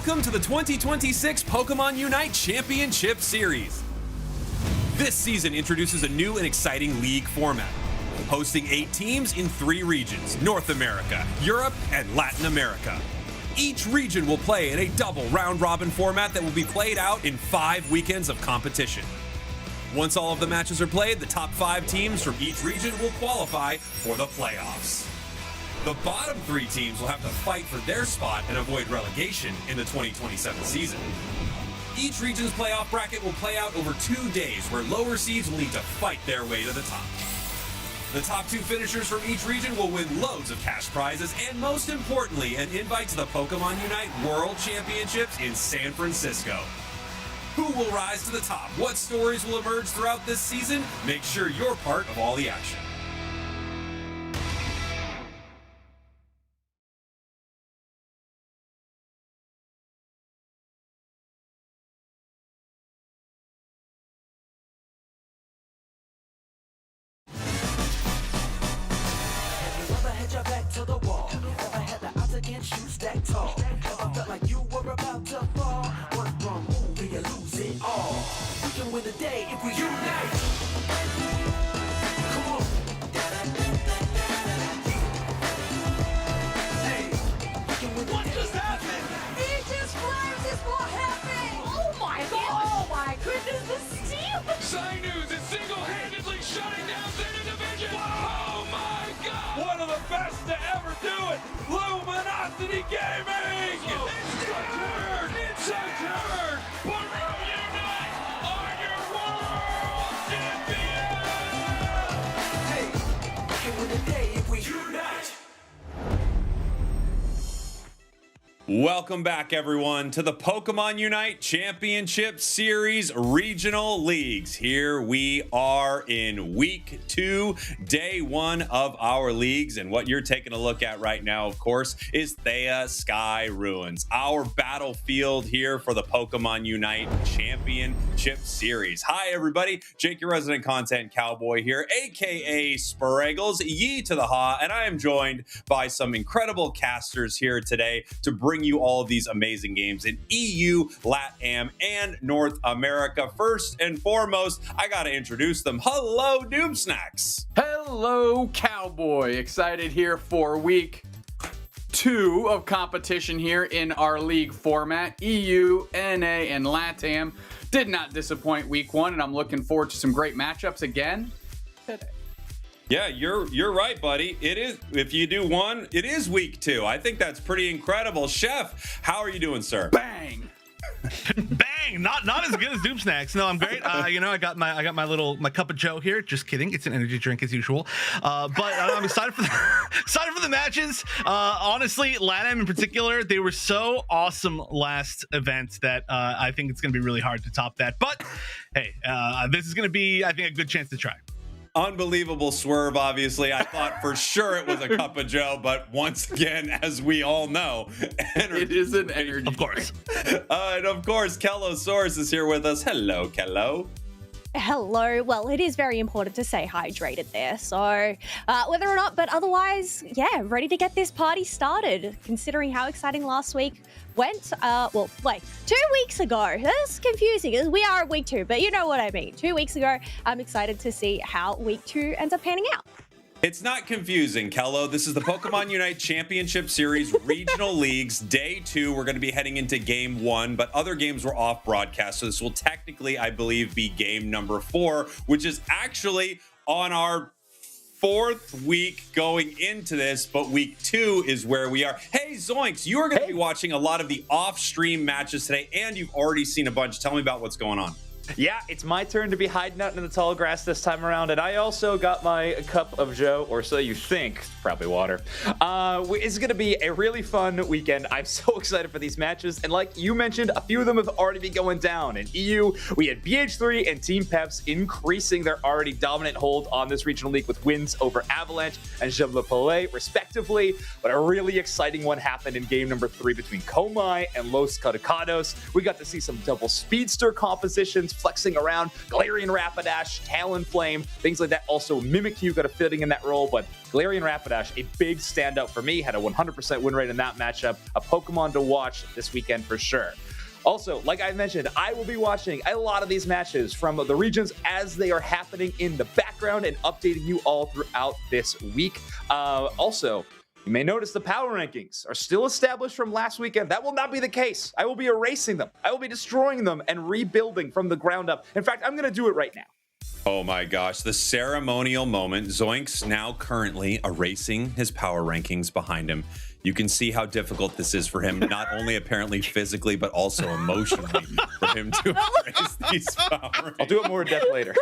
Welcome to the 2026 Pokémon Unite Championship Series. This season introduces a new and exciting league format, hosting 8 teams in 3 regions: North America, Europe, and Latin America. Each region will play in a double round-robin format that will be played out in 5 weekends of competition. Once all of the matches are played, the top 5 teams from each region will qualify for the playoffs. The bottom 3 teams will have to fight for their spot and avoid relegation in the 2027 season. Each region's playoff bracket will play out over 2 days, where lower seeds will need to fight their way to the top. The top 2 finishers from each region will win loads of cash prizes and, most importantly, an invite to the Pokémon Unite World Championships in San Francisco. Who will rise to the top? What stories will emerge throughout this season? Make sure you're part of all the action. To the wall. Never had the odds against you stacked tall. Never felt like you were about to fall. One wrong move and you lose it all. We can win the day if we unite. Come on. Hey, we can win the What day. just happened? It just flares is what happened! Oh my god! Oh my goodness, the steal! Sign News is single-handedly shutting down Zeta Division! Oh my god! One of the best to ever do it, Luminosity Gaming! It's a turn! It's a turn! Peru Unite are your world champions! Hey, we can win the day if we unite. Welcome back, everyone, to the Pokémon Unite Championship Series Regional Leagues. Here we are in Week 2, Day 1 of our leagues. And what you're taking a look at right now, of course, is Thea Sky Ruins, our battlefield here for the Pokémon Unite Championship Series. Hi, everybody. Jake, your resident content cowboy here, a.k.a. Spraggles, ye to the ha, and I am joined by some incredible casters here today to bring you all of these amazing games in EU, LATAM, and North America. First and foremost, I gotta introduce them. Hello, Doom Snacks. Hello, Cowboy. Excited here for week 2 of competition here in our league format. EU, NA, and LATAM did not disappoint week 1, and I'm looking forward to some great matchups again today. Yeah, you're right, buddy. It is. If you do 1, it is week 2. I think that's pretty incredible. Chef, how are you doing, sir? Bang! Bang! Not as good as Doom Snacks. No, I'm great. I got my cup of Joe here. Just kidding. It's an energy drink as usual. But I'm excited for the matches. Honestly, LATAM in particular, they were so awesome last event that I think it's going to be really hard to top that. But hey, this is going to be, I think, a good chance to try. Unbelievable swerve, obviously. I thought for sure it was a cup of Joe, but once again, as we all know, It is an energy. Of course. And of course, Kellosaurus is here with us. Hello, Kello. Hello. Well, it is very important to stay hydrated there. So, whether or not, but otherwise, yeah, ready to get this party started. Considering how exciting last week went. 2 weeks ago. That's confusing. We are at week 2, but you know what I mean. 2 weeks ago, I'm excited to see how week 2 ends up panning out. It's not confusing, Kello. This is the Pokemon Unite Championship Series Regional Leagues, Day 2. We're going to be heading into Game 1, but other games were off broadcast, so this will technically, I believe, be game number 4, which is actually on our 4th week going into this, but week 2 is where we are. Hey, Zoinks, you are going to be watching a lot of the off-stream matches today, and you've already seen a bunch. Tell me about what's going on. Yeah, it's my turn to be hiding out in the tall grass this time around, and I also got my cup of Joe, or so you think, probably water. It's going to be a really fun weekend. I'm so excited for these matches, and like you mentioned, a few of them have already been going down. In EU, we had BH3 and Team Peps increasing their already dominant hold on this regional league with wins over Avalanche and Je Le Palais, respectively, but a really exciting one happened in game number 3 between Komai and Los Kaducados. We got to see some double speedster compositions, flexing around. Galarian Rapidash, Talonflame, things like that. Also, Mimikyu got a fitting in that role, but Galarian Rapidash, a big standout for me, had a 100% win rate in that matchup. A Pokemon to watch this weekend for sure. Also, like I mentioned, I will be watching a lot of these matches from the regions as they are happening in the background and updating you all throughout this week. Also, you may notice the power rankings are still established from last weekend. That will not be the case. I will be erasing them. I will be destroying them and rebuilding from the ground up. In fact, I'm going to do it right now. Oh my gosh, the ceremonial moment. Zoinks now currently erasing his power rankings behind him. You can see how difficult this is for him, not only apparently physically, but also emotionally for him to erase these power rankings. I'll do it more in depth later.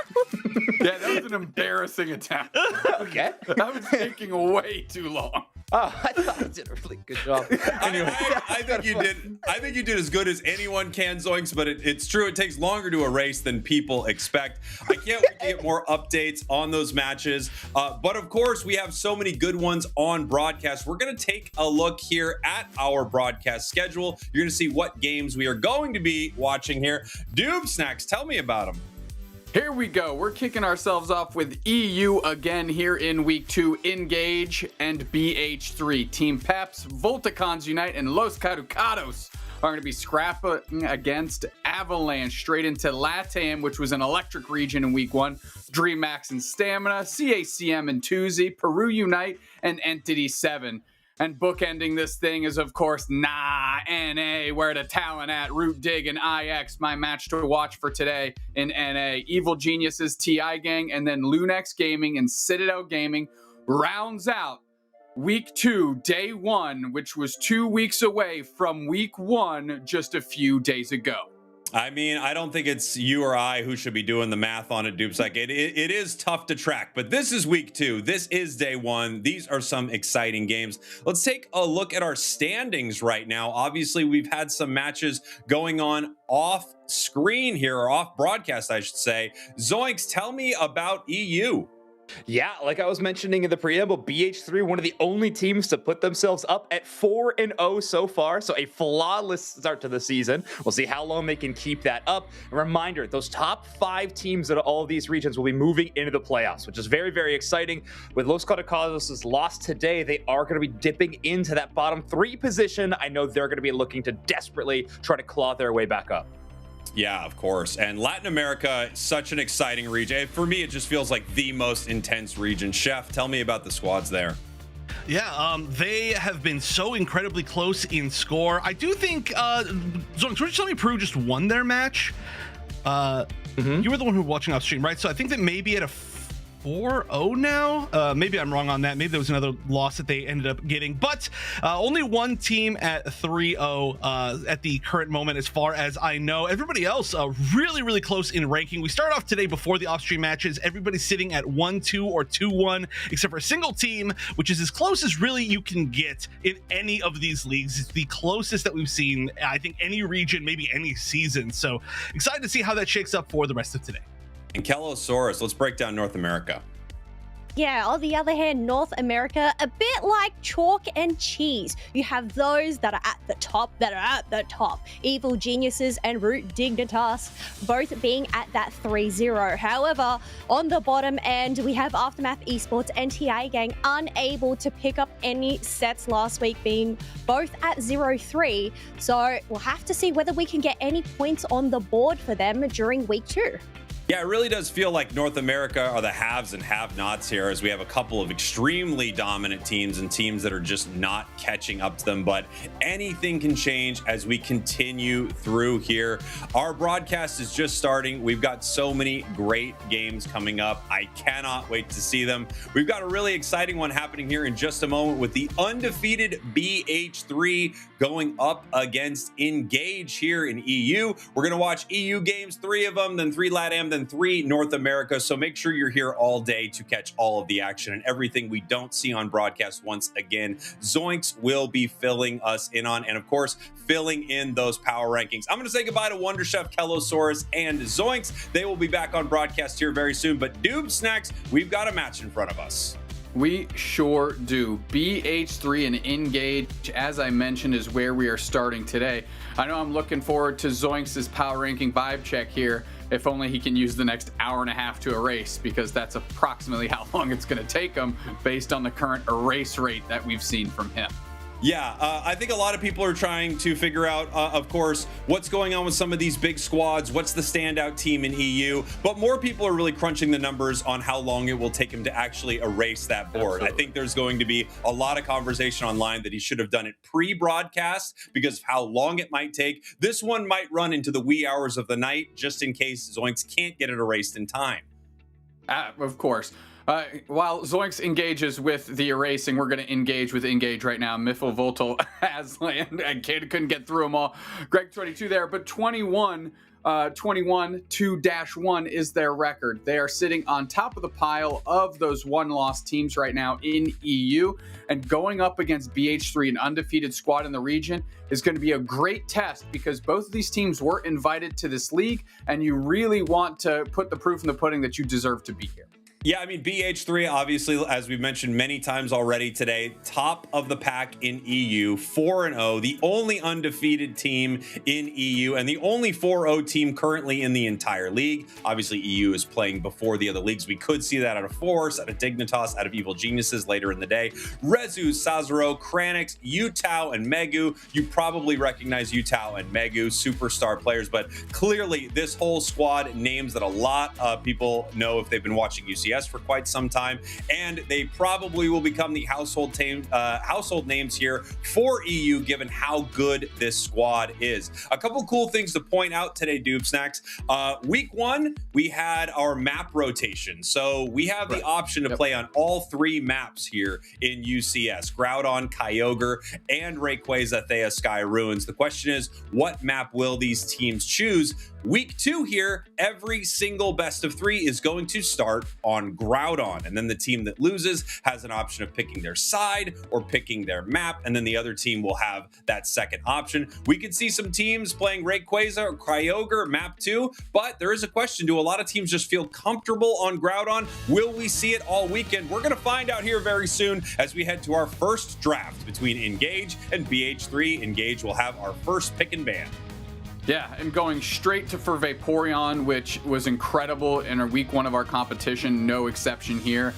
Yeah, that was an embarrassing attack. Okay. That was taking way too long. Oh, I thought I did a really good job. Anyway, I think you did. I think you did as good as anyone can, Zoinks. But it's true. It takes longer to erase than people expect. I can't wait to get more updates on those matches. But of course, we have so many good ones on broadcast. We're gonna take a look here at our broadcast schedule. You're gonna see what games we are going to be watching here. Doob Snacks, tell me about them. Here we go. We're kicking ourselves off with EU again here in week 2. Engage and BH3. Team Peps, Voltagons Unite, and Los Kaducados are going to be scrapping against Avalanche straight into LATAM, which was an electric region in week 1. Dream Max and Stamina, CACM and Tuesday, Peru Unite, and Entity 7. And bookending this thing is, of course, NA, where the talent at, Root Dig and IX, my match to watch for today in NA. Evil Geniuses, TI Gang, and then Lunex Gaming and Citadel Gaming rounds out week 2, day 1, which was 2 weeks away from week 1 just a few days ago. I mean, I don't think it's you or I who should be doing the math on it, Dupes. Like it is tough to track, but this is week 2. This is day 1. These are some exciting games. Let's take a look at our standings right now. Obviously, we've had some matches going on off screen here, or off broadcast, I should say. Zoinks, tell me about EU. Yeah, like I was mentioning in the preamble, BH3, one of the only teams to put themselves up at 4-0 so far. So a flawless start to the season. We'll see how long they can keep that up. A reminder, those top 5 teams out of all of these regions will be moving into the playoffs, which is very, very exciting. With Los Kaducados' loss today, they are going to be dipping into that bottom 3 position. I know they're going to be looking to desperately try to claw their way back up. Yeah, of course. And Latin America, such an exciting region. For me, it just feels like the most intense region. Chef, tell me about the squads there. Yeah, they have been so incredibly close in score. I do think, Zoinks, were you telling me Peru just won their match? You were the one who was watching off stream, right? So I think that maybe at a 4-0 now. Maybe I'm wrong on that. Maybe there was another loss that they ended up getting, but only one team at 3-0 at the current moment, as far as I know. Everybody else really, really close in ranking. We start off today before the off-stream matches. Everybody's sitting at 1-2 or 2-1, except for a single team, which is as close as really you can get in any of these leagues. It's the closest that we've seen, I think, any region, maybe any season. So excited to see how that shakes up for the rest of today. And Kellosaurus, let's break down North America. Yeah, on the other hand, North America, a bit like chalk and cheese. You have those that are at the top, Evil Geniuses and Root Dignitas, both being at that 3-0. However, on the bottom end, we have Aftermath Esports and TI Gang unable to pick up any sets last week, being both at 0-3. So we'll have to see whether we can get any points on the board for them during week 2. Yeah, it really does feel like North America are the haves and have-nots here, as we have a couple of extremely dominant teams and teams that are just not catching up to them. But anything can change as we continue through here. Our broadcast is just starting. We've got so many great games coming up. I cannot wait to see them. We've got a really exciting one happening here in just a moment with the undefeated BH3 going up against Engage here in EU. We're going to watch EU games, 3 of them, then 3 LATAM, then 3 North America. So make sure you're here all day to catch all of the action and everything we don't see on broadcast. Once again, Zoinks will be filling us in on, and of course, filling in those power rankings. I'm going to say goodbye to Wonder Chef, Kellosaurus, and Zoinks. They will be back on broadcast here very soon. But Doob Snacks, we've got a match in front of us. We sure do. BH3 and Engage, as I mentioned, is where we are starting today. I know I'm looking forward to Zoinks' power ranking vibe check here If only he can use the next hour and a half to erase, because that's approximately how long it's going to take him based on the current erase rate that we've seen from him. Yeah, I think a lot of people are trying to figure out, of course, what's going on with some of these big squads, what's the standout team in EU, but more people are really crunching the numbers on how long it will take him to actually erase that board. Absolutely. I think there's going to be a lot of conversation online that he should have done it pre-broadcast because of how long it might take. This one might run into the wee hours of the night just in case Zoinks can't get it erased in time. Of course. While Zoinks engages with the erasing, we're going to engage with Engage right now. Miffle Voltal has land, and Kid couldn't get through them all. Greg 22 there, but 21 2-1 is their record. They are sitting on top of the pile of those one-loss teams right now in EU, and going up against BH3, an undefeated squad in the region, is going to be a great test because both of these teams were invited to this league, and you really want to put the proof in the pudding that you deserve to be here. Yeah, I mean, BH3, obviously, as we've mentioned many times already today, top of the pack in EU, 4-0, the only undefeated team in EU, and the only 4-0 team currently in the entire league. Obviously, EU is playing before the other leagues. We could see that out of Force, out of Dignitas, out of Evil Geniuses later in the day. Rezu, Sazero, Kranix, Yutao, and Megu. You probably recognize Yutao and Megu, superstar players, but clearly this whole squad, names that a lot of people know if they've been watching UCS for quite some time, and they probably will become the household names here for EU given how good this squad is. A couple cool things to point out today, Doob Snacks. Week 1, we had our map rotation, so we have the option to play on all 3 maps here in UCS: Groudon, Kyogre, and Rayquaza, Thea, Sky Ruins. The question is, what map will these teams choose? Week 2 here, every single best of 3 is going to start on Groudon, and then the team that loses has an option of picking their side or picking their map, and then the other team will have that second option. We could see some teams playing Rayquaza or Kyogre map 2, but there is a question: do a lot of teams just feel comfortable on Groudon? Will we see it all weekend? We're going to find out here very soon as we head to our first draft between Engage and BH3. Engage will have our first pick and ban. Yeah, and going straight for Vaporeon, which was incredible in our week 1 of our competition, no exception here.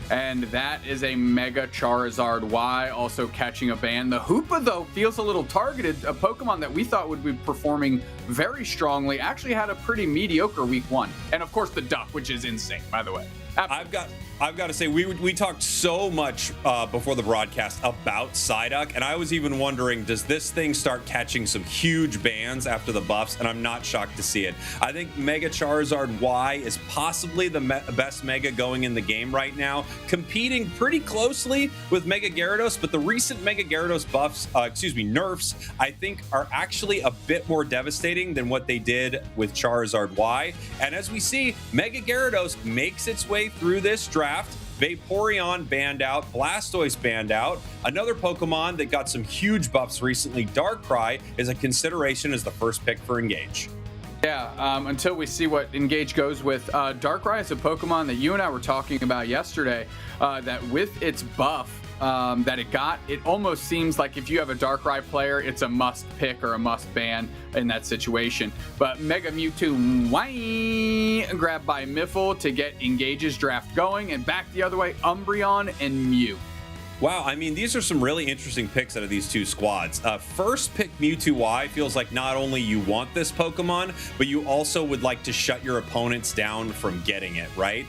And that is a Mega Charizard Y, also catching a ban. The Hoopa, though, feels a little targeted. A Pokemon that we thought would be performing very strongly actually had a pretty mediocre week 1. And of course the Duck, which is insane, by the way. I've got to say, we talked so much before the broadcast about Psyduck, and I was even wondering, does this thing start catching some huge bans after the buffs? And I'm not shocked to see it. I think Mega Charizard Y is possibly the best Mega going in the game right now, competing pretty closely with Mega Gyarados, but the recent Mega Gyarados buffs, nerfs, I think are actually a bit more devastating than what they did with Charizard Y. And as we see, Mega Gyarados makes its way through this draft. Vaporeon banned out, Blastoise banned out. Another Pokemon that got some huge buffs recently, Darkrai, is a consideration as the first pick for Engage. Yeah, until we see what Engage goes with. Darkrai is a Pokemon that you and I were talking about yesterday, that with its buff that it got, it almost seems like if you have a Darkrai player, it's a must pick or a must ban in that situation. But Mega Mewtwo grabbed by Miffle to get Engage's draft going, and back the other way, Umbreon and Mew. Wow, I mean, these are some really interesting picks out of these two squads. First pick Mewtwo Y feels like not only you want this Pokemon, but you also would like to shut your opponents down from getting it, right?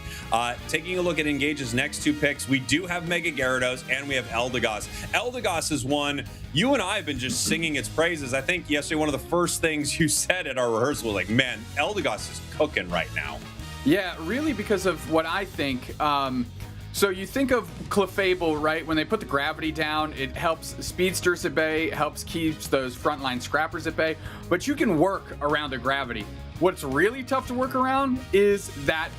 Taking a look at Engage's next 2 picks, we do have Mega Gyarados and we have Eldegoss. Eldegoss is one you and I have been just singing its praises. I think yesterday one of the first things you said at our rehearsal was like, man, Eldegoss is cooking right now. Yeah, really, because of what I think. So you think of Clefable, right? When they put the gravity down, it helps speedsters at bay, helps keeps those frontline scrappers at bay, but you can work around the gravity. What's really tough to work around is that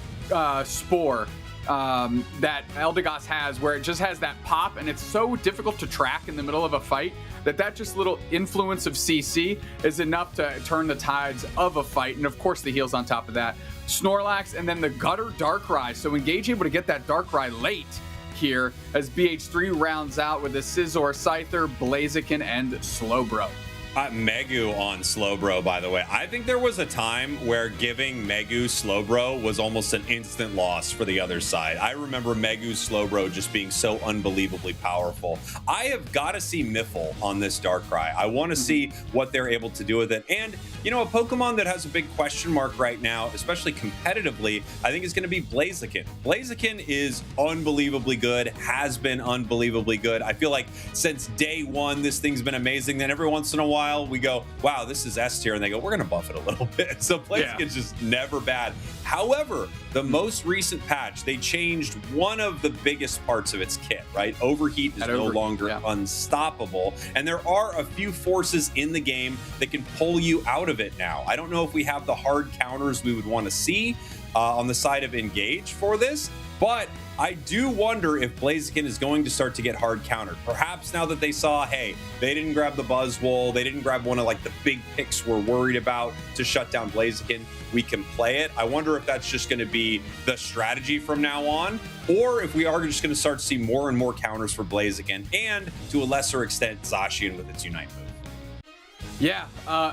Spore that Eldegoss has, where it just has that pop, and it's so difficult to track in the middle of a fight that just little influence of CC is enough to turn the tides of a fight. And of course the heals on top of that. Snorlax, and then the Gutter Darkrai. So Engage able to get that Darkrai late here as BH3 rounds out with a Scizor, Scyther, Blaziken, and Slowbro. Megu on Slowbro, by the way. I think there was a time where giving Megu Slowbro was almost an instant loss for the other side. I remember Megu's Slowbro just being so unbelievably powerful. I have got to see Miffle on this Darkrai. I want to see what they're able to do with it. And, you know, a Pokemon that has a big question mark right now, especially competitively, I think is going to be Blaziken. Blaziken is unbelievably good, has been unbelievably good. I feel like since day one, this thing's been amazing. Then every once in a while, we go, wow, this is S tier, and they go, we're going to buff it a little bit. So Blaziken's just never bad. However, the most recent patch, they changed one of the biggest parts of its kit, right? Overheat is no longer unstoppable, and there are a few forces in the game that can pull you out of it now. I don't know if we have the hard counters we would want to see on the side of Engage for this, but I do wonder if Blaziken is going to start to get hard countered. Perhaps now that they saw, hey, they didn't grab the Buzzwole, they didn't grab one of like the big picks we're worried about to shut down Blaziken, we can play it. I wonder if that's just going to be the strategy from now on, or if we are just going to start to see more and more counters for Blaziken, and to a lesser extent, Zacian with its Unite move. Yeah,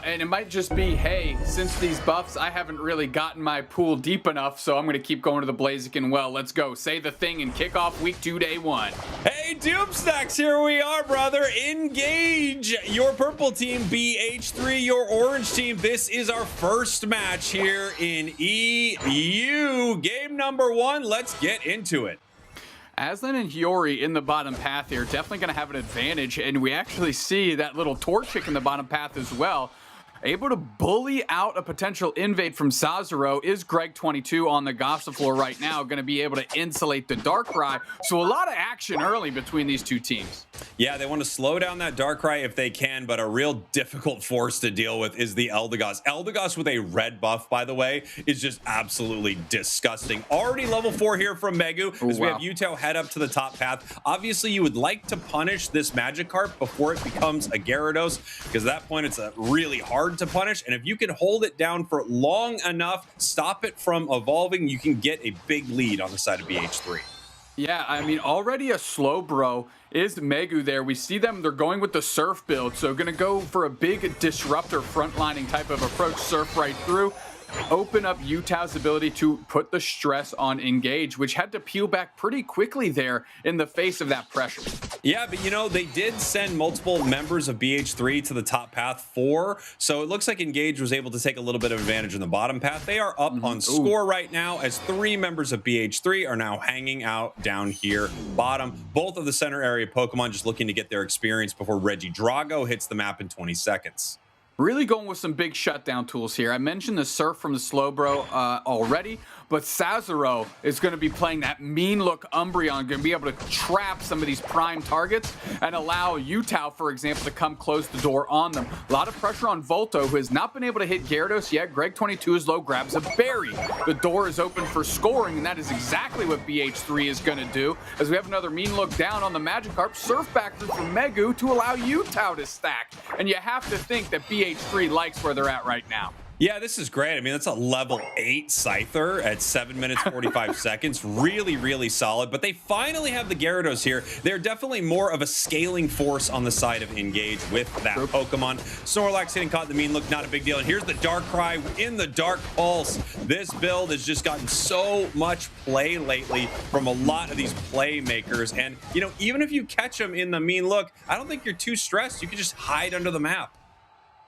and it might just be, hey, since these buffs, I haven't really gotten my pool deep enough, so I'm going to keep going to the Blaziken well. Let's go. Say the thing and kick off week 2, day 1. Hey, Doomstacks, here we are, brother. Engage your purple team, BH3, your orange team. This is our first match here in EU. Game number 1. Let's get into it. Aslan and Hiyori in the bottom path here, definitely going to have an advantage, and we actually see that little Torchic in the bottom path as well. Able to bully out a potential invade from Sazero. Is Greg22 on the Gossifleur right now going to be able to insulate the Darkrai? So a lot of action early between these two teams. Yeah, they want to slow down that Darkrai if they can, but a real difficult force to deal with is the Eldegoss. Eldegoss with a red buff, by the way, is just absolutely disgusting. Already level 4 here from Megu, as we have Yutao head up to the top path. Obviously, you would like to punish this Magikarp before it becomes a Gyarados, because at that point, it's a really hard to punish, and if you can hold it down for long enough, stop it from evolving, you can get a big lead on the side of BH3. Yeah, I mean, already a slow bro is Megu there. We see them, they're going with the Surf build, so gonna go for a big disruptor frontlining type of approach, Surf right through. Open up Yutao's ability to put the stress on Engage, which had to peel back pretty quickly there in the face of that pressure. Yeah, but you know, they did send multiple members of BH3 to the top path 4, so it looks like Engage was able to take a little bit of advantage in the bottom path. They are up on score right now, as 3 members of BH3 are now hanging out down here bottom. Both of the center area Pokemon just looking to get their experience before Regidrago hits the map in 20 seconds. Really going with some big shutdown tools here. I mentioned the Surf from the Slowbro already, but Sazero is going to be playing that mean look Umbreon, going to be able to trap some of these prime targets and allow Yutao, for example, to come close the door on them. A lot of pressure on Volto, who has not been able to hit Gyarados yet. Greg22 is low, grabs a berry. The door is open for scoring, and that is exactly what BH3 is going to do, as we have another mean look down on the Magikarp. Surf back through from Megu to allow Yutao to stack. And you have to think that BH3 likes where they're at right now. Yeah, this is great. I mean, that's a level 8 Scyther at 7 minutes 45 seconds. Really, really solid. But they finally have the Gyarados here. They're definitely more of a scaling force on the side of Engage with that Pokemon. Snorlax hitting caught the mean look, not a big deal. And here's the Darkrai in the Dark Pulse. This build has just gotten so much play lately from a lot of these playmakers. And, you know, even if you catch them in the mean look, I don't think you're too stressed. You can just hide under the map.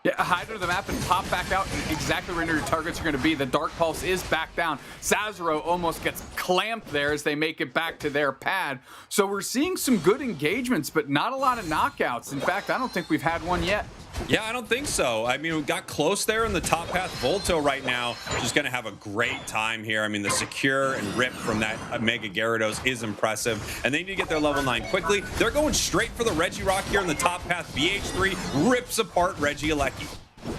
Yeah, hide under the map and pop back out exactly where your targets are going to be. The Dark Pulse is back down. Sazero almost gets clamped there as they make it back to their pad. So we're seeing some good engagements, but not a lot of knockouts. In fact, I don't think we've had one yet. Yeah, I don't think so. I mean, we got close there in the top path. Volto right now just going to have a great time here. I mean, the secure and rip from that Mega Gyarados is impressive. And they need to get their level 9 quickly. They're going straight for the Regirock here in the top path. BH3 rips apart Regieleki.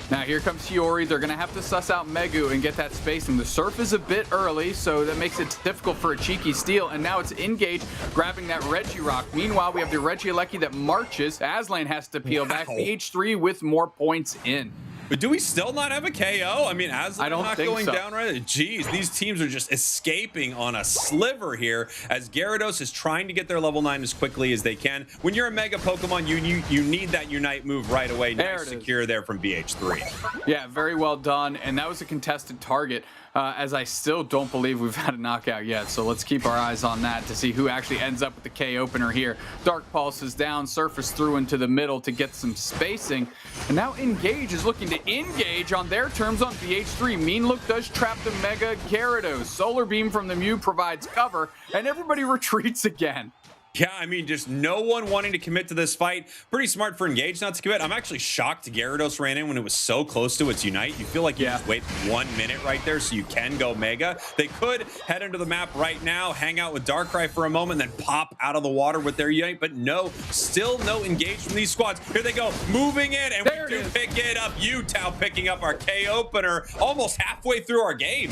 Now here comes Hiyori. They're going to have to suss out Megu and get that spacing. The Surf is a bit early, so that makes it difficult for a cheeky steal. And now it's Engage grabbing that Regirock. Meanwhile, we have the Regieleki that marches. Aslan has to peel back. BH3 with more points in. But do we still not have a KO? I mean, as I don't not think going so. down right. Jeez, these teams are just escaping on a sliver here as Gyarados is trying to get their level 9 as quickly as they can. When you're a Mega Pokemon, you need that Unite move right away. There Nice it is. secure there from BH3. Yeah, very well done. And that was a contested target, as I still don't believe we've had a knockout yet. So let's keep our eyes on that to see who actually ends up with the K opener here. Dark Pulse is down, Surface through into the middle to get some spacing. And now Engage is looking to engage on their terms on BH3. Mean Look does trap the Mega Gyarados. Solar Beam from the Mew provides cover, and everybody retreats again. Yeah, I mean, just no one wanting to commit to this fight. Pretty smart for Engage not to commit. I'm actually shocked Gyarados ran in when it was so close to its Unite. You feel like you just wait 1 minute right there so you can go Mega. They could head into the map right now, hang out with Darkrai for a moment, then pop out of the water with their Unite. But no, still no Engage from these squads. Here they go, moving in, and There we do it is. pick it up. Utah picking up our K opener almost halfway through our game.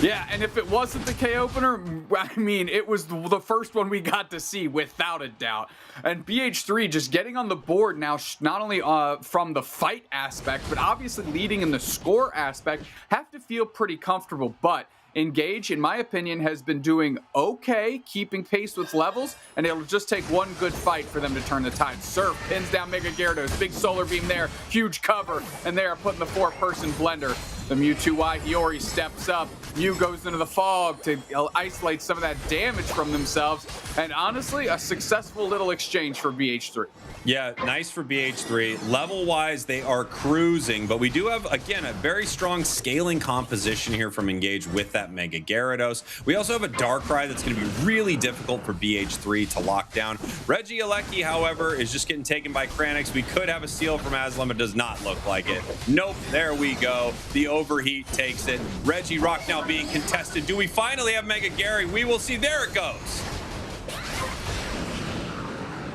Yeah, and if it wasn't the K opener, I mean, it was the first one we got to see without a doubt. And BH3 just getting on the board now, not only from the fight aspect, but obviously leading in the score aspect, have to feel pretty comfortable. But Engage, in my opinion, has been doing okay, keeping pace with levels, and it'll just take one good fight for them to turn the tide. Surf pins down Mega Gyarados, big Solar Beam there, huge cover, and they are putting the 4-person blender. The Mewtwo Hiyori steps up, Mew goes into the fog to isolate some of that damage from themselves, and honestly, a successful little exchange for BH3. Yeah, nice for BH3. Level-wise, they are cruising, but we do have, again, a very strong scaling composition here from Engage with that Mega Gyarados. We also have a Darkrai that's going to be really difficult for BH3 to lock down. Regieleki, however, is just getting taken by Kranix. We could have a steal from Aslam. It does not look like it. Nope, there we go. The Overheat takes it. Regirock now being contested. Do we finally have Mega Gary? We will see. There it goes.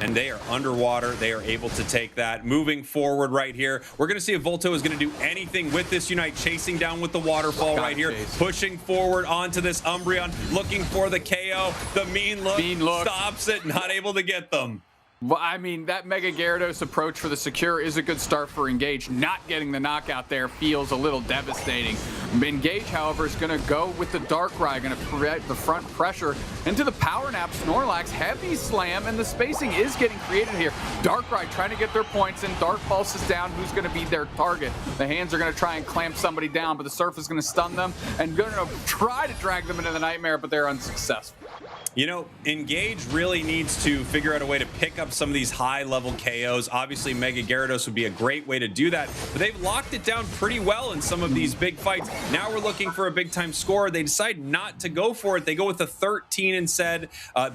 And they are underwater. They are able to take that. Moving forward right here, we're going to see if Volto is going to do anything with this Unite, chasing down with the waterfall right here, pushing forward onto this Umbreon, looking for the KO. The Mean Look stops it, not able to get them. Well, I mean, that Mega Gyarados approach for the secure is a good start for Engage. Not getting the knockout there feels a little devastating. Engage, however, is going to go with the Darkrai, going to create the front pressure into the Power Nap Snorlax. Heavy slam, and the spacing is getting created here. Darkrai trying to get their points in. Dark Pulse is down. Who's going to be their target? The hands are going to try and clamp somebody down, but the Surf is going to stun them and going to try to drag them into the Nightmare, but they're unsuccessful. You know, Engage really needs to figure out a way to pick up some of these high-level KOs. Obviously, Mega Gyarados would be a great way to do that, but they've locked it down pretty well in some of these big fights. Now we're looking for a big-time score. They decide not to go for it. They go with a 13 instead,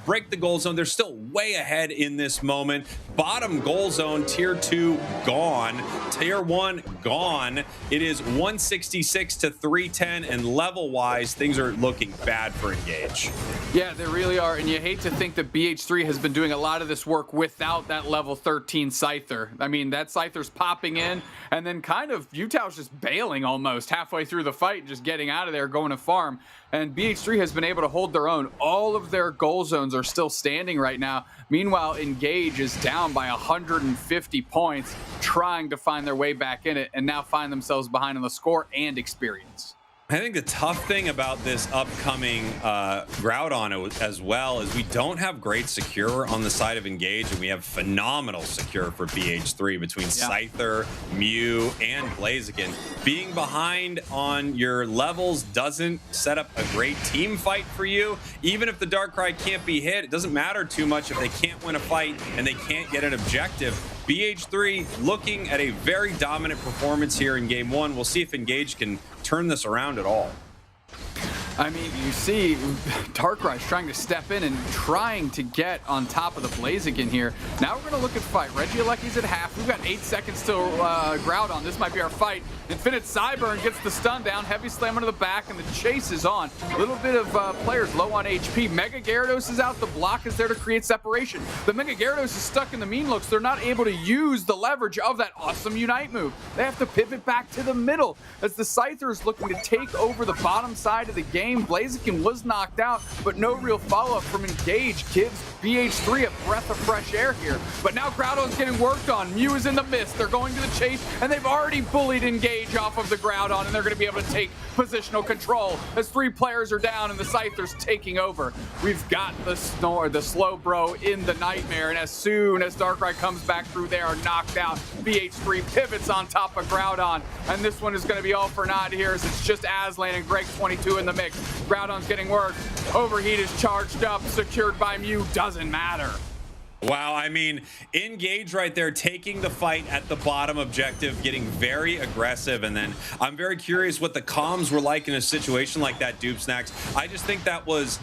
break the goal zone. They're still way ahead in this moment. Bottom goal zone, Tier 2 gone. Tier 1 gone. It is 166 to 310, and level-wise, things are looking bad for Engage. Yeah, they really are, and you hate to think that BH3 has been doing a lot of this work without that level 13 Scyther. I mean, that Scyther's popping in, and then kind of Utah's just bailing almost halfway through the fight, just getting out of there, going to farm. And BH3 has been able to hold their own. All of their goal zones are still standing right now. Meanwhile, Engage is down by 150 points, trying to find their way back in it, and now find themselves behind on the score and experience. I think the tough thing about this upcoming Groudon as well is we don't have great secure on the side of Engage, and we have phenomenal secure for BH3 between Scyther, Mew, and Blaziken. Being behind on your levels doesn't set up a great team fight for you. Even if the Darkrai can't be hit, it doesn't matter too much if they can't win a fight and they can't get an objective. BH3 looking at a very dominant performance here in Game 1. We'll see if Engage can turn this around at all. I mean, you see Darkrai's trying to step in and trying to get on top of the Blaziken here. Now we're going to look at fight. Regieleki's at half. We've got 8 seconds till Groudon. This might be our fight. Infinite Cyburn gets the stun down. Heavy slam into the back, and the chase is on. A little bit of players low on HP. Mega Gyarados is out. The block is there to create separation. The Mega Gyarados is stuck in the Mean Looks. They're not able to use the leverage of that awesome Unite move. They have to pivot back to the middle as the Scyther is looking to take over the bottom side of the game. game. Blaziken was knocked out, but no real follow-up from Engage gives BH3 a breath of fresh air here. But now Groudon's getting worked on. Mew is in the mist. They're going to the chase, and they've already bullied Engage off of the Groudon, and they're going to be able to take positional control as 3 players are down and the Scyther's taking over. We've got the Slowbro in the Nightmare, and as soon as Darkrai comes back through, they are knocked out. BH3 pivots on top of Groudon, and this one is going to be all for naught here as it's just Aslan and Greg22 in the mix. Groudon's getting worked. Overheat is charged up, secured by Mew, doesn't matter. Wow, I mean, Engage right there, taking the fight at the bottom objective, getting very aggressive, and then I'm very curious what the comms were like in a situation like that, Dupe Snacks. I just think that was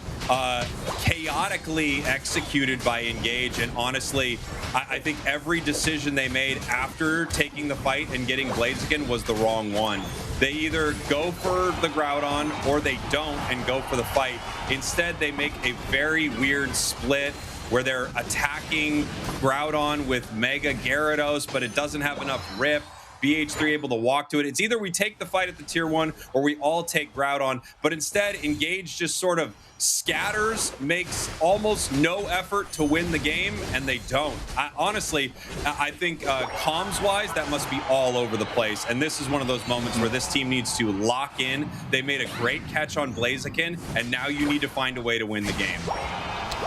chaotically executed by Engage, and honestly, I think every decision they made after taking the fight and getting Blaziken was the wrong one. They either go for the Groudon or they don't and go for the fight. Instead, they make a very weird split where they're attacking Groudon with Mega Gyarados, but it doesn't have enough rip. BH3 able to walk to it. It's either we take the fight at the tier 1 or we all take Groudon, but instead Engage just sort of scatters, makes almost no effort to win the game, and they don't. Honestly, I think comms-wise, that must be all over the place, and this is one of those moments where this team needs to lock in. They made a great catch on Blaziken, and now you need to find a way to win the game.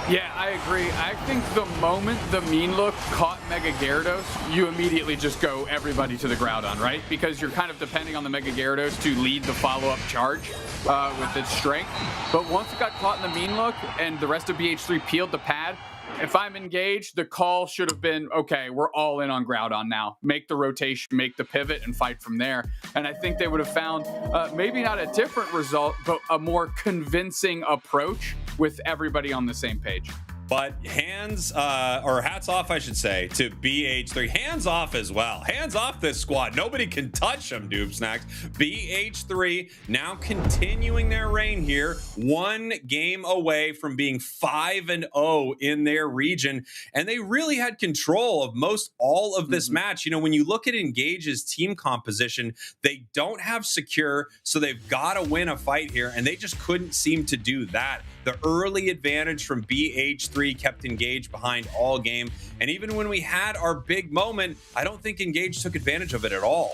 Yeah, I agree. I think the moment the mean look caught Mega Gyarados, you immediately just go everybody to the Groudon, right? Because you're kind of depending on the Mega Gyarados to lead the follow-up charge with its strength. But once it got caught in the mean look and the rest of BH3 peeled the pad, if I'm Engaged, the call should have been, okay, we're all in on Groudon now. Make the rotation, make the pivot, and fight from there. And I think they would have found maybe not a different result, but a more convincing approach with everybody on the same page. But hats off, I should say, to BH3. Hands off as well. Hands off this squad. Nobody can touch them, Dupe Snacks. BH3 now continuing their reign here. 1 game away from being 5-0 in their region. And they really had control of most all of this match. You know, when you look at Engage's team composition, they don't have secure, so they've got to win a fight here. And they just couldn't seem to do that. The early advantage from BH3 kept Engage behind all game. And even when we had our big moment, I don't think Engage took advantage of it at all.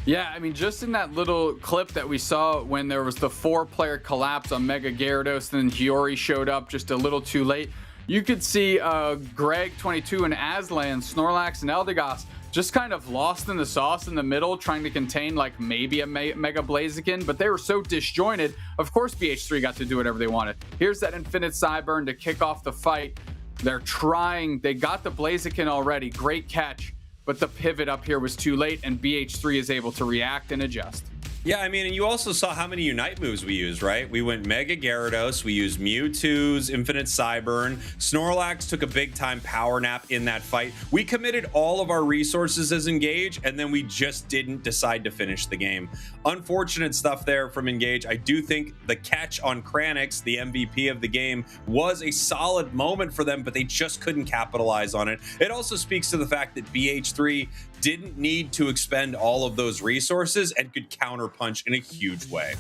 Yeah, I mean, just in that little clip that we saw when there was the 4-player collapse on Mega Gyarados, and then Hiyori showed up just a little too late, you could see Greg22 and Aslan, Snorlax, and Eldegoss just kind of lost in the sauce in the middle, trying to contain like maybe a Mega Blaziken, but they were so disjointed. Of course, BH3 got to do whatever they wanted. Here's that Infinite Cyburn to kick off the fight. They're trying. They got the Blaziken already. Great catch, but the pivot up here was too late, and BH3 is able to react and adjust. Yeah, I mean, and you also saw how many Unite moves we used, right? We went Mega Gyarados, we used Mewtwo's Infinite Cyburn, Snorlax took a big-time power nap in that fight. We committed all of our resources as Engage, and then we just didn't decide to finish the game. Unfortunate stuff there from Engage. I do think the catch on Kranix, the MVP of the game, was a solid moment for them, but they just couldn't capitalize on it. It also speaks to the fact that BH3 didn't need to expend all of those resources and could counterpunch in a huge way.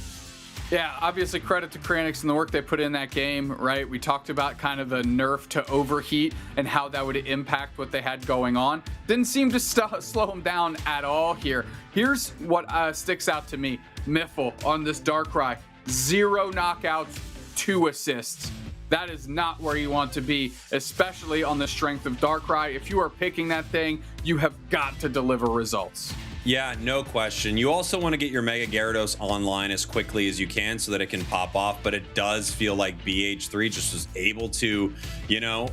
Yeah, obviously credit to Kranix and the work they put in that game, right? We talked about kind of the nerf to overheat and how that would impact what they had going on. Didn't seem to slow them down at all here. Here's what sticks out to me. Miffle on this Darkrai, 0 knockouts, 2 assists. That is not where you want to be, especially on the strength of Darkrai. If you are picking that thing, you have got to deliver results. Yeah, no question. You also want to get your Mega Gyarados online as quickly as you can so that it can pop off, but it does feel like BH3 just was able to, you know,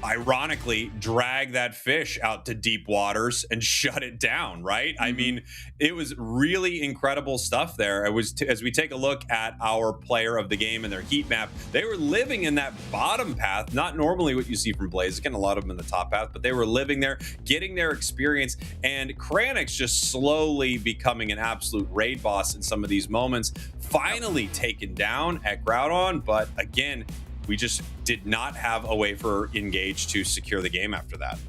ironically drag that fish out to deep waters and shut it down, right? I mean, it was really incredible stuff there. It was as we take a look at our player of the game and their heat map, they were living in that bottom path, not normally what you see from Blaziken, a lot of them in the top path, but they were living there, getting their experience, and Kranix just slowly becoming an absolute raid boss in some of these moments, finally taken down at Groudon, but again, we just did not have a way for Engage to secure the game after that.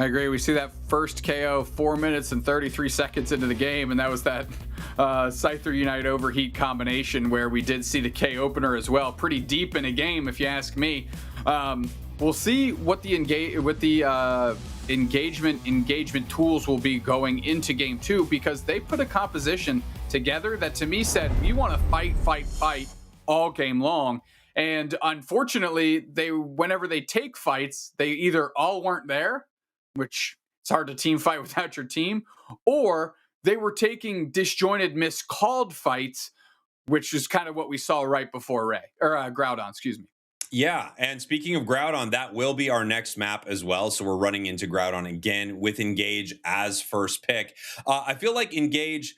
I agree. We see that first KO 4 minutes and 33 seconds into the game, and that was that Scyther Unite Overheat combination where we did see the K opener as well. Pretty deep in a game, if you ask me. We'll see what the engagement tools will be going into game 2, because they put a composition together that to me said we want to fight all game long. And unfortunately, whenever they take fights, they either all weren't there, which it's hard to team fight without your team, or they were taking disjointed, miscalled fights, which is kind of what we saw right before Groudon, excuse me. Yeah, and speaking of Groudon, that will be our next map as well. So we're running into Groudon again with Engage as first pick. I feel like Engage,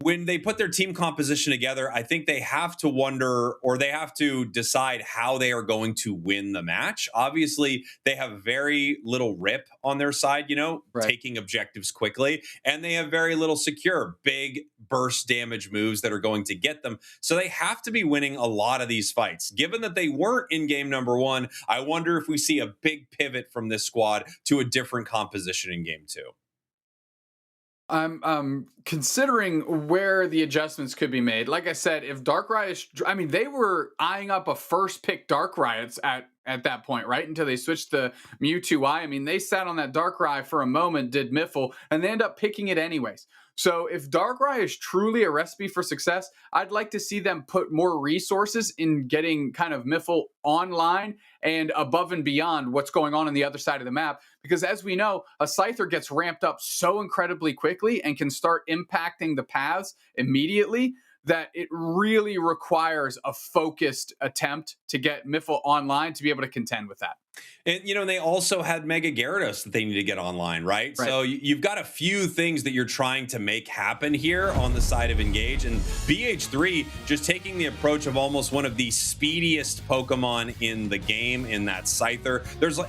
when they put their team composition together, I think they have to wonder, or they have to decide how they are going to win the match. Obviously, they have very little rip on their side, taking objectives quickly, and they have very little secure, big burst damage moves that are going to get them. So they have to be winning a lot of these fights. Given that they weren't in game number 1, I wonder if we see a big pivot from this squad to a different composition in game 2. I'm considering where the adjustments could be made. Like I said, if Darkrai they were eyeing up a first pick Darkrai's at that point, right? Until they switched the Mewtwo. They sat on that Darkrai for a moment, did Miffle, and they end up picking it anyways. So if Darkrai is truly a recipe for success, I'd like to see them put more resources in getting kind of Miffle online and above and beyond what's going on the other side of the map. Because as we know, a Scyther gets ramped up so incredibly quickly and can start impacting the paths immediately that it really requires a focused attempt to get Miffle online to be able to contend with that. And, they also had Mega Gyarados that they need to get online, right? So you've got a few things that you're trying to make happen here on the side of Engage. And BH3 just taking the approach of almost one of the speediest Pokemon in the game in that Scyther.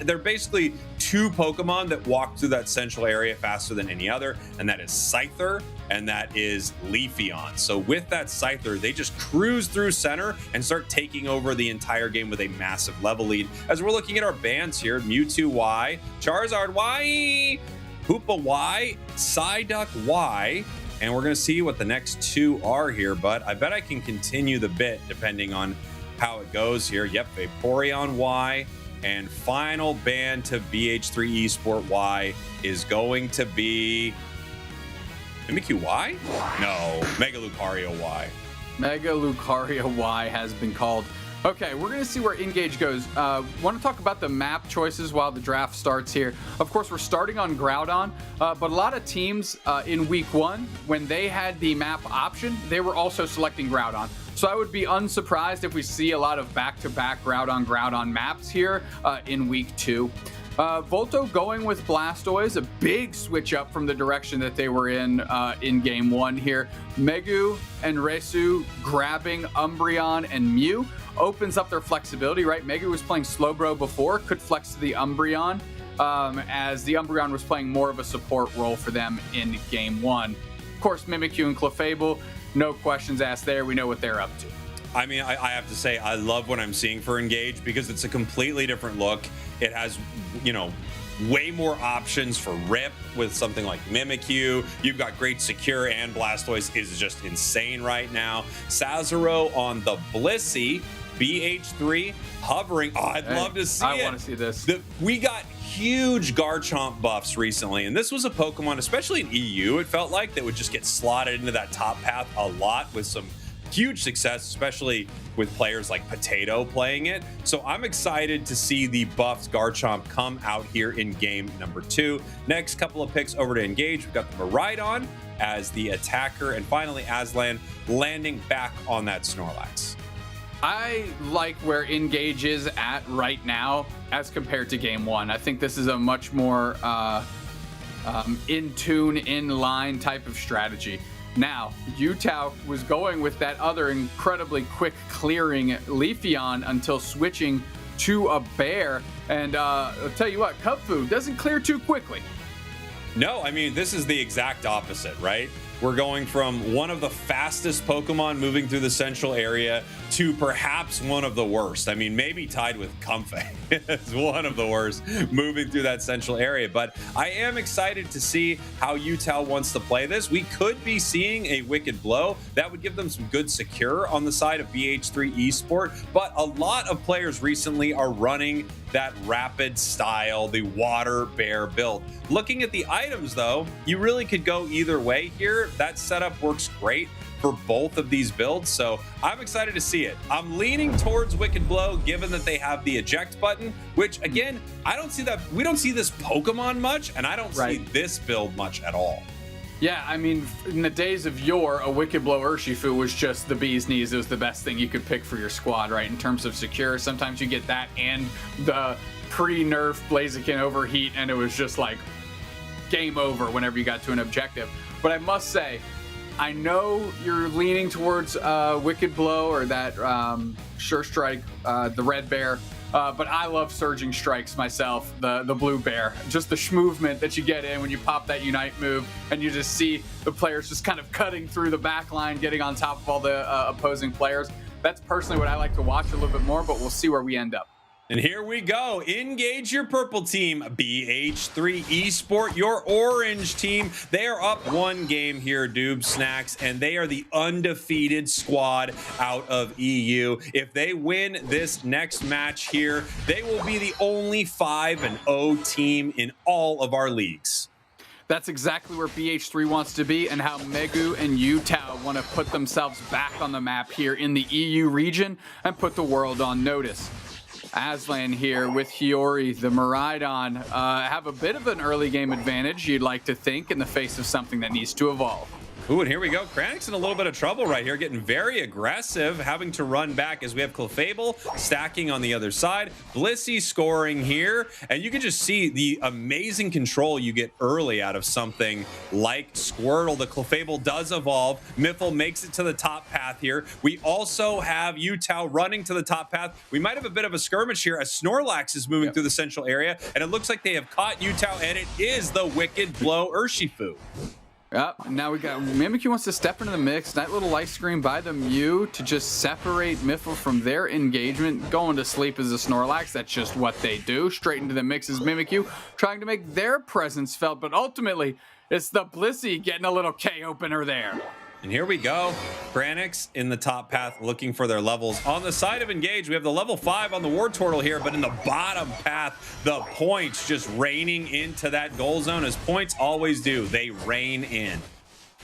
They're basically 2 Pokemon that walk through that central area faster than any other, and that is Scyther and that is Leafeon. So with that Scyther, they just cruise through center and start taking over the entire game with a massive level lead. As we're looking at our bands here, Mewtwo Y, Charizard Y, Hoopa Y, Psyduck Y, and we're going to see what the next 2 are here, but I bet I can continue the bit depending on how it goes here. Yep, Vaporeon Y, and final band to BH3 Esport Y is going to be Mimikyu Y? No, Mega Lucario Y. Mega Lucario Y has been called. Okay, we're going to see where Engage goes. Want to talk about the map choices while the draft starts here. Of course, we're starting on Groudon, but a lot of teams in week 1, when they had the map option, they were also selecting Groudon. So I would be unsurprised if we see a lot of back-to-back Groudon maps here in week 2. Volto going with Blastoise, a big switch up from the direction that they were in game 1 here. Megu and Resu grabbing Umbreon and Mew opens up their flexibility, right? Megu was playing Slowbro before, could flex to the Umbreon, as the Umbreon was playing more of a support role for them in game 1. Of course, Mimikyu and Clefable, no questions asked there. We know what they're up to. I have to say, I love what I'm seeing for Engage because it's a completely different look. It has, way more options for rip with something like Mimikyu. You've got great secure, and Blastoise is just insane right now. Sazero on the Blissey, BH3 hovering. Oh, I'd love to see it. I want to see this. We got huge Garchomp buffs recently, and this was a Pokemon, especially in EU, it felt like, that would just get slotted into that top path a lot with some huge success, especially with players like Potato playing it. So I'm excited to see the buffed Garchomp come out here in game number 2. Next couple of picks over to Engage. We've got the Miraidon as the attacker, and finally Aslan landing back on that Snorlax. I like where Engage is at right now as compared to game 1. I think this is a much more in tune, in line type of strategy. Now, Utah was going with that other incredibly quick clearing Leafeon until switching to a bear. And I'll tell you what, Cubfu doesn't clear too quickly. No, this is the exact opposite, right? We're going from one of the fastest Pokemon moving through the central area to perhaps one of the worst. I mean, maybe tied with Comfey. It's one of the worst moving through that central area. But I am excited to see how Utah wants to play this. We could be seeing a Wicked Blow. That would give them some good secure on the side of BH3 Esport. But a lot of players recently are running that rapid style, the water bear build. Looking at the items though, you really could go either way here. That setup works great for both of these builds, so I'm excited to see it. I'm leaning towards Wicked Blow given that they have the eject button, which again, I don't see that. We don't see this Pokemon much, and I don't see this build much at all. Yeah, I mean, in the days of yore, a Wicked Blow Urshifu was just the bee's knees. It was the best thing you could pick for your squad, right? In terms of secure, sometimes you get that and the pre-nerf Blaziken overheat, and it was just like game over whenever you got to an objective. But I must say, I know you're leaning towards Wicked Blow or that Sure Strike, the Red Bear. But I love Surging Strikes myself, the Blue Bear. Just the movement that you get in when you pop that Unite move and you just see the players just kind of cutting through the back line, getting on top of all the opposing players. That's personally what I like to watch a little bit more, but we'll see where we end up. And here we go. Engage your purple team, BH3 Esport, your orange team. They are up one game here, Doob Snacks, and they are the undefeated squad out of EU. If they win this next match here, they will be the only 5-0 team in all of our leagues. That's exactly where BH3 wants to be and how Megu and Utah want to put themselves back on the map here in the EU region and put the world on notice. Aslan here with Hiyori, the Miraidon, have a bit of an early game advantage, you'd like to think, in the face of something that needs to evolve. Ooh, and here we go. Kranix in a little bit of trouble right here, getting very aggressive, having to run back as we have Clefable stacking on the other side. Blissey scoring here, and you can just see the amazing control you get early out of something like Squirtle. The Clefable does evolve. Miffle makes it to the top path here. We also have Utah running to the top path. We might have a bit of a skirmish here as Snorlax is moving through the central area, and it looks like they have caught Utah, and it is the Wicked Blow Urshifu. Yep, now we got Mimikyu wants to step into the mix. Nice little light screen by the Mew to just separate Miffle from their engagement. Going to sleep as a Snorlax, that's just what they do. Straight into the mix is Mimikyu, trying to make their presence felt, but ultimately it's the Blissey getting a little K opener there. And here we go. Kranix in the top path looking for their levels. On the side of Engage, we have the level 5 on the Wartortle here, but in the bottom path, the points just raining into that goal zone, as points always do. They rain in.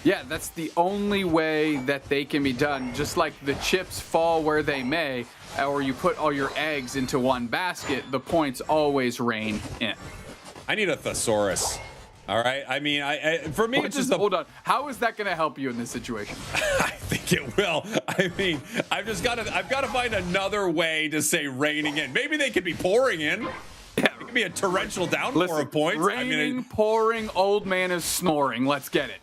Yeah, that's the only way that they can be done. Just like the chips fall where they may, or you put all your eggs into one basket, the points always rain in. I need a Thesaurus. All right. I mean, for me, it's just hold on. How is that going to help you in this situation? I think it will. I mean, I've got to find another way to say raining in. Maybe they could be pouring in. Yeah. It could be a torrential downpour of points. Raining, pouring, old man is snoring. Let's get it.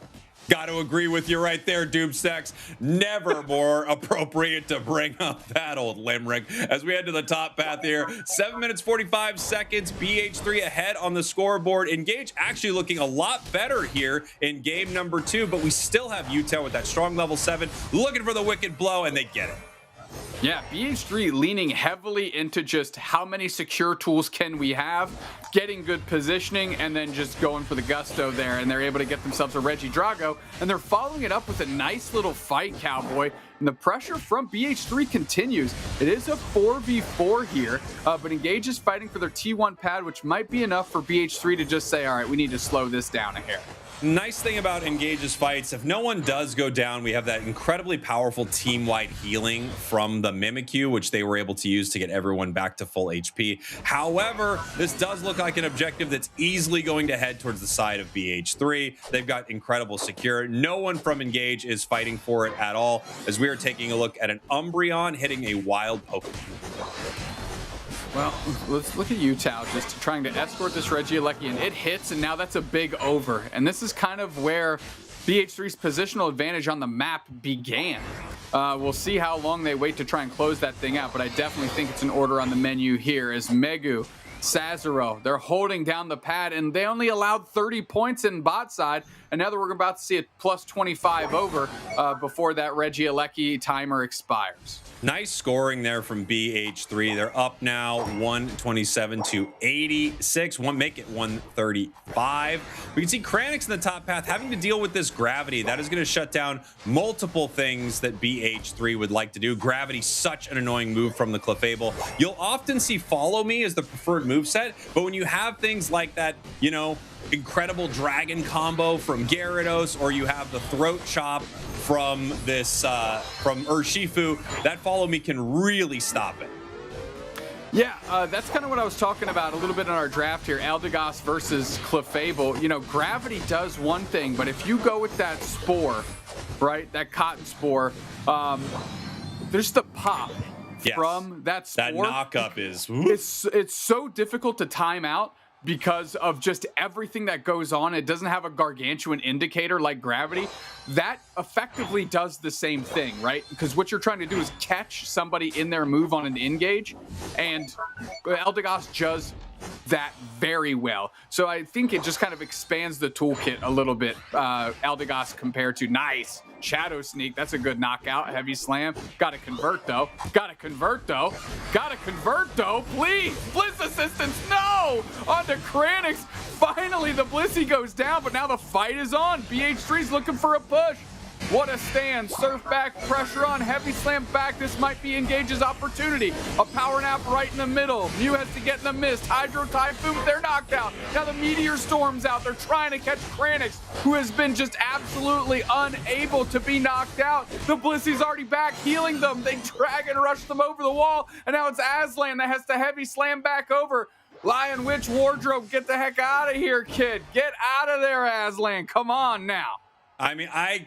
Got to agree with you right there, Doomstacks. Never more appropriate to bring up that old limerick as we head to the top path here. 7 minutes, 45 seconds. BH3 ahead on the scoreboard. Engage actually looking a lot better here in game number 2, but we still have Utah with that strong level 7 looking for the Wicked Blow, and they get it. Yeah, BH3 leaning heavily into just how many secure tools can we have, getting good positioning, and then just going for the gusto there, and they're able to get themselves a Regidrago, and they're following it up with a nice little fight, Cowboy, and the pressure from BH3 continues. It is a 4v4 here, but Engage is fighting for their T1 pad, which might be enough for BH3 to just say, all right, we need to slow this down a hair. Nice thing about Engage's fights, if no one does go down, we have that incredibly powerful team-wide healing from the Mimikyu, which they were able to use to get everyone back to full HP. However, this does look like an objective that's easily going to head towards the side of BH3. They've got incredible secure. No one from Engage is fighting for it at all, as we are taking a look at an Umbreon hitting a wild Pokemon. Well, let's look at Utah just trying to escort this Regieleki, and it hits, and now that's a big over. And this is kind of where BH3's positional advantage on the map began. We'll see how long they wait to try and close that thing out, but I definitely think it's an order on the menu here as Megu Sazero. They're holding down the pad, and they only allowed 30 points in bot side, and now that we're about to see it plus 25 over before that Reggie Alecki timer expires. Nice scoring there from BH3. They're up now 127 to 86. Make it 135. We can see Kranix in the top path having to deal with this gravity. That is going to shut down multiple things that BH3 would like to do. Gravity, such an annoying move from the Clefable. You'll often see follow me as the preferred moveset, but when you have things like that, you know, incredible dragon combo from Gyarados, or you have the throat chop from this from Urshifu, that follow me can really stop it. Yeah, that's kind of what I was talking about a little bit in our draft here. Eldegoss versus Clefable. You know, gravity does one thing, but if you go with that spore, right, that cotton spore, there's the pop from that spore. That knockup is... It's so difficult to time out because of just everything that goes on. It doesn't have a gargantuan indicator like gravity. That effectively does the same thing, right? Because what you're trying to do is catch somebody in their move on an engage, and Eldegoss does that very well. So I think it just kind of expands the toolkit a little bit, Eldegoss compared to nice Shadow Sneak. That's a good knockout. Heavy Slam. Gotta convert though. Please. Bliss assistance. No! On to Kranix. Finally, the Blissey goes down, but now the fight is on. BH3's looking for a push. What a stand. Surf back, pressure on, Heavy Slam back. This might be Engage's opportunity. A power nap right in the middle. Mew has to get in the mist. Hydro Typhoon, they're knocked out. Now the Meteor Storm's out. They're trying to catch Kranix, who has been just absolutely unable to be knocked out. The Blissey's already back, healing them. They drag and rush them over the wall, and now it's Aslan that has to Heavy Slam back over. Lion Witch Wardrobe, get the heck out of here, kid. Get out of there, Aslan. Come on now. I mean, I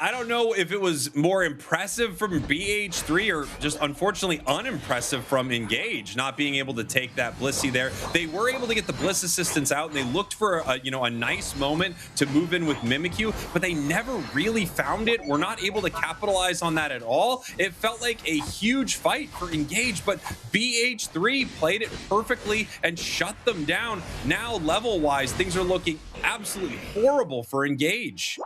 don't know if it was more impressive from BH3 or just unfortunately unimpressive from Engage, not being able to take that Blissey there. They were able to get the Bliss assistance out, and they looked for a nice moment to move in with Mimikyu, but they never really found it. We're not able to capitalize on that at all. It felt like a huge fight for Engage, but BH3 played it perfectly and shut them down. Now, level-wise, things are looking absolutely horrible for Engage.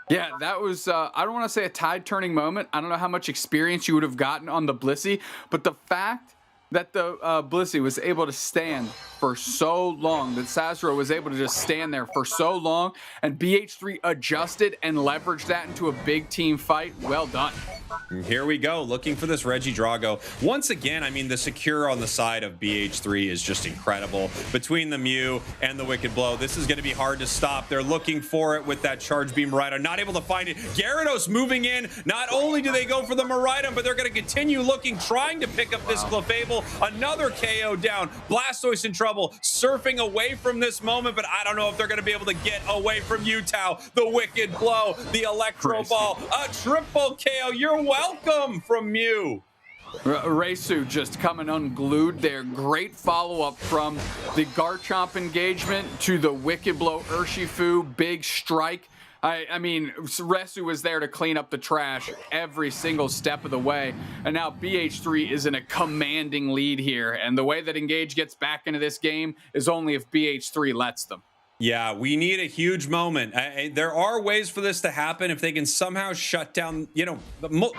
Yeah, that was, I don't want to say a tide-turning moment. I don't know how much experience you would have gotten on the Blissey, but the fact that the Blissey was able to stand for so long, that Sazero was able to just stand there for so long, and BH3 adjusted and leveraged that into a big team fight, well done. And here we go, looking for this Reggie Drago. Once again, I mean, the secure on the side of BH3 is just incredible. Between the Mew and the Wicked Blow, this is going to be hard to stop. They're looking for it with that Charge Beam Miraidon, not able to find it. Gyarados moving in. Not only do they go for the Miraidon, but they're going to continue looking, trying to pick up this Clefable. Another KO down. Blastoise in trouble, surfing away from this moment, but I don't know if they're going to be able to get away from Utah. The Wicked Blow, the Electro Ball, a triple KO. You're welcome from Mew. Reisu just coming unglued there. Great follow-up from the Garchomp engagement to the Wicked Blow Urshifu. Big strike. I mean, Reisu was there to clean up the trash every single step of the way. And now BH3 is in a commanding lead here. And the way that Engage gets back into this game is only if BH3 lets them. Yeah, we need a huge moment. There are ways for this to happen if they can somehow shut down,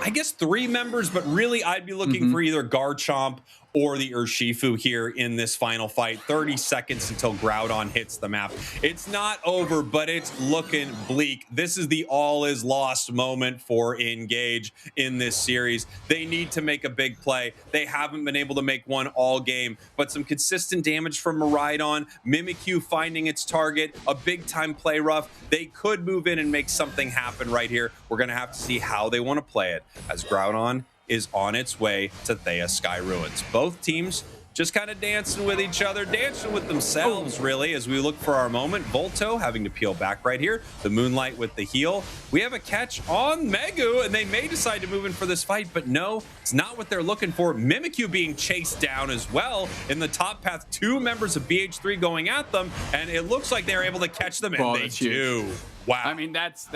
I guess 3 members, but really I'd be looking for either Garchomp or the Urshifu here in this final fight. 30 seconds until Groudon hits the map. It's not over, but it's looking bleak. This is the all is lost moment for Engage in this series. They need to make a big play. They haven't been able to make one all game, but some consistent damage from Miraidon, Mimikyu finding its target, a big time play rough. They could move in and make something happen right here. We're gonna have to see how they want to play it as Groudon is on its way to Thea Sky Ruins. Both teams just kind of dancing with each other, dancing with themselves, really, as we look for our moment. Volto having to peel back right here. The Moonlight with the heal. We have a catch on Megu, and they may decide to move in for this fight, but no, it's not what they're looking for. Mimikyu being chased down as well in the top path. 2 members of BH3 going at them, and it looks like they're able to catch them, and they do. Wow. I mean, that's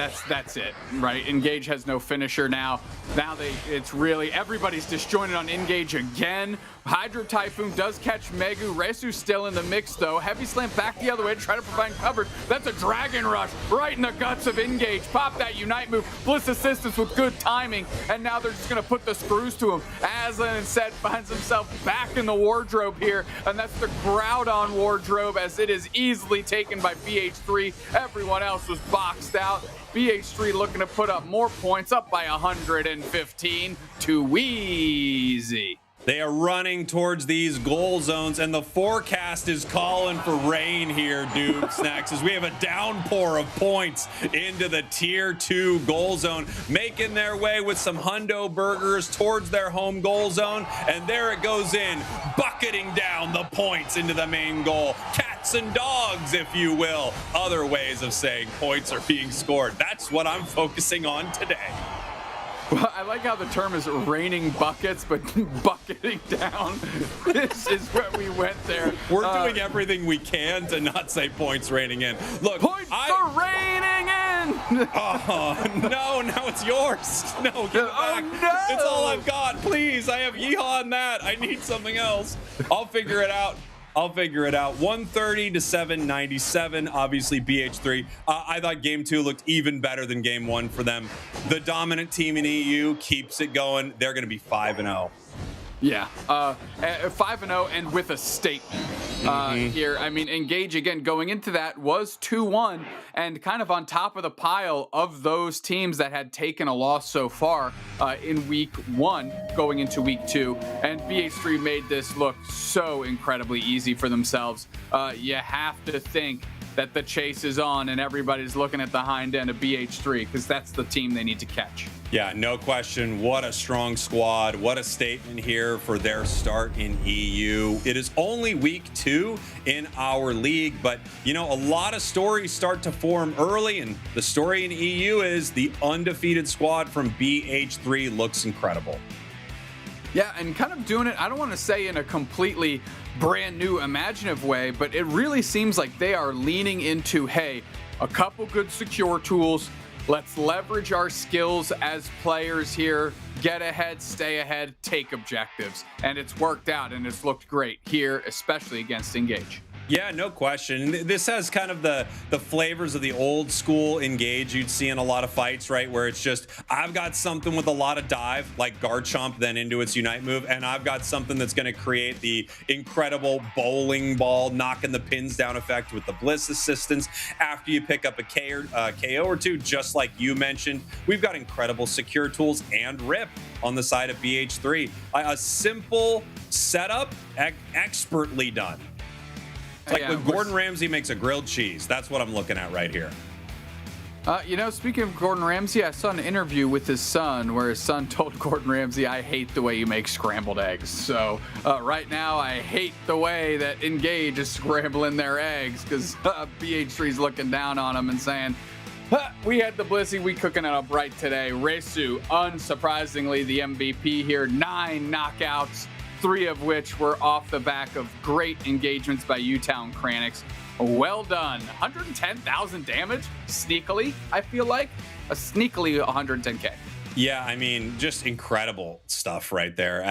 it, right? Engage has no finisher now. It's really, everybody's disjointed on Engage again. Hydro Typhoon does catch Megu. Resu's still in the mix, though. Heavy Slam back the other way to try to provide cover. That's a Dragon Rush right in the guts of Engage. Pop that Unite move. Bliss Assistance with good timing. And now they're just going to put the screws to him. Aslan instead finds himself back in the wardrobe here. And that's the Groudon wardrobe, as it is easily taken by BH3. Everyone else was boxed out. BH3 looking to put up more points, up by 115 to Wheezy. They are running towards these goal zones, and the forecast is calling for rain here, dude. Snacks, as we have a downpour of points into the tier 2 goal zone, making their way with some hundo burgers towards their home goal zone, and there it goes in, bucketing down the points into the main goal. Cats and dogs, if you will. Other ways of saying points are being scored. That's what I'm focusing on today. Well, I like how the term is raining buckets, but bucketing down. This is where we went there. We're doing everything we can to not say points raining in. Look, points are raining in. Oh, no, now it's yours. No, give it back. No. It's all I've got. Please, I have yeehaw on that. I need something else. I'll figure it out. 130 to 797. Obviously, BH3. I thought game 2 looked even better than game 1 for them. The dominant team in EU keeps it going. They're going to be 5-0. Yeah, 5-0 and with a statement here. I mean, Engage, again, going into that was 2-1 and kind of on top of the pile of those teams that had taken a loss so far in week 1 going into week 2. And BH3 made this look so incredibly easy for themselves. You have to think that the chase is on and everybody's looking at the hind end of BH3 because that's the team they need to catch. Yeah, no question. What a strong squad. What a statement here for their start in EU. It is only week 2 in our league, but you know, a lot of stories start to form early, and the story in EU is the undefeated squad from BH3 looks incredible. Yeah, and kind of doing it, I don't want to say in a completely brand new imaginative way, but it really seems like they are leaning into, hey, a couple good secure tools. Let's leverage our skills as players here, get ahead, stay ahead, take objectives. And it's worked out and it's looked great here, especially against Engage. Yeah, no question. This has kind of the flavors of the old school Engage you'd see in a lot of fights, right? Where it's just, I've got something with a lot of dive, like Garchomp, then into its Unite move, and I've got something that's going to create the incredible bowling ball, knocking the pins down effect with the Bliss assistance after you pick up a KO or two, just like you mentioned. We've got incredible secure tools and Rip on the side of BH3. A simple setup, expertly done. Like when Gordon Ramsay makes a grilled cheese. That's what I'm looking at right here. You know, speaking of Gordon Ramsay, I saw an interview with his son where his son told Gordon Ramsay, I hate the way you make scrambled eggs. So right now, I hate the way that Engage is scrambling their eggs because BH3's looking down on them and saying, we had the Blissey, we cooking it up right today. Resu, unsurprisingly, the MVP here, 9 knockouts. 3 of which were off the back of great engagements by U-Town Kranix. Well done. 110,000 damage, sneakily, I feel like. A sneakily 110k. Yeah, I mean, just incredible stuff right there.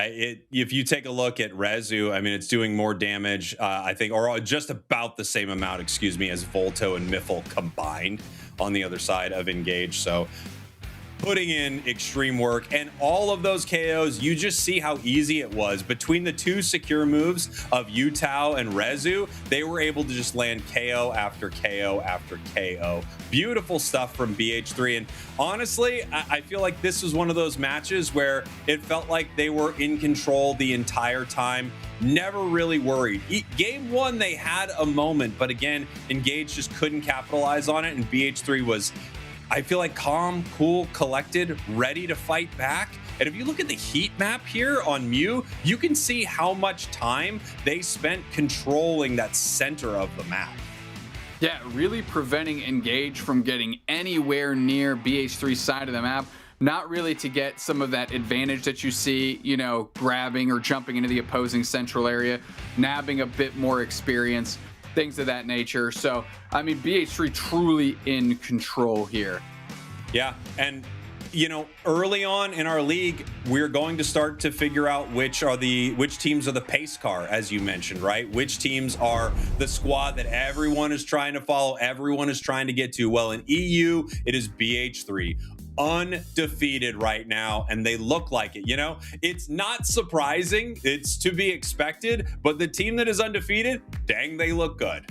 If you take a look at Resu, I mean, it's doing more damage, I think, or just about the same amount, as Volto and Miffle combined on the other side of Engage. So putting in extreme work, and all of those KOs, you just see how easy it was. Between the 2 secure moves of Yutao and Resu, they were able to just land KO after KO after KO. Beautiful stuff from BH3, and honestly, I feel like this was one of those matches where it felt like they were in control the entire time. Never really worried. Game 1, they had a moment, but again, Engage just couldn't capitalize on it, and BH3 was, I feel like, calm, cool, collected, ready to fight back. And if you look at the heat map here on Mew, you can see how much time they spent controlling that center of the map. Yeah, really preventing Engage from getting anywhere near BH3's side of the map. Not really to get some of that advantage that you see, you know, grabbing or jumping into the opposing central area, nabbing a bit more experience. things of that nature. So, I mean, BH3 truly in control here. Yeah, and you know, early on in our league, we're going to start to figure out which teams are the pace car, as you mentioned, right? Which teams are the squad that everyone is trying to follow, everyone is trying to get to. Well, in EU, it is BH3. Undefeated right now, and they look like it. You know, it's not surprising, it's to be expected, but the team that is undefeated, dang, they look good.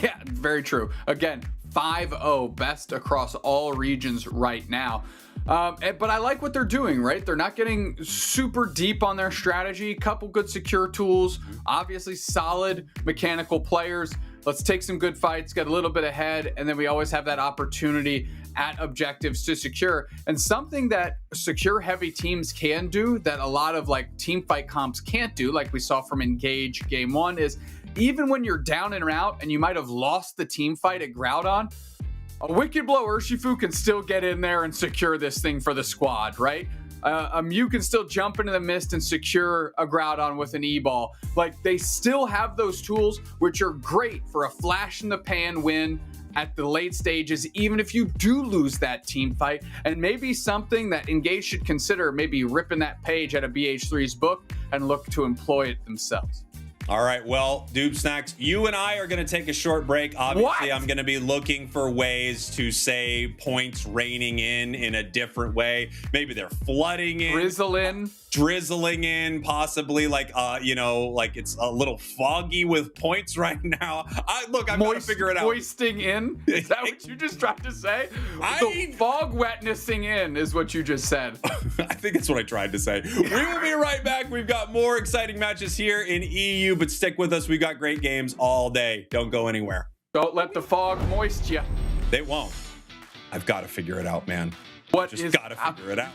Yeah, very true. Again, 5-0, best across all regions right now. But I like what they're doing, right? They're not getting super deep on their strategy. Couple good secure tools, obviously solid mechanical players. Let's take some good fights, get a little bit ahead, and then we always have that opportunity at objectives to secure. And something that secure heavy teams can do that a lot of like team fight comps can't do, like we saw from Engage Game 1, is even when you're down and out and you might have lost the team fight at Groudon, a Wicked Blow Urshifu can still get in there and secure this thing for the squad, right? A Mew can still jump into the mist and secure a Groudon with an E-Ball. Like, they still have those tools, which are great for a flash in the pan win at the late stages, even if you do lose that team fight. And maybe something that Engage should consider, maybe ripping that page out of BH3's book and look to employ it themselves. All right, well, Doob Snacks, you and I are going to take a short break. Obviously, I'm going to be looking for ways to say points raining in a different way. Maybe they're flooding in. Drizzling in, possibly like, you know, like it's a little foggy with points right now. I've got to figure it out. Moisting in? Is that what you just tried to say? The fog wetnessing in is what you just said. I think that's what I tried to say. We will be right back. We've got more exciting matches here in EU, but stick with us. We've got great games all day. Don't go anywhere. Don't let the fog moist you. They won't. I've got to figure it out, man. Just got to figure it out.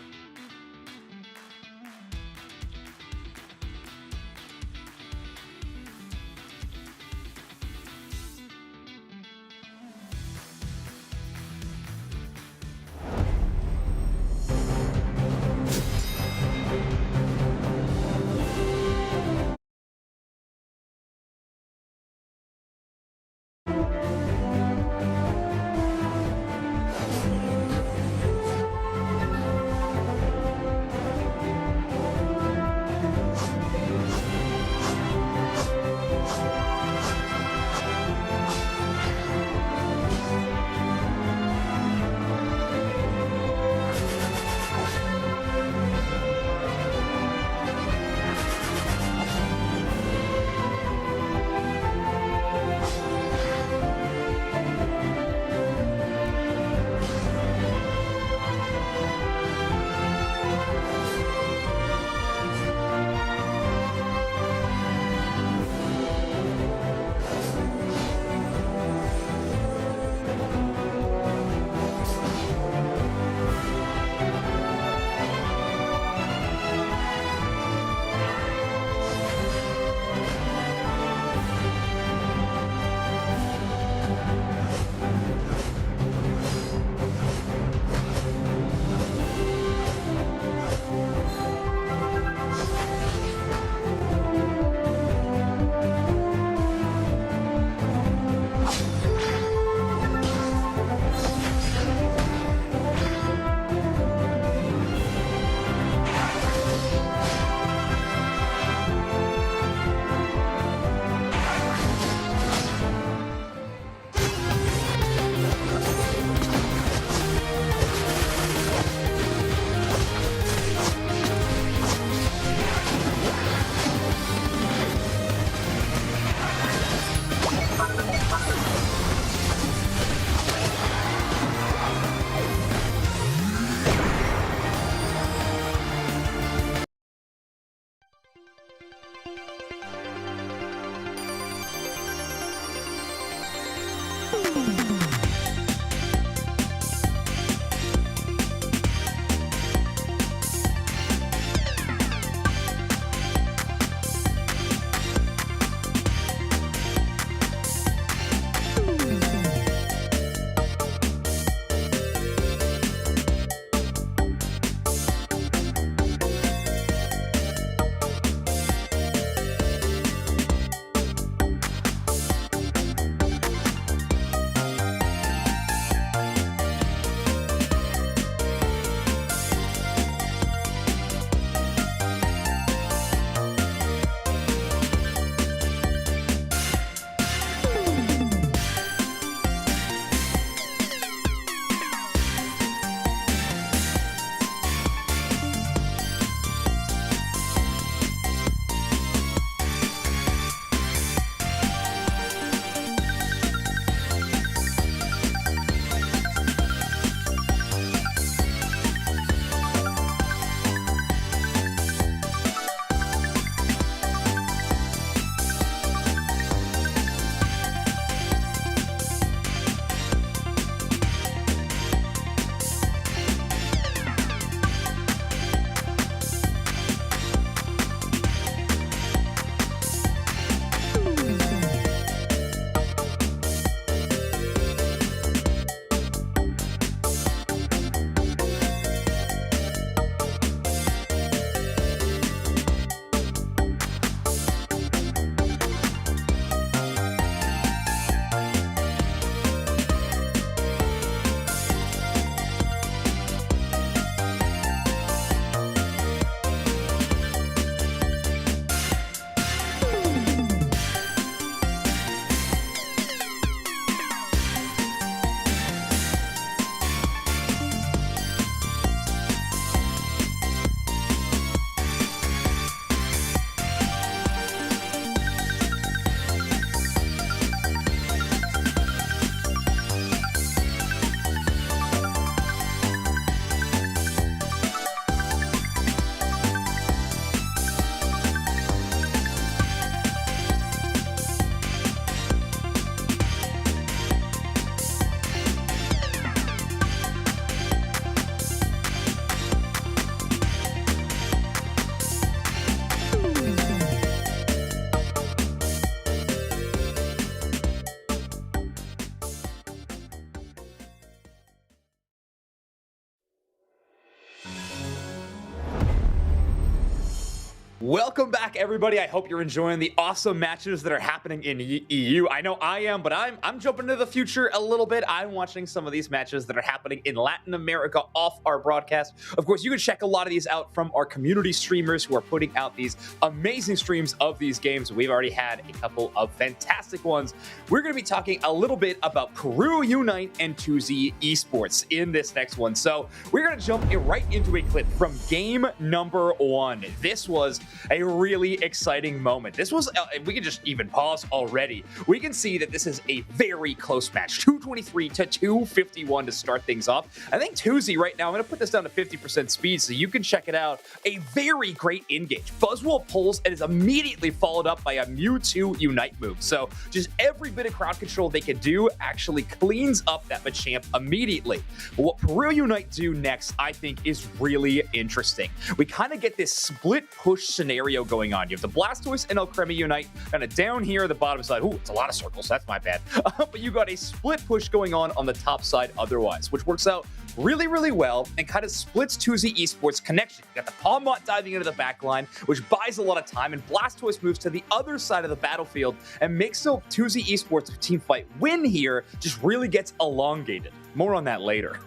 Welcome back, everybody. I hope you're enjoying the awesome matches that are happening in EU. I know I am, but I'm jumping into the future a little bit. I'm watching some of these matches that are happening in Latin America off our broadcast. Of course, you can check a lot of these out from our community streamers who are putting out these amazing streams of these games. We've already had a couple of fantastic ones. We're going to be talking a little bit about Peru Unite and 2Z Esports in this next one. So we're going to jump right into a clip from game number 1. This was a really exciting moment. This was, we can just even pause already. We can see that this is a very close match, 223 to 251 to start things off. I think 2Z right now, I'm going to put this down to 50% speed so you can check it out. A very great engage. Buzzwole pulls and is immediately followed up by a Mewtwo Unite move. So just every bit of crowd control they can do actually cleans up that Machamp immediately. But what Peru Unite do next, I think, is really interesting. We kind of get this split push scenario going on. You have the Blastoise and Alcremie Unite kind of down here at the bottom side. Ooh, it's a lot of circles. That's my bad. But you got a split push going on the top side otherwise, which works out really, really well and kind of splits 2Z Esports connection. You got the Palmot diving into the back line, which buys a lot of time, and Blastoise moves to the other side of the battlefield and makes so 2Z Esports team fight win here just really gets elongated. More on that later.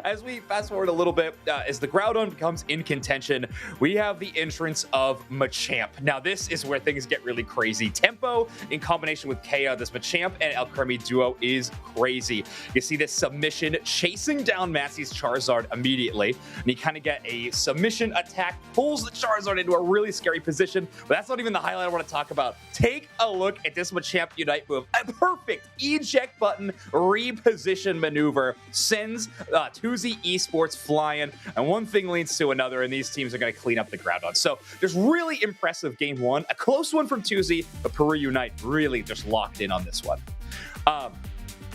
As we fast forward a little bit, as the Groudon becomes in contention, we have the entrance of Machamp. Now, this is where things get really crazy. Tempo in combination with Kea, this Machamp and Alcremie duo is crazy. You see this submission chasing down Massey's Charizard immediately, and you kind of get a submission attack, pulls the Charizard into a really scary position, but that's not even the highlight I want to talk about. Take a look at this Machamp Unite move. A perfect eject button reposition maneuver sends 2Z Esports flying, and one thing leads to another, and these teams are going to clean up the Groudon. So there's really impressive game 1, a close one from 2Z, but Peru Unite really just locked in on this one.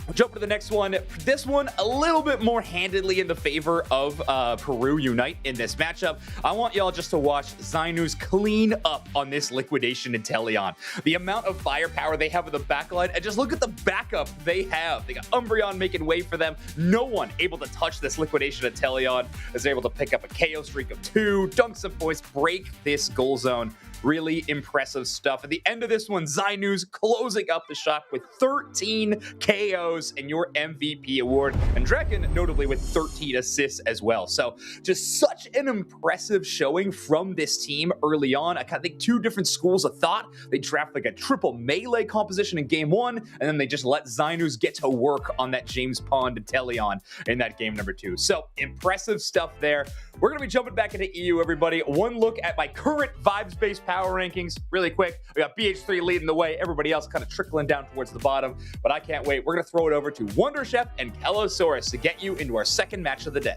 We'll jump to the next one. This one a little bit more handedly in the favor of Peru Unite in this matchup. I want y'all just to watch Zainus clean up on this Liquidation Inteleon. The amount of firepower they have in the backline, and just look at the backup they have. They got Umbreon making way for them. No one able to touch this Liquidation Inteleon is able to pick up a KO streak of 2, dunk some points, break this goal zone. Really impressive stuff. At the end of this one, Zainus closing up the shot with 13 KOs and your MVP award, and Draken notably with 13 assists as well. So just such an impressive showing from this team early on. I think 2 different schools of thought. They draft like a triple melee composition in game 1, and then they just let Zainus get to work on that James Pond Inteleon in that game number 2. So impressive stuff there. We're going to be jumping back into EU, everybody. One look at my current vibes-based power rankings really quick. We got BH3 leading the way. Everybody else kind of trickling down towards the bottom, but I can't wait. We're going to throw it over to Wonder Chef and Kellosaurus to get you into our second match of the day.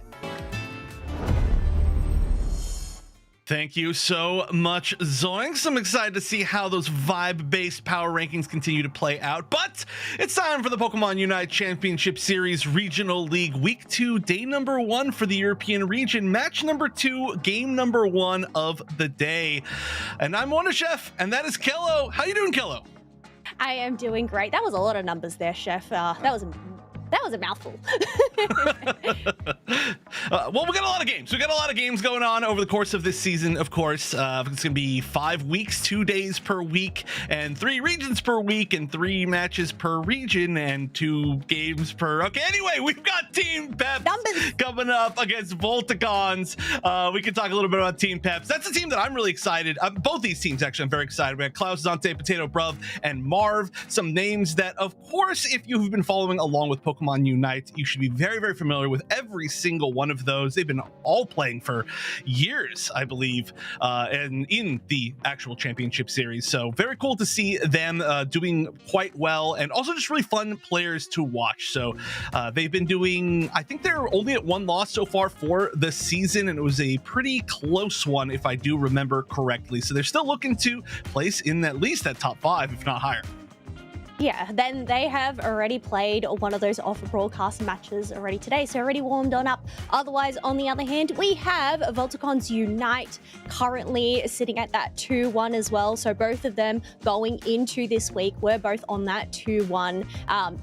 Thank you so much, Zoinks. I'm excited to see how those vibe-based power rankings continue to play out, but it's time for the Pokemon Unite Championship Series Regional League Week 2, day number 1 for the European region, match number 2, game number 1 of the day. And I'm Wonder Chef, and that is Kello. How you doing, Kello? I am doing great. That was a lot of numbers there, Chef. That was a mouthful. Well, we got a lot of games. We got a lot of games going on over the course of this season, of course. It's going to be 5 weeks, 2 days per week, and 3 regions per week, and 3 matches per region, and 2 games per... Okay, anyway, we've got Team Peps coming up against Voltagons. We can talk a little bit about Team Peps. That's a team that I'm really excited. Both these teams, actually, I'm very excited. We got Klaus, Zante, Potato Bruv, and Marv. Some names that, of course, if you've been following along with Pokemon Unite, you should be very, very familiar with every single one of those. They've been all playing for years, I believe, and in the actual championship series. So very cool to see them doing quite well, and also just really fun players to watch. So they've been doing, I think they're only at 1 loss so far for the season, and it was a pretty close one if I do remember correctly. So they're still looking to place in at least that top 5, if not higher. Yeah, then they have already played one of those off-broadcast matches already today, so already warmed on up. Otherwise, on the other hand, we have Voltagons Unite currently sitting at that 2-1 as well. So both of them going into this week, we're both on that 2-1.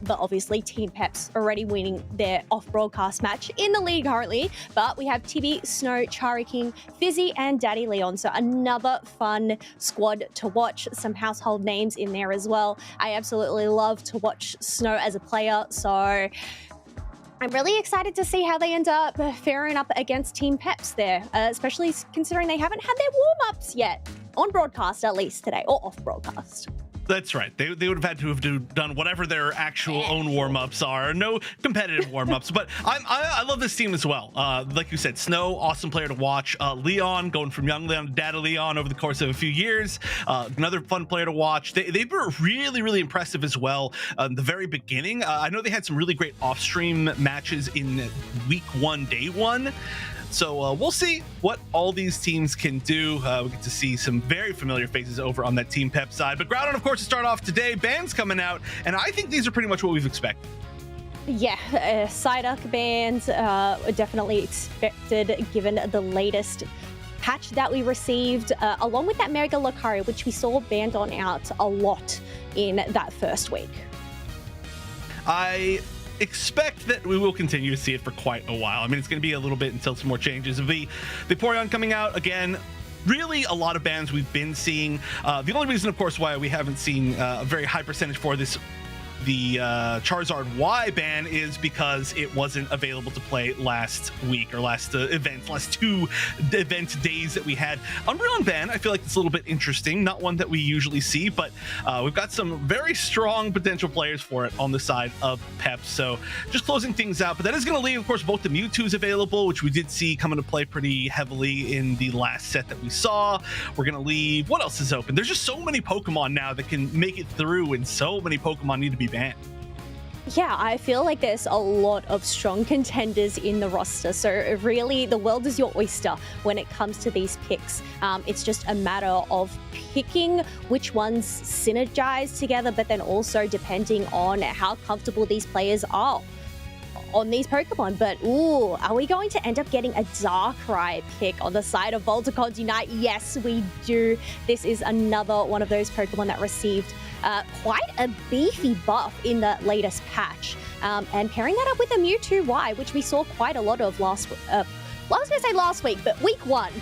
But obviously, Team Peps already winning their off-broadcast match in the league currently. But we have Tibby, Snow, Chari King, Fizzy, and Daddy Leon. So another fun squad to watch. Some household names in there as well. I absolutely love to watch Snow as a player, so I'm really excited to see how they end up faring up against Team Peps there, especially considering they haven't had their warm-ups yet, on broadcast at least today, or off broadcast. That's right. They would have had to have done whatever their actual own warm-ups are. No competitive warm-ups, but I love this team as well. Like you said, Snow, awesome player to watch. Leon, going from young Leon to Data Leon over the course of a few years. Another fun player to watch. They were really, really impressive as well. The very beginning, I know they had some really great off-stream matches in week 1, day 1. So we'll see what all these teams can do. We get to see some very familiar faces over on that Team Pep side. But Groudon, of course, to start off today, bans coming out, and I think these are pretty much what we've expected. Yeah, Psyduck bans are definitely expected given the latest patch that we received, along with that Mega Lucario, which we saw banned on out a lot in that first week. I expect that we will continue to see it for quite a while. I mean, it's going to be a little bit until some more changes. The Vaporeon coming out again. Really, a lot of bans we've been seeing. The only reason, of course, why we haven't seen a very high percentage for this, the Charizard Y ban, is because it wasn't available to play last week or last last 2 event days that we had. Umbreon ban, I feel like it's a little bit interesting, not one that we usually see, but we've got some very strong potential players for it on the side of Peps. So just closing things out, but that is going to leave, of course, both the Mewtwo's available, which we did see come into play pretty heavily in the last set that we saw. We're going to leave, what else is open? There's just so many Pokemon now that can make it through, and so many Pokemon need to be banned. Yeah, I feel like there's a lot of strong contenders in the roster. So really, the world is your oyster when it comes to these picks. It's just a matter of picking which ones synergize together, but then also depending on how comfortable these players are on these Pokemon. But ooh, are we going to end up getting a Darkrai pick on the side of Voltagons Unite? Yes, we do. This is another one of those Pokemon that received quite a beefy buff in the latest patch. And pairing that up with a Mewtwo Y, which we saw quite a lot of last I was going to say last week, but week 1.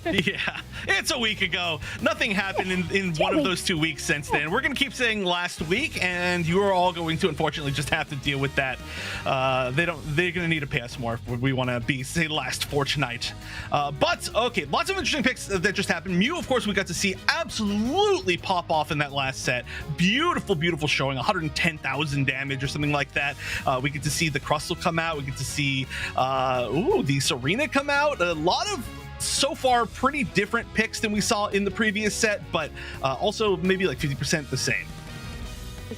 Yeah, it's a week ago. Nothing happened in one of those 2 weeks since then. We're going to keep saying last week, and you are all going to, unfortunately, just have to deal with that. They're going to need to pay us more if we want to say last fortnight. But, okay, lots of interesting picks that just happened. Mew, of course, we got to see absolutely pop off in that last set. Beautiful, beautiful showing, 110,000 damage or something like that. We get to see the Crustle come out. We get to see, the Serena come out. A lot of, so far, pretty different picks than we saw in the previous set, but also maybe like 50% the same.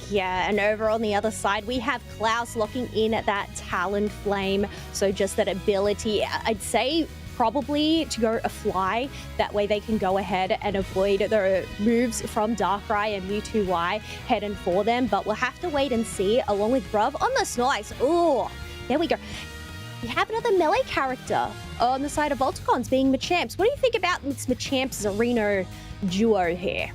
Yeah, and over on the other side, we have Klaus locking in at that Talonflame. So just that ability, I'd say probably to go a fly. That way they can go ahead and avoid the moves from Darkrai and Mewtwo Y heading for them. But we'll have to wait and see, along with Bruv on the Snorlax. Oh, there we go. We have another melee character on the side of Voltagons being Machamps. What do you think about this Machamps-Serena duo here?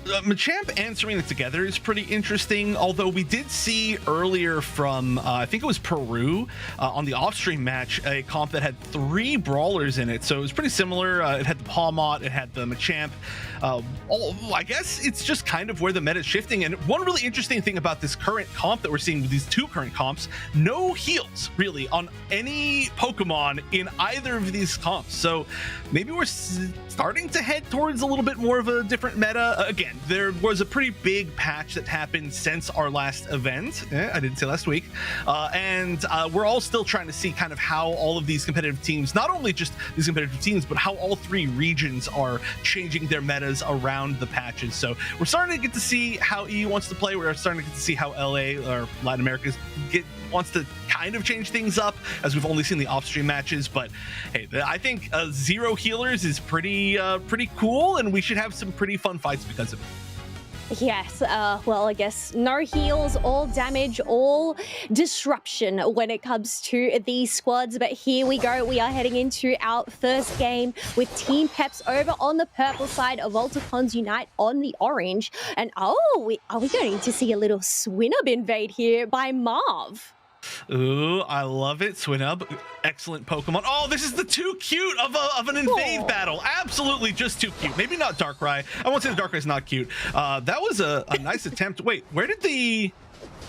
Machamp and Serena together is pretty interesting, although we did see earlier from, I think it was Peru, on the off-stream match, a comp that had 3 brawlers in it, so it was pretty similar. It had the Pawmot, it had the Machamp. I guess it's just kind of where the meta is shifting, and one really interesting thing about this current comp that we're seeing with these 2 current comps, no heals, really, on any Pokemon in either of these comps, so maybe we're starting to head towards a little bit more of a different meta. Again, there was a pretty big patch that happened since our last event. I didn't say last week. And we're all still trying to see kind of how all of these competitive teams, not only just these competitive teams, but how all 3 regions are changing their metas around the patches. So we're starting to get to see how EU wants to play. We're starting to get to see how LA or Latin America wants to kind of change things up, as we've only seen the off-stream matches. But hey, I think 0 healers is pretty cool, and we should have some pretty fun fights because of it. Yes, well, I guess no heals, all damage, all disruption when it comes to these squads. But here we go. We are heading into our first game with Team Peps over on the purple side of Voltagons Unite on the orange. And are we going to see a little Swinub invade here by Marv? Ooh, I love it. Swinub, excellent Pokemon. Oh, this is the too cute of an invade battle. Absolutely just too cute. Maybe not Darkrai. I won't say the Darkrai's not cute. That was a nice attempt. Wait, where did the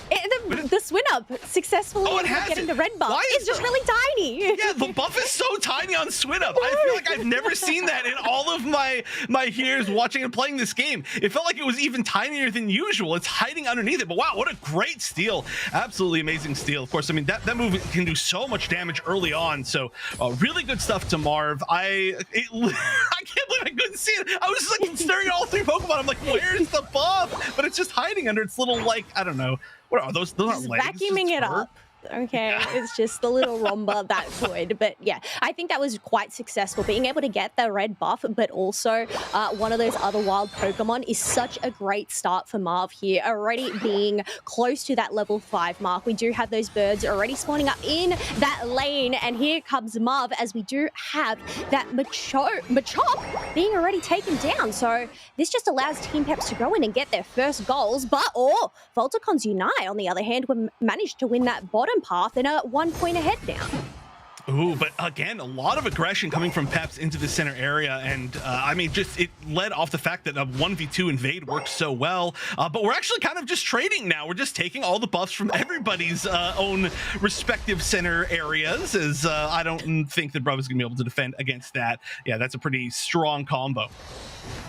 Swinub successfully getting the red buff. It's just really tiny. Yeah, the buff is so tiny on Swinub. I feel like I've never seen that in all of my years watching and playing this game. It felt like it was even tinier than usual. It's hiding underneath it. But wow, what a great steal. Absolutely amazing steal. Of course, I mean, that move can do so much damage early on. So really good stuff to Marv. I can't believe I couldn't see it. I was just like staring at all three Pokemon. I'm like, where's the buff? But it's just hiding under its little, like, I don't know. What are those? Those aren't legs. Vacuuming it up. Okay, yeah. It's just the little Romba that could. But yeah, I think that was quite successful. Being able to get the red buff, but also one of those other wild Pokemon is such a great start for Marv here. Already being close to that level 5 mark. We do have those birds already spawning up in that lane. And here comes Marv as we do have that Machop being already taken down. So this just allows Team Peps to go in and get their first goals. But Voltagons Unite, on the other hand, managed to win that bottom path and 1 point ahead now. Ooh, but again, a lot of aggression coming from Peps into the center area, and I mean, just it led off the fact that a 1v2 invade works so well, but we're actually kind of just trading now. We're just taking all the buffs from everybody's own respective center areas, as I don't think that Bruv is going to be able to defend against that. Yeah, that's a pretty strong combo.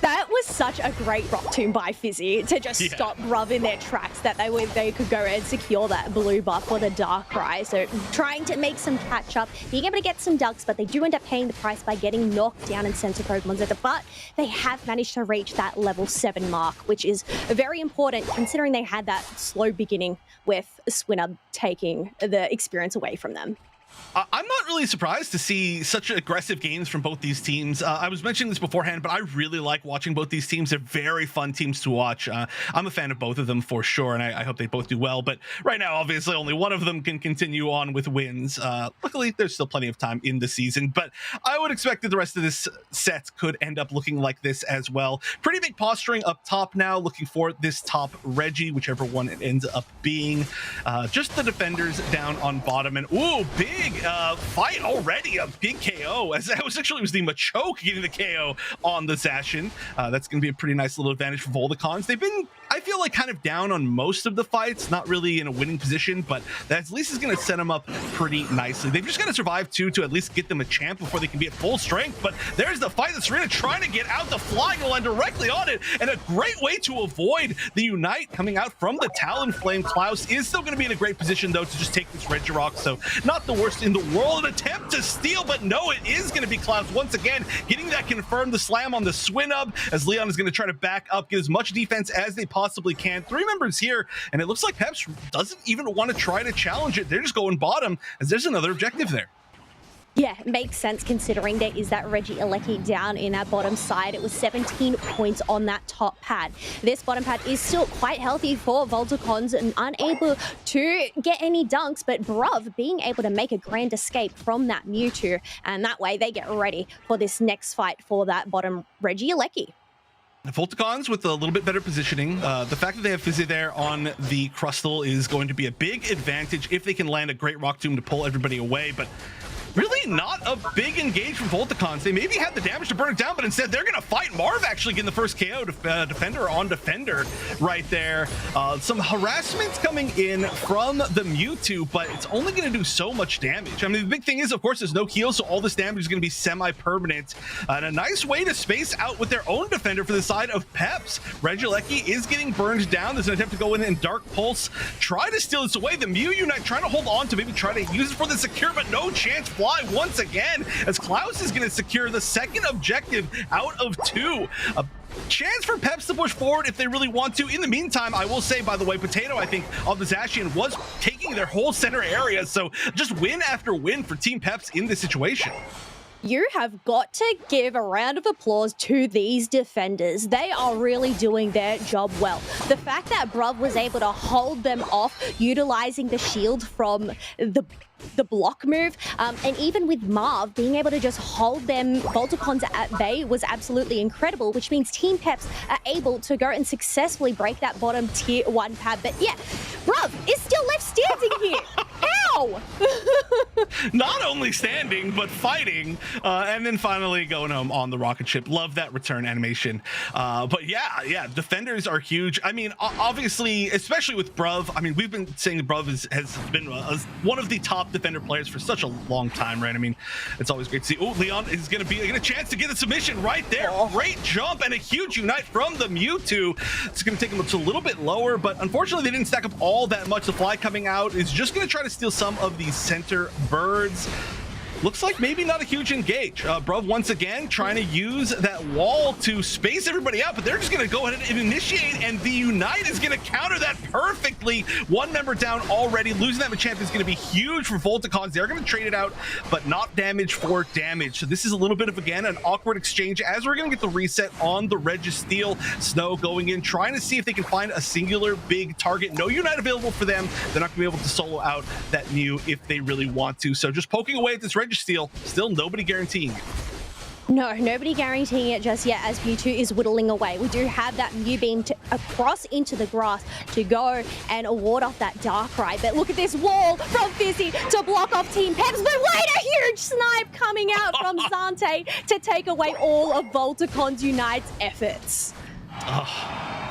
That was such a great rock tomb by Fizzy to just stop Bruv in their tracks, that they could go and secure that blue buff for the Darkrai. So trying to make some catch up, being able to get some ducks, but they do end up paying the price by getting knocked down and sent to Pokemon's at the butt. They have managed to reach that level 7 mark, which is very important considering they had that slow beginning with Swinub taking the experience away from them. I'm not really surprised to see such aggressive games from both these teams. I was mentioning this beforehand, but I really like watching both these teams. They're very fun teams to watch. I'm a fan of both of them for sure, and I hope they both do well. But right now, obviously, only one of them can continue on with wins. Luckily, there's still plenty of time in the season, but I would expect that the rest of this set could end up looking like this as well. Pretty big posturing up top now, looking for this top Reggie, whichever one it ends up being. Just the defenders down on bottom, and ooh, big fight already, a big KO, as that was the Machoke getting the KO on the Zacian. That's going to be a pretty nice little advantage for Voltagons. They've been, I feel like, kind of down on most of the fights, not really in a winning position, but that at least is going to set them up pretty nicely. They've just got to survive too to at least get them a champ before they can be at full strength. But there's the fight that Serena trying to get out the flying line directly on it, and a great way to avoid the Unite coming out from the Talonflame. Klaus is still going to be in a great position though to just take this Regirock, so not the worst in the world. An attempt to steal, but no, it is going to be Klaus once again getting that confirmed. The slam on the Swinub, as Leon is going to try to back up, get as much defense as they possibly can. 3 members here, and it looks like Peps doesn't even want to try to challenge it. They're just going bottom, as there's another objective there. Yeah, it makes sense considering there is that Regieleki down in that bottom side. It was 17 points on that top pad. This bottom pad is still quite healthy for Voltagons and unable to get any dunks, but Bruv being able to make a grand escape from that Mewtwo, and that way they get ready for this next fight for that bottom Regieleki. Voltagons with a little bit better positioning. The fact that they have Fizzy there on the Crustle is going to be a big advantage if they can land a great Rock Tomb to pull everybody away, but really not a big engage from Voltagons. They maybe had the damage to burn it down, but instead they're going to fight. Marv actually getting the first KO, defender on defender right there. Some harassment coming in from the Mewtwo, but it's only going to do so much damage. I mean, the big thing is, of course, there's no heal, so all this damage is going to be semi-permanent. And a nice way to space out with their own defender for the side of Peps. Regieleki is getting burned down. There's an attempt to go in and Dark Pulse, try to steal this away. The Mew Unite trying to hold on to maybe try to use it for the secure, but no chance. Fly once again, as Klaus is going to secure the second objective out of 2. A chance for Peps to push forward if they really want to. In the meantime, I will say, by the way, Potato, I think, of the Zacian was taking their whole center area, so just win after win for Team Peps in this situation. You have got to give a round of applause to these defenders. They are really doing their job well. The fact that Bruv was able to hold them off, utilizing the shield from the block move, and even with Marv being able to just hold them Voltagons at bay was absolutely incredible, which means Team Peps are able to go and successfully break that bottom tier 1 pad. But yeah, Bruv is still left standing here. How? Not only standing, but fighting, and then finally going home on the rocket ship. Love that return animation. But yeah, defenders are huge. I mean, obviously, especially with Bruv. I mean, we've been saying Bruv has been one of the top defender players for such a long time, right? I mean, it's always great to see. Oh, Leon is going to get a chance to get a submission right there. Oh. Great jump and a huge unite from the Mewtwo. It's going to take him up to a little bit lower, but unfortunately, they didn't stack up all that much. The fly coming out is just going to try to steal some of these center birds. Looks like maybe not a huge engage. Bruv once again trying to use that wall to space everybody out, but they're just going to go ahead and initiate, and the Unite is going to counter that perfectly. One member down already. Losing that Machamp is going to be huge for Voltagons. They're going to trade it out, but not damage for damage. So this is a little bit of, again, an awkward exchange as we're going to get the reset on the Registeel. Snow going in, trying to see if they can find a singular big target. No Unite available for them. They're not going to be able to solo out that Mew if they really want to. So just poking away at this Registeel, still nobody guaranteeing it. No, nobody guaranteeing it just yet as Mewtwo is whittling away. We do have that Mew beam across into the grass to go and ward off that Darkrai. But look at this wall from Fizzy to block off Team Peps. But wait, a huge snipe coming out from Zante to take away all of Voltagons Unite's efforts.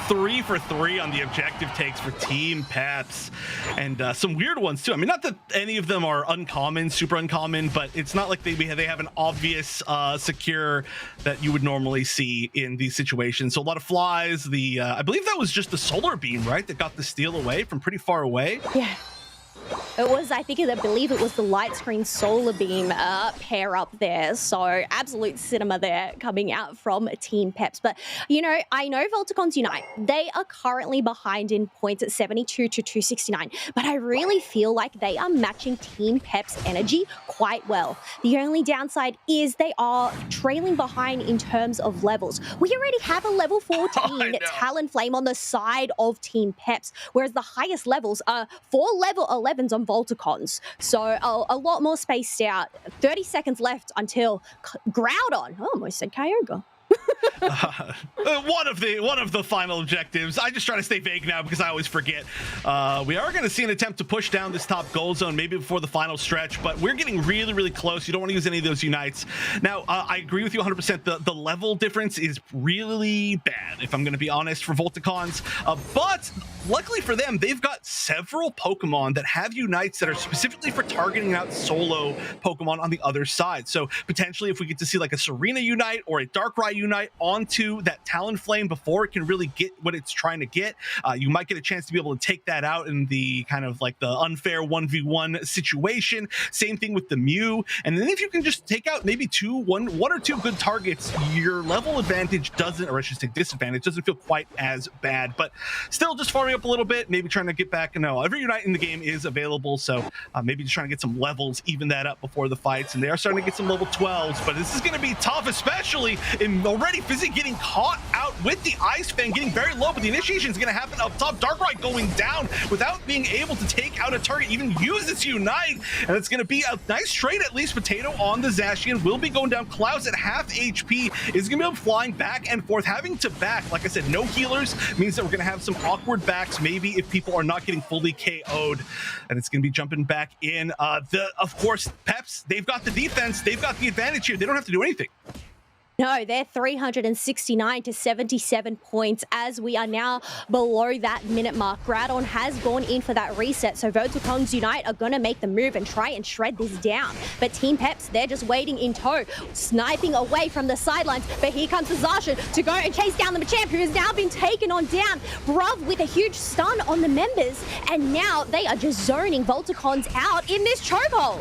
3 for 3 on the objective takes for Team Peps, and some weird ones too. I mean, not that any of them are uncommon, super uncommon, but it's not like they have an obvious secure that you would normally see in these situations. So a lot of flies. I believe that was just the solar beam, right, that got the steal away from pretty far away. Yeah. It was, I believe it was the light screen solar beam pair up there. So absolute cinema there coming out from Team Peps. But, you know, I know Voltagons Unite, they are currently behind in points at 72 to 269. But I really feel like they are matching Team Peps' energy quite well. The only downside is they are trailing behind in terms of levels. We already have a level 14 Talonflame on the side of Team Peps, whereas the highest levels are 4 level 11s on Voltagons. So a lot more spaced out. 30 seconds left until Groudon. Oh, almost said Kyogre. One of the final objectives. I just try to stay vague now because I always forget. We are going to see an attempt to push down this top gold zone maybe before the final stretch, but we're getting really, really close. You don't want to use any of those Unites. Now, I agree with you 100%. The level difference is really bad, if I'm going to be honest, for Voltagons. But luckily for them, they've got several Pokemon that have Unites that are specifically for targeting out solo Pokemon on the other side. So potentially if we get to see like a Serena Unite or a Darkrai Unite onto that Talonflame before it can really get what it's trying to get, you might get a chance to be able to take that out in the kind of like the unfair 1v1 situation. Same thing with the Mew. And then if you can just take out maybe one or two good targets, your level advantage doesn't, or I should say disadvantage, doesn't feel quite as bad. But still just farming up a little bit, maybe trying to get back. No, every Unite in the game is available, so maybe just trying to get some levels, even that up before the fights. And they are starting to get some level 12s, but this is going to be tough, especially in already Fizzy getting caught out with the Ice Fang, getting very low, but the initiation is going to happen up top. Darkrai going down without being able to take out a target, even use its Unite, and it's going to be a nice trade at least. Potato on the Zacian will be going down. Klaus at half HP is going to be flying back and forth, having to back. Like I said, no healers means that we're going to have some awkward backs, maybe if people are not getting fully KO'd, and it's going to be jumping back in. Of course, Peps, they've got the defense, they've got the advantage here. They don't have to do anything. No, they're 369 to 77 points as we are now below that minute mark. Groudon has gone in for that reset, so Voltagons Unite are going to make the move and try and shred this down. But Team Peps, they're just waiting in tow, sniping away from the sidelines. But here comes the Zacian to go and chase down the Machamp, who has now been taken on down. Bruv with a huge stun on the members, and now they are just zoning Voltagons out in this chokehold.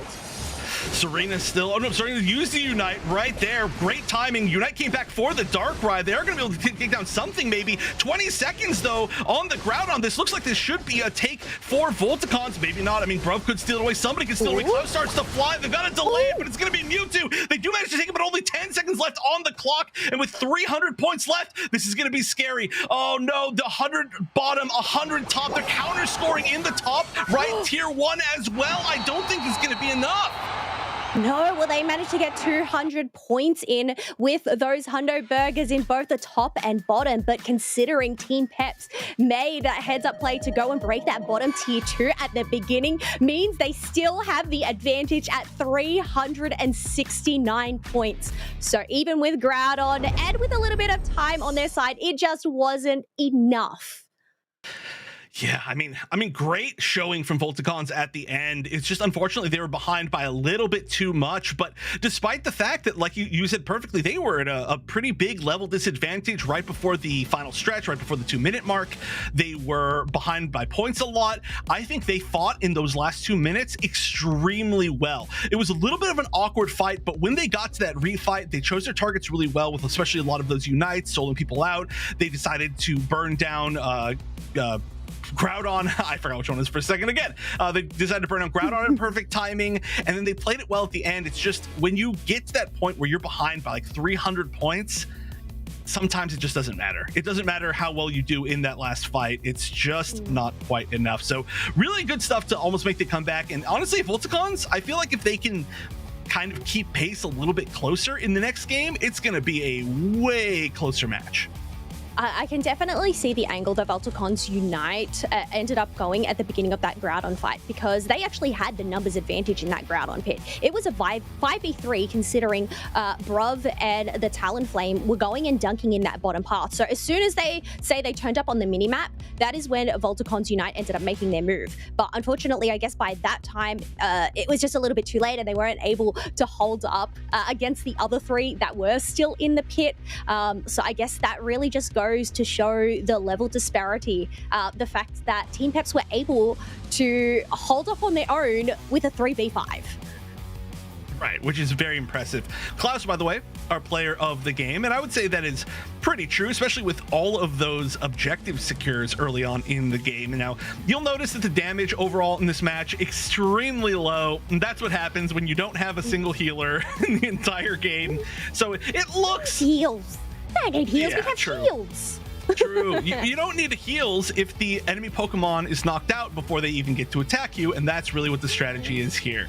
Serena still, oh no, Serena used the Unite right there. Great timing. Unite came back for the Dark Ride. They're going to be able to take down something maybe. 20 seconds though on the ground on this. Looks like this should be a take for Voltagons. Maybe not. I mean, Grove could steal it away. Somebody could steal it away. Cloud starts to fly. They've got to delay it, but it's going to be Mewtwo. They do manage to take it, but only 10 seconds left on the clock. And with 300 points left, this is going to be scary. Oh no, the 100 bottom, 100 top. They're counter scoring in the top right tier 1 as well. I don't think it's going to be enough. No, well, they managed to get 200 points in with those hundo burgers in both the top and bottom. But considering Team Peps made that heads-up play to go and break that bottom tier 2 at the beginning, means they still have the advantage at 369 points. So even with Groudon and with a little bit of time on their side, it just wasn't enough. Yeah, I mean, great showing from Voltagons at the end. It's just unfortunately they were behind by a little bit too much. But despite the fact that, like you said perfectly, they were at a pretty big level disadvantage right before the final stretch, right before the 2-minute mark. They were behind by points a lot. I think they fought in those last 2 minutes extremely well. It was a little bit of an awkward fight, but when they got to that refight, they chose their targets really well, with especially a lot of those unites, soloing people out. They decided to burn down Groudon, I forgot which one it was for a second again. They decided to burn on Groudon in perfect timing, and then they played it well at the end. It's just when you get to that point where you're behind by like 300 points, sometimes it just doesn't matter. It doesn't matter how well you do in that last fight. It's just not quite enough. So really good stuff to almost make the comeback. And honestly, Voltagons, I feel like if they can kind of keep pace a little bit closer in the next game, it's going to be a way closer match. I can definitely see the angle that Voltagons Unite ended up going at the beginning of that Groudon fight, because they actually had the numbers advantage in that Groudon pit. It was a 5v3 considering Bruv and the Talonflame were going and dunking in that bottom path. So as soon as they turned up on the minimap, that is when Voltagons Unite ended up making their move. But unfortunately, I guess by that time, it was just a little bit too late and they weren't able to hold up against the other three that were still in the pit. So I guess that really just goes to show the level disparity, the fact that Team Peps were able to hold up on their own with a 3v5. Right, which is very impressive. Klaus, by the way, our player of the game, and I would say that is pretty true, especially with all of those objective secures early on in the game. And now you'll notice that the damage overall in this match extremely low, and that's what happens when you don't have a single healer in the entire game. So it looks Heals. I need heals. Yeah, we have true. heals. True. You don't need heals if the enemy Pokemon is knocked out before they even get to attack you, and that's really what the strategy is here.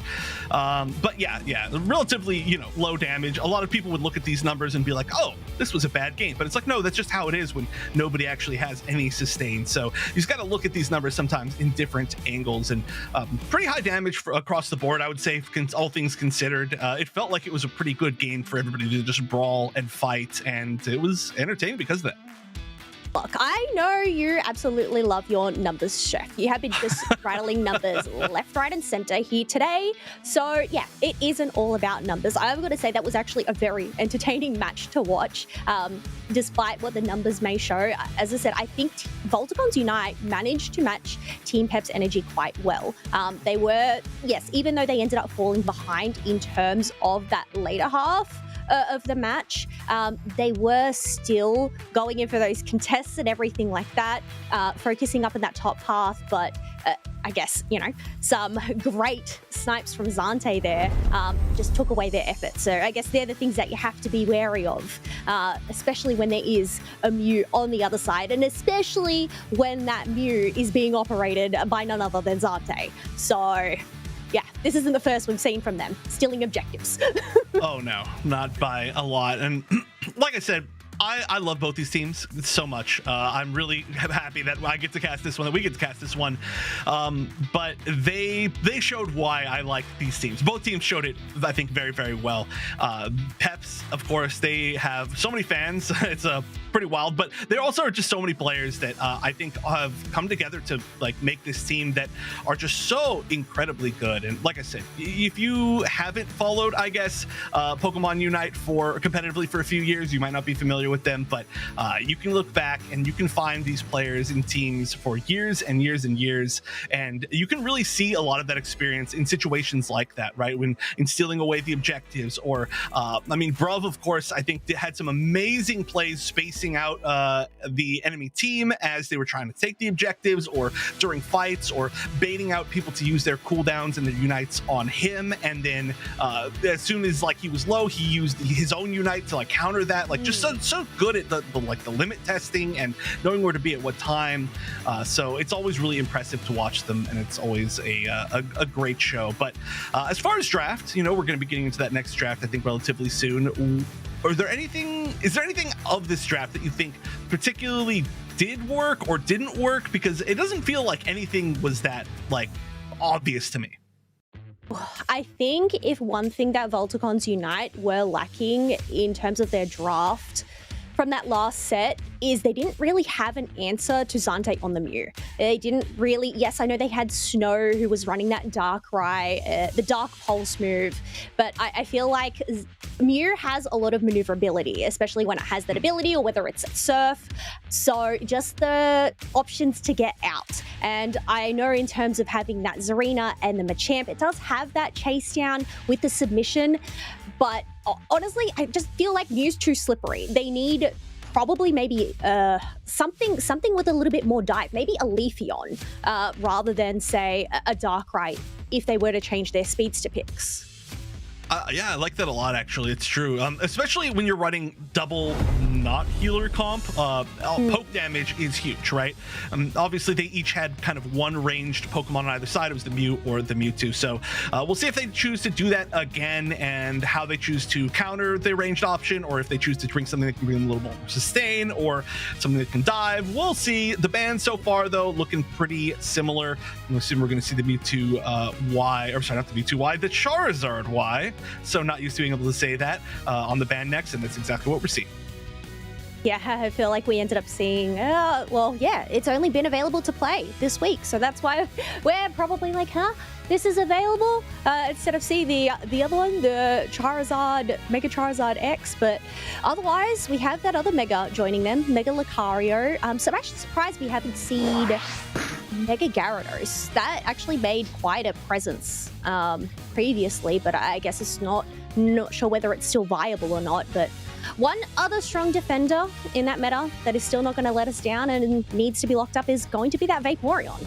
But yeah, relatively, low damage. A lot of people would look at these numbers and be like, oh, this was a bad game. But it's like, no, that's just how it is when nobody actually has any sustain. So you just got to look at these numbers sometimes in different angles, and pretty high damage across the board, I would say, all things considered. It felt like it was a pretty good game for everybody to just brawl and fight, and it was entertaining because of that. Look, I know you absolutely love your numbers, Chef. You have been just rattling numbers left, right, and center here today. So, yeah, it isn't all about numbers. I've got to say that was actually a very entertaining match to watch, despite what the numbers may show. As I said, I think Voltagons Unite managed to match Team Pep's energy quite well. They were, yes, even though they ended up falling behind in terms of that later half of the match, they were still going in for those contests and everything like that, focusing up in that top path. But I guess, some great snipes from Zante there just took away their effort. So I guess they're the things that you have to be wary of, especially when there is a Mew on the other side, and especially when that Mew is being operated by none other than Zante. So yeah, this isn't the first we've seen from them stealing objectives. Oh no, not by a lot. And like I said, I love both these teams so much. I'm really happy that I get to cast this one, that we get to cast this one. But they showed why I like these teams. Both teams showed it, I think, very, very well. Peps, of course, they have so many fans. It's pretty wild, but there also are just so many players that I think have come together to make this team that are just so incredibly good. And like I said, if you haven't followed, I guess, Pokemon Unite competitively for a few years, you might not be familiar familiar with them, but you can look back and you can find these players in teams for years and years and years, and you can really see a lot of that experience in situations like that, right? When in stealing away the objectives, or Bruv, of course, I think had some amazing plays spacing out the enemy team as they were trying to take the objectives, or during fights, or baiting out people to use their cooldowns and their unites on him, and then as soon as like he was low, he used his own unite to like counter that. Like just so good at the limit testing and knowing where to be at what time. So it's always really impressive to watch them, and it's always a great show. But as far as draft, we're going to be getting into that next draft, I think, relatively soon. Is there anything of this draft that you think particularly did work or didn't work? Because it doesn't feel like anything was that like obvious to me. I think if one thing that Voltagons Unite were lacking in terms of their draft from that last set is they didn't really have an answer to Zante on the Mew. They didn't really, yes, I know they had Snow who was running that Darkrai, the Dark Pulse move, but I feel like Mew has a lot of maneuverability, especially when it has that ability or whether it's Surf. So just the options to get out. And I know in terms of having that Zarina and the Machamp, it does have that chase down with the submission, but honestly, I just feel like Mew's too slippery. They need probably maybe something with a little bit more dive, maybe a Leafeon, rather than say a Darkrai if they were to change their speedster picks. Yeah, I like that a lot, actually. It's true. Especially when you're running double not healer comp, poke damage is huge, right? Obviously, they each had kind of one ranged Pokemon on either side. It was the Mew or the Mewtwo. So we'll see if they choose to do that again and how they choose to counter the ranged option, or if they choose to bring something that can bring them a little more sustain or something that can dive. We'll see. The band so far, though, looking pretty similar. I'm assuming we're going to see the Mewtwo Y, or sorry, not the Mewtwo Y, the Charizard Y. So not used to being able to say that on the band next, and that's exactly what we're seeing. Yeah, I feel like we ended up seeing, it's only been available to play this week. So that's why we're probably like, this is available? Instead of see the other one, the Charizard, Mega Charizard X. But otherwise, we have that other Mega joining them, Mega Lucario. So I'm actually surprised we haven't seen Mega Gyarados. That actually made quite a presence previously, but I guess it's not sure whether it's still viable or not. But one other strong defender in that meta that is still not going to let us down and needs to be locked up is going to be that Vaporeon.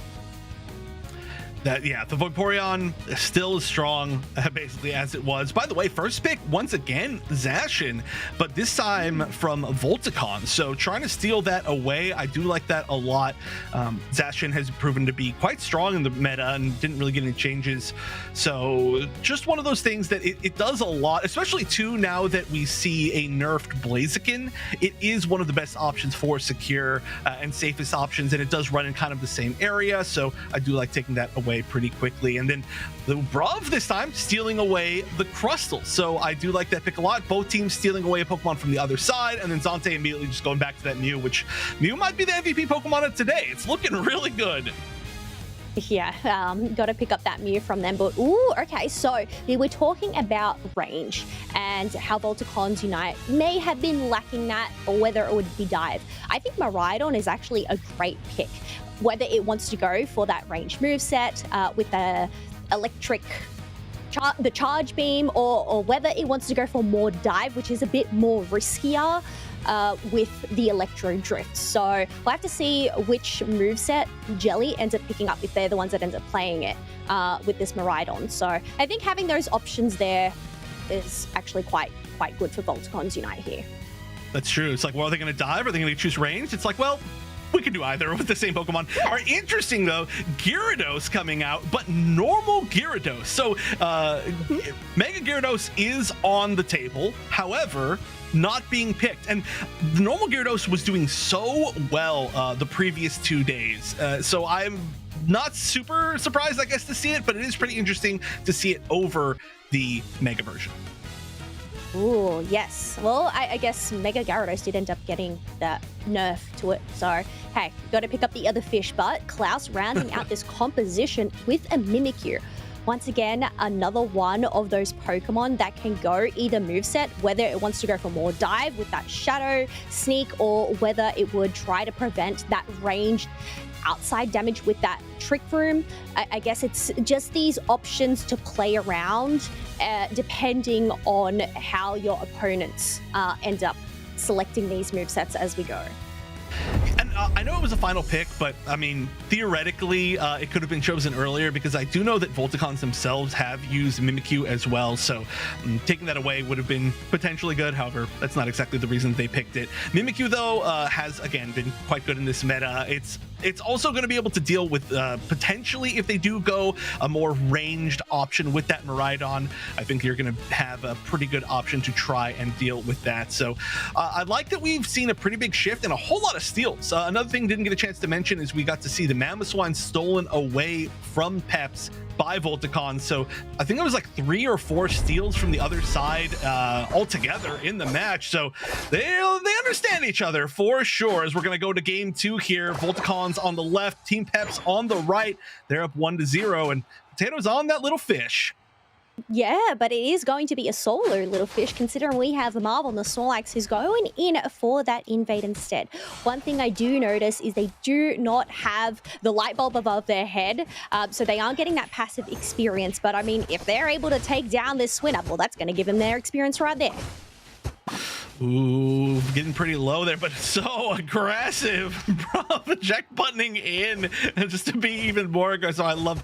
The Vaporeon still as strong, basically, as it was. By the way, first pick, once again, Zacian, but this time from Voltagons. So trying to steal that away, I do like that a lot. Zacian has proven to be quite strong in the meta and didn't really get any changes. So just one of those things that it does a lot, especially too now that we see a nerfed Blaziken. It is one of the best options for secure and safest options, and it does run in kind of the same area. So I do like taking that away pretty quickly. And then the Bruv this time stealing away the Crustle. So I do like that pick a lot. Both teams stealing away a Pokemon from the other side, and then Zante immediately just going back to that Mew, which Mew might be the MVP Pokemon of today. It's looking really good. Yeah, got to pick up that Mew from them. But, okay, so we were talking about range and how Voltagons Unite may have been lacking that, or whether it would be dive. I think Miraidon is actually a great pick, whether it wants to go for that range moveset with the electric, the charge beam, or whether it wants to go for more dive, which is a bit more riskier with the Electro Drift. So we'll have to see which moveset Jelly ends up picking up if they're the ones that end up playing it with this Miraidon. So I think having those options there is actually quite good for Voltagons Unite here. That's true. It's like, well, are they going to dive? Are they going to choose range? It's like, well, we can do either with the same Pokemon. Yeah. Are interesting, though, Gyarados coming out, but normal Gyarados. So Mega Gyarados is on the table. However, not being picked. And the normal Gyarados was doing so well the previous 2 days. So I'm not super surprised, I guess, to see it, but it is pretty interesting to see it over the Mega version. Ooh, yes. Well, I guess Mega Gyarados did end up getting that nerf to it. So, hey, got to pick up the other fish. But Klaus rounding out this composition with a Mimikyu. once again, another one of those Pokemon that can go either moveset, whether it wants to go for more dive with that Shadow, Sneak, or whether it would try to prevent that ranged outside damage with that Trick Room. I guess it's just these options to play around depending on how your opponents end up selecting these movesets as we go. And I know it was a final pick, but I mean, theoretically, it could have been chosen earlier because I do know that Voltagons themselves have used Mimikyu as well. So taking that away would have been potentially good. However, that's not exactly the reason they picked it. Mimikyu, though, has, again, been quite good in this meta. It's also going to be able to deal with potentially, if they do go a more ranged option with that Miraidon, I think you're going to have a pretty good option to try and deal with that. So I like that we've seen a pretty big shift and a whole lot of steals. Another thing didn't get a chance to mention is we got to see the Mamoswine stolen away from Peps by Voltagons. So I think it was like 3 or 4 steals from the other side altogether in the match. So they understand each other for sure. As we're going to go to game 2 here, Voltagons on the left, Team Peps on the right. They're up 1-0, and Potato's on that little fish. Yeah, but it is going to be a solo little fish, considering we have Marvel and the Snorlax who's going in for that invade instead. One thing I do notice is they do not have the light bulb above their head, so they aren't getting that passive experience. But I mean, if they're able to take down this Swinub, well, that's going to give them their experience right there. Ooh, getting pretty low there, but so aggressive. Bro, eject buttoning in just to be even more aggressive. I love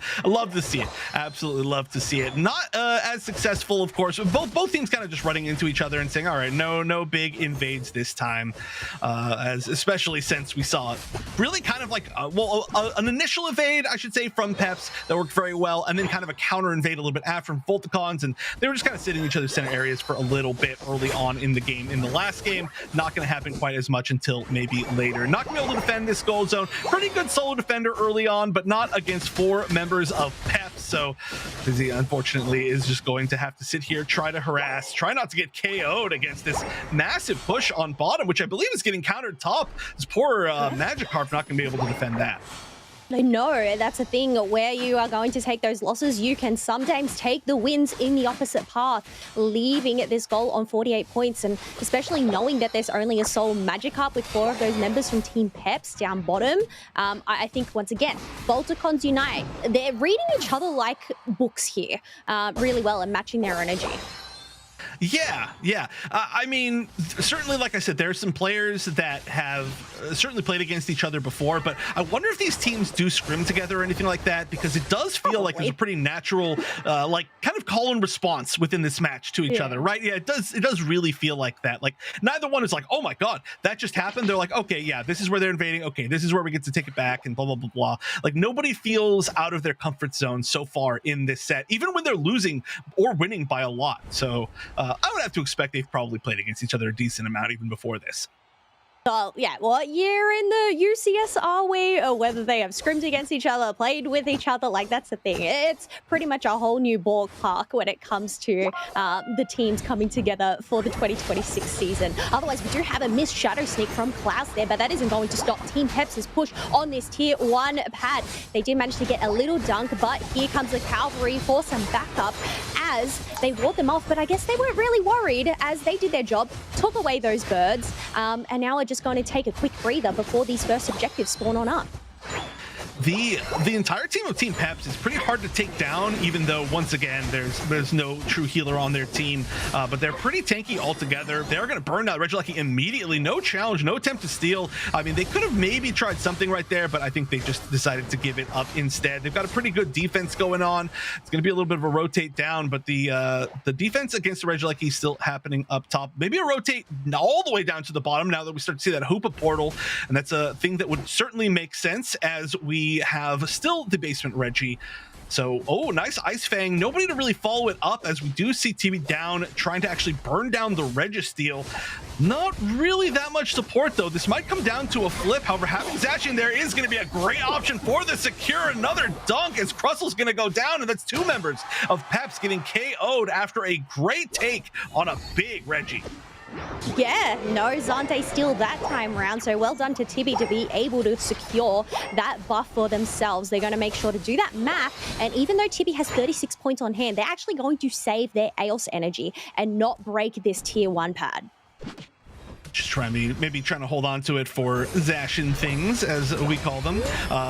to see it. Absolutely love to see it. Not as successful, of course. Both teams kind of just running into each other and saying, all right, no big invades this time. Especially since we saw really kind of like, an initial invade, I should say, from Peps that worked very well, and then kind of a counter invade a little bit after from Voltagons, and they were just kind of sitting in each other's center areas for a little bit early on in the game. In the last game, not going to happen quite as much until maybe later. Not going to be able to defend this gold zone. Pretty good solo defender early on, but not against 4 members of Peps. So Fizzy, unfortunately, is just going to have to sit here, try to harass, try not to get KO'd against this massive push on bottom, which I believe is getting countered top. This poor Magikarp not going to be able to defend that. No, that's a thing. Where you are going to take those losses, you can sometimes take the wins in the opposite path, leaving this goal on 48 points. And especially knowing that there's only a sole Magikarp with 4 of those members from Team Peps down bottom, I think, once again, Voltagons unite. They're reading each other like books here really well and matching their energy. Yeah. I mean, certainly, like I said, there are some players that have certainly played against each other before, but I wonder if these teams do scrim together or anything like that, because it does feel like there's a pretty natural, like, kind of call and response within this match to each other, right? Yeah, it does really feel like that. Like, neither one is like, oh my god, that just happened. They're like, okay, yeah, this is where they're invading. Okay, this is where we get to take it back, and blah, blah, blah, blah. Like, nobody feels out of their comfort zone so far in this set, even when they're losing or winning by a lot. So, I would have to expect they've probably played against each other a decent amount even before this. Yeah, what year in the UCS are we? Or whether they have scrimmed against each other, played with each other, like, that's the thing. It's pretty much a whole new ballpark when it comes to the teams coming together for the 2026 season. Otherwise, we do have a missed Shadow Sneak from Klaus there, but that isn't going to stop Team Peps' push on this tier 1 pad. They did manage to get a little dunk, but here comes the Cavalry for some backup as they ward them off. But I guess they weren't really worried as they did their job, took away those birds, and now are just going to take a quick breather before these first objectives spawn on up. The entire team of Team Peps is pretty hard to take down, even though, once again, there's no true healer on their team, but they're pretty tanky altogether. They're going to burn out Regieleki immediately. No challenge, no attempt to steal. I mean, they could have maybe tried something right there, but I think they just decided to give it up instead. They've got a pretty good defense going on. It's going to be a little bit of a rotate down, but the defense against the Regieleki is still happening up top. Maybe a rotate all the way down to the bottom now that we start to see that Hoopa portal, and that's a thing that would certainly make sense as we have still the basement Reggie. So, oh, nice Ice Fang. Nobody to really follow it up as we do see TV down, trying to actually burn down the Registeel. Not really that much support, though. This might come down to a flip. However, having Zacian there is going to be a great option for the secure. Another dunk as Crustle's going to go down, and that's 2 members of Peps getting KO'd after a great take on a big Reggie. Yeah, no Zante steal that time round, so well done to Tibby to be able to secure that buff for themselves. They're going to make sure to do that math, and even though Tibby has 36 points on hand, they're actually going to save their Eos energy and not break this tier 1 pad. Just maybe trying to hold on to it for Zashin things, as we call them.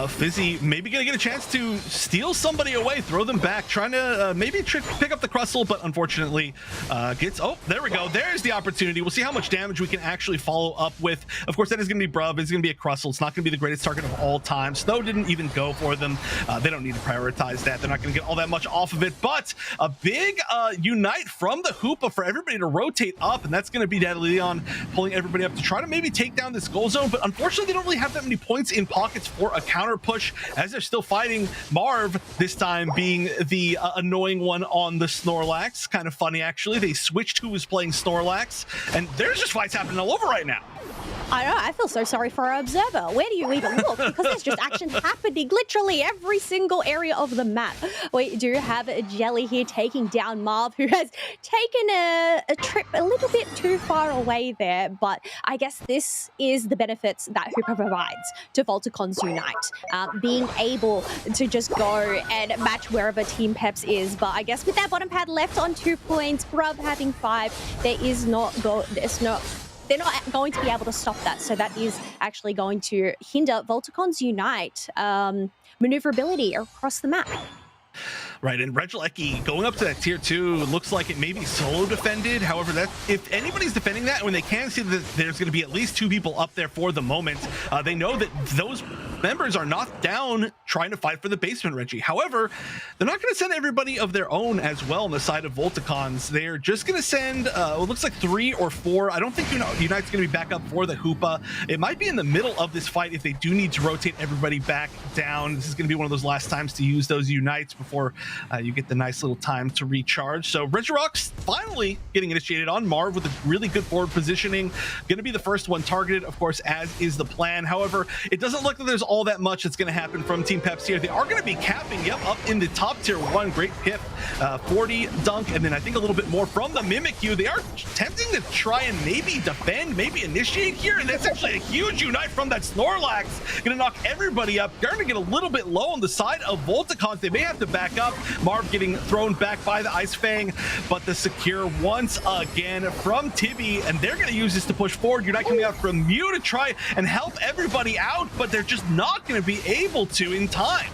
Fizzy maybe gonna get a chance to steal somebody away, throw them back, trying to maybe pick up the Crustle, but unfortunately oh, there we go. There's the opportunity. We'll see how much damage we can actually follow up with. Of course, that is gonna be Brub. It's gonna be a Crustle. It's not gonna be the greatest target of all time. Snow didn't even go for them. They don't need to prioritize that. They're not gonna get all that much off of it, but a big unite from the Hoopa for everybody to rotate up, and that's gonna be Deadly Leon pulling everybody up to try to maybe take down this goal zone, but unfortunately they don't really have that many points in pockets for a counter push as they're still fighting. Marv this time being the annoying one on the Snorlax. Kind of funny actually. They switched who was playing Snorlax, and there's just fights happening all over right now. I know, I feel so sorry for our observer. Where do you even look? Because there's just action happening literally every single area of the map. We do have a Jelly here taking down Marv, who has taken a trip a little bit too far away there, but I guess this is the benefits that Hoopa provides to Voltagons Unite. Being able to just go and match wherever Team Peps is, but I guess with that bottom pad left on 2 points, Brub having 5, they're not going to be able to stop that. So that is actually going to hinder Voltagons Unite maneuverability across the map. Right, and Regieleki going up to that tier 2 looks like it may be solo defended. However, that if anybody's defending that, when they can see that there's going to be at least 2 people up there for the moment, they know that those members are not down trying to fight for the basement Reggie. However, they're not going to send everybody of their own as well on the side of Voltagons. They're just going to send, it looks like 3 or 4. I don't think Unite's going to be back up for the Hoopa. It might be in the middle of this fight if they do need to rotate everybody back down. This is going to be one of those last times to use those Unites before you get the nice little time to recharge. So Regirock's finally getting initiated on Marv with a really good forward positioning. Going to be the first one targeted, of course, as is the plan. However, it doesn't look like there's all that much that's going to happen from Team Peps here. They are going to be capping, up in the top tier 1. Great pip, 40 dunk, and then I think a little bit more from the Mimikyu. They are attempting to try and maybe defend, maybe initiate here, and that's actually a huge unite from that Snorlax. Going to knock everybody up. They're going to get a little bit low on the side of Voltagons. They may have to back up. Marv getting thrown back by the Ice Fang, but the secure once again from Tibby, and they're going to use this to push forward. Unite coming out from Mew to try and help everybody out, but they're just not going to be able to in time.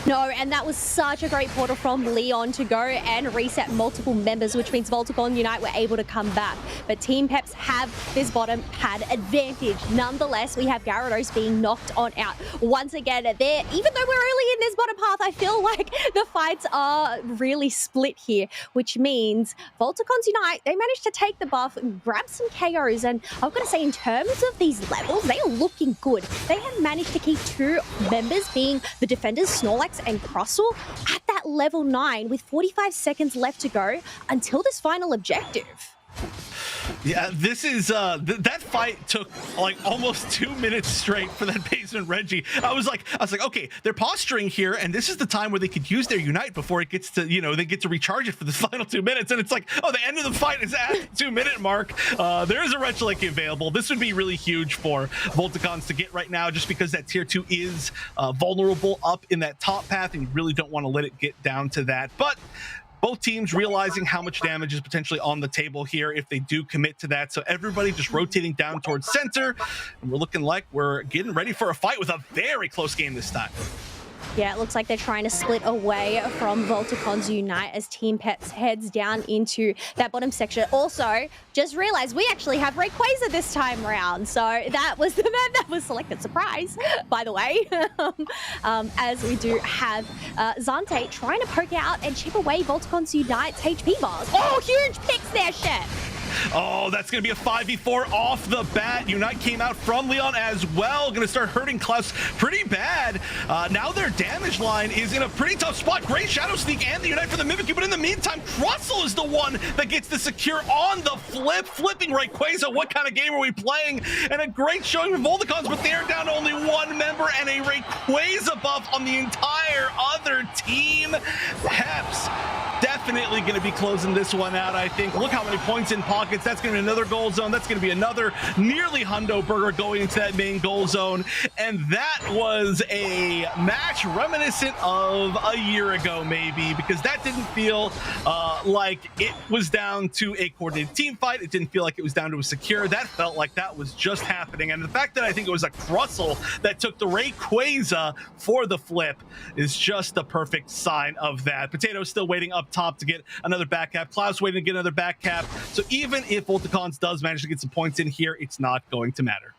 No, and that was such a great portal from Leon to go and reset multiple members, which means Voltagons Unite were able to come back. But Team Peps have this bottom pad advantage. Nonetheless, we have Gyarados being knocked on out. Once again, even though we're early in this bottom path, I feel like the fights are really split here, which means Voltagons Unite, they managed to take the buff, grab some KOs, and I've got to say, in terms of these levels, they are looking good. They have managed to keep 2 members, being the defenders, Snorlax and Crustle, at that level 9 with 45 seconds left to go until this final objective. Yeah, this is that fight took like almost 2 minutes straight for that basement Reggie. I was like, okay, they're posturing here, and this is the time where they could use their Unite before it gets to, they get to recharge it for the final 2 minutes. And it's like, oh, the end of the fight is at the 2-minute mark. There is a Regieleki available. This would be really huge for Voltagons to get right now, just because that tier 2 is vulnerable up in that top path, and you really don't want to let it get down to that. But both teams realizing how much damage is potentially on the table here if they do commit to that. So everybody just rotating down towards center. And we're looking like we're getting ready for a fight with a very close game this time. Yeah, it looks like they're trying to split away from Voltagons Unite as Team Peps heads down into that bottom section. Also, just realized we actually have Rayquaza this time around. So that was the man that was selected. Surprise, by the way. As we do have Zante trying to poke out and chip away Voltagons Unite's HP bars. Oh, huge picks there, Chef. Oh, that's going to be a 5v4 off the bat. Unite came out from Leon as well. Going to start hurting Klaus pretty bad. Now their damage line is in a pretty tough spot. Great Shadow Sneak and the Unite for the Mimikyu, but in the meantime, Crustle is the one that gets the secure on the flip. Flipping Rayquaza. What kind of game are we playing? And a great showing from Voltagons, but they're down to only 1 member and a Rayquaza buff on the entire other team. Peps definitely going to be closing this one out, I think. Look how many points in pockets. That's going to be another goal zone. That's going to be another nearly hundo burger going into that main goal zone. And that was a match reminiscent of a year ago, maybe, because that didn't feel like it was down to a coordinated team fight. It didn't feel like it was down to a secure. That felt like that was just happening. And the fact that I think it was a Crustle that took the Rayquaza for the flip is just the perfect sign of that. Potato's still waiting up top to get another back cap. Cloud's waiting to get another back cap. So even if Voltagons does manage to get some points in here, it's not going to matter.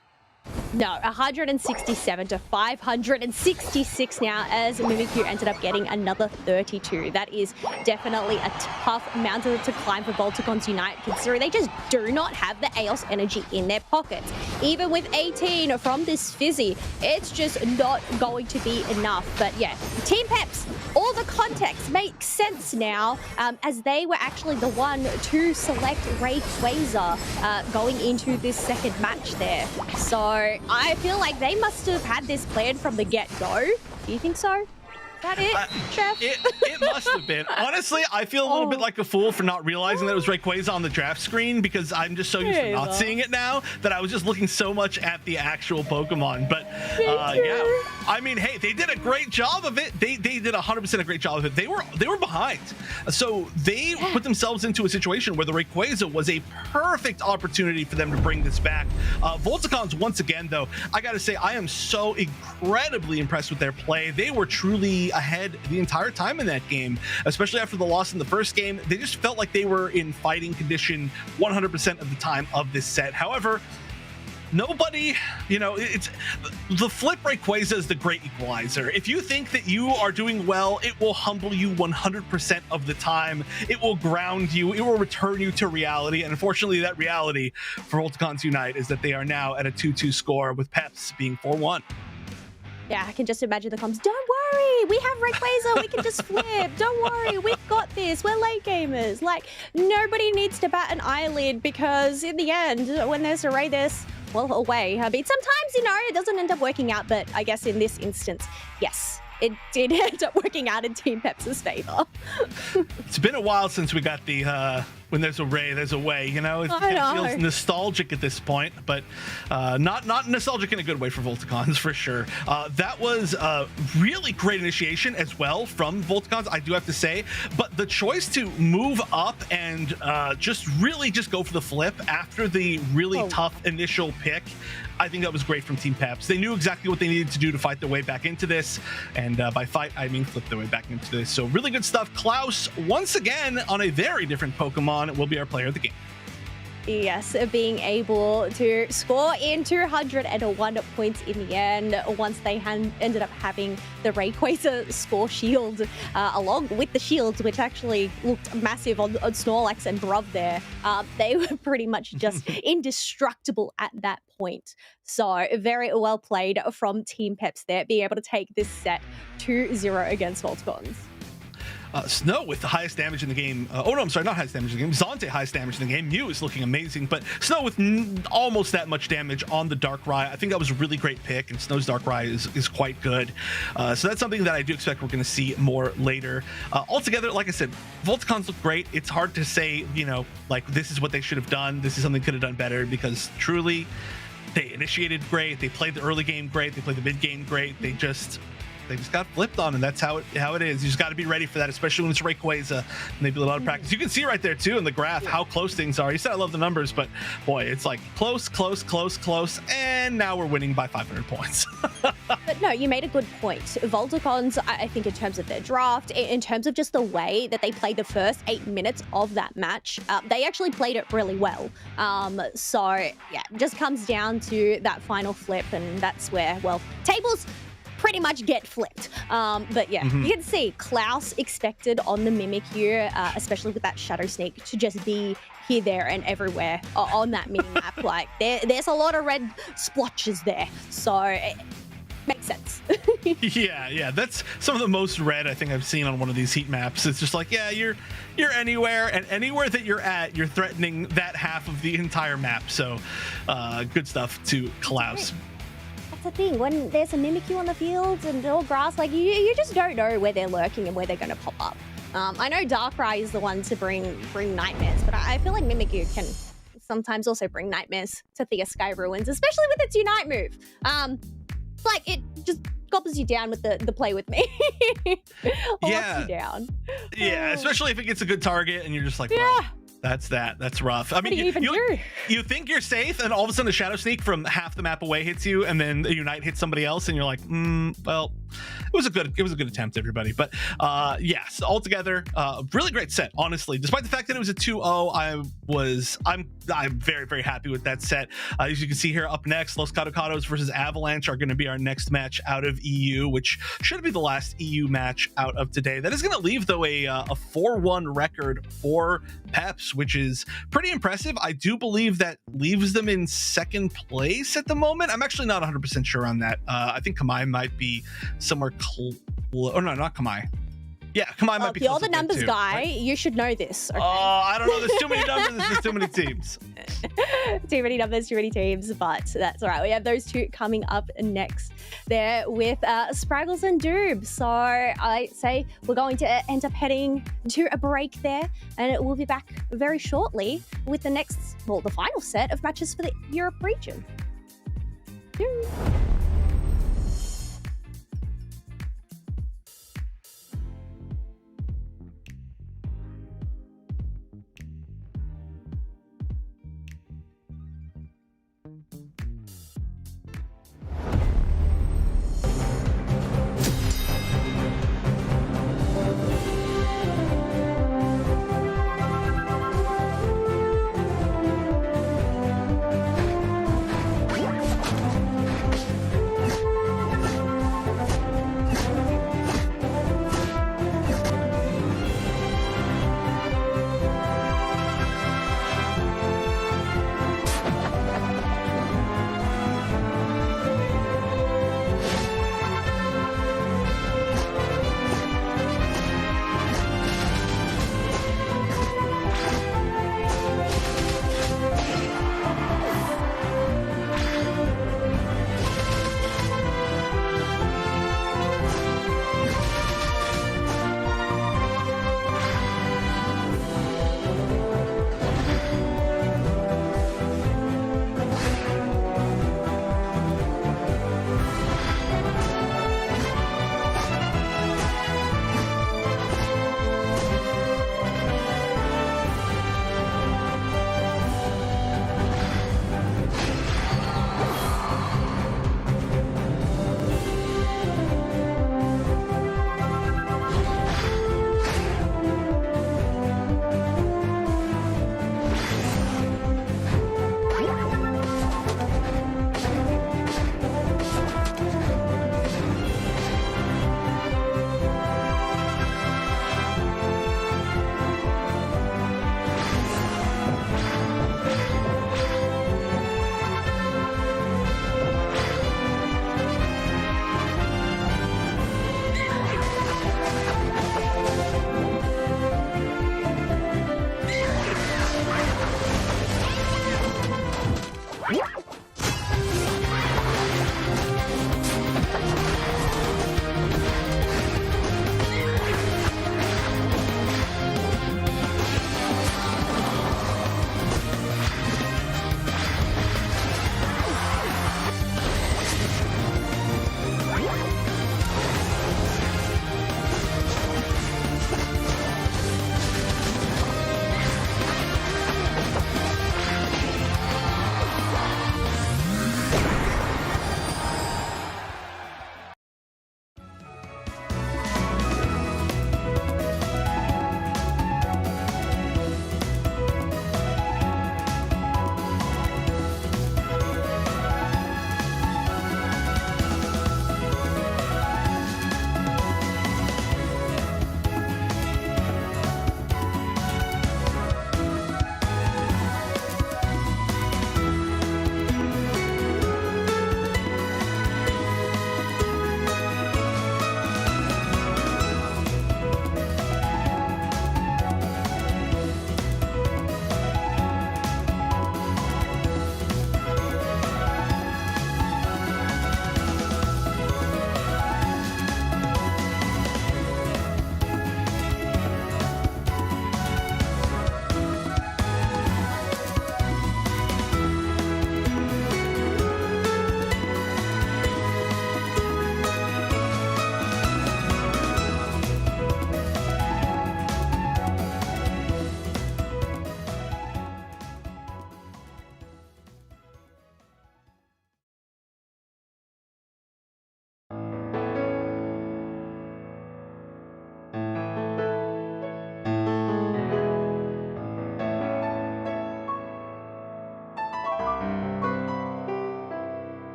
No, 167 to 566 now, as Mimikyu ended up getting another 32. That is definitely a tough mountain to climb for Voltagons Unite, considering they just do not have the AOS energy in their pockets. Even with 18 from this Fizzy, it's just not going to be enough. But yeah, Team Peps, all the context makes sense now, as they were actually the one to select Rayquaza going into this second match there. So I feel like they must have had this planned from the get-go. Do you think so? Is that it, Chef? It must have been. Honestly, I feel a little bit like a fool for not realizing that it was Rayquaza on the draft screen, because I'm just so used to not seeing it now that I was just looking so much at the actual Pokemon. But yeah, I mean, hey, they did a great job of it. They did 100% a great job of it. They were behind, so they put themselves into a situation where the Rayquaza was a perfect opportunity for them to bring this back. Voltagons, once again, though, I gotta say, I am so incredibly impressed with their play. They were truly ahead the entire time in that game, especially after the loss in the first game. They just felt like they were in fighting condition 100% of the time of this set. However, nobody, it's the flip. Rayquaza is the great equalizer. If you think that you are doing well, it will humble you 100% of the time. It will ground you. It will return you to reality. And unfortunately, that reality for Voltagons Unite is that they are now at a 2-2 score, with Peps being 4-1. Yeah, I can just imagine the comms. Don't worry, we have Rayquaza. We can just flip. Don't worry, we've got this. We're late gamers. Like, nobody needs to bat an eyelid, because in the end, when there's a Ray, there's, well, a way. I mean, sometimes, it doesn't end up working out, but I guess in this instance, yes, it did end up working out in Team Peps' favor. It's been a while since we got the when there's a Ray, there's a way. It feels nostalgic at this point, but not nostalgic in a good way for Voltagons, for sure. That was a really great initiation as well from Voltagons, I do have to say. But the choice to move up and just go for the flip after the really tough initial pick, I think that was great from Team Peps. They knew exactly what they needed to do to fight their way back into this. And by fight, I mean flip their way back into this. So really good stuff. Klaus, once again, on a very different Pokemon, will be our player of the game. Yes, being able to score in 201 points in the end, once they ended up having the Rayquaza score shield along with the shields, which actually looked massive on Snorlax and Bruv there. They were pretty much just indestructible at that point. So very well played from Team Peps there, being able to take this set 2-0 against Voltagons. Snow with the highest damage in the game. I'm sorry, not highest damage in the game. Zonte highest damage in the game. Mew is looking amazing, but Snow with almost that much damage on the Darkrai. I think that was a really great pick, and Snow's Darkrai is quite good. So that's something that I do expect we're going to see more later. Altogether, like I said, Voltagons look great. It's hard to say, like this is what they should have done. This is something they could have done better, because truly, they initiated great. They played the early game great. They played the mid game great. They just got flipped on, and that's how it is. You just got to be ready for that, especially when it's Rayquaza and they do a lot of practice. You can see right there too in the graph how close things are. You said I love the numbers, but boy, it's like close, and now we're winning by 500 points. But no, you made a good point. Voltagons, I think in terms of their draft, in terms of just the way that they played the first 8 minutes of that match, they actually played it really well. So yeah, it just comes down to that final flip, and that's where, well, tables pretty much get flipped. But yeah, you can see Klaus expected on the Mimikyu, especially with that Shadow Sneak, to just be here, there, and everywhere on that mini-map. Like, there's a lot of red splotches there. So it makes sense. Yeah, that's some of the most red I think I've seen on one of these heat maps. It's just like, yeah, you're anywhere, and anywhere that you're at, you're threatening that half of the entire map. So good stuff to Klaus. That's the thing, when there's a Mimikyu on the field and all grass, like you just don't know where they're lurking and where they're going to pop up. I know Darkrai is the one to bring nightmares, but I feel like Mimikyu can sometimes also bring nightmares to Thea Sky Ruins, especially with its Unite move. Like it just gobbers you down with the play with me. Locks you down. Yeah, especially if it gets a good target and you're just like, Yeah. well, that's rough. I mean, do you even do? You think you're safe, and all of a sudden a Shadow Sneak from half the map away hits you, and then the Unite hits somebody else, and you're like, well, it was a good attempt, everybody. But yes, altogether, really great set, honestly. Despite the fact that it was a 2-0, I'm very, very happy with that set. As you can see here, up next, Los Kaducados versus Avalanche are going to be our next match out of EU, which should be the last EU match out of today. That is going to leave, though, a 4-1 record for Peps, which is pretty impressive. I do believe that leaves them in second place at the moment. I'm actually not 100% sure on that. I think Kamai might be somewhere oh no, not Kamai. Yeah, Kamai might be. You're the close up there numbers too, guy. right? You should know this. Okay? I don't know. There's too many numbers. There's too many teams. Too many numbers, too many teams, but that's all right. We have those two coming up next there with Spraggles and Doob. So I say we're going to end up heading to a break there, and we'll be back very shortly with the final set of matches for the Europe region. Doob.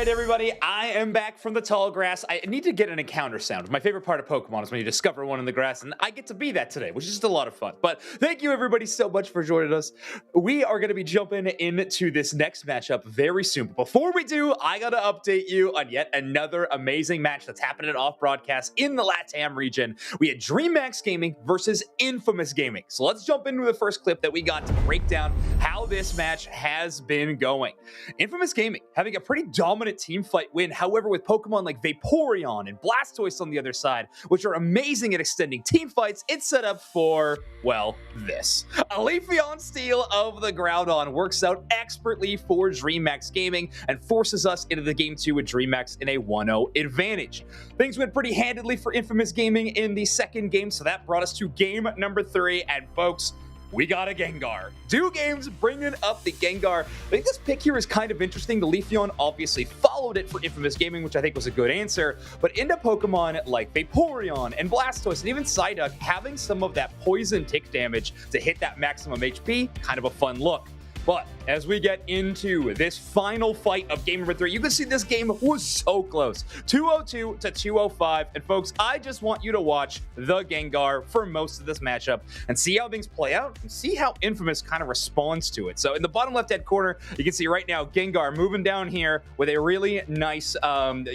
right, everybody, I am back from the tall grass. I need to get an encounter sound. My favorite part of Pokemon is when you discover one in the grass, and I get to be that today, which is just a lot of fun. But thank you, everybody, so much for joining us. We are going to be jumping into this next matchup very soon. But before we do, I got to update you on yet another amazing match that's happening off broadcast in the LATAM region. We had DreamHack Gaming versus Infamous Gaming. So let's jump into the first clip that we got to break down how this match has been going. Infamous Gaming having a pretty dominant team fight win, however, with Pokemon like Vaporeon and Blastoise on the other side, which are amazing at extending team fights, it's set up for, well, this. A Leafeon steal of the Groudon works out expertly for DreamHack Gaming and forces us into the game 2 with DreamHack in a 1-0 advantage. Things went pretty handedly for Infamous Gaming in the second game, so that brought us to game number 3, and folks, we got a Gengar. 2 games bringing up the Gengar. I think this pick here is kind of interesting. The Leafeon obviously followed it for Infamous Gaming, which I think was a good answer, but into Pokemon like Vaporeon and Blastoise and even Psyduck having some of that poison tick damage to hit that maximum HP, kind of a fun look. But as we get into this final fight of game number 3, you can see this game was so close. 202 to 205. And folks, I just want you to watch the Gengar for most of this matchup and see how things play out and see how Infamous kind of responds to it. So in the bottom left-hand corner, you can see right now Gengar moving down here with a really nice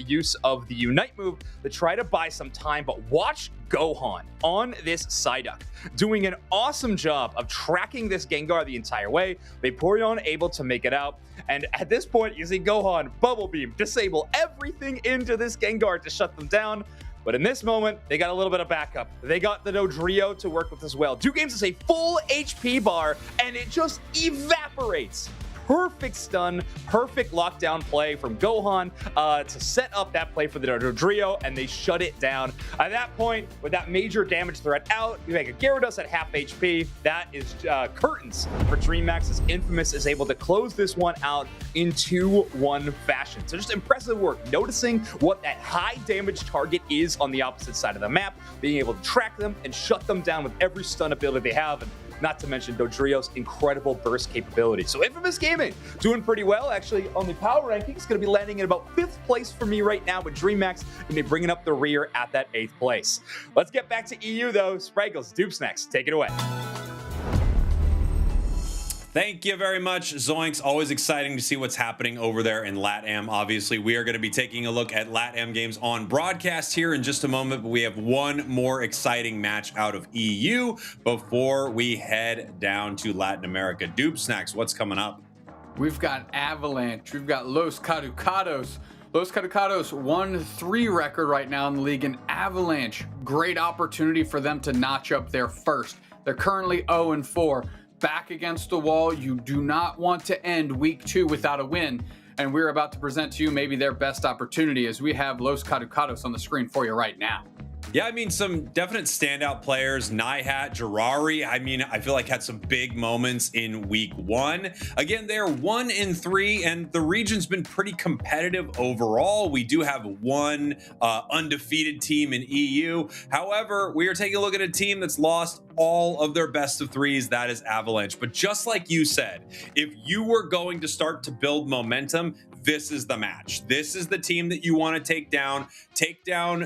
use of the Unite move to try to buy some time. But watch Gohan on this Psyduck doing an awesome job of tracking this Gengar the entire way. Vaporeon able to make it out, and at this point you see Gohan Bubble Beam disable everything into this Gengar to shut them down. But in this moment, they got a little bit of backup. They got the Dodrio to work with as well. 2 games is a full HP bar, and it just evaporates. Perfect stun, perfect lockdown play from Gohan to set up that play for the Dodrio, and they shut it down. At that point, with that major damage threat out, you make a Gyarados at half HP. That is curtains for DreamHack as Infamous is able to close this one out in 2-1 fashion. So just impressive work, noticing what that high damage target is on the opposite side of the map, being able to track them and shut them down with every stun ability they have, and not to mention Dodrio's incredible burst capability. So Infamous Gaming doing pretty well. Actually, on the power rankings, going to be landing in about 5th place for me right now, with DreamHack going to be bringing up the rear at that 8th place. Let's get back to EU though. Spraggles, Dupes next. Take it away. Thank you very much, Zoinks. Always exciting to see what's happening over there in LATAM. Obviously, we are going to be taking a look at LATAM games on broadcast here in just a moment, but we have one more exciting match out of EU before we head down to Latin America. Dupe Snacks, what's coming up? We've got Avalanche. We've got Los Kaducados. Los Kaducados 1-3 record right now in the league, and Avalanche, great opportunity for them to notch up their first. They're currently 0-4. Back against the wall. You do not want to end week 2 without a win, and we're about to present to you maybe their best opportunity as we have Los Kaducados on the screen for you right now. Yeah, I mean, some definite standout players. Nihat, Jirari, I mean, I feel like had some big moments in week 1. Again, they're 1-3, and the region's been pretty competitive overall. We do have one undefeated team in EU. However, we are taking a look at a team that's lost all of their best of 3s. That is Avalanche. But just like you said, if you were going to start to build momentum, this is the match. This is the team that you want to take down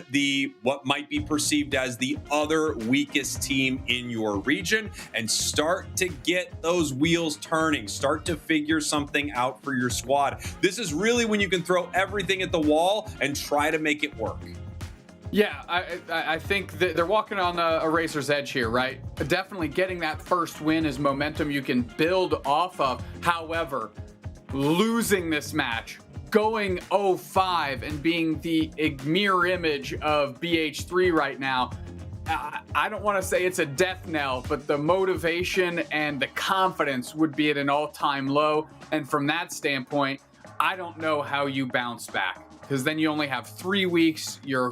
the what might be perceived as the other weakest team in your region, and start to get those wheels turning, start to figure something out for your squad. This is really when you can throw everything at the wall and try to make it work. Yeah, I think that they're walking on a razor's edge here, right? Definitely getting that first win is momentum you can build off of. However, losing this match, going 0-5 and being the mirror image of BH3 right now, I don't want to say it's a death knell, but the motivation and the confidence would be at an all-time low. And from that standpoint, I don't know how you bounce back, because then you only have 3 weeks. You're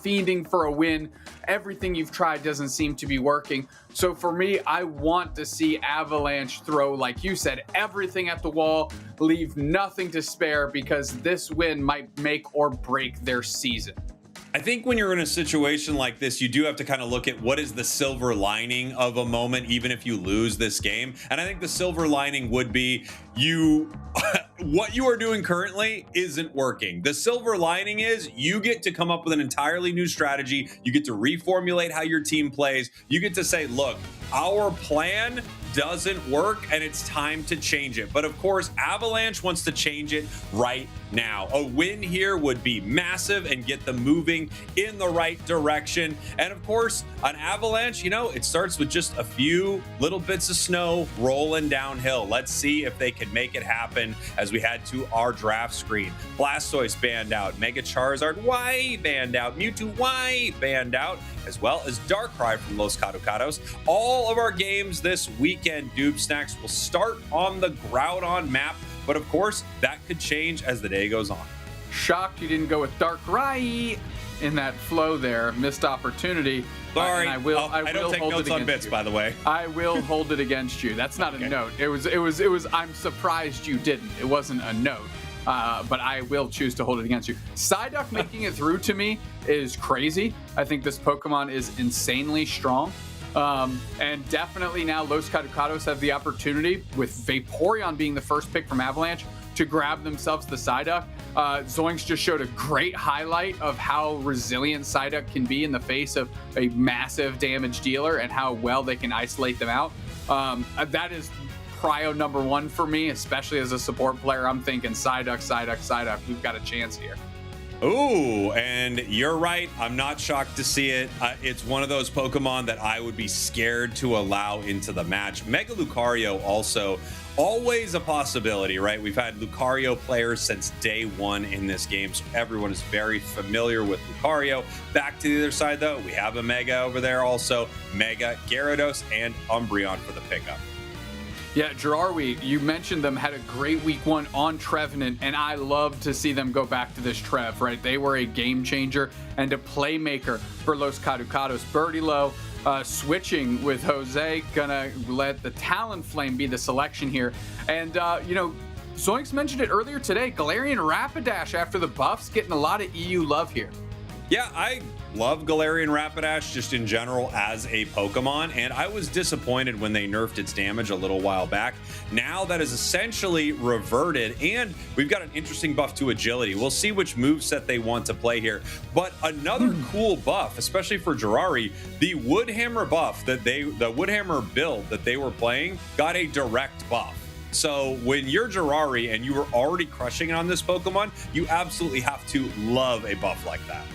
fiending for a win. Everything you've tried doesn't seem to be working. So for me, I want to see Avalanche throw, like you said, everything at the wall, leave nothing to spare, because this win might make or break their season. I think when you're in a situation like this, you do have to kind of look at what is the silver lining of a moment, even if you lose this game. And I think the silver lining would be what you are doing currently isn't working. The silver lining is you get to come up with an entirely new strategy. You get to reformulate how your team plays. You get to say, look, our plan doesn't work and it's time to change it. But of course, Avalanche wants to change it right now. A win here would be massive and get them moving in the right direction. And of course, on Avalanche, it starts with just a few little bits of snow rolling downhill. Let's see if they can make it happen as we head to our draft screen. Blastoise banned out, Mega Charizard Y banned out, Mewtwo Y banned out, as well as Darkrai from Los Kaducados. All of our games this weekend, Doob Snacks, will start on the Groudon map, but of course, that could change as the day goes on. Shocked you didn't go with Darkrai in that flow there. Missed opportunity. Sorry, I don't take notes on bits, by the way. I will hold it against you. That's not a note. It was. I'm surprised you didn't. It wasn't a note. But I will choose to hold it against you. Psyduck making it through to me is crazy. I think this Pokemon is insanely strong. And definitely now Los Kaducados have the opportunity, with Vaporeon being the first pick from Avalanche, to grab themselves the Psyduck. Zoinks just showed a great highlight of how resilient Psyduck can be in the face of a massive damage dealer and how well they can isolate them out. That is prio number one for me, especially as a support player. I'm thinking Psyduck. We've got a chance here. Ooh, and you're right. I'm not shocked to see it. It's one of those Pokemon that I would be scared to allow into the match. Mega Lucario also always a possibility, right? We've had Lucario players since day one in this game, so everyone is very familiar with Lucario. Back to the other side, though, we have a Mega over there also. Mega, Gyarados, and Umbreon for the pickup. Yeah, Girarwi, you mentioned them, had a great week one on Trevenant, and I love to see them go back to this Trev, right? They were a game changer and a playmaker for Los Kaducados. Birdie switching with Jose, gonna let the Talonflame be the selection here. And, Zoinks mentioned it earlier today, Galarian Rapidash after the buffs, getting a lot of EU love here. Yeah, I love Galarian Rapidash just in general as a Pokemon, and I was disappointed when they nerfed its damage a little while back. Now that is essentially reverted, and we've got an interesting buff to agility. We'll see which moveset they want to play here. But another cool buff, especially for Girardi, the Woodhammer buff the Woodhammer build that they were playing got a direct buff. So when you're Girardi and you were already crushing it on this Pokemon, you absolutely have to love a buff like that.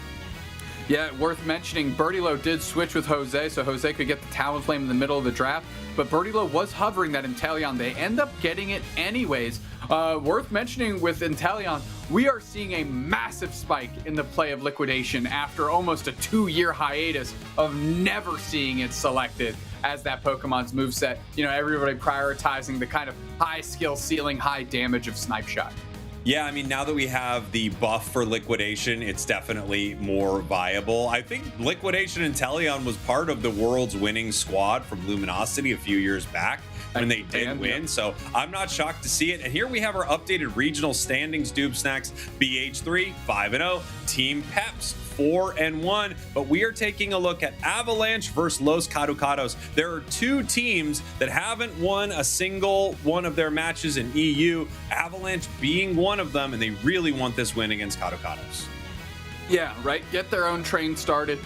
Yeah, worth mentioning, Birdie did switch with Jose, so Jose could get the Talonflame in the middle of the draft, but Birdie was hovering that Inteleon. They end up getting it anyways. Worth mentioning with Inteleon, we are seeing a massive spike in the play of Liquidation after almost a 2-year hiatus of never seeing it selected as that Pokemon's moveset. Everybody prioritizing the kind of high skill ceiling, high damage of Snipe Shot. Yeah, I mean, now that we have the buff for Liquidation, it's definitely more viable. I think Liquidation Inteleon was part of the world's winning squad from Luminosity a few years back when they did win. So I'm not shocked to see it. And here we have our updated regional standings, Doob Snacks. BH3, 5-0. Team Peps, 4-1. But we are taking a look at Avalanche versus Los Kaducados. There are two teams that haven't won a single one of their matches in EU, Avalanche being one of them, and they really want this win against Kaducados. Yeah, right. Get their own train started.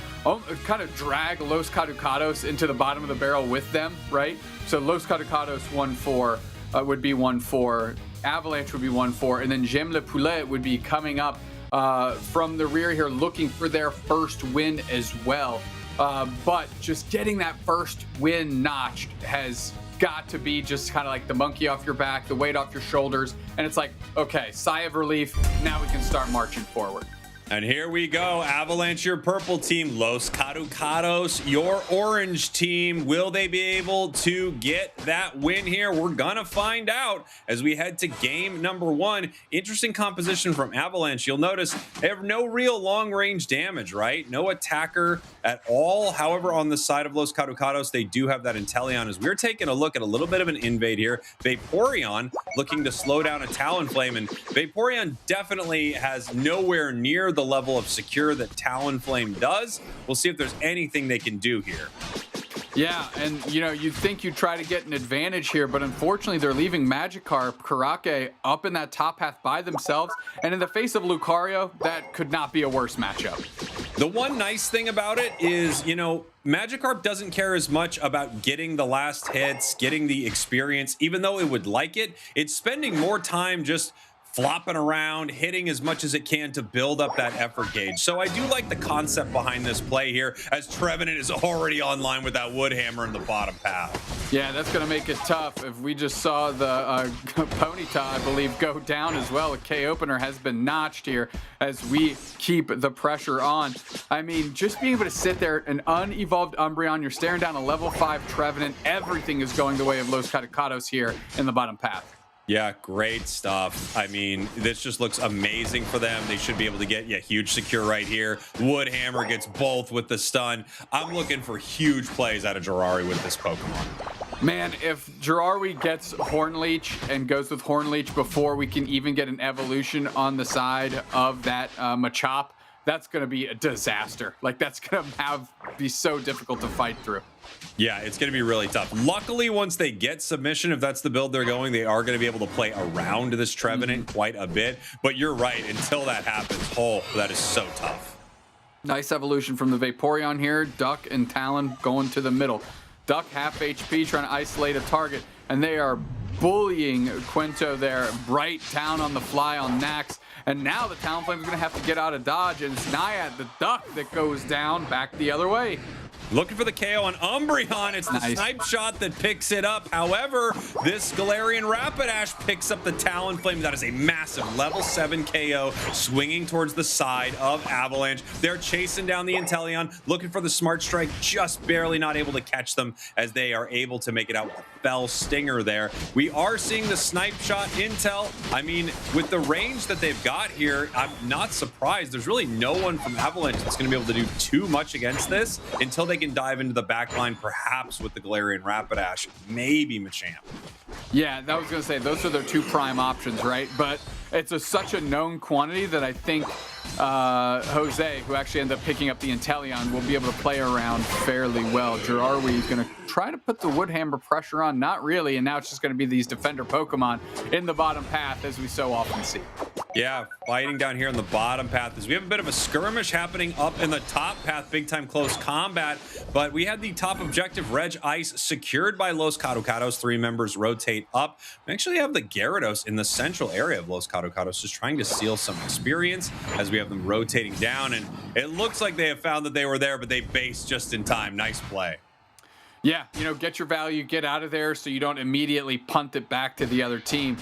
Kind of drag Los Kaducados into the bottom of the barrel with them, right? So Los Kaducados 1-4 would be 1-4. Avalanche would be 1-4. And then J'aime le Poulet would be coming up from the rear here, looking for their first win as well. But just getting that first win notched has got to be just kind of like the monkey off your back, the weight off your shoulders. And it's like, okay, sigh of relief. Now we can start marching forward. And here we go. Avalanche, your purple team. Los Kaducados, your orange team. Will they be able to get that win here? We're going to find out as we head to game number 1. Interesting composition from Avalanche. You'll notice they have no real long-range damage, right? No attacker at all. However, on the side of Los Kaducados, they do have that Inteleon. As we're taking a look at a little bit of an invade here. Vaporeon looking to slow down a Talonflame. And Vaporeon definitely has nowhere near the the level of secure that Talonflame does. We'll see if there's anything they can do here. Yeah, and you'd think you'd try to get an advantage here, but unfortunately they're leaving Magikarp, Karake up in that top path by themselves, and in the face of Lucario, that could not be a worse matchup. The one nice thing about it is, Magikarp doesn't care as much about getting the last hits, getting the experience, even though it would like it. It's spending more time just flopping around, hitting as much as it can to build up that effort gauge. So I do like the concept behind this play here, as Trevenant is already online with that wood hammer in the bottom path. Yeah, that's going to make it tough. If we just saw the Ponyta, I believe, go down as well. A K opener has been notched here as we keep the pressure on. I mean, just being able to sit there, an unevolved Umbreon, you're staring down a level 5 Trevenant. Everything is going the way of Los Kaducados here in the bottom path. Yeah, great stuff. I mean, this just looks amazing for them. They should be able to get, huge secure right here. Wood Hammer gets both with the stun. I'm looking for huge plays out of Jirari with this Pokemon. Man, if Jirari gets Horn Leech and goes with Horn Leech before we can even get an evolution on the side of that Machop, that's going to be a disaster. Like, that's going to be so difficult to fight through. Yeah, it's going to be really tough. Luckily, once they get submission, if that's the build they're going, they are going to be able to play around this Trevenant quite a bit. But you're right, until that happens, that is so tough. Nice evolution from the Vaporeon here. Duck and Talon going to the middle. Duck half HP trying to isolate a target, and they are bullying Quinto there right down on the fly on Nax. And now the Talonflame is going to have to get out of dodge, and it's Naiad, the Duck, that goes down back the other way. Looking for the KO on Umbreon. It's the snipe shot that picks it up. However, this Galarian Rapidash picks up the Talonflame. That is a massive level 7 KO swinging towards the side of Avalanche. They're chasing down the Inteleon, looking for the Smart Strike, just barely not able to catch them as they are able to make it out with a fell stinger there. We are seeing the snipe shot intel. I mean, with the range that they've got here, I'm not surprised. There's really no one from Avalanche that's going to be able to do too much against this until they can dive into the back line, perhaps with the Galarian Rapidash, maybe Machamp. Yeah, that was going to say, those are their two prime options, right? But it's such a known quantity that I think Jose, who actually ended up picking up the Inteleon, will be able to play around fairly well. Jirari is going to try to put the Woodhammer pressure on, not really, and now it's just going to be these defender Pokemon in the bottom path, as we so often see. Yeah, fighting down here in the bottom path as we have a bit of a skirmish happening up in the top path, big time close combat, but we had the top objective, Reg Ice, secured by Los Kaducados. 3 members rotate up. We actually have the Gyarados in the central area of Los Kaducados, just trying to steal some experience as we have them rotating down, and it looks like they have found that they were there, but they based just in time. Nice play. Yeah, get your value, get out of there so you don't immediately punt it back to the other team.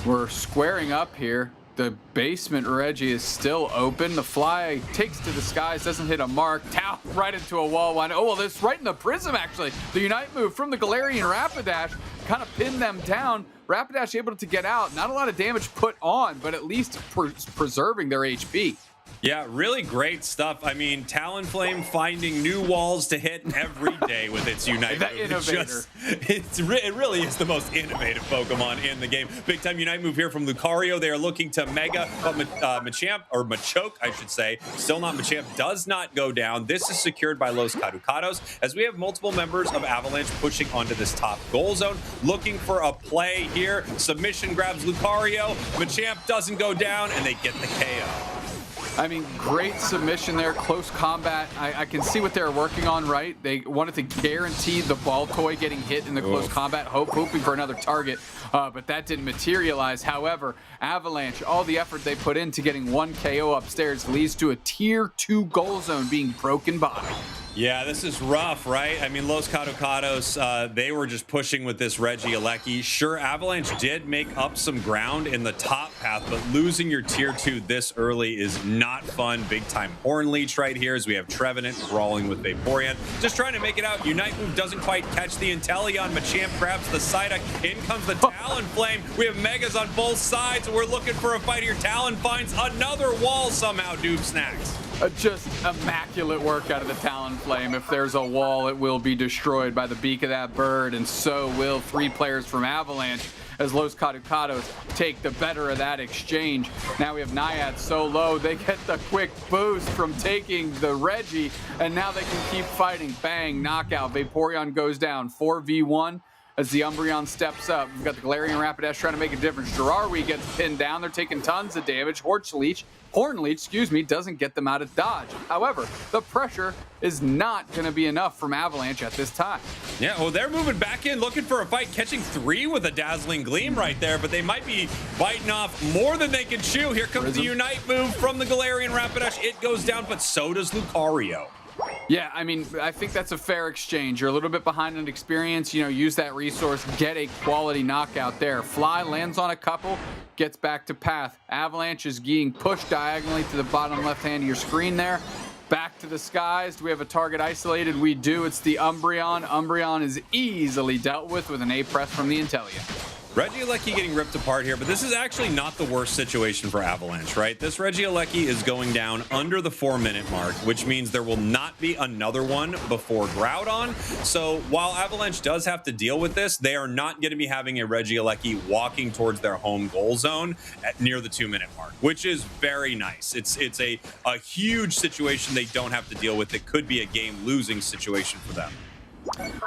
We're squaring up here. The basement Reggie is still open. The fly takes to the skies, doesn't hit a mark. Tao right into a wall one. Oh, well, this right in the prism, actually. The Unite move from the Galarian Rapidash kind of pinned them down. Rapidash able to get out. Not a lot of damage put on, but at least preserving their HP. Yeah, really great stuff. I mean, Talonflame finding new walls to hit every day with its Unite that move. innovator. It really is the most innovative Pokemon in the game. Big time Unite move here from Lucario. They are looking to Mega, but Machamp, or Machoke, I should say. Still not Machamp, does not go down. This is secured by Los Kaducados as we have multiple members of Avalanche pushing onto this top goal zone. Looking for a play here. Submission grabs Lucario. Machamp doesn't go down, and they get the KO. I mean, great submission there, close combat. I can see what they're working on, right? They wanted to guarantee the ball toy getting hit in the close combat, hoping for another target, but that didn't materialize. However, Avalanche, all the effort they put into getting 1 KO upstairs leads to a tier 2 goal zone being broken by. Yeah, this is rough, right? I mean, Los Kaducados, they were just pushing with this Regieleki. Sure, Avalanche did make up some ground in the top path, but losing your tier 2 this early is not fun. Big time Horn Leech right here as we have Trevenant brawling with Vaporeon. Just trying to make it out. Unite move doesn't quite catch the Inteleon. Machamp grabs the Psyduck. In comes the Talonflame. We have Megas on both sides. We're looking for a fight here. Talon finds another wall somehow, Doob Snacks. Just immaculate work out of the Talonflame. If there's a wall, it will be destroyed by the beak of that bird, and so will 3 players from Avalanche as Los Kaducados take the better of that exchange. Now we have Naiad so low, they get the quick boost from taking the Reggie, and now they can keep fighting. Bang, knockout. Vaporeon goes down, 4v1. As the Umbreon steps up, we've got the Galarian Rapidash trying to make a difference. Gerarwi gets pinned down. They're taking tons of damage. Hornleech, doesn't get them out of dodge. However, the pressure is not going to be enough from Avalanche at this time. Yeah, well, they're moving back in, looking for a fight, catching 3 with a Dazzling Gleam right there, but they might be biting off more than they can chew. Here comes the Unite move from the Galarian Rapidash. It goes down, but so does Lucario. Yeah, I mean, I think that's a fair exchange. You're a little bit behind in experience, use that resource, get a quality knockout there. Fly lands on a couple, gets back to path. Avalanche is being pushed diagonally to the bottom left hand of your screen there. Back to the skies. Do we have a target isolated? We do. It's the Umbreon. Umbreon is easily dealt with an A-press from the Intellia. Regieleki getting ripped apart here, but this is actually not the worst situation for Avalanche, right? This Regieleki is going down under the 4-minute mark, which means there will not be another one before Groudon. So while Avalanche does have to deal with this, they are not going to be having a Regieleki walking towards their home goal zone near the 2-minute mark, which is very nice. It's a huge situation they don't have to deal with. It could be a game-losing situation for them.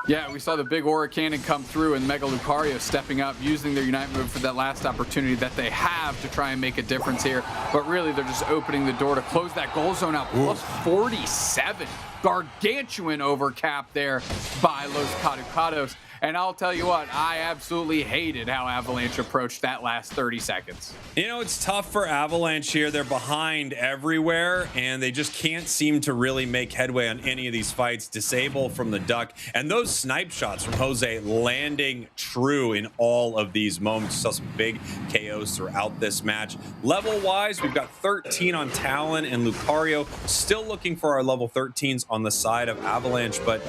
Yeah, we saw the big Aura Cannon come through and Mega Lucario stepping up, using their Unite move for that last opportunity that they have to try and make a difference here. But really, they're just opening the door to close that goal zone out. Plus 47. Gargantuan overcap there by Los Kaducados. And I'll tell you what, I absolutely hated how Avalanche approached that last 30 seconds. It's tough for Avalanche here. They're behind everywhere, and they just can't seem to really make headway on any of these fights. Disable from the Duck, and those snipe shots from Jose landing true in all of these moments. Saw some big KOs throughout this match. Level-wise, we've got 13 on Talon and Lucario. Still looking for our level 13s on the side of Avalanche, but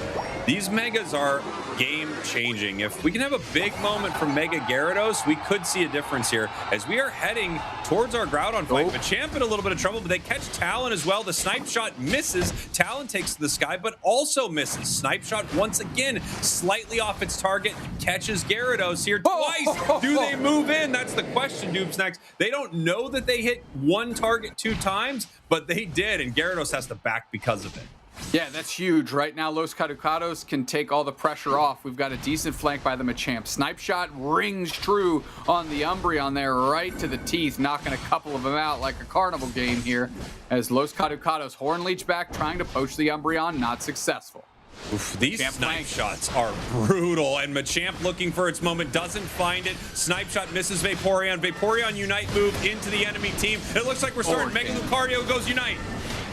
these Megas are game-changing. If we can have a big moment from Mega Gyarados, we could see a difference here as we are heading towards our Groudon fight. Machamp in a little bit of trouble, but they catch Talon as well. The snipe shot misses. Talon takes to the sky, but also misses. Snipe shot once again, slightly off its target, catches Gyarados here twice. Do they move in? That's the question, Doomsnacks. They don't know that they hit one target 2 times, but they did, and Gyarados has to back because of it. Yeah, that's huge. Right now, Los Kaducados can take all the pressure off. We've got a decent flank by the Machamp. Snipe shot rings true on the Umbreon there, right to the teeth, knocking a couple of them out like a carnival game here. As Los Kaducados Hornleech back, trying to poach the Umbreon, not successful. Oof, these snipe shots are brutal, and Machamp looking for its moment, doesn't find it. Snipe shot misses Vaporeon. Vaporeon Unite move into the enemy team. It looks like we're starting. Mega Lucario goes Unite.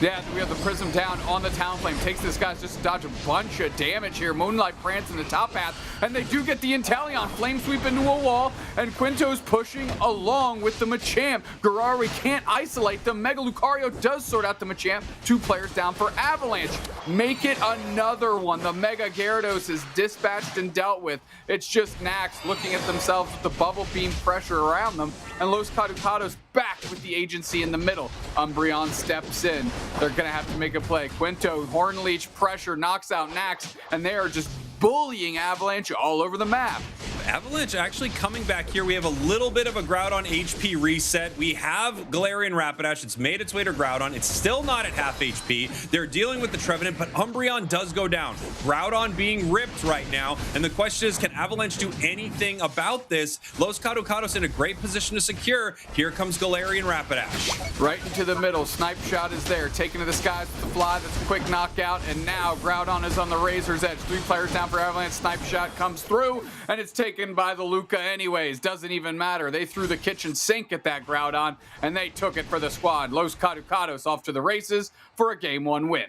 Yeah, we have the Prism down on the Talonflame. Takes this guy just to dodge a bunch of damage here. Moonlight Prance in the top path, and they do get the Inteleon. Flame Sweep into a wall, and Quinto's pushing along with the Machamp. Garari can't isolate them. Mega Lucario does sort out the Machamp. 2 players down for Avalanche. Make it another one. The Mega Gyarados is dispatched and dealt with. It's just Nax looking at themselves with the bubble beam pressure around them, and Los Kaducados back with the agency in the middle. Umbreon steps in. They're going to have to make a play. Quinto, Hornleech pressure, knocks out Nax, and they are just bullying Avalanche all over the map. Avalanche actually coming back here. We have a little bit of a Groudon HP reset. We have Galarian Rapidash. It's made its way to Groudon. It's still not at half HP. They're dealing with the Trevenant, but Umbreon does go down. Groudon being ripped right now, and the question is, can Avalanche do anything about this? Los Kaducados in a great position to secure. Here comes Galarian Rapidash. Right into the middle. Snipe shot is there. Taken to the skies with the fly. That's a quick knockout, and now Groudon is on the razor's edge. 3 players down for Avalanche. Snipe shot comes through, and it's taken by the Luca anyways. Doesn't even matter. They threw the kitchen sink at that Groudon, and they took it for the squad. Los Kaducados off to the races for a Game 1 win.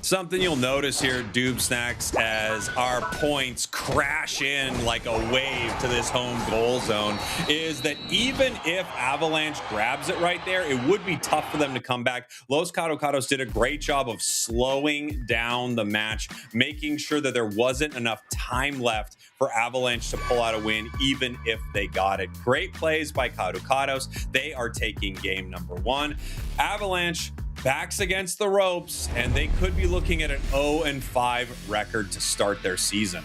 Something you'll notice here, Doomsnacks, as our points crash in like a wave to this home goal zone, is that even if Avalanche grabs it right there, it would be tough for them to come back. Los Kaducados did a great job of slowing down the match, making sure that there wasn't enough time left for Avalanche to pull out a win, even if they got it. Great plays by Kaducados. They are taking game number 1. Avalanche, backs against the ropes, and they could be looking at an 0-5 record to start their season.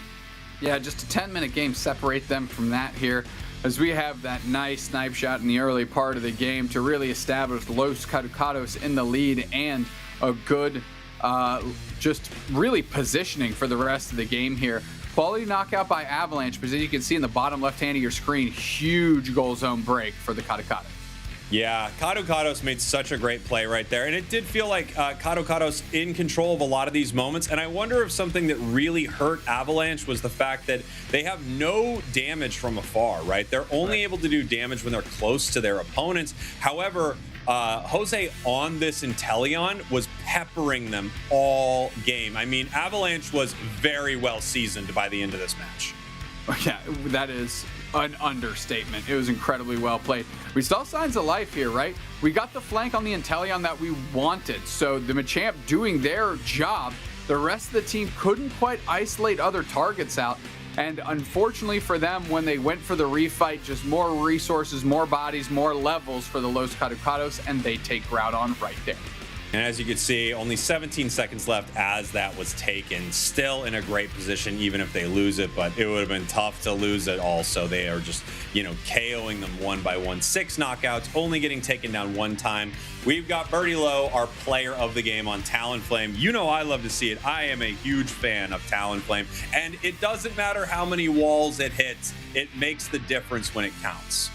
Yeah, just a 10-minute game separate them from that here, as we have that nice snipe shot in the early part of the game to really establish Los Kaducados in the lead, and a good just really positioning for the rest of the game here. Quality knockout by Avalanche, but as you can see in the bottom left hand of your screen, huge goal zone break for the Kaducados. Yeah, Kaducados made such a great play right there. And it did feel like Kaducados in control of a lot of these moments. And I wonder if something that really hurt Avalanche was the fact that they have no damage from afar, right? They're only able to do damage when they're close to their opponents. However, Jose on this Inteleon was peppering them all game. I mean, Avalanche was very well seasoned by the end of this match. Yeah, that is an understatement. It was incredibly well played. We saw signs of life here, right? We got the flank on the Inteleon that we wanted. So the Machamp doing their job. The rest of the team couldn't quite isolate other targets out. And unfortunately for them, when they went for the refight, just more resources, more bodies, more levels for the Los Kaducados, and they take Groudon right there. And as you can see, only 17 seconds left as that was taken. Still in a great position, even if they lose it, but it would have been tough to lose it also. They are just, KOing them one by one. 6 knockouts, only getting taken down one time. We've got Birdie Low, our player of the game on Talonflame. I love to see it. I am a huge fan of Talonflame. And it doesn't matter how many walls it hits. It makes the difference when it counts.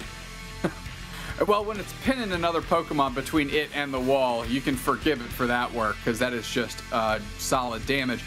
Well, when it's pinning another Pokemon between it and the wall, you can forgive it for that work, because that is just solid damage.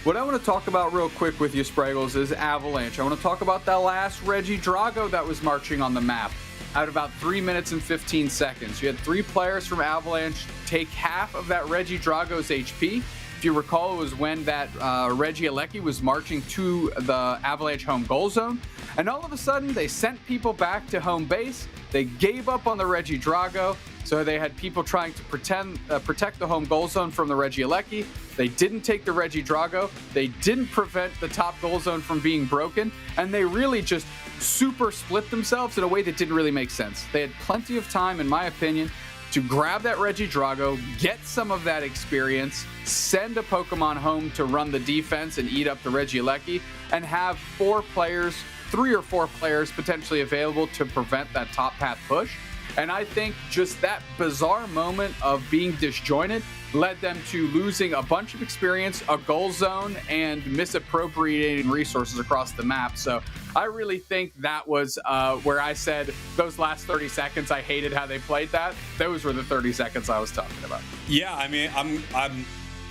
What I want to talk about real quick with you, Spraggles, is Avalanche. I want to talk about that last Regidrago that was marching on the map at about 3 minutes and 15 seconds. You had 3 players from Avalanche take half of that Regidrago's HP. If you recall, it was when that Regieleki was marching to the Avalanche home goal zone, and all of a sudden they sent people back to home base. They gave up on the Regidrago, so they had people trying to protect the home goal zone from the Regieleki. They didn't take the Regidrago. They didn't prevent the top goal zone from being broken, and they really just super split themselves in a way that didn't really make sense. They had plenty of time, in my opinion, to grab that Regidrago, get some of that experience, send a Pokemon home to run the defense and eat up the Regieleki, and have 3 or 4 players potentially available to prevent that top path push. And I think just that bizarre moment of being disjointed led them to losing a bunch of experience, a goal zone, and misappropriating resources across the map. So I really think that was where I said those last 30 seconds, I hated how they played that. Those were the 30 seconds I was talking about. Yeah, I mean,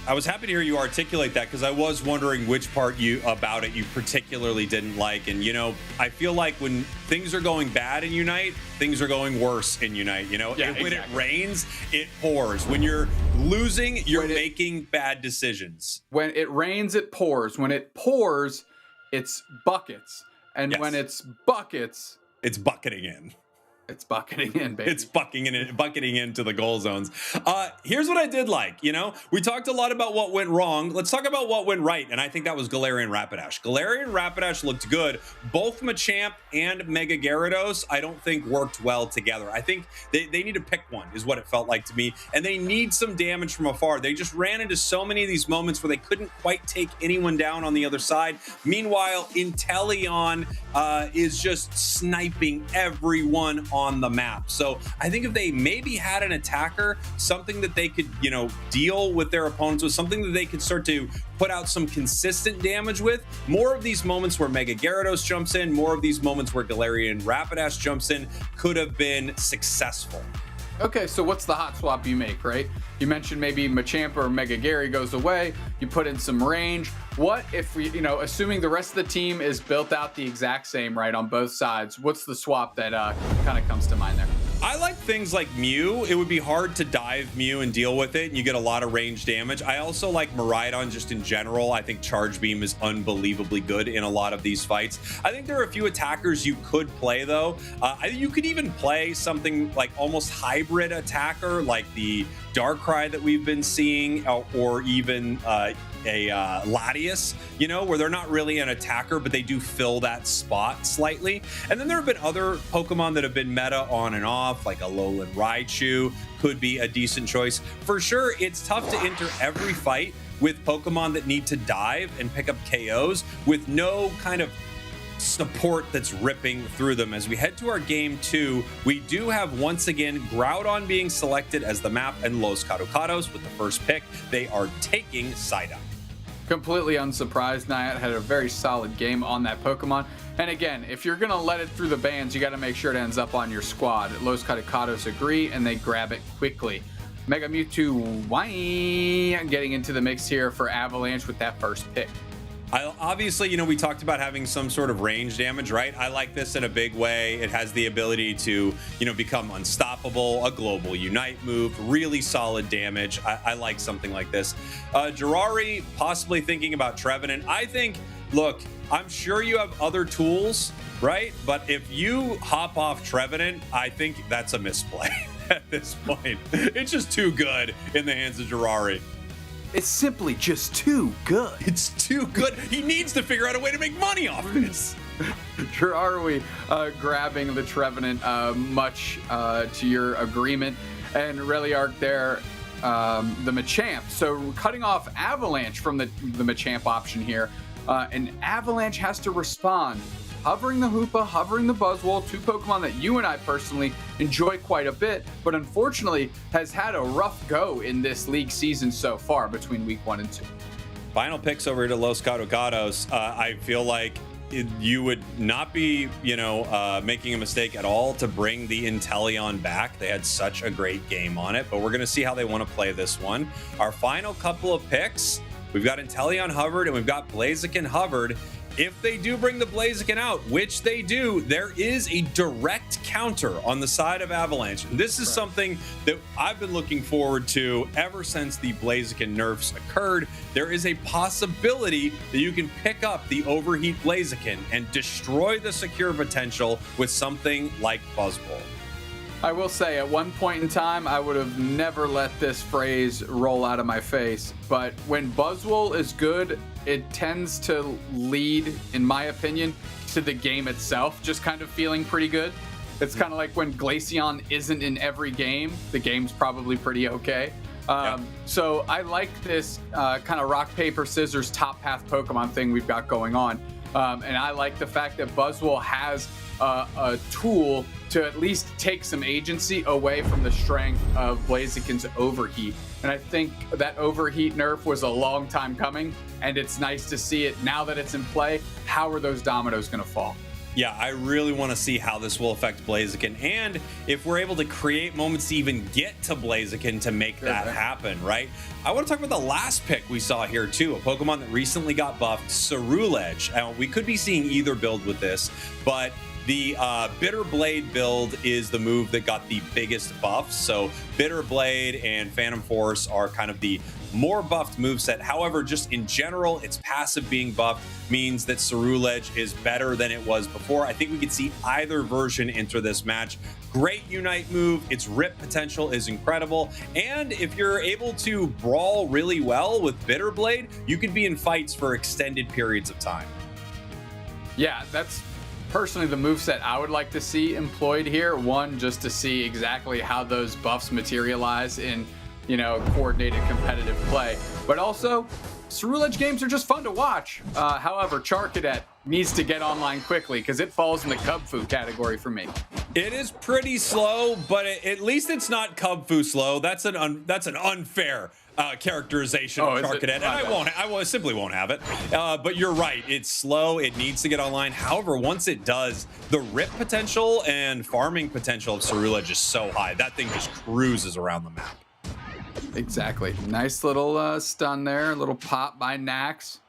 I was happy to hear you articulate that, because I was wondering which part about it you particularly didn't like. And, I feel like when things are going bad in Unite, things are going worse in Unite. Yeah, when exactly. it rains, it pours. When you're losing, you're making bad decisions. When it rains, it pours. When it pours, it's buckets. And Yes. when it's buckets, It's bucketing in. it's bucketing in, baby. It's bucketing into the goal zones. Here's what I did like. We talked a lot about what went wrong. Let's talk about what went right. And I think that was Galarian Rapidash. Galarian Rapidash looked good. Both Machamp and Mega Gyarados, I don't think worked well together. I think they need to pick one, is what it felt like to me. And they need some damage from afar. They just ran into so many of these moments where they couldn't quite take anyone down on the other side. Meanwhile, Inteleon is just sniping everyone on the map. So I think if they maybe had an attacker, something that they could, deal with their opponents with, something that they could start to put out some consistent damage with, more of these moments where Mega Gyarados jumps in, more of these moments where Galarian Rapidash jumps in could have been successful. Okay, so what's the hot swap you make, right? You mentioned maybe Machamp or Mega Gary goes away, you put in some range. What if we, assuming the rest of the team is built out the exact same, right, on both sides, what's the swap that kind of comes to mind there? I like things like Mew. It would be hard to dive Mew and deal with it, and you get a lot of range damage. I also like Miraidon just in general. I think Charge Beam is unbelievably good in a lot of these fights. I think there are a few attackers you could play, though. You could even play something like almost hybrid attacker, like the Darkrai that we've been seeing, or even a Latias, you know, where they're not really an attacker, but they do fill that spot slightly. And then there have been other Pokemon that have been meta on and off, like a Lowland Raichu could be a decent choice. For sure, it's tough to enter every fight with Pokemon that need to dive and pick up KOs with no kind of support that's ripping through them. As we head to our game 2, we do have once again Groudon being selected as the map and Los Kaducados with the first pick. They are taking Citadel. Completely unsurprised. Nayat had a very solid game on that Pokemon. And again, if you're going to let it through the bans, you got to make sure it ends up on your squad. Los Kaducados agree, and they grab it quickly. Mega Mewtwo getting into the mix here for Avalanche with that first pick. Obviously, you know, we talked about having some sort of range damage, right? I like this in a big way. It has the ability to, you know, become unstoppable, a global unite move, really solid damage. I like something like this. Jirari possibly thinking about Trevenant. I think, look, I'm sure you have other tools, right? But if you hop off Trevenant, I think that's a misplay at this point. It's just too good in the hands of Jirari. It's simply just too good. It's too good. He needs to figure out a way to make money off this. Jirari grabbing the Trevenant, much to your agreement. And Reliark there, the Machamp. So cutting off Avalanche from the Machamp option here. And Avalanche has to respond. Hovering the Hoopa, hovering the Buzzwole, two Pokemon that you and I personally enjoy quite a bit, but unfortunately has had a rough go in this league season so far between week 1 and 2. Final picks over to Los Kaducados. I feel like you would not be, you know, making a mistake at all to bring the Inteleon back. They had such a great game on it, but we're going to see how they want to play this one. Our final couple of picks, we've got Inteleon hovered and we've got Blaziken hovered. If they do bring the Blaziken out, which they do, there is a direct counter on the side of Avalanche. This is something that I've been looking forward to ever since the Blaziken nerfs occurred. There is a possibility that you can pick up the Overheat Blaziken and destroy the secure potential with something like Buzzwole. I will say, at one point in time, I would have never let this phrase roll out of my face. But when Buzzwole is good, it tends to lead, in my opinion, to the game itself just kind of feeling pretty good. It's kind of like when Glaceon isn't in every game, the game's probably pretty okay. So I like this kind of rock, paper, scissors, top path Pokemon thing we've got going on. And I like the fact that Buzzwole has a tool to at least take some agency away from the strength of Blaziken's Overheat. And I think that Overheat nerf was a long time coming, and it's nice to see it now that it's in play. How are those dominoes going to fall? Yeah, I really want to see how this will affect Blaziken, and if we're able to create moments to even get to Blaziken to make that happen, right? I want to talk about the last pick we saw here too, a Pokemon that recently got buffed, Ceruledge. We could be seeing either build with this, but the Bitter Blade build is the move that got the biggest buffs. So Bitter Blade and Phantom Force are kind of the more buffed moveset. However, just in general, its passive being buffed means that Ceruledge is better than it was before. I think we could see either version enter this match. Great Unite move. Its rip potential is incredible. And if you're able to brawl really well with Bitter Blade, you could be in fights for extended periods of time. Yeah, that's personally the moveset I would like to see employed here. One, just to see exactly how those buffs materialize in, you know, coordinated competitive play. But also, Ceruledge games are just fun to watch. However, Charcadet needs to get online quickly because it falls in the Cub Fu category for me. It is pretty slow, but at least it's not Cub Fu slow. That's an unfair characterization of Charcadet, and I simply won't have it. But you're right, it's slow. It needs to get online. However, once it does, the rip potential and farming potential of Ceruledge is so high. That thing just cruises around the map. Exactly. Nice little stun there, a little pop by Nax.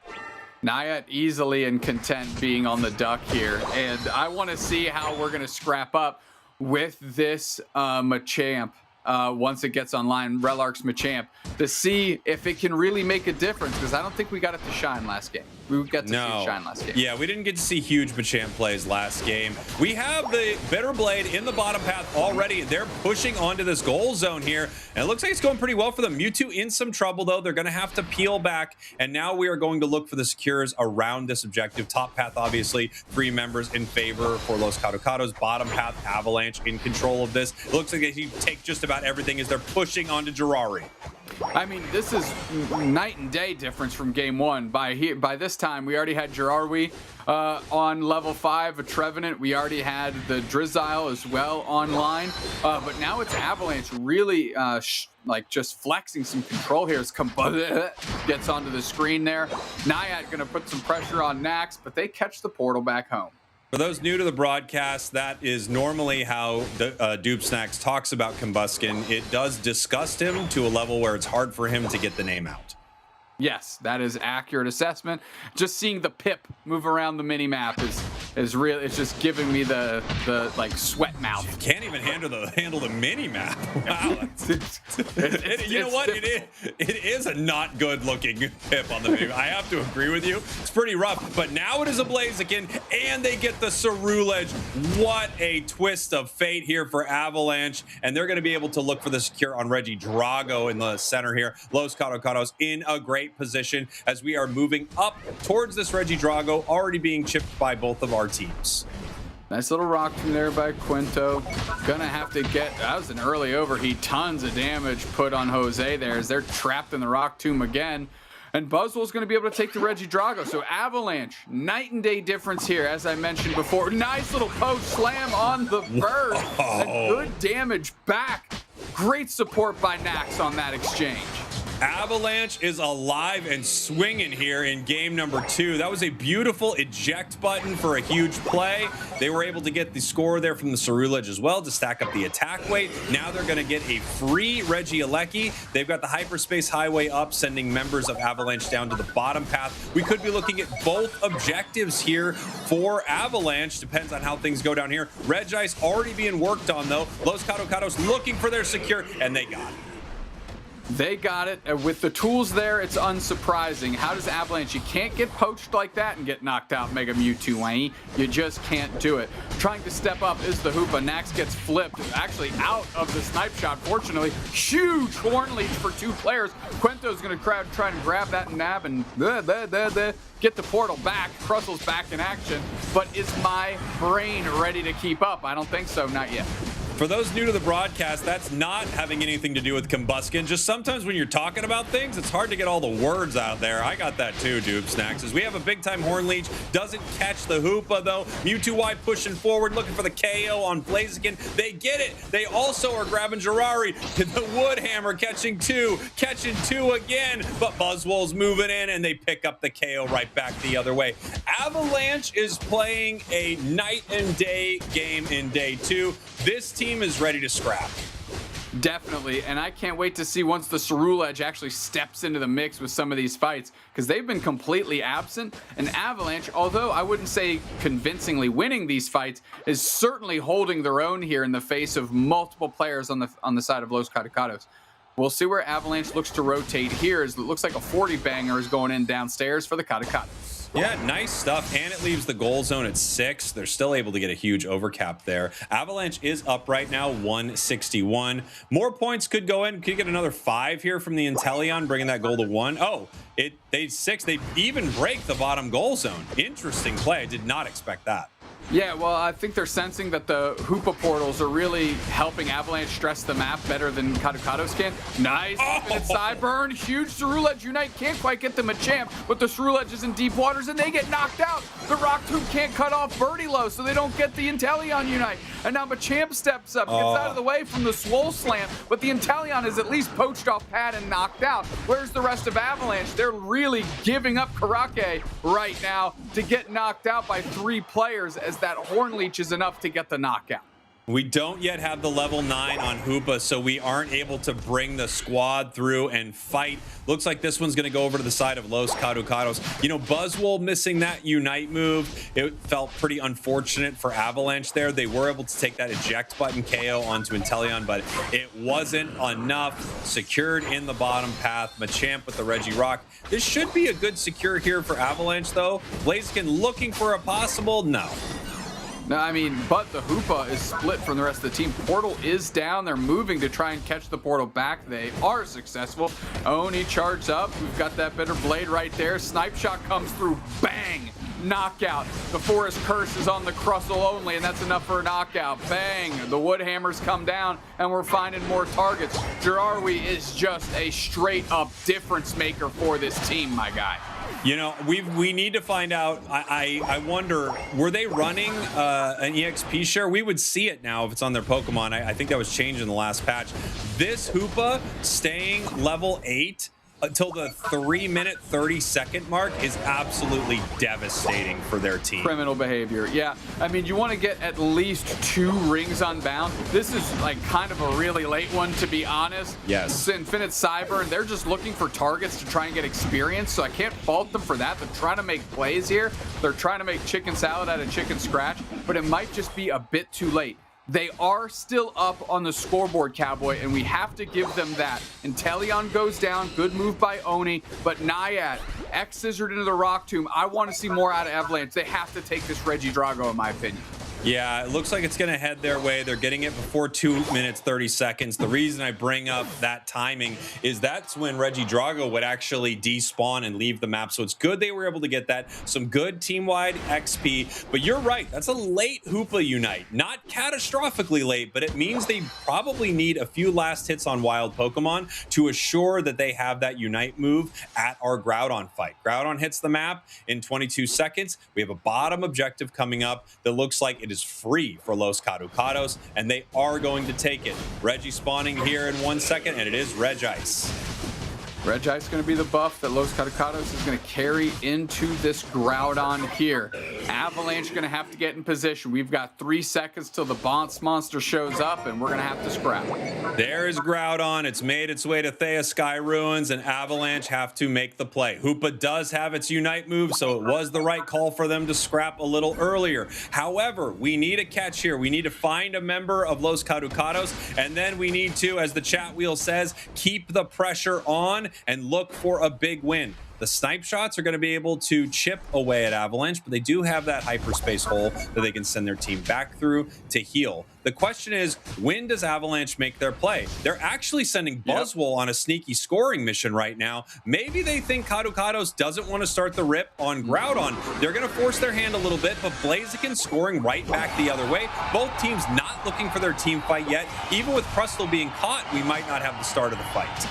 Nayat easily and content being on the duck here, and I want to see how we're going to scrap up with this Machamp. once it gets online, Relark's Machamp, to see if it can really make a difference, because I don't think we got it to shine last game. We got to see it shine last game. Yeah, we didn't get to see huge Machamp plays last game. We have the Bitter Blade in the bottom path already. They're pushing onto this goal zone here, and it looks like it's going pretty well for them. Mewtwo in some trouble, though. They're going to have to peel back, and now we are going to look for the secures around this objective. Top path, obviously, 3 members in favor for Los Kaducados. Bottom path, Avalanche in control of this. It looks like they take just about everything as they're pushing onto Jirari. I mean, this is night and day difference from game 1. By this time, we already had Jirari on level 5, a Trevenant. We already had the Drizzile as well online. But now it's Avalanche really just flexing some control here as gets onto the screen there. Naiad going to put some pressure on Nax, but they catch the portal back home. For those new to the broadcast, that is normally how Dupe Snacks talks about Combuskin. It does disgust him to a level where it's hard for him to get the name out. Yes, that is accurate assessment. Just seeing the pip move around the mini map is real. It's just giving me the like sweat mouth. You can't even handle the mini map. Wow. You know what? It is a not good looking pip on the mini. I have to agree with you. It's pretty rough. But now it is a Blaziken, and they get the Cerulege. What a twist of fate here for Avalanche, and they're going to be able to look for the secure on Reggie Drago in the center here. Los Kaducados in a great position as we are moving up towards this Reggie Drago, already being chipped by both of our teams. Nice little rock from there by Quinto. Gonna have to get, that was an early overheat. Tons of damage put on Jose there as they're trapped in the rock tomb again. And Buzzwell's going to be able to take the Reggie Drago. So Avalanche, night and day difference here, as I mentioned before. Nice little poke slam on the bird. And good damage back. Great support by Nax on that exchange. Avalanche is alive and swinging here in game number 2. That was a beautiful eject button for a huge play. They were able to get the score there from the Cerulege as well to stack up the attack weight. Now they're going to get a free Regieleki. They've got the Hyperspace Highway up, sending members of Avalanche down to the bottom path. We could be looking at both objectives here for Avalanche. Depends on how things go down here. Regice already being worked on, though. Los Kaducados looking for their secure, and they got it. They got it. With the tools there, it's unsurprising. How does Avalanche? You can't get poached like that and get knocked out, Mega Mewtwo, eh? You just can't do it. Trying to step up is the Hoopa. Nax gets flipped, actually out of the snipe shot, fortunately. Huge horn leech for 2 players. Quento's going to try and grab that nab and get the portal back. Crustle's back in action. But is my brain ready to keep up? I don't think so, not yet. For those new to the broadcast, that's not having anything to do with Combuskin. Just sometimes when you're talking about things, it's hard to get all the words out there. I got that too, Dupe Snacks. As we have a big-time Horn Leech, doesn't catch the Hoopa, though. Mewtwo Y pushing forward, looking for the KO on Blaziken. They get it. They also are grabbing Jirari. The Woodhammer catching 2 again. But Buzzwole's moving in, and they pick up the KO right back the other way. Avalanche is playing a night and day game in day 2. This team is ready to scrap. Definitely, and I can't wait to see once the Cerulege actually steps into the mix with some of these fights, because they've been completely absent, and Avalanche, although I wouldn't say convincingly winning these fights, is certainly holding their own here in the face of multiple players on the side of Los Kaducados. We'll see where Avalanche looks to rotate here, as it looks like a 40 banger is going in downstairs for the Kaducados. Yeah, nice stuff, and it leaves the goal zone at 6. They're still able to get a huge overcap there. Avalanche is up right now, 161. More points could go in. Could get another 5 here from the Inteleon, bringing that goal to 1. Oh, they 6. They even break the bottom goal zone. Interesting play. I did not expect that. Yeah, well, I think they're sensing that the Hoopa portals are really helping Avalanche stress the map better than Kaducados can. Nice. And Sideburn, huge Cerulege Unite, can't quite get the Machamp, but the Cerulege is in deep waters and they get knocked out. The Rock Tomb can't cut off Birdie Low, so they don't get the Inteleon Unite. And now Machamp steps up, gets out of the way from the Swole Slam, but the Inteleon is at least poached off pad and knocked out. Where's the rest of Avalanche? They're really giving up Karake right now to get knocked out by 3 players, as that Horn Leech is enough to get the knockout. We don't yet have the level 9 on Hoopa, so we aren't able to bring the squad through and fight. Looks like this one's going to go over to the side of Los Kaducados. You know, Buzzwole missing that Unite move, it felt pretty unfortunate for Avalanche there. They were able to take that eject button KO onto Inteleon, but it wasn't enough. Secured in the bottom path. Machamp with the Regirock. This should be a good secure here for Avalanche, though. Blaziken looking for a possible? No. No, I mean, but the Hoopa is split from the rest of the team. Portal is down. They're moving to try and catch the portal back. They are successful. Oni charged up. We've got that Bitter Blade right there. Snipe shot comes through. Bang! Knockout. The Forest Curse is on the Crustle only, and that's enough for a knockout. Bang! The Wood Hammers come down, and we're finding more targets. Jirawi is just a straight-up difference maker for this team, my guy. You know, we need to find out. I wonder, were they running an EXP share? We would see it now if it's on their Pokemon. I think that was changed in the last patch. This Hoopa staying level 8 until the 3-minute 30-second mark is absolutely devastating for their team. Criminal behavior. Yeah, I mean, you want to get at least 2 rings unbound. This is like kind of a really late one, to be honest. Yes. It's Infinite Cyber, and they're just looking for targets to try and get experience, so I can't fault them for that. They're trying to make plays here. They're trying to make chicken salad out of chicken scratch, but it might just be a bit too late. They are still up on the scoreboard, Cowboy, and we have to give them that. Inteleon goes down, good move by Oni, but Naiad, X-scissored into the Rock Tomb. I want to see more out of Avalanche. They have to take this Regidrago, in my opinion. Yeah, it looks like it's going to head their way. They're getting it before 2 minutes, 30 seconds. The reason I bring up that timing is that's when Regidrago would actually despawn and leave the map. So it's good they were able to get that. Some good team-wide XP. But you're right. That's a late Hoopa Unite. Not catastrophically late, but it means they probably need a few last hits on wild Pokemon to assure that they have that Unite move at our Groudon fight. Groudon hits the map in 22 seconds. We have a bottom objective coming up that looks like it is free for Los Kaducados, and they are going to take it. Reggie spawning here in 1 second, and it is Regice. Regice is going to be the buff that Los Kaducados is going to carry into this Groudon here. Avalanche going to have to get in position. We've got 3 seconds till the bounce monster shows up, and we're going to have to scrap. There is Groudon. It's made its way to Thea Sky Ruins, and Avalanche have to make the play. Hoopa does have its Unite move, so it was the right call for them to scrap a little earlier. However, we need a catch here. We need to find a member of Los Kaducados, and then we need to, as the chat wheel says, keep the pressure on and look for a big win. The snipe shots are going to be able to chip away at Avalanche, but they do have that hyperspace hole that they can send their team back through to heal. The question is, when does Avalanche make their play? They're actually sending Buzzwole on a sneaky scoring mission right now. Maybe they think Kaducados doesn't want to start the rip on Groudon. They're going to force their hand a little bit, but Blaziken scoring right back the other way. Both teams not looking for their team fight yet. Even with Crustle being caught, we might not have the start of the fight.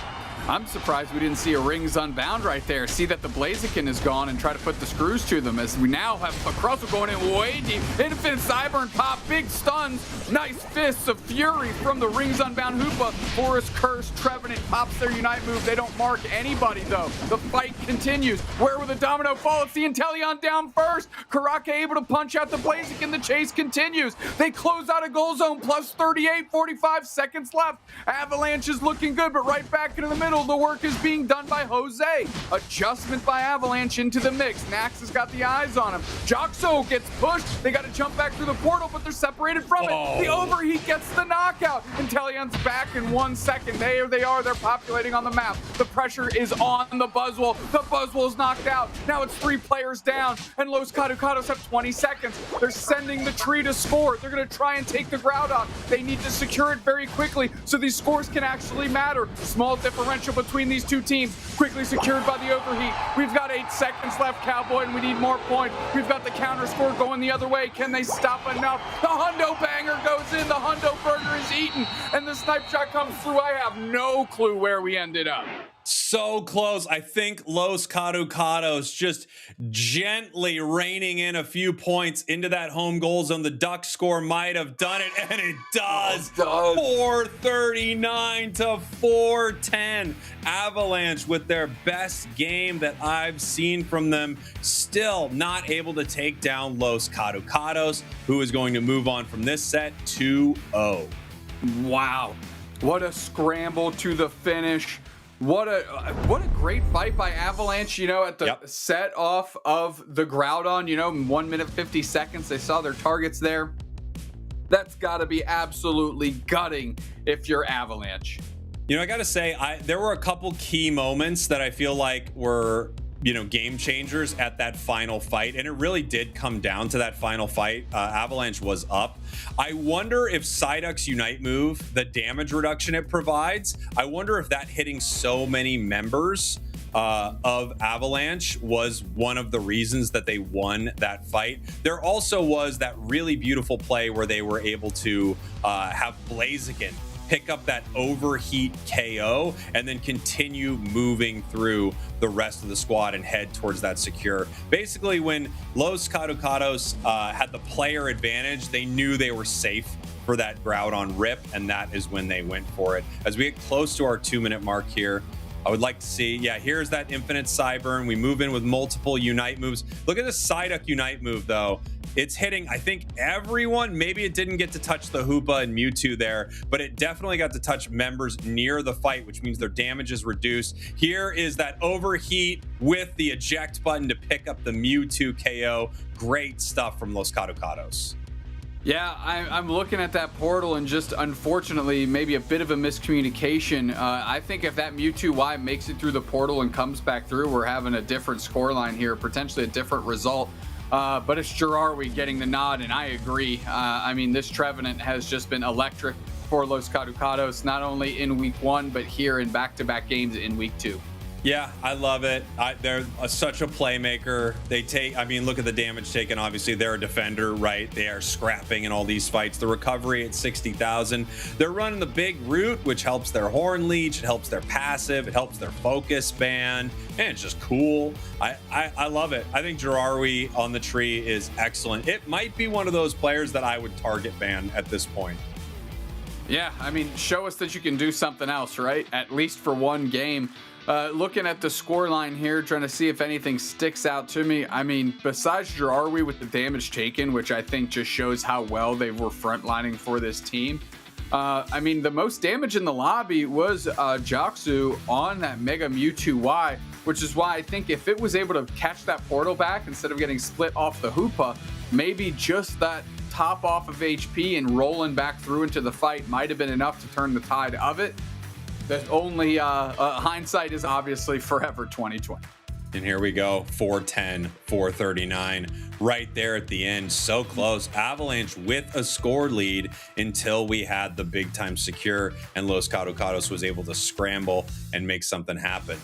I'm surprised we didn't see a Rings Unbound right there. See that the Blaziken is gone and try to put the screws to them, as we now have a Crustle going in way deep. Infinite Cyber pop, big stuns, nice fists of fury from the Rings Unbound Hoopa. Forest Curse, Trevenant pops their Unite move. They don't mark anybody though. The fight continues. Where will the domino fall? It's the Inteleon down first. Karaka able to punch out the Blaziken. The chase continues. They close out a goal zone, plus 38, 45 seconds left. Avalanche is looking good, but right back into the middle. The work is being done by Jose. Adjustment by Avalanche into the mix. Nax has got the eyes on him. Joxo gets pushed. They got to jump back through the portal, but they're separated from it. The overheat gets the knockout. Inteleon's back in 1 second. There they are. They're populating on the map. The pressure is on the Buzzwole. The Buzzwole's knocked out. Now it's 3 players down, and Los Kaducados have 20 seconds. They're sending the tree to score. They're going to try and take the Groudon. They need to secure it very quickly so these scores can actually matter. Small differential between these two teams, quickly secured by the overheat. We've got 8 seconds left, Cowboy, and we need more points. We've got the counter score going the other way. Can they stop enough? The Hundo Banger goes in, the Hundo Burger is eaten, and the snipe shot comes through. I have no clue where we ended up. So close. I think Los Kaducados just gently reining in a few points into that home goal zone. The Duck score might have done it, and it does. 439 to 410. Avalanche with their best game that I've seen from them. Still not able to take down Los Kaducados, who is going to move on from this set 2-0. Wow. What a scramble to the finish. What a great fight by Avalanche, at the set off of the Groudon, 1 minute 50 seconds. They saw their targets there. That's got to be absolutely gutting if you're Avalanche. I got to say, there were a couple key moments that I feel like were, game changers at that final fight. And it really did come down to that final fight. Avalanche was up. I wonder if Psyduck's Unite move, the damage reduction it provides, I wonder if that hitting so many members of Avalanche was one of the reasons that they won that fight. There also was that really beautiful play where they were able to have Blaziken pick up that overheat KO and then continue moving through the rest of the squad and head towards that secure. Basically, when Los Kaducados had the player advantage, they knew they were safe for that Groudon rip, and that is when they went for it. As we get close to our 2-minute mark here, I would like to see, here's that infinite Cyburn. We move in with multiple Unite moves. Look at the Psyduck Unite move, though. It's hitting, I think, everyone. Maybe it didn't get to touch the Hoopa and Mewtwo there, but it definitely got to touch members near the fight, which means their damage is reduced. Here is that overheat with the eject button to pick up the Mewtwo KO. Great stuff from Los Kaducados. Yeah, I'm looking at that portal and just unfortunately maybe a bit of a miscommunication. I think if that Mewtwo Y makes it through the portal and comes back through, we're having a different scoreline here, potentially a different result. But it's Jirawi getting the nod, and I agree. This Trevenant has just been electric for Los Kaducados, not only in week 1, but here in back-to-back games in week 2. Yeah, I love it. They're such a playmaker. Look at the damage taken. Obviously, they're a defender, right? They are scrapping in all these fights. The recovery at 60,000. They're running the big root, which helps their Horn Leech. It helps their passive. It helps their focus band. And it's just cool. I love it. I think Jirawi on the tree is excellent. It might be one of those players that I would target ban at this point. Yeah, show us that you can do something else, right? At least for one game. Looking at the score line here, trying to see if anything sticks out to me. Besides Jirawi with the damage taken, which I think just shows how well they were frontlining for this team. The most damage in the lobby was Jaxu on that Mega Mewtwo Y, which is why I think if it was able to catch that portal back instead of getting split off the Hoopa, maybe just that top off of HP and rolling back through into the fight might have been enough to turn the tide of it. That only hindsight is obviously forever 2020. And here we go, 410, 439, right there at the end, so close. Avalanche with a score lead until we had the big time secure, and Los Kaducados was able to scramble and make something happen.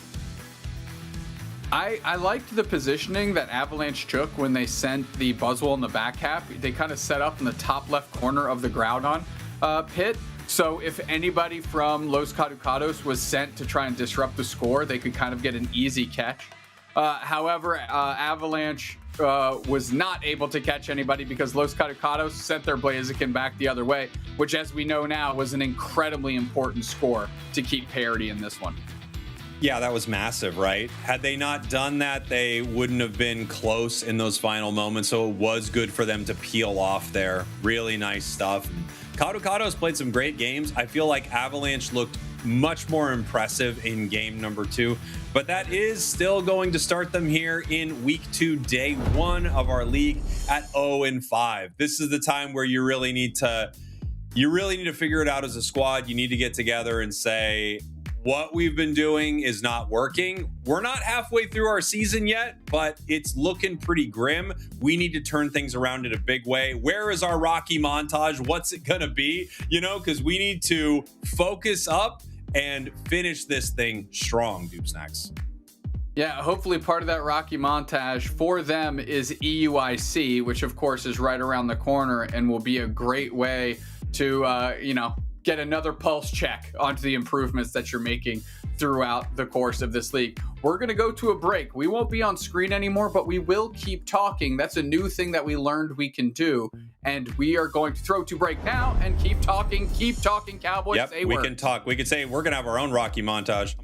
I liked the positioning that Avalanche took when they sent the Buzzwole in the back half. They kind of set up in the top left corner of the Groudon pit. So if anybody from Los Kaducados was sent to try and disrupt the score, they could kind of get an easy catch. However, Avalanche was not able to catch anybody because Los Kaducados sent their Blaziken back the other way, which, as we know now, was an incredibly important score to keep parity in this one. Yeah, that was massive, right? Had they not done that, they wouldn't have been close in those final moments. So it was good for them to peel off there. Really nice stuff. Kaducados played some great games. I feel like Avalanche looked much more impressive in game number 2, but that is still going to start them here in week 2, day 1 of our league at 0-5. This is the time where you really need to figure it out as a squad. You need to get together and say, what we've been doing is not working. We're not halfway through our season yet, but it's looking pretty grim. We need to turn things around in a big way. Where is our Rocky montage? What's it gonna be? Because we need to focus up and finish this thing strong, Dupe Snacks. Yeah, hopefully part of that Rocky montage for them is EUIC, which of course is right around the corner and will be a great way to, get another pulse check onto the improvements that you're making throughout the course of this league. We're going to go to a break. We won't be on screen anymore, but we will keep talking. That's a new thing that we learned we can do. And we are going to throw to break now and keep talking, Cowboys. Yep, we can talk. We could say we're going to have our own Rocky montage.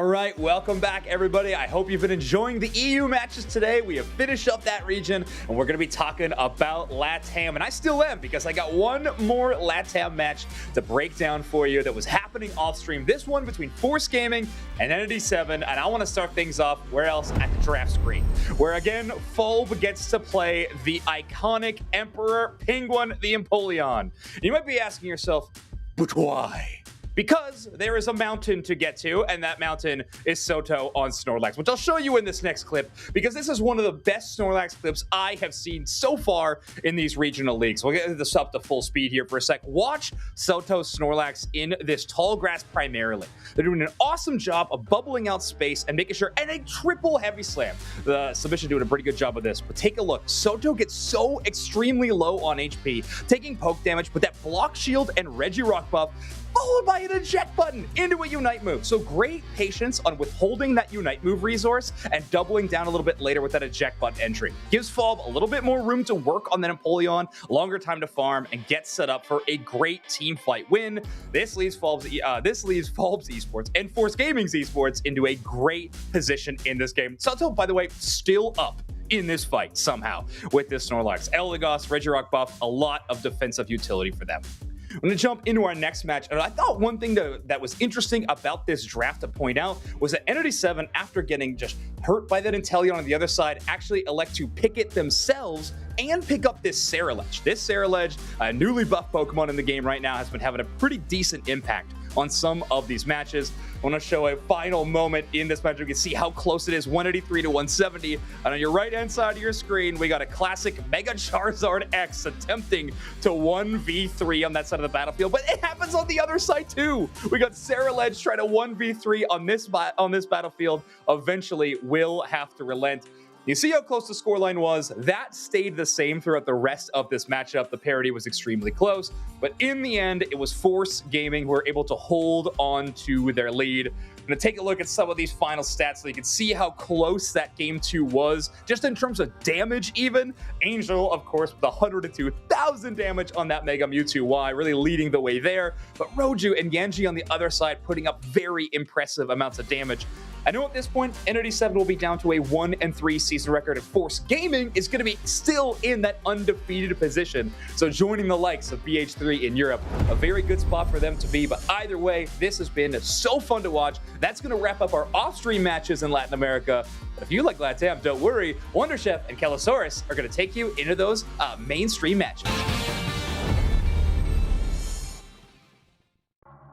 All right, welcome back, everybody. I hope you've been enjoying the EU matches today. We have finished up that region, and we're going to be talking about LATAM, and I still am, because I got one more LATAM match to break down for you that was happening off stream. This one between Force Gaming and Entity 7, and I want to start things off, where else? At the draft screen, where again, Fulb gets to play the iconic Emperor Penguin, the Empoleon. You might be asking yourself, but why? Because there is a mountain to get to, and that mountain is Soto on Snorlax, which I'll show you in this next clip, because this is one of the best Snorlax clips I have seen so far in these regional leagues. We'll get this up to full speed here for a sec. Watch Soto Snorlax in this tall grass primarily. They're doing an awesome job of bubbling out space and making sure, and a triple heavy slam. The submission doing a pretty good job of this, but take a look. Soto gets so extremely low on HP, taking poke damage, but that block shield and Regirock buff, followed by an eject button into a Unite move. So great patience on withholding that Unite move resource and doubling down a little bit later with that eject button entry. Gives Fulb a little bit more room to work on that Empoleon, longer time to farm, and get set up for a great team fight win. This leaves Fulb's esports and Force Gaming's esports into a great position in this game. Soto, by the way, still up in this fight somehow with this Snorlax. Elagos, Regirock buff, a lot of defensive utility for them. I'm going to jump into our next match, and I thought one thing that was interesting about this draft to point out was that Entity 7, after getting just hurt by that Inteleon on the other side, actually elect to pick it themselves and pick up this Ceruledge. This Ceruledge, a newly buffed Pokemon in the game right now, has been having a pretty decent impact on some of these matches. I want to show a final moment in this match. You can see how close it is, 183 to 170. And on your right-hand side of your screen, we got a classic Mega Charizard X attempting to 1v3 on that side of the battlefield. But it happens on the other side too. We got Ceruledge trying to 1v3 on this battlefield. Eventually will have to relent. You see how close the scoreline was? That stayed the same throughout the rest of this matchup. The parity was extremely close, but in the end, it was Force Gaming who were able to hold on to their lead. I'm going to take a look at some of these final stats so you can see how close that game 2 was, just in terms of damage even. Angel, of course, with 102,000 damage on that Mega Mewtwo Y, really leading the way there. But Roju and Genji on the other side putting up very impressive amounts of damage. I know at this point, Entity 7 will be down to a 1-3 season record, and Force Gaming is going to be still in that undefeated position. So joining the likes of BH3 in Europe, a very good spot for them to be. But either way, this has been so fun to watch. That's going to wrap up our off-stream matches in Latin America. But if you like LATAM, don't worry. Wonder Chef and Kellosaurus are going to take you into those mainstream matches.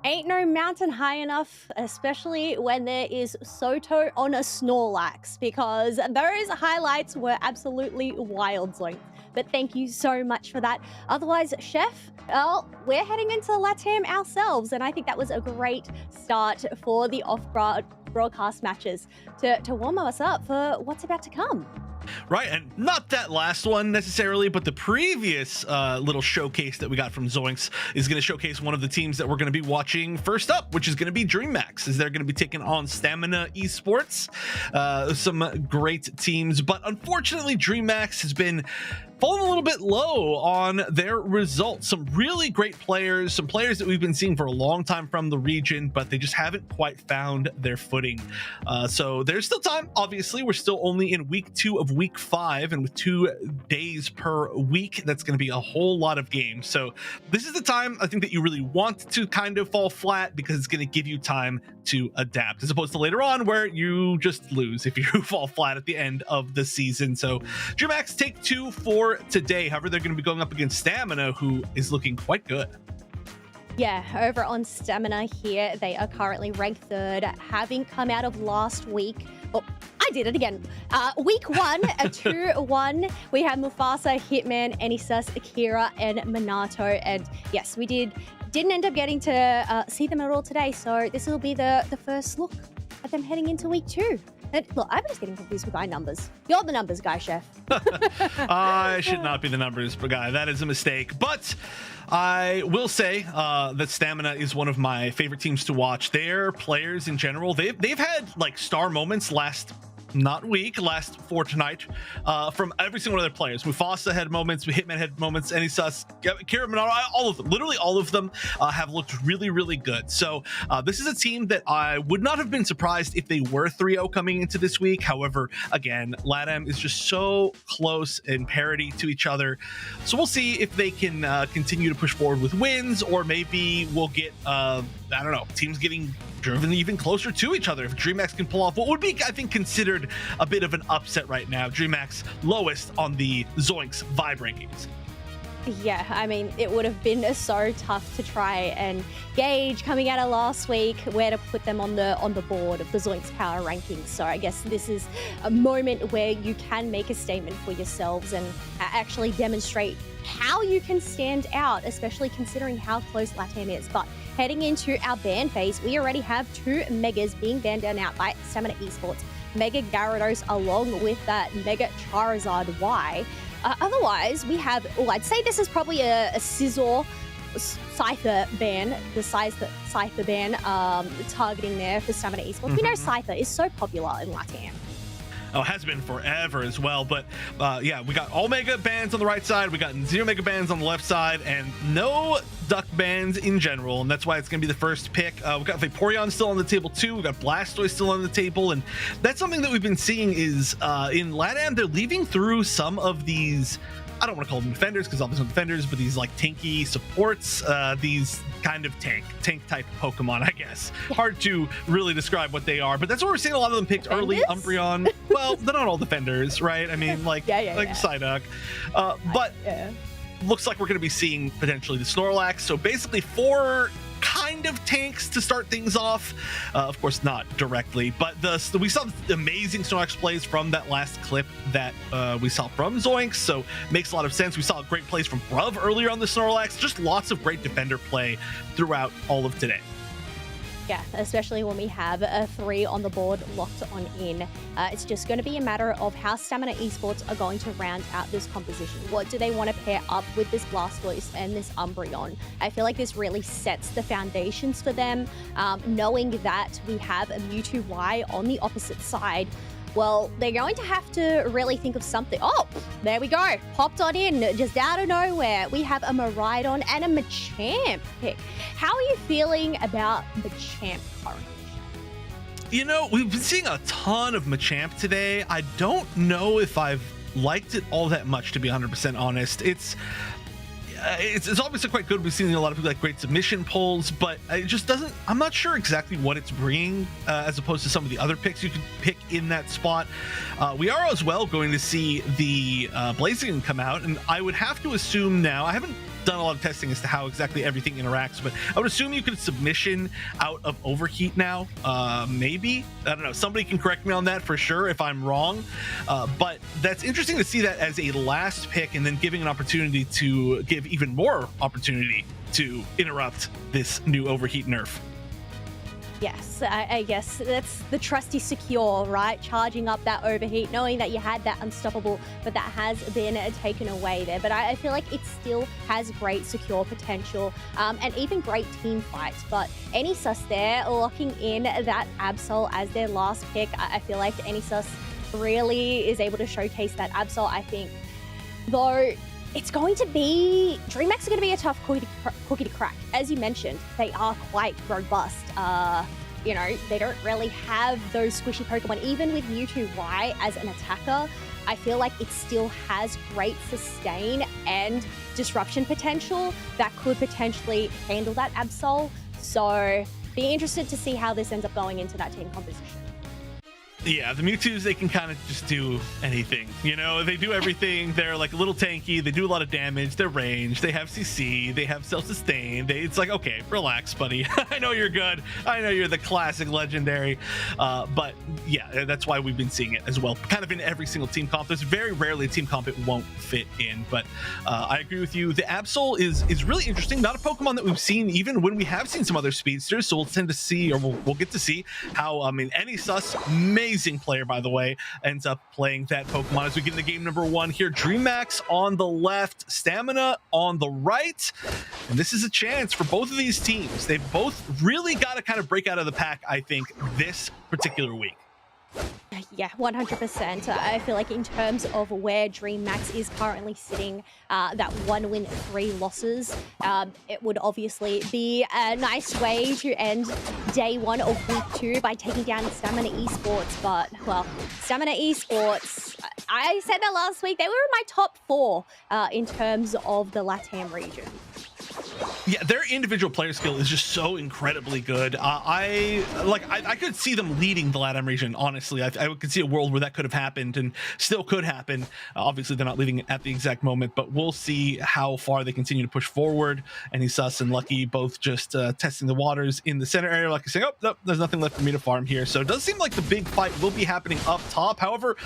Ain't no mountain high enough, especially when there is Soto on a Snorlax, because those highlights were absolutely wild, Zoink. But thank you so much for that. Otherwise, Chef, well, we're heading into LATAM ourselves, and I think that was a great start for the off-broadcast matches to warm us up for what's about to come. Right, and not that last one necessarily, but the previous little showcase that we got from Zoinks is going to showcase one of the teams that we're going to be watching first up, which is going to be DreamHack, as they're going to be taking on Stamina Esports. Some great teams, but unfortunately DreamHack has been falling a little bit low on their results. Some really great players, some players that we've been seeing for a long time from the region, but they just haven't quite found their footing. So there's still time. Obviously, we're still only in week 2 of week 5, and with 2 days per week, that's going to be a whole lot of games. So this is the time I think that you really want to kind of fall flat, because it's going to give you time to adapt, as opposed to later on where you just lose if you fall flat at the end of the season. So DreamHack take 2 for today. However, they're going to be going up against Stamina, who is looking quite good. Yeah, over on Stamina here, they are currently ranked 3rd, having come out of last week. Oh, I did it again. Week 1, a 2-1. We had Mufasa, Hitman, Enisus, Akira, and Minato. And yes, we didn't end up getting to see them at all today. So this will be the first look at them heading into week 2. And look, I'm just getting confused with my numbers. You're the numbers guy, Chef. I should not be the numbers guy. That is a mistake. But I will say that Stamina is one of my favorite teams to watch. Their players in general, they've had like star moments last not week, last fortnight, from every single one of their players. Mufasa had moments, Hitman had moments, Anysus, Kira Minato, all of them, literally all of them have looked really, really good. So this is a team that I would not have been surprised if they were 3-0 coming into this week. However, again, LATAM is just so close in parity to each other. So we'll see if they can continue to push forward with wins, or maybe we'll get, I don't know, teams getting driven even closer to each other if DreamHack can pull off what would be, I think, considered a bit of an upset right now. DreamHack's lowest on the Zoinks Vibe rankings. Yeah, I mean, it would have been so tough to try and gauge coming out of last week where to put them on the board of the Zoinks Power rankings. So I guess this is a moment where you can make a statement for yourselves and actually demonstrate how you can stand out, especially considering how close LATAM is. But heading into our ban phase, we already have 2 Megas being banned out by Stamina Esports. Mega Gyarados along with that Mega Charizard Y. Otherwise, we have, I'd say this is probably a Scizor Cypher ban, the Cypher ban targeting there for Stamina Esports. We know Cypher is so popular in LATAM. Oh, has been forever as well. But yeah, we got all Mega bans on the right side, we got 0 Mega bans on the left side, and no Duck bans in general, and that's why it's going to be the first pick. We got Vaporeon still on the table too, we got Blastoise still on the table, and that's something that we've been seeing is in LATAM, they're leaving through some of these, I don't want to call them defenders because obviously defenders, but these like tanky supports, these kind of tank type Pokemon, I guess. Hard to really describe what they are, but that's what we're seeing a lot of them picked early. Umbreon, well, they're not all defenders, right? I mean, like Psyduck, but looks like we're going to be seeing potentially the Snorlax. So basically 4 kind of tanks to start things off. Of course, not directly, but we saw the amazing Snorlax plays from that last clip that we saw from Zoinks, so makes a lot of sense. We saw great plays from Bruv earlier on the Snorlax, just lots of great defender play throughout all of today. Yeah, especially when we have a 3 on the board locked on in. It's just going to be a matter of how Stamina Esports are going to round out this composition. What do they want to pair up with this Blastoise and this Umbreon? I feel like this really sets the foundations for them, knowing that we have a Mewtwo Y on the opposite side. Well, they're going to have to really think of something. Oh, there we go. Popped on in just out of nowhere. We have a Miraidon and a Machamp pick. How are you feeling about Machamp currently? You know, we've been seeing a ton of Machamp today. I don't know if I've liked it all that much, to be 100% honest. It's obviously quite good. We've seen a lot of people like great submission pulls, but it just doesn't, I'm not sure exactly what it's bringing as opposed to some of the other picks you could pick in that spot. We are as well going to see the Blaziken come out, and I would have to assume now, I haven't done a lot of testing as to how exactly everything interacts, but I would assume you could submission out of Overheat now. Maybe, I don't know, somebody can correct me on that for sure if I'm wrong, but that's interesting to see that as a last pick and then giving an opportunity to give even more opportunity to interrupt this new Overheat nerf. Yes, I guess that's the trusty secure, right? Charging up that Overheat, knowing that you had that Unstoppable, but that has been taken away there. But I feel like it still has great secure potential and even great team fights. But Anysus there locking in that Absol as their last pick. I feel like Anysus really is able to showcase that Absol, I think. Though it's going to be, DreamHack are going to be a tough cookie to crack. As you mentioned, they are quite robust. You know, they don't really have those squishy Pokemon. Even with Mewtwo Y as an attacker, I feel like it still has great sustain and disruption potential that could potentially handle that Absol. So be interested to see how this ends up going into that team composition. Yeah, the Mewtwo's, they can kind of just do anything. You know, they do everything. They're like a little tanky. They do a lot of damage. They're ranged. They have CC. They have self-sustain. It's like, okay, relax, buddy. I know you're good. I know you're the classic legendary. But yeah, that's why we've been seeing it as well. Kind of in every single team comp. There's very rarely a team comp it won't fit in. But I agree with you. The Absol is really interesting. Not a Pokemon that we've seen even when we have seen some other speedsters. So we'll tend to see, or we'll get to see how, I mean, Anysus, amazing player, by the way, ends up playing that Pokemon as we get into game number 1 here. DreamHack on the left, Stamina on the right, and this is a chance for both of these teams. They've both really got to kind of break out of the pack, I think, this particular week. Yeah, 100%. I feel like in terms of where DreamMax is currently sitting, that 1 win, 3 losses, it would obviously be a nice way to end day 1 of week 2 by taking down Stamina Esports. But, well, Stamina Esports, I said that last week, they were in my top 4 in terms of the LATAM region. Yeah, their individual player skill is just so incredibly good. I could see them leading the LATAM region, honestly. I could see a world where that could have happened and still could happen. Obviously, they're not leading it at the exact moment, but we'll see how far they continue to push forward. And Sus and Lucky both just testing the waters in the center area. Lucky saying, oh, no, there's nothing left for me to farm here. So it does seem like the big fight will be happening up top. However,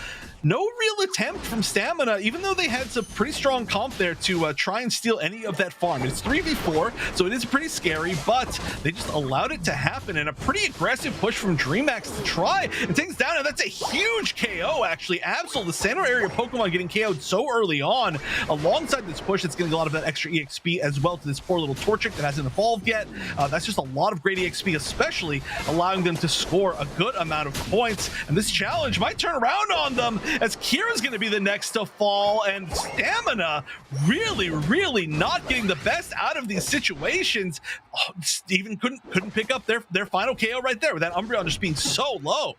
no real attempt from Stamina, even though they had some pretty strong comp there to try and steal any of that farm. It's 3v4, so it is pretty scary, but they just allowed it to happen, and a pretty aggressive push from DreamMax to try and take us down, and that's a huge KO, actually. Absol, the center area Pokemon getting KO'd so early on. Alongside this push, it's getting a lot of that extra EXP as well to this poor little Torchic that hasn't evolved yet. That's just a lot of great EXP, especially allowing them to score a good amount of points, and this challenge might turn around on them, as Kira's going to be the next to fall, and Stamina really not getting the best out of these situations. Oh, Steven couldn't pick up their final KO right there with that Umbreon just being so low.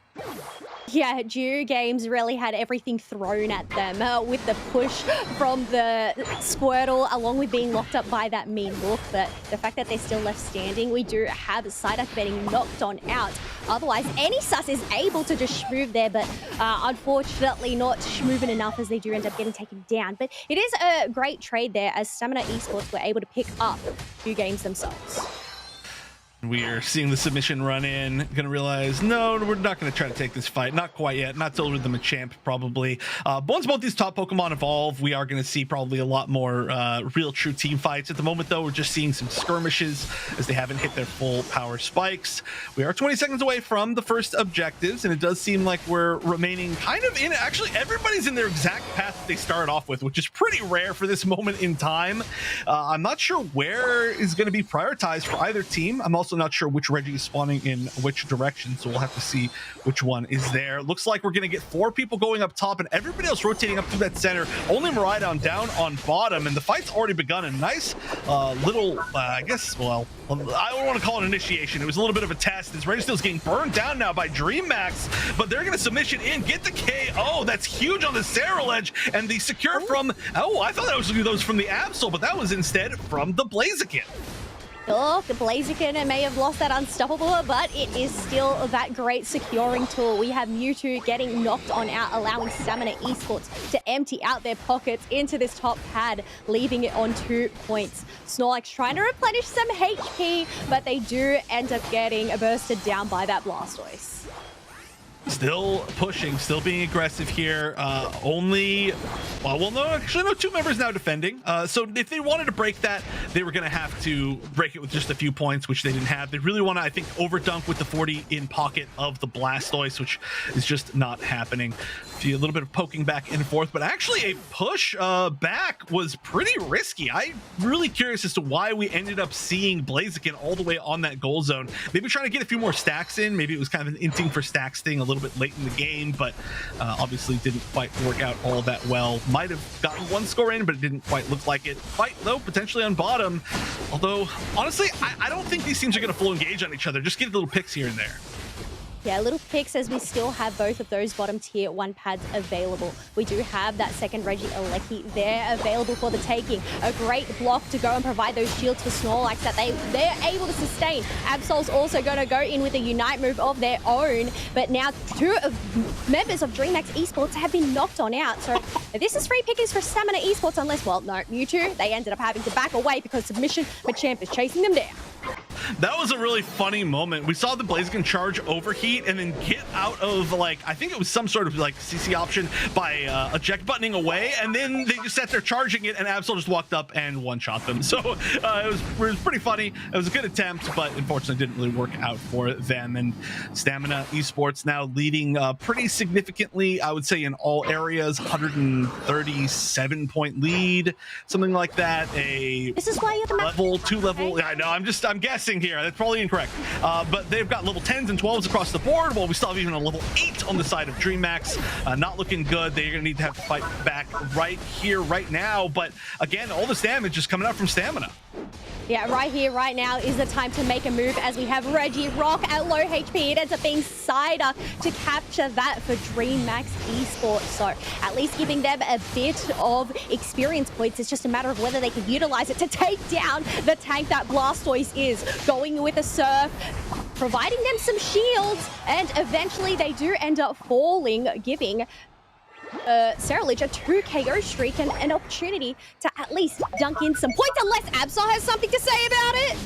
Yeah, Dew Games really had everything thrown at them with the push from the Squirtle, along with being locked up by that mean look. But the fact that they're still left standing, we do have Psyduck getting knocked on out. Otherwise, any Sus is able to just schmoove there, but unfortunately not schmooving enough, as they do end up getting taken down. But it is a great trade there, as Stamina Esports were able to pick up Dew Games themselves. We are seeing the submission run in, gonna realize, no, we're not gonna try to take this fight. Not quite yet, not till with them a champ, probably. Once both these top Pokemon evolve, we are gonna see probably a lot more real true team fights. At the moment, though, we're just seeing some skirmishes as they haven't hit their full power spikes. We are 20 seconds away from the first objectives, and it does seem like we're remaining kind of in, actually, everybody's in their exact path that they started off with, which is pretty rare for this moment in time. I'm not sure where is gonna be prioritized for either team. I'm also not sure which Reggie is spawning in which direction, so we'll have to see which one is there. Looks like we're going to get 4 people going up top and everybody else rotating up through that center. Only Miraidon down on bottom, and the fight's already begun. A nice little, I guess, well, I don't want to call it initiation. It was a little bit of a test, as Registeel's getting burned down now by DreamMax, but they're going to submission in, get the KO. That's huge on the Serral Edge, and the secure from, I thought that was those from the Absol, but that was instead from the Blaziken. Look, Blaziken may have lost that Unstoppable, but it is still that great securing tool. We have Mewtwo getting knocked on out, allowing Stamina Esports to empty out their pockets into this top pad, leaving it on 2 points. Snorlax trying to replenish some HP, but they do end up getting bursted down by that Blastoise. Still pushing, still being aggressive here. No, actually, no, 2 members now defending. So if they wanted to break that, they were going to have to break it with just a few points, which they didn't have. They really want to, I think, overdunk with the 40 in pocket of the Blastoise, which is just not happening. See a little bit of poking back and forth, but actually a push back was pretty risky. I'm really curious as to why we ended up seeing Blaziken all the way on that goal zone. Maybe trying to get a few more stacks in. Maybe it was kind of an inting for stacks thing a little bit late in the game, but obviously didn't quite work out all that well. Might have gotten 1 score in, but it didn't quite look like it. Fight, though, potentially on bottom. Although, honestly, I don't think these teams are going to full engage on each other. Just get little picks here and there. Yeah, little picks, as we still have both of those bottom tier 1 pads available. We do have that second Reggie Alecki there available for the taking. A great block to go and provide those shields for Snorlax that they're able to sustain. Absol's also going to go in with a Unite move of their own, but now 2 members of DreamMax Esports have been knocked on out. So this is free pickings for Stamina Esports, unless, well, no, Mewtwo, they ended up having to back away because submission, but Champ is chasing them down. That was a really funny moment. We saw the Blaziken charge overheat and then get out of, like, I think it was some sort of like CC option by eject buttoning away, and then they just sat there charging it, and Absol just walked up and one-shot them. So it was pretty funny. It was a good attempt, but unfortunately didn't really work out for them. And Stamina Esports now leading pretty significantly, I would say, in all areas. 137-point lead, something like that. This is why you're the level 2 level. I know. I'm guessing. guessing here. That's probably incorrect. But they've got level 10s and 12s across the board, while we still have even a level 8 on the side of DreamHack. Not looking good. They're going to need to have to fight back right here, right now. But again, all this damage is coming out from stamina. Yeah, right here, right now is the time to make a move as we have Reggie Rock at low HP. It ends up being Cider to capture that for DreamHack Esports. So at least giving them a bit of experience points. It's just a matter of whether they can utilize it to take down the tank that Blastoise is. Going with a Surf, providing them some shields, and eventually they do end up falling, giving Seralich a 2 KO streak and an opportunity to at least dunk in some points, unless Absol has something to say about it.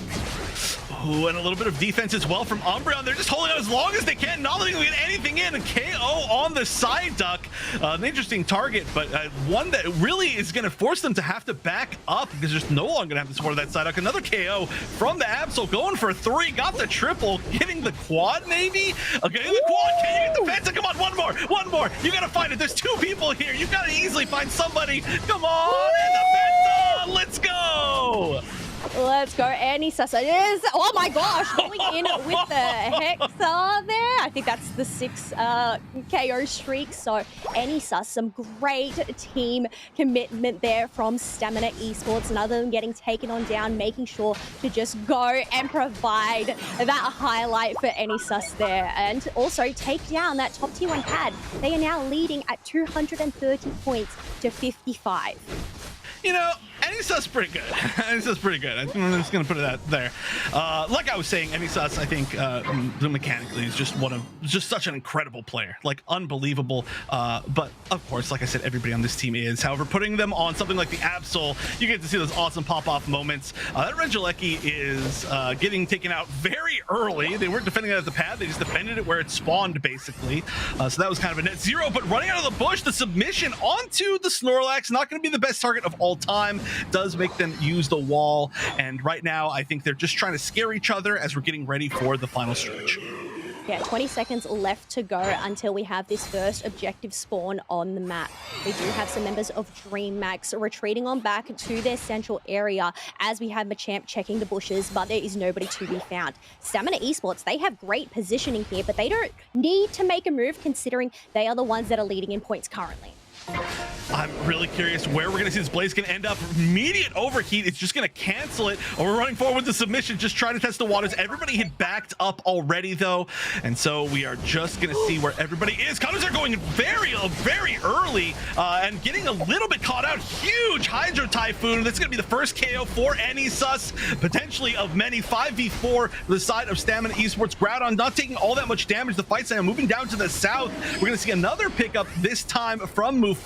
Ooh, and a little bit of defense as well from Umbreon. They're just holding out as long as they can, not letting them get anything in. A KO on the side duck. An interesting target, but one that really is going to force them to have to back up because there's no longer going to have the support of that side duck. Another KO from the Absol, going for 3, got the triple, hitting the quad maybe? Okay, the quad, can you get the Penta? Come on, one more. You got to find it. There's 2 people here. You got to easily find somebody. Come on, and the Penta, let's go. Let's go, Anisasa is, oh my gosh, going in with the Hexa there. I think that's the 6 KO streak. So Anisasa, some great team commitment there from Stamina Esports, and other than getting taken on down, making sure to just go and provide that highlight for Anisasa there, and also take down that top tier 1 pad. They are now leading at 230 points to 55. You know, Anisas pretty good. Anisas pretty good. I'm just going to put it out there. Like I was saying, Anisas, I think, mechanically is just such an incredible player. Like, unbelievable. But, of course, like I said, everybody on this team is. However, putting them on something like the Absol, you get to see those awesome pop-off moments. That Regieleki is getting taken out very early. They weren't defending it at the pad. They just defended it where it spawned, basically. So that was kind of a net zero. But running out of the bush, the submission onto the Snorlax, not going to be the best target of all time. Does make them use the wall, and right now I think they're just trying to scare each other as we're getting ready for the final stretch. Yeah, 20 seconds left to go until we have this first objective spawn on the map. We do have some members of DreamHack retreating on back to their central area as we have Machamp checking the bushes, but there is nobody to be found. Stamina Esports, they have great positioning here, but they don't need to make a move considering they are the ones that are leading in points currently. I'm really curious where we're going to see this Blaze can end up. Immediate overheat. It's just going to cancel it. Or we're running forward with the submission, just trying to test the waters. Everybody had backed up already, though. And so we are just going to see where everybody is. Cutters are going very early and getting a little bit caught out. Huge Hydro Typhoon. That's going to be the first KO for Anisas, potentially of many. 5v4 the side of Stamina Esports. Groudon not taking all that much damage. The fight's now moving down to the south. We're going to see another pickup, this time from Mufasa.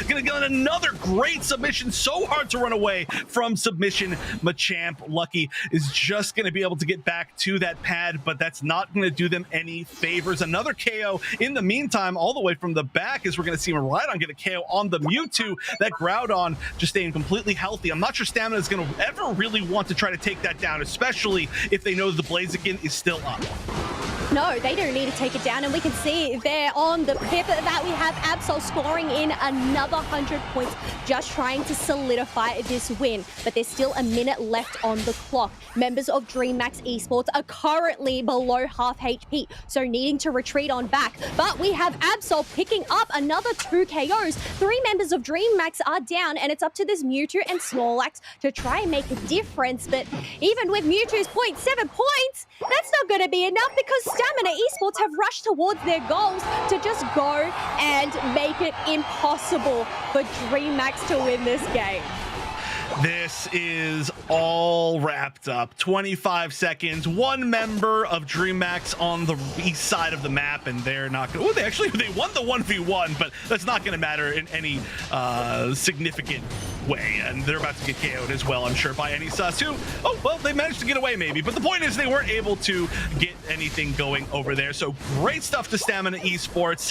Gonna get another great submission. So hard to run away from submission. Machamp, lucky, is just gonna be able to get back to that pad, but that's not gonna do them any favors. Another KO in the meantime, all the way from the back, as we're gonna see Miraidon get a KO on the Mewtwo. That Groudon just staying completely healthy. I'm not sure Stamina is gonna ever really want to try to take that down, especially if they know the Blaziken is still up. No, they don't need to take it down, and we can see there on the pip that we have Absol scoring in another 100 points, just trying to solidify this win. But there's still a minute left on the clock. Members of DreamHack Esports are currently below half HP, so needing to retreat on back. But we have Absol picking up another 2 KOs. 3 members of DreamHack are down, and it's up to this Mewtwo and Snorlax to try and make a difference. But even with Mewtwo's 0.7 points, that's not going to be enough because Stamina Esports have rushed towards their goals to just go and make it impossible for DreamHack to win this game. This is all wrapped up. 25 seconds. One member of DreamHack on the east side of the map, and they're not going to... Oh, they won the 1v1, but that's not going to matter in any significant way. And they're about to get KO'd as well, I'm sure, by Anisas, who... Oh, well, they managed to get away, maybe. But the point is they weren't able to get anything going over there. So great stuff to Stamina Esports.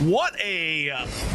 What a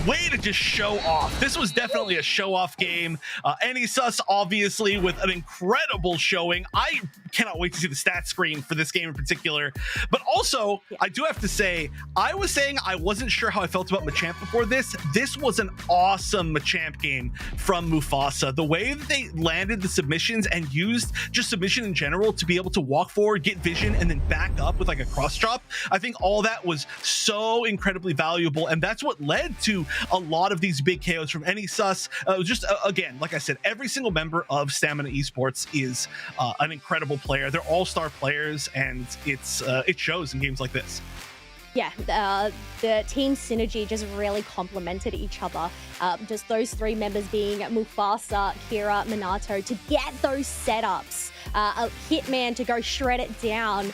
way to just show off. This was definitely a show-off game. Anisas, obviously, with an incredible showing. I cannot wait to see the stat screen for this game in particular. But also, I do have to say, I was saying I wasn't sure how I felt about Machamp before this. This was an awesome Machamp game from Mufasa. The way that they landed the submissions and used just submission in general to be able to walk forward, get vision, and then back up with like a cross drop. I think all that was so incredibly valuable, and that's what led to a lot of these big KOs from any sus. Just again, like I said, every single member of Stamina Esports is an incredible player. They're all-star players, and it shows in games like this. Yeah, the team synergy just really complemented each other. Just those three members being Mufasa, Kira, Minato to get those setups. A Hitman to go shred it down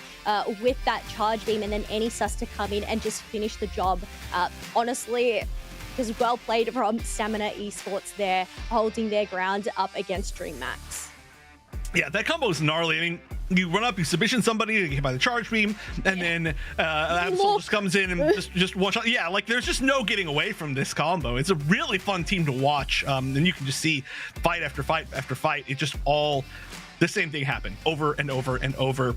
with that charge beam, and then any sus to come in and just finish the job. Honestly, just well played from Stamina Esports there, holding their ground up against DreamMax. Yeah, that combo is gnarly. I mean, you run up, you submission somebody, you get hit by the charge beam, and then Absol just comes in and just one shot. Yeah, like there's just no getting away from this combo. It's a really fun team to watch. And you can just see fight after fight after fight. It just all the same thing happen over and over and over.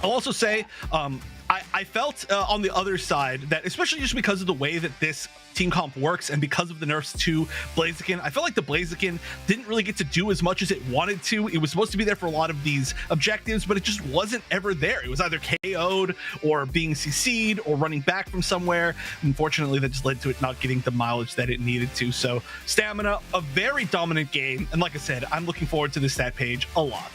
I'll also say, I felt on the other side that, especially just because of the way that this team comp works and because of the nerfs to Blaziken, I felt like the Blaziken didn't really get to do as much as it wanted to. It was supposed to be there for a lot of these objectives, but it just wasn't ever there. It was either KO'd or being CC'd or running back from somewhere. Unfortunately, that just led to it not getting the mileage that it needed to. So Stamina, a very dominant game. And like I said, I'm looking forward to this stat page a lot.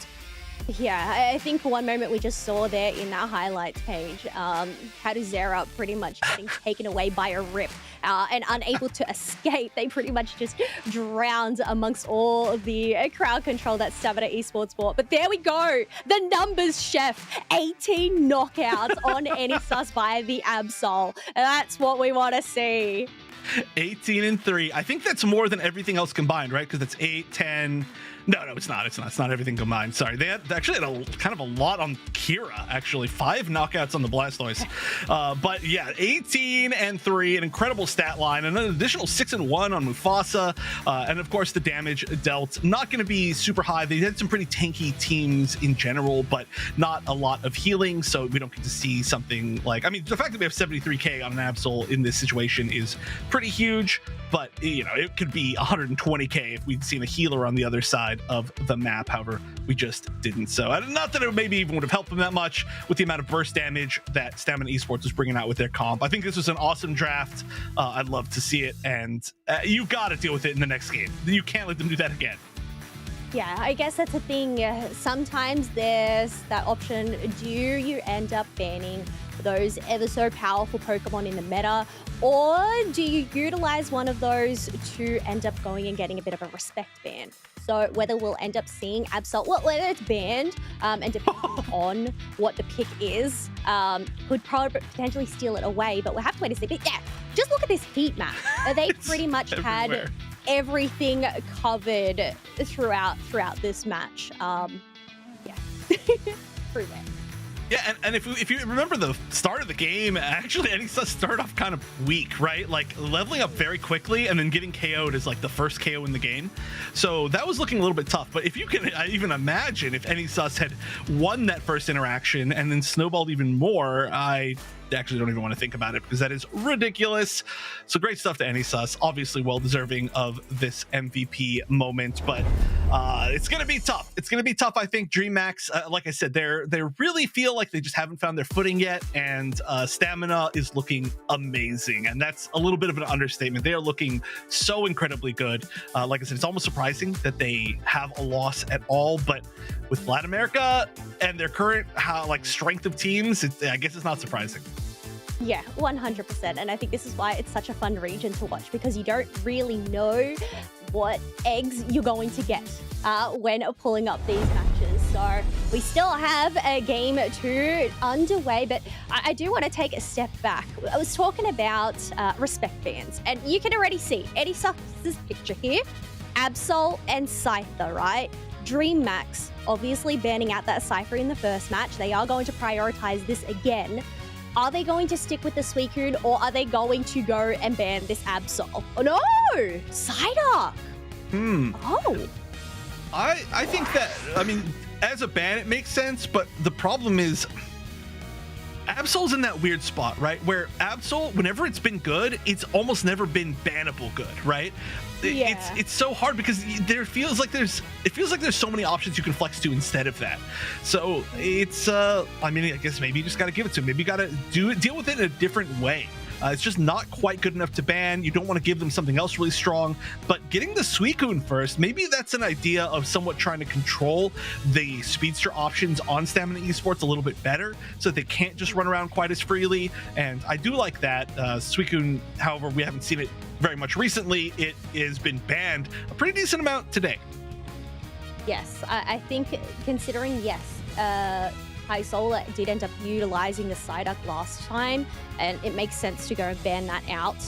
Yeah, I think for one moment we just saw there in that highlights page, Kaduzera pretty much getting taken away by a rip and unable to escape. They pretty much just drowned amongst all of the crowd control that Stamina Esports bought. But there we go, the numbers chef, 18 knockouts on any sus via the Absol. That's what we want to see. 18-3. I think that's more than everything else combined, right? Because that's 8, 10. No, it's not. It's not everything combined. Sorry. They actually had kind of a lot on Kira, actually. 5 knockouts on the Blastoise. But yeah, 18-3, an incredible stat line, and an additional 6-1 on Mufasa. And of course, the damage dealt not going to be super high. They had some pretty tanky teams in general, but not a lot of healing. So we don't get to see something like, I mean, the fact that we have 73k on an Absol in this situation is pretty huge, but you know, it could be 120k if we'd seen a healer on the other side of the map. However, we just didn't. So not that it maybe even would have helped them that much with the amount of burst damage that Stamina Esports was bringing out with their comp. I think this was an awesome draft. I'd love to see it, and you got to deal with it in the next game. You can't let them do that again. Yeah, I guess that's the thing. Sometimes there's that option. Do you end up banning those ever so powerful Pokemon in the meta, or do you utilize one of those to end up going and getting a bit of a respect ban? So whether we'll end up seeing Absol, well, whether it's banned, and depending on what the pick is, could probably potentially steal it away, but we'll have to wait to see. But yeah, just look at this heat map. They pretty much had everything covered throughout this match. Yeah, pretty bad. Yeah, and if you remember the start of the game, actually NESUS started off kind of weak, right? Like leveling up very quickly and then getting KO'd is like the first KO in the game. So that was looking a little bit tough. But if you can even imagine if NESUS had won that first interaction and then snowballed even more, I actually don't even want to think about it because that is ridiculous. So great stuff to NESUS, obviously well deserving of this MVP moment, but it's gonna be tough. It's gonna be tough. I think DreamMax, like I said, they really feel like they just haven't found their footing yet, and Stamina is looking amazing, and that's a little bit of an understatement. They are looking so incredibly good. Like I said, it's almost surprising that they have a loss at all, but with Latin America and their current strength of teams, I guess it's not surprising. Yeah, 100%. And I think this is why it's such a fun region to watch, because you don't really know what eggs you're going to get when pulling up these matches. So we still have a game 2 underway, but I do want to take a step back. I was talking about respect bans, and you can already see NESUS's picture here, Absol and Scyther, right? DreamMax obviously banning out that Cypher in the first match. They are going to prioritize this again. Are they going to stick with the Suicune, or are they going to go and ban this Absol? Oh no! Psyduck! Oh. I think that, I mean, as a ban, it makes sense, but the problem is Absol's in that weird spot, right? Where Absol, whenever it's been good, it's almost never been bannable good, right? Yeah. It's so hard because it feels like there's so many options you can flex to instead of that. So it's I mean, I guess maybe you just got to give it to him. Maybe you got to deal with it in a different way. It's just not quite good enough to ban. You don't want to give them something else really strong, but getting the Suicune first, maybe that's an idea of somewhat trying to control the speedster options on Stamina Esports a little bit better so that they can't just run around quite as freely. And I do like that. Suicune, however, we haven't seen it very much recently. It has been banned a pretty decent amount today. Yes, I think considering, Isola did end up utilizing the Psyduck last time, and it makes sense to go and ban that out,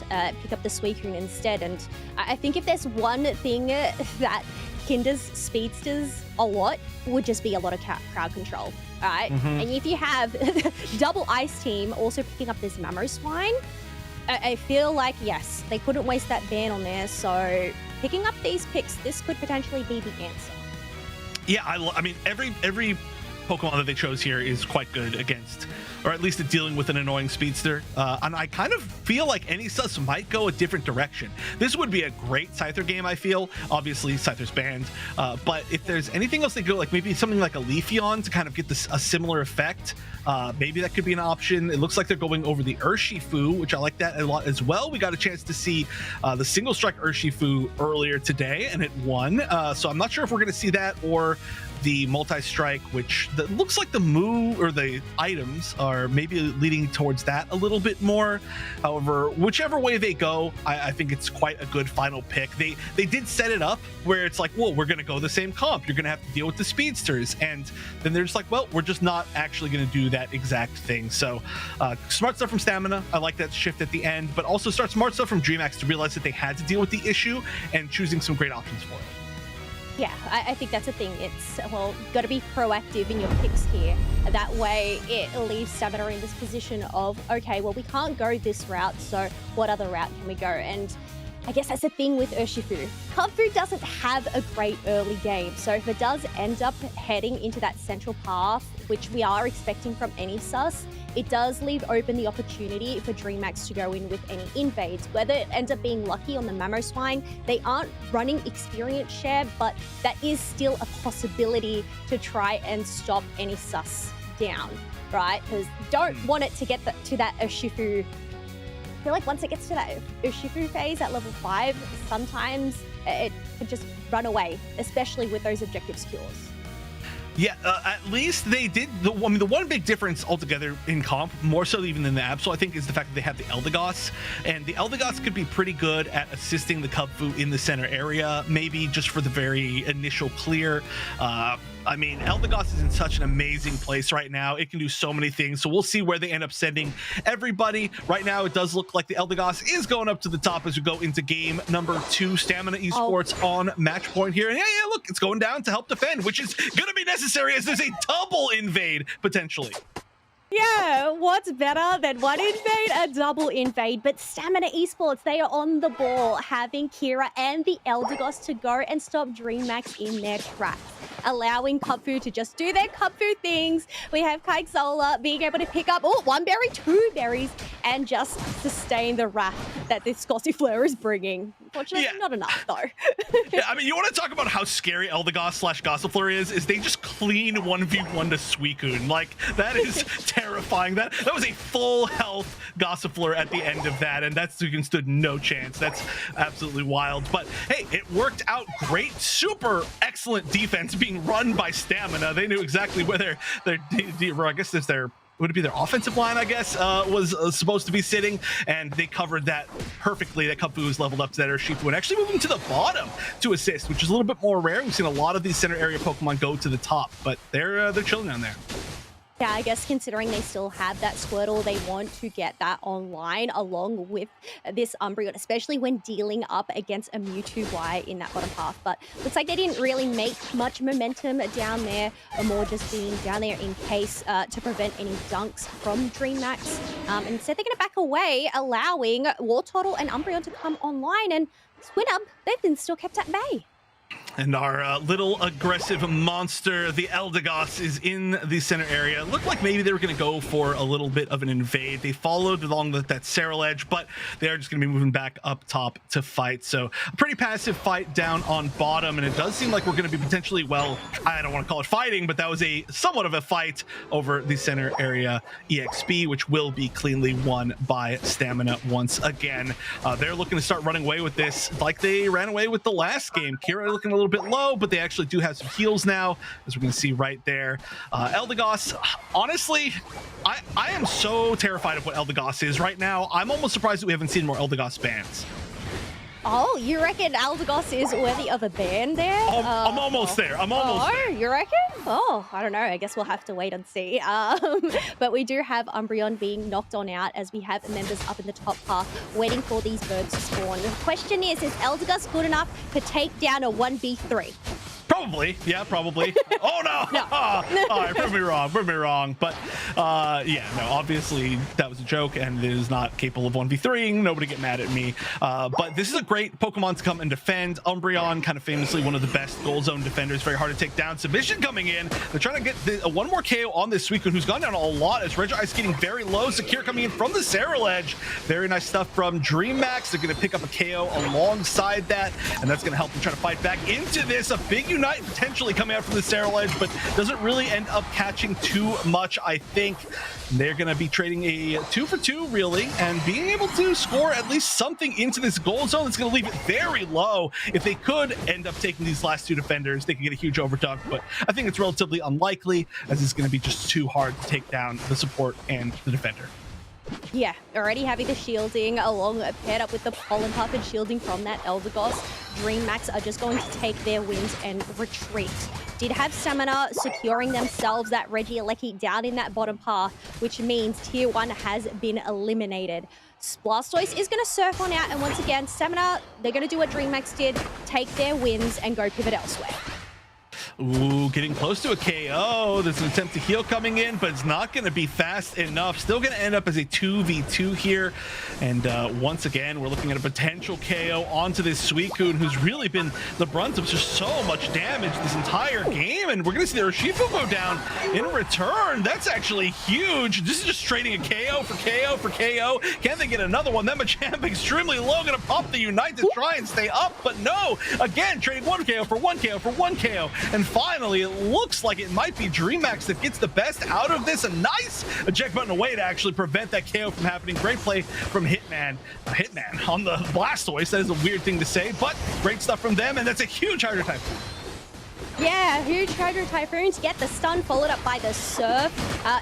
pick up the Suicune instead. And I think if there's one thing that hinders speedsters a lot, would just be a lot of crowd control, right? And if you have double Ice Team also picking up this Mamoswine, I feel like, yes, they couldn't waste that ban on there. So picking up these picks, this could potentially be the answer. Yeah, I mean, every Pokemon that they chose here is quite good against, or at least at dealing with an annoying speedster. And I kind of feel like any sus might go a different direction. This would be a great Scyther game, I feel. Obviously, Scyther's banned. But if there's anything else they go, like maybe something like a Leafeon to kind of get a similar effect, maybe that could be an option. It looks like they're going over the Urshifu, which I like that a lot as well. We got a chance to see the single strike Urshifu earlier today, and it won. So I'm not sure if we're going to see that or the multi-strike, which looks like the move or the items are maybe leading towards that a little bit more. However, whichever way they go, I think it's quite a good final pick. They did set it up where it's like, well, we're going to go the same comp. You're going to have to deal with the speedsters. And then they're just like, well, we're just not actually going to do that exact thing. So smart stuff from Stamina. I like that shift at the end, but also start smart stuff from DreamHack to realize that they had to deal with the issue and choosing some great options for it. Yeah, I think that's a thing. It's, well, got to be proactive in your picks here. That way it leaves Stamina in this position of, okay, well, we can't go this route, so what other route can we go? And I guess that's the thing with Urshifu. Kubfu doesn't have a great early game, so if it does end up heading into that central path, which we are expecting from any sus, it does leave open the opportunity for DreamHack to go in with any invades. Whether it ends up being lucky on the Mamoswine, they aren't running experience share, but that is still a possibility to try and stop any sus down, right? Because don't want it to get to that Urshifu. I feel like once it gets to that Urshifu phase at level 5, sometimes it could just run away, especially with those objective skills. Yeah, at least they did. The one big difference altogether in comp, more so even than the Absol, I think, is the fact that they have the Eldegoss. And the Eldegoss could be pretty good at assisting the Kubfu in the center area, maybe just for the very initial clear. I mean, Eldegoss is in such an amazing place right now. It can do so many things. So we'll see where they end up sending everybody. Right now, it does look like the Eldegoss is going up to the top as we go into game number 2. Stamina Esports on match point here. And yeah, look, it's going down to help defend, which is going to be necessary as there's a double invade potentially. Yeah, what's better than one invade? A double invade. But Stamina Esports, they are on the ball, having Kira and the Eldegoss to go and stop DreamHack in their tracks, allowing Kubfu to just do their Kubfu things. We have Kaixola being able to pick up, 1 berry, 2 berries, and just sustain the wrath that this Gossifleur is bringing. Unfortunately, not enough, though. Yeah, I mean, you want to talk about how scary Eldegoss/Gossifleur is they just clean 1v1 to Suicune. Like, that is terrifying. That was a full health Gossifleur at the end of that, and that Suicune stood no chance. That's absolutely wild. But hey, it worked out great. Super excellent defense being run by Stamina. They knew exactly where I guess it's their, would it be their offensive line, I guess, was supposed to be sitting, and they covered that perfectly. That Kubfu was leveled up to that Urshifu and actually moving to the bottom to assist, which is a little bit more rare. We've seen a lot of these center area Pokemon go to the top, but they're chilling down there. Yeah, I guess considering they still have that Squirtle, they want to get that online along with this Umbreon, especially when dealing up against a Mewtwo Y in that bottom half. But looks like they didn't really make much momentum down there, or more just being down there in case to prevent any dunks from DreamHack. Instead, they're going to back away, allowing Wartortle and Umbreon to come online. And Squinub, they've been still kept at bay. And our little aggressive monster, the Eldegoss, is in the center area. Looked like maybe they were going to go for a little bit of an invade. They followed along that Serral edge, but they are just going to be moving back up top to fight. So a pretty passive fight down on bottom, and it does seem like we're going to be potentially, well, I don't want to call it fighting, but that was a somewhat of a fight over the center area EXP, which will be cleanly won by Stamina once again. They're looking to start running away with this like they ran away with the last game. Kira looking a little bit low, but they actually do have some heals now, as we're going to see right there. Eldegoss, honestly, I am so terrified of what Eldegoss is right now. I'm almost surprised that we haven't seen more Eldegoss bans. Oh, you reckon Eldegoss is worthy of a ban there? I'm almost there. I'm almost there. Oh, you reckon? Oh, I don't know. I guess we'll have to wait and see. But we do have Umbreon being knocked on out as we have members up in the top half waiting for these birds to spawn. The question is Eldegoss good enough to take down a 1v3? Probably, yeah, probably. Oh no! No. All right, prove me wrong. But yeah, no, obviously that was a joke, and it is not capable of 1v3ing. Nobody get mad at me. But this is a great Pokemon to come and defend. Umbreon, kind of famously one of the best goal zone defenders, very hard to take down. Submission coming in. They're trying to get one more KO on this Suicune, who's gone down a lot as Regice getting very low. Secure coming in from the Serral edge. Very nice stuff from DreamMax. They're going to pick up a KO alongside that, and that's going to help them try to fight back into this. A big Unite potentially coming out from the Serral edge, but doesn't really end up catching too much. I think they're going to be trading a 2-for-2 really, and being able to score at least something into this goal zone that's going to leave it very low. If they could end up taking these last two defenders, they could get a huge overdunk, but I think it's relatively unlikely, as it's going to be just too hard to take down the support and the defender. Yeah, already having the shielding along paired up with the Pollen Puff and shielding from that Eldegoss. DreamMax are just going to take their wins and retreat. Did have Stamina securing themselves that Regieleki down in that bottom path, which means Tier 1 has been eliminated. Blastoise is going to surf on out, and once again, Stamina, they're going to do what DreamMax did, take their wins and go pivot elsewhere. Ooh, getting close to a KO. There's an attempt to heal coming in, but it's not going to be fast enough. Still going to end up as a 2v2 here. And once again, we're looking at a potential KO onto this Suicune, who's really been the brunt of just so much damage this entire game. And we're going to see the Urshifu go down in return. That's actually huge. This is just trading a KO for KO for KO. Can they get another one? Then Machamp extremely low, going to pop the Unite to try and stay up, but no. Again, trading 1 KO for 1 KO for 1 KO. And finally, it looks like it might be DreamMax that gets the best out of this. A nice eject button away to actually prevent that KO from happening. Great play from Hitman on the Blastoise. That is a weird thing to say, but great stuff from them, and that's a huge Hydro Type. Yeah, huge Hydro Typhoon to get the stun, followed up by the Surf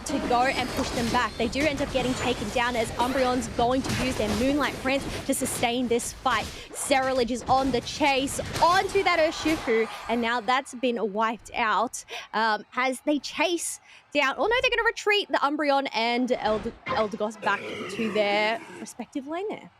to go and push them back. They do end up getting taken down as Umbreon's going to use their Moonlight Prince to sustain this fight. Serral is on the chase onto that Urshifu, and now that's been wiped out as they chase down. Oh no, they're going to retreat the Umbreon and Eldegoss back to their respective lane there.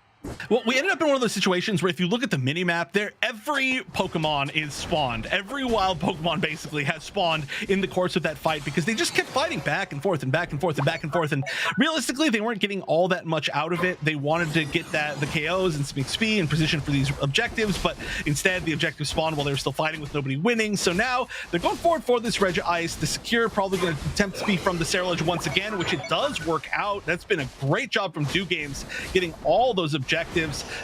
Well, we ended up in one of those situations where if you look at the mini-map there, every Pokemon is spawned. Every wild Pokemon basically has spawned in the course of that fight because they just kept fighting back and forth and back and forth and back and forth. And realistically, they weren't getting all that much out of it. They wanted to get the KOs and some XP and position for these objectives, but instead the objectives spawned while they were still fighting with nobody winning. So now they're going forward for this Regice. The Secure probably going to attempt to be from the Serral edge once again, which it does work out. That's been a great job from Do Games getting all those objectives,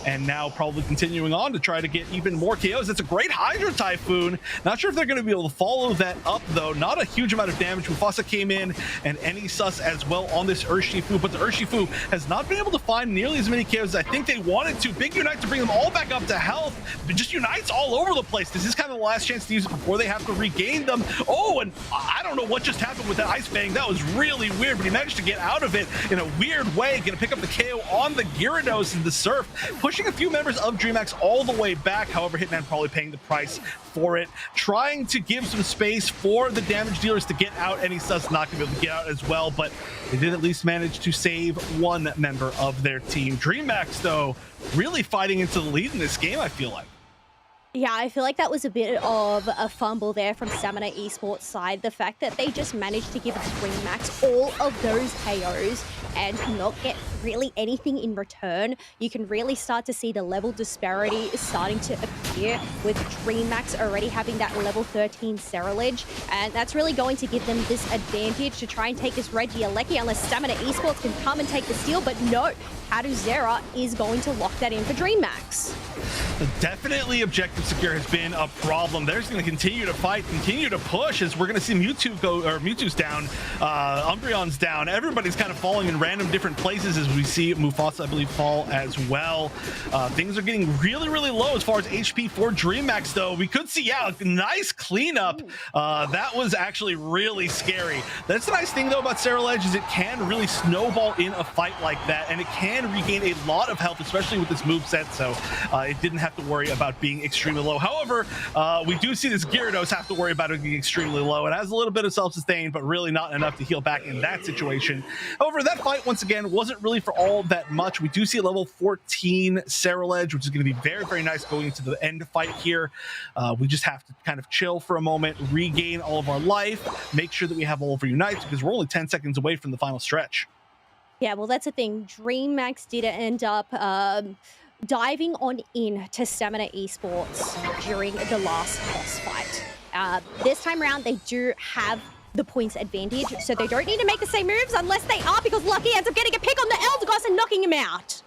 and now probably continuing on to try to get even more KOs. That's a great Hydro Typhoon. Not sure if they're going to be able to follow that up, though. Not a huge amount of damage. Mufasa came in, and any sus as well on this Urshifu, but the Urshifu has not been able to find nearly as many KOs as I think they wanted to. Big Unite to bring them all back up to health, but just Unites all over the place. This is kind of the last chance to use it before they have to regain them. Oh, and I don't know what just happened with that Ice Fang. That was really weird, but he managed to get out of it in a weird way. Going to pick up the KO on the Gyarados and the Surf, pushing a few members of DreamMax all the way back. However, Hitman probably paying the price for it, trying to give some space for the damage dealers to get out. Any sus not going to be able to get out as well, but they did at least manage to save one member of their team. DreamMax, though, really fighting into the lead in this game, I feel like. Yeah, I feel like that was a bit of a fumble there from Stamina Esports side. The fact that they just managed to give DreamMax all of those KOs and not get really anything in return, you can really start to see the level disparity is starting to appear, with DreamHack already having that level 13 Cerealage, and that's really going to give them this advantage to try and take this Reggie Alecki, unless Stamina Esports can come and take the steal, but no, Kaduzera is going to lock that in for DreamHack. Definitely objective secure has been a problem. They're just going to continue to fight, continue to push, as we're going to see Mewtwo's down, Umbreon's down. Everybody's kind of falling in random different places as we see Mufasa, I believe, fall as well. Things are getting really, really low as far as HP for DreamHack, though. We could see, yeah, a nice cleanup. That was actually really scary. That's the nice thing, though, about Cerealage, is it can really snowball in a fight like that, and it can regain a lot of health, especially with this moveset, so it didn't have to worry about being extremely low. However, we do see this Gyarados have to worry about it being extremely low. It has a little bit of self-sustain, but really not enough to heal back in that situation. However, that fight, once again, wasn't really for all that much. We do see a level 14 Cerealage, which is going to be very, very nice going into the end fight here. We just have to kind of chill for a moment, regain all of our life, make sure that we have all of our Unites, because we're only 10 seconds away from the final stretch. Yeah, well, that's the thing. DreamHack did end up diving on in to Stamina Esports during the last boss fight. This time around, they do have the points advantage, so they don't need to make the same moves unless they are, because Lucky ends up getting a pick on the Eldegoss and knocking him out.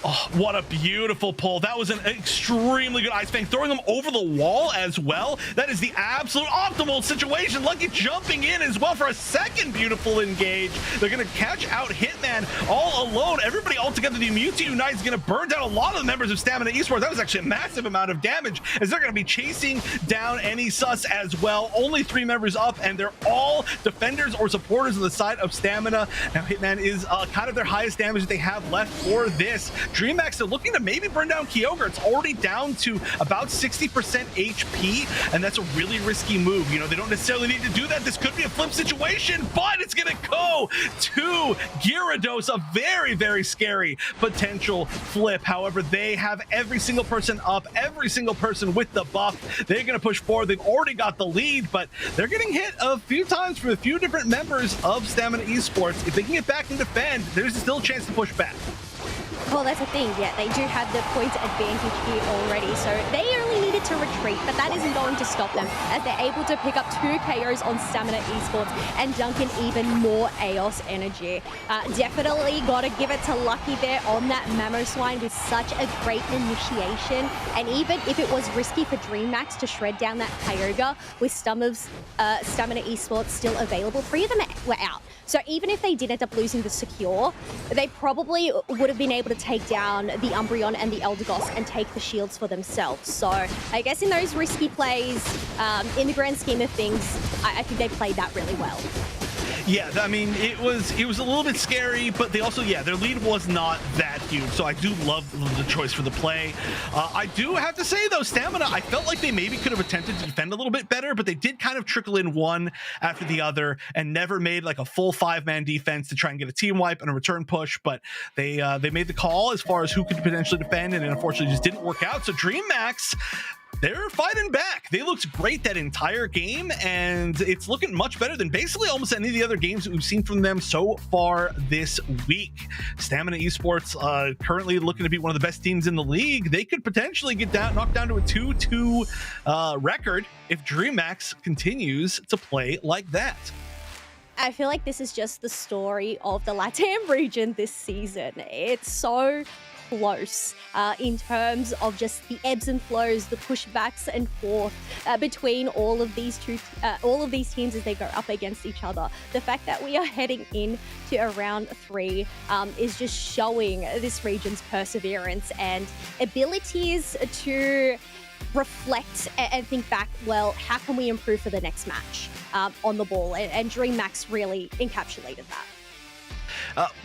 Oh, what a beautiful pull. That was an extremely good Ice Fang, throwing him over the wall as well. That is the absolute optimal situation. Lucky jumping in as well for a second beautiful engage. They're going to catch out Hitman all alone. Everybody all together. The Mewtwo Unite is going to burn down a lot of the members of Stamina Esports. That was actually a massive amount of damage, as they're going to be chasing down any sus as well. Only 3 members up, and they're all defenders or supporters on the side of Stamina. Now Hitman is kind of their highest damage that they have left for this. DreamHack are looking to maybe burn down Kyogre. It's already down to about 60% HP, and that's a really risky move. You know, they don't necessarily need to do that. This could be a flip situation, but it's going to go to Gyarados, a very, very scary potential flip. However, they have every single person up, every single person with the buff. They're going to push forward. They've already got the lead, but they're getting hit a few times from a few different members of Stamina Esports. If they can get back and defend, there's still a chance to push back. Well, that's the thing. Yeah, they do have the point advantage here already, so they only needed to retreat, but that isn't going to stop them, as they're able to pick up 2 KOs on Stamina Esports and dunk in even more AOS energy. Definitely got to give it to Lucky there on that Mamoswine with such a great initiation, and even if it was risky for DreamHack to shred down that Kyogre, with Stamina Esports still available, 3 of them were out. So even if they did end up losing the secure, they probably would have been able to take down the Umbreon and the Eldegoss and take the shields for themselves. So I guess in those risky plays, in the grand scheme of things, I think they played that really well. Yeah, I mean, it was a little bit scary, but they also, yeah, their lead was not that huge, so I do love the choice for the play. I do have to say, though, Stamina, I felt like they maybe could have attempted to defend a little bit better, but they did kind of trickle in one after the other and never made like a full 5-man defense to try and get a team wipe and a return push, but they made the call as far as who could potentially defend, and it unfortunately just didn't work out. So DreamHack, they're fighting back. They looked great that entire game, and it's looking much better than basically almost any of the other games that we've seen from them so far this week. Stamina Esports currently looking to be one of the best teams in the league. They could potentially get knocked down to a 2-2 record if DreamHack continues to play like that. I feel like this is just the story of the LATAM region this season. It's so close in terms of just the ebbs and flows, the pushbacks and forth between all of these teams as they go up against each other. The fact that we are heading in to round 3 is just showing this region's perseverance and abilities to reflect and think back, well, how can we improve for the next match on the ball? And DreamHack really encapsulated that.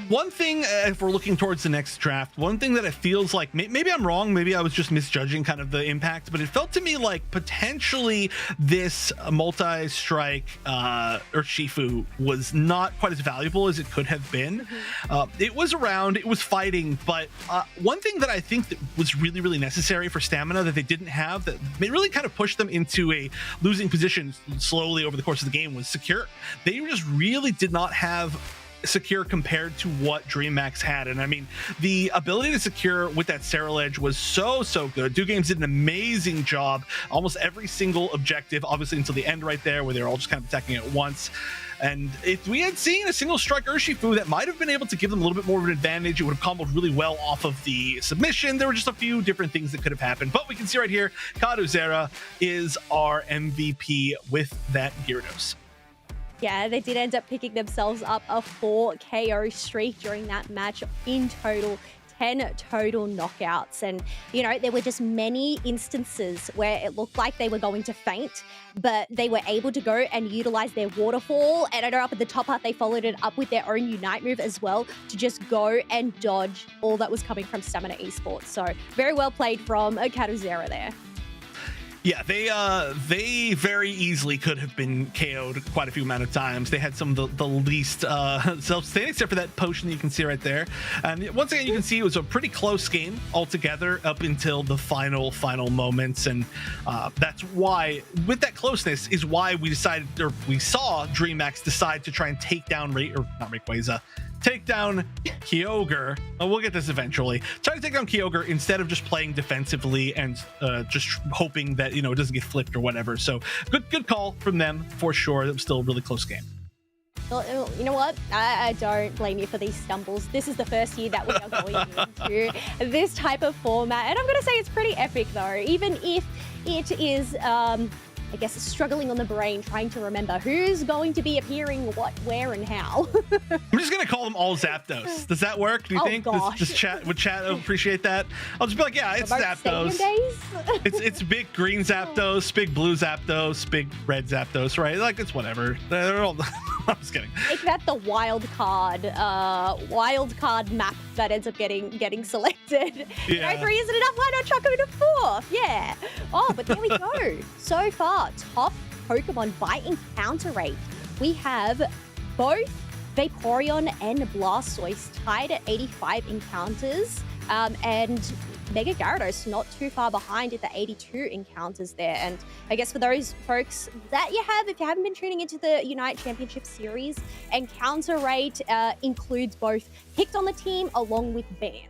One thing, if we're looking towards the next draft, one thing that it feels like, maybe I'm wrong, maybe I was just misjudging kind of the impact, but it felt to me like potentially this multi-strike Urshifu was not quite as valuable as it could have been. It was around, it was fighting, but one thing that I think that was really, really necessary for Stamina that they didn't have, that really kind of pushed them into a losing position slowly over the course of the game, was secure. They just really did not have secure compared to what DreamHack had. And I mean, the ability to secure with that Sterile Edge was so good. Two Games did an amazing job. Almost every single objective, obviously until the end right there, where they were all just kind of attacking at once. And if we had seen a single strike Urshifu that might have been able to give them a little bit more of an advantage, it would have comboed really well off of the submission. There were just a few different things that could have happened. But we can see right here, Kaducados is our MVP with that Gyarados. Yeah, they did end up picking themselves up a 4 KO streak during that match. In total, 10 total knockouts. And, you know, there were just many instances where it looked like they were going to faint, but they were able to go and utilize their waterfall. And I know up at the top part, they followed it up with their own Unite move as well to just go and dodge all that was coming from Stamina Esports. So very well played from Kaducados there. Yeah, they very easily could have been KO'd quite a few amount of times. They had some of the least self-sustaining, except for that potion that you can see right there. And once again, you can see it was a pretty close game altogether up until the final moments. And that's why, with that closeness, is why we decided, or we saw DreamHack decide to try and take down take down Kyogre. We'll get this eventually. Try to take down Kyogre instead of just playing defensively and just hoping that, you know, it doesn't get flipped or whatever. So good call from them for sure. It was still a really close game. Well, you know what? I don't blame you for these stumbles. This is the first year that we are going into this type of format. And I'm going to say it's pretty epic though, even if it is, I guess, struggling on the brain, trying to remember who's going to be appearing what, where, and how. I'm just going to call them all Zapdos. Does that work? Do you think? Gosh. Would chat appreciate that? I'll just be like, yeah, it's Zapdos. It's big green Zapdos, big blue Zapdos, big red Zapdos, right? Like, it's whatever. They're all... I'm just kidding. Make that the wild card map that ends up getting selected. Yeah. You know, 3 isn't enough. Why not chuck him into 4th? Yeah. Oh, but there we go. So far, top Pokemon by encounter rate. We have both Vaporeon and Blastoise tied at 85 encounters, and Mega Gyarados not too far behind at the 82 encounters there. And I guess for those folks that if you haven't been tuning into the Unite Championship Series, encounter rate includes both picked on the team along with bans.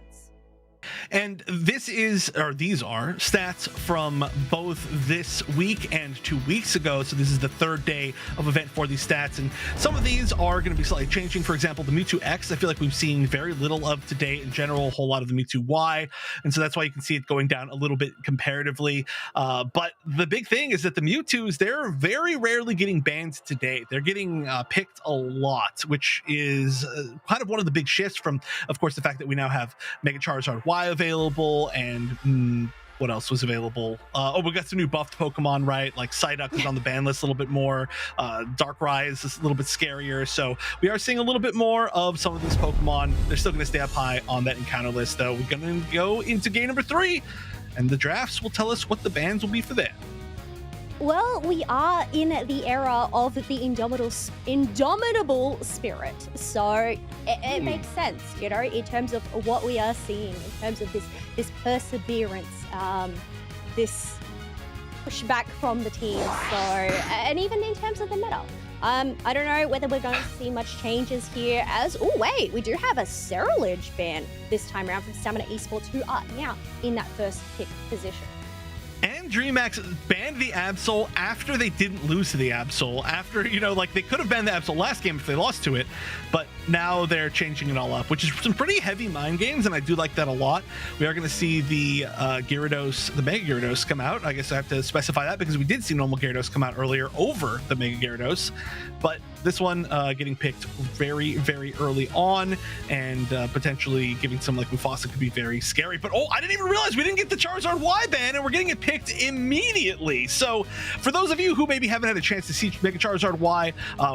And these are stats from both this week and 2 weeks ago. So this is the 3rd day of event for these stats. And some of these are going to be slightly changing. For example, the Mewtwo X, I feel like we've seen very little of today in general, a whole lot of the Mewtwo Y. And so that's why you can see it going down a little bit comparatively. But the big thing is that the Mewtwo's, they're very rarely getting banned today. They're getting picked a lot, which is kind of one of the big shifts from, of course, the fact that we now have Mega Charizard Y available, and what else was available? We got some new buffed Pokemon, right? Like Psyduck is on the ban list a little bit more. Darkrai is a little bit scarier. So we are seeing a little bit more of some of these Pokemon. They're still going to stay up high on that encounter list, though. We're going to go into game number 3, and the drafts will tell us what the bans will be for that. Well, we are in the era of the indomitable spirit, so it makes sense, you know, in terms of what we are seeing, in terms of this perseverance, this pushback from the team. So, and even in terms of the meta, I don't know whether we're going to see much changes here. We do have a Sterile Edge ban this time around from Stamina Esports, who are now in that first pick position. And DreamHack banned the Absol after they didn't lose to the Absol. After, you know, like, they could have banned the Absol last game if they lost to it, but now they're changing it all up, which is some pretty heavy mind games, and I do like that a lot. We are going to see the Gyarados, the Mega Gyarados come out. I guess I have to specify that because we did see normal Gyarados come out earlier over the Mega Gyarados, but this one getting picked very, very early on, and potentially giving some like Mufasa could be very scary. But I didn't even realize we didn't get the Charizard Y ban, and we're getting it picked immediately. So for those of you who maybe haven't had a chance to see Mega Charizard Y,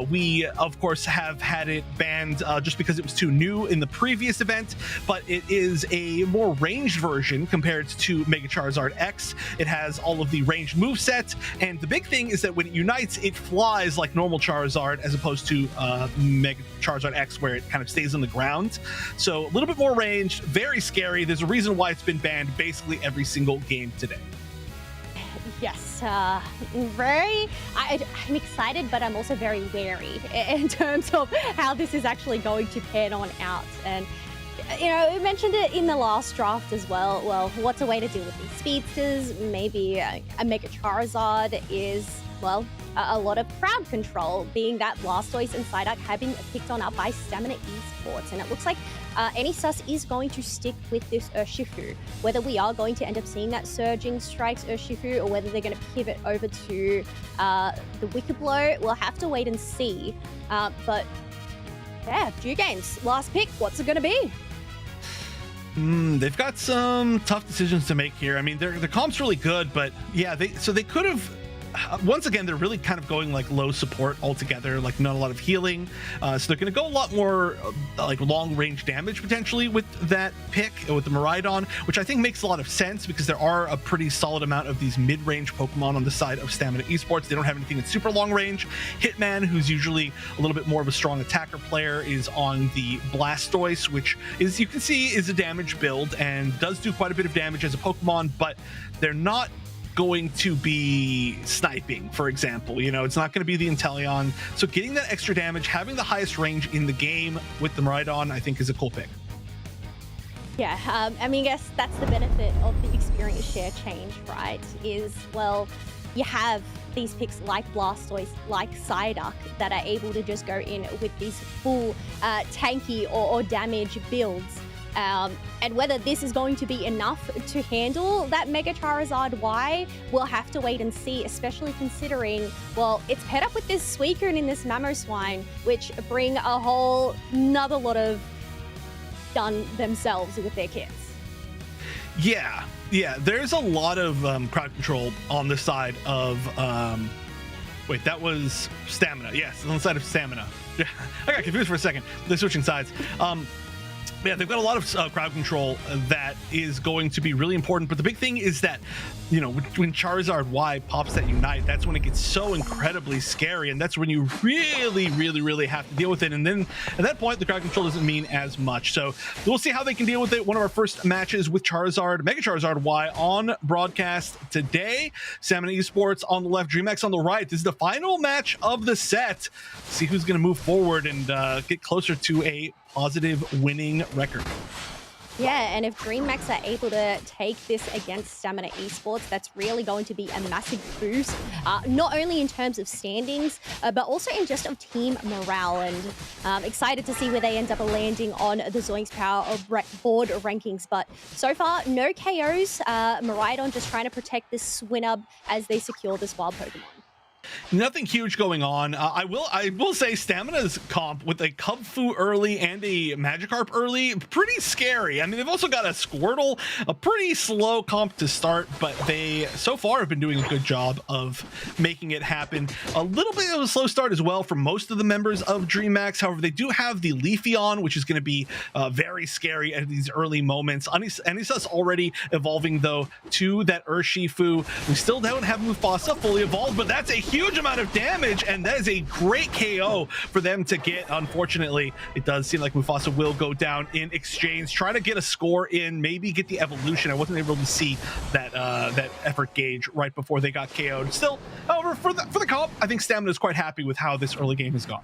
we of course have had it banned just because it was too new in the previous event, but it is a more ranged version compared to Mega Charizard X. It has all of the ranged movesets, and the big thing is that when it unites, it flies like normal Charizard as opposed to Mega Charizard X, where it kind of stays on the ground. So a little bit more ranged, very scary. There's a reason why it's been banned basically every single game today. Yes, I'm excited, but I'm also very wary in terms of how this is actually going to pan on out. And, you know, we mentioned it in the last draft as well. Well, what's a way to deal with these speedsters? Maybe a Mega Charizard is, well, a lot of crowd control, being that Blastoise and Psyduck have been picked on up by Stamina Esports. And it looks like NESUS is going to stick with this Urshifu. Whether we are going to end up seeing that Surging Strikes Urshifu or whether they're going to pivot over to the Wicked Blow, we'll have to wait and see. But yeah, few games. Last pick, what's it going to be? They've got some tough decisions to make here. I mean, their comp's really good, but yeah, they could have. Once again, they're really kind of going like low support altogether, like not a lot of healing. So they're going to go a lot more like long range damage potentially with that pick, with the Miraidon, which I think makes a lot of sense because there are a pretty solid amount of these mid-range Pokemon on the side of Stamina Esports. They don't have anything in super long range. Hitman, who's usually a little bit more of a strong attacker player, is on the Blastoise, which is, you can see, is a damage build and does do quite a bit of damage as a Pokemon, but they're not going to be sniping, for example. You know, it's not going to be the Inteleon. So getting that extra damage, having the highest range in the game with the Miraidon, I think is a cool pick. Yeah, I mean, I guess that's the benefit of the experience share change, right? Is, well, you have these picks like Blastoise, like Psyduck, that are able to just go in with these full tanky or damage builds. And whether this is going to be enough to handle that Mega Charizard Y, we'll have to wait and see, especially considering, well, it's paired up with this Suicune and this Mamoswine, which bring a whole another lot of done themselves with their kits. Yeah, there's a lot of crowd control on the side of, wait, that was Stamina. Yes, on the side of Stamina. I got confused for a second. They're switching sides. Yeah, they've got a lot of crowd control that is going to be really important. But the big thing is that, you know, when Charizard Y pops that Unite, that's when it gets so incredibly scary. And that's when you really have to deal with it. And then at that point, the crowd control doesn't mean as much. So we'll see how they can deal with it. One of our first matches with Charizard, Mega Charizard Y, on broadcast today. Stamina Esports on the left, DreamHack on the right. This is the final match of the set. See who's going to move forward and get closer to a positive winning record. Yeah, and if DreamHack are able to take this against Stamina Esports, that's really going to be a massive boost, not only in terms of standings, but also in just of team morale. And excited to see where they end up landing on the Zoinks Power of board rankings. But so far, no KOs. Miraidon just trying to protect this Swinub as they secure this wild Pokemon. Nothing huge going on. I will say Stamina's comp with a Kubfu early and a Magikarp early, pretty scary. I mean, they've also got a Squirtle, a pretty slow comp to start, but they so far have been doing a good job of making it happen. A little bit of a slow start as well for most of the members of DreamHack. However, they do have the Leafeon, which is going to be very scary at these early moments. Anisa's already evolving though to that Urshifu. We still don't have Mufasa fully evolved, but that's a huge amount of damage, and that is a great KO for them to get. Unfortunately, it does seem like Mufasa will go down in exchange, trying to get a score in, maybe get the evolution. I wasn't able to see that that effort gauge right before they got KO'd. Still, however, for the comp, I think Stamina is quite happy with how this early game has gone.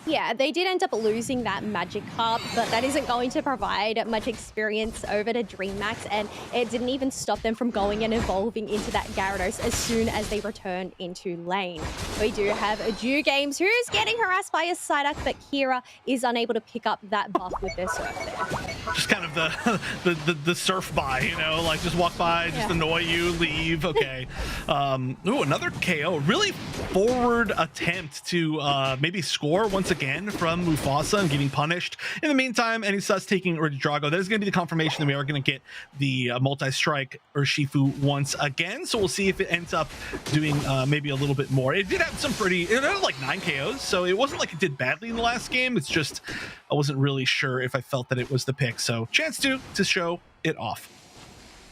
Yeah, they did end up losing that Magikarp, but that isn't going to provide much experience over to DreamHack, and it didn't even stop them from going and evolving into that Gyarados as soon as they returned into lane. We do have a Dew Games who's getting harassed by a Psyduck, but Kira is unable to pick up that buff with their surf there. Just kind of the surf by, you know, like just walk by, just annoy you, leave. Okay. Ooh, another KO. Really forward attempt to maybe score once again from Mufasa and getting punished. In the meantime, NESUS taking Drago. That is going to be the confirmation that we are going to get the multi-strike Urshifu once again. So we'll see if it ends up doing maybe a little bit more. It did have some pretty, it had like 9 KOs, so it wasn't like it did badly in the last game. It's just I wasn't really sure if I felt that it was the pick. So chance to show it off.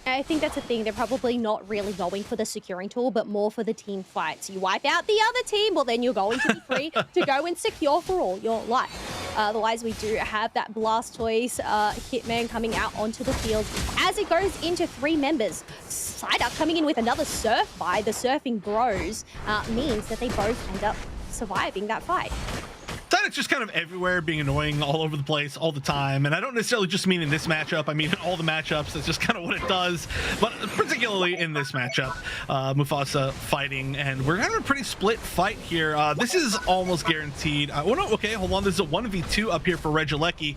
I think that's the thing. They're probably not really going for the securing tool, but more for the team fights. You wipe out the other team, well, then you're going to be free to go and secure for all your life. Otherwise, we do have that Blastoise Hitman coming out onto the field as it goes into 3 members. Psyduck coming in with another Surf by the Surfing Bros means that they both end up surviving that fight. Psyduck's just kind of everywhere, being annoying all over the place all the time, and I don't necessarily just mean in this matchup. I mean in all the matchups. That's just kind of what it does, but particularly in this matchup, Mufasa fighting, and we're having a pretty split fight here. This is almost guaranteed. Oh no, okay, hold on. There's a 1v2 up here for Regieleki.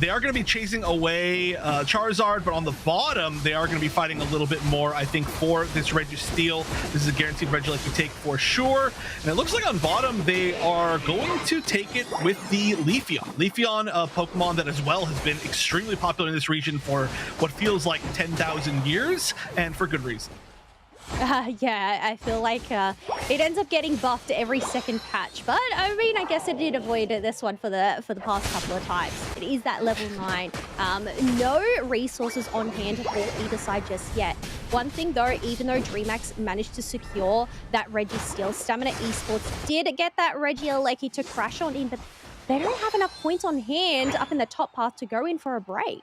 They are going to be chasing away Charizard, but on the bottom, they are going to be fighting a little bit more, I think, for this Registeel. This is a guaranteed Regieleki take for sure, and it looks like on bottom, they are going to take it with the Leafeon. Leafeon, a Pokemon that as well has been extremely popular in this region for what feels like 10,000 years, and for good reason. Yeah, I feel like it ends up getting buffed every second patch, but I mean, I guess it did avoid this one for the past couple of times. It is that level 9. No resources on hand for either side just yet. One thing though, even though DreamHack managed to secure that Registeel, Stamina Esports did get that Regieleki to crash on in, but they don't have enough points on hand up in the top path to go in for a break.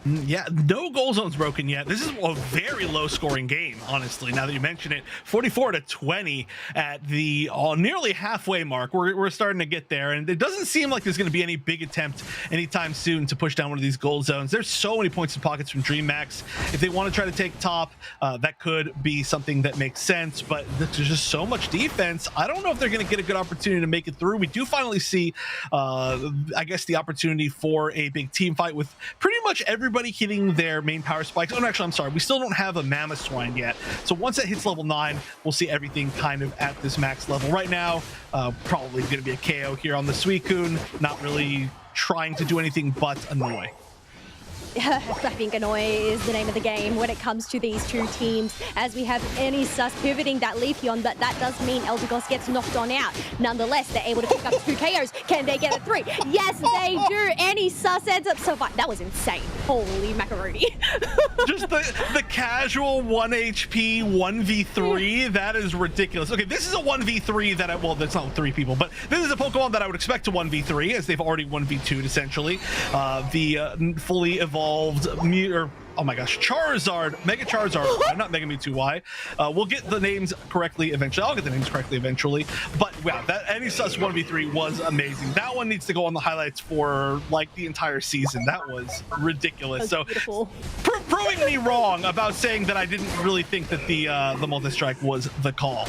Yeah, no goal zones broken yet. This is a very low scoring game, honestly, now that you mention it. 44-20 at the nearly halfway mark. We're starting to get there, and it doesn't seem like there's going to be any big attempt anytime soon to push down one of these goal zones. There's so many points in pockets from DreamHack. If they want to try to take top, that could be something that makes sense, but there's just so much defense. I don't know if they're going to get a good opportunity to make it through. We do finally see, I guess, the opportunity for a big team fight with pretty much everybody hitting their main power spikes. Oh, no, actually, I'm sorry. We still don't have a Mammoth Swine yet. So once it hits level 9, we'll see everything kind of at this max level. Right now, probably going to be a KO here on the Suicune. Not really trying to do anything but annoy. I think annoy is the name of the game when it comes to these two teams, as we have Sus pivoting that Leafeon, but that does mean Eldegoss gets knocked on out. Nonetheless, they're able to pick up 2 KOs. Can they get a 3? Yes, they do. Sus ends up surviving. That was insane. Holy macaroni. Just the casual 1 HP 1v3, that is ridiculous. Okay, this is a 1v3 that well, that's not 3 people, but this is a Pokemon that I would expect to 1v3, as they've already 1v2'd essentially. The fully evolved oh my gosh, Charizard, Mega Charizard, not Mega Mewtwo Y. We'll get the names correctly eventually. I'll get the names correctly eventually. But wow, that Sus 1v3 was amazing. That one needs to go on the highlights for like the entire season. That was ridiculous. So proving me wrong about saying that I didn't really think that the multi-strike was the call.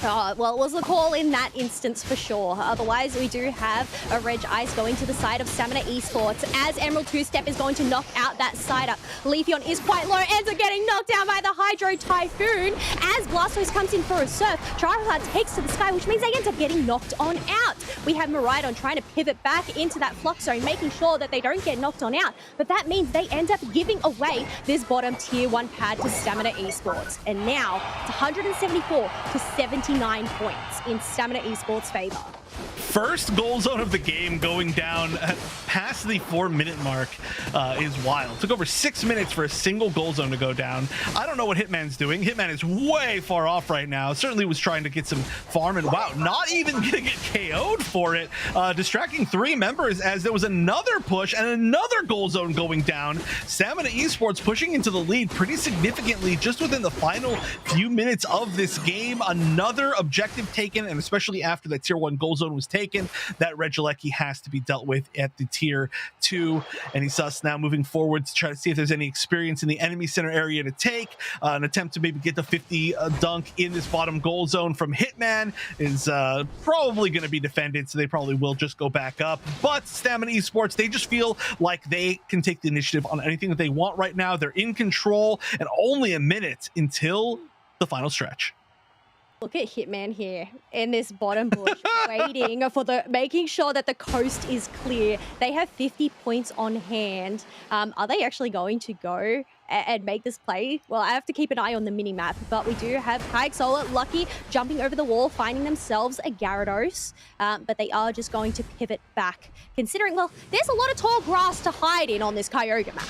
Well, it was the call in that instance for sure. Otherwise, we do have a Reg Ice going to the side of Stamina Esports as Emerald Two-Step is going to knock out that side up. Leafeon is quite low, ends up getting knocked down by the Hydro Typhoon as Blastoise comes in for a surf. Charizard takes to the sky, which means they end up getting knocked on out. We have Miraidon trying to pivot back into that Flux Zone, making sure that they don't get knocked on out. But that means they end up giving away this bottom tier 1 pad to Stamina Esports. And now it's 174 to 79 points in Stamina Esports' favor. First goal zone of the game going down past the 4-minute mark is wild. It took over 6 minutes for a single goal zone to go down. I don't know what Hitman's doing. Hitman is way far off right now. Certainly was trying to get some farm, and wow, not even gonna get KO'd for it. Distracting 3 members as there was another push and another goal zone going down. Stamina Esports pushing into the lead pretty significantly just within the final few minutes of this game. Another objective taken, and especially after that tier 1 goal zone was taken, that Regieleki has to be dealt with at the tier 2. And Sus now moving forward to try to see if there's any experience in the enemy center area to take. An attempt to maybe get the 50 dunk in this bottom goal zone from Hitman is probably going to be defended, so they probably will just go back up. But Stamina Esports, they just feel like they can take the initiative on anything that they want right now. They're in control, and only a minute until the final stretch. Look at Hitman here in this bottom bush, waiting for making sure that the coast is clear. They have 50 points on hand. Are they actually going to go and make this play? Well, I have to keep an eye on the mini-map, but we do have Kaixola, Lucky, jumping over the wall, finding themselves a Gyarados, but they are just going to pivot back, considering, well, there's a lot of tall grass to hide in on this Kyogre map.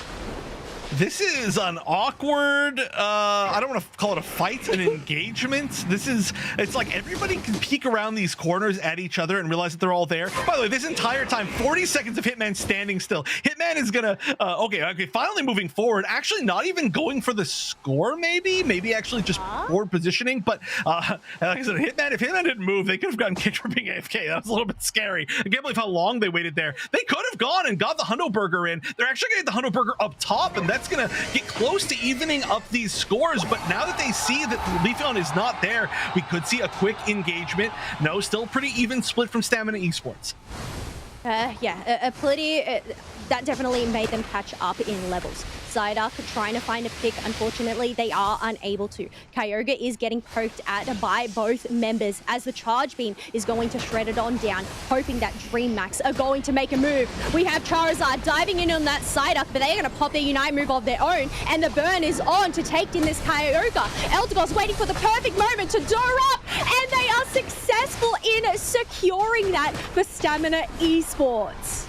This is an awkward, I don't want to call it a fight, an engagement. It's like everybody can peek around these corners at each other and realize that they're all there. By the way, this entire time, 40 seconds of Hitman standing still. Hitman is gonna, okay, finally moving forward, actually not even going for the score, maybe actually just forward positioning, but like I said, Hitman, if Hitman didn't move, they could have gotten kicked for being AFK. That was a little bit scary. I can't believe how long they waited there. They could have gone and got the Hundo Burger in. They're actually gonna get the Hundo Burger up top, and that's gonna get close to evening up these scores. But now that they see that Leafeon is not there, we could see a quick engagement. No, still pretty even split from Stamina Esports. Yeah, that definitely made them catch up in levels. Psyduck trying to find a pick. Unfortunately, they are unable to. Kyogre is getting poked at by both members as the charge beam is going to shred it on down, hoping that Dream Max are going to make a move. We have Charizard diving in on that Psyduck, but they're going to pop their Unite move of their own, and the burn is on to take in this Kyogre. Eldegoss waiting for the perfect moment to door up, and they are successful in securing that for Stamina Esports.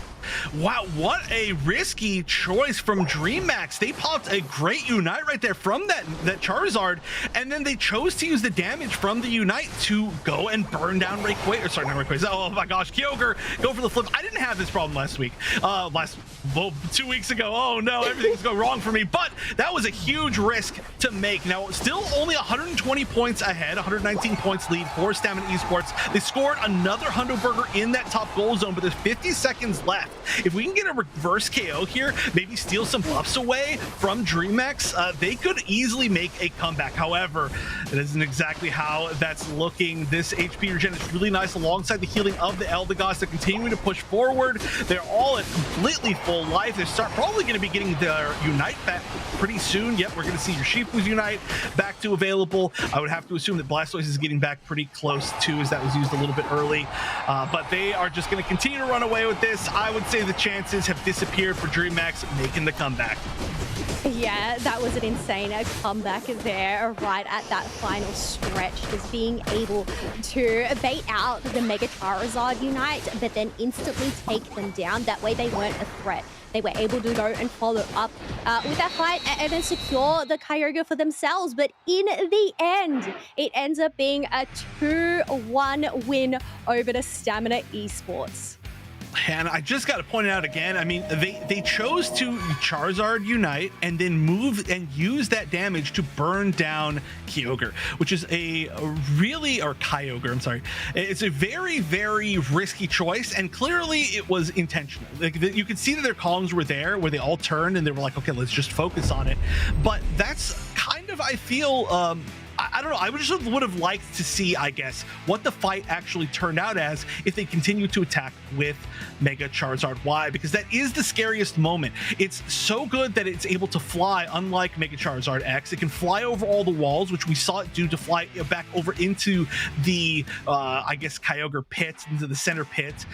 Wow, what a risky choice from DreamMax. They popped a great Unite right there from that Charizard, and then they chose to use the damage from the Unite to go and burn down Rayquaza. Sorry, not Rayquaza. Oh my gosh, Kyogre, go for the flip. I didn't have this problem last week. 2 weeks ago. Oh no, everything's going wrong for me. But that was a huge risk to make. Now, still only 120 points ahead, 119 points lead for Stamina Esports. They scored another Hundo Burger in that top goal zone, but there's 50 seconds left. If we can get a reverse KO here, maybe steal some buffs away from DreamX, they could easily make a comeback. However, it isn't exactly how that's looking. This HP regen is really nice alongside the healing of the Eldegoss. They're continuing to push forward. They're all at completely full life. They start probably going to be getting their Unite back pretty soon. Yep, we're going to see your Shifu's Unite back to available. I would have to assume that Blastoise is getting back pretty close too, as that was used a little bit early. But they are just going to continue to run away with this. I would say the chances have disappeared for DreamMax making the comeback. Yeah, that was an insane comeback there right at that final stretch, just being able to bait out the Mega Charizard Unite, but then instantly take them down. That way they weren't a threat. They were able to go and follow up with that fight and then secure the Kyogre for themselves. But in the end, it ends up being a 2-1 win over the Stamina Esports. And I just got to point it out again. I mean, they chose to Charizard Unite and then move and use that damage to burn down Kyogre, which is Kyogre, I'm sorry. It's a very, very risky choice, and clearly it was intentional. Like, you could see that their columns were there where they all turned and they were like, okay, let's just focus on it. But that's kind of, I feel, I don't know. I would have liked to see, I guess, what the fight actually turned out as if they continue to attack with Mega Charizard. Why? Because that is the scariest moment. It's so good that it's able to fly, unlike Mega Charizard X. It can fly over all the walls, which we saw it do to fly back over into the, I guess, Kyogre pit, into the center pit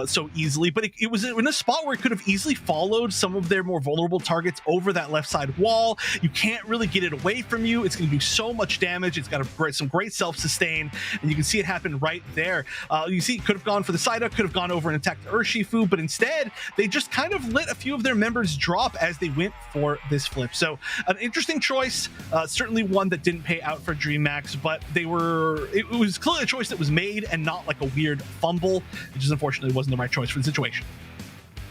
so easily. But it was in a spot where it could have easily followed some of their more vulnerable targets over that left side wall. You can't really get it away from you. It's going to do so much damage. It's got some great self-sustain, and you can see it happen right there. You see, it could have gone for the Psyduck, could have gone over and attacked the Urshifu, but instead they just kind of let a few of their members drop as they went for this flip. So an interesting choice, certainly one that didn't pay out for DreamMax, but it was clearly a choice that was made and not like a weird fumble. It just unfortunately wasn't the right choice for the situation.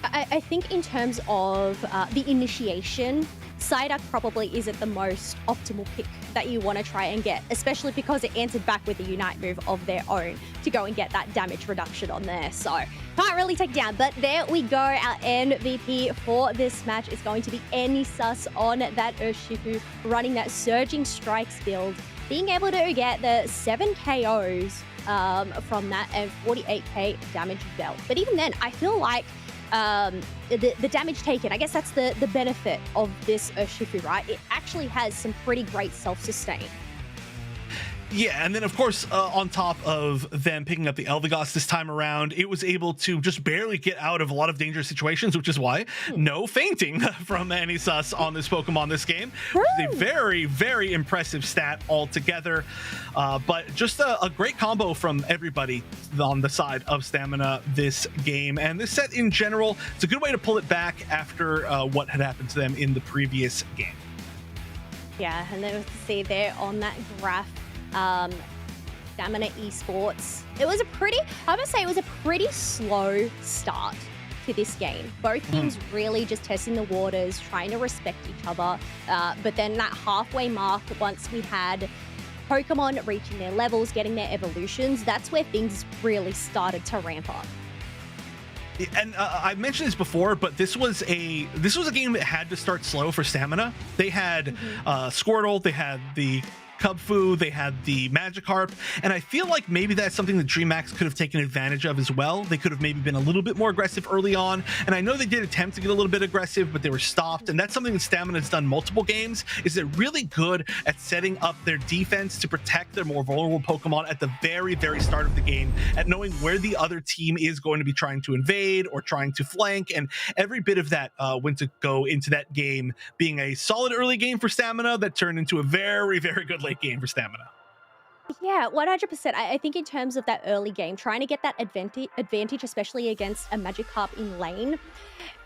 I think in terms of the initiation, Psyduck probably isn't the most optimal pick that you want to try and get, especially because it answered back with a Unite move of their own to go and get that damage reduction on there. So can't really take down, but there we go. Our MVP for this match is going to be Enisus on that Urshifu, running that Surging Strikes build, being able to get the 7 KOs from that and 48k damage belt. But even then, I feel like the damage taken, I guess that's the benefit of this Urshifu, right? It actually has some pretty great self-sustain. Yeah, and then of course, on top of them picking up the Eldegoss this time around, it was able to just barely get out of a lot of dangerous situations, which is why no fainting from any sus on this Pokemon this game. Which is a very, very impressive stat altogether. But just a great combo from everybody on the side of Stamina this game. And this set in general, it's a good way to pull it back after what had happened to them in the previous game. Yeah, and then to see there on that graph, Stamina Esports. It was I would say it was a pretty slow start to this game. Both teams really just testing the waters, trying to respect each other. But then that halfway mark, once we had Pokemon reaching their levels, getting their evolutions, that's where things really started to ramp up. And I mentioned this before, but this was a game that had to start slow for Stamina. They had Squirtle, they had the Cubfu, they had the Magikarp, and I feel like maybe that's something that DreamHack could have taken advantage of as well. They could have maybe been a little bit more aggressive early on, and I know they did attempt to get a little bit aggressive, but they were stopped, and that's something that Stamina's done multiple games, is they're really good at setting up their defense to protect their more vulnerable Pokemon at the very, very start of the game, at knowing where the other team is going to be trying to invade or trying to flank, and every bit of that went to go into that game being a solid early game for Stamina that turned into a very, very good late game for Stamina. Yeah, 100%. I think in terms of that early game, trying to get that advantage, especially against a Magikarp in lane,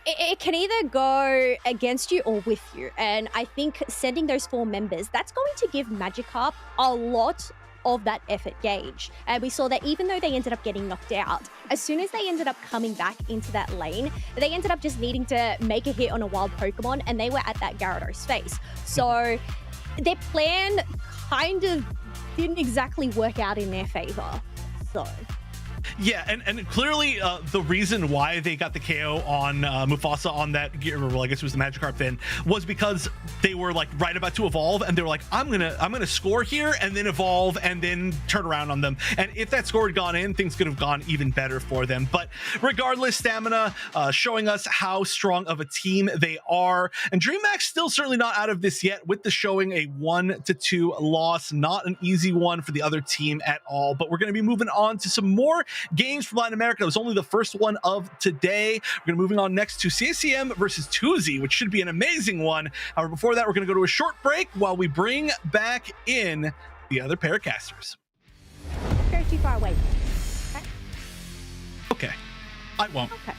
it can either go against you or with you. And I think sending those 4 members, that's going to give Magikarp a lot of that effort gauge. And we saw that even though they ended up getting knocked out, as soon as they ended up coming back into that lane, they ended up just needing to make a hit on a wild Pokemon, and they were at that Gyarados face. So their plan kind of didn't exactly work out in their favor. So yeah, and clearly the reason why they got the KO on Mufasa on that gear, well, I guess it was the Magikarp then, was because they were like right about to evolve, and they were like, I'm gonna score here and then evolve and then turn around on them. And if that score had gone in, things could have gone even better for them. But regardless, Stamina showing us how strong of a team they are, and DreamHack still certainly not out of this yet, with the showing a 1-2 loss, not an easy one for the other team at all. But we're going to be moving on to some more games from Latin America. It was only the first one of today. We're going to moving on next to CACM versus Tuzi, which should be an amazing one. However, before that, we're going to go to a short break while we bring back in the other pair of casters. go too far away. Okay. Okay. I won't. Okay.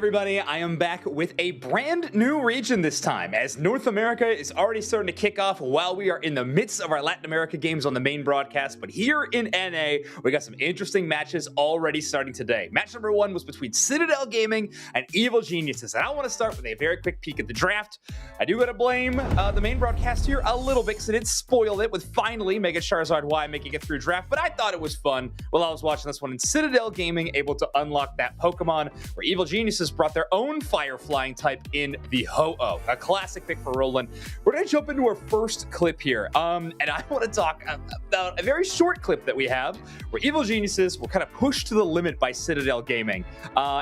everybody? I am back with a brand new region this time, as North America is already starting to kick off while we are in the midst of our Latin America games on the main broadcast. But here in NA, we got some interesting matches already starting today. Match number 1 was between Citadel Gaming and Evil Geniuses, and I want to start with a very quick peek at the draft. I do got to blame the main broadcast here a little bit because it spoiled it with finally Mega Charizard Y making it through draft, but I thought it was fun while I was watching this one. And Citadel Gaming able to unlock that Pokemon, where Evil Geniuses brought their own fire flying type in the Ho-Oh, a classic pick for Roland. We're going to jump into our first clip here, and I want to talk about a very short clip that we have where Evil Geniuses were kind of pushed to the limit by Citadel Gaming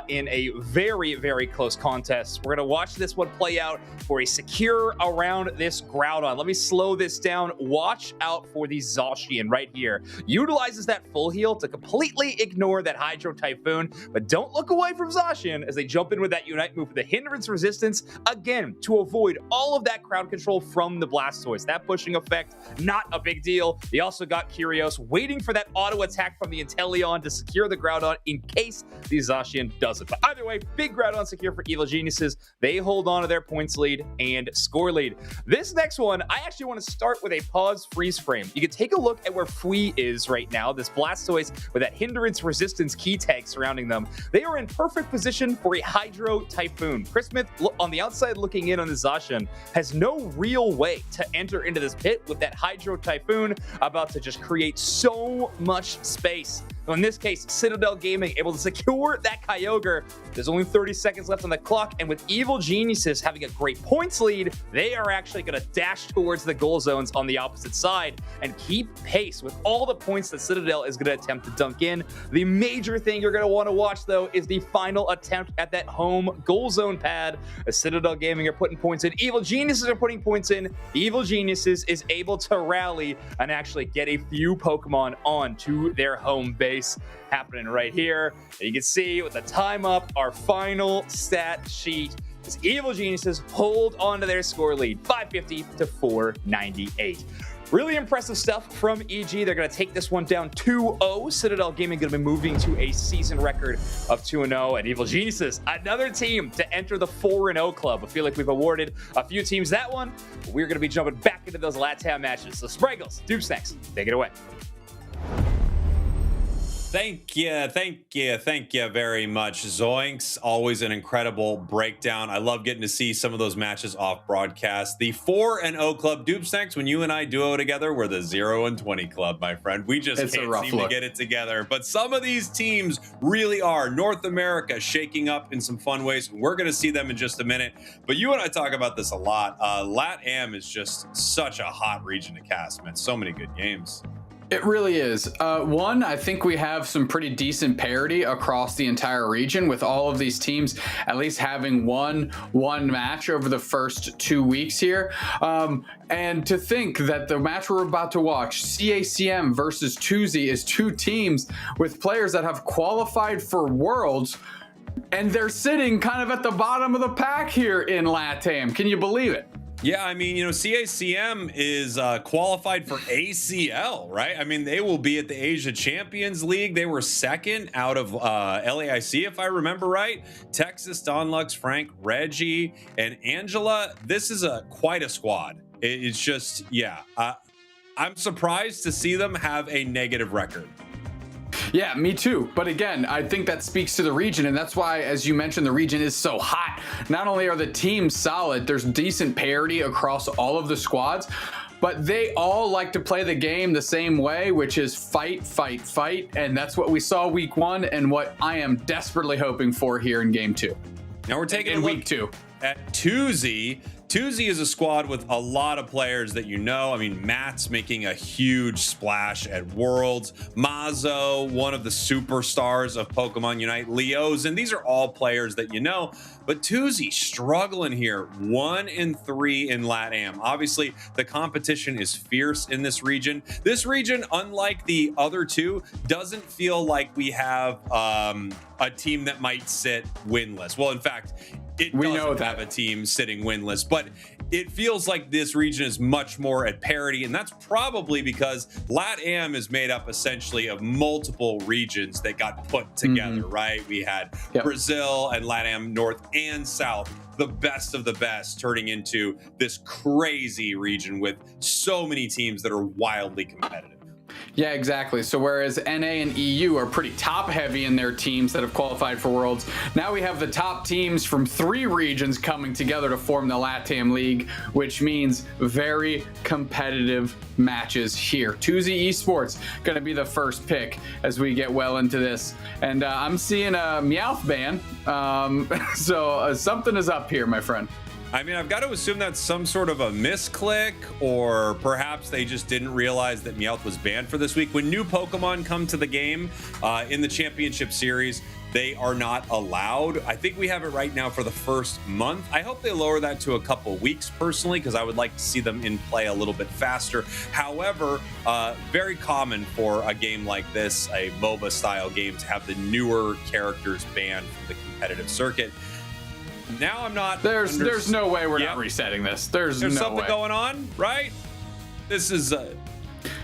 in a very, very close contest. We're going to watch this one play out for a secure around this Groudon. Let me slow this down. Watch out for the Zacian right here. Utilizes that full heal to completely ignore that Hydro Typhoon, but don't look away from Zacian as they jump in with that Unite move for the hindrance resistance, again, to avoid all of that crowd control from the Blastoise. That pushing effect, not a big deal. They also got Kyrios waiting for that auto attack from the Inteleon to secure the Groudon in case the Zacian doesn't. But either way, big Groudon secure for Evil Geniuses. They hold on to their points lead and score lead. This next one, I actually want to start with a pause freeze frame. You can take a look at where Fui is right now, this Blastoise with that hindrance resistance key tag surrounding them. They are in perfect position for a Hydro Typhoon. Chris Smith, on the outside looking in on the Zacian, has no real way to enter into this pit with that Hydro Typhoon about to just create so much space. So in this case, Citadel Gaming able to secure that Kyogre. There's only 30 seconds left on the clock, and with Evil Geniuses having a great points lead, they are actually going to dash towards the goal zones on the opposite side and keep pace with all the points that Citadel is going to attempt to dunk in. The major thing you're going to want to watch, though, is the final attempt at that home goal zone pad. As Citadel Gaming are putting points in, Evil Geniuses are putting points in. Evil Geniuses is able to rally and actually get a few Pokemon onto their home base. Happening right here. And you can see with the time up, our final stat sheet is Evil Geniuses hold on to their score lead, 550 to 498. Really impressive stuff from EG. They're going to take this one down 2-0. Citadel Gaming going to be moving to a season record of 2-0. And Evil Geniuses, another team to enter the 4-0 club. I feel like we've awarded a few teams that one. But we're going to be jumping back into those LATAM matches. So Spraggles, Doomsnacks, take it away. Thank you very much, Zoinks. Always an incredible breakdown. I love getting to see some of those matches off broadcast. The 4-0 club, Doomsnacks, when you and I duo together, we're the 0-20 club, my friend. We just can't seem to get it together. But some of these teams really are. North America shaking up in some fun ways. We're going to see them in just a minute. But you and I talk about this a lot. LATAM is just such a hot region to cast, man. So many good games. It really is. One, I think we have some pretty decent parity across the entire region with all of these teams at least having won one match over the first 2 weeks here. And to think that the match we're about to watch, CACM versus Tuzi, is two teams with players that have qualified for Worlds, and they're sitting kind of at the bottom of the pack here in LATAM. Can you believe it? Yeah, I mean, CACM is qualified for ACL, right? I mean, they will be at the Asia Champions League. They were second out of LAIC, if I remember right. Texas, Donlux, Frank, Reggie, and Angela. This is quite a squad. It's just, yeah. I'm surprised to see them have a negative record. Yeah, me too. But again, I think that speaks to the region, and that's why, as you mentioned, the region is so hot. Not only are the teams solid, there's decent parity across all of the squads, but they all like to play the game the same way, which is fight, fight, fight. And that's what we saw week 1 and what I am desperately hoping for here in game 2. Now we're taking a look week 2 at Tuzi. Tuzi is a squad with a lot of players that you know. I mean, Matt's making a huge splash at Worlds. Mazo, one of the superstars of Pokemon Unite. Leos, and these are all players that you know. But Tuzi struggling here, 1-3 in LATAM. Obviously, the competition is fierce in this region. This region, unlike the other two, doesn't feel like we have a team that might sit winless. Well, in fact, we doesn't have a team sitting winless, but it feels like this region is much more at parity, and that's probably because LATAM is made up essentially of multiple regions that got put together, right? We had Brazil and LATAM North and South, the best of the best, turning into this crazy region with so many teams that are wildly competitive. Yeah, exactly. So whereas NA and EU are pretty top heavy in their teams that have qualified for Worlds, now we have the top teams from 3 regions coming together to form the LATAM League, which means very competitive matches here. 2Z Esports going to be the first pick as we get well into this. And I'm seeing a Meowth ban. So something is up here, my friend. I mean, I've got to assume that's some sort of a misclick, or perhaps they just didn't realize that Meowth was banned for this week. When new Pokemon come to the game in the Championship Series, they are not allowed. I think we have it right now for the first month. I hope they lower that to a couple weeks personally, because I would like to see them in play a little bit faster. However, very common for a game like this, a MOBA style game, to have the newer characters banned from the competitive circuit. Now I'm not. There's no way we're not resetting this. There's no something way. going on, right? This is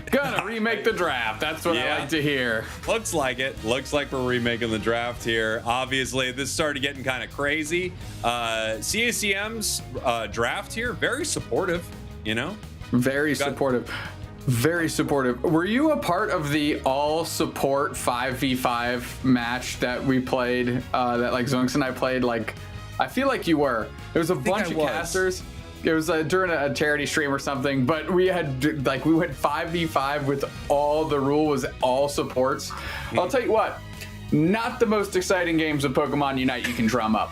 gonna remake the draft. That's what I like to hear. Looks like it. Looks like we're remaking the draft here. Obviously, this started getting kind of crazy. CACM's draft here, very supportive. You know, very supportive. Very supportive. Were you a part of the all support 5v5 match that we played? That like Zonx and I played like. I feel like you were. There was a bunch of casters. It was during a charity stream or something, but we had like we went 5v5 with all the rule was all supports. I'll tell you what, not the most exciting games of Pokemon Unite you can drum up.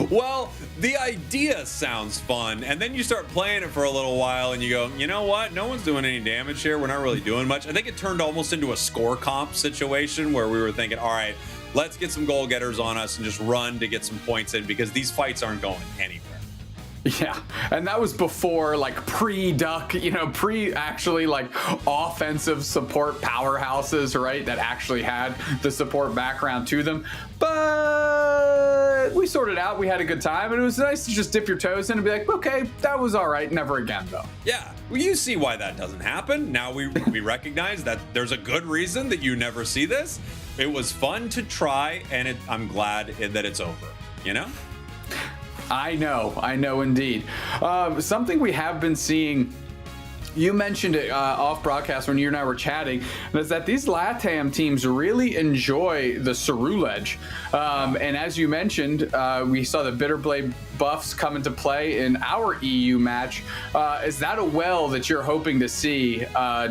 Well, the idea sounds fun, and then you start playing it for a little while and you go, you know what, no one's doing any damage here, we're not really doing much. I think it turned almost into a score comp situation where we were thinking, all right, let's get some goal getters on us and just run to get some points in, because these fights aren't going anywhere. Yeah, and that was before like pre-duck, you know, actually like offensive support powerhouses, right? That actually had the support background to them. But we sorted out, we had a good time, and it was nice to just dip your toes in and be like, okay, that was all right, never again though. Yeah, well, you see why that doesn't happen. Now we recognize that there's a good reason that you never see this. It was fun to try, and I'm glad that it's over, you know? I know indeed. Something we have been seeing, you mentioned it off broadcast when you and I were chatting, is that these LATAM teams really enjoy the Ceruledge. And as you mentioned, we saw the Bitterblade buffs come into play in our EU match. Is that a well that you're hoping to see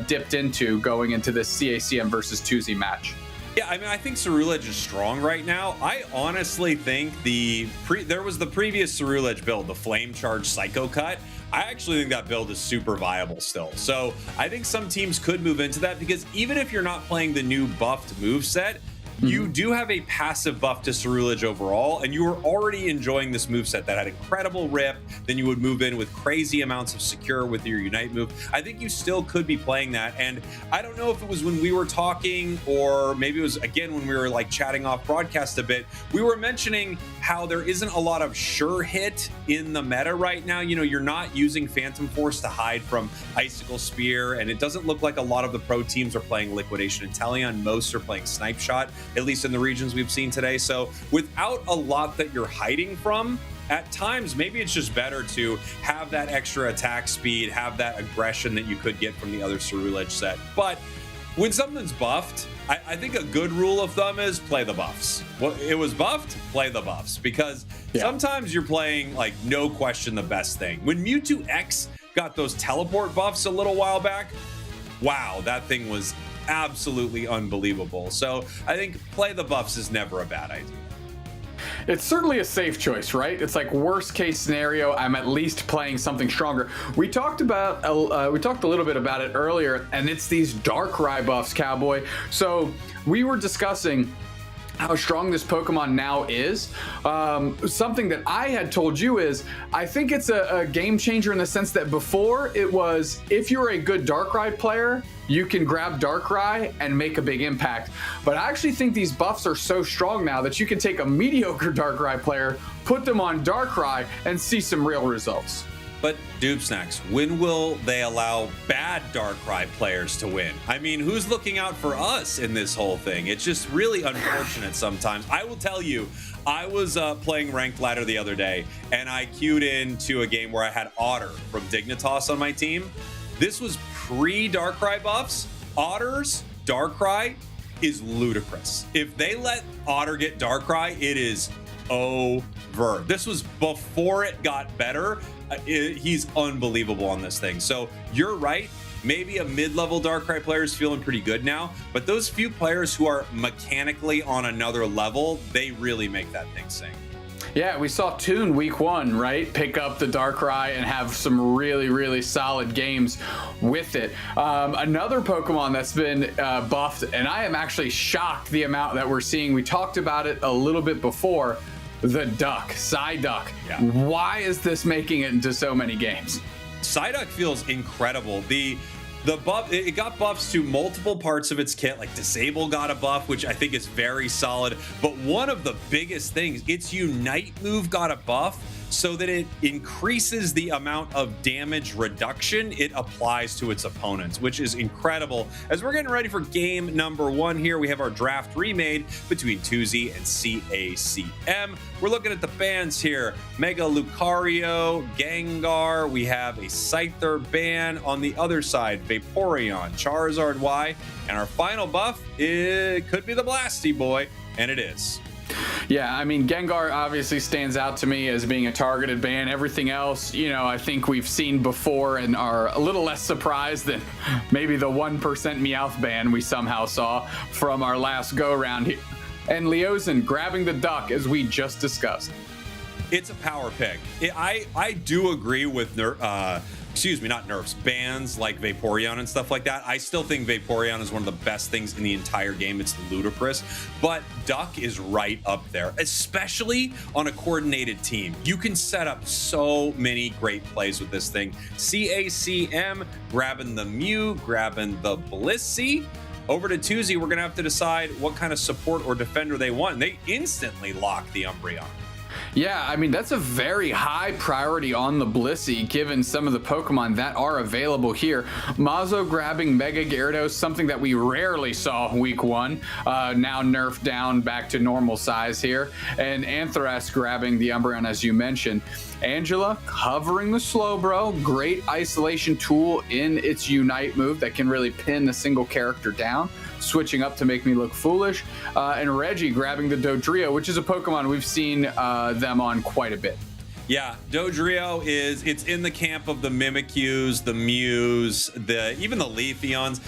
dipped into going into this CACM versus 2Z match? Yeah, I mean, I think Ceruledge is strong right now. I honestly think there was the previous Ceruledge build, the Flame Charge Psycho Cut. I actually think that build is super viable still. So I think some teams could move into that, because even if you're not playing the new buffed moveset, you do have a passive buff to Ceruledge overall, and you were already enjoying this moveset that had incredible rip. Then you would move in with crazy amounts of secure with your Unite move. I think you still could be playing that, and I don't know if it was when we were talking, or maybe it was again when we were like chatting off broadcast a bit. We were mentioning how there isn't a lot of sure hit in the meta right now. You know, you're not using Phantom Force to hide from Icicle Spear, and it doesn't look like a lot of the pro teams are playing Liquidation Inteleon. Most are playing Snipe Shot, at least in the regions we've seen today. So without a lot that you're hiding from, at times maybe it's just better to have that extra attack speed, have that aggression that you could get from the other Ceruledge set. But when something's buffed, I think a good rule of thumb is play the buffs. Well, it was buffed, play the buffs, because sometimes you're playing like no question the best thing. When Mewtwo X got those teleport buffs a little while back, wow, that thing was absolutely unbelievable. So I think play the buffs is never a bad idea. It's certainly a safe choice, right? It's like worst case scenario, I'm at least playing something stronger. We talked a little bit about it earlier, and it's these Darkrai buffs, Cowboy. So we were discussing how strong this Pokemon now is. Something that I had told you is, I think it's a game changer in the sense that before it was, if you're a good Darkrai player, you can grab Darkrai and make a big impact. But I actually think these buffs are so strong now that you can take a mediocre Darkrai player, put them on Darkrai, and see some real results. But Snacks, when will they allow bad Darkrai players to win? I mean, who's looking out for us in this whole thing? It's just really unfortunate sometimes. I will tell you, I was playing Ranked Ladder the other day, and I queued into a game where I had Otter from Dignitas on my team. This was pre-Darkrai buffs. Otter's Darkrai is ludicrous. If they let Otter get Darkrai, it is over. This was before it got better. He's unbelievable on this thing. So you're right. Maybe a mid-level Darkrai player is feeling pretty good now, but those few players who are mechanically on another level, they really make that thing sing. Yeah, we saw Toon week 1, right? Pick up the Darkrai and have some really, really solid games with it. Another Pokemon that's been buffed, and I am actually shocked the amount that we're seeing. We talked about it a little bit before. The Duck, Psyduck. Yeah. Why is this making it into so many games? Psyduck feels incredible. The buff, it got buffs to multiple parts of its kit, like Disable got a buff, which I think is very solid. But one of the biggest things, its Unite move got a buff so that it increases the amount of damage reduction it applies to its opponents, which is incredible. As we're getting ready for game number 1 here, we have our draft remade between 2Z and CACM. We're looking at the bans here. Mega Lucario, Gengar. We have a Scyther ban on the other side. Vaporeon, Charizard Y. And our final buff, it could be the Blasty Boy, and it is. Yeah, I mean, Gengar obviously stands out to me as being a targeted ban. Everything else, you know, I think we've seen before and are a little less surprised than maybe the 1% Meowth ban we somehow saw from our last go-around here. And Leozen grabbing the Duck, as we just discussed. It's a power pick. I do agree with not nerfs, bans like Vaporeon and stuff like that. I still think Vaporeon is one of the best things in the entire game. It's ludicrous, but Duck is right up there, especially on a coordinated team. You can set up so many great plays with this thing. CACM grabbing the Mew, grabbing the Blissey. Over to 2Z, we're gonna have to decide what kind of support or defender they want. And they instantly lock the Umbreon. Yeah, I mean, that's a very high priority on the Blissey, given some of the Pokemon that are available here. Mazo grabbing Mega Gyarados, something that we rarely saw week 1, now nerfed down back to normal size here. And Anthras grabbing the Umbreon, as you mentioned. Angela covering the Slowbro, great isolation tool in its Unite move that can really pin a single character down, switching up to make me look foolish. And Reggie grabbing the Dodrio, which is a Pokemon we've seen them on quite a bit. Yeah, Dodrio it's in the camp of the Mimikyus, the Mews, even the Leafeons.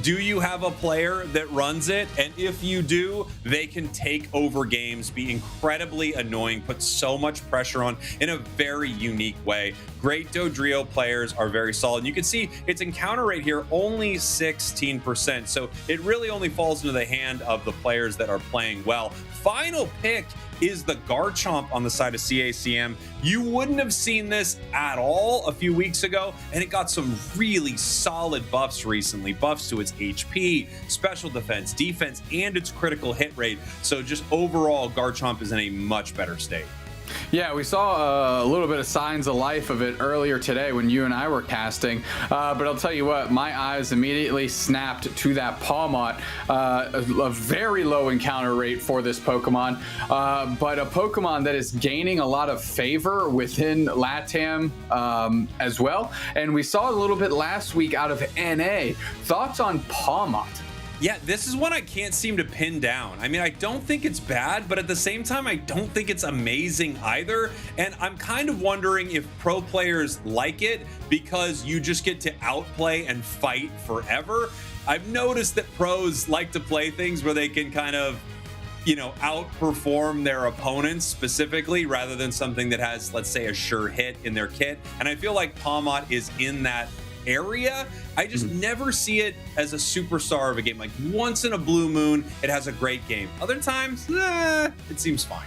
Do you have a player that runs it? And if you do, they can take over games, be incredibly annoying, put so much pressure on in a very unique way. Great Dodrio players are very solid. You can see its encounter rate here only 16%. So it really only falls into the hand of the players that are playing well. Final pick is the Garchomp on the side of CACM. You wouldn't have seen this at all a few weeks ago, and it got some really solid buffs recently. Buffs to its HP, special defense, and its critical hit rate. So just overall, Garchomp is in a much better state. Yeah, we saw a little bit of signs of life of it earlier today when you and I were casting, but I'll tell you what, my eyes immediately snapped to that Pawmot, a very low encounter rate for this Pokemon, but a Pokemon that is gaining a lot of favor within LATAM as well, and we saw a little bit last week out of NA. Thoughts on Pawmot? Yeah, this is one I can't seem to pin down. I mean, I don't think it's bad, but at the same time, I don't think it's amazing either. And I'm kind of wondering if pro players like it because you just get to outplay and fight forever. I've noticed that pros like to play things where they can kind of, outperform their opponents specifically rather than something that has, let's say, a sure hit in their kit. And I feel like Pawmot is in that area. I just never see it as a superstar of a game. Like once in a blue moon, it has a great game. Other times, it seems fine.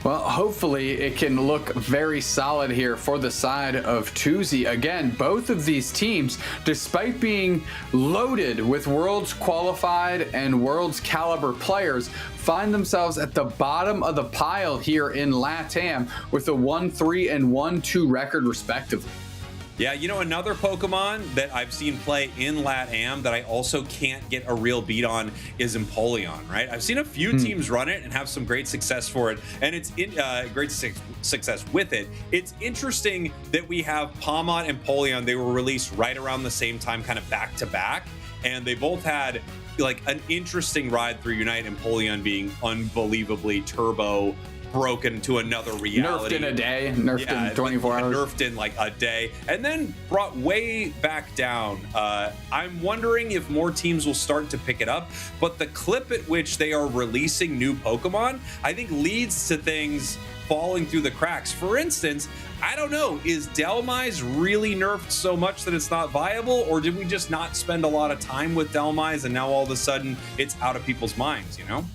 Well, hopefully it can look very solid here for the side of Tuesday. Again, both of these teams, despite being loaded with Worlds qualified and Worlds caliber players, find themselves at the bottom of the pile here in LATAM with a 1-3 and 1-2 record respectively. Yeah, you know, another Pokemon that I've seen play in LATAM that I also can't get a real beat on is Empoleon, right? I've seen a few teams run it and have some great success for it, and it's great success with it. It's interesting that we have Pawmot and Empoleon. They were released right around the same time, kind of back to back, and they both had like an interesting ride through Unite, Empoleon being unbelievably turbo broken to another reality. Nerfed in a day, nerfed in 24 hours. Nerfed in like a day, and then brought way back down. I'm wondering if more teams will start to pick it up, but the clip at which they are releasing new Pokemon, I think leads to things falling through the cracks. For instance, I don't know, is Dhelmise really nerfed so much that it's not viable, or did we just not spend a lot of time with Dhelmise and now all of a sudden it's out of people's minds, you know?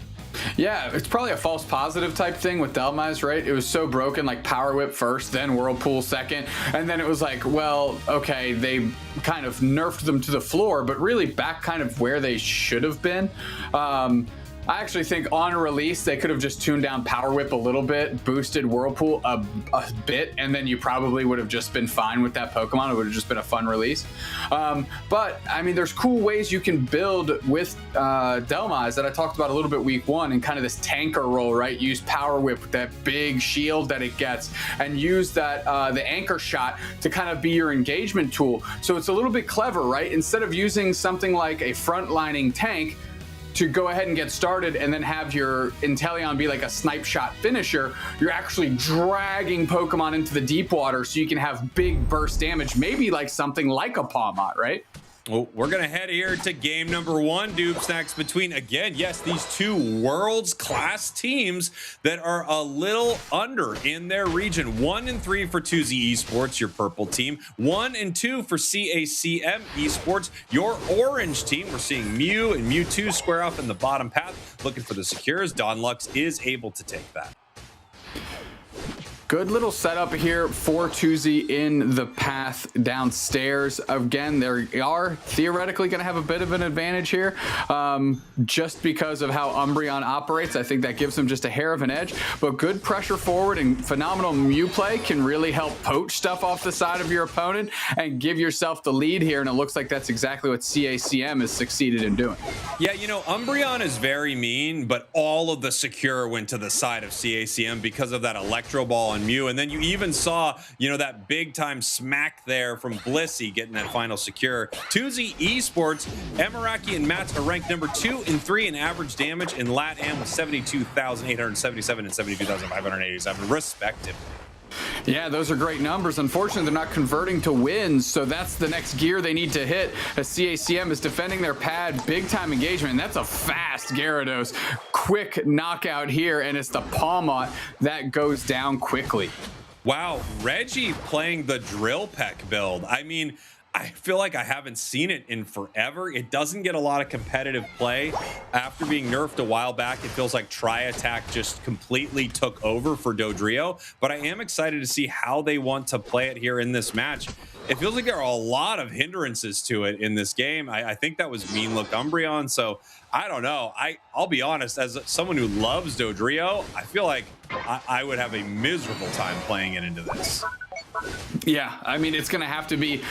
Yeah, it's probably a false positive type thing with Dhelmise, right? It was so broken, like Power Whip first, then Whirlpool second, and then it was like, well, okay, they kind of nerfed them to the floor, but really back kind of where they should have been. I actually think on release, they could have just tuned down Power Whip a little bit, boosted Whirlpool a bit, and then you probably would have just been fine with that Pokemon. It would have just been a fun release. But, I mean, there's cool ways you can build with Dhelmise that I talked about a little bit week one, and kind of this tanker role, right? Use Power Whip with that big shield that it gets, and use that the anchor shot to kind of be your engagement tool. So it's a little bit clever, right? Instead of using something like a frontlining tank to go ahead and get started and then have your Inteleon be like a snipe shot finisher, you're actually dragging Pokemon into the deep water so you can have big burst damage, maybe like something like a Pawmot, right? Well, we're going to head here to game number one, Dupe Snacks, between, again, yes, these two world's class teams that are a little under in their region. 1-3 for 2Z Esports, your purple team. 1-2 for CACM Esports, your orange team. We're seeing Mew and Mewtwo square off in the bottom path, looking for the secures. Don Lux is able to take that. Good little setup here for Tuesday in the path downstairs. Again, they are theoretically going to have a bit of an advantage here just because of how Umbreon operates. I think that gives them just a hair of an edge, but good pressure forward and phenomenal Mew play can really help poach stuff off the side of your opponent and give yourself the lead here, and it looks like that's exactly what CACM has succeeded in doing. Yeah, you know, Umbreon is very mean, but all of the secure went to the side of CACM because of that Electro Ball and Mew, and then you even saw, you know, that big time smack there from Blissey getting that final secure. 2Z Esports, Emiraki and Mats are ranked number 2 and 3 in average damage in LATAM with 72,877 and 72,587 respectively. Yeah, those are great numbers. Unfortunately, they're not converting to wins, so that's the next gear they need to hit as CACM is defending their pad. Big time engagement, and that's a fast Gyarados. Quick knockout here, and it's the Pawmot that goes down quickly. Wow, Reggie playing the Drill Peck build. I mean, I feel like I haven't seen it in forever. It doesn't get a lot of competitive play. After being nerfed a while back, it feels like Tri-Attack just completely took over for Dodrio, but I am excited to see how they want to play it here in this match. It feels like there are a lot of hindrances to it in this game. I think that was mean look Umbreon, so I don't know. I'll be honest, as someone who loves Dodrio, I feel like I would have a miserable time playing it into this. Yeah, I mean, it's going to have to be,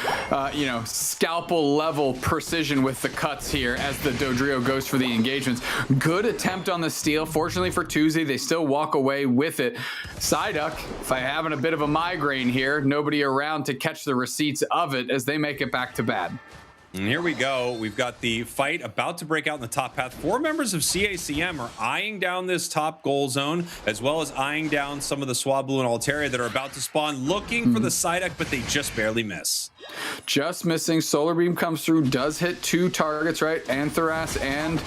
you know, scalpel level precision with the cuts here as the Dodrio goes for the engagements. Good attempt on the steal. Fortunately for Tuesday, they still walk away with it. Psyduck, if I'm having a bit of a migraine here, nobody around to catch the receipts of it as they make it back to bad. And here we go. We've got the fight about to break out in the top path. 4 members of CACM are eyeing down this top goal zone, as well as eyeing down some of the Swablu and Altaria that are about to spawn, looking for the Psyduck, but they just barely miss. Just missing. Solar Beam comes through, does hit 2 targets, right? Anthras and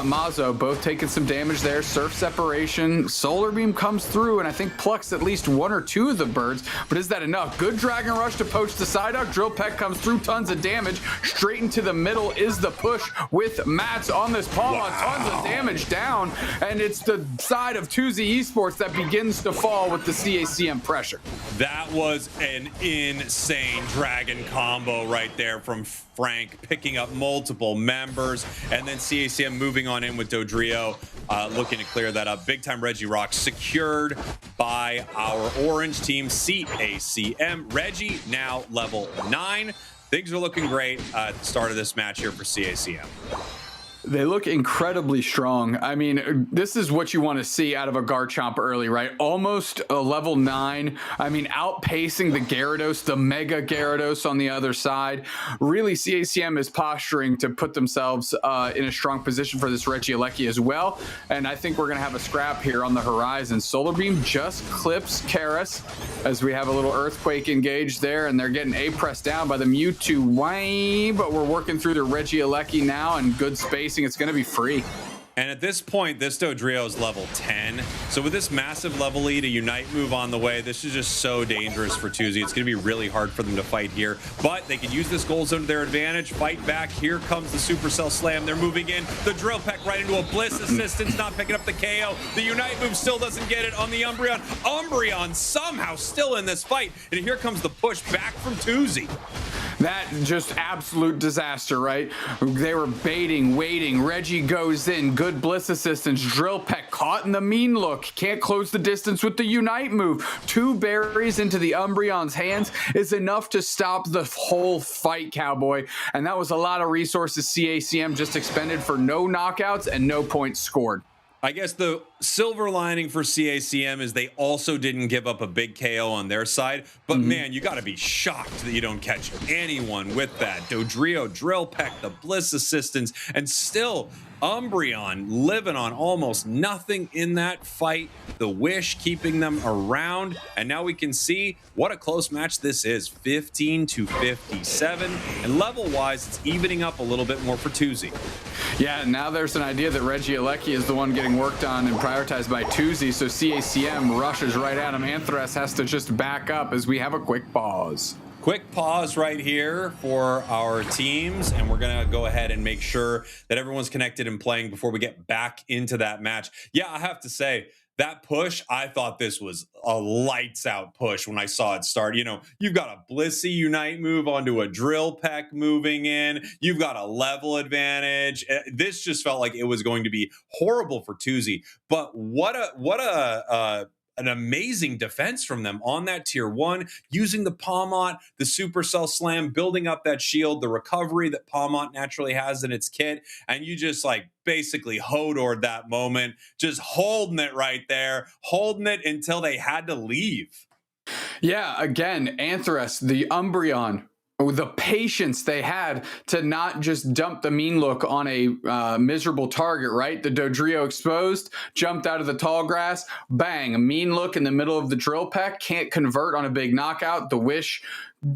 Mazo both taking some damage there. Surf separation. Solar Beam comes through and I think plucks at least 1 or 2 of the birds, but is that enough? Good Dragon Rush to poach the Psyduck. Drill Peck comes through, tons of damage. Straight into the middle is the push with Mats on this Palma. Tons of damage down, and it's the side of Tuesday Esports that begins to fall with the CACM pressure. That was an insane Dragon combo right there from Frank, picking up multiple members, and then CACM moving on in with Dodrio, looking to clear that up. Big time Reggie Rock secured by our orange team, CACM. Reggie now level 9. Things are looking great at the start of this match here for CACM. They look incredibly strong. I mean, this is what you want to see out of a Garchomp early, right? Almost a level 9. I mean, outpacing the Gyarados, the Mega Gyarados on the other side. Really, CACM is posturing to put themselves in a strong position for this Regieleki as well. And I think we're going to have a scrap here on the horizon. Solar Beam just clips Karis as we have a little Earthquake engaged there, and they're getting A-pressed down by the Mewtwo. Why? But we're working through the Regieleki now, and good spacing. It's going to be free. And at this point, this Dodrio is level 10. So with this massive level lead, a Unite move on the way, this is just so dangerous for Tuesday. It's going to be really hard for them to fight here. But they can use this gold zone to their advantage, fight back. Here comes the Supercell Slam. They're moving in. The Drill Peck right into a Bliss Assistance, not picking up the KO. The Unite move still doesn't get it on the Umbreon. Umbreon somehow still in this fight. And here comes the push back from Tuesday. That just absolute disaster, right? They were baiting, waiting. Reggie goes in. Good Bliss Assistance. Drill Peck caught in the mean look. Can't close the distance with the Unite move. 2 berries into the Umbreon's hands is enough to stop the whole fight, Cowboy. And that was a lot of resources CACM just expended for no knockouts and no points scored. I guess the silver lining for CACM is they also didn't give up a big KO on their side. But man, you got to be shocked that you don't catch anyone with that. Dodrio, Drill Peck, the Bliss Assistance, and still Umbreon living on almost nothing in that fight. The Wish keeping them around. And now we can see what a close match this is. 15-57. And level-wise, it's evening up a little bit more for Tuesday. Yeah, now there's an idea that Regieleki is the one getting worked on and prioritized by Tuesday, so CACM rushes right at him. Anthras has to just back up as we have a quick pause. Quick pause right here for our teams, and we're going to go ahead and make sure that everyone's connected and playing before we get back into that match. Yeah, I have to say, that push, I thought this was a lights out push when I saw it start. You know, you've got a Blissey Unite move onto a Drill Peck moving in. You've got a level advantage. This just felt like it was going to be horrible for Tuesday. But what an amazing defense from them on that tier 1, using the Palmont, the Supercell Slam, building up that shield, the recovery that Palmont naturally has in its kit, and you just like basically Hodored that moment, just holding it right there, holding it until they had to leave. Yeah, again, Anthras, the Umbreon, the patience they had to not just dump the mean look on a miserable target, right? The Dodrio exposed, jumped out of the tall grass, bang, a mean look in the middle of the Drill Peck, can't convert on a big knockout. The Wish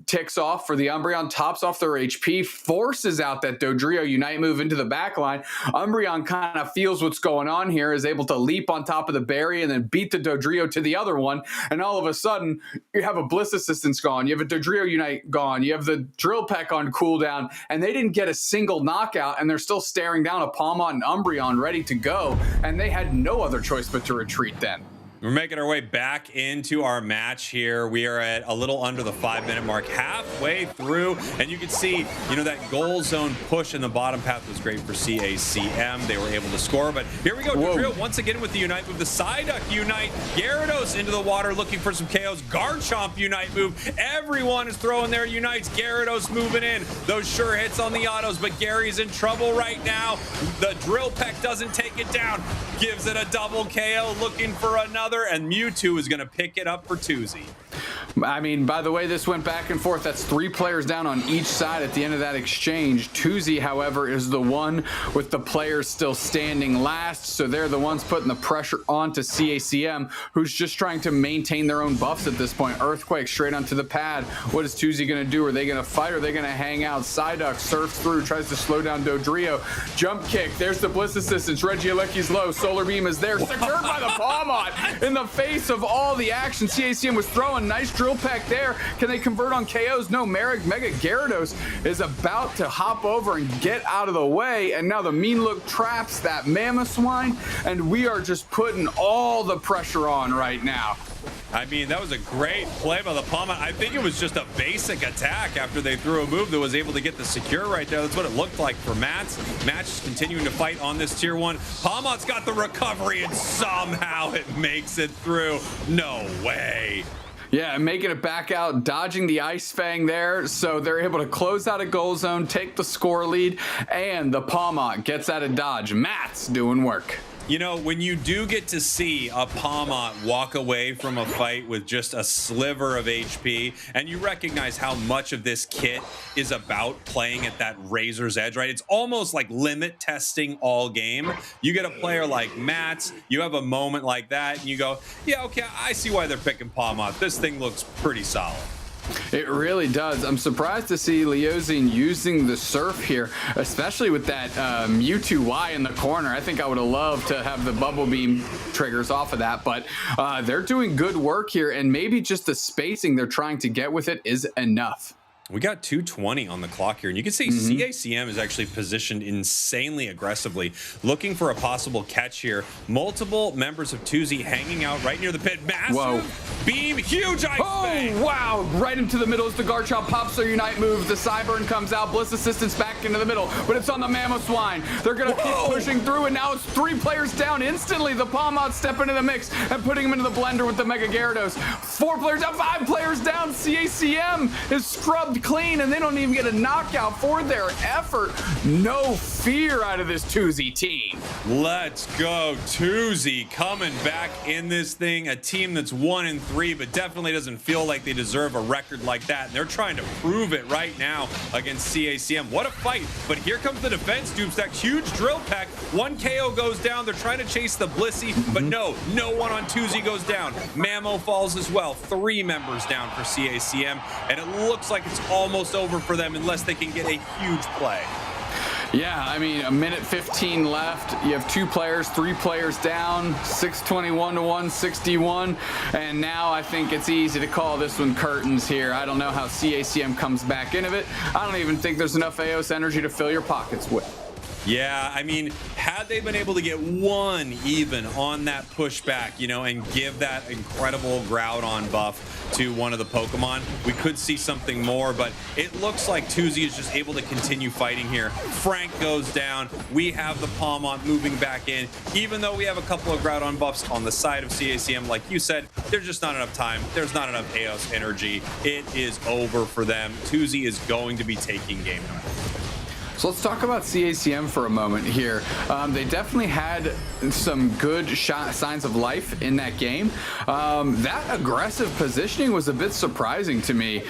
ticks off for the Umbreon, tops off their HP, forces out that Dodrio Unite move into the back line. Umbreon kind of feels what's going on here, is able to leap on top of the berry and then beat the Dodrio to the other one. And all of a sudden, you have a Bliss Assistance gone. You have a Dodrio Unite gone. You have the Drill Peck on cooldown. And they didn't get a single knockout, and they're still staring down a Palmont and Umbreon ready to go. And they had no other choice but to retreat then. We're making our way back into our match here. We are at a little under the 5-minute mark, halfway through, and you can see, you know, that goal zone push in the bottom path was great for CACM. They were able to score, but here we go. Dodrio once again with the Unite move, the Psyduck Unite, Gyarados into the water looking for some KOs, Garchomp Unite move. Everyone is throwing their Unites. Gyarados moving in. Those sure hits on the autos, but Gary's in trouble right now. The Drill Peck doesn't take it down, gives it a double KO, looking for another, and Mewtwo is going to pick it up for Tuesday. I mean, by the way, this went back and forth. That's 3 players down on each side at the end of that exchange. Tuzi, however, is the one with the players still standing last, so they're the ones putting the pressure on to CACM, who's just trying to maintain their own buffs at this point. Earthquake straight onto the pad. What is Tuzi going to do? Are they going to fight? Or are they going to hang out? Psyduck surfs through, tries to slow down Dodrio. Jump kick. There's the Bliss Assistance. Reggie low. Solar Beam is there. Secured by the Palmot in the face of all the action CACM was throwing. Nice drill peck there. Can they convert on KOs? No. Mega Gyarados is about to hop over and get out of the way, and now the Mean Look traps that Mamoswine, and we are just putting all the pressure on right now. I mean, that was a great play by the Palmot. I think it was just a basic attack after they threw a move that was able to get the secure right there. That's what it looked like for Mats. Mats continuing to fight on this tier 1. Palmot's got the recovery, and somehow it makes it through. No way. Yeah, making it back out, dodging the Ice Fang there, so they're able to close out a goal zone, take the score lead, and the Palmot gets out of dodge. Matt's doing work. You know, when you do get to see a Palmot walk away from a fight with just a sliver of HP, and you recognize how much of this kit is about playing at that razor's edge, right? It's almost like limit testing all game. You get a player like Mats, you have a moment like that, and you go, yeah, okay, I see why they're picking Palmot. This thing looks pretty solid. It really does. I'm surprised to see Leozine using the Surf here, especially with that Mewtwo Y in the corner. I think I would have loved to have the Bubble Beam triggers off of that, but they're doing good work here, and maybe just the spacing they're trying to get with it is enough. We got 2:20 on the clock here, and you can see CACM is actually positioned insanely aggressively, looking for a possible catch here. Multiple members of Tuzi hanging out right near the pit. Massive beam, huge Ice Fang. Oh, wow. Right into the middle as the Garchomp pops their Unite move. The Cyburn comes out. Bliss Assistance back into the middle, but it's on the Mamoswine. They're going to keep pushing through, and now it's 3 players down instantly. The Palmot step into the mix and putting him into the blender with the Mega Gyarados. 4 players down, 5 players down. CACM is scrubbed clean, and they don't even get a knockout for their effort. No fear out of this Tuzi team. Let's go. Tuzi coming back in this thing. A team that's 1-3, but definitely doesn't feel like they deserve a record like that. And they're trying to prove it right now against CACM. What a fight. But here comes the defense. Doomstack, huge drill pack. 1 KO goes down. They're trying to chase the Blissey, but no one on Tuzi goes down. Mamo falls as well. 3 members down for CACM, and it looks like it's almost over for them unless they can get a huge play. Yeah, I mean, 1:15 left. You have 2 players, 3 players down, 621 to 161. And now I think it's easy to call this one curtains here. I don't know how CACM comes back into it. I don't even think there's enough AOS energy to fill your pockets with. Yeah, I mean, had they been able to get 1 even on that pushback, you know, and give that incredible Groudon buff to one of the Pokemon, we could see something more, but it looks like Tuzi is just able to continue fighting here. Frank goes down. We have the Palmot moving back in. Even though we have a couple of Groudon buffs on the side of CACM, like you said, there's just not enough time. There's not enough AOS energy. It is over for them. Tuzi is going to be taking game 9. So let's talk about CACM for a moment here. They definitely had some good signs of life in that game. That aggressive positioning was a bit surprising to me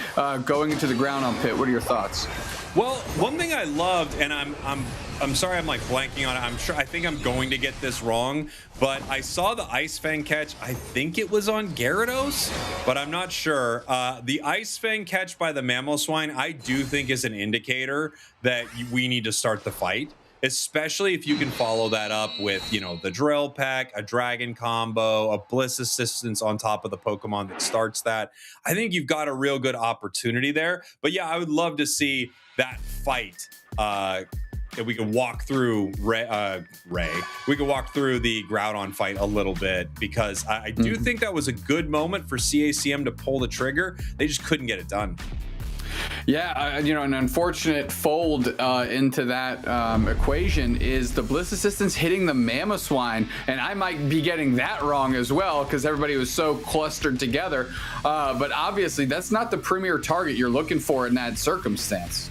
going into the Groudon pit. What are your thoughts? Well, one thing I loved, and I'm sorry I'm like blanking on it. I think I'm going to get this wrong, but I saw the Ice Fang catch. I think it was on Gyarados, but I'm not sure. The Ice Fang catch by the Mamoswine, I do think is an indicator that we need to start the fight, especially if you can follow that up with, you know, the Drill Peck, a Dragon combo, a Bliss Assistance on top of the Pokemon that starts that. I think you've got a real good opportunity there. But yeah, I would love to see that fight. If we could walk through we could walk through the Groudon fight a little bit, because I do think that was a good moment for CACM to pull the trigger. They just couldn't get it done. Yeah, you know, an unfortunate fold into that equation is the Bliss Assistance hitting the Mamoswine, and I might be getting that wrong as well because everybody was so clustered together. But obviously, that's not the premier target you're looking for in that circumstance.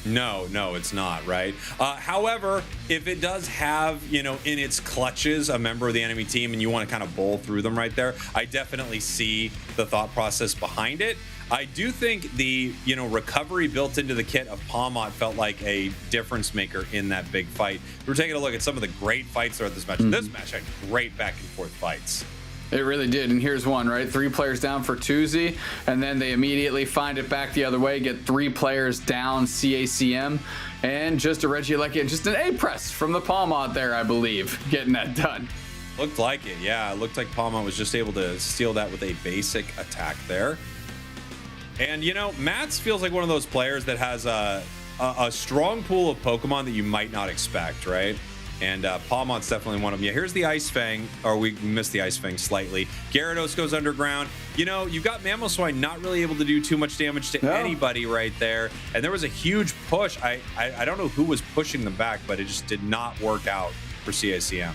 No, it's not, right? However, if it does have, in its clutches a member of the enemy team and you want to kind of bowl through them right there, I definitely see the thought process behind it. I do think the, recovery built into the kit of Palmot felt like a difference maker in that big fight. We're taking a look at some of the great fights throughout this match. This match had great back and forth fights. It really did, and here's one, right? 3 players down for Tuzi, and then they immediately find it back the other way, get 3 players down CACM, and just a Regieleki, just an A-press from the Palmot there, I believe, getting that done. Looked like it, yeah. It looked like Palmot was just able to steal that with a basic attack there. And, Mats feels like one of those players that has a strong pool of Pokemon that you might not expect, right? And Palmot's definitely one of them. Yeah, here's the Ice Fang, or we missed the Ice Fang slightly. Gyarados goes underground. You've got Mamoswine not really able to do too much damage to anybody right there. And there was a huge push. I don't know who was pushing them back, but it just did not work out for CACM.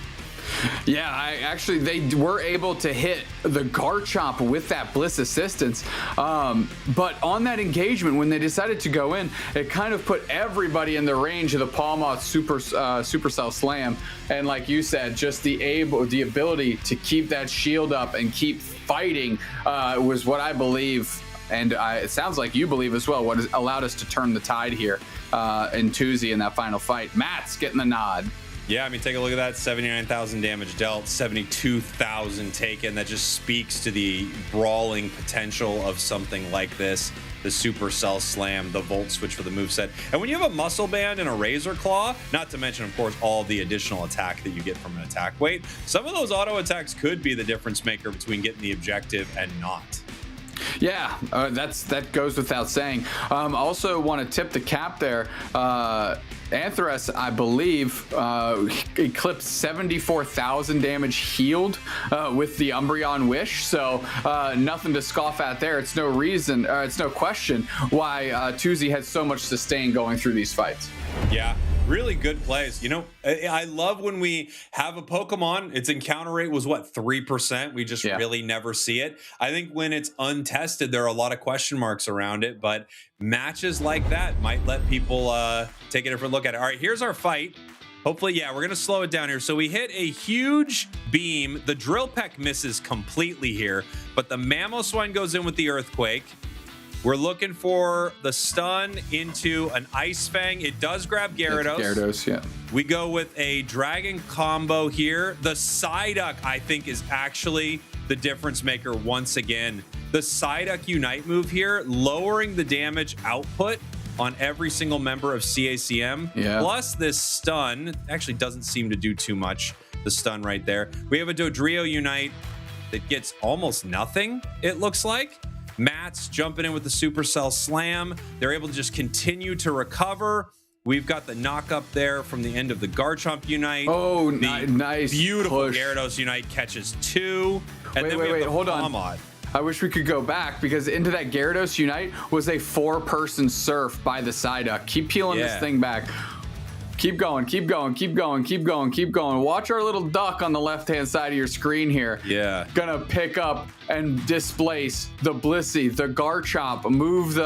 Yeah, they were able to hit the Garchomp with that Bliss assistance. But on that engagement, when they decided to go in, it kind of put everybody in the range of the Palmot Supercell Slam. And like you said, just the ability to keep that shield up and keep fighting was what I believe, and it sounds like you believe as well, what has allowed us to turn the tide here in Tuzi in that final fight. Matt's getting the nod. Yeah, take a look at that. 79,000 damage dealt, 72,000 taken. That just speaks to the brawling potential of something like this. The Supercell Slam, the Volt Switch for the moveset. And when you have a Muscle Band and a Razor Claw, not to mention, of course, all the additional attack that you get from an attack weight, some of those auto attacks could be the difference maker between getting the objective and not. Yeah, that goes without saying. Also want to tip the cap there. Anthras, I believe, eclipsed 74,000 damage healed with the Umbreon Wish. So nothing to scoff at there. It's no reason, it's no question why Tuzi had so much sustain going through these fights. Yeah. Really good plays. I love when we have a Pokemon, its encounter rate was 3%. We just really never see it. I think when it's untested, there are a lot of question marks around it, but matches like that might let people take a different look at it. All right, here's our fight. Hopefully, we're going to slow it down here. So we hit a huge beam. The Drill Peck misses completely here, but the Mamoswine goes in with the Earthquake. We're looking for the stun into an Ice Fang. It does grab Gyarados. Gyarados, yeah. We go with a Dragon combo here. The Psyduck, I think, is actually the difference maker once again. The Psyduck Unite move here, lowering the damage output on every single member of CACM. Yeah. Plus this stun actually doesn't seem to do too much. The stun right there. We have a Dodrio Unite that gets almost nothing, it looks like. Matt's jumping in with the Supercell Slam. They're able to just continue to recover. We've got the knock up there from the end of the Garchomp Unite. Oh, nice. Beautiful push. Gyarados Unite catches 2. And then we have the hold Palmot. on. I wish we could go back because into that Gyarados Unite was a 4-person surf by the Psyduck. Keep peeling this thing back. Keep going, keep going, keep going, keep going, keep going. Watch our little duck on the left-hand side of your screen here. Yeah. Gonna pick up and displace the Blissey, the Garchomp, move the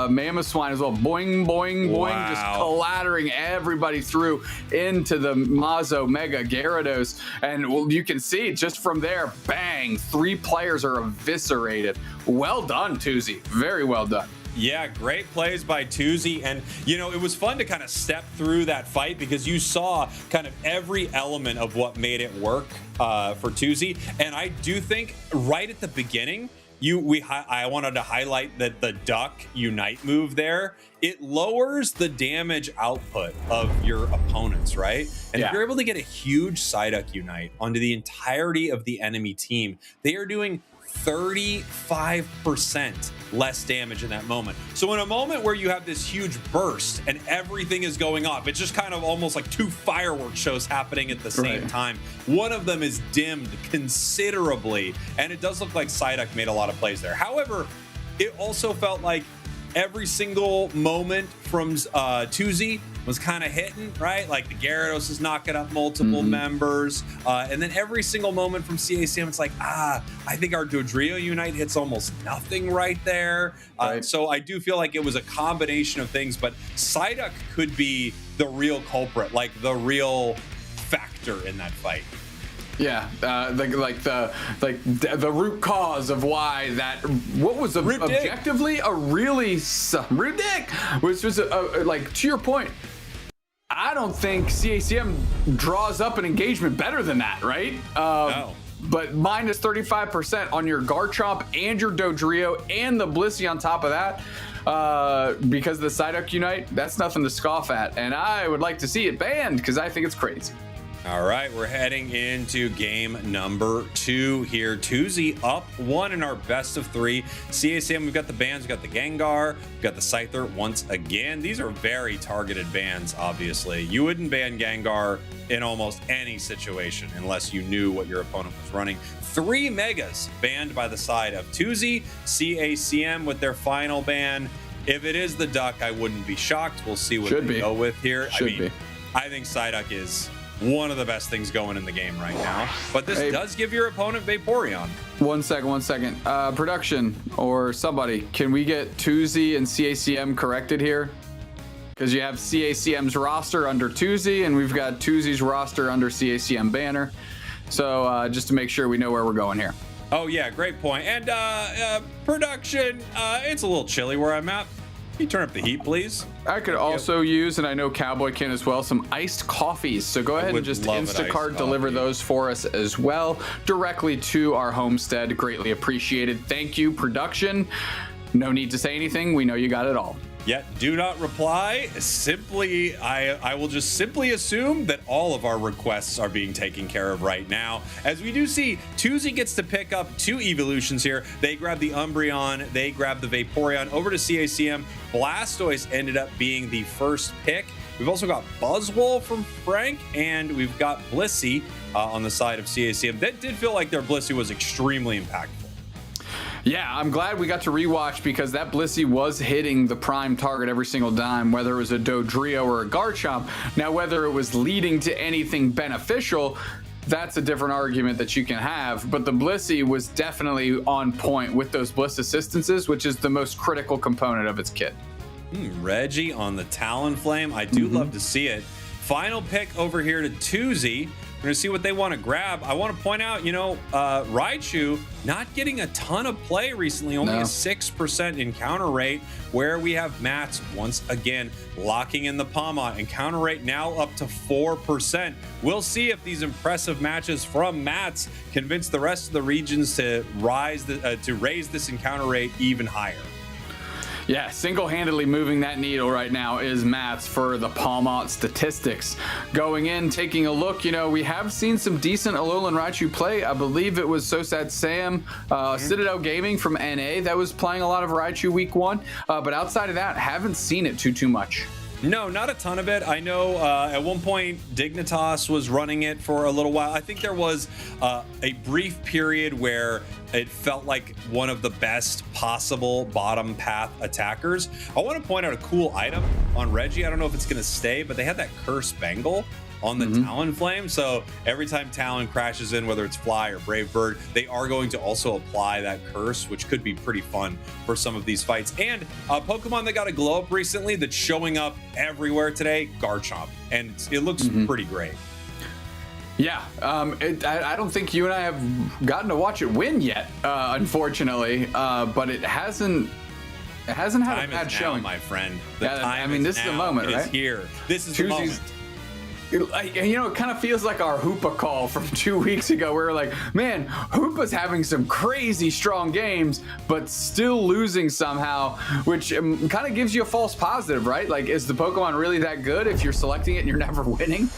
Mamoswine as well. Boing, boing, boing, just clattering everybody through into the Mazo Mega Gyarados. And you can see just from there, bang, 3 players are eviscerated. Well done, Tuzi. Very well done. Yeah, great plays by Tuzi. And, it was fun to kind of step through that fight because you saw kind of every element of what made it work for Tuzi. And I do think right at the beginning, I wanted to highlight that the Duck Unite move there, it lowers the damage output of your opponents, right? And if you're able to get a huge Psyduck Unite onto the entirety of the enemy team, they are doing 35% less damage in that moment. So in a moment where you have this huge burst and everything is going off, it's just kind of almost like 2 fireworks shows happening at the same time. One of them is dimmed considerably, and it does look like Psyduck made a lot of plays there. However, it also felt like every single moment from Tuzi was kind of hitting, right? Like the Gyarados is knocking up multiple members. And then every single moment from CACM, it's like, I think our Dodrio Unite hits almost nothing right there. Right. So I do feel like it was a combination of things, but Psyduck could be the real culprit, like the real factor in that fight. Yeah, the root cause of why that objectively a really Rudick, which was like, to your point, I don't think CACM draws up an engagement better than that, right? No. But minus 35% on your Garchomp and your Dodrio and the Blissey on top of that, because of the Psyduck Unite, that's nothing to scoff at. And I would like to see it banned because I think it's crazy. All right, we're heading into game number 2 here. 2Z up 1 in our best of 3. CACM, we've got the bans, we've got the Gengar, we've got the Scyther once again. These are very targeted bans, obviously. You wouldn't ban Gengar in almost any situation unless you knew what your opponent was running. 3 Megas banned by the side of 2Z. CACM with their final ban. If it is the Duck, I wouldn't be shocked. We'll see what they go with here. I think Psyduck is one of the best things going in the game right now, but this does give your opponent Vaporeon. One second. Production or somebody, can we get 2Z and CACM corrected here? Because you have CACM's roster under 2Z and we've got 2Z's roster under CACM banner. So just to make sure we know where we're going here. Oh yeah, great point. And production, it's a little chilly where I'm at. Can you turn up the heat, please? I could also use, and I know Cowboy can as well, some iced coffees. So go ahead and just Instacart deliver those for us as well, directly to our homestead. Greatly appreciated. Thank you, production. No need to say anything. We know you got it all. Yet do not reply. Simply, I will just simply assume that all of our requests are being taken care of right now. As we do see, 2Z gets to pick up 2 evolutions here. They grab the Umbreon, they grab the Vaporeon. Over to CACM, Blastoise ended up being the first pick. We've also got Buzzwole from Frank, and we've got Blissey on the side of CACM. That did feel like their Blissey was extremely impactful. Yeah, I'm glad we got to rewatch because that Blissey was hitting the prime target every single time, whether it was a Dodrio or a Garchomp. Now, whether it was leading to anything beneficial, that's a different argument that you can have. But the Blissey was definitely on point with those Bliss assistances, which is the most critical component of its kit. Reggie on the Talonflame. I do love to see it. Final pick over here to 2Z. We're going to see what they want to grab. I want to point out, Raichu not getting a ton of play recently, only a 6% encounter rate, where we have Mats once again locking in the Pawmot. Encounter rate now up to 4%. We'll see if these impressive matches from Mats convince the rest of the regions to raise this encounter rate even higher. Yeah, single-handedly moving that needle right now is Mats for the Pawmot statistics. Going in, taking a look, we have seen some decent Alolan Raichu play. I believe it was So Sad Sam, Citadel Gaming from NA that was playing a lot of Raichu week 1. But outside of that, haven't seen it too much. No, not a ton of it. I know at one point Dignitas was running it for a little while. I think there was a brief period where it felt like one of the best possible bottom path attackers. I want to point out a cool item on Reggie. I don't know if it's going to stay, but they had that Curse Bangle on the Talonflame. So every time Talon crashes in, whether it's Fly or Brave Bird, they are going to also apply that curse, which could be pretty fun for some of these fights. And a Pokemon that got a glow up recently that's showing up everywhere today, Garchomp. And it looks pretty great. Yeah, I don't think you and I have gotten to watch it win yet, unfortunately. But it hasn't had a bad showing, my friend. This is the moment, right? It is here. This is the moment. It kind of feels like our Hoopa call from 2 weeks ago where we're like, man, Hoopa's having some crazy strong games, but still losing somehow, which kind of gives you a false positive, right? Like, is the Pokemon really that good if you're selecting it and you're never winning?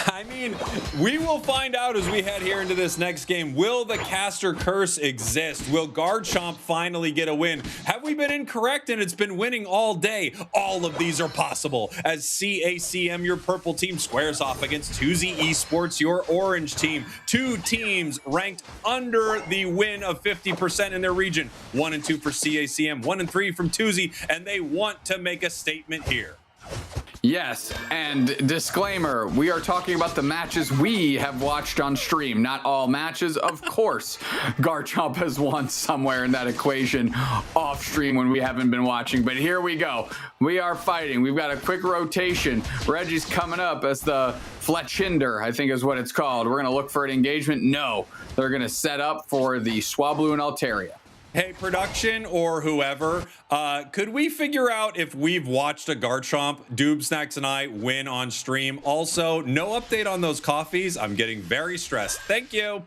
I mean, we will find out as we head here into this next game. Will the caster curse exist? Will Garchomp finally get a win? Have we been incorrect and it's been winning all day? All of these are possible as CACM, your purple team, squares off against 2Z Esports, your orange team. 2 teams ranked under the win of 50% in their region. 1 and 2 for CACM, 1 and 3 from 2Z, and they want to make a statement here. Yes, and disclaimer, we are talking about the matches we have watched on stream, not all matches. Of course, Garchomp has won somewhere in that equation off stream when we haven't been watching, but here we go. We are fighting. We've got a quick rotation. Reggie's coming up as the Fletchinder, I think is what it's called. We're going to look for an engagement. No, they're going to set up for the Swablu and Altaria. Hey, production or whoever, could we figure out if we've watched a Garchomp, Doobsnacks and I win on stream? Also, no update on those coffees. I'm getting very stressed. Thank you.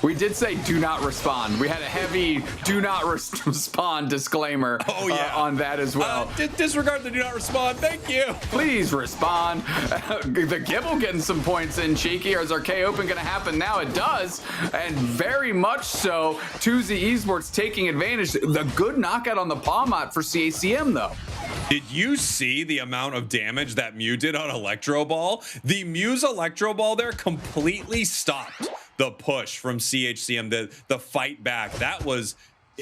We did say do not respond. We had a heavy do not respond disclaimer on that as well. Disregard the do not respond. Thank you. Please respond. The Gibble getting some points in, Cheeky. Is our K Open going to happen now? It does, and very much so. 2Z Esports taking advantage. The good knockout on the Palmot for CACM, though. Did you see the amount of damage that Mew did on Electro Ball? The Mew's Electro Ball there completely stopped the push from CHCM, the fight back. That was,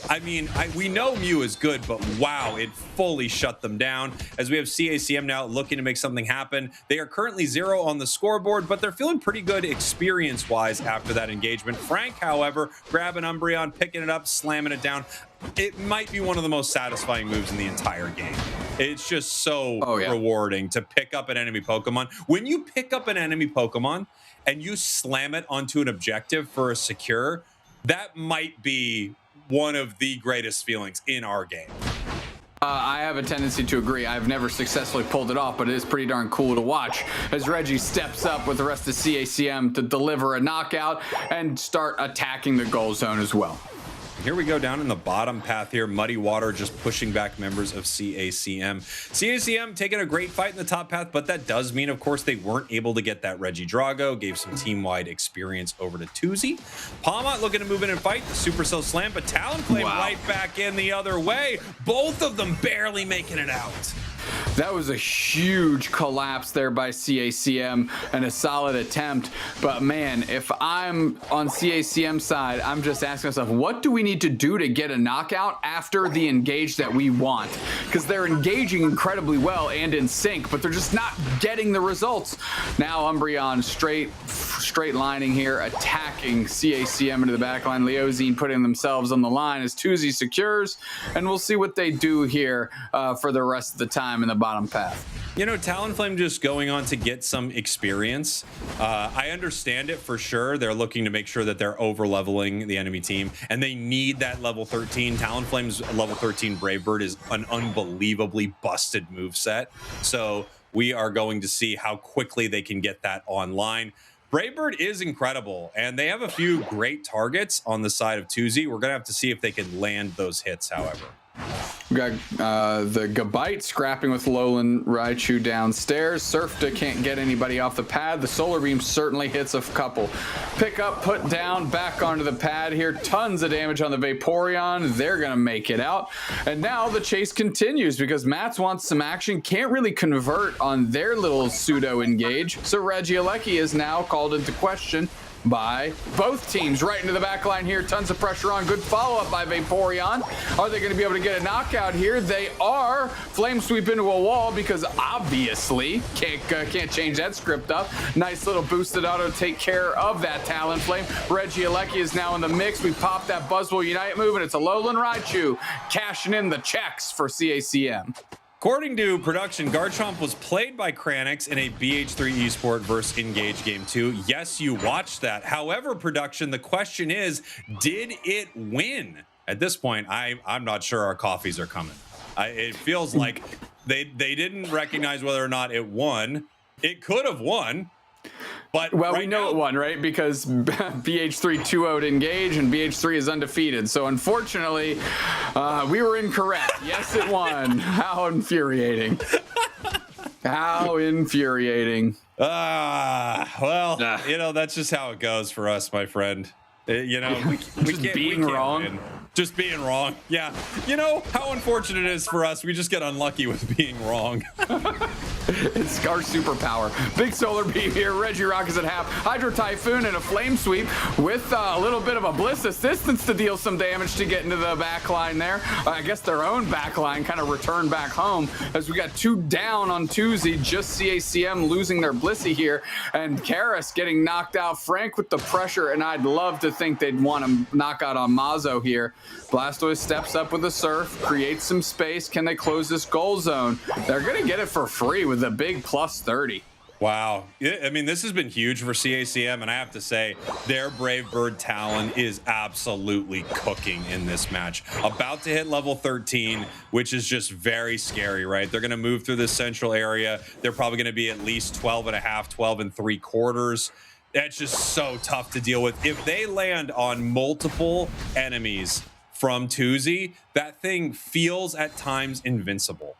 I mean, we know Mew is good, but wow, it fully shut them down. As we have CACM now looking to make something happen. They are currently 0 on the scoreboard, but they're feeling pretty good experience-wise after that engagement. Frank, however, grabbing Umbreon, picking it up, slamming it down. It might be one of the most satisfying moves in the entire game. It's just so rewarding to pick up an enemy Pokemon. When you pick up an enemy Pokemon and you slam it onto an objective for a secure, that might be one of the greatest feelings in our game. I have a tendency to agree. I've never successfully pulled it off, but it is pretty darn cool to watch as Reggie steps up with the rest of CACM to deliver a knockout and start attacking the goal zone as well. Here we go down in the bottom path here. Muddy Water just pushing back members of CACM. CACM taking a great fight in the top path, but that does mean, of course, they weren't able to get that Regidrago. Gave some team-wide experience over to Tuzi. Palmot looking to move in and fight. The Supercell Slam, but Talonflame right back in the other way. Both of them barely making it out. That was a huge collapse there by CACM and a solid attempt. But man, if I'm on CACM side, I'm just asking myself, what do we need to do to get a knockout after the engage that we want? Because they're engaging incredibly well and in sync, but they're just not getting the results. Now Umbreon straight lining here, attacking CACM into the backline. Leozine putting themselves on the line as Tuzi secures, and we'll see what they do here for the rest of the time in the bottom path. You know, Talonflame just going on to get some experience. I understand it for sure. They're looking to make sure that they're over leveling the enemy team, and they need that level 13. Talonflame's level 13 Brave Bird is an unbelievably busted moveset. So we are going to see how quickly they can get that online. Brave Bird is incredible, and they have a few great targets on the side of Tuzi. We're going to have to see if they can land those hits, however. We got the Gabite scrapping with Lowland Raichu downstairs. Surfta can't get anybody off the pad. The Solar Beam certainly hits a couple. Pick up, put down, back onto the pad here. Tons of damage on the Vaporeon. They're going to make it out. And now the chase continues because Mats wants some action. Can't really convert on their little pseudo engage. So Regieleki is now called into question by both teams. Right into the back line here. Tons of pressure on. Good follow-up by Vaporeon. Are they going to be able to get a knockout here? They are. Flame sweep into a wall because obviously can't change that script up. Nice little boosted auto take care of that Talonflame. Regieleki is now in the mix. We popped that Buzzwole Unite move, and it's a Lowland Raichu cashing in the checks for CACM. According to production, Garchomp was played by Kranix in a BH3 Esport versus Engage Game 2. Yes, you watched that. However, production, the question is, did it win? At this point, I'm not sure our coffees are coming. It feels like they didn't recognize whether or not it won. It could have won. But well, right we know now, it won, right? Because BH3 2-0'd Engage, and BH3 is undefeated. So unfortunately, we were incorrect. Yes, it won. How infuriating. How infuriating. Well, you know, that's just how it goes for us, my friend. You know, we can't wrong. Win. Just being wrong. Yeah. You know how unfortunate it is for us. We just get unlucky with being wrong. It's our superpower. Big solar beam here. Regirock is at half. Hydro Typhoon and a flame sweep with a little bit of a bliss assistance to deal some damage to get into the back line there. I guess their own back line kind of returned back home as we got 2 down on Tuesday. Just CACM losing their blissy here, and Karis getting knocked out. Frank with the pressure, and I'd love to think they'd want to knock out on Mazo here. Blastoise steps up with a surf, creates some space. Can they close this goal zone? They're going to get it for free with a big plus 30. Wow. I mean, this has been huge for CACM, and I have to say, their Brave Bird Talon is absolutely cooking in this match. About to hit level 13, which is just very scary, right? They're going to move through this central area. They're probably going to be at least 12 and a half, 12 and 3/4. That's just so tough to deal with. If they land on multiple enemies from Tuesday, that thing feels at times invincible.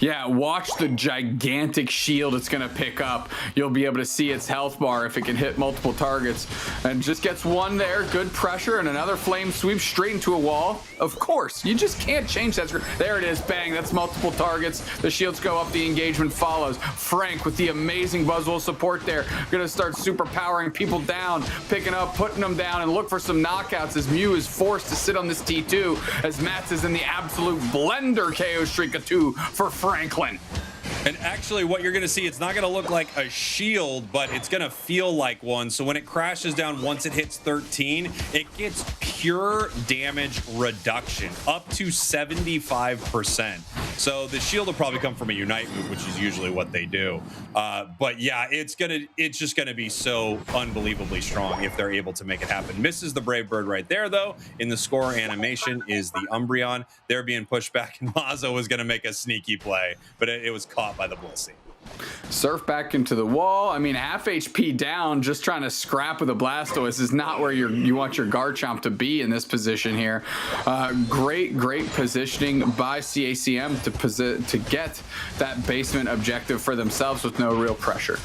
Yeah, watch the gigantic shield it's going to pick up. You'll be able to see its health bar if it can hit multiple targets. And just gets one there, good pressure, and another flame sweep straight into a wall. Of course, you just can't change that. There it is, bang, that's multiple targets. The shields go up, the engagement follows. Frank with the amazing Buzzwole support there. Going to start super powering people down, picking up, putting them down, and look for some knockouts as Mew is forced to sit on this T2 as Mats is in the absolute blender KO streak of 2 for Franklin. And actually what you're going to see, it's not going to look like a shield, but it's going to feel like one. So when it crashes down, once it hits 13, it gets pure damage reduction up to 75%. So the shield will probably come from a Unite move, which is usually what they do. But yeah, it's just going to be so unbelievably strong if they're able to make it happen. Misses the Brave Bird right there, though. In the score animation is the Umbreon. They're being pushed back, and Mazo was going to make a sneaky play, but it was caught by the Blissey. Surf back into the wall. I mean, half HP down, just trying to scrap with a Blastoise is not where you want your Garchomp to be in this position here. Great positioning by CACM to get that basement objective for themselves with no real pressure.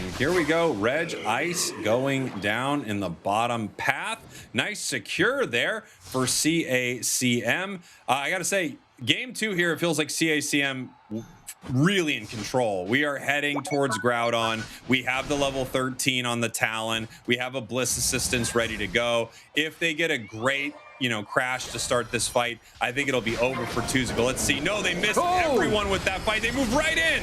And here we go. Reg Ice going down in the bottom path. Nice secure there for CACM. I got to say, game 2 here, it feels like CACM really in control. We are heading towards Groudon. We have the level 13 on the Talon. We have a Bliss Assistance ready to go. If they get a great, crash to start this fight, I think it'll be over for Tuesday. But let's see. No, they missed everyone with that fight. They moved right in.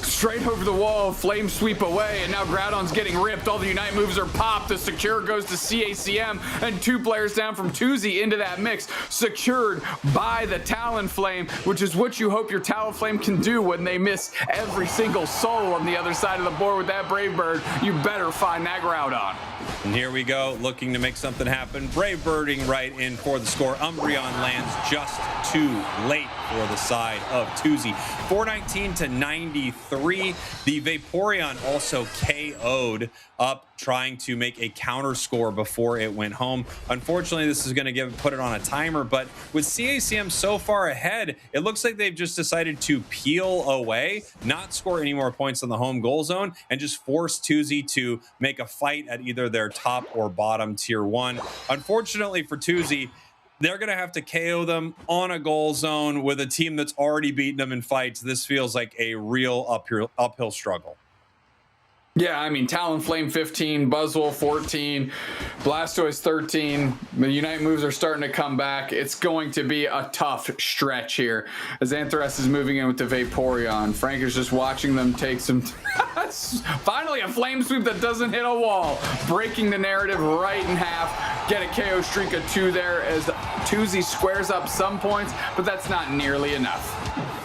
Straight over the wall, flame sweep away, and now Groudon's getting ripped. All the Unite moves are popped. The secure goes to CACM, and 2 players down from Tuesday into that mix, secured by the Talonflame, which is what you hope your Talonflame can do when they miss every single soul on the other side of the board with that Brave Bird. You better find that Groudon. And here we go, looking to make something happen. Brave Birding right in for the score. Umbreon lands just too late for the side of Tuesday. 419 to 93. The Vaporeon also KO'd up, trying to make a counter score before it went home. Unfortunately, this is going to put it on a timer, but with CACM so far ahead, it looks like they've just decided to peel away, not score any more points on the home goal zone, and just force Tuesday to make a fight at either their top or bottom tier 1. Unfortunately for Tuesday, they're going to have to KO them on a goal zone with a team that's already beaten them in fights. This feels like a real uphill struggle. Yeah, I mean, Talonflame 15, Buzzwole 14, Blastoise 13. The Unite moves are starting to come back. It's going to be a tough stretch here as Anthras is moving in with the Vaporeon. Frank is just watching them take some... Finally, a flame sweep that doesn't hit a wall, breaking the narrative right in half. Get a KO streak of 2 there as Tuesday squares up some points, but that's not nearly enough.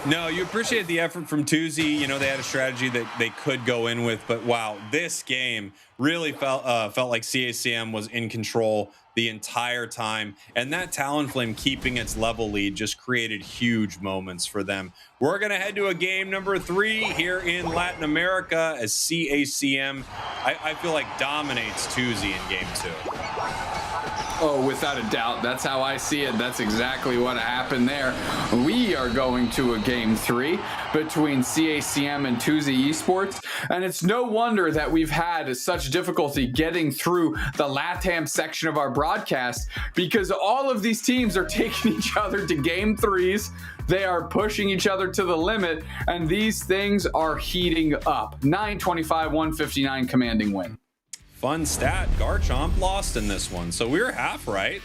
No, you appreciate the effort from Tuesday. They had a strategy that they could go in with, but wow, this game really felt like CACM was in control the entire time, and that Talonflame keeping its level lead just created huge moments for them. We're gonna head to a game number 3 here in Latin America as CACM, I feel like, dominates Tuesday in game 2. Oh, without a doubt. That's how I see it. That's exactly what happened there. We are going to a game 3 between CACM and Tuesday Esports, and it's no wonder that we've had such difficulty getting through the LATAM section of our broadcast, because all of these teams are taking each other to game 3s. They are pushing each other to the limit, and these things are heating up. 925, 159 commanding win. Fun stat, Garchomp lost in this one, so we were half right.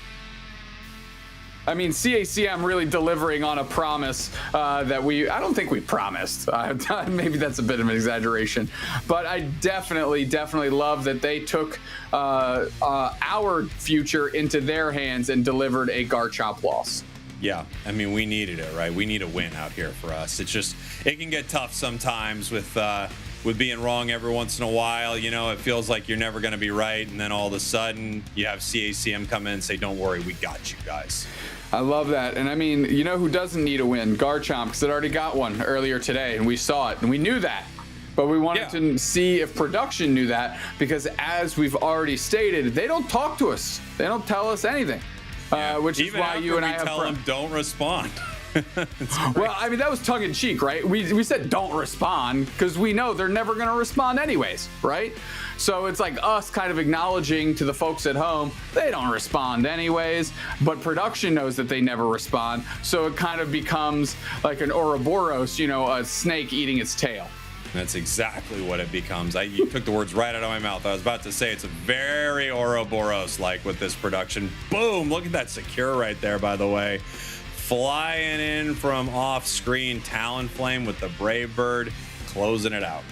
I mean, CACM really delivering on a promise that I don't think we promised. Maybe that's a bit of an exaggeration, but I definitely love that they took our future into their hands and delivered a Garchomp loss. Yeah, I mean, we needed it, right? We need a win out here for us. It's just, it can get tough sometimes with being wrong every once in a while. You know, it feels like you're never going to be right, and then all of a sudden you have CACM come in and say, don't worry, we got you guys. I love that. And I mean, you know who doesn't need a win? Garchomp, because it already got one earlier today, and we saw it, and we knew that. But we wanted to see if production knew that, because as we've already stated, they don't talk to us. They don't tell us anything, which is why you and I have tell them don't respond. Well, I mean, that was tongue-in-cheek, right? We said don't respond because we know they're never going to respond anyways, right? So it's like us kind of acknowledging to the folks at home, they don't respond anyways, but production knows that they never respond. So it kind of becomes like an Ouroboros, you know, a snake eating its tail. That's exactly what it becomes. You took the words right out of my mouth. I was about to say it's a very Ouroboros-like with this production. Boom! Look at that secure right there, by the way. Flying in from off screen, Talonflame with the Brave Bird, closing it out.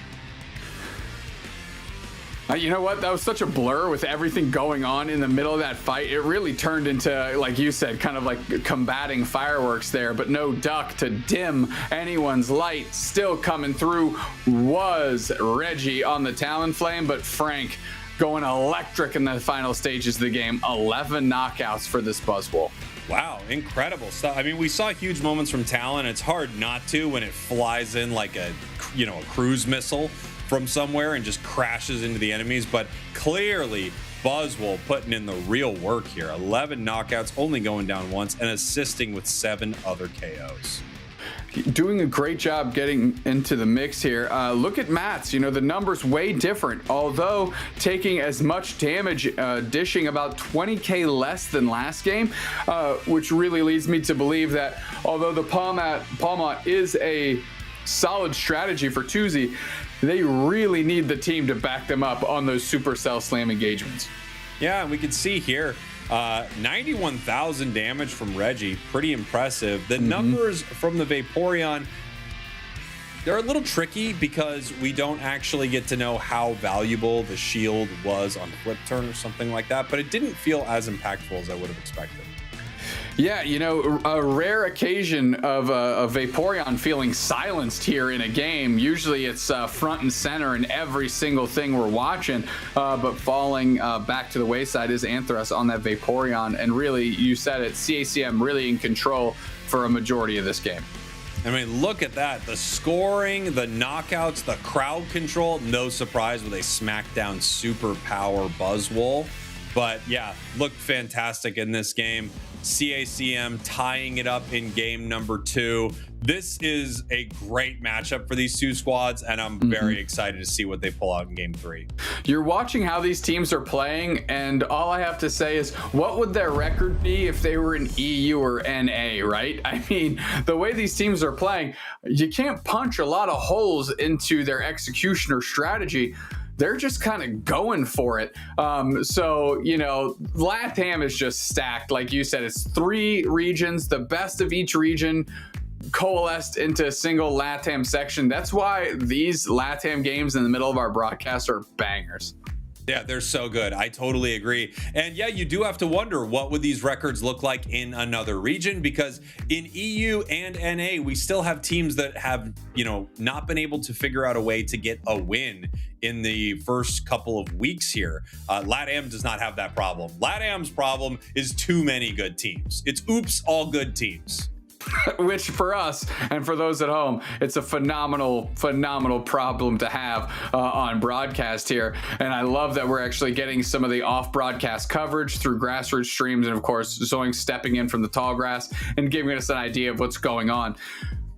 You know what? That was such a blur with everything going on in the middle of that fight. It really turned into, like you said, kind of like combating fireworks there, but no duck to dim anyone's light. Still coming through was Reggie on the Talonflame, but Frank going electric in the final stages of the game. 11 knockouts for this Buzzwole. Wow, incredible stuff. I mean, we saw huge moments from Talon. It's hard not to when it flies in like a cruise missile from somewhere and just crashes into the enemies. But clearly, Buzzwole putting in the real work here. 11 knockouts, only going down once, and assisting with 7 other KOs. Doing a great job getting into the mix here. Look at Matt's, you know, the numbers way different, although taking as much damage, dishing about 20k less than last game, which really leads me to believe that although the Palmot is a solid strategy for Tuesday, they really need the team to back them up on those Supercell slam engagements. Yeah, we can see here 91,000 damage from Reggie, pretty impressive. The numbers from the Vaporeon, they're a little tricky because we don't actually get to know how valuable the shield was on flip turn or something like that, but it didn't feel as impactful as I would have expected. Yeah, you know, a rare occasion of a Vaporeon feeling silenced here in a game. Usually it's front and center in every single thing we're watching, but falling back to the wayside is Anthras on that Vaporeon. And really, you said it, CACM really in control for a majority of this game. I mean, look at that. The scoring, the knockouts, the crowd control. No surprise with a smackdown super power Buzzwole. But yeah, looked fantastic in this game. CACM tying it up in game number 2. This is a great matchup for these two squads, and I'm very excited to see what they pull out in game 3. You're watching how these teams are playing, and all I have to say is, what would their record be if they were in EU or NA, right? I mean, the way these teams are playing, you can't punch a lot of holes into their execution or strategy. They're just kind of going for it. So, you know, LATAM is just stacked. Like you said, it's 3 regions, the best of each region coalesced into a single LATAM section. That's why these LATAM games in the middle of our broadcast are bangers. Yeah, they're so good. I totally agree. And yeah, you do have to wonder, what would these records look like in another region? Because in EU and NA, we still have teams that have, you know, not been able to figure out a way to get a win in the first couple of weeks here. LATAM does not have that problem. LATAM's problem is too many good teams. It's oops, all good teams. which for us and for those at home, it's a phenomenal problem to have on broadcast here. And I love that we're actually getting some of the off-broadcast coverage through grassroots streams, and of course, Zoink stepping in from the tall grass and giving us an idea of what's going on.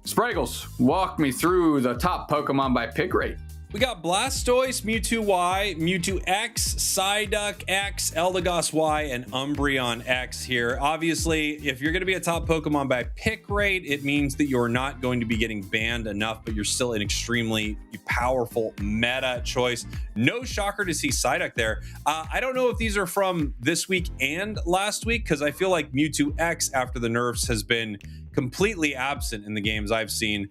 Spraggles, walk me through the top Pokemon by pick rate. We got Blastoise, Mewtwo Y, Mewtwo X, Psyduck X, Eldegoss Y, and Umbreon X here. Obviously, if you're going to be a top Pokemon by pick rate, it means that you're not going to be getting banned enough, but you're still an extremely powerful meta choice. No shocker to see Psyduck there. I don't know if these are from this week and last week, because I feel like Mewtwo X, after the nerfs, has been completely absent in the games I've seen.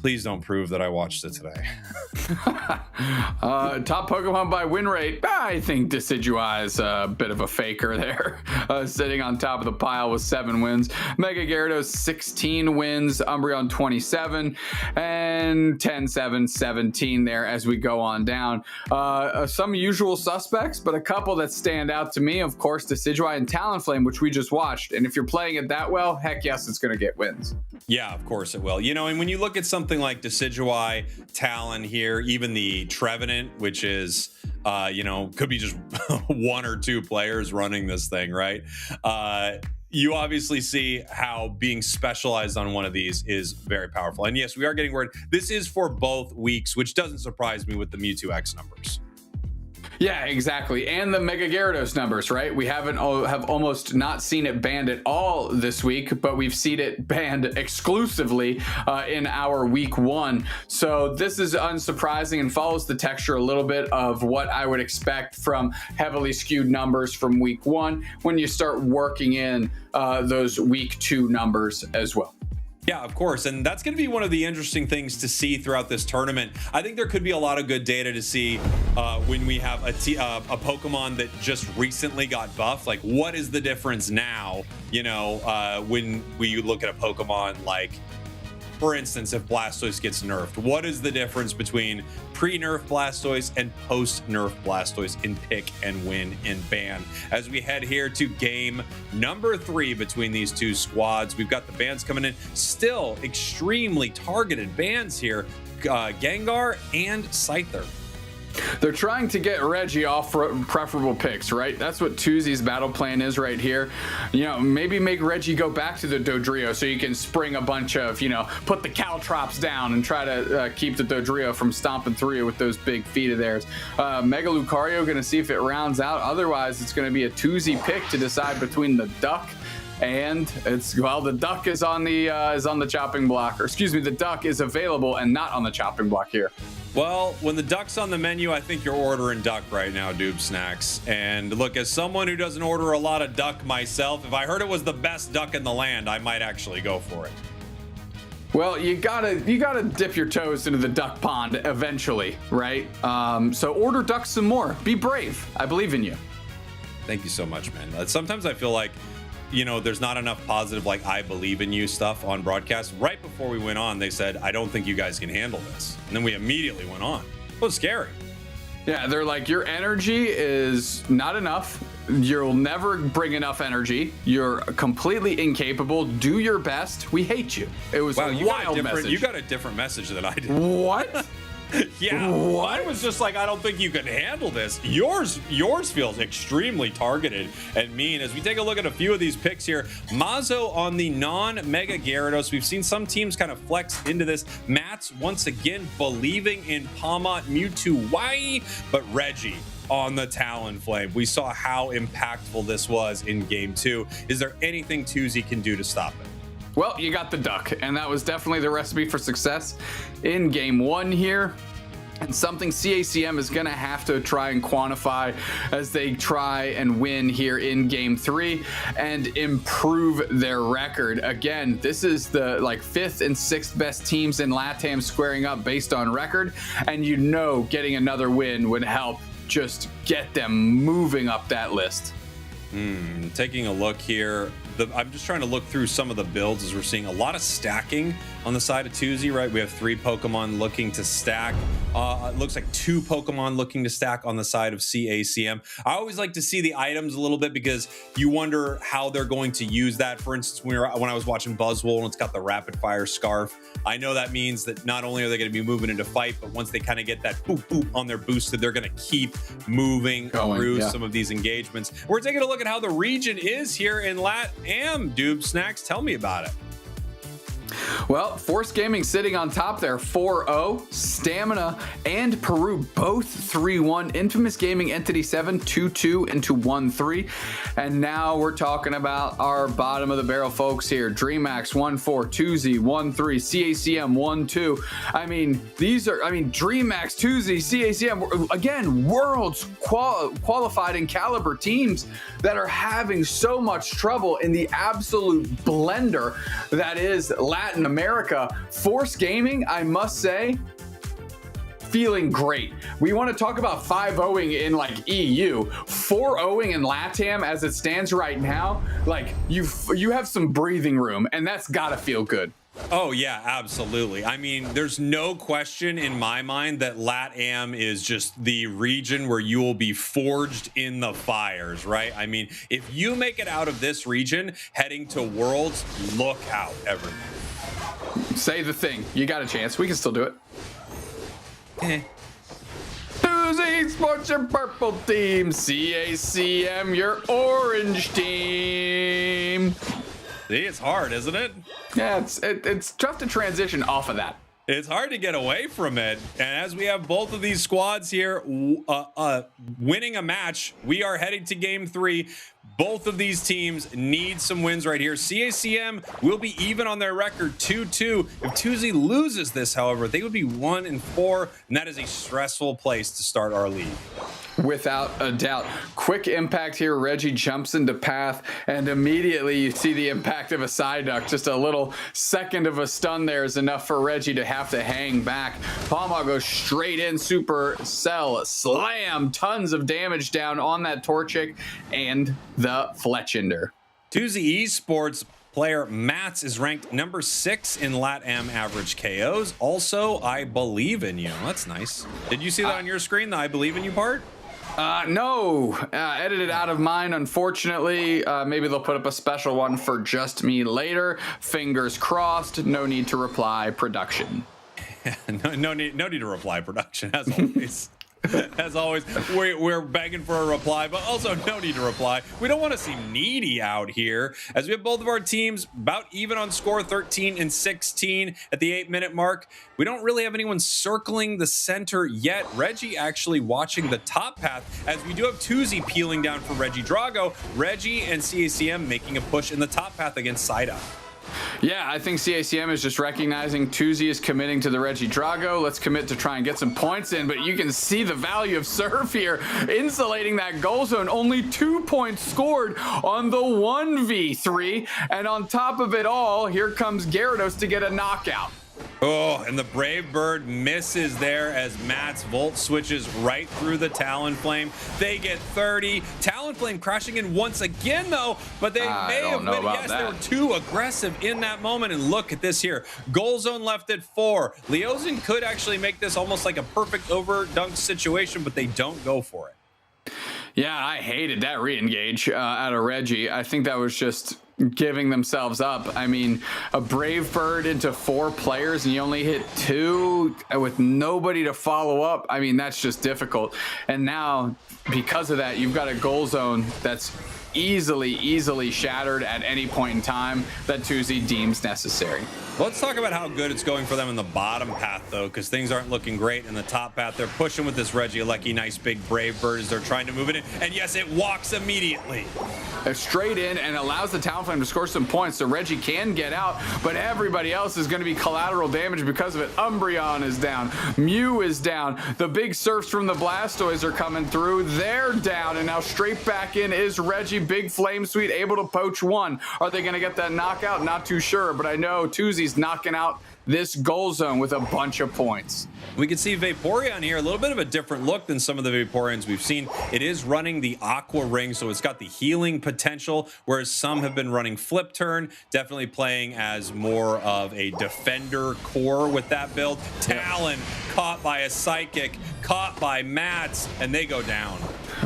Please don't prove that I watched it today. Top Pokemon by win rate. I think Decidueye is a bit of a faker there. Sitting on top of the pile with 7 wins. Mega Gyarados 16 wins. Umbreon 27. And 10, 7, 17 there as we go on down. Some usual suspects, but a couple that stand out to me. Of course, Decidueye and Talonflame, which we just watched. And if you're playing it that well, heck yes, it's going to get wins. Yeah, of course it will. You know, and when you look at something like Decidueye, Talon here, even the Trevenant, which is, could be just 1 or 2 players running this thing, right? You obviously see how being specialized on one of these is very powerful. And yes, we are getting word. This is for both weeks, which doesn't surprise me with the Mewtwo X numbers. Yeah, exactly. And the Mega Gyarados numbers, right? We have almost not seen it banned at all this week, but we've seen it banned exclusively in our week 1. So this is unsurprising and follows the texture a little bit of what I would expect from heavily skewed numbers from week 1 when you start working in those week 2 numbers as well. Yeah, of course. And that's going to be one of the interesting things to see throughout this tournament. I think there could be a lot of good data to see when we have a Pokemon that just recently got buffed. Like, what is the difference now, when we look at a Pokemon like, for instance, if Blastoise gets nerfed, what is the difference between pre-nerf Blastoise and post-nerf Blastoise in pick and win in ban? As we head here to game number 3 between these two squads, we've got the bans coming in. Still extremely targeted bans here. Gengar and Scyther. They're trying to get Reggie off preferable picks, right? That's what Tuzi's battle plan is right here. Maybe make Reggie go back to the Dodrio so you can spring a bunch of, put the Caltrops down and try to keep the Dodrio from stomping through you with those big feet of theirs. Mega Lucario going to see if it rounds out. Otherwise, it's going to be a Tuzi pick to decide between the Duck and the Duck is on the chopping block, or excuse me, the Duck is available and not on the chopping block here. Well, when the Duck's on the menu, I think you're ordering Duck right now, Doob Snacks. And look, as someone who doesn't order a lot of Duck myself, if I heard it was the best Duck in the land, I might actually go for it. Well, you gotta dip your toes into the Duck pond eventually, right? So order Duck some more. Be brave. I believe in you. Thank you so much, man. Sometimes I feel like, there's not enough positive, like, I believe in you stuff on broadcast. Right before we went on, they said, I don't think you guys can handle this. And then we immediately went on. It was scary. Yeah, they're like, your energy is not enough. You'll never bring enough energy. You're completely incapable. Do your best. We hate you. It was a wild message. You got a different message than I did. What? Yeah, mine was just like, I don't think you can handle this. Yours feels extremely targeted and mean. As we take a look at a few of these picks here, Mazo on the non-Mega Gyarados. We've seen some teams kind of flex into this. Matt's once again believing in Palmot, Mewtwo, Y, but Reggie on the Talonflame. We saw how impactful this was in game 2. Is there anything Tuzi can do to stop it? Well, you got the Duck, and that was definitely the recipe for success in game 1 here. And something CACM is going to have to try and quantify as they try and win here in game 3 and improve their record. Again, this is the 5th and 6th best teams in LATAM squaring up based on record, and getting another win would help just get them moving up that list. Taking a look here, I'm just trying to look through some of the builds as we're seeing a lot of stacking on the side of Tuesday, right? We have 3 Pokemon looking to stack. It looks like 2 Pokemon looking to stack on the side of CACM. I always like to see the items a little bit because you wonder how they're going to use that. For instance, when I was watching Buzzwole and it's got the rapid fire scarf, I know that means that not only are they going to be moving into fight, but once they kind of get that boop boop on their boosted, they're going to keep moving through some of these engagements. We're taking a look at how the region is here in LATAM. Doob Snacks, tell me about it. Well, Force Gaming sitting on top there, 4-0. Stamina and Peru both 3-1. Infamous Gaming Entity 7, 2-2 into 1-3. And now we're talking about our bottom of the barrel folks here. DreamHack 1-4, 2Z 1-3, CACM 1-2. I mean, DreamHack, 2Z, CACM, again, worlds qualified and caliber teams that are having so much trouble in the absolute blender that is Latin America. Force Gaming, I must say, feeling great. We want to talk about 5-0ing in like EU, 4-0ing in LATAM as it stands right now. Like you have some breathing room, and that's gotta feel good. Oh, yeah, absolutely. I mean, there's no question in my mind that LATAM is just the region where you will be forged in the fires, right? I mean, if you make it out of this region heading to Worlds, look out, everyone. Say the thing. You got a chance. We can still do it. Tuesday Sports, your purple team. CACM, your orange team. See, it's hard, isn't it? Yeah, it's tough to transition off of that. It's hard to get away from it. And as we have both of these squads here winning a match, we are heading to game 3. Both of these teams need some wins right here. CACM will be even on their record 2-2. If Tuesday loses this, however, they would be 1-4, and that is a stressful place to start our league. Without a doubt. Quick impact here. Reggie jumps into path, and immediately you see the impact of a side duck. Just a little second of a stun there is enough for Reggie to have to hang back. Palma goes straight in. Super Cell slam. Tons of damage down on that Torchic and the Fletchinder. Tuesday Esports player Mats is ranked number 6 in LATAM average KOs. Also, I believe in you. That's nice. Did you see that on your screen, the I believe in you part? No, edited out of mine, unfortunately. Maybe they'll put up a special one for just me later. Fingers crossed. No need to reply, production. no need to reply, production, as always. As always, we're begging for a reply, but also no need to reply. We don't want to seem needy out here, as we have both of our teams about even on score, 13 and 16 at the 8-minute mark. We don't really have anyone circling the center yet. Reggie actually watching the top path, as we do have Tuesday peeling down for Reggie Drago. Reggie and CACM making a push in the top path against Sida. Yeah, I think CACM is just recognizing Tuesday is committing to the Reggie Drago. Let's commit to try and get some points in, but you can see the value of Surf here, insulating that goal zone. Only 2 points scored on the 1v3, and on top of it all, here comes Gyarados to get a knockout. Oh, and the Brave Bird misses there as Matt's Volt switches right through the Talonflame. They get 30. Talonflame crashing in once again, though, but they may have been, yes, they were too aggressive in that moment. And look at this here. Goal zone left at 4. Leosin could actually make this almost like a perfect overdunk situation, but they don't go for it. Yeah, I hated that re-engage out of Reggie. I think that was just giving themselves up. I mean, a Brave Bird into 4 players and you only hit 2 with nobody to follow up. I mean, that's just difficult. And now, because of that, you've got a goal zone that's easily shattered at any point in time that Tuesday deems necessary. Let's talk about how good it's going for them in the bottom path, though, because things aren't looking great in the top path. They're pushing with this Regieleki, nice big Brave Bird as they're trying to move it in. And yes, it walks immediately. Straight in and allows the Talonflame to score some points, so Reggie can get out, but everybody else is going to be collateral damage because of it. Umbreon is down. Mew is down. The big Surfs from the Blastoise are coming through. They're down, and now straight back in is Reggie. Big Flame Sweep able to poach 1. Are they going to get that knockout? Not too sure, but I know Tuesday's knocking out this goal zone with a bunch of points. We can see Vaporeon here, a little bit of a different look than some of the Vaporeons we've seen. It is running the Aqua Ring, so it's got the healing potential, whereas some have been running Flip Turn, definitely playing as more of a defender core with that build. Talon caught by a Psychic, caught by Mats, and they go down.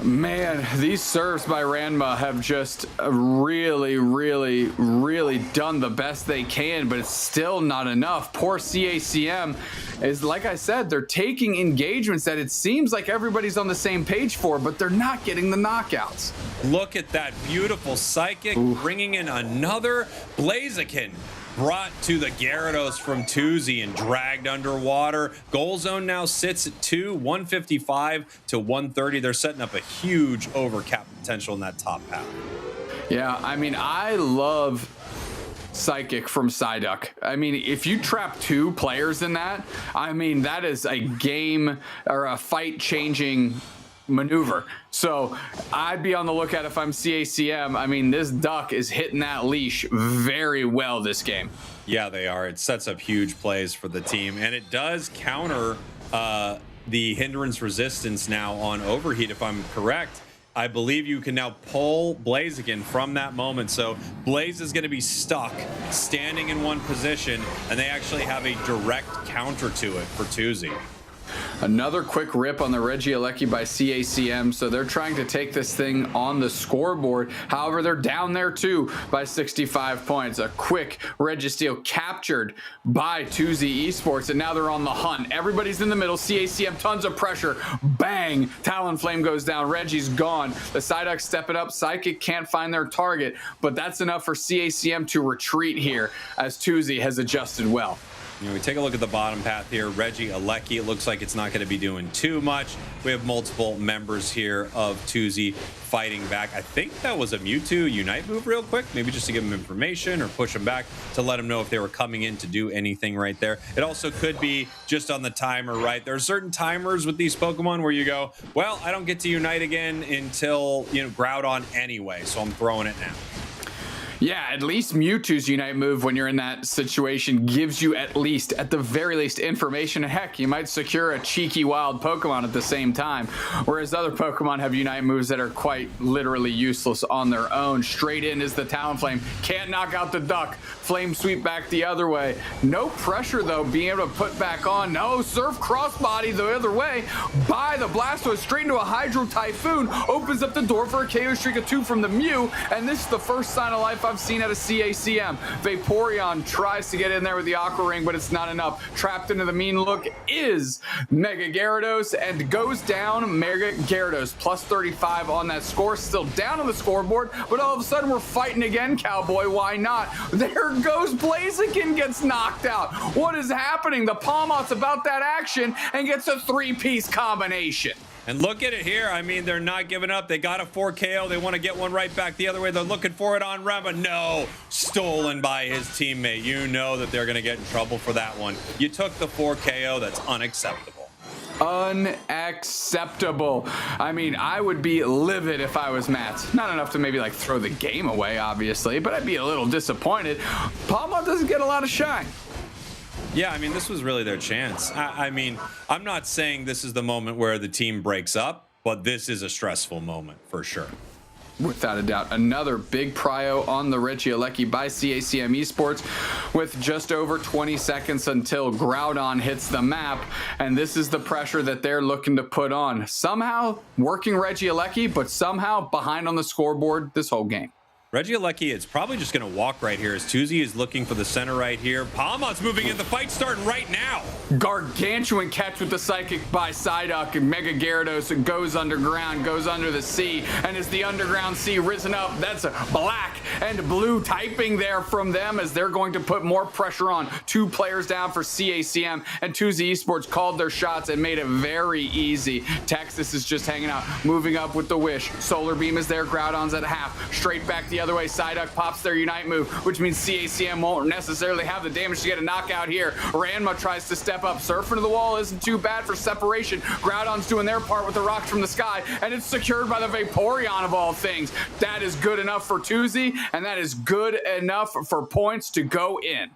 Man, these serves by Ranma have just really, really, really done the best they can, but it's still not enough. Poor CACM is, like I said, they're taking engagements that it seems like everybody's on the same page for, but they're not getting the knockouts. Look at that beautiful Psychic, bringing in another Blaziken. Brought to the Gyarados from Tuzi and dragged underwater. Goal zone now sits at 155 to 130. They're setting up a huge overcap potential in that top half. Yeah, I mean, I love Psychic from Psyduck. I mean, if you trap 2 players in that, I mean, that is a game or a fight changing maneuver. So I'd be on the lookout if I'm CACM. I mean, this duck is hitting that leash very well this game. Yeah, they are. It sets up huge plays for the team, and it does counter the hindrance resistance now on overheat, if I'm correct. I believe you can now pull Blaziken from that moment. So Blaze is going to be stuck standing in one position, and they actually have a direct counter to it for Tuzi. Another quick rip on the Regieleki by CACM, so they're trying to take this thing on the scoreboard. However, they're down there too by 65 points. A quick Registeel captured by Tuzi Esports, and now they're on the hunt. Everybody's in the middle. CACM, tons of pressure. Bang! Talonflame goes down. Reggie's gone. The Psyduck stepping up. Psychic can't find their target, but that's enough for CACM to retreat here as Tuzi has adjusted well. You know, we take a look at the bottom path here. Regieleki, it looks like it's not going to be doing too much. We have multiple members here of Tuzi fighting back. I think that was a Mewtwo Unite move real quick, maybe just to give them information or push them back to let them know if they were coming in to do anything right there. It also could be just on the timer, right? There are certain timers with these Pokemon where you go, well, I don't get to Unite again until, you know, Groudon anyway, so I'm throwing it now. Yeah, at least Mewtwo's Unite move when you're in that situation gives you at the very least, information. Heck, you might secure a cheeky wild Pokemon at the same time, whereas other Pokemon have Unite moves that are quite literally useless on their own. Straight in is the Talonflame. Can't knock out the Duck. Flame Sweep back the other way. No pressure, though, being able to put back on. No, Surf Crossbody the other way by the Blastoise straight into a Hydro Typhoon. Opens up the door for a KO Streak of 2 from the Mew, and this is the first sign of life I've seen out of CACM. Vaporeon tries to get in there with the Aqua Ring, but it's not enough. Trapped into the mean look is Mega Gyarados and goes down. Mega Gyarados plus 35 on that score. Still down on the scoreboard, but all of a sudden we're fighting again, Cowboy. Why not? There goes Blaziken, gets knocked out. What is happening? The Palmot's about that action and gets a 3-piece combination. And look at it here. I mean, they're not giving up. They got a 4 KO. They want to get one right back the other way. They're looking for it on Rema. No, stolen by his teammate. You know that they're going to get in trouble for that one. You took the 4 KO. That's unacceptable. Unacceptable. I mean, I would be livid if I was Matt. Not enough to maybe like throw the game away, obviously, but I'd be a little disappointed. Palmot doesn't get a lot of shine. Yeah, I mean, this was really their chance. I mean, I'm not saying this is the moment where the team breaks up, but this is a stressful moment for sure. Without a doubt, another big prio on the Regieleki by CACM Esports with just over 20 seconds until Groudon hits the map, and this is the pressure that they're looking to put on. Somehow working Regieleki, but somehow behind on the scoreboard this whole game. Regieleki is probably just going to walk right here as Tuzi is looking for the center right here. Palmot's moving in. The fight's starting right now. Gargantuan catch with the Psychic by Psyduck, and Mega Gyarados goes underground, goes under the sea, and as the underground sea risen up, that's a black and blue typing there from them as they're going to put more pressure on. 2 players down for CACM, and Tuzi Esports called their shots and made it very easy. Texas is just hanging out, moving up with the Wish. Solar Beam is there, Groudon's at half. Straight back the other way, Psyduck pops their Unite move, which means CACM won't necessarily have the damage to get a knockout here. Ranma tries to step up. Surf into the wall isn't too bad for separation. Groudon's doing their part with the rocks from the sky, and it's secured by the Vaporeon of all things. That is good enough for Tuzi, and that is good enough for points to go in.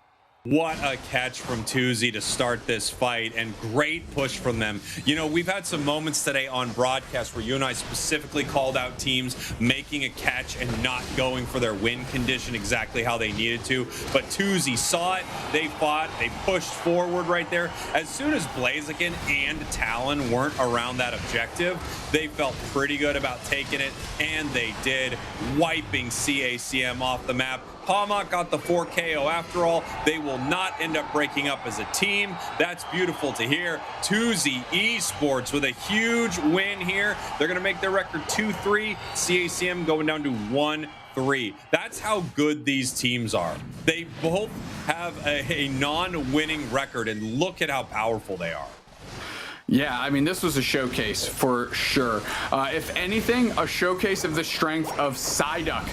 What a catch from Tuesday to start this fight, and great push from them. You know, we've had some moments today on broadcast where you and I specifically called out teams making a catch and not going for their win condition exactly how they needed to. But Tuesday saw it, they fought, they pushed forward right there. As soon as Blaziken and Talon weren't around that objective, they felt pretty good about taking it, and they did, wiping CACM off the map. Pawmot got the 4 KO after all. They will not end up breaking up as a team. That's beautiful to hear. Tuesday Esports with a huge win here. They're going to make their record 2-3. CACM going down to 1-3. That's how good these teams are. They both have a non-winning record, and look at how powerful they are. Yeah, I mean, this was a showcase for sure. If anything, a showcase of the strength of Psyduck.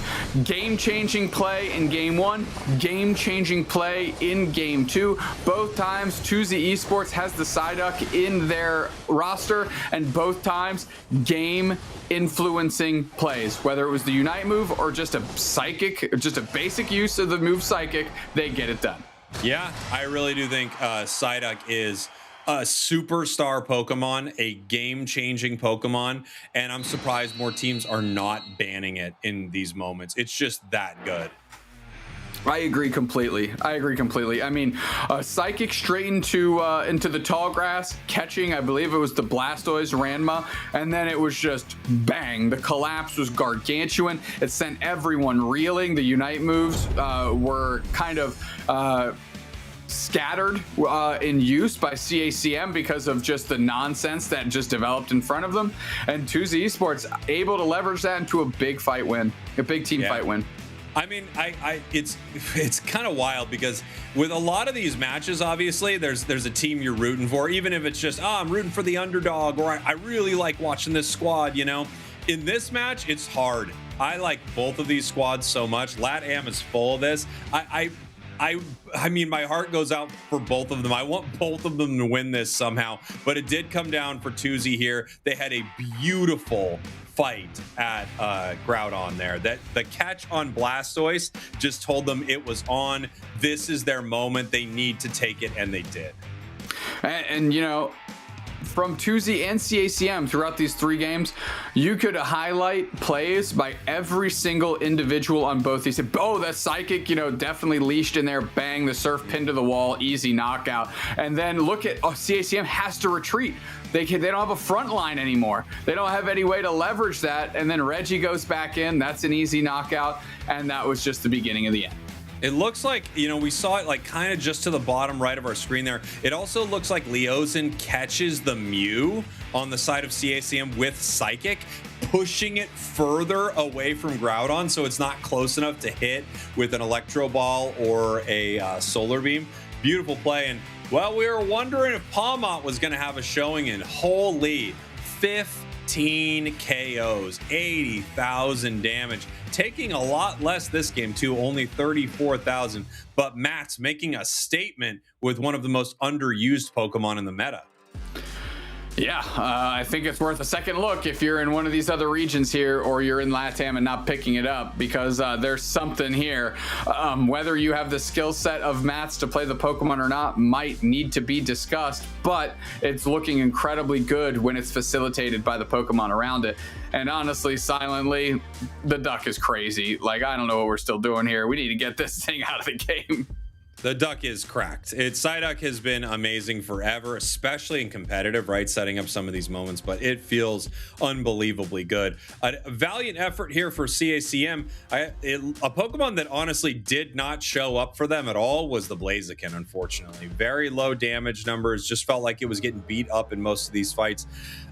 Game-changing play in Game 1, game-changing play in Game 2. Both times, Tuesday Esports has the Psyduck in their roster, and both times, game-influencing plays. Whether it was the Unite move or just a Psychic, just a basic use of the move Psychic, they get it done. Yeah, I really do think Psyduck is a superstar Pokemon, a game-changing Pokemon, and I'm surprised more teams are not banning it in these moments. It's just that good. I agree completely. I mean, Psychic straight into the tall grass, catching, I believe it was the Blastoise Ranma, and then it was just bang. The collapse was gargantuan. It sent everyone reeling. The Unite moves were kind of scattered in use by CACM because of just the nonsense that just developed in front of them, and Tuesday Esports able to leverage that into a big fight win, a big team fight win. I mean, it's kind of wild because with a lot of these matches, obviously there's a team you're rooting for, even if it's just I'm rooting for the underdog, or I really like watching this squad. You know, in this match it's hard. I like both of these squads so much. LatAm is full of this. I mean, my heart goes out for both of them. I want both of them to win this somehow, but it did come down for Tuesday here. They had a beautiful fight at Groudon there. That the catch on Blastoise just told them it was on. This is their moment. They need to take it, and they did. And you know, from Tuesday and CACM throughout these 3 games, you could highlight plays by every single individual on both these. Oh, that Psychic, you know, definitely leashed in there. Bang, the surf pin to the wall, easy knockout. And then look at CACM has to retreat. They don't have a front line anymore. They don't have any way to leverage that. And then Reggie goes back in. That's an easy knockout. And that was just the beginning of the end. It looks like, you know, we saw it like kind of just to the bottom right of our screen there. It also looks like Leosin catches the Mew on the side of CACM with Psychic, pushing it further away from Groudon so it's not close enough to hit with an Electro Ball or a Solar Beam. Beautiful play. And, well, we were wondering if Pawmot was going to have a showing, in holy 15 KOs, 80,000 damage. Taking a lot less this game too, only 34,000. But Matt's making a statement with one of the most underused Pokemon in the meta. Yeah, I think it's worth a second look if you're in one of these other regions here, or you're in LATAM and not picking it up, because there's something here. Whether you have the skill set of Mats to play the Pokemon or not might need to be discussed, but it's looking incredibly good when it's facilitated by the Pokemon around it. And honestly, silently, the duck is crazy. Like, I don't know what we're still doing here. We need to get this thing out of the game. The duck is cracked. Psyduck has been amazing forever, especially in competitive, right? Setting up some of these moments, but it feels unbelievably good. A valiant effort here for CACM. A Pokemon that honestly did not show up for them at all was the Blaziken, unfortunately. Very low damage numbers, just felt like it was getting beat up in most of these fights.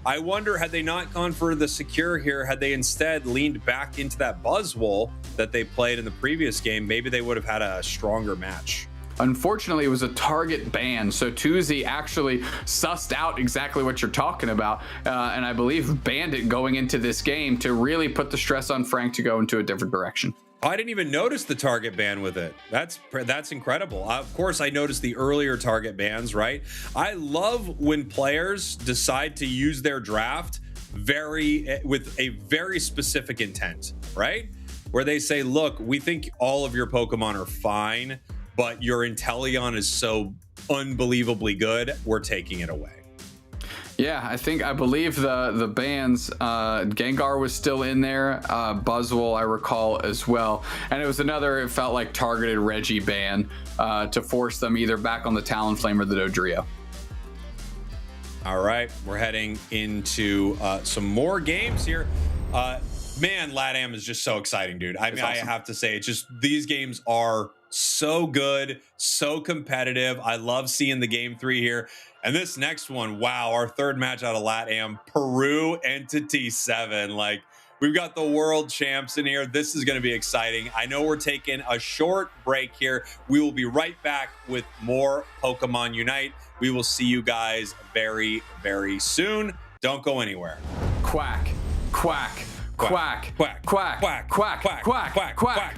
I wonder, had they not gone for the secure here, had they instead leaned back into that Buzzwole that they played in the previous game, maybe they would have had a stronger match. Unfortunately, it was a target ban, so Tuesday actually sussed out exactly what you're talking about, and I believe banned it going into this game to really put the stress on Frank to go into a different direction. I didn't even notice the target ban with it. That's incredible. Of course, I noticed the earlier target bans, right? I love when players decide to use their draft with a very specific intent, right? Where they say, look, we think all of your Pokemon are fine, but your Inteleon is so unbelievably good, we're taking it away. Yeah, I believe the bans, Gengar was still in there, Buzzwole I recall as well, and it felt like targeted Reggie ban to force them either back on the Talonflame or the Dodrio. All right, we're heading into some more games here. Man, LATAM is just so exciting, dude. I mean, awesome. I have to say, these games are so good, so competitive. I love seeing the game 3 here. And this next one, wow, our third match out of LATAM, Peru Entity 7. Like, we've got the world champs in here. This is going to be exciting. I know we're taking a short break here. We will be right back with more Pokemon Unite. We will see you guys very, very soon. Don't go anywhere. Quack, quack, quack, quack, quack, quack, quack, quack, quack, quack, quack.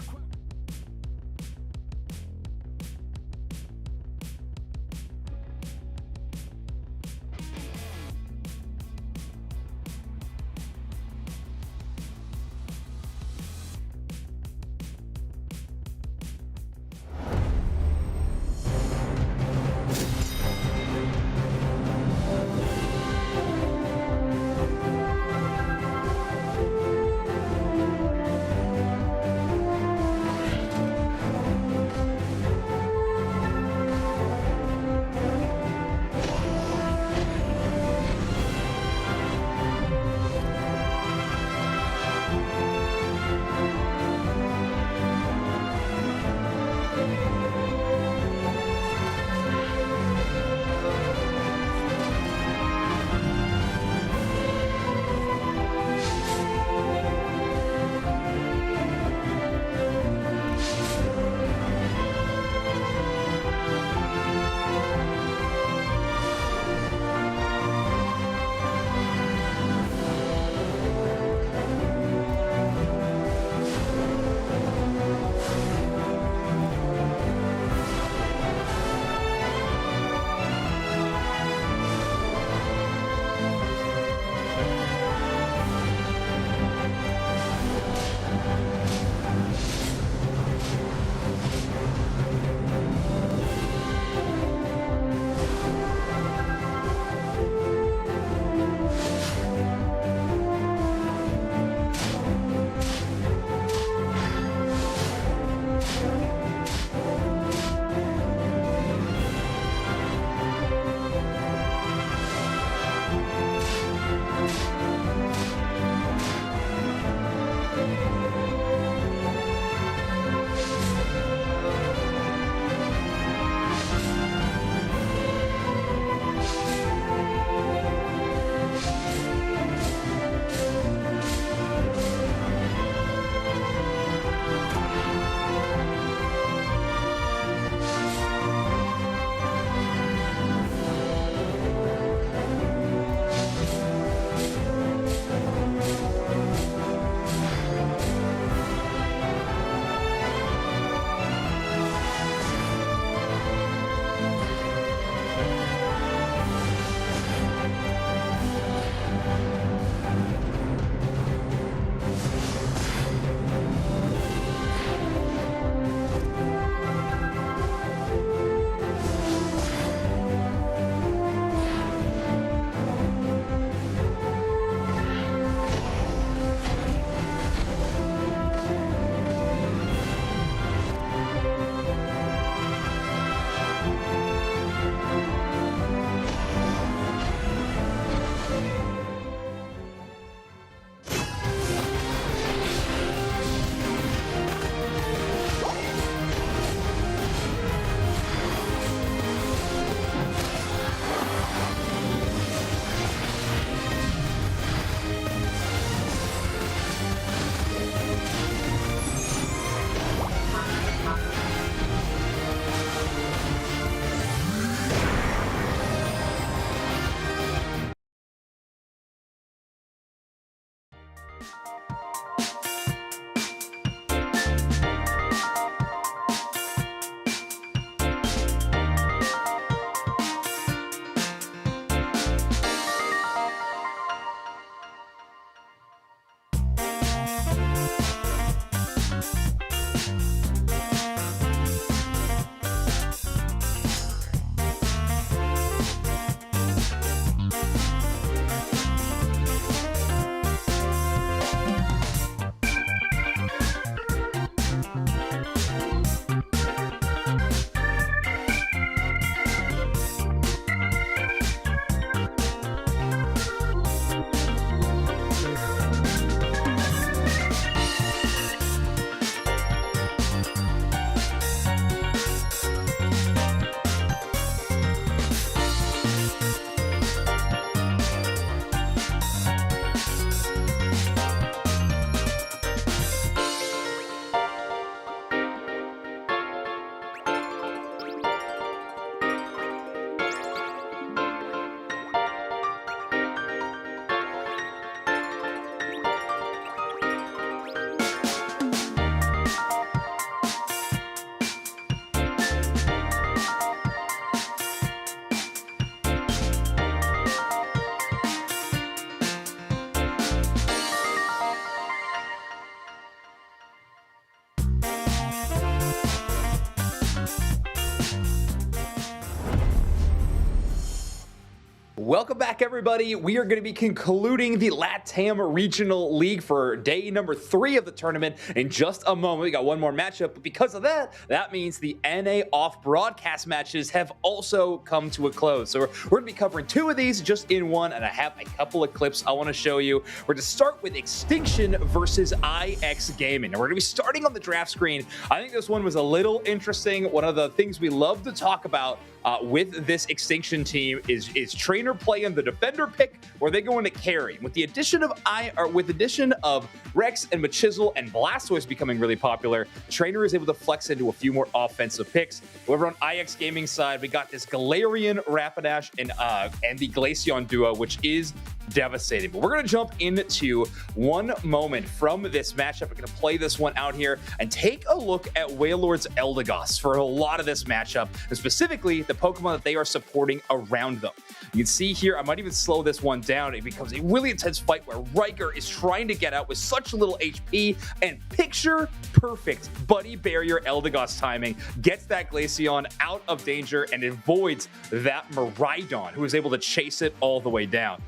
welcome back everybody. We are going to be concluding the LATAM Regional League for day number 3 of the tournament in just a moment. We got one more matchup, but because of that, that means the NA off broadcast matches have also come to a close. So we're going to be covering 2 of these just in one, and I have a couple of clips I want to show you. We're going to start with Extinction versus IX Gaming. And we're going to be starting on the draft screen. I think this one was a little interesting. One of the things we love to talk about with this Extinction team is trainer playing the defender pick, or they go into carry. With the addition of Rex and Machisel and Blastoise becoming really popular, the trainer is able to flex into a few more offensive picks. However, on IX Gaming side, we got this Galarian Rapidash and the Glaceon duo, which is devastating. But we're going to jump into one moment from this matchup. We're going to play this one out here and take a look at Wailord's Eldegoss for a lot of this matchup, and specifically the Pokemon that they are supporting around them. You can see here, I might even slow this one down. It becomes a really intense fight where Riker is trying to get out with such little HP, and picture perfect Buddy Barrier Eldegoss timing gets that Glaceon out of danger and avoids that Miraidon, who is able to chase it all the way down.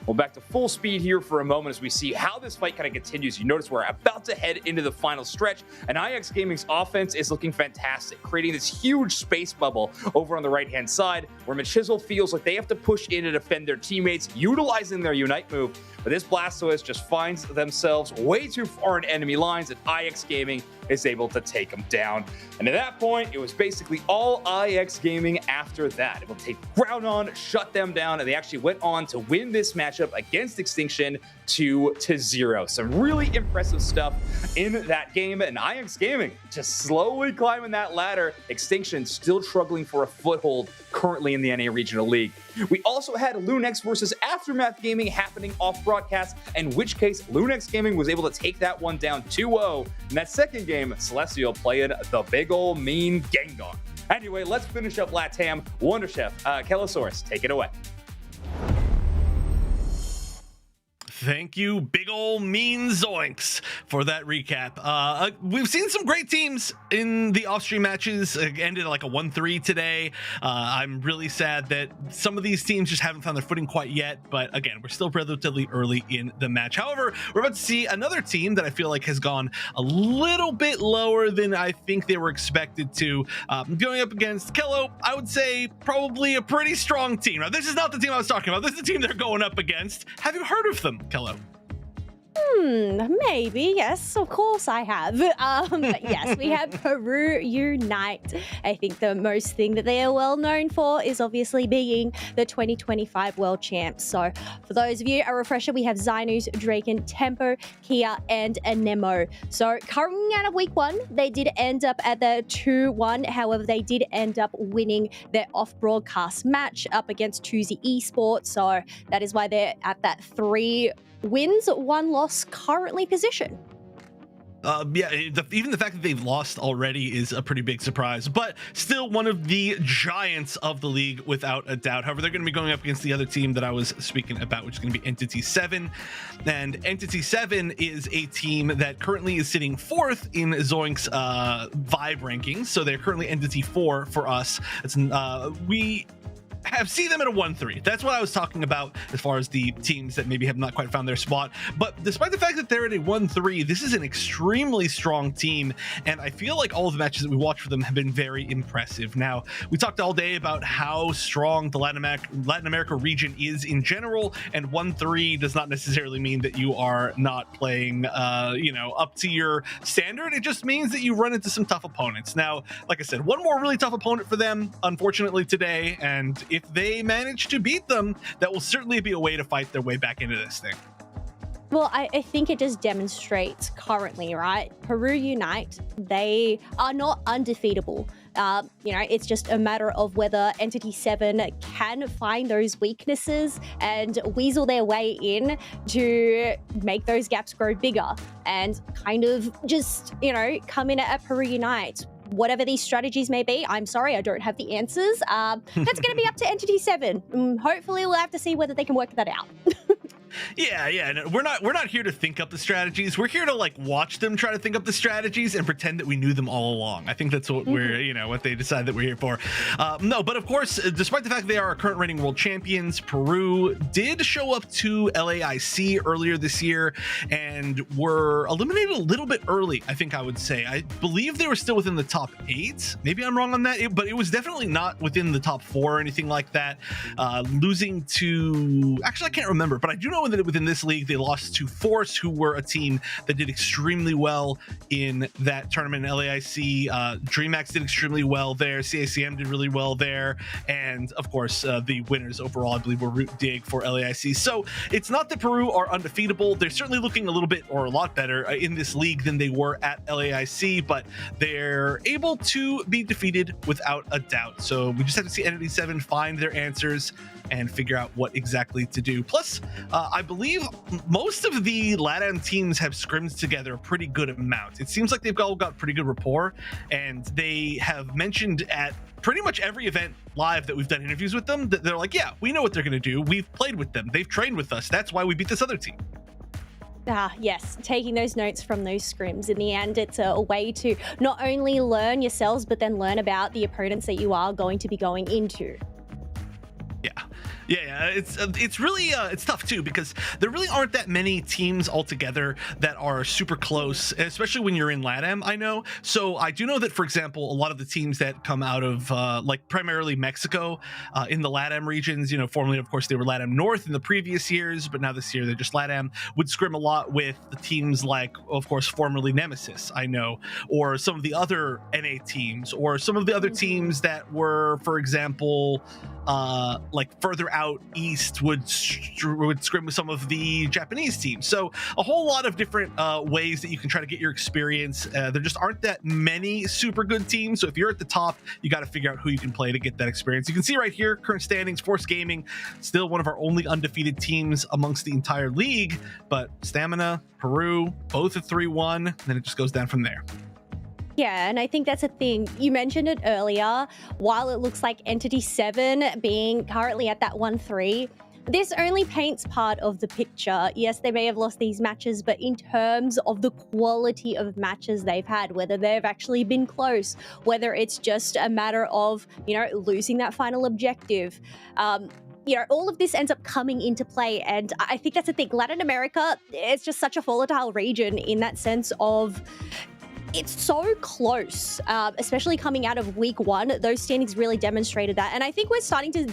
Well, back to full speed here for a moment as we see how this fight kind of continues. You notice we're about to head into the final stretch, and IX Gaming's offense is looking fantastic, creating this huge space bubble over on the right-hand side, where Machisel feels like they have to push in to defend their teammates, utilizing their Unite move. But this Blastoise just finds themselves way too far in enemy lines, and IX Gaming is able to take them down. And at that point, it was basically all IX Gaming after that. It will take Groudon, shut them down, and they actually went on to win this matchup against Extinction 2-0. Some really impressive stuff in that game, and IX Gaming just slowly climbing that ladder. Extinction still struggling for a foothold currently in the NA Regional League. We also had Lunex versus Aftermath Gaming happening off broadcast, in which case Lunex Gaming was able to take that one down 2-0. In that second game, Celestial playing the big ol' mean Gengar. Anyway, let's finish up LATAM. Wonder Chef, Kelosaurus, take it away. Thank you, big ol' mean Zoinks, for that recap. We've seen some great teams in the off-stream matches. Ended like a 1-3 today. I'm really sad that some of these teams just haven't found their footing quite yet, but again, we're still relatively early in the match. However, we're about to see another team that I feel like has gone a little bit lower than I think they were expected to. Going up against Kello, I would say probably a pretty strong team. Now, this is not the team I was talking about. This is the team they're going up against. Have you heard of them, Kello? Maybe, yes, of course I have. Yes, we have Peru Unite. I think the most thing that they are well known for is obviously being the 2025 world champs. So for those of you, a refresher, we have Xynus, Draken, Tempo, Kia, and Anemo. So coming out of week 1, they did end up at the 2-1. However, they did end up winning their off-broadcast match up against Tuesday Esports. So that is why they're at that 3 wins, 1 loss currently position. Yeah, even the fact that they've lost already is a pretty big surprise, but still one of the giants of the league without a doubt. However, they're going to be going up against the other team that I was speaking about, which is going to be Entity 7. And Entity 7 is a team that currently is sitting 4th in Zoink's Vibe rankings. So they're currently Entity 4 for us. We see them at a 1-3. That's what I was talking about as far as the teams that maybe have not quite found their spot. But despite the fact that they're at a 1-3, this is an extremely strong team, and I feel like all of the matches that we watched for them have been very impressive. Now, we talked all day about how strong the Latin America region is in general, and 1-3 does not necessarily mean that you are not playing up to your standard. It just means that you run into some tough opponents. Now, like I said, one more really tough opponent for them, unfortunately, today, and if they manage to beat them, that will certainly be a way to fight their way back into this thing. Well, I think it just demonstrates currently, right? Peru Unite, they are not undefeatable. It's just a matter of whether Entity 7 can find those weaknesses and weasel their way in to make those gaps grow bigger and kind of just, come in at Peru Unite. Whatever these strategies may be, I'm sorry, I don't have the answers. That's going to be up to Entity 7. Hopefully, we'll have to see whether they can work that out. Yeah. No, we're not here to think up the strategies. We're here to like watch them try to think up the strategies and pretend that we knew them all along. I think that's what what they decide that we're here for. No, but of course, despite the fact they are our current reigning world champions, Peru did show up to LAIC earlier this year and were eliminated a little bit early. I think I would say. I believe they were still within the top 8. Maybe I'm wrong on that, but it was definitely not within the top 4 or anything like that. Losing to, actually I can't remember, but I do know that within this league they lost to Force, who were a team that did extremely well in that tournament in LAIC. DreamHack did extremely well there. CACM did really well there, and of course the winners overall I believe were Root Dig for LAIC. So it's not that Peru are undefeatable. They're certainly looking a little bit or a lot better in this league than they were at LAIC, but they're able to be defeated without a doubt. So we just have to see Entity 7 find their answers and figure out what exactly to do. Plus, I believe most of the LATAM teams have scrimmed together a pretty good amount. It seems like they've all got pretty good rapport, and they have mentioned at pretty much every event live that we've done interviews with them that they're like, yeah, we know what they're going to do. We've played with them. They've trained with us. That's why we beat this other team. Yes, taking those notes from those scrims. In the end, it's a way to not only learn yourselves, but then learn about the opponents that you are going to be going into. Yeah, it's really it's tough too, because there really aren't that many teams altogether that are super close, especially when you're in LATAM, I know. So I do know that, for example, a lot of the teams that come out of like primarily Mexico in the LATAM regions, you know, formerly of course they were LATAM North in the previous years, but now this year they're just LATAM, would scrim a lot with the teams like, of course, formerly Nemesis, I know, or some of the other NA teams, or some of the other teams that were, for example, like further out east would scrim with some of the Japanese teams. So a whole lot of different ways that you can try to get your experience. There just aren't that many super good teams. So if you're at the top, you got to figure out who you can play to get that experience. You can see right here, current standings, Force Gaming, still one of our only undefeated teams amongst the entire league, but Stamina, Peru, both at 3-1, and then it just goes down from there. Yeah, and I think that's a thing. You mentioned it earlier. While it looks like Entity 7 being currently at that 1-3, this only paints part of the picture. Yes, they may have lost these matches, but in terms of the quality of matches they've had, whether they've actually been close, whether it's just a matter of, you know, losing that final objective, you know, all of this ends up coming into play. And I think that's the thing. Latin America, it's just such a volatile region in that sense of, it's so close, especially coming out of week 1. Those standings really demonstrated that. And I think we're starting to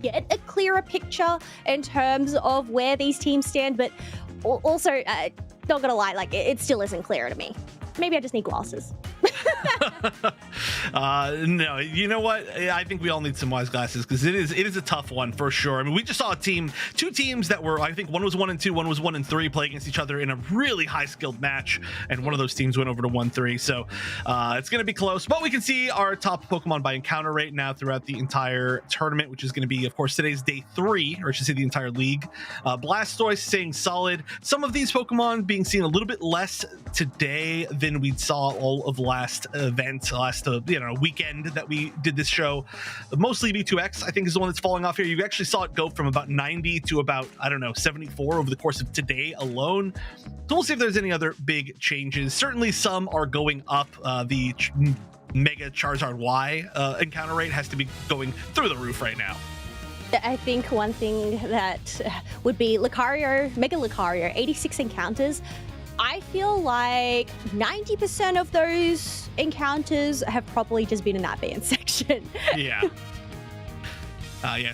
get a clearer picture in terms of where these teams stand. But also, not gonna lie, like it still isn't clear to me. Maybe I just need glasses. No, you know what? I think we all need some wise glasses, because it is a tough one for sure. I mean, we just saw two teams that were, I think one was 1-2, one was 1-3, play against each other in a really high skilled match, and one of those teams went over to 1-3. So it's going to be close, but we can see our top Pokemon by encounter rate now throughout the entire tournament, which is going to be, of course, today's day 3, or I should say the entire league. Blastoise staying solid. Some of these Pokemon being seen a little bit less today than we saw all of last weekend that we did this show. Mostly V2X, I think, is the one that's falling off here. You actually saw it go from about 90 to about, 74 over the course of today alone. So we'll see if there's any other big changes. Certainly some are going up. The Mega Charizard Y encounter rate has to be going through the roof right now. I think one thing that would be Lucario, Mega Lucario, 86 encounters. I feel like 90% of those encounters have probably just been in that banned section. Yeah.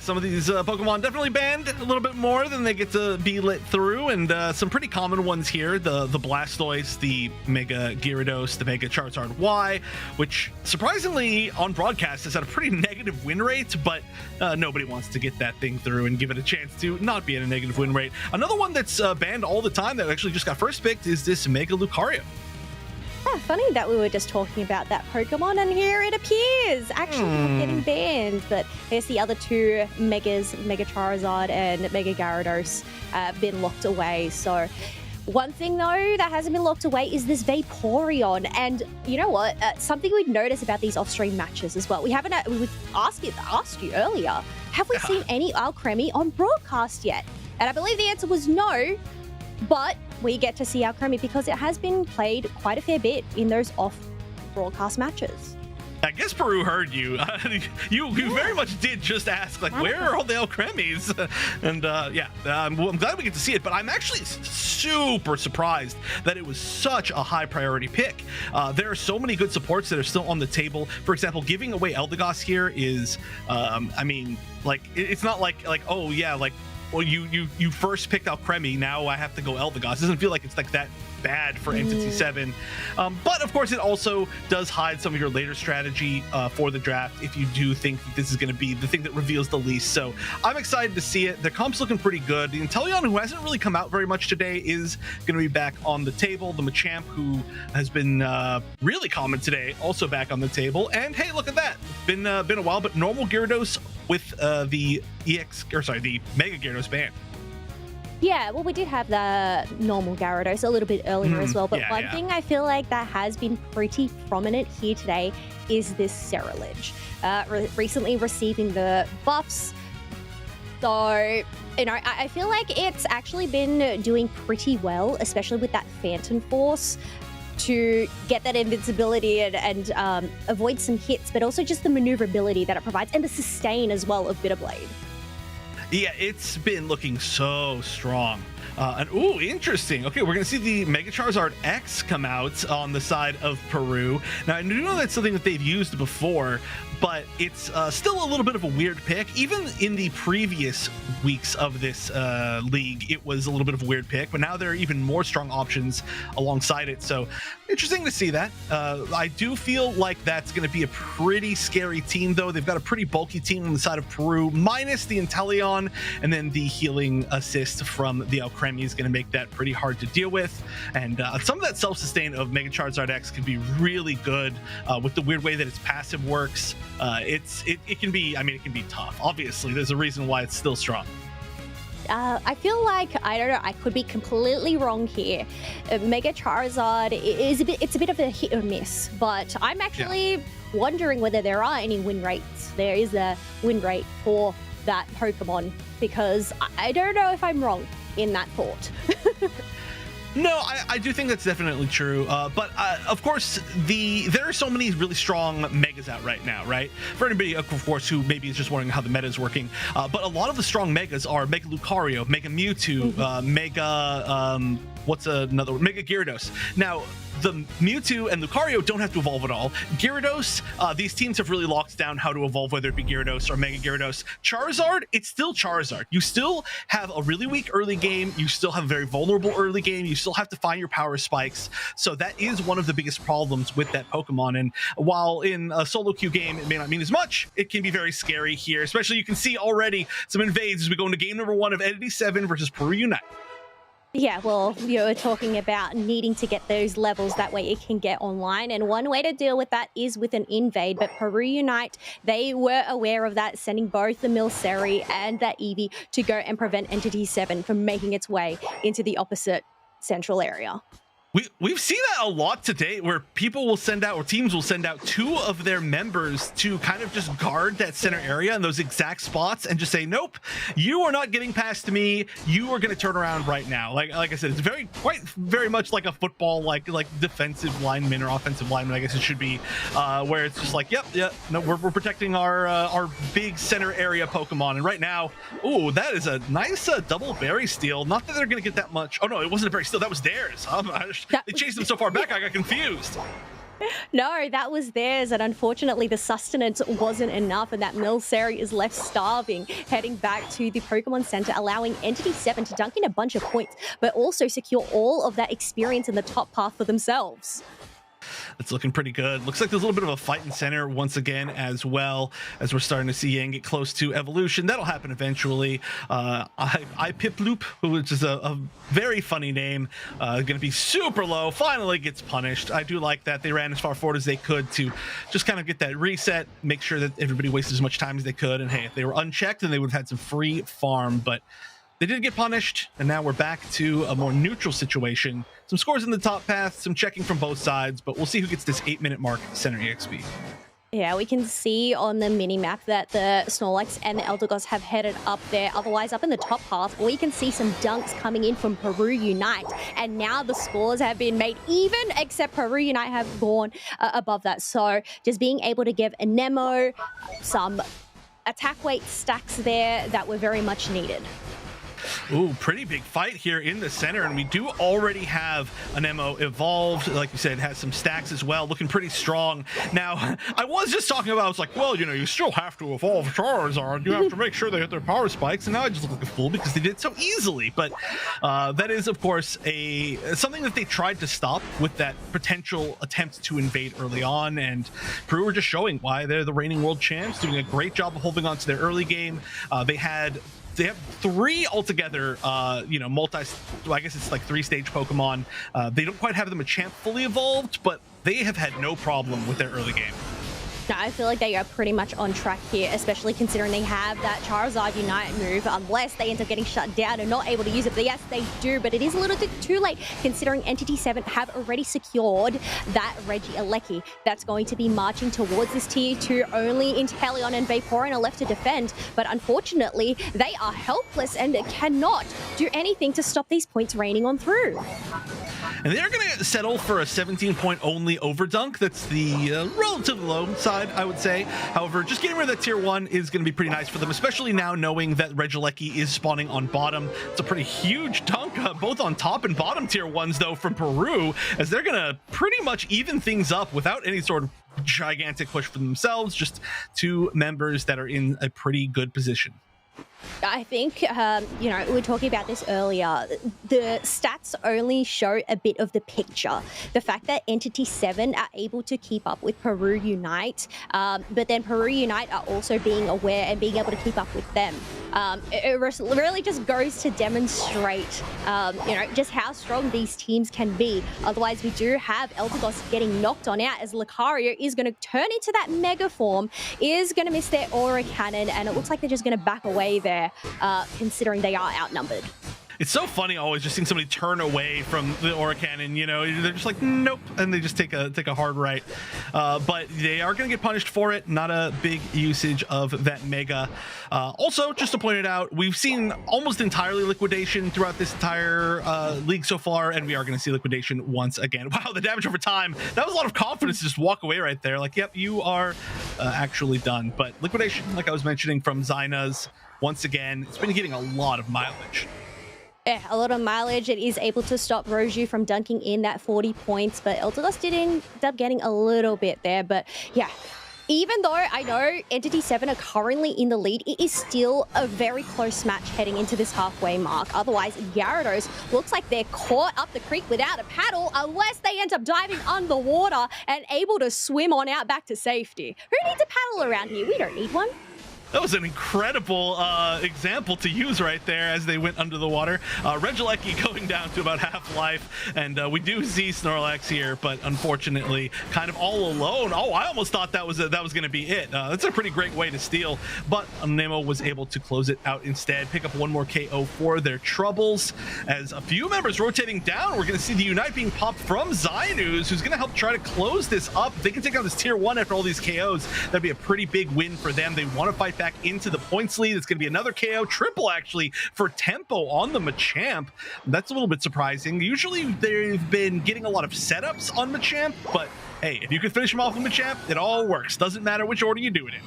Some of these Pokemon definitely banned a little bit more than they get to be lit through, and some pretty common ones here, the Blastoise, the Mega Gyarados, the Mega Charizard Y, which surprisingly on broadcast has had a pretty negative win rate, but nobody wants to get that thing through and give it a chance to not be at a negative win rate. Another one that's banned all the time that actually just got first picked is this Mega Lucario. Yeah, funny that we were just talking about that Pokemon, and here it appears actually getting banned. But here's the other two Megas, Mega Charizard and Mega Gyarados, been locked away. So one thing though that hasn't been locked away is this Vaporeon. And you know what? Something we'd notice about these off-stream matches as well. We haven't. We asked you earlier. Have we seen any Alcremie on broadcast yet? And I believe the answer was no, but we get to see Alcremie because it has been played quite a fair bit in those off-broadcast matches. I guess Peru heard you. You very much did just ask, like, where are all the Alcremies? And yeah, I'm glad we get to see it, but I'm actually super surprised that it was such a high priority pick. There are so many good supports that are still on the table. For example, giving away Eldegoss here is, I mean, like, it's not like, oh yeah, like, well, you first picked Alcremie, now I have to go Eldegoss. It doesn't feel like it's like that bad for Entity 7. But of course, it also does hide some of your later strategy for the draft if you do think that this is going to be the thing that reveals the least. So I'm excited to see it. The comp's looking pretty good. The Inteleon, who hasn't really come out very much today, is going to be back on the table. The Machamp, who has been really common today, also back on the table. And hey, look at that. Been a while, but normal Gyarados with the Mega Gyarados banned. Yeah, well, we did have the normal Gyarados a little bit earlier as well, but one thing I feel like that has been pretty prominent here today is this Cerulege. Recently receiving the buffs. So, you know, I feel like it's actually been doing pretty well, especially with that Phantom Force, to get that invincibility and avoid some hits, but also just the maneuverability that it provides and the sustain as well of Bitterblade. Yeah, it's been looking so strong. And ooh, interesting. Okay, we're gonna see the Mega Charizard X come out on the side of Peru. Now, I do know that's something that they've used before, but it's still a little bit of a weird pick. Even in the previous weeks of this league, it was a little bit of a weird pick, but now there are even more strong options alongside it. So interesting to see that. I do feel like that's going to be a pretty scary team, though. They've got a pretty bulky team on the side of Peru, minus the Inteleon, and then the healing assist from the Alcremie is going to make that pretty hard to deal with. And some of that self-sustain of Mega Charizard X can be really good with the weird way that its passive works. It can be, I mean, it can be tough. Obviously, there's a reason why it's still strong. I feel like, I don't know, I could be completely wrong here. Mega Charizard is it's a bit of a hit or miss, but I'm actually wondering whether there are any win rates. There is a win rate for that Pokemon, because I don't know if I'm wrong in that thought. No, I do think that's definitely true. But of course, there are so many really strong megas out right now, right? For anybody, of course, who maybe is just wondering how the meta is working. But a lot of the strong megas are Mega Lucario, Mega Mewtwo, Mega, what's another one? Mega Gyarados. Now, the Mewtwo and Lucario don't have to evolve at all. Gyarados, these teams have really locked down how to evolve, whether it be Gyarados or Mega Gyarados. Charizard, it's still Charizard. You still have a really weak early game. You still have a very vulnerable early game. You still have to find your power spikes. So that is one of the biggest problems with that Pokemon. And while in a solo queue game, it may not mean as much, it can be very scary here. Especially, you can see already some invades as we go into game number 1 of Entity 7 versus Peru Unite. Yeah, well, you're talking about needing to get those levels, that way it can get online. And one way to deal with that is with an invade. But Peru Unite, they were aware of that, sending both the Milcery and that Eevee to go and prevent Entity 7 from making its way into the opposite central area. We've seen that a lot today, where people will send out, or teams will send out 2 of their members to kind of just guard that center area in those exact spots and just say, nope, you are not getting past me. You are going to turn around right now. Like I said, it's very much like a football, like defensive lineman or offensive lineman, I guess it should be, where it's just like, no, we're protecting our big center area Pokemon. And right now, ooh, that is a nice double berry steal. Not that they're going to get that much. Oh no, it wasn't a berry steal. That was theirs. They chased them so far back, I got confused. No, that was theirs, and unfortunately the sustenance wasn't enough, and that Milcery is left starving, heading back to the Pokemon Center, allowing Entity 7 to dunk in a bunch of points, but also secure all of that experience in the top path for themselves. It's looking pretty good. Looks like there's a little bit of a fight in center once again, as well, as we're starting to see Yang get close to evolution. That'll happen eventually. I Piploop, which is a very funny name, going to be super low, finally gets punished. I do like that they ran as far forward as they could to just kind of get that reset, make sure that everybody wasted as much time as they could. And hey, if they were unchecked, then they would have had some free farm, but they did get punished, and now we're back to a more neutral situation. Some scores in the top path, some checking from both sides, but we'll see who gets this 8-minute mark center EXP. Yeah, we can see on the mini-map that the Snorlax and the Eldegoss have headed up there. Otherwise, up in the top half, we can see some dunks coming in from Peru Unite. And now the scores have been made even, except Peru Unite have gone above that. So just being able to give a Nemo some attack weight stacks there that were very much needed. Ooh, pretty big fight here in the center, and we do already have an Nemo evolved. Like you said, has some stacks as well, looking pretty strong. Now, I was just talking about, I was like, well, you know, you still have to evolve Charizard. You have to make sure they hit their power spikes, and now I just look like a fool because they did so easily. But that is, of course, something that they tried to stop with that potential attempt to invade early on, and Peru were just showing why they're the reigning world champs, doing a great job of holding on to their early game. They have 3 altogether, you know, I guess it's like 3-stage Pokemon. They don't quite have them a champ fully evolved, but they have had no problem with their early game. No, I feel like they are pretty much on track here, especially considering they have that Charizard Unite move, unless they end up getting shut down and not able to use it. But yes, they do, but it is a little bit too late, considering Entity 7 have already secured that Regieleki that's going to be marching towards this tier 2. Only Inteleon and Vaporeon are left to defend, but unfortunately, they are helpless and cannot do anything to stop these points raining on through. And they're going to settle for a 17-point only overdunk. That's the relatively low side, I would say. However, just getting rid of that tier 1 is going to be pretty nice for them, especially now knowing that Regieleki is spawning on bottom. It's a pretty huge dunk, both on top and bottom tier 1s, though, from Peru, as they're going to pretty much even things up without any sort of gigantic push for themselves. Just 2 members that are in a pretty good position. I think, you know, we were talking about this earlier. The stats only show a bit of the picture. The fact that Entity 7 are able to keep up with Peru Unite, but then Peru Unite are also being aware and being able to keep up with them. It really just goes to demonstrate, you know, just how strong these teams can be. Otherwise, we do have Eldegoss getting knocked on out as Lucario is going to turn into that Mega Form, is going to miss their Aura Cannon, and it looks like they're just going to back away there, considering they are outnumbered. It's so funny always just seeing somebody turn away from the Aura Cannon, you know, they're just like, nope, and they just take a hard right. But they are going to get punished for it. Not a big usage of that Mega. Also, just to point it out, we've seen almost entirely liquidation throughout this entire league so far, and we are going to see liquidation once again. Wow, the damage over time. That was a lot of confidence to just walk away right there. Like, yep, you are actually done. But liquidation, like I was mentioning, from Zynas, once again, it's been getting a lot of mileage. Yeah, a lot of mileage. It is able to stop Roju from dunking in that 40 points, but Eldegoss did end up getting a little bit there. But yeah, even though I know Entity 7 are currently in the lead, it is still a very close match heading into this halfway mark. Otherwise, Gyarados looks like they're caught up the creek without a paddle, unless they end up diving underwater and able to swim on out back to safety. Who needs a paddle around here? We don't need one. That was an incredible example to use right there as they went under the water. Regieleki going down to about half life, and we do see Snorlax here, but unfortunately kind of all alone. Oh, I almost thought that was going to be it. That's a pretty great way to steal, but Nemo was able to close it out instead, pick up one more KO for their troubles. As a few members rotating down, we're going to see the Unite being popped from Xynus, who's going to help try to close this up. If they can take out this tier 1 after all these KOs, that'd be a pretty big win for them. They want to fight back into the points lead. It's going to be another KO, triple actually, for Tempo on the Machamp. That's a little bit surprising. Usually they've been getting a lot of setups on Machamp, but hey, if you can finish him off with Machamp, it all works. Doesn't matter which order you do it in.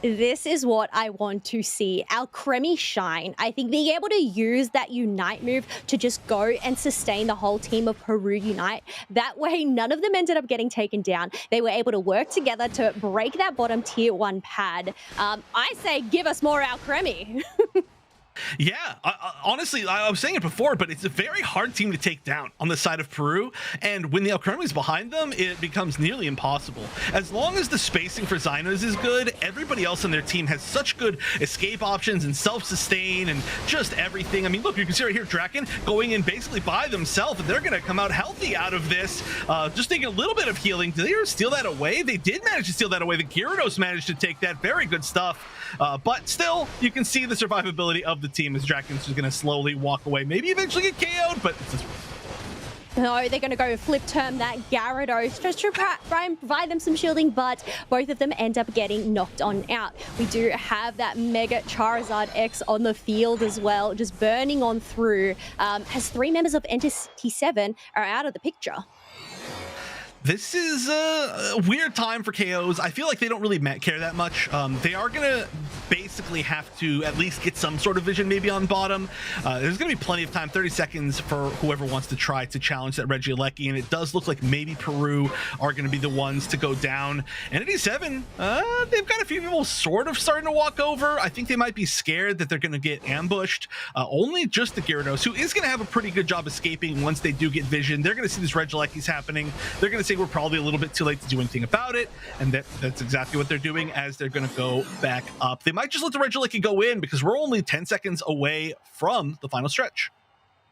This is what I want to see. Our Cremi shine. I think being able to use that Unite move to just go and sustain the whole team of Peru Unite. That way, none of them ended up getting taken down. They were able to work together to break that bottom tier 1 pad. I say give us more Our Cremi. Yeah, honestly, I was saying it before, but it's a very hard team to take down on the side of Peru, and when the Alcremie is behind them, it becomes nearly impossible. As long as the spacing for Zynos is good, everybody else on their team has such good escape options and self-sustain and just everything. I mean, look, you can see right here, Draken going in basically by themselves, and they're going to come out healthy out of this. Just taking a little bit of healing. Did they steal that away? They did manage to steal that away. The Gyarados managed to take that. Very good stuff. But still, you can see the survivability of the team as Draken's just going to slowly walk away. Maybe eventually get KO'd, but it's just... No, they're going to go flip term that Gyarados just to try and provide them some shielding, but both of them end up getting knocked on out. We do have that Mega Charizard X on the field as well, just burning on through, as 3 members of Entity 7 are out of the picture. This is a weird time for KOs. I feel like they don't really care that much. They are going to basically have to at least get some sort of vision maybe on bottom. There's going to be plenty of time, 30 seconds, for whoever wants to try to challenge that Regieleki, and it does look like maybe Peru are going to be the ones to go down. Entity 7, they've got a few people sort of starting to walk over. I think they might be scared that they're going to get ambushed. Only just the Gyarados, who is going to have a pretty good job escaping once they do get vision. They're going to see these Regielekis happening. They're going to say we're probably a little bit too late to do anything about it, and that's exactly what they're doing as they're going to go back up. They might just let the Regieleki go in because we're only 10 seconds away from the final stretch.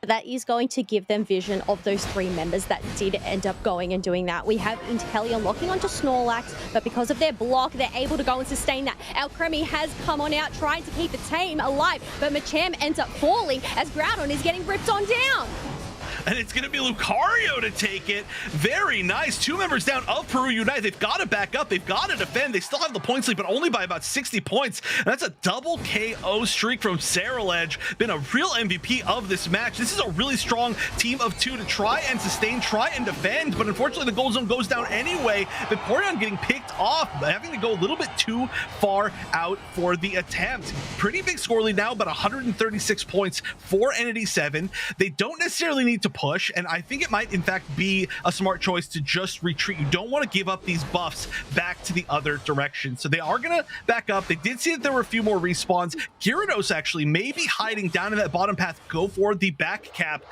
That is going to give them vision of those 3 members that did end up going and doing that. We have Inteleon locking onto Snorlax, but because of their block, they're able to go and sustain that. Alcremie has come on out trying to keep the team alive, but Machamp ends up falling as Groudon is getting ripped on down. And it's going to be Lucario to take it. Very nice. 2 members down of Peru Unite. They've got to back up. They've got to defend. They still have the points lead, but only by about 60 points. And that's a double KO streak from Citadel. Been a real MVP of this match. This is a really strong team of 2 to try and sustain, try and defend. But unfortunately, the goal zone goes down anyway. Vaporeon getting picked off, having to go a little bit too far out for the attempt. Pretty big score lead now, about 136 points for Entity 7. They don't necessarily need to push, and I think it might in fact be a smart choice to just retreat. You don't want to give up these buffs back to the other direction, so they are going to back up. They did see that there were a few more respawns. Gyarados actually may be hiding down in that bottom path. Go for the back cap.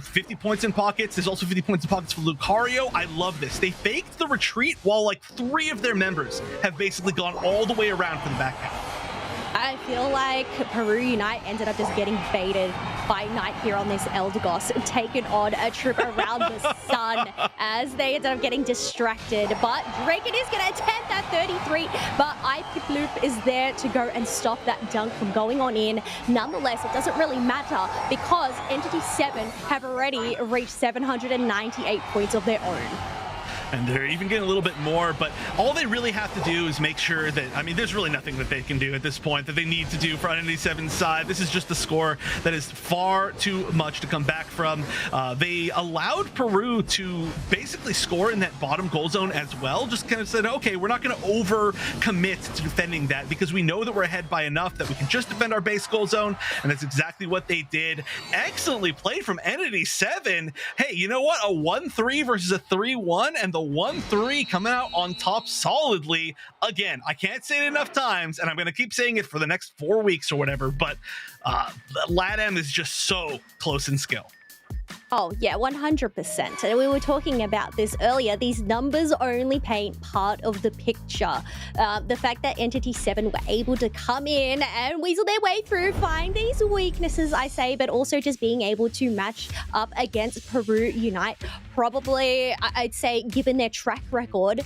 50 points in pockets. There's also 50 points in pockets for Lucario. I love this. They faked the retreat while like 3 of their members have basically gone all the way around for the back cap. I feel like Peru Unite ended up just getting baited by Knight here on this Eldegoss and taken on a trip around the sun as they ended up getting distracted. But Draken is going to attempt that 33, but Ipip Loop is there to go and stop that dunk from going on in. Nonetheless, it doesn't really matter because Entity 7 have already reached 798 points of their own. And they're even getting a little bit more, but all they really have to do is make sure that, I mean, there's really nothing that they can do at this point that they need to do for Entity 7's side. This is just a score that is far too much to come back from. They allowed Peru to basically score in that bottom goal zone as well. Just kind of said, okay, we're not going to over commit to defending that because we know that we're ahead by enough that we can just defend our base goal zone. And that's exactly what they did. Excellently played from Entity 7. Hey, you know what? A 1-3 versus a 3-1, and the 1-3 coming out on top solidly. Again, I can't say it enough times, and I'm going to keep saying it for the next 4 weeks or whatever, but LATAM is just so close in skill. Oh, yeah, 100%. And we were talking about this earlier. These numbers only paint part of the picture. The fact that Entity 7 were able to come in and weasel their way through, find these weaknesses, I say, but also just being able to match up against Peru Unite. Probably, I'd say, given their track record,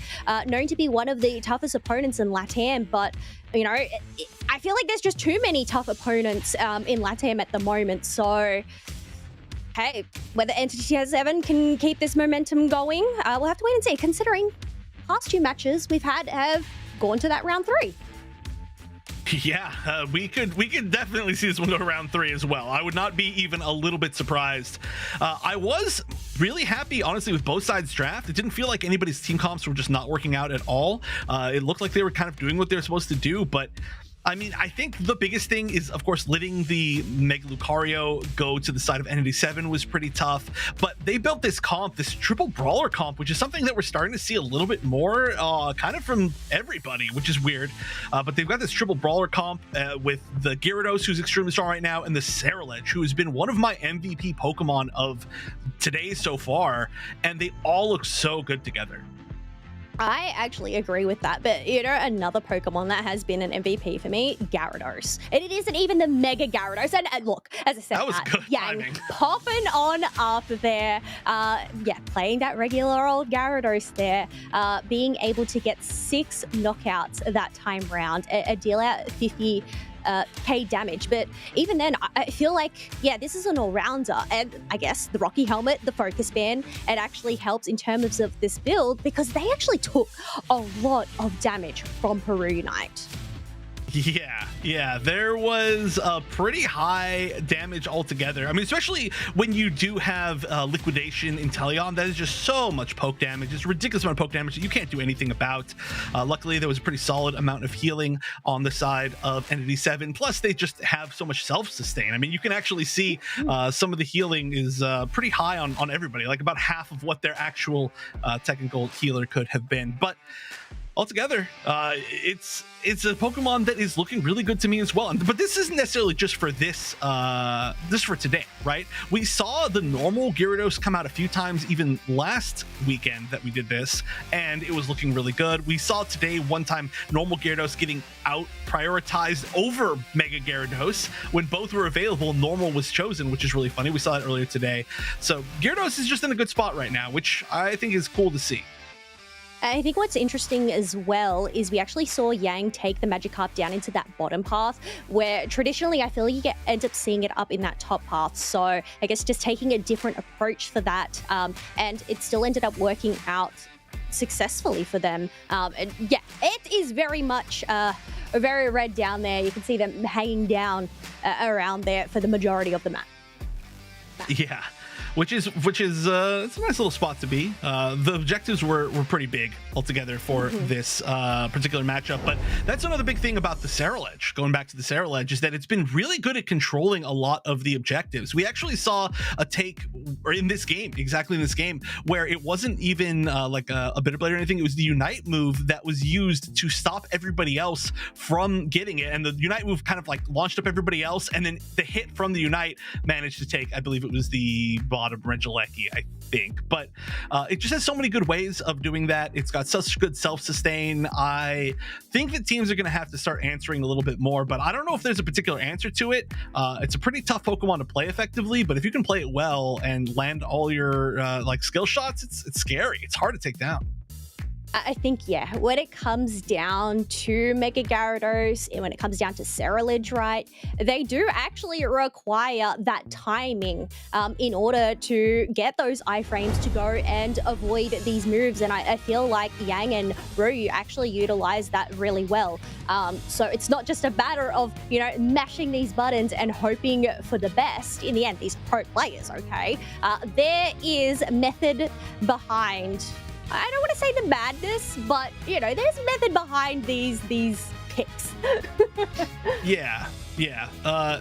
known to be one of the toughest opponents in LATAM, but you know, I feel like there's just too many tough opponents in LATAM at the moment, so hey, whether Entity 7 can keep this momentum going, we'll have to wait and see, considering past 2 matches we've had have gone to that round 3. Yeah, we could definitely see this one go to round 3 as well. I would not be even a little bit surprised. I was really happy, honestly, with both sides' draft. It didn't feel like anybody's team comps were just not working out at all. It looked like they were kind of doing what they were supposed to do, but I mean, I think the biggest thing is, of course, letting the Mega Lucario go to the side of Entity 7 was pretty tough, but they built this comp, this triple brawler comp, which is something that we're starting to see a little bit more kind of from everybody, which is weird. But they've got this triple brawler comp with the Gyarados, who's extremely strong right now, and the Citadel, who has been one of my MVP Pokemon of today so far, and they all look so good together. I actually agree with that, but you know, another Pokemon that has been an MVP for me, Gyarados. And it isn't even the Mega Gyarados. And look, as I said, that was good Yang timing. Popping on up there. Yeah, playing that regular old Gyarados there, being able to get 6 knockouts that time round, a deal out 50 K damage. But even then, I feel like, yeah, this is an all-rounder. And I guess the Rocky Helmet, the Focus Band, it actually helps in terms of this build because they actually took a lot of damage from Peru Unite. Yeah, there was a pretty high damage altogether. I mean, especially when you do have liquidation in Teleon, that is just so much poke damage. It's a ridiculous amount of poke damage that you can't do anything about. Luckily, there was a pretty solid amount of healing on the side of Entity 7. Plus, they just have so much self-sustain. I mean, you can actually see some of the healing is pretty high on everybody, like about half of what their actual technical healer could have been. But altogether, it's a Pokemon that is looking really good to me as well. But this isn't necessarily just for this for today, right? We saw the normal Gyarados come out a few times even last weekend that we did this, and it was looking really good. We saw today one time normal Gyarados getting out prioritized over Mega Gyarados. When both were available, normal was chosen, which is really funny. We saw that earlier today. So Gyarados is just in a good spot right now, which I think is cool to see. I think what's interesting as well is we actually saw Yang take the Magikarp down into that bottom path, where traditionally I feel you end up seeing it up in that top path. So I guess just taking a different approach for that, and it still ended up working out successfully for them. And yeah, it is very much very red down there. You can see them hanging down around there for the majority of the map. Yeah. Which is it's a nice little spot to be. The objectives were pretty big altogether for this particular matchup, but that's another big thing about the Ceruledge. Going back to the Ceruledge, is that it's been really good at controlling a lot of the objectives. We actually saw a take, or in this game, exactly in this game, where it wasn't even like a Bitter Blade or anything. It was the Unite move that was used to stop everybody else from getting it, and the Unite move kind of like launched up everybody else, and then the hit from the Unite managed to take, I believe it was the bottom Regieleki, I think. But it just has so many good ways of doing that. It's got such good self-sustain. I think that teams are going to have to start answering a little bit more, but I don't know if there's a particular answer to it. It's a pretty tough Pokemon to play effectively, but if you can play it well and land all your like skill shots, it's scary. It's hard to take down. I think, yeah, when it comes down to Mega Gyarados and when it comes down to Ceruledge, right, they do actually require that timing in order to get those iframes to go and avoid these moves. And I feel like Yang and Ryu actually utilize that really well. So it's not just a matter of, you know, mashing these buttons and hoping for the best. In the end, these pro players, okay? There is method behind, I don't want to say the madness, but, you know, there's method behind these picks. Yeah. We're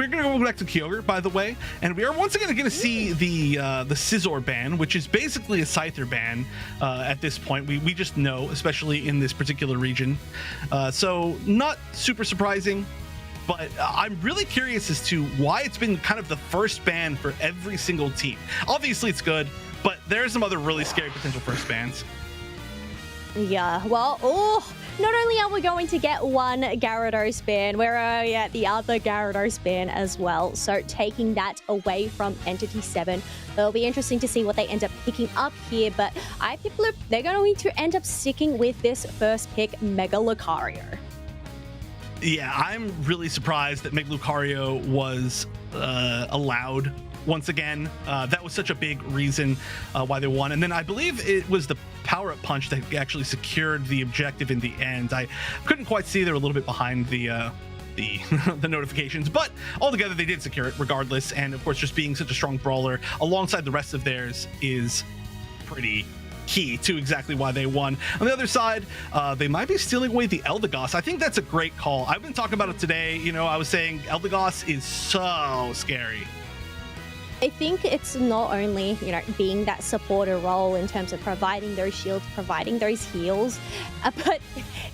gonna go back to Kyogre, by the way, and we are once again going to see the Scizor ban, which is basically a Scyther ban at this point. We just know, especially in this particular region. So not super surprising. But I'm really curious as to why it's been kind of the first ban for every single team. Obviously, it's good, but there are some other really scary potential first bans. Yeah, well, not only are we going to get one Gyarados ban, we're at the other Gyarados ban as well. So taking that away from Entity 7, it'll be interesting to see what they end up picking up here. But I think, look, they're going to end up sticking with this first pick, Mega Lucario. Yeah, I'm really surprised that Mega Lucario was allowed once again. That was such a big reason why they won. And then I believe it was the power-up punch that actually secured the objective in the end. I couldn't quite see. They were a little bit behind the the notifications, but altogether they did secure it regardless. And of course, just being such a strong brawler alongside the rest of theirs is pretty key to exactly why they won. On the other side, they might be stealing away the Eldegoss. I think that's a great call. I've been talking about it today. You know, I was saying Eldegoss is so scary. I think it's not only, you know, being that supporter role in terms of providing those shields, providing those heals, but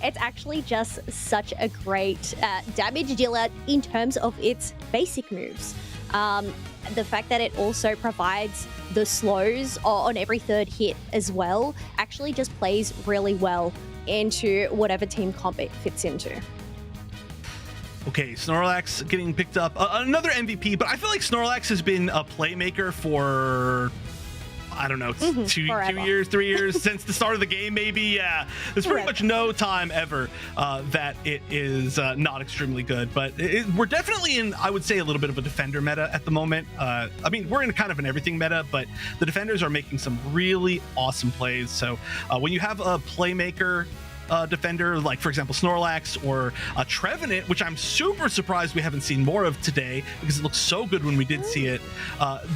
it's actually just such a great damage dealer in terms of its basic moves. The fact that it also provides the slows on every third hit as well actually just plays really well into whatever team comp it fits into. Okay, Snorlax getting picked up. Another MVP, but I feel like Snorlax has been a playmaker for I don't know, two forever. years, 3 years since the start of the game, maybe. Yeah, there's pretty much no time ever that it is not extremely good. But we're definitely in, I would say, a little bit of a defender meta at the moment. I mean, we're in kind of an everything meta, but the defenders are making some really awesome plays. So when you have a playmaker defender, like for example Snorlax or Trevenant, which I'm super surprised we haven't seen more of today because it looks so good when we did see it,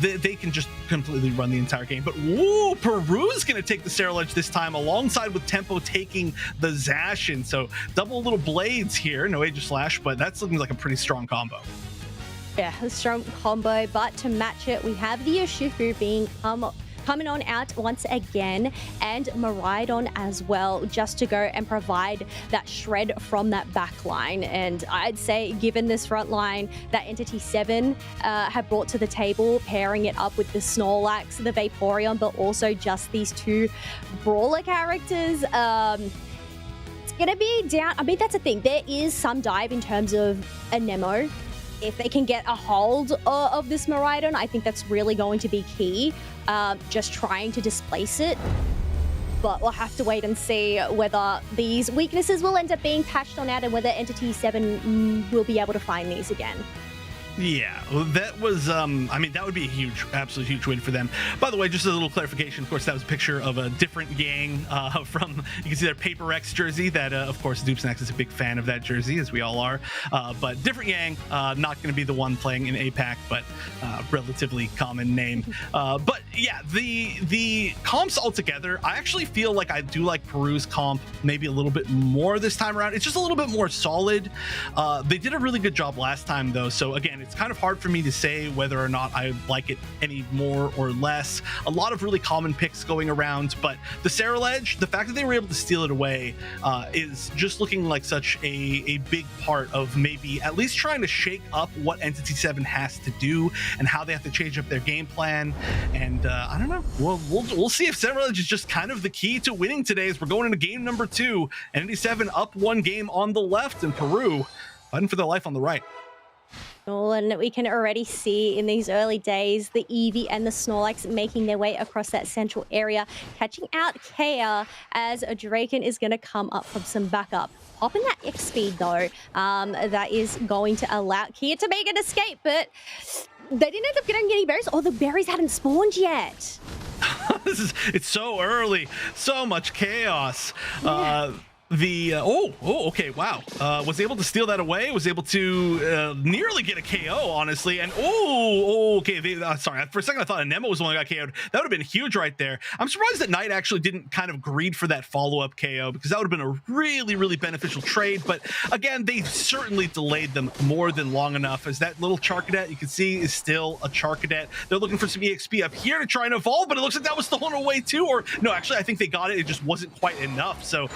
they can just completely run the entire game. But woo, Peru's gonna take the Ceruledge this time alongside with Tempo taking the Zacian, so double little blades here. No Aegis Slash, but that's looking like a pretty strong combo. Yeah, a strong combo, but to match it, we have the Urshifu being coming on out once again, and Miraidon as well, just to go and provide that shred from that back line. And I'd say, given this front line that Entity 7 have brought to the table, pairing it up with the Snorlax, the Vaporeon, but also just these two brawler characters, it's gonna be down. I mean, that's the thing. There is some dive in terms of a Nemo. If they can get a hold of this Miraidon, I think that's really going to be key. Just trying to displace it. But we'll have to wait and see whether these weaknesses will end up being patched on out and whether Entity 7 will be able to find these again. Yeah, well, that was, I mean, that would be a huge, absolute huge win for them. By the way, just a little clarification, of course, that was a picture of a different gang from, you can see their Paper Rex jersey that, of course, Doopsnax is a big fan of that jersey, as we all are. But different gang, not going to be the one playing in APAC, but relatively common name. But yeah, the comps altogether, I actually feel like I do like Peru's comp maybe a little bit more this time around. It's just a little bit more solid. They did a really good job last time, though, so again, it's kind of hard for me to say whether or not I like it any more or less. A lot of really common picks going around, but the Ceruledge, the fact that they were able to steal it away is just looking like such a big part of maybe at least trying to shake up what Entity 7 has to do and how they have to change up their game plan. And I don't know. We'll see if Ceruledge is just kind of the key to winning today as we're going into game number 2. Entity 7 up 1 game on the left, and Peru fighting for their life on the right. And we can already see in these early days the Eevee and the Snorlax making their way across that central area, catching out Kea as a Draken is going to come up from some backup. Popping that X speed though, that is going to allow Kea to make an escape, but they didn't end up getting any berries. Oh, the berries hadn't spawned yet. It's so early, so much chaos. Yeah. Okay, wow. Was able to steal that away, was able to nearly get a KO, honestly, and okay, sorry, for a second I thought Anemo was the one that got KO'd. That would have been huge right there. I'm surprised that Knight actually didn't kind of greed for that follow-up KO, because that would have been a really, really beneficial trade, but again, they certainly delayed them more than long enough, as that little Charcadet, you can see, is still a Charcadet. They're looking for some EXP up here to try and evolve, but it looks like that was stolen away too, or no, actually, I think they got it, it just wasn't quite enough, so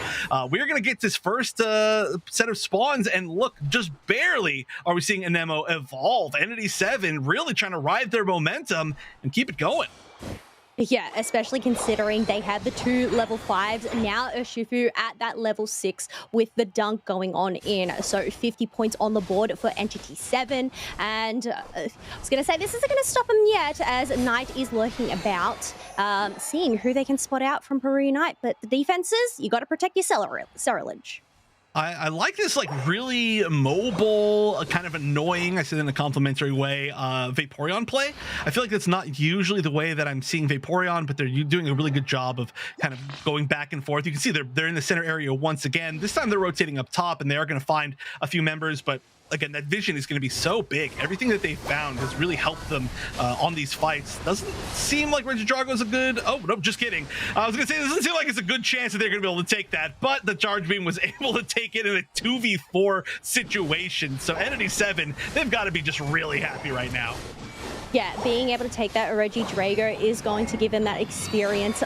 we're gonna get this first set of spawns, and look, just barely are we seeing Anemo evolve. Entity 7 really trying to ride their momentum and keep it going. Yeah, especially considering they had the 2 level 5s, now Urshifu at that level 6 with the dunk going on in. So 50 points on the board for Entity 7. And I was going to say, this isn't going to stop them yet, as Knight is lurking about, seeing who they can spot out from Peru Unite. But the defenses, you got to protect your Ceruledge. I like this, like, really mobile, kind of annoying, I said in a complimentary way, Vaporeon play. I feel like that's not usually the way that I'm seeing Vaporeon, but they're doing a really good job of kind of going back and forth. You can see they're in the center area once again. This time they're rotating up top, and they are going to find a few members, but again, that vision is going to be so big. Everything that they found has really helped them on these fights. Doesn't seem like Regidrago is a good... Oh, no, just kidding. I was going to say, it doesn't seem like it's a good chance that they're going to be able to take that, but the Charge Beam was able to take it in a 2v4 situation. So Entity 7, they've got to be just really happy right now. Yeah, being able to take that Regidrago is going to give them that experience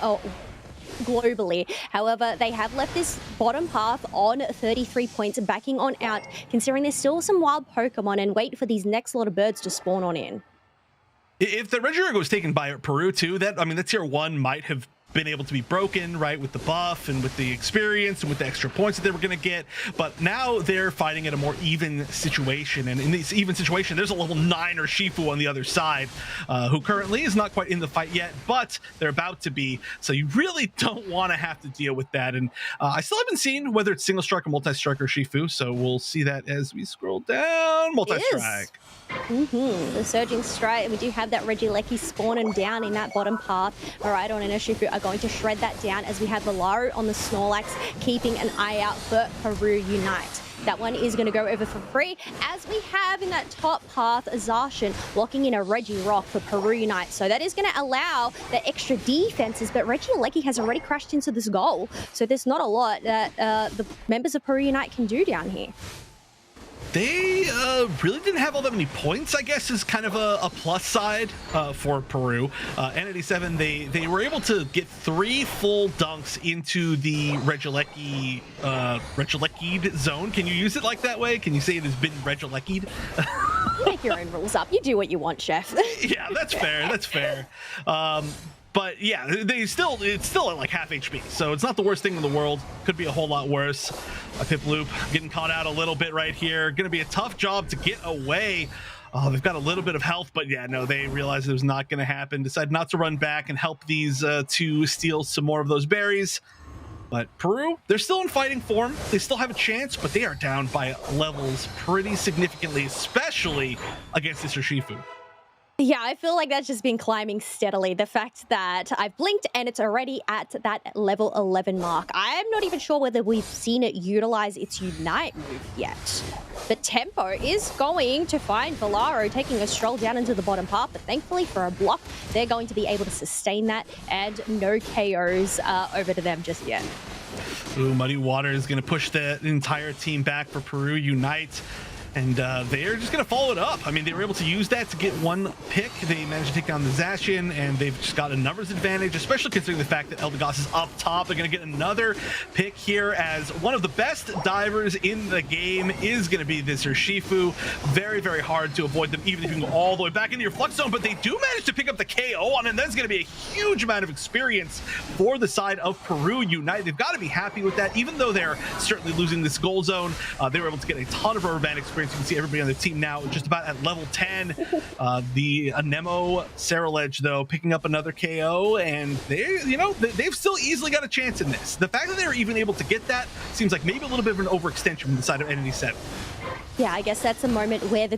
globally. However, they have left this bottom path on 33 points, backing on out, considering there's still some wild Pokemon, and wait for these next lot of birds to spawn on in. If the Regidrago was taken by Peru too, that, I mean, that tier 1 might have been able to be broken, right, with the buff and with the experience and with the extra points that they were going to get. But now they're fighting at a more even situation. And in this even situation, there's a level 9er Shifu on the other side, who currently is not quite in the fight yet, but they're about to be. So you really don't want to have to deal with that. And I still haven't seen whether it's single strike or multi-strike or Shifu. So we'll see that as we scroll down. Multi-strike. The surging strike. We do have that Regieleki spawning down in that bottom path. Miraidon and Urshifu are going to shred that down as we have Volaro on the Snorlax, keeping an eye out for Peru Unite. That one is going to go over for free, as we have in that top path Zacian locking in a Regirock for Peru Unite. So that is going to allow the extra defenses, but Regieleki has already crashed into this goal. So there's not a lot that the members of Peru Unite can do down here. They really didn't have all that many points, I guess, is kind of a plus side for Peru. N87, they were able to get 3 full dunks into the Regieleki'd zone. Can you use it like that way? Can you say it has been Regieleki'd? You make your own rules up. You do what you want, chef. Yeah, that's fair. That's fair. But yeah, it's still at like half HP, so it's not the worst thing in the world. Could be a whole lot worse. Piplup getting caught out a little bit right here. Going to be a tough job to get away. Oh, they've got a little bit of health, but yeah, no, they realized it was not going to happen. Decide not to run back and help these two steal some more of those berries. But Peru, they're still in fighting form. They still have a chance, but they are down by levels pretty significantly, especially against this Urshifu. Yeah, I feel like that's just been climbing steadily. The fact that I've blinked and it's already at that level 11 mark. I'm not even sure whether we've seen it utilize its Unite move yet. But Tempo is going to find Volaro taking a stroll down into the bottom path, but thankfully for a block, they're going to be able to sustain that, and no KOs over to them just yet. Ooh, Muddy Water is going to push the entire team back for Peru Unite. And they're just going to follow it up. I mean, they were able to use that to get 1 pick. They managed to take down the Zacian, and they've just got a numbers advantage, especially considering the fact that Eldegoss is up top. They're going to get another pick here, as one of the best divers in the game is going to be this Urshifu. Very, very hard to avoid them, even if you can go all the way back into your Flux Zone, but they do manage to pick up the KO on, and that's going to be a huge amount of experience for the side of Peru Unite. They've got to be happy with that, even though they're certainly losing this goal zone. They were able to get a ton of rubber band experience. You can see everybody on the team now just about at level 10. The Anemo Saraledge, though, picking up another KO, and they've still easily got a chance in this. The fact that they were even able to get that seems like maybe a little bit of an overextension from the side of N87. Yeah, I guess that's a moment where the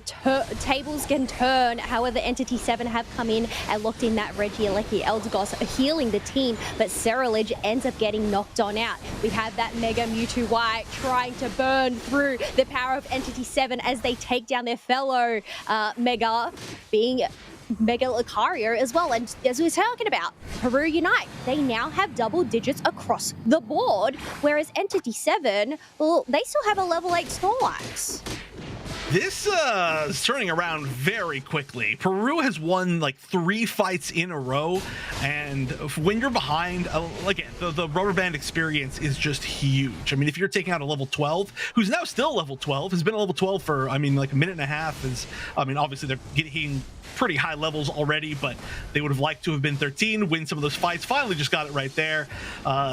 tables can turn. However, Entity 7 have come in and locked in that Regieleki. Eldegoss healing the team, but Saraledge ends up getting knocked on out. We have that Mega Mewtwo Y trying to burn through the power of Entity 7 as they take down their fellow Mega, being Mega Lucario as well. And as we were talking about, Peru Unite, they now have double digits across the board, whereas Entity 7, well, they still have a level 8 Snorlax. This is turning around very quickly. Peru has won like 3 fights in a row, and when you're behind, again, the rubber band experience is just huge. I mean, if you're taking out a level 12, who's now still level 12, has been a level 12 for, I mean, like a minute and a half, obviously they're getting pretty high levels already, but they would have liked to have been 13, win some of those fights. Finally just got it right there.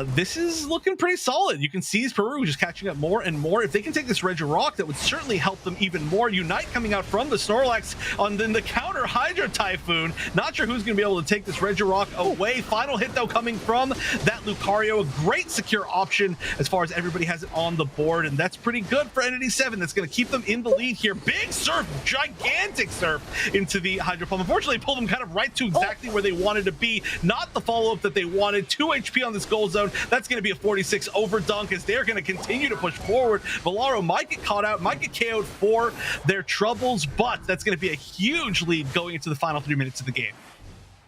This is looking pretty solid. You can see Peru just catching up more and more. If they can take this Regirock, that would certainly help them even more. Unite coming out from the Snorlax on then the counter Hydro Typhoon. Not sure who's going to be able to take this Regirock away. Final hit, though, coming from that Lucario. A great secure option as far as everybody has it on the board, and that's pretty good for Entity 7. That's going to keep them in the lead here. Big surf, gigantic surf into the Hydro Pump. Unfortunately, pulled them kind of right to exactly where they wanted to be. Not the follow-up that they wanted. 2 HP on this gold zone. That's going to be a 46 over dunk as they're going to continue to push forward. Volaro might get caught out, might get KO'd for their troubles, but that's going to be a huge lead going into the final 3 minutes of the game.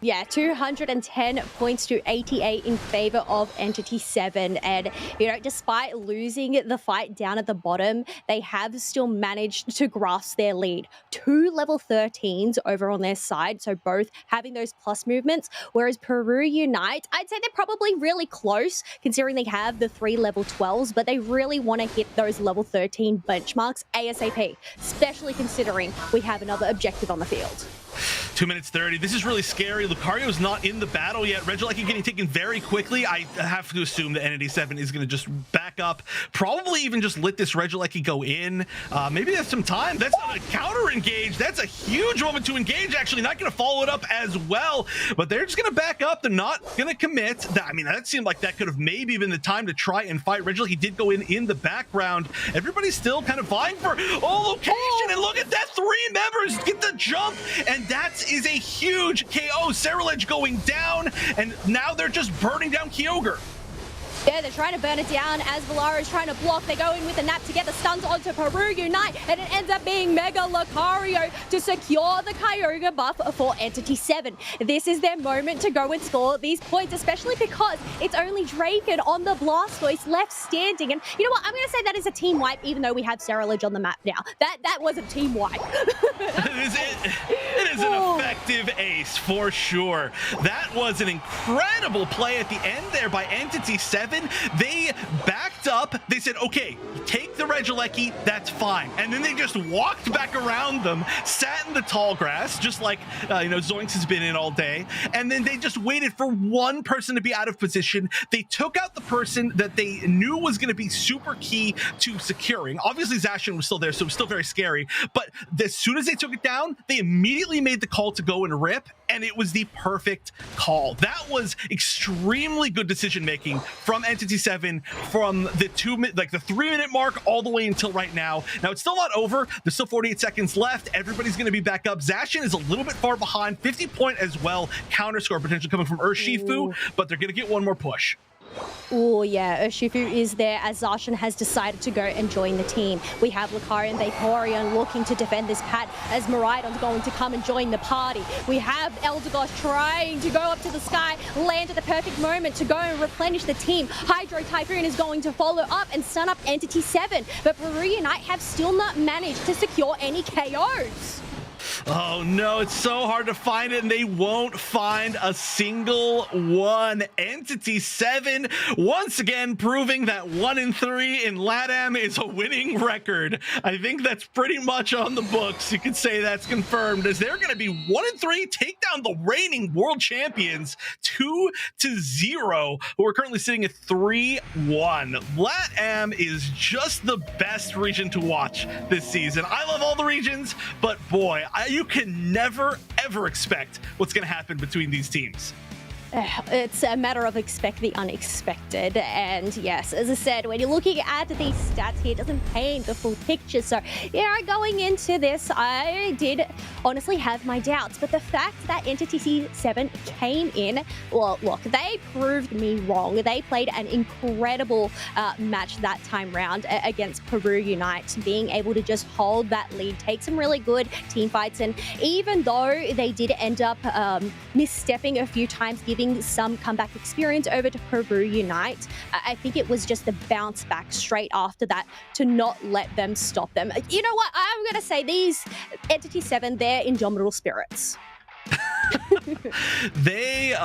Yeah, 210 points to 88 in favor of Entity 7. And, despite losing the fight down at the bottom, they have still managed to grasp their lead. 2 level 13s over on their side, so both having those plus movements. Whereas Peru Unite, I'd say they're probably really close, considering they have the 3 level 12s, but they really want to hit those level 13 benchmarks ASAP, especially considering we have another objective on the field. 2 minutes 30. This is really scary. Lucario's not in the battle yet. Regieleki getting taken very quickly. I have to assume that Entity 7 is going to just back up. Probably even just let this Regieleki go in. Maybe that's some time. That's not a counter engage. That's a huge moment to engage, actually. Not going to follow it up as well. But they're just going to back up. They're not going to commit. That seemed like that could have maybe been the time to try and fight. Regieleki did go in the background. Everybody's still kind of vying for location. And look at that. 3 members get the jump. And that is a huge KO. Cereledge going down, and now they're just burning down Kyogre. Yeah, they're trying to burn it down as Valara is trying to block. They go in with a nap to get the stuns onto Peru Unite, and it ends up being Mega Lucario to secure the Kyogre buff for Entity 7. This is their moment to go and score these points, especially because it's only Draken on the Blastoise left standing. And you know what? I'm going to say that is a team wipe, even though we have Cereledge on the map now. That was a team wipe. It is an effective ace for sure. That was an incredible play at the end there by Entity 7. They backed up. They said, okay, take the Regieleki, that's fine. And then they just walked back around them, sat in the tall grass, just like, Zoinks has been in all day. And then they just waited for one person to be out of position. They took out the person that they knew was going to be super key to securing. Obviously, Zacian was still there, so it was still very scary. But as soon as they took it down, they immediately made the call to go and rip, and it was the perfect call. That was extremely good decision-making from Entity 7 from the 3-minute mark all the way until right now. Now, it's still not over. There's still 48 seconds left. Everybody's going to be back up. Zacian is a little bit far behind. 50 point as well. Counter score potential coming from Urshifu, but they're going to get one more push. Oh yeah, Urshifu is there as Zacian has decided to go and join the team. We have Lucario and Vaporeon looking to defend this pad as Miraidon's going to come and join the party. We have Eldegoss trying to go up to the sky, land at the perfect moment to go and replenish the team. Hydro Typhoon is going to follow up and stun up Entity 7, but Peru Unite have still not managed to secure any KOs. Oh no, it's so hard to find it, and they won't find a single one. Entity 7 once again proving that 1-3 in LATAM is a winning record. I think that's pretty much on the books. You could say that's confirmed, as they're going to be 1-3, take down the reigning world champions 2-0, who are currently sitting at 3-1. LATAM is just the best region to watch this season. I love all the regions, but boy, you can never, ever expect what's going to happen between these teams. It's a matter of expect the unexpected. And yes, as I said, when you're looking at these stats here, it doesn't paint the full picture. So yeah, going into this, I did honestly have my doubts. But the fact that Entity 7 came in, well, look, they proved me wrong. They played an incredible match that time round against Peru Unite, being able to just hold that lead, take some really good team fights. And even though they did end up misstepping a few times, giving some comeback experience over to Peru Unite, I think it was just the bounce back straight after that to not let them stop them. You know what? I'm going to say these Entity 7, they're indomitable spirits. They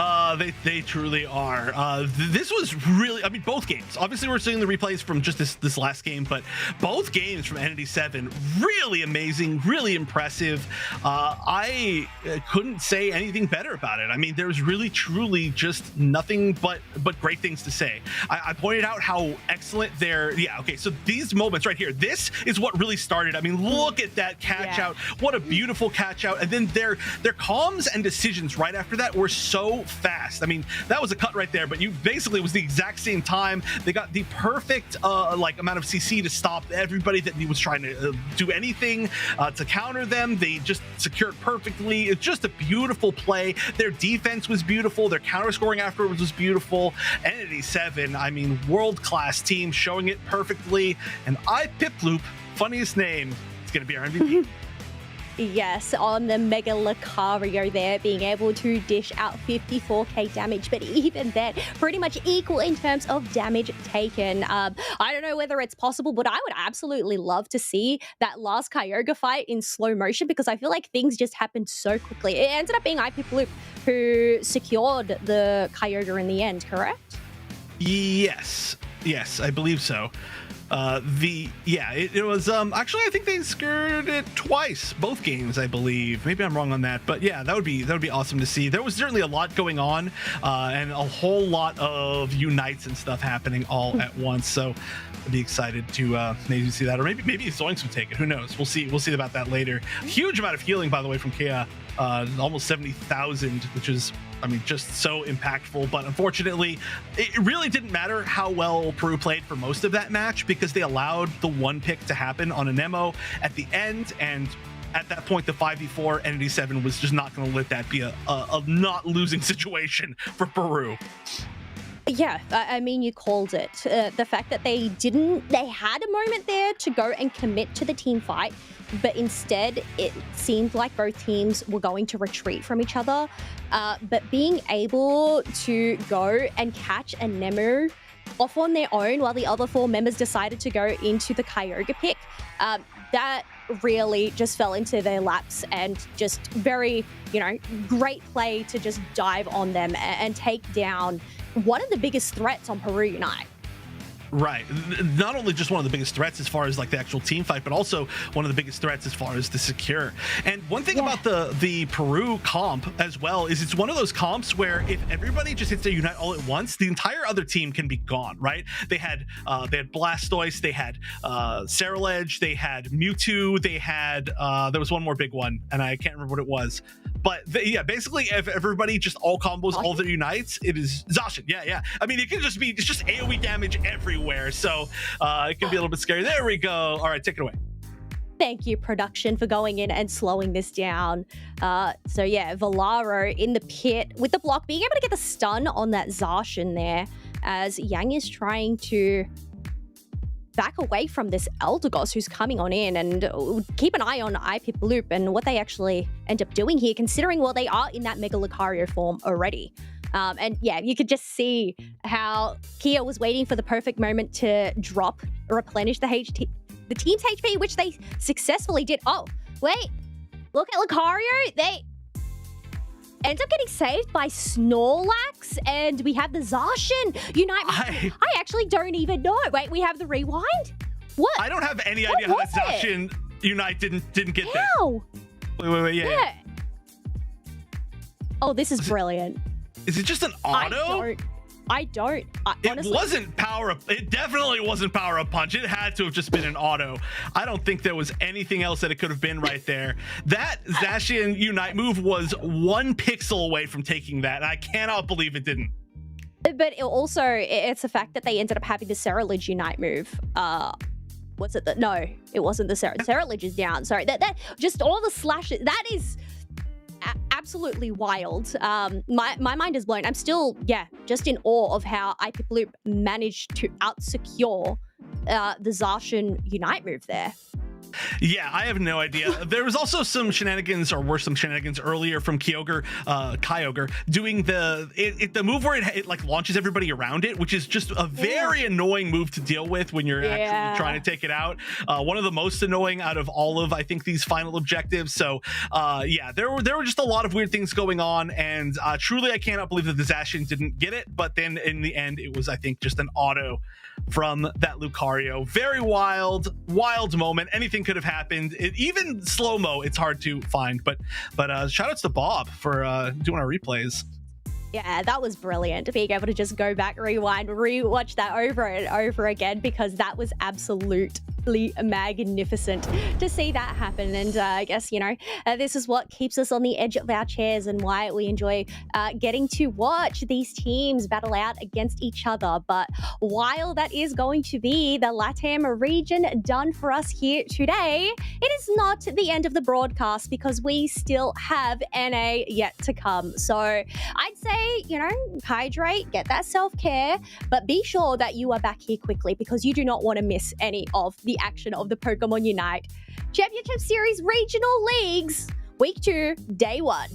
truly are. This was really, I mean, both games. Obviously, we're seeing the replays from just this last game, but both games from Entity 7 really amazing, really impressive. I couldn't say anything better about it. I mean, there's really, truly just nothing but great things to say. I pointed out how excellent so these moments right here, this is what really started. I mean, look at that catch out. What a beautiful catch out. And then their comms and decisions right after that were so fast. I mean, that was a cut right there, but basically it was the exact same time. They got the perfect amount of CC to stop everybody that was trying to do anything to counter them. They just secured perfectly. It's just a beautiful play. Their defense was beautiful. Their counter scoring afterwards was beautiful. Entity 7, I mean, world-class team, showing it perfectly. And Piploop, funniest name, it's going to be our MVP. Yes, on the Mega Lucario there, being able to dish out 54k damage, but even then, pretty much equal in terms of damage taken. I don't know whether it's possible, but I would absolutely love to see that last Kyogre fight in slow motion, because I feel like things just happened so quickly. It ended up being Piploop who secured the Kyogre in the end, correct? Yes, I believe so. It was actually I think they skirted it twice, both games, I believe. Maybe I'm wrong on that, but yeah, that would be awesome to see. There was certainly a lot going on, and a whole lot of unites and stuff happening all at once. So I'd be excited to maybe see that, or maybe Zoinks would take it. Who knows? We'll see about that later. Huge amount of healing, by the way, from Kia. Almost 70,000, which is, I mean, just so impactful. But unfortunately, it really didn't matter how well Peru played for most of that match, because they allowed the one pick to happen on an Nemo at the end. And at that point, the 5v4 Entity 7 was just not going to let that be a not losing situation for Peru. Yeah, I mean, you called it. The fact that they had a moment there to go and commit to the team fight, but instead it seemed like both teams were going to retreat from each other. But being able to go and catch a Nemu off on their own while the other four members decided to go into the Kyogre pick, that really just fell into their laps, and just very, great play to just dive on them and take down one of the biggest threats on Peru Unite. Right. Not only just one of the biggest threats as far as like the actual team fight, but also one of the biggest threats as far as the secure. And one thing about the Peru comp as well is it's one of those comps where if everybody just hits their unite all at once, the entire other team can be gone, right? They had Blastoise, they had Ceruledge, they had Mewtwo, they had there was one more big one, and I can't remember what it was. But basically, if everybody just all combos all their unites, it is Zacian. Yeah. I mean, it's just AoE damage everywhere, so it can be a little bit scary. There we go. All right, take it away. Thank you, production, for going in and slowing this down. So yeah, Volaro in the pit with the block, being able to get the stun on that Zacian there, as Yang is trying to back away from this Eldegoss who's coming on in, and keep an eye on IPip Loop and what they actually end up doing here, considering, well, they are in that Mega Lucario form already. And yeah, you could just see how Kia was waiting for the perfect moment to replenish the team's HP, which they successfully did. Oh, wait, look at Lucario. They end up getting saved by Snorlax, and we have the Zacian Unite. I actually don't even know. Wait, we have the rewind? What? I don't have any idea how that Zacian Unite didn't get there. How? Wait, yeah. Oh, this is brilliant. Is it just an auto? I don't. Honestly, it wasn't power up. It definitely wasn't power up punch. It had to have just been an auto. I don't think there was anything else that it could have been right there. That Zacian Unite move was 1 pixel away from taking that, and I cannot believe it didn't. But it's the fact that they ended up having the Ceruledge Unite move. Was it that? No, it wasn't the Ceruledge is down. Sorry, that just all the slashes. That is absolutely wild. My mind is blown. I'm still, just in awe of how IPip Loop managed to out-secure the Zacian Unite move there. Yeah, I have no idea. There was also some shenanigans, or were some shenanigans earlier from Kyogre doing the move where it like launches everybody around it, which is just a very annoying move to deal with when you're actually trying to take it out. One of the most annoying out of all of, I think, these final objectives. So there were just a lot of weird things going on, and truly I cannot believe that the Zacian didn't get it, but then in the end it was, I think, just an auto from that Lucario. Very wild moment. Anything could have happened. Even slow-mo, it's hard to find, but shout outs to Bob for doing our replays. Yeah, that was brilliant, being able to just go back, rewind, rewatch that over and over again, because that was absolutely magnificent to see that happen. And I guess, this is what keeps us on the edge of our chairs and why we enjoy getting to watch these teams battle out against each other. But while that is going to be the LATAM region done for us here today, it is not the end of the broadcast, because we still have NA yet to come. So I'd say, hydrate, get that self-care, but be sure that you are back here quickly, because you do not want to miss any of the action of the Pokemon Unite Championship Series Regional Leagues, Week 2, Day 1.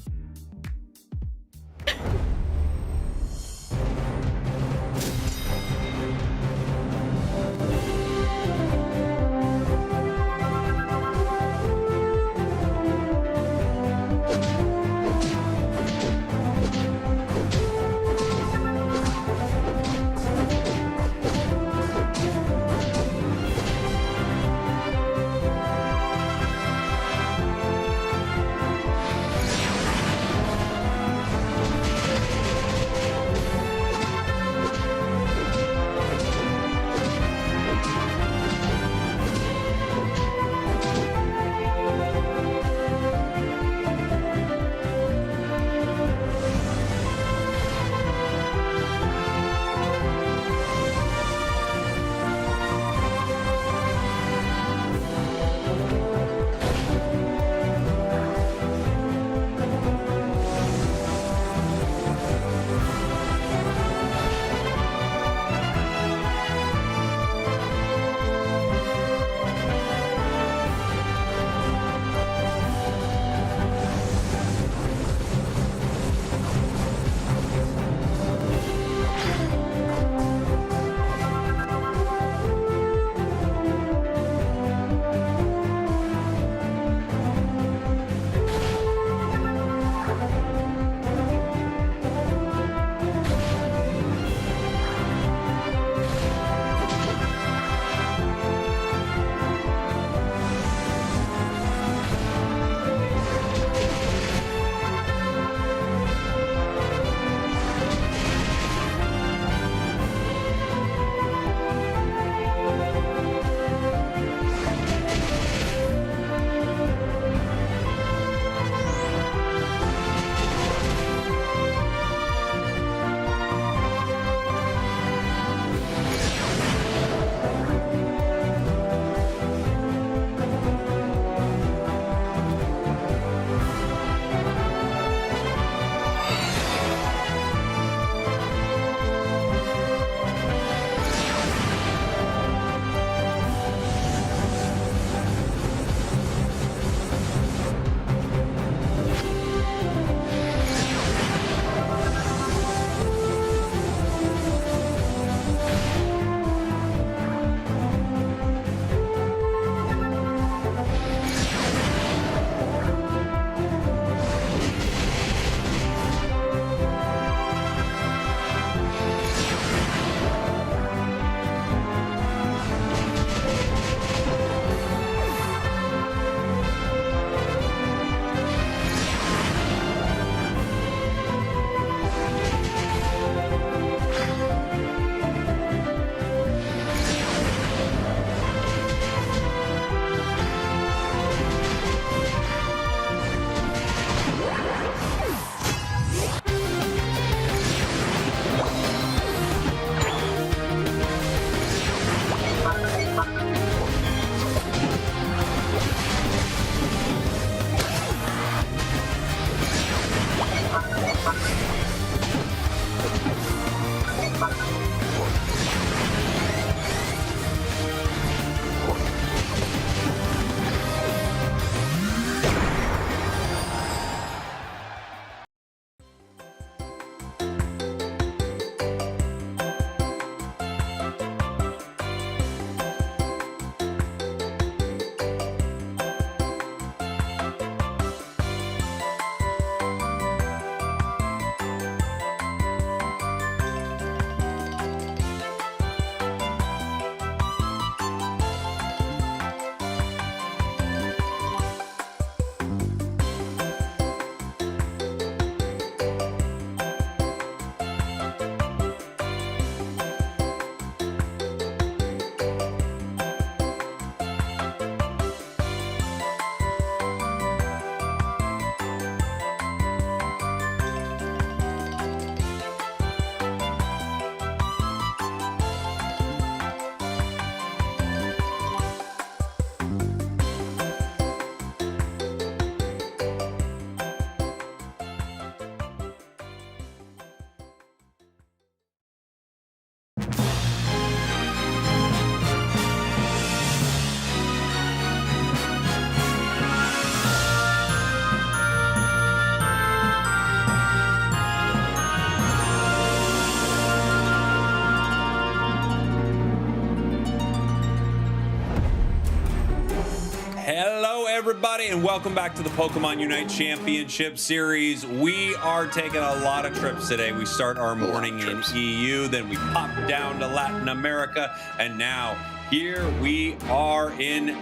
Hello, everybody, and welcome back to the Pokemon Unite Championship Series. We are taking a lot of trips today. We start our morning in EU, then we pop down to Latin America, and now here we are in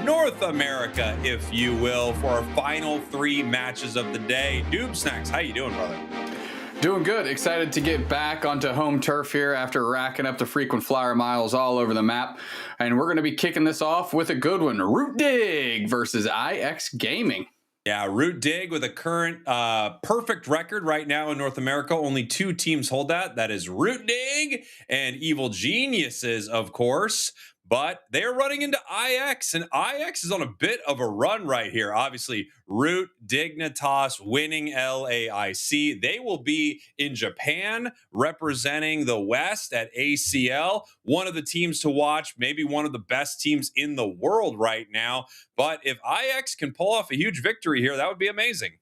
North America, if you will, for our final 3 matches of the day. Doob Snacks, how you doing, brother? Doing good. Excited to get back onto home turf here after racking up the frequent flyer miles all over the map. And we're going to be kicking this off with a good one. Root Dig versus IX Gaming. Yeah, Root Dig with a current perfect record right now in North America. Only 2 teams hold that. That is Root Dig and Evil Geniuses, of course. But they're running into IX, and IX is on a bit of a run right here. Obviously, Root, Dignitas winning LAIC. They will be in Japan representing the West at ACL. One of the teams to watch, maybe one of the best teams in the world right now. But if IX can pull off a huge victory here, that would be amazing.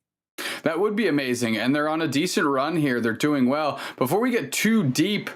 That would be amazing, and they're on a decent run here. They're doing well. Before we get too deep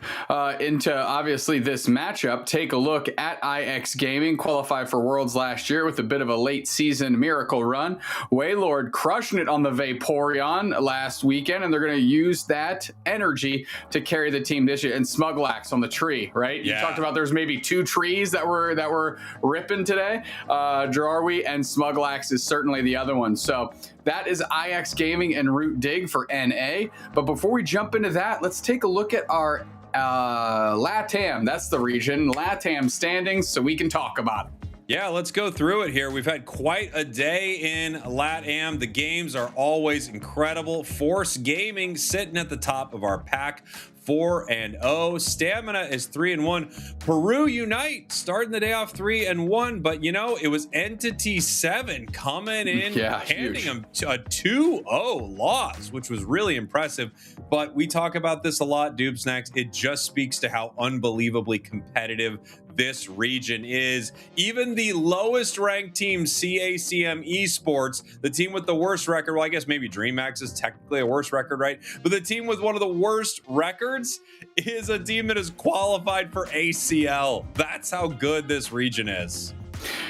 into, obviously, this matchup, take a look at IX Gaming, qualified for Worlds last year with a bit of a late season miracle run. Waylord crushing it on the Vaporeon last weekend, and they're going to use that energy to carry the team this year. And Smuglax on the tree, right? Yeah. You talked about there's maybe 2 trees that were ripping today. Jararwi and Smuglax is certainly the other one. So that is IX Gaming and Root Dig for NA. But before we jump into that, let's take a look at our LATAM. That's the region. LATAM standings, so we can talk about it. Yeah, let's go through it here. We've had quite a day in LATAM. The games are always incredible. Force Gaming sitting at the top of our pack. 4-0. Stamina is 3-1. Peru Unite starting the day off 3-1, but you know, it was Entity 7 coming in, handing them a 2-0 loss, which was really impressive. But we talk about this a lot, Doob Snacks. It just speaks to how unbelievably competitive this region is. Even the lowest ranked team, CACM Esports, the team with the worst record, well, I guess maybe DreamHack is technically a worse record, right? But the team with one of the worst records is a team that is qualified for ACL. That's how good this region is.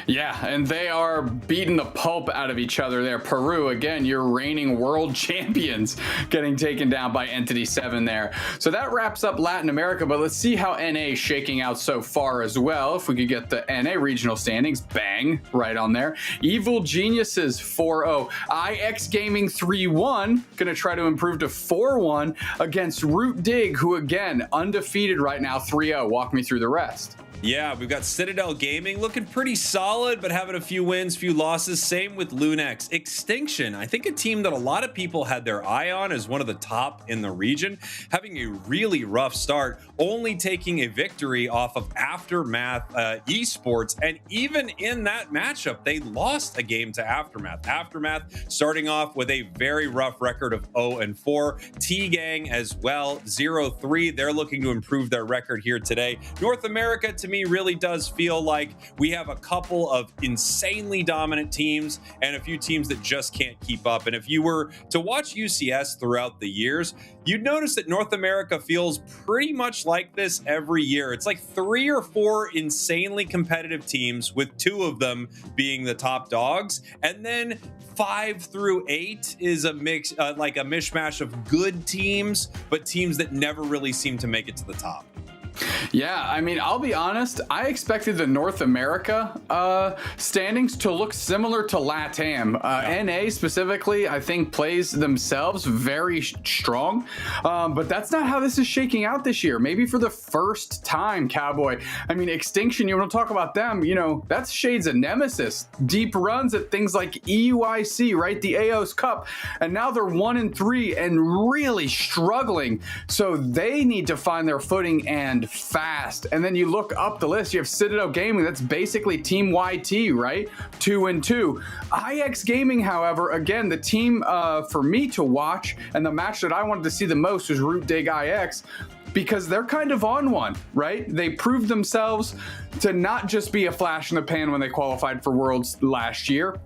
Yeah, and they are beating the pulp out of each other there. Peru, again, your reigning world champions, getting taken down by Entity 7 there. So that wraps up Latin America, but let's see how NA is shaking out so far as well. If we could get the NA regional standings, bang, right on there. Evil Geniuses 4-0. IX Gaming 3-1, gonna try to improve to 4-1 against Root Dig, who again, undefeated right now, 3-0. Walk me through the rest. Yeah, we've got Citadel Gaming looking pretty solid, but having a few wins, few losses. Same with Lunex. Extinction, I think a team that a lot of people had their eye on as one of the top in the region, having a really rough start, only taking a victory off of Aftermath Esports. And even in that matchup, they lost a game to Aftermath. Aftermath starting off with a very rough record of 0-4. T-Gang as well, 0-3. They're looking to improve their record here today. North America, to me, really does feel like we have a couple of insanely dominant teams and a few teams that just can't keep up. And if you were to watch UCS throughout the years, you'd notice that North America feels pretty much like this every year. It's like 3 or 4 insanely competitive teams, with 2 of them being the top dogs, and then 5 through 8 is a mix, like a mishmash of good teams, but teams that never really seem to make it to the top. Yeah, I mean, I'll be honest, I expected the North America standings to look similar to LATAM. NA specifically, I think, plays themselves very strong, but that's not how this is shaking out this year. Maybe for the first time, Cowboy. I mean, Extinction, you want to talk about them, you know, that's shades of Nemesis. Deep runs at things like EUIC, right? The AOS Cup, and now they're 1-3 and really struggling. So they need to find their footing and fast. And then you look up the list, you have Citadel Gaming, that's basically Team YT, right? 2-2. IX Gaming, however, again, the team for me to watch, and the match that I wanted to see the most was Root Dig IX, because they're kind of on one, right? They proved themselves to not just be a flash in the pan when they qualified for Worlds last year.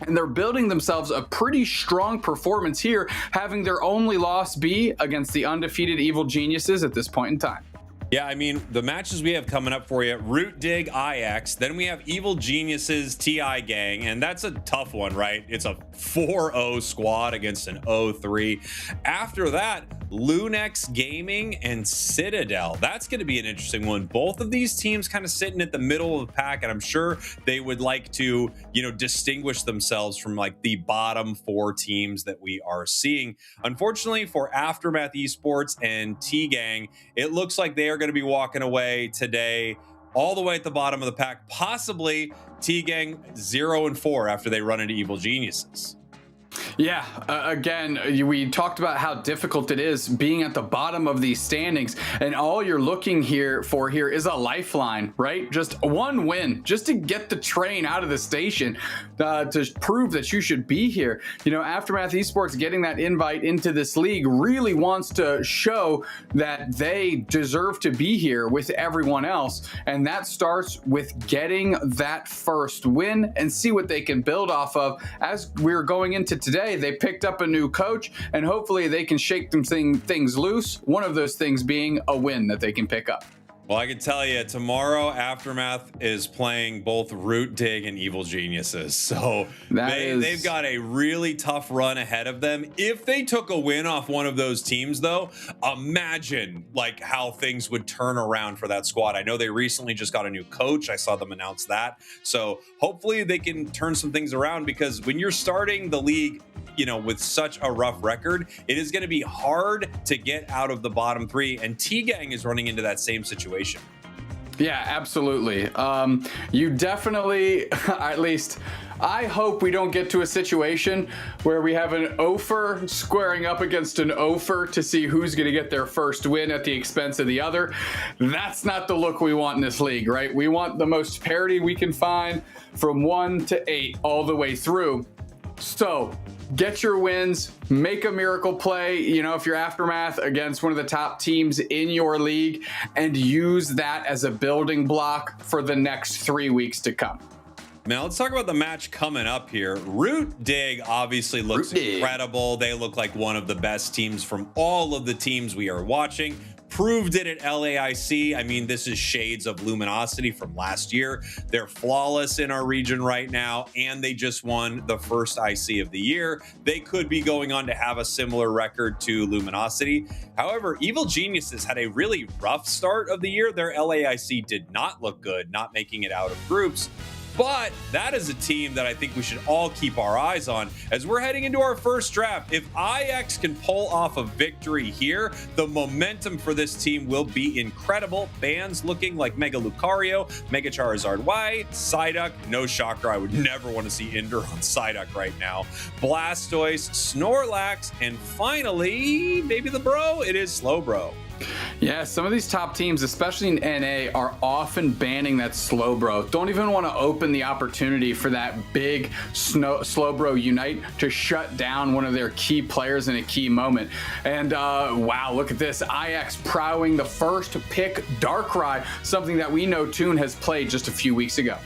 And they're building themselves a pretty strong performance here, having their only loss be against the undefeated Evil Geniuses at this point in time. Yeah, I mean, the matches we have coming up for you, Root Dig IX, then we have Evil Geniuses TI Gang, and that's a tough one, right? It's a 4-0 squad against an 0-3. After that, Lunex Gaming and Citadel. That's going to be an interesting one. Both of these teams kind of sitting at the middle of the pack, and I'm sure they would like to, distinguish themselves from like the bottom 4 teams that we are seeing. Unfortunately for Aftermath Esports and T-Gang, it looks like they are going to be walking away today all the way at the bottom of the pack, possibly T-Gang 0-4 after they run into Evil Geniuses. Yeah, again, we talked about how difficult it is being at the bottom of these standings, and all you're looking for here is a lifeline, right? Just one win, just to get the train out of the station, to prove that you should be here. Aftermath Esports getting that invite into this league really wants to show that they deserve to be here with everyone else, and that starts with getting that first win and see what they can build off of. As we're going into today, they picked up a new coach, and hopefully they can shake them things loose. One of those things being a win that they can pick up. Well, I can tell you, tomorrow Aftermath is playing both Root Dig and Evil Geniuses. So they've got a really tough run ahead of them. If they took a win off one of those teams, though, imagine like how things would turn around for that squad. I know they recently just got a new coach. I saw them announce that. So hopefully they can turn some things around, because when you're starting the league, with such a rough record, it is going to be hard to get out of the bottom 3, and T-Gang is running into that same situation. Yeah, absolutely. You definitely, at least I hope we don't get to a situation where we have an Ofer squaring up against an Ofer to see who's going to get their first win at the expense of the other. That's not the look we want in this league, right? We want the most parity we can find from 1 to 8 all the way through. So get your wins, make a miracle play, if you're Aftermath, against one of the top teams in your league, and use that as a building block for the next 3 weeks to come. Now let's talk about the match coming up here. Root Dig obviously looks incredible. They look like one of the best teams from all of the teams we are watching. Proved it at LAIC. I mean, this is shades of Luminosity from last year. They're flawless in our region right now, and they just won the first IC of the year. They could be going on to have a similar record to Luminosity. However, Evil Geniuses had a really rough start of the year. Their LAIC did not look good, not making it out of groups. But that is a team that I think we should all keep our eyes on as we're heading into our first draft. If IX can pull off a victory here, the momentum for this team will be incredible. Bans looking like Mega Lucario, Mega Charizard Y, Psyduck, no shocker, I would never want to see Ender on Psyduck right now, Blastoise, Snorlax, and finally, maybe the bro, it is Slowbro. Yeah, some of these top teams, especially in NA, are often banning that Slowbro. Don't even want to open the opportunity for that big Slowbro Unite to shut down one of their key players in a key moment. And wow, look at this. IX prowling the first pick Darkrai, something that we know Toon has played just a few weeks ago.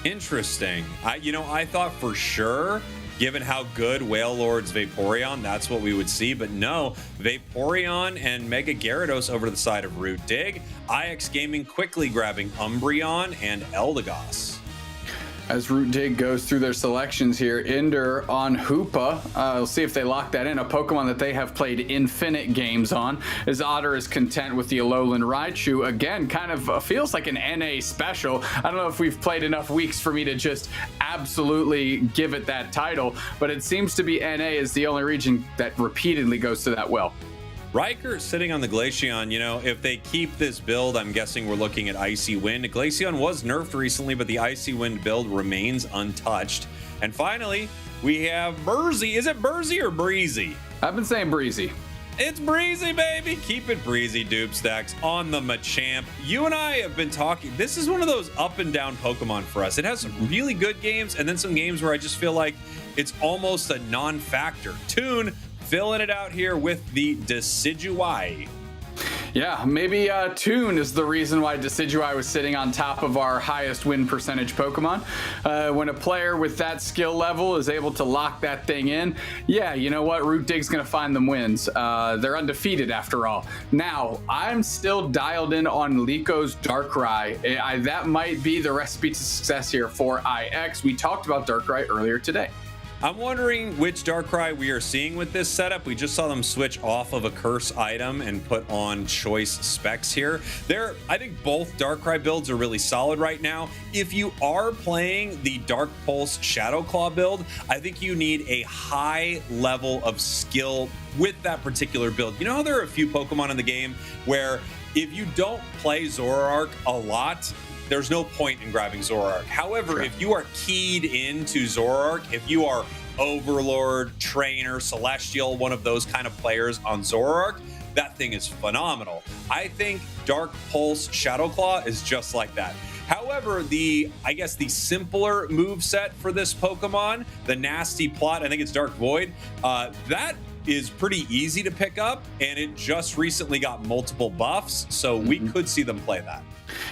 Interesting. I thought for sure, given how good Wailord's Vaporeon, that's what we would see. But no, Vaporeon and Mega Gyarados over to the side of Root Dig. IX Gaming quickly grabbing Umbreon and Eldegoss. As Root Dig goes through their selections here, Ender on Hoopa. We'll see if they lock that in. A Pokemon that they have played infinite games on. As Otter is content with the Alolan Raichu. Again, kind of feels like an NA special. I don't know if we've played enough weeks for me to just absolutely give it that title, but it seems to be NA is the only region that repeatedly goes to that well. Riker sitting on the Glaceon. If they keep this build, I'm guessing we're looking at Icy Wind. Glaceon was nerfed recently, but the Icy Wind build remains untouched. And finally, we have Burzy. Is it Burzy or Breezy? I've been saying Breezy. It's Breezy, baby. Keep it breezy, Dupe Stacks, on the Machamp. You and I have been talking. This is one of those up and down Pokemon for us. It has some really good games and then some games where I just feel like it's almost a non-factor. Toon filling it out here with the Decidueye. Yeah, maybe Toon is the reason why Decidueye was sitting on top of our highest win percentage Pokemon. When a player with that skill level is able to lock that thing in, yeah, you know what? Root Dig's going to find them wins. They're undefeated after all. Now, I'm still dialed in on Lico's Darkrai. That might be the recipe to success here for IX. We talked about Darkrai earlier today. I'm wondering which Darkrai we are seeing with this setup. We just saw them switch off of a curse item and put on choice specs here. I think both Darkrai builds are really solid right now. If you are playing the Dark Pulse Shadow Claw build, I think you need a high level of skill with that particular build. You know how there are a few Pokemon in the game where if you don't play Zoroark a lot, there's no point in grabbing Zoroark. However, if you are keyed into Zoroark, if you are Overlord, Trainer, Celestial, one of those kind of players on Zoroark, that thing is phenomenal. I think Dark Pulse Shadow Claw is just like that. However, I guess the simpler move set for this Pokemon, the nasty plot, I think it's Dark Void, that is pretty easy to pick up, and it just recently got multiple buffs, so we could see them play that.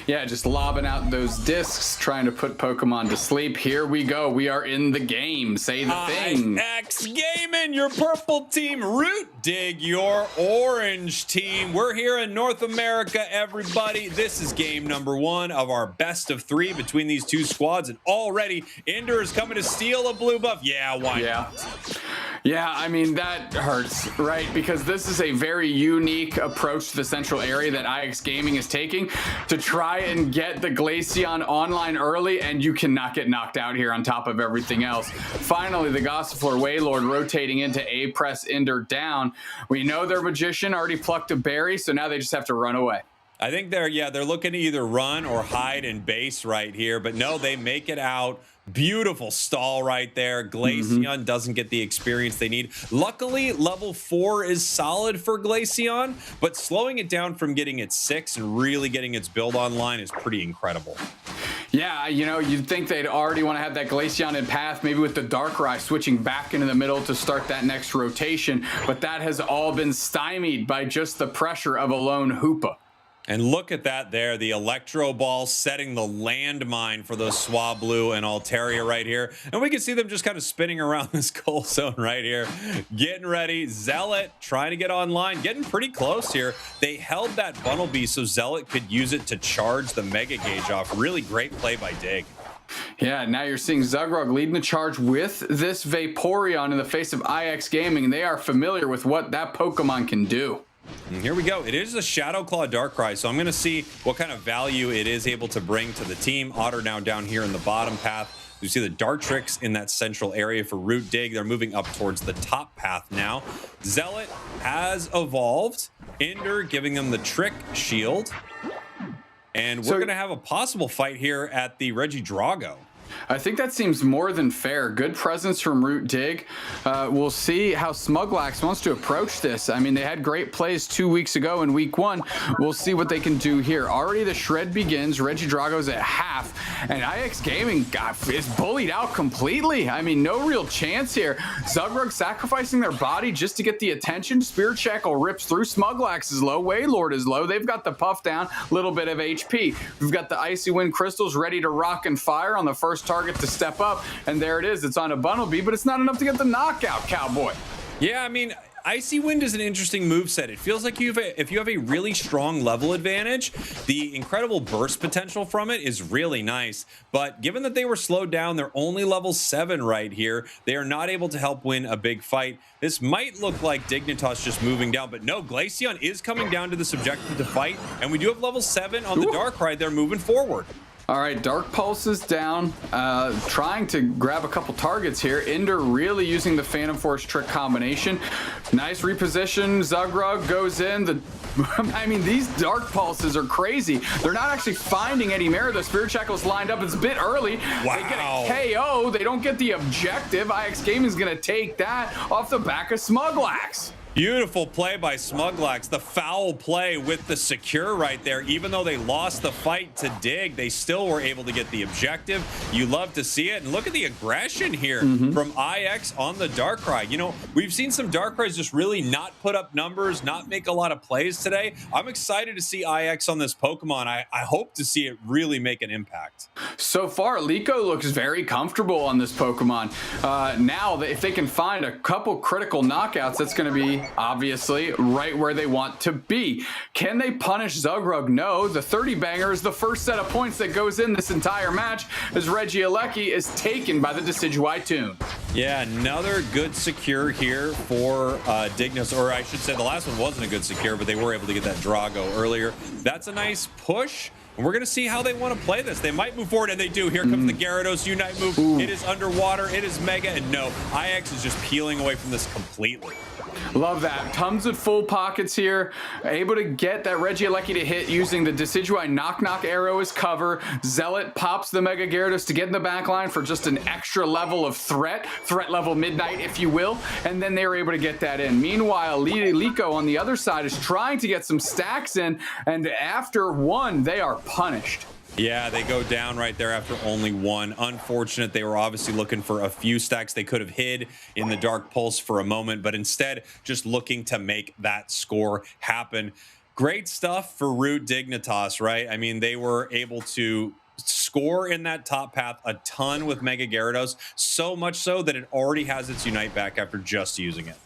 Yeah, just lobbing out those discs, trying to put Pokemon to sleep. Here we go. We are in the game. Say the thing. X Gaming, your purple team. Root Dig, your orange team. We're here in North America, everybody. This is game number 1 of our best of 3 between these two squads. And already, Ender is coming to steal a blue buff. Yeah, why not? Yeah, I mean, that hurts, right? Because this is a very unique approach to the central area that IX Gaming is taking to try and get the Glaceon online early, and you cannot get knocked out here on top of everything else. Finally, the Gossifleur Wailord rotating into A press Ender down. We know their Magician already plucked a berry, so now they just have to run away. I think they're looking to either run or hide in base right here, but no, they make it out. Beautiful stall right there. Glaceon doesn't get the experience they need. Luckily, level 4 is solid for Glaceon, but slowing it down from getting its 6 and really getting its build online is pretty incredible. Yeah, you know, you'd think they'd already want to have that Glaceon in path, maybe with the Darkrai switching back into the middle to start that next rotation, but that has all been stymied by just the pressure of a lone Hoopa. And look at that there, the Electro Ball setting the landmine for the Swablu and Altaria right here. And we can see them just kind of spinning around this goal zone right here. Getting ready. Zealot trying to get online, getting pretty close here. They held that Bunnelby so Zealot could use it to charge the Mega Gauge off. Really great play by Dig. Yeah, now you're seeing Zugrug leading the charge with this Vaporeon in the face of IX Gaming, and they are familiar with what that Pokemon can do. And here we go. It is a Shadow Claw Darkrai, so I'm going to see what kind of value it is able to bring to the team. Otter now down here in the bottom path. You see the Dartrix in that central area for Root Dig. They're moving up towards the top path now. Zealot has evolved. Ender giving them the Trick Shield. And we're going to have a possible fight here at the Regidrago. I think that seems more than fair. Good presence from Root Dig. We'll see how Smuglax wants to approach this. I mean, they had great plays 2 weeks ago in week 1. We'll see what they can do here. Already the shred begins. Regidrago's at half, and IX Gaming is bullied out completely. I mean, no real chance here. Zugrug sacrificing their body just to get the attention. Spirit Shackle rips through. Smuglax is low. Wailord is low. They've got the puff down. Little bit of HP. We've got the Icy Wind Crystals ready to rock and fire on the first target to step up, and there it is. It's on a Bunnelby, but it's not enough to get the knockout, Cowboy. Yeah, I mean, Icy Wind is an interesting moveset. It feels like if you have a really strong level advantage, the incredible burst potential from it is really nice. But given that they were slowed down, they're only level 7 right here. They are not able to help win a big fight. This might look like Dignitas just moving down, but no, Glaceon is coming down to this objective to fight, and we do have level 7 on the Darkrai. They're moving forward. All right, Dark Pulse is down, trying to grab a couple targets here. Ender really using the Phantom Force trick combination. Nice reposition. Zugrug goes in. I mean, these Dark Pulses are crazy. They're not actually finding Eddie Mare. The Spirit Shackle's lined up. It's a bit early. Wow. They get a KO. They don't get the objective. IX Gaming is going to take that off the back of Smuglax. Beautiful play by Smuglax. The foul play with the secure right there. Even though they lost the fight to Dig, they still were able to get the objective. You love to see it. And look at the aggression here from IX on the Darkrai. You know, we've seen some Darkrai's just really not put up numbers, not make a lot of plays today. I'm excited to see IX on this Pokemon. I hope to see it really make an impact. So far, Liko looks very comfortable on this Pokemon. Now, if they can find a couple critical knockouts, that's going to be obviously right where they want to be. Can they punish Zugrug? No. The 30 banger is the first set of points that goes in this entire match as Regieleki is taken by the Decidueye Toon. Yeah, another good secure here for Dignos, or I should say the last one wasn't a good secure, but they were able to get that Drago earlier. That's a nice push. And we're going to see how they want to play this. They might move forward, and they do. Here comes the Gyarados Unite move. It is underwater. It is Mega. And no, IX is just peeling away from this completely. Love that. Tons of full pockets here. Able to get that Regieleki to hit using the Decidueye knock arrow as cover. Zealot pops the Mega Gyarados to get in the back line for just an extra level of threat level midnight, if you will. And then they were able to get that in. Meanwhile, Liko on the other side is trying to get some stacks in. And after one, they are punished. Yeah, they go down right there after only one. Unfortunate. They were obviously looking for a few stacks. They could have hid in the Dark Pulse for a moment, but instead just looking to make that score happen. Great stuff for Root Dignitas, right? I mean, they were able to score in that top path a ton with Mega Gyarados, so much so that it already has its Unite back after just using it.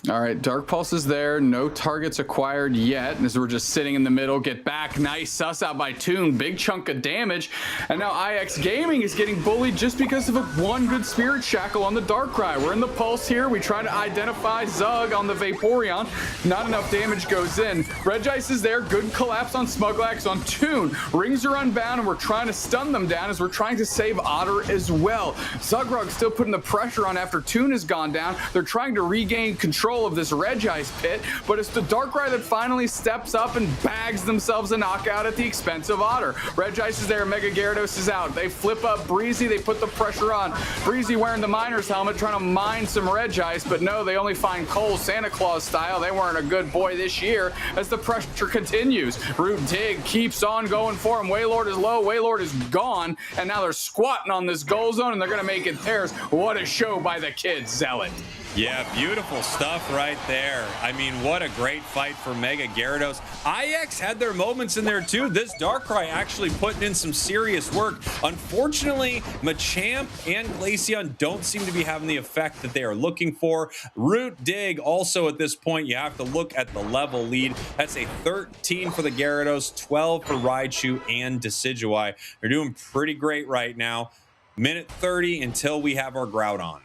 All right, Dark Pulse is there. No targets acquired yet. As we're just sitting in the middle, get back. Nice sus out by Toon. Big chunk of damage. And now IX Gaming is getting bullied just because of one good Spirit Shackle on the Darkrai. We're in the Pulse here. We try to identify Zug on the Vaporeon. Not enough damage goes in. Regice is there. Good collapse on Smuglax on Toon. Rings are unbound, and we're trying to stun them down as we're trying to save Otter as well. Zugrug still putting the pressure on after Toon has gone down. They're trying to regain control of this Regice pit, but it's the Darkrai that finally steps up and bags themselves a knockout at the expense of Otter. Regice is there, Mega Gyarados is out. They flip up Breezy, they put the pressure on. Breezy wearing the miner's helmet, trying to mine some Regice, but no, they only find Cole Santa Claus style. They weren't a good boy this year as the pressure continues. Root Dig keeps on going for him. Wailord is low, Wailord is gone, and now they're squatting on this goal zone, and they're gonna make it theirs. What a show by the kids, Zealot. Yeah, beautiful stuff right there. I mean, what a great fight for Mega Gyarados. IX had their moments in there too. This Darkrai actually putting in some serious work. Unfortunately, Machamp and Glaceon don't seem to be having the effect that they are looking for. Root Dig also at this point, you have to look at the level lead. That's a 13 for the Gyarados, 12 for Raichu and Decidueye. They're doing pretty great right now. Minute 30 until we have our Groudon.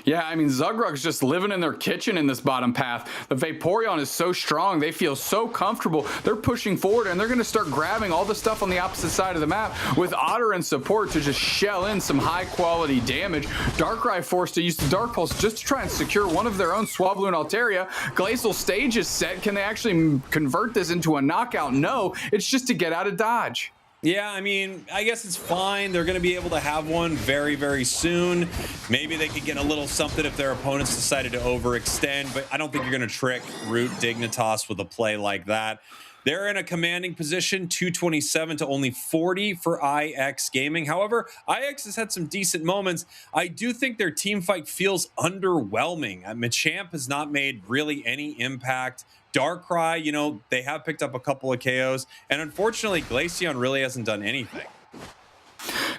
Yeah, I mean, Zugrug's just living in their kitchen in this bottom path. The Vaporeon is so strong. They feel so comfortable. They're pushing forward, and they're going to start grabbing all the stuff on the opposite side of the map with Otter and support to just shell in some high-quality damage. Darkrai forced to use the Dark Pulse just to try and secure one of their own Swablu and Altaria. Glacial Stage is set. Can they actually convert this into a knockout? No, it's just to get out of dodge. Yeah, I mean, I guess it's fine. They're going to be able to have one very, very soon. Maybe they could get a little something if their opponents decided to overextend, but I don't think you're going to trick Root Dignitas with a play like that. They're in a commanding position, 227 to only 40 for IX Gaming. However, IX has had some decent moments. I do think their team fight feels underwhelming. Machamp has not made really any impact. Darkrai, you know, they have picked up a couple of KOs. And unfortunately, Glaceon really hasn't done anything.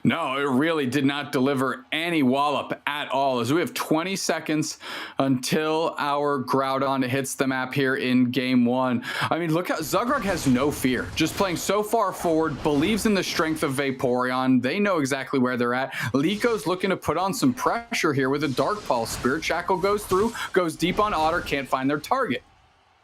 No, it really did not deliver any wallop at all, as we have 20 seconds until our Groudon hits the map here in game one. I mean, look how Zugrug has no fear, just playing so far forward, believes in the strength of Vaporeon. They know exactly where they're at. Liko's looking to put on some pressure here with a Dark Pulse. Spirit Shackle goes through, goes deep on Otter, can't find their target.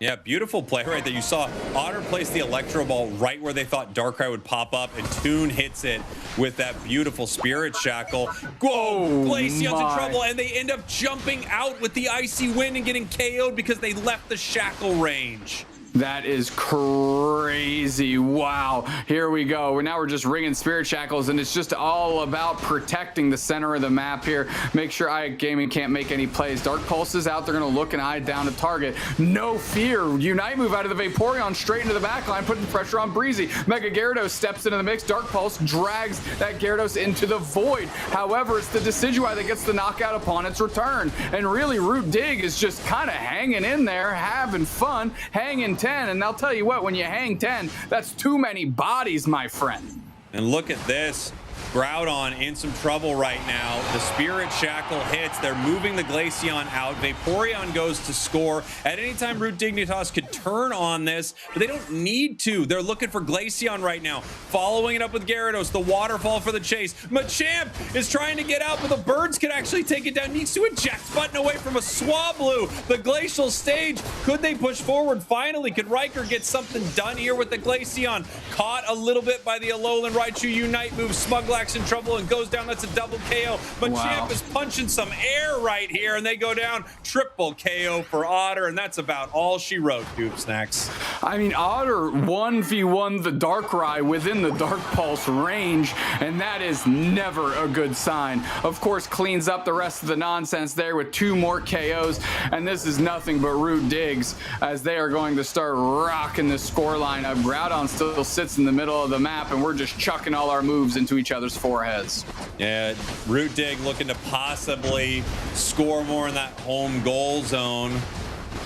Yeah, beautiful play right there. You saw Otter place the Electro Ball right where they thought Darkrai would pop up, and Toon hits it with that beautiful Spirit Shackle. Whoa, Glaceon's in trouble, and they end up jumping out with the Icy Wind and getting KO'd because they left the Shackle range. That is crazy. Wow. Here we go. Now we're just ringing Spirit Shackles, and it's just all about protecting the center of the map here. Make sure Gaming can't make any plays. Dark Pulse is out. They're going to look and eye down to target. No fear. Unite move out of the Vaporeon straight into the back line, putting pressure on Breezy. Mega Gyarados steps into the mix. Dark Pulse drags that Gyarados into the void. However, it's the Decidueye that gets the knockout upon its return. And really, Root Dig is just kind of hanging in there, having fun, hanging 10, and I'll tell you what, when you hang 10, that's too many bodies, my friend. And look at this. Groudon in some trouble right now. The Spirit Shackle hits. They're moving the Glaceon out. Vaporeon goes to score. At any time, Root Dignitas could turn on this, but they don't need to. They're looking for Glaceon right now. Following it up with Gyarados. The waterfall for the chase. Machamp is trying to get out, but the birds can actually take it down. Needs to eject button away from a Swablu. The Glacial Stage. Could they push forward? Finally, could Riker get something done here with the Glaceon? Caught a little bit by the Alolan Raichu Unite move. Smuglax in trouble and goes down. That's a double KO. Machamp is punching some air right here, and they go down. Triple KO for Otter, and that's about all she wrote, Dupe Snacks. I mean, Otter 1v1 the Darkrai within the Dark Pulse range, and that is never a good sign. Of course, cleans up the rest of the nonsense there with 2 more KOs, and this is nothing but Root Digs as they are going to start rocking the scoreline up. Groudon still sits in the middle of the map, and we're just chucking all our moves into each other's foreheads. Yeah, Root Dig looking to possibly score more in that home goal zone.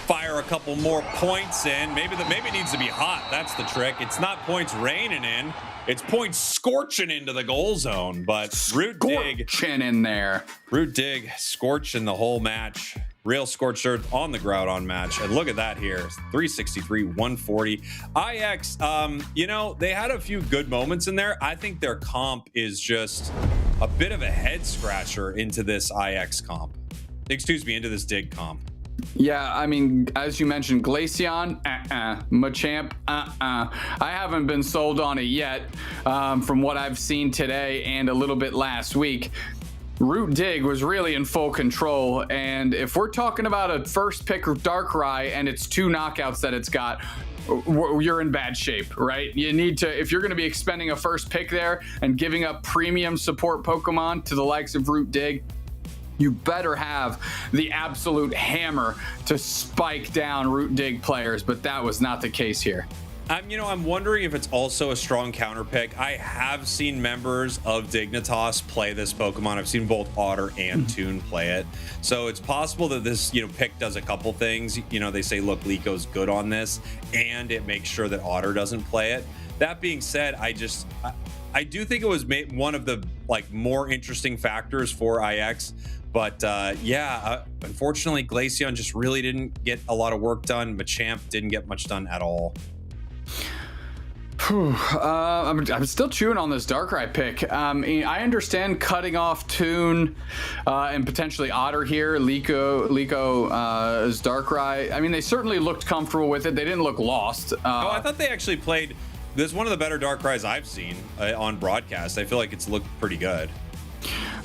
Fire a couple more points in. Maybe it needs to be hot. That's the trick. It's not points raining in. It's points scorching into the goal zone. But Root Dig in there. Root Dig scorching the whole match. Real scorched earth on the Groudon match. And look at that here. 363, 140. IX, you know, they had a few good moments in there. I think their comp is just a bit of a head scratcher into this IX comp. Excuse me, into this Dig comp. Yeah, I mean, as you mentioned, Glaceon, Machamp, I haven't been sold on it yet from what I've seen today and a little bit last week. Root Dig was really in full control, and if we're talking about a first pick of Darkrai and it's 2 knockouts that it's got, you're in bad shape, right? You need to, if you're going to be expending a first pick there and giving up premium support Pokemon to the likes of Root Dig, you better have the absolute hammer to spike down Root Dig players, but that was not the case here. I'm wondering if it's also a strong counter pick. I have seen members of Dignitas play this Pokemon. I've seen both Otter and Toon play it. So it's possible that this, pick does a couple things. They say, look, Lico's good on this, and it makes sure that Otter doesn't play it. That being said, I do think it was one of the more interesting factors for IX. But unfortunately, Glaceon just really didn't get a lot of work done. Machamp didn't get much done at all. I'm still chewing on this Darkrai pick. I understand cutting off Toon and potentially Otter here. Lico is Darkrai. I mean, they certainly looked comfortable with it. They didn't look lost. I thought they actually played. This is one of the better Darkrai's I've seen on broadcast. I feel like it's looked pretty good.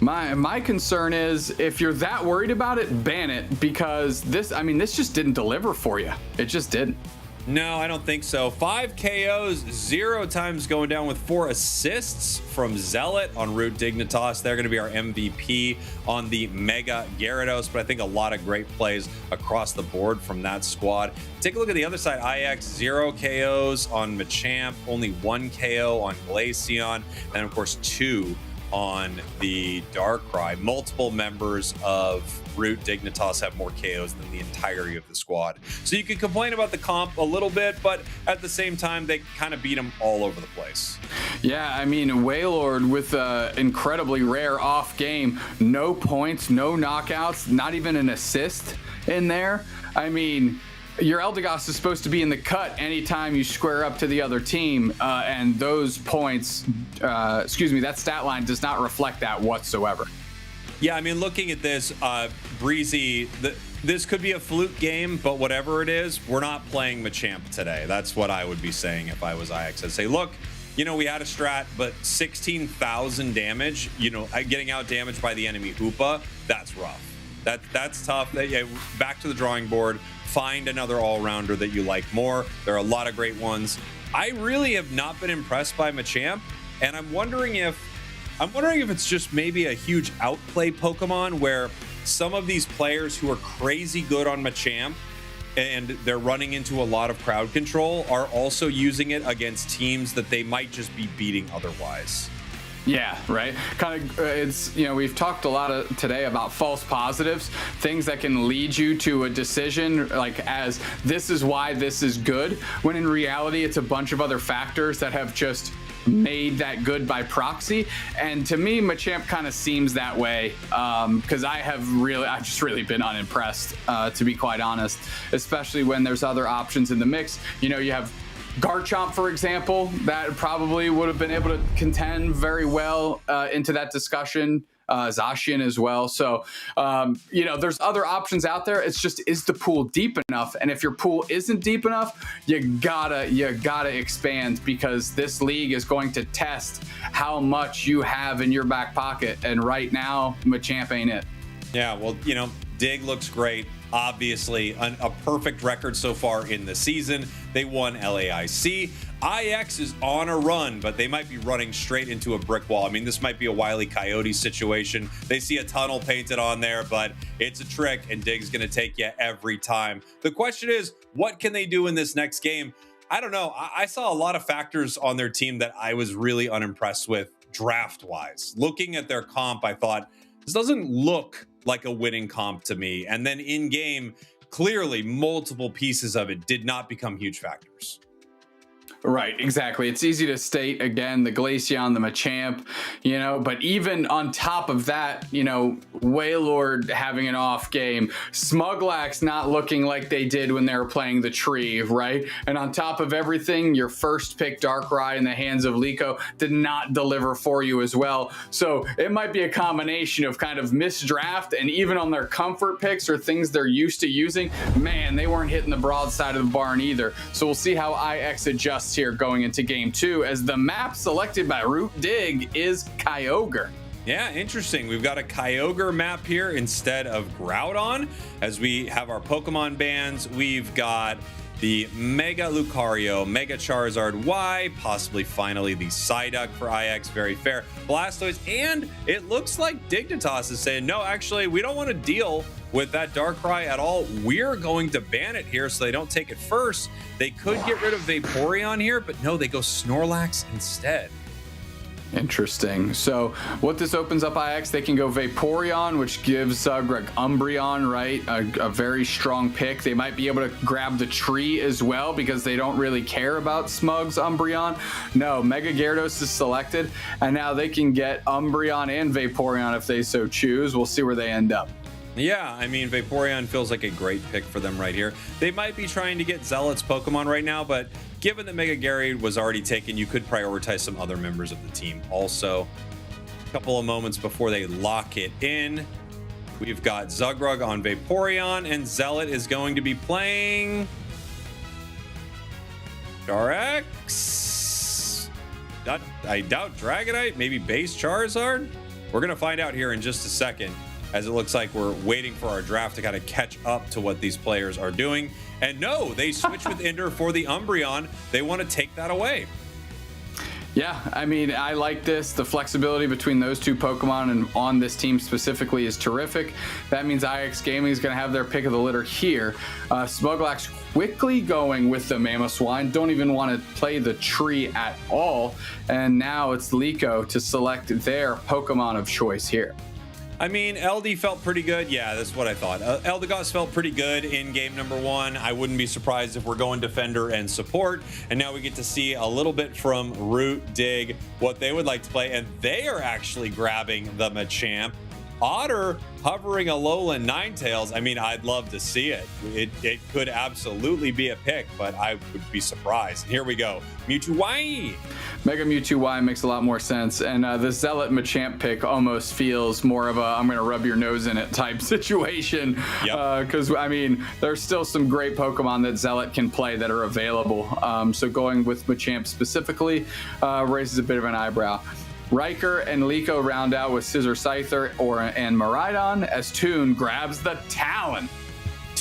My concern is if you're that worried about it, ban it, because this just didn't deliver for you. It just didn't. No, I don't think so. 5 KOs, 0 times going down with 4 assists from Zealot on Root Dignitas. They're going to be our MVP on the Mega Gyarados, but I think a lot of great plays across the board from that squad. Take a look at the other side. IX, 0 KOs on Machamp, only 1 KO on Glaceon, and of course 2 on the Darkrai. Multiple members of Root Dignitas have more KOs than the entirety of the squad. So you can complain about the comp a little bit, but at the same time, they kind of beat them all over the place. Yeah, I mean, Wailord with an incredibly rare off game. No points, no knockouts, not even an assist in there. I mean, your Eldegoss is supposed to be in the cut anytime you square up to the other team, and those points, that stat line does not reflect that whatsoever. Yeah, I mean, looking at this, Breezy, this could be a fluke game, but whatever it is, we're not playing Machamp today. That's what I would be saying if I was IX. I'd say, look, we had a strat, but 16,000 damage, getting out damaged by the enemy Hoopa, that's rough. That's tough. Back to the drawing board. find another all-rounder that you like more. There are a lot of great ones. I really have not been impressed by Machamp, and I'm wondering if it's just maybe a huge outplay Pokemon where some of these players who are crazy good on Machamp and they're running into a lot of crowd control are also using it against teams that they might just be beating otherwise. Yeah, right. Kind of, it's, you know, we've talked a lot today about false positives, things that can lead you to a decision like as this is why this is good, when in reality it's a bunch of other factors that have just made that good by proxy. And to me, Machamp kind of seems that way because I've just really been unimpressed, to be quite honest, especially when there's other options in the mix. You know, you have Garchomp, for example, that probably would have been able to contend very well into that discussion. Zacian as well. So, you know, there's other options out there. It's just, is the pool deep enough? And if your pool isn't deep enough, you gotta expand, because this league is going to test how much you have in your back pocket. And right now, Machamp ain't it. Yeah, well, you know, Dig looks great. Obviously, a perfect record so far in the season. They won LAIC. IX is on a run, but they might be running straight into a brick wall. I mean, this might be a Wile E. Coyote situation. They see a tunnel painted on there, but it's a trick, and Dig's going to take you every time. The question is, what can they do in this next game? I don't know. I saw a lot of factors on their team that I was really unimpressed with draft-wise. Looking at their comp, I thought, this doesn't look like a winning comp to me. And then in game, clearly multiple pieces of it did not become huge factors. Right, exactly. It's easy to state, again, the Glaceon, the Machamp, you know, but even on top of that, you know, Wailord having an off game, Smuglax not looking like they did when they were playing the tree, right? And on top of everything, your first pick Darkrai in the hands of Liko did not deliver for you as well. So it might be a combination of kind of misdraft, and even on their comfort picks or things they're used to using, man, they weren't hitting the broadside of the barn either. So we'll see how IX adjusts here going into game 2, as the map selected by Root Dig is Kyogre. Yeah, interesting. We've got a Kyogre map here instead of Groudon. As we have our Pokemon bands, we've got the Mega Lucario, Mega Charizard Y, possibly finally the Psyduck for IX, very fair. Blastoise, and it looks like Dignitas is saying, no, actually, we don't want to deal with that Darkrai at all. We're going to ban it here so they don't take it first. They could get rid of Vaporeon here, but no, they go Snorlax instead. Interesting. So what this opens up IX, they can go Vaporeon, which gives Greg Umbreon, right? A very strong pick. They might be able to grab the tree as well because they don't really care about Smug's Umbreon. No, Mega Gyarados is selected, and now they can get Umbreon and Vaporeon if they so choose. We'll see where they end up. Yeah, I mean, Vaporeon feels like a great pick for them right here. They might be trying to get Zealot's Pokemon right now, but given that Mega Gary was already taken, you could prioritize some other members of the team also. A couple of moments before they lock it in, we've got Zugrug on Vaporeon, and Zealot is going to be playing Darx. I doubt Dragonite, maybe base Charizard. We're going to find out here in just a second, as it looks like we're waiting for our draft to kind of catch up to what these players are doing. And no, they switch with Ender for the Umbreon. They want to take that away. Yeah, I mean, I like this. The flexibility between those two Pokemon and on this team specifically is terrific. That means IX Gaming is going to have their pick of the litter here. Smuglax quickly going with the Mamoswine. Don't even want to play the tree at all. And now it's Liko to select their Pokemon of choice here. I mean, LD felt pretty good. Yeah, that's what I thought. Eldegoss felt pretty good in game number 1. I wouldn't be surprised if we're going defender and support. And now we get to see a little bit from Root Dig, what they would like to play. And they are actually grabbing the Machamp. Otter hovering Alolan Ninetales. I mean, I'd love to see it. It could absolutely be a pick, but I would be surprised. Here we go. Mewtwo Y. Mega Mewtwo Y makes a lot more sense. And the Zealot Machamp pick almost feels more of a I'm going to rub your nose in it type situation. Because, I mean, there's still some great Pokemon that Zealot can play that are available. So going with Machamp specifically raises a bit of an eyebrow. Riker and Liko round out with Scissor Scyther and Miraidon as Toon grabs the Talon.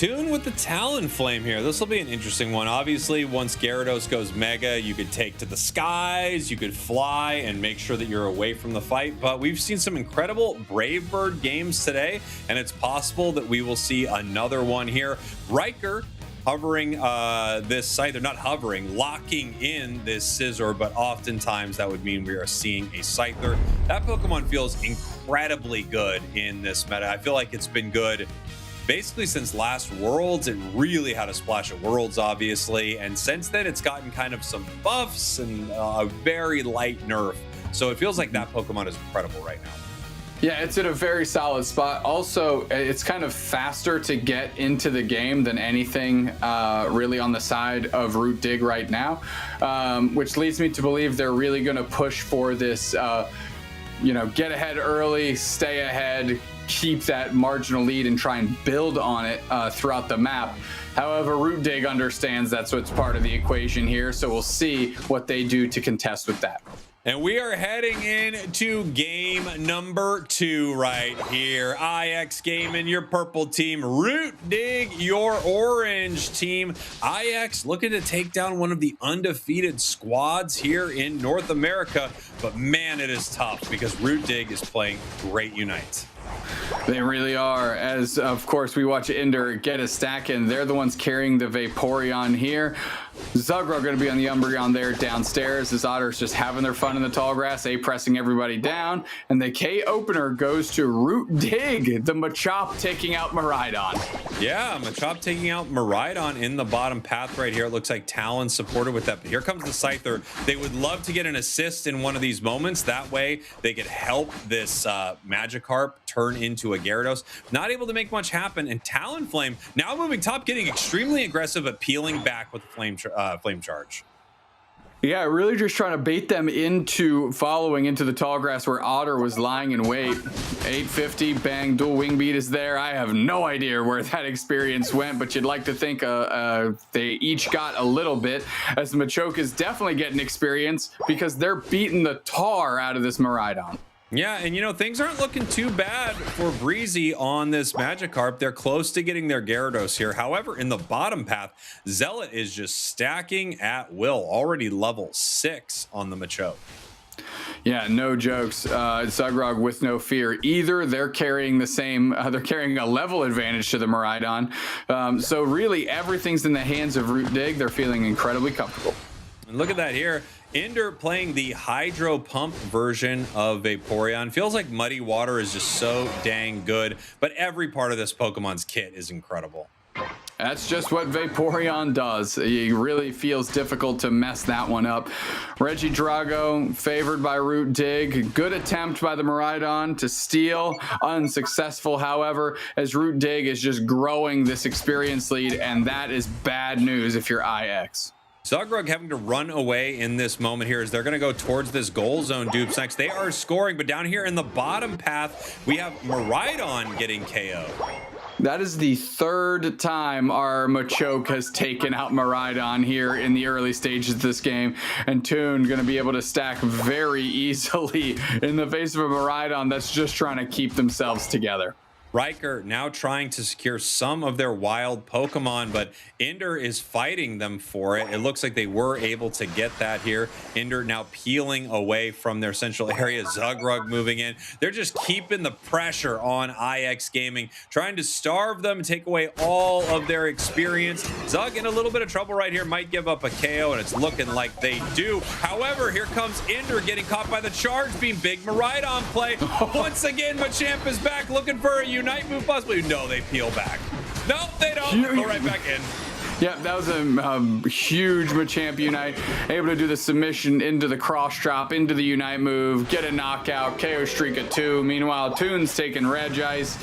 Toon with the Talonflame here. This will be an interesting one. Obviously, once Gyarados goes Mega, you could take to the skies, you could fly and make sure that you're away from the fight. But we've seen some incredible Brave Bird games today, and it's possible that we will see another one here. Riker hovering this site. They're not hovering, locking in this Scizor, but oftentimes that would mean we are seeing a Scyther. That Pokemon feels incredibly good in this meta. I feel like it's been good basically since last Worlds. It really had a splash at Worlds, obviously, and since then it's gotten kind of some buffs and a very light nerf. So it feels like that Pokemon is incredible right now. Yeah, it's in a very solid spot. Also, it's kind of faster to get into the game than anything really on the side of Root Dig right now, which leads me to believe they're really going to push for this, get ahead early, stay ahead, keep that marginal lead and try and build on it throughout the map. However, Root Dig understands that's what's part of the equation here, so we'll see what they do to contest with that. And we are heading into game number 2 right here. IX Gaming, your purple team. Root Dig, your orange team. IX looking to take down one of the undefeated squads here in North America. But man, it is tough because Root Dig is playing great Unite. They really are, as of course we watch Ender get a stack in. They're the ones carrying the Vaporeon here. Zugrog going to be on the Umbreon there downstairs. His Otter's just having their fun in the tall grass, pressing everybody down. And the K opener goes to Root Dig, the Machop taking out Miraidon. Yeah, Machop taking out Miraidon in the bottom path right here. It looks like Talon supported with that. But here comes the Scyther. They would love to get an assist in one of these moments. That way they could help this Magikarp turn into a Gyarados. Not able to make much happen. And Talonflame now moving top, getting extremely aggressive at peeling back with the Flame Charge. Yeah, really just trying to bait them into following into the tall grass where Otter was lying in wait. 850, bang, dual wing beat is there. I have no idea where that experience went, but you'd like to think they each got a little bit, as Machoke is definitely getting experience because they're beating the tar out of this Miraidon. Yeah, and things aren't looking too bad for Breezy on this Magikarp. They're close to getting their Gyarados here. However, in the bottom path, Zealot is just stacking at will, already level 6 on the Machoke. Yeah, no jokes. Zugrog with no fear either. They're carrying the same, they're carrying a level advantage to the Miraidon. So really everything's in the hands of Root Dig. They're feeling incredibly comfortable. And look at that here. Ender playing the Hydro Pump version of Vaporeon. Feels like Muddy Water is just so dang good, but every part of this Pokemon's kit is incredible. That's just what Vaporeon does. It really feels difficult to mess that one up. Regidrago favored by Root Dig. Good attempt by the Miraidon to steal. Unsuccessful, however, as Root Dig is just growing this experience lead, and that is bad news if you're IX. Zugrug having to run away in this moment here as they're going to go towards this goal zone. Dupes next. They are scoring, but down here in the bottom path, we have Miraidon getting KO. That is the third time our Machoke has taken out Miraidon here in the early stages of this game, and Toon going to be able to stack very easily in the face of a Miraidon that's just trying to keep themselves together. Riker now trying to secure some of their wild Pokemon, but Ender is fighting them for it. It looks like they were able to get that here. Ender now peeling away from their central area. Zugrug moving in. They're just keeping the pressure on IX Gaming, trying to starve them and take away all of their experience. Zug in a little bit of trouble right here. Might give up a KO, and it's looking like they do. However, here comes Ender getting caught by the charge beam. Big Miraidon play. Once again, Machamp is back looking for a Unite move possibly. No, they peel back. No, they don't. Go right back in. Yeah, that was a huge Machamp Unite. Able to do the submission into the cross drop, into the Unite move, get a knockout, KO streak at 2. Meanwhile, Toon's taking Regice.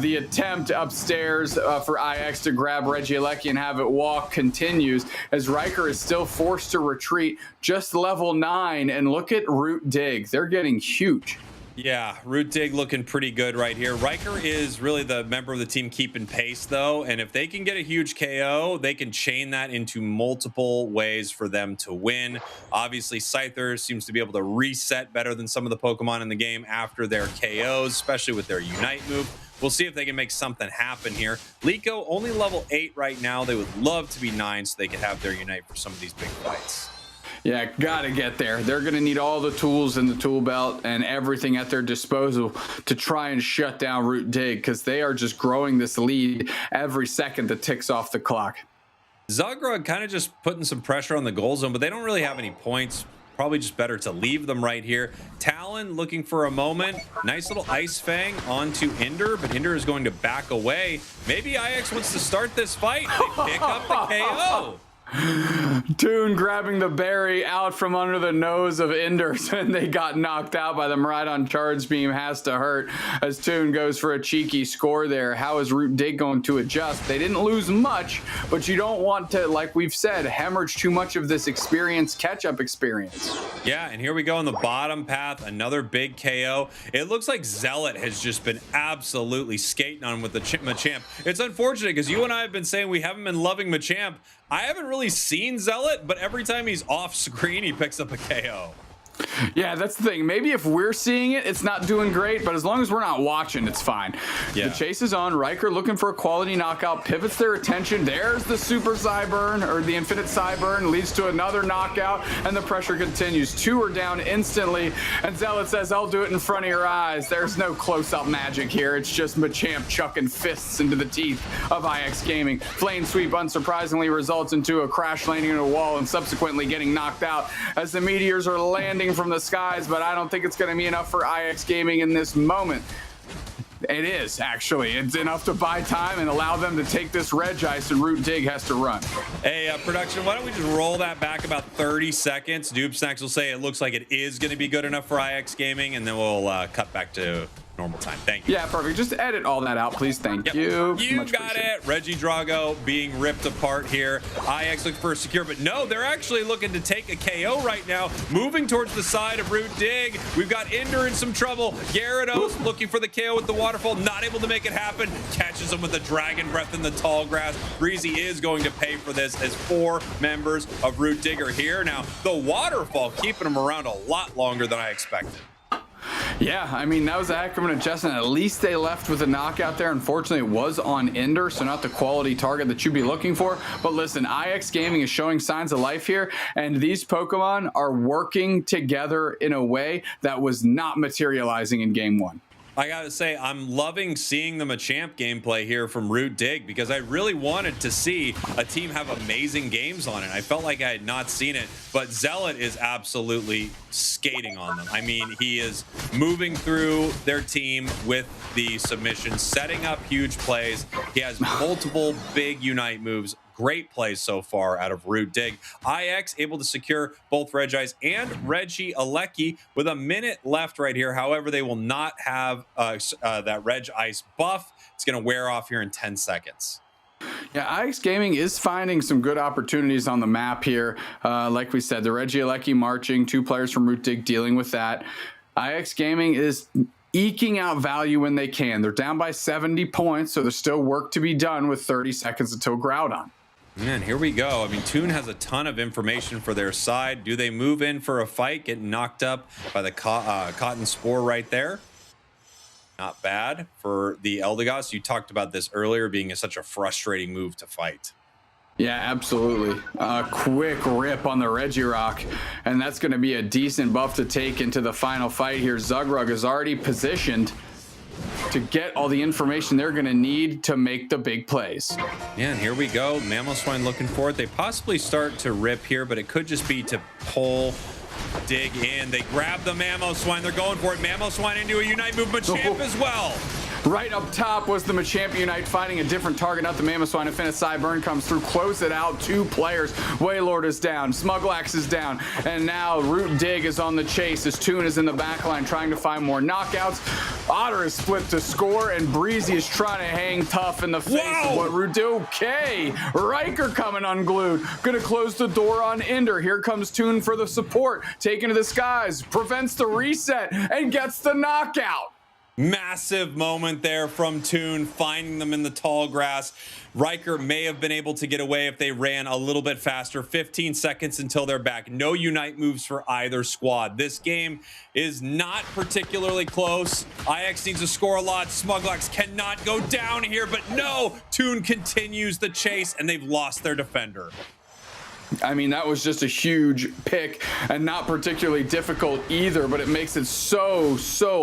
The attempt upstairs for IX to grab Regieleki and have it walk continues as Riker is still forced to retreat, just level 9. And look at Root Dig. They're getting huge. Yeah, Root Dig looking pretty good right here. Riker is really the member of the team keeping pace, though, and if they can get a huge KO, they can chain that into multiple ways for them to win. Obviously, Scyther seems to be able to reset better than some of the Pokemon in the game after their KOs, especially with their Unite move. We'll see if they can make something happen here. Liko only level 8 right now. They would love to be 9 so they could have their Unite for some of these big fights. Yeah, gotta get there. They're gonna need all the tools in the tool belt and everything at their disposal to try and shut down Root Dig, because they are just growing this lead every second that ticks off the clock. Zagrod kind of just putting some pressure on the goal zone, but they don't really have any points. Probably just better to leave them right here. Talon looking for a moment. Nice little Ice Fang onto Ender, but Ender is going to back away. Maybe IX wants to start this fight. They pick up the KO. Toon grabbing the berry out from under the nose of Enders, and they got knocked out by them right on charge beam. Has to hurt as Toon goes for a cheeky score there. How is Root Dig going to adjust? They didn't lose much, but you don't want to, like we've said, hemorrhage too much of this experience, catch-up experience. Yeah, and here we go on the bottom path. Another big KO. It looks like Zealot has just been absolutely skating on with the Machamp. It's unfortunate because you and I have been saying we haven't been loving Machamp. I haven't really seen Zealot, but every time he's off screen, he picks up a KO. Yeah, that's the thing. Maybe if we're seeing it, it's not doing great, but as long as we're not watching, it's fine. Yeah. The chase is on. Riker looking for a quality knockout, pivots their attention. There's the super Cyburn, or the infinite Cyburn, leads to another knockout, and the pressure continues. 2 are down instantly, and Zealot says, I'll do it in front of your eyes. There's no close-up magic here. It's just Machamp chucking fists into the teeth of IX Gaming. Flame Sweep, unsurprisingly, results into a crash landing into a wall and subsequently getting knocked out as the meteors are landing from the skies, but I don't think it's going to be enough for IX Gaming in this moment. It is, actually. It's enough to buy time and allow them to take this Reg Ice, and Root Dig has to run. Hey, production, why don't we just roll that back about 30 seconds? Snacks will say it looks like it is going to be good enough for IX Gaming, and then we'll cut back to normal time. Thank you. Yeah, perfect. Just edit all that out, please. Thank you. You much got it. Reggie Drago being ripped apart here. IX looking for a secure, but no, they're actually looking to take a KO right now, moving towards the side of Root Dig. We've got Ender in some trouble. Gyarados looking for the KO with the waterfall, not able to make it happen. Catches him with the Dragon Breath in the tall grass. Breezy is going to pay for this as 4 members of Root Dig are here. Now, the waterfall keeping him around a lot longer than I expected. Yeah, I mean, that was a heck of an adjustment. At least they left with a knockout there. Unfortunately, it was on Ender, so not the quality target that you'd be looking for. But listen, IX Gaming is showing signs of life here, and these Pokemon are working together in a way that was not materializing in Game 1. I gotta say, I'm loving seeing the Machamp gameplay here from Root Dig because I really wanted to see a team have amazing games on it. I felt like I had not seen it, but Zealot is absolutely skating on them. I mean, he is moving through their team with the submissions, setting up huge plays. He has multiple big Unite moves. Great plays so far out of Root Dig. IX able to secure both Regice and Reggie Alecki with a minute left right here. However, they will not have that Reg Ice buff. It's going to wear off here in 10 seconds. Yeah, IX Gaming is finding some good opportunities on the map here. Like we said, the Reggie Alecki marching, 2 players from Root Dig dealing with that. IX Gaming is eking out value when they can. They're down by 70 points, so there's still work to be done with 30 seconds until Groudon. And here we go. I mean, Toon has a ton of information for their side. Do they move in for a fight, get knocked up by the Cotton Spore right there? Not bad for the Eldegoss. You talked about this earlier being such a frustrating move to fight. Yeah, absolutely. A quick rip on the Regirock, and that's going to be a decent buff to take into the final fight here. Zugrug is already positioned to get all the information they're going to need to make the big plays. Yeah, and here we go. Mamoswine looking for it. They possibly start to rip here, but it could just be to pull Dig in. They grab the Mamoswine. They're going for it. Mamoswine into a Unite move. Machamp as well. Right up top was the Machamp Unite finding a different target, not the Mamoswine. Infinite Cyburn comes through, close it out. 2 players. Wailord is down. Smuglax is down. And now Root Dig is on the chase as Toon is in the back line trying to find more knockouts. Otter is split to score, and Breezy is trying to hang tough in the face of what Root Dig. Okay, Riker coming unglued. Gonna close the door on Ender. Here comes Toon for the support. Taken to the skies. Prevents the reset and gets the knockout. Massive moment there from Toon, finding them in the tall grass. Riker may have been able to get away if they ran a little bit faster. 15 seconds until they're back. No Unite moves for either squad. This game is not particularly close. IX needs to score a lot. Smuglax cannot go down here, but no, Toon continues the chase, and they've lost their defender. I mean, that was just a huge pick and not particularly difficult either, but it makes it so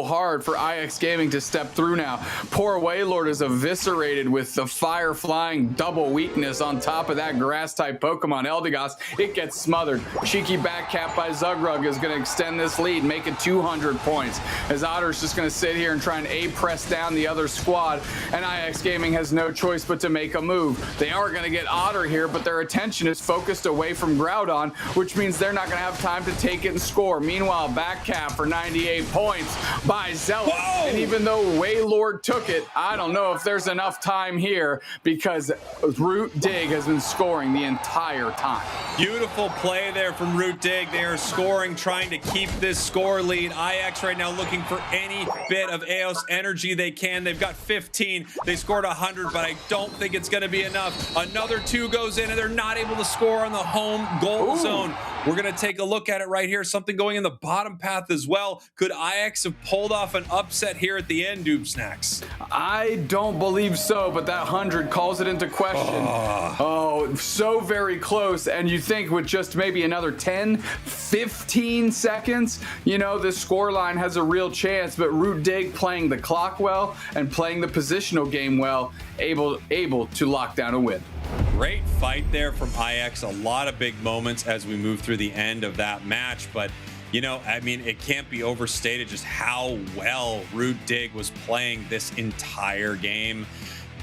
hard for IX Gaming to step through now. Poor Waylord is eviscerated with the fire flying double weakness on top of that grass type Pokemon Eldegoss. It gets smothered. Cheeky back cap by Zugrug is going to extend this lead, make it 200 points. As Otter's just going to sit here and try and A-press down the other squad, and IX Gaming has no choice but to make a move. They are going to get Otter here, but their attention is focused away from Groudon, which means they're not going to have time to take it and score. Meanwhile, back cap for 98 points by Zealot. Whoa! And even though Waylord took it, I don't know if there's enough time here because Root Dig has been scoring the entire time. Beautiful play there from Root Dig. They are scoring, trying to keep this score lead. IX right now looking for any bit of Eos energy they can. They've got 15. They scored 100, but I don't think it's going to be enough. Another 2 goes in, and they're not able to score on the home goal zone. We're going to take a look at it right here. Something going in the bottom path as well. Could IX have pulled off an upset here at the end, Doob Snacks? I don't believe so, but that 100 calls it into question. Oh, so very close. And you think with just maybe another 10, 15 seconds, you know, this scoreline has a real chance. But Root Dig playing the clock well and playing the positional game well, able to lock down a win. Great fight there from IX. A lot of big moments as we move through the end of that match. But, you know, I mean, it can't be overstated just how well Root Dig was playing this entire game.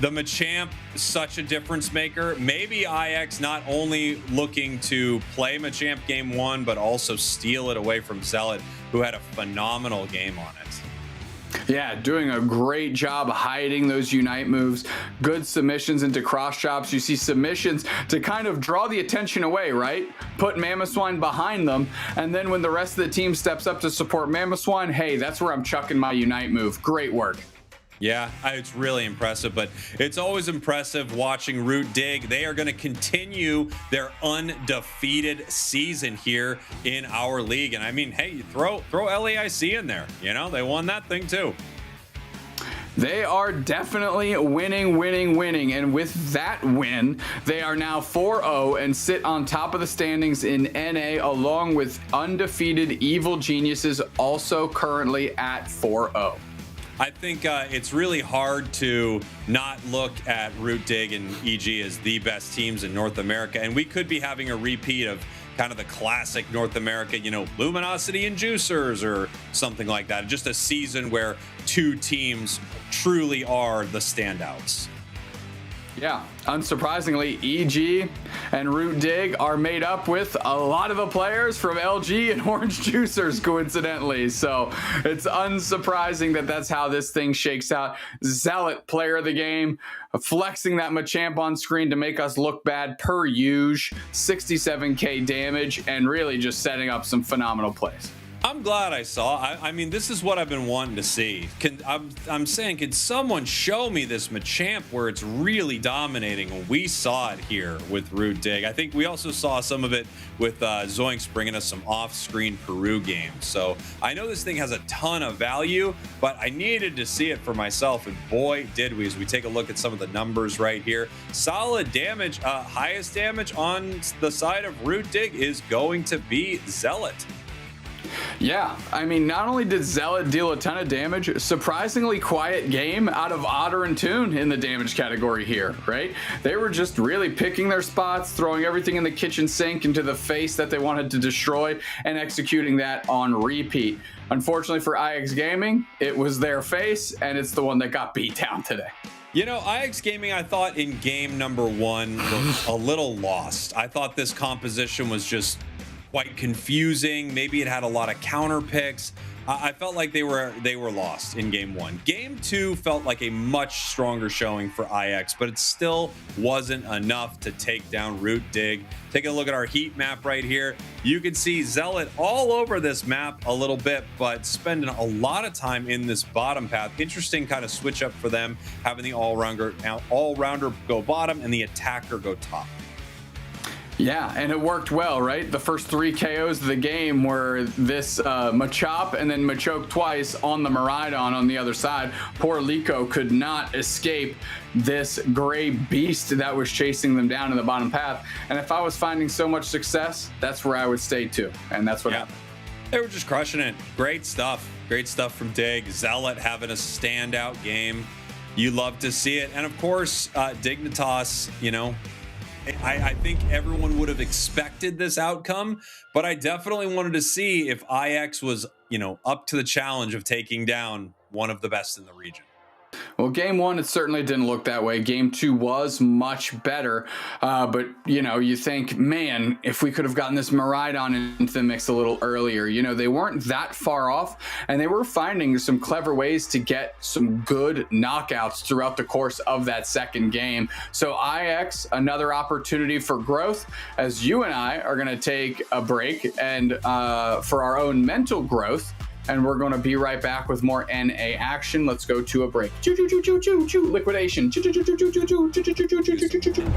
The Machamp, such a difference maker. Maybe IX not only looking to play Machamp game 1, but also steal it away from Zealot, who had a phenomenal game on it. Yeah, doing a great job hiding those Unite moves. Good submissions into cross chops. You see submissions to kind of draw the attention away, right? Put Mamoswine behind them. And then when the rest of the team steps up to support Mamoswine, hey, that's where I'm chucking my Unite move. Great work. Yeah, it's really impressive, but it's always impressive watching Root Dig. They are going to continue their undefeated season here in our league. And I mean, hey, throw LAIC in there. You know, they won that thing too. They are definitely winning. And with that win, they are now 4-0 and sit on top of the standings in NA, along with undefeated Evil Geniuses, also currently at 4-0. I think it's really hard to not look at Root Dig and EG as the best teams in North America. And we could be having a repeat of kind of the classic North America, you know, Luminosity and Juicers or something like that. Just a season where 2 teams truly are the standouts. Yeah, unsurprisingly, EG and Root Dig are made up with a lot of the players from LG and Orange Juicers, coincidentally. So it's unsurprising that that's how this thing shakes out. Zealot, player of the game, flexing that Machamp on screen to make us look bad per usual. 67k damage, and really just setting up some phenomenal plays. I'm glad I saw. I mean, this is what I've been wanting to see. I'm saying, can someone show me this Machamp where it's really dominating? We saw it here with Root Dig. I think we also saw some of it with Zoinks bringing us some off-screen Peru games. So I know this thing has a ton of value, but I needed to see it for myself, and boy, did we. As we take a look at some of the numbers right here, solid damage. Highest damage on the side of Root Dig is going to be Zealot. Yeah, I mean, not only did Zealot deal a ton of damage, surprisingly quiet game out of Otter and Toon in the damage category here, right? They were just really picking their spots, throwing everything in the kitchen sink into the face that they wanted to destroy, and executing that on repeat. Unfortunately for IX Gaming, it was their face, and it's the one that got beat down today. You know, IX Gaming, I thought in game number 1 was a little lost. I thought this composition was just quite confusing. Maybe it had a lot of counter picks. I felt like they were lost in game 1. Game 2 felt like a much stronger showing for IX, but it still wasn't enough to take down Root Dig. Taking a look at our heat map right here, you can see Zealot all over this map a little bit, but spending a lot of time in this bottom path. Interesting kind of switch up for them, having the all-rounder go bottom and the attacker go top. Yeah, and it worked well, right? The first 3 KOs of the game were this Machop and then Machoke twice on the Miraidon on the other side. Poor Liko could not escape this gray beast that was chasing them down in the bottom path. And if I was finding so much success, that's where I would stay too. And that's what happened. They were just crushing it. Great stuff. Great stuff from Dig. Zealot having a standout game. You love to see it. And of course, Dignitas, you know, I think everyone would have expected this outcome, but I definitely wanted to see if IX was, you know, up to the challenge of taking down one of the best in the region. Well, game 1, it certainly didn't look that way. Game 2 was much better. But, you know, you think, man, if we could have gotten this Miraidon into the mix a little earlier, you know, they weren't that far off, and they were finding some clever ways to get some good knockouts throughout the course of that second game. So IX, another opportunity for growth, as you and I are going to take a break and for our own mental growth. And we're going to be right back with more NA action. Let's go to a break. Choo, choo, choo, choo, choo, choo. Liquidation. Choo, choo, choo, choo, choo, choo, choo, choo, choo, choo, choo, choo, choo, choo.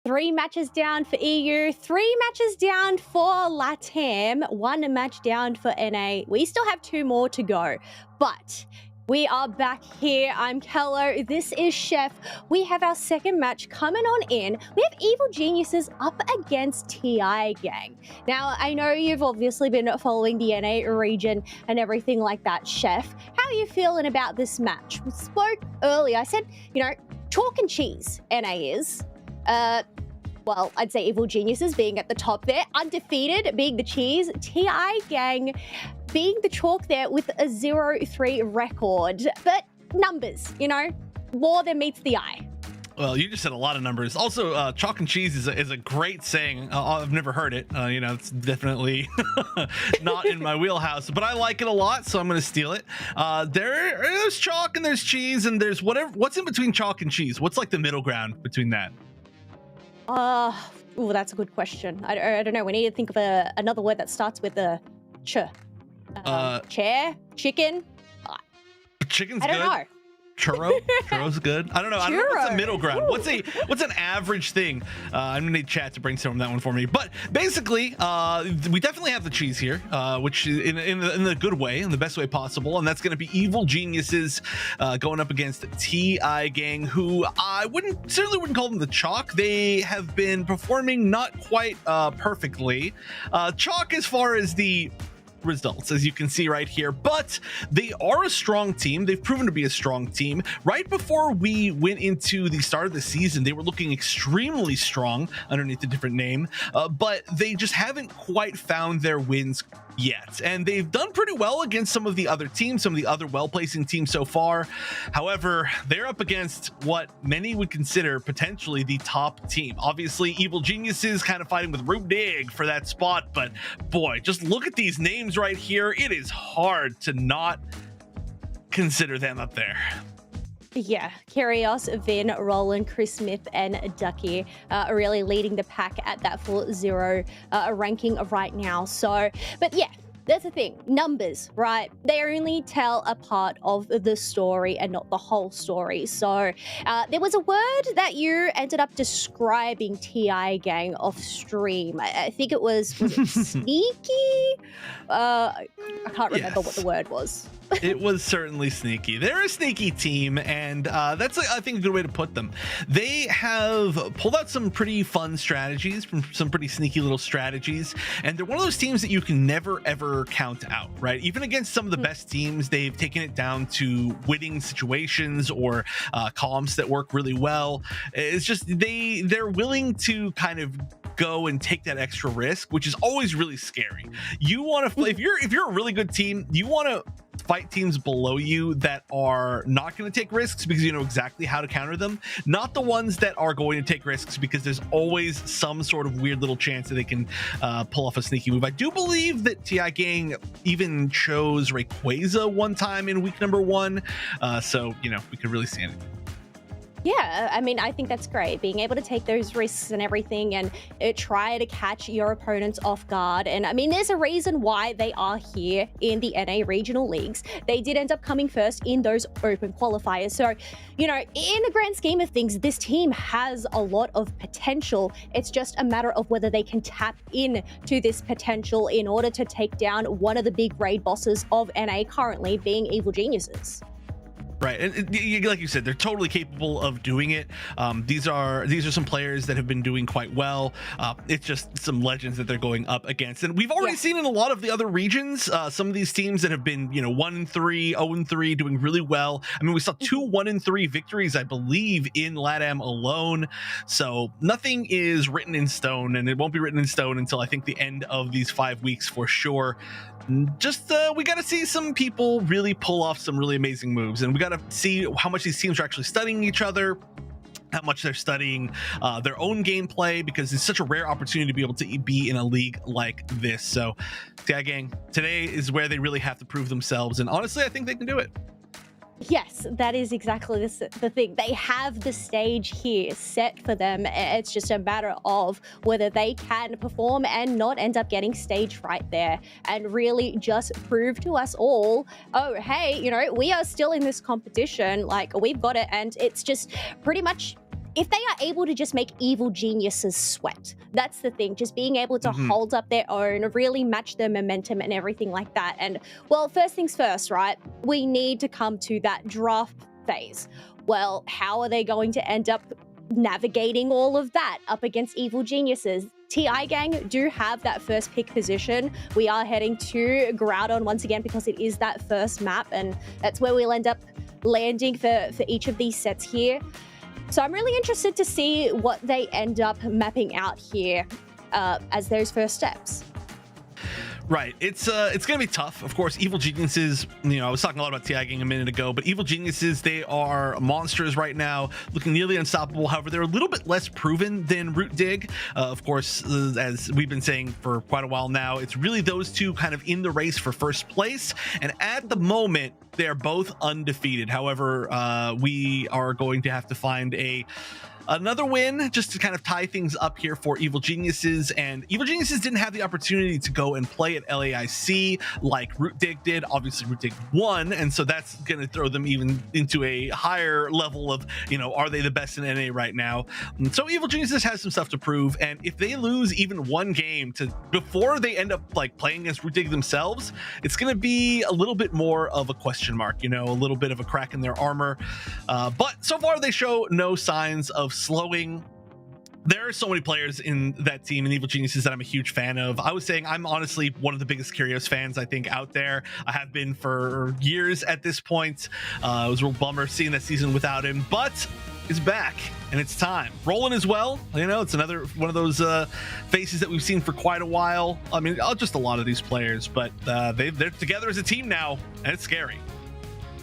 3 matches down for EU, 3 matches down for LATAM, 1 match down for NA. We still have 2 more to go, but we are back here. I'm Kello. This is Chef. We have our second match coming on in. We have Evil Geniuses up against TI Gang. Now, I know you've obviously been following the NA region and everything like that, Chef. How are you feeling about this match? We spoke earlier. I said, chalk and cheese, NA is. Well, I'd say Evil Geniuses being at the top there, undefeated being the cheese, TI Gang being the chalk there with a 0-3 record. But numbers, more than meets the eye. Well, you just said a lot of numbers. Also, chalk and cheese is a great saying. I've never heard it. It's definitely not in my wheelhouse, but I like it a lot, so I'm going to steal it. There's chalk and there's cheese and there's whatever. What's in between chalk and cheese? What's like the middle ground between that? That's a good question. I don't know. We need to think of another word that starts with a ch. Chair, chicken. Chicken's I don't good. know. Churro's good. I don't know. I don't know what's the middle ground. What's an average thing? I'm gonna need chat to brainstorm that one for me. But basically, we definitely have the cheese here, which is in the good way, in the best way possible, and that's gonna be Evil Geniuses going up against TI Gang, who I certainly wouldn't call them the chalk. They have been performing not quite perfectly. Chalk as far as the results, as you can see right here, but they are a strong team. They've proven to be a strong team. Right before we went into the start of the season, they were looking extremely strong underneath a different name, but they just haven't quite found their wins yet, and they've done pretty well against some of the other teams, some of the other well-placing teams so far. However, they're up against what many would consider potentially the top team. Obviously, Evil Geniuses kind of fighting with Root Dig for that spot, but boy, just look at these names right here. It is hard to not consider them up there. Yeah, Kyrios, Vin, Roland, Chris Smith, and Ducky are really leading the pack at that full 0 ranking right now. So, but yeah, that's the thing. Numbers, right? They only tell a part of the story and not the whole story. So there was a word that you ended up describing TI Gang off stream. I think it was it sneaky? I can't remember what the word was. It was certainly sneaky. They're a sneaky team, and that's, I think, a good way to put them. They have pulled out some pretty fun strategies, from some pretty sneaky little strategies, and they're one of those teams that you can never, ever count out, right? Even against some of the best teams, they've taken it down to winning situations or comps that work really well. It's just they're willing to kind of go and take that extra risk, which is always really scary. You want to, if you're a really good team, you want to fight teams below you that are not going to take risks because you know exactly how to counter them, not the ones that are going to take risks because there's always some sort of weird little chance that they can pull off a sneaky move. I do believe that TI Gang even chose Rayquaza one time in week number 1, so we could really see it. Yeah, I mean, I think that's great, being able to take those risks and everything and try to catch your opponents off guard. And I mean, there's a reason why they are here in the NA regional leagues. They did end up coming first in those open qualifiers. So, in the grand scheme of things, this team has a lot of potential. It's just a matter of whether they can tap into this potential in order to take down one of the big raid bosses of NA currently, being Evil Geniuses. Right, and like you said, they're totally capable of doing it. These are some players that have been doing quite well. It's just some legends that they're going up against, and we've already seen in a lot of the other regions some of these teams that have been 1-3, 0-3, doing really well. I mean, we saw 2 1-3 victories, I believe, in LATAM alone. So nothing is written in stone, and it won't be written in stone until I think the end of these 5 weeks for sure. Just we got to see some people really pull off some really amazing moves, and we got to see how much these teams are actually studying each other, how much they're studying their own gameplay, because it's such a rare opportunity to be able to be in a league like this. So TI Gang, today is where they really have to prove themselves, and honestly I think they can do it. Yes, that is exactly the thing. They have the stage here set for them. It's just a matter of whether they can perform and not end up getting stage fright there and really just prove to us all, oh, hey, we are still in this competition. Like, we've got it. And it's just pretty much if they are able to just make evil geniuses sweat, that's the thing. Just being able to hold up their own, really match their momentum and everything like that. And well, first things first, right? We need to come to that draft phase. Well, how are they going to end up navigating all of that up against evil geniuses? TI Gang do have that first pick position. We are heading to Groudon once again because it is that first map, and that's where we'll end up landing for each of these sets here. So I'm really interested to see what they end up mapping out here as those first steps. Right. It's going to be tough. Of course, evil geniuses, I was talking a lot about TI Gang a minute ago, but evil geniuses, they are monsters right now, looking nearly unstoppable. However, they're a little bit less proven than Root Dig. Of course, as we've been saying for quite a while now, it's really those two kind of in the race for first place. And at the moment, they are both undefeated. However, we are going to have to find another win just to kind of tie things up here for Evil Geniuses. And Evil Geniuses didn't have the opportunity to go and play at LAIC like Root Dig did. Obviously Root Dig won, and so that's going to throw them even into a higher level of, are they the best in NA right now? And so Evil Geniuses has some stuff to prove, and if they lose even one game before they end up like playing against Root Dig themselves, it's going to be a little bit more of a question mark, a little bit of a crack in their armor. But so far they show no signs of slowing. There are so many players in that team in Evil Geniuses that I'm a huge fan of. I was saying I'm honestly one of the biggest Kyrios fans I think out there. I have been for years at this point. It was a real bummer seeing that season without him, but he's back and it's time. Roland as well. It's another one of those faces that we've seen for quite a while. I mean, just a lot of these players, but they're together as a team now, and it's scary.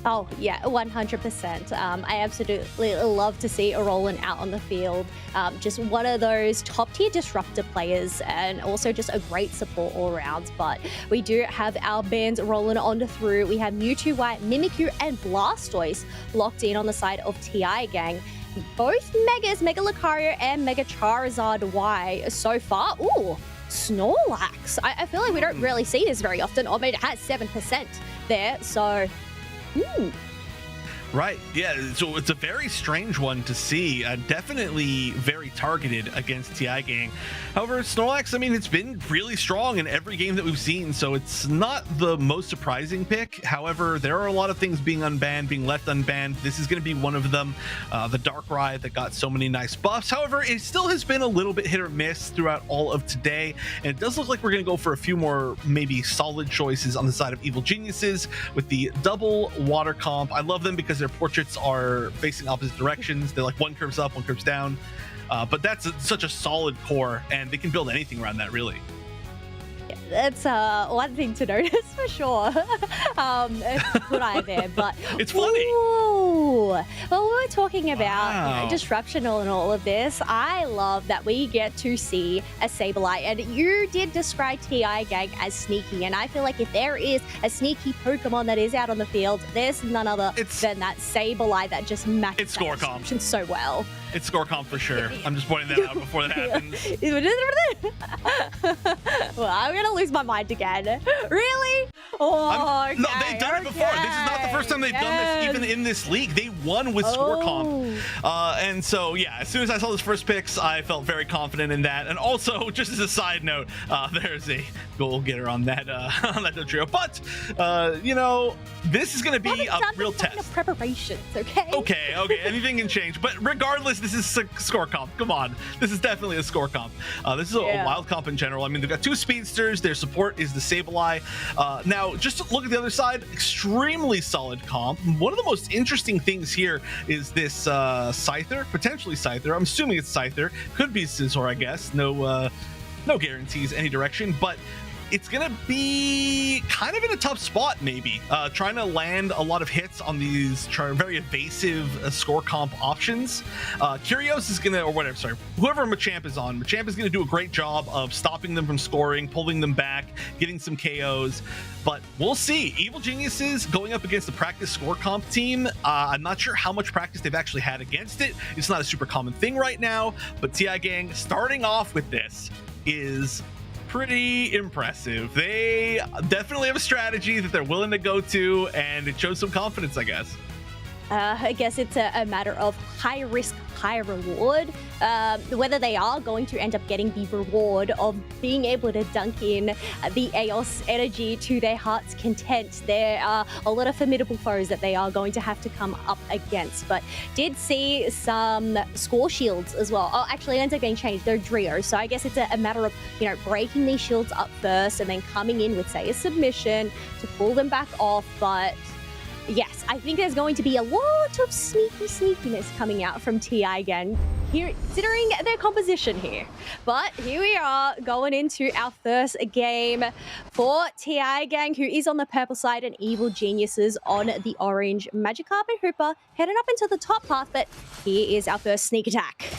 Oh, yeah, 100%. I absolutely love to see a Roland out on the field. Just one of those top-tier disruptor players, and also just a great support all around. But we do have our bands rolling on through. We have Mewtwo White, Mimikyu, and Blastoise locked in on the side of TI Gang. Both Megas, Mega Lucario and Mega Charizard Y so far. Ooh, Snorlax. I feel like we don't really see this very often. I mean, it has 7% there, so... Right. Yeah. So it's a very strange one to see. Definitely very targeted against TI Gang. However, Snorlax, I mean, it's been really strong in every game that we've seen, so it's not the most surprising pick. However, there are a lot of things being unbanned, being left unbanned. This is going to be one of them. The Darkrai that got so many nice buffs. However, it still has been a little bit hit or miss throughout all of today, and it does look like we're going to go for a few more maybe solid choices on the side of Evil Geniuses with the double water comp. I love them because their portraits are facing opposite directions. They're like one curves up, one curves down. But that's such a solid core, and they can build anything around that, really. Yeah, that's one thing to notice for sure. Good eye there, but it's funny. Ooh. Well, we were talking about disruption and all of this. I love that we get to see a Sableye, and you did describe TI Gang as sneaky, and I feel like if there is a sneaky Pokemon that is out on the field, there's none other than that Sableye that just matches that description so well. It's score comp for sure. I'm just pointing that out before that happens. Well, I'm gonna lose my mind again. Really? Oh, okay, no, they've done it before. This is not the first time they've done this, even in this league. They won with score comp. And so, yeah, as soon as I saw those first picks, I felt very confident in that. And also, just as a side note, there's a goal getter on that trio. But, this is going to be a real test. Of preparations, okay? Okay. Anything can change. But regardless, this is a score comp. Come on. This is definitely a score comp. This is a wild comp in general. I mean, they've got two speedsters. Their support is the Sableye. Now, just to look at the other side, extremely solid comp. One of the most interesting things here is this Scyther, potentially Scyther. I'm assuming it's Scyther. Could be Scizor, I guess. No guarantees any direction, but it's going to be kind of in a tough spot, maybe. Trying to land a lot of hits on these very evasive score comp options. Kyrios is going to, or whatever, sorry, whoever Machamp is on, Machamp is going to do a great job of stopping them from scoring, pulling them back, getting some KOs. But we'll see. Evil Geniuses going up against the practice score comp team. I'm not sure how much practice they've actually had against it. It's not a super common thing right now, but TI Gang starting off with this is pretty impressive. They definitely have a strategy that they're willing to go to, and it shows some confidence, I guess. I guess it's a matter of high risk, high reward. Whether they are going to end up getting the reward of being able to dunk in the Eos energy to their heart's content. There are a lot of formidable foes that they are going to have to come up against, but did see some score shields as well. Oh, actually, it ends up getting changed. They're Drio, so I guess it's a matter of, breaking these shields up first and then coming in with, say, a submission to pull them back off, but yes, I think there's going to be a lot of sneakiness coming out from TI Gang here, considering their composition here. But here we are going into our first game for TI Gang, who is on the purple side, and Evil Geniuses on the orange. Magikarp and Hooper heading up into the top path, but here is our first sneak attack.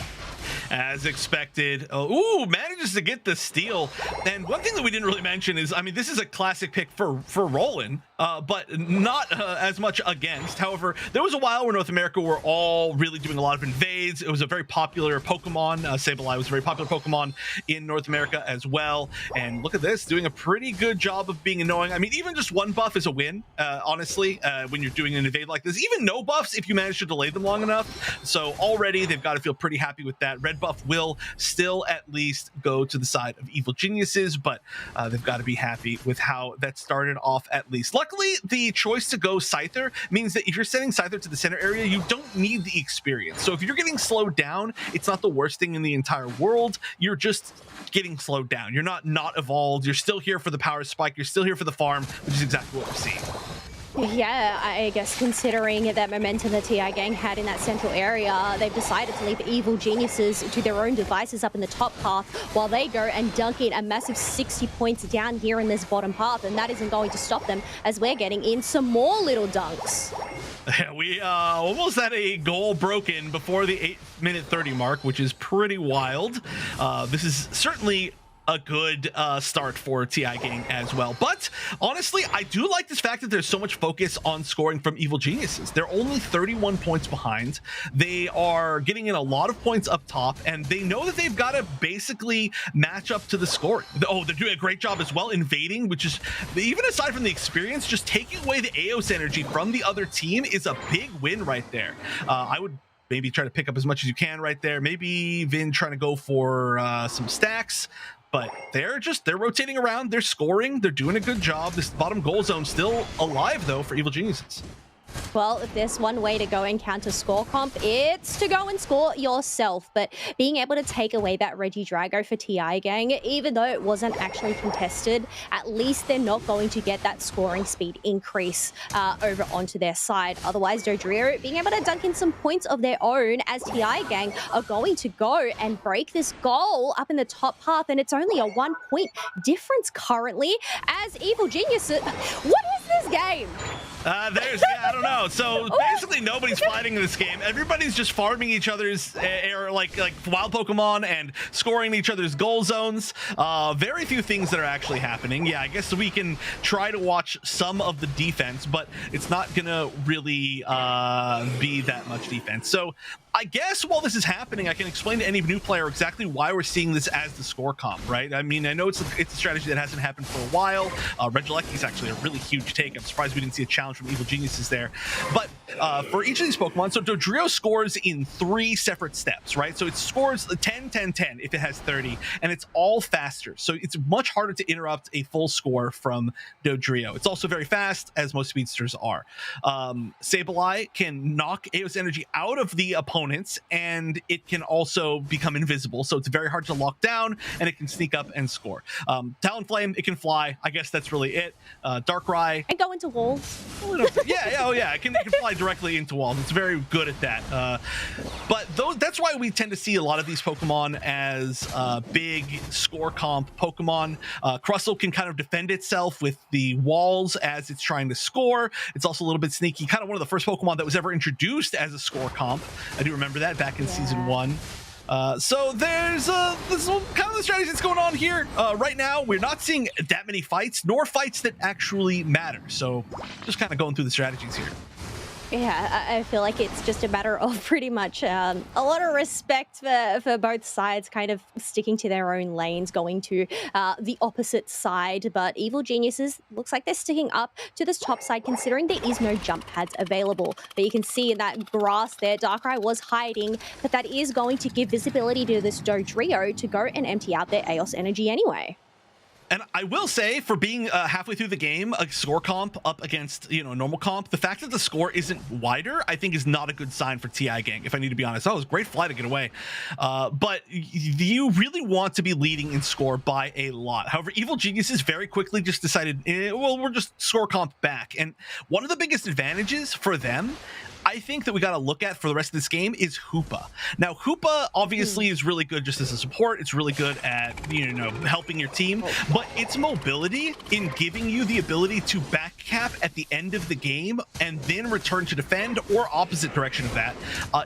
As expected. Manages to get the steal. And one thing that we didn't really mention is, this is a classic pick for Roland, but not as much against. However, there was a while where North America were all really doing a lot of invades. It was a very popular Pokemon. Sableye was a very popular Pokemon in North America as well. And look at this, doing a pretty good job of being annoying. Even just one buff is a win, honestly, when you're doing an invade like this. Even no buffs if you manage to delay them long enough. So already they've got to feel pretty happy with that. Red buff will still at least go to the side of Evil Geniuses, but they've got to be happy with how that started off at least. Luckily, the choice to go Scyther means that if you're sending Scyther to the center area, you don't need the experience. So if you're getting slowed down, it's not the worst thing in the entire world. You're just getting slowed down. You're not evolved. You're still here for the power spike. You're still here for the farm, which is exactly what we're seeing. Yeah, I guess considering that momentum the TI Gang had in that central area, they've decided to leave the Evil Geniuses to their own devices up in the top path while they go and dunk in a massive 60 points down here in this bottom path, and that isn't going to stop them as we're getting in some more little dunks. We almost had a goal broken before the 8-minute 30 mark, which is pretty wild. This is certainly a good start for TI Gang as well. But honestly, I do like this fact that there's so much focus on scoring from Evil Geniuses. They're only 31 points behind. They are getting in a lot of points up top, and they know that they've got to basically match up to the scoring. Oh, they're doing a great job as well invading, which is, even aside from the experience, just taking away the Eos energy from the other team is a big win right there. I would maybe try to pick up as much as you can right there. Maybe Vin trying to go for some stacks. But they're rotating around, they're scoring, they're doing a good job. This bottom goal zone still alive, though, for Evil Geniuses. Well, if there's one way to go and counter score comp, it's to go and score yourself. But being able to take away that Regidrago for TI Gang, even though it wasn't actually contested, at least they're not going to get that scoring speed increase over onto their side. Otherwise, Dodrio being able to dunk in some points of their own as TI Gang are going to go and break this goal up in the top path. And it's only a 1 point difference currently as Evil Geniuses. What is this game? I don't know. So basically nobody's fighting in this game. Everybody's just farming each other's like wild Pokemon and scoring each other's goal zones. Very few things that are actually happening. Yeah, I guess we can try to watch some of the defense, but it's not gonna really be that much defense. So I guess while this is happening, I can explain to any new player exactly why we're seeing this as the score comp, right? I know it's a strategy that hasn't happened for a while. Regieleki is actually a really huge take. I'm surprised we didn't see a challenge from Evil Geniuses there. But for each of these Pokemon, so Dodrio scores in 3 separate steps, right? So it scores 10, 10, 10 if it has 30, and it's all faster. So it's much harder to interrupt a full score from Dodrio. It's also very fast, as most speedsters are. Sableye can knock Eos energy out of the opponents, and it can also become invisible, so it's very hard to lock down, and it can sneak up and score. Talonflame, it can fly. I guess that's really it. Darkrai, and go into walls. It can fly directly into walls. It's very good at that. But that's why we tend to see a lot of these Pokemon as big score comp Pokemon. Crustle can kind of defend itself with the walls as it's trying to score. It's also a little bit sneaky. Kind of one of the first Pokemon that was ever introduced as a score comp. I do remember that back in season 1. So there's this kind of the strategy that's going on here. Right now, we're not seeing that many fights, nor fights that actually matter. So just kind of going through the strategies here. Yeah, I feel like it's just a matter of pretty much a lot of respect for both sides, kind of sticking to their own lanes, going to the opposite side. But Evil Geniuses looks like they're sticking up to this top side, considering there is no jump pads available. But you can see in that grass there, Darkrai was hiding, but that is going to give visibility to this Dodrio to go and empty out their Aeos energy anyway. And I will say, for being halfway through the game, a score comp up against, you know, normal comp, the fact that the score isn't wider, I think is not a good sign for TI Gang, if I need to be honest. That was a great fly to get away. But you really want to be leading in score by a lot. However, Evil Geniuses very quickly just decided, well, we're just score comp back. And one of the biggest advantages for them, I think, that we got to look at for the rest of this game is Hoopa. Now, Hoopa obviously is really good just as a support. It's really good at, you know, helping your team, but its mobility in giving you the ability to back cap at the end of the game and then return to defend, or opposite direction of that,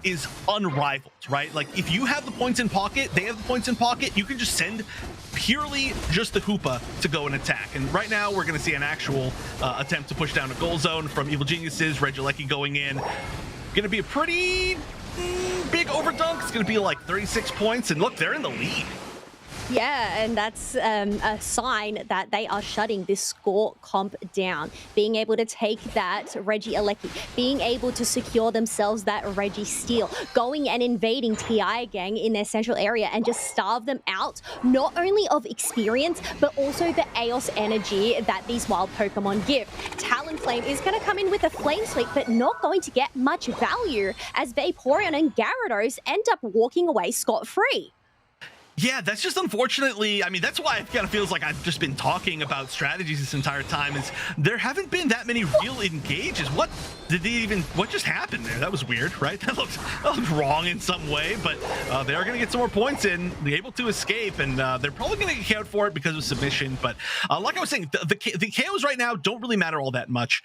is unrivaled, right? Like, if you have the points in pocket, they have the points in pocket, you can just send purely just the Hoopa to go and attack. And right now we're going to see an actual attempt to push down a goal zone from Evil Geniuses. Regieleki going in. Going to be a pretty big overdunk. It's going to be like 36 points. And look, they're in the lead. Yeah, and that's a sign that they are shutting this score comp down. Being able to take that Regieleki, being able to secure themselves that Registeel, going and invading TI Gang in their central area and just starve them out, not only of experience, but also the Aeos energy that these wild Pokemon give. Talonflame is going to come in with a Flame Sweep, but not going to get much value, as Vaporeon and Gyarados end up walking away scot-free. Yeah, that's just unfortunately, I mean, that's why it kind of feels like I've just been talking about strategies this entire time, is there haven't been that many real engages. What just happened there? That was weird, right? That looked wrong in some way, but they are going to get some more points in, be able to escape, and they're probably going to get KO'd for it because of submission. But like I was saying, the KOs right now don't really matter all that much.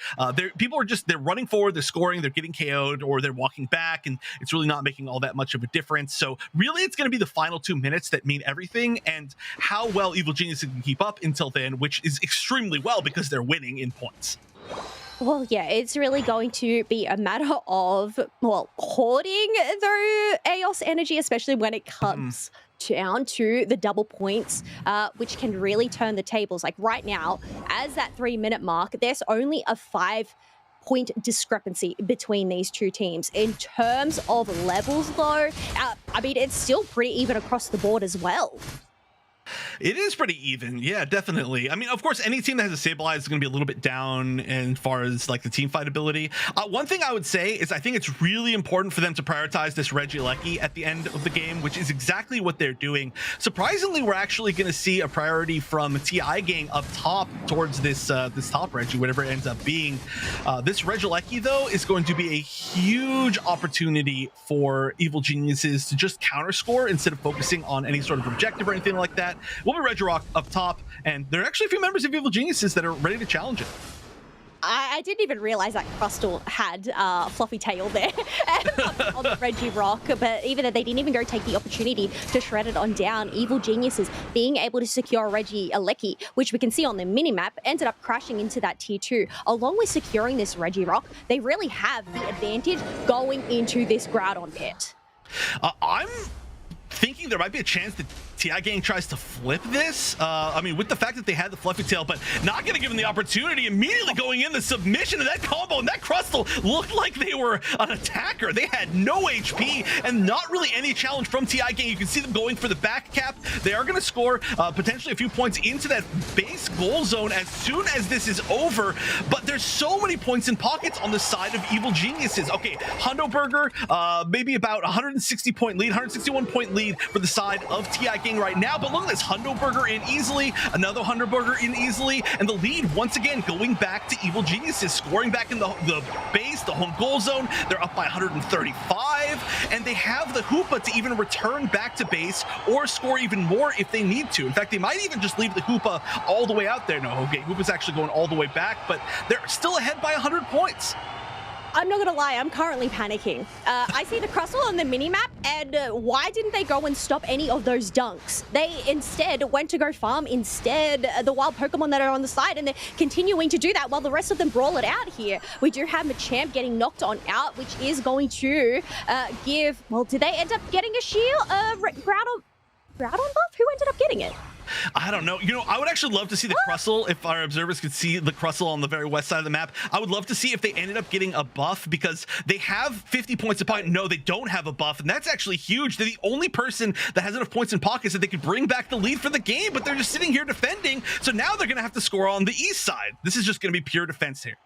People are just, they're running forward, they're scoring, they're getting KO'd, or they're walking back, and it's really not making all that much of a difference. So really, it's going to be the final 2 minutes that mean everything, and how well Evil Genius can keep up until then, which is extremely well because they're winning in points. Well, yeah, it's really going to be a matter of, well, hoarding the Aeos energy, especially when it comes down to the double points, which can really turn the tables. Like right now, as that 3-minute mark, there's only a 5-point discrepancy between these two teams. In terms of levels, though, I mean, it's still pretty even across the board as well. It is pretty even. Yeah, definitely. I mean, of course, any team that has a Sableye is going to be a little bit down as far as like the team fight ability. One thing I would say is I think it's really important for them to prioritize this Regieleki at the end of the game, which is exactly what they're doing. Surprisingly, we're actually going to see a priority from TI Gang up top towards this top Regi, whatever it ends up being. This Regieleki, though, is going to be a huge opportunity for Evil Geniuses to just counter score instead of focusing on any sort of objective or anything like that. We'll be Regirock up top, and there are actually a few members of Evil Geniuses that are ready to challenge it. I didn't even realize that Crustle had Fluffy Tail there on the Regirock, but even though they didn't even go take the opportunity to shred it on down, Evil Geniuses being able to secure Regieleki, which we can see on the minimap, ended up crashing into that tier 2. Along with securing this Regirock, they really have the advantage going into this Groudon pit. I'm thinking there might be a chance that TI Gang tries to flip this. I mean, with the fact that they had the Fluffy Tail, but not going to give them the opportunity, immediately going in the submission of that combo, and that Crustle looked like they were an attacker. They had no HP and not really any challenge from TI Gang. You can see them going for the back cap. They are going to score potentially a few points into that base goal zone as soon as this is over, but there's so many points in pockets on the side of Evil Geniuses. Okay, Hundo Burger, maybe about 160 point lead, 161 point lead for the side of TI Gang right now, but look at this, Hundo Burger in easily, another Hundo Burger in easily, and the lead once again going back to Evil Geniuses, scoring back in the base, the home goal zone. They're up by 135, and they have the Hoopa to even return back to base or score even more if they need to. In fact, they might even just leave the Hoopa all the way out there. No, okay, Hoopa's actually going all the way back, but they're still ahead by 100 points. I'm not gonna lie, I'm currently panicking. I see the Crustle on the minimap, and why didn't they go and stop any of those dunks? They instead went to go farm the wild Pokemon that are on the side, and they're continuing to do that while the rest of them brawl it out here. We do have Machamp getting knocked on out, which is going to give, well, did they end up getting a shield? Groudon buff? Who ended up getting it? I don't know. You know, I would actually love to see the Crustle, if our observers could see the Crustle on the very west side of the map. I would love to see if they ended up getting a buff, because they have 50 points in pocket. No, they don't have a buff, and that's actually huge. They're the only person that has enough points in pockets that they could bring back the lead for the game, but they're just sitting here defending, so now they're going to have to score on the east side. This is just going to be pure defense here.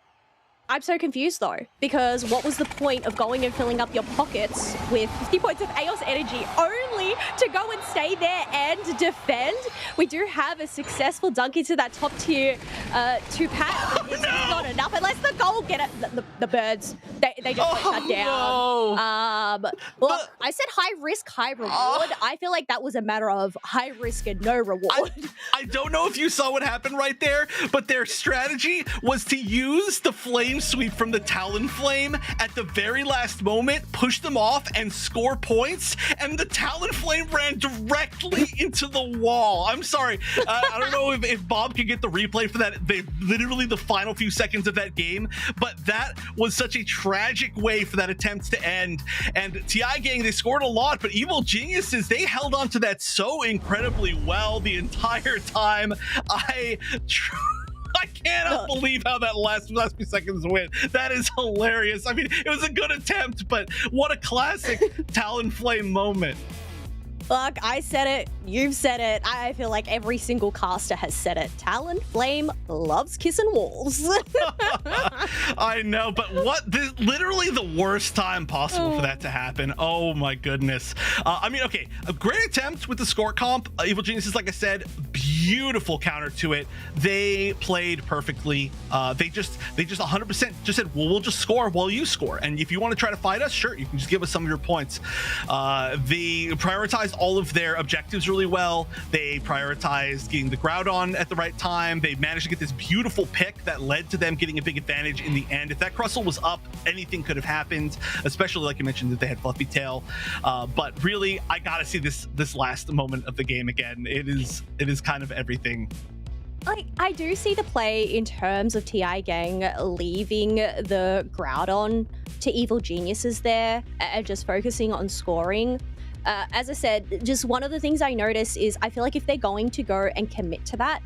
I'm so confused though, because what was the point of going and filling up your pockets with 50 points of Aeos energy only to go and stay there and defend? We do have a successful dunk into that top tier 2-pack, but it's not enough unless the goal get it. The birds, they just got shut down. No. Well, I said high risk, high reward. I feel like that was a matter of high risk and no reward. I don't know if you saw what happened right there, but their strategy was to use the flame sweep from the Talonflame at the very last moment, push them off and score points, and the Talonflame ran directly into the wall. I'm sorry, I don't know if Bob can get the replay for that. They literally the final few seconds of that game, but that was such a tragic way for that attempt to end. And TI Gang, they scored a lot, but Evil Geniuses, they held on to that so incredibly well the entire time. I cannot believe how that last few seconds went. That is hilarious. I mean, it was a good attempt, but what a classic Talonflame moment. Look, I said it. You've said it. I feel like every single caster has said it. Talonflame loves kissing walls. I know, but literally the worst time possible for that to happen. Oh my goodness. I mean, okay, a great attempt with the score comp. Evil Geniuses, like I said, beautiful counter to it. They played perfectly. They just 100% just said, well, we'll just score while you score. And if you want to try to fight us, sure, you can just give us some of your points. They prioritized all of their objectives really well. They prioritized getting the Groudon at the right time. They managed to get this beautiful pick that led to them getting a big advantage in the end. If that Crustle was up, anything could have happened, especially like you mentioned that they had Fluffy Tail. But really, I gotta see this last moment of the game again. It is kind of everything. I do see the play in terms of TI Gang leaving the Groudon to Evil Geniuses there and just focusing on scoring. As I said, just one of the things I notice is I feel like if they're going to go and commit to that,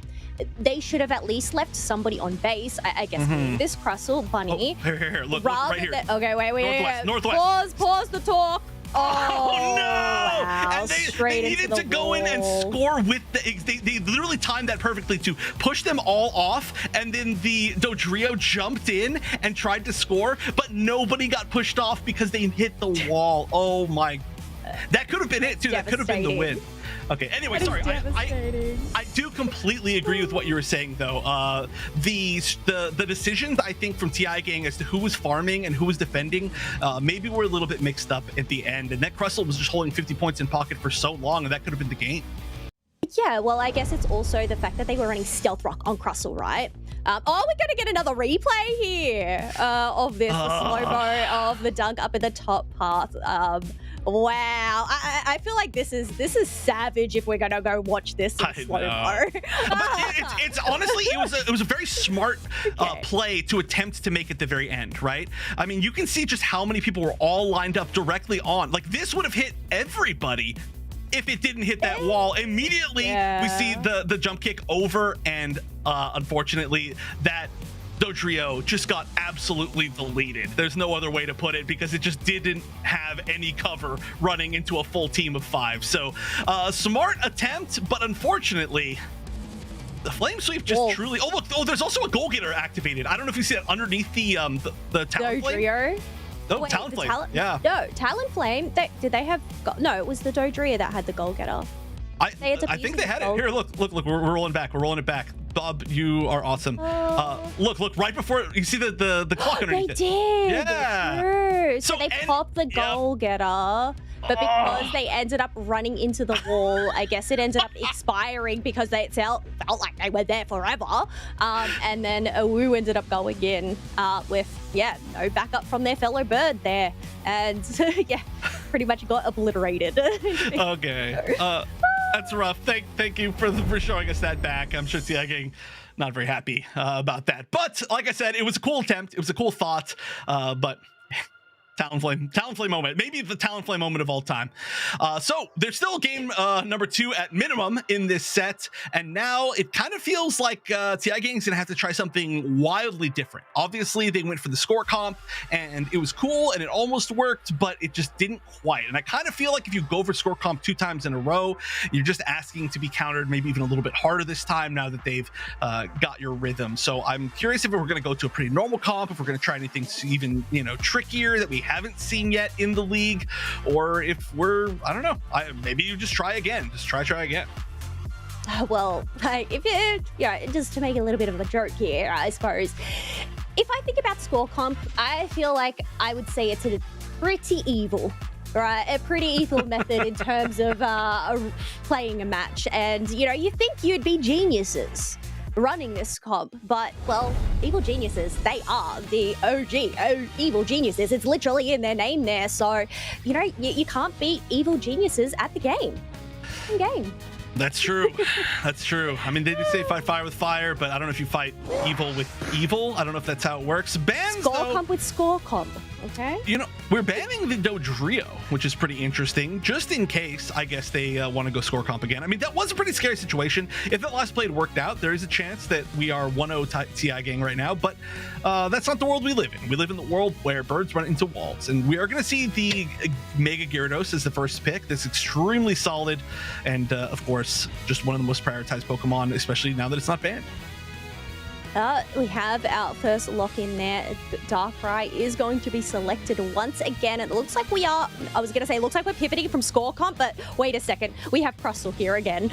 they should have at least left somebody on base. I guess this Crustle Bunny. Oh, here, look rather right here. Okay, wait. Northwest. Pause the talk. Oh no! Wow. And they needed to go in and score with they literally timed that perfectly to push them all off, and then the Dodrio jumped in and tried to score, but nobody got pushed off because they hit the wall. Oh my! That could have been it too. That could have been the win. Okay, anyway, sorry. I do completely agree with what you were saying, though. The decisions, I think, from TI Gang as to who was farming and who was defending, maybe were a little bit mixed up at the end. And that Crustle was just holding 50 points in pocket for so long, and that could have been the game. Yeah, well, I guess it's also the fact that they were running Stealth Rock on Crustle, right? We're going to get another replay here of this, the slow-mo of the dunk up at the top path. Wow, I feel like this is savage if we're gonna go watch this in slow-mo. It's honestly, it was a very smart play to attempt to make it the very end, right? I mean, you can see just how many people were all lined up directly on. Like, this would have hit everybody if it didn't hit that wall. Immediately, we see the jump kick over, and unfortunately, that Dodrio just got absolutely deleted. There's no other way to put it, because it just didn't have any cover running into a full team of 5. So smart attempt, but unfortunately the flame sweep just truly. Oh look! Oh, there's also a goal getter activated. I don't know if you see that underneath the Talonflame. No, Talonflame. Yeah. No, Talonflame. Did they have? No, it was the Dodrio that had the goal getter. I They ended up think using they had it. gold. Here, look, we're rolling back. We're rolling it back. Bob, you are awesome. Look, right before you see the clock They underneath it. did. Yeah. True. So So, they and- popped the yep. goal getter, but because they ended up running into the wall, I guess it ended up expiring because they felt like they were there forever. And then Wu ended up going in with no backup from their fellow bird there, and pretty much got obliterated. Okay. That's rough. Thank you for showing us that back. I'm sure Tiagang not very happy about that. But like I said, it was a cool attempt. It was a cool thought. But Talonflame moment. Maybe the Talonflame moment of all time. So there's still game number 2 at minimum in this set. And now it kind of feels like Tiagang's going to have to try something wildly different. Obviously, they went for the score comp and it was cool and it almost worked, but it just didn't quite. And I kind of feel like if you go for score comp 2 times in a row, you're just asking to be countered maybe even a little bit harder this time now that they've got your rhythm. So I'm curious if we're going to go to a pretty normal comp, if we're going to try anything even, trickier that we haven't seen yet in the league, or if we're, I don't know, maybe you just try again. Just try again. Well, if it, just to make a little bit of a joke here, I suppose, if I think about score comp, I feel like I would say it's a pretty evil, right? A pretty evil method in terms of playing a match. And, you think you'd be geniuses running this comp, but, well, evil geniuses, they are the OG evil geniuses. It's literally in their name there. So, you can't beat evil geniuses at the game. That's true. That's true. I mean, they do say fight fire with fire, but I don't know if you fight evil with evil. I don't know if that's how it works. Bans, Score though, comp with score comp, okay? we're banning the Dodrio, which is pretty interesting, just in case, I guess, they want to go score comp again. I mean, that was a pretty scary situation. If that last play had worked out, there is a chance that we are 1-0 Tiagang right now, but that's not the world we live in. We live in the world where birds run into walls, and we are going to see the Mega Gyarados as the first pick. That's extremely solid, and of course, just one of the most prioritized Pokemon, especially now that it's not banned. We have our first lock in there. Darkrai is going to be selected once again. It looks like it looks like we're pivoting from score comp, but wait a second. We have Crustle here again.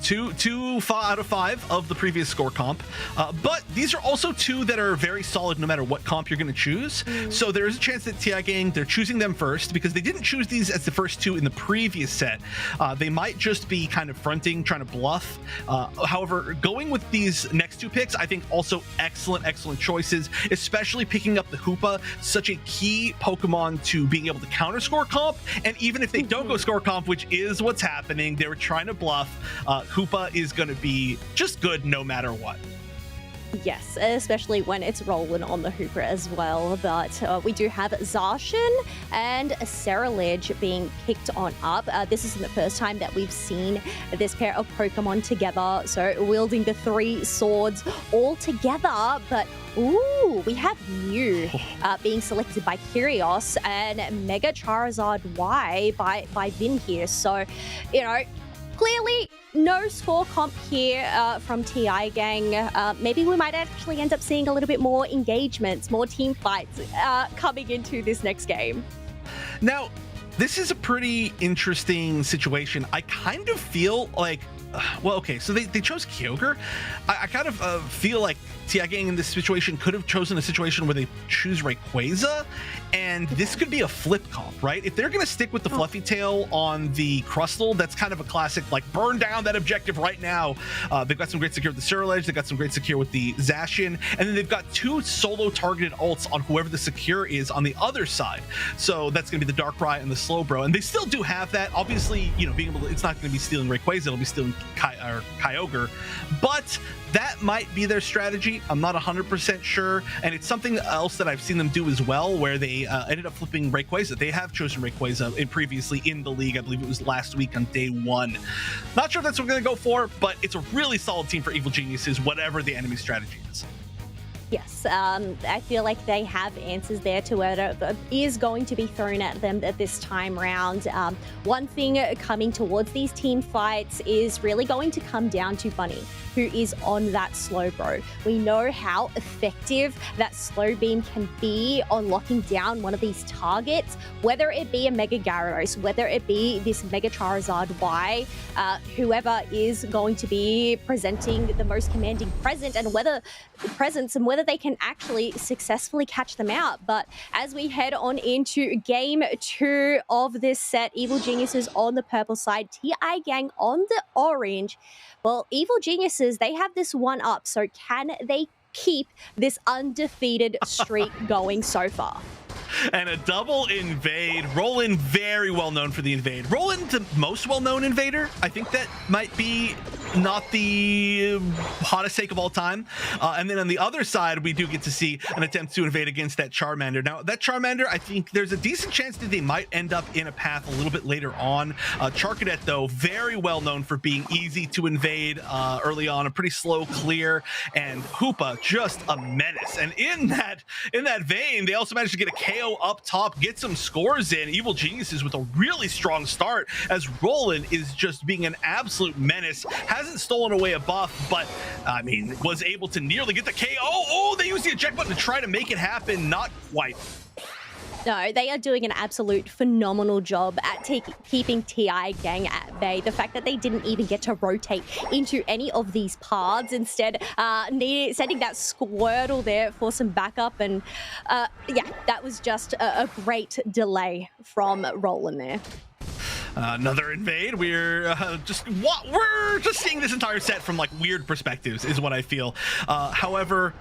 Two out of 5 of the previous score comp, but these are also 2 that are very solid no matter what comp you're going to choose. So there is a chance that Tiagang, they're choosing them first because they didn't choose these as the first 2 in the previous set. They might just be kind of fronting, trying to bluff. However, going with these next 2 picks, I think also excellent choices, especially picking up the Hoopa, such a key Pokemon to being able to counter score comp. And even if they don't go score comp, which is what's happening, they were trying to bluff. Hoopa is going to be just good no matter what. Yes, especially when it's rolling on the Hooper as well. But we do have Zacian and Ceruledge being picked on up. This isn't the first time that we've seen this pair of Pokemon together. So wielding the 3 swords all together. But ooh, we have Mew being selected by Kyrios and Mega Charizard Y by Vin here. So, clearly, no score comp here from Tiagang. Maybe we might actually end up seeing a little bit more engagements, more team fights coming into this next game. Now, this is a pretty interesting situation. I kind of feel like, so they chose Kyogre. I kind of feel like Tiagang in this situation could have chosen a situation where they choose Rayquaza, and this could be a flip comp, right? If they're going to stick with the Fluffy Tail on the Crustle, that's kind of a classic, like, burn down that objective right now. They've got some great secure with the Ceruledge, they've got some great secure with the Zacian, and then they've got 2 solo targeted ults on whoever the secure is on the other side. So that's going to be the Darkrai and the Slowbro, and they still do have that. Obviously, being able to, it's not going to be stealing Rayquaza, it'll be stealing Kyogre, but that might be their strategy. I'm not 100% sure, and it's something else that I've seen them do as well, where they ended up flipping Rayquaza. They have chosen Rayquaza previously in the league. I believe it was last week on day 1. Not sure if that's what we're going to go for, but it's a really solid team for Evil Geniuses, whatever the enemy strategy is. Yes, I feel like they have answers there to what is going to be thrown at them at this time round. One thing coming towards these team fights is really going to come down to Bunny, who is on that slow bro. We know how effective that slow beam can be on locking down one of these targets, whether it be a Mega Gyarados, whether it be this Mega Charizard Y, whoever is going to be presenting the most commanding presence and whether they can actually successfully catch them out. But as we head on into game 2 of this set, Evil Geniuses on the purple side, TI Gang on the orange. Well, Evil Geniuses, they have this one up, so can they keep this undefeated streak going so far? And a double invade. Roland, very well known for the invade. Roland, the most well-known invader. I think that might be not the hottest take of all time. And then on the other side, we do get to see an attempt to invade against that Charmander. Now, that Charmander, I think there's a decent chance that they might end up in a path a little bit later on. Charcadet, though, very well known for being easy to invade early on, a pretty slow clear, and Hoopa, just a menace. And in that vein, they also managed to get a KO up top, get some scores in. Evil Geniuses with a really strong start, as Roland is just being an absolute menace. Hasn't stolen away a buff, but I mean, was able to nearly get the KO. Oh, they used the eject button to try to make it happen. Not quite. No, they are doing an absolute phenomenal job at keeping TI Gang at bay. The fact that they didn't even get to rotate into any of these paths, instead sending that Squirtle there for some backup. And yeah, that was just a great delay from Roland there. Another invade. We're just seeing this entire set from like weird perspectives is what I feel. However,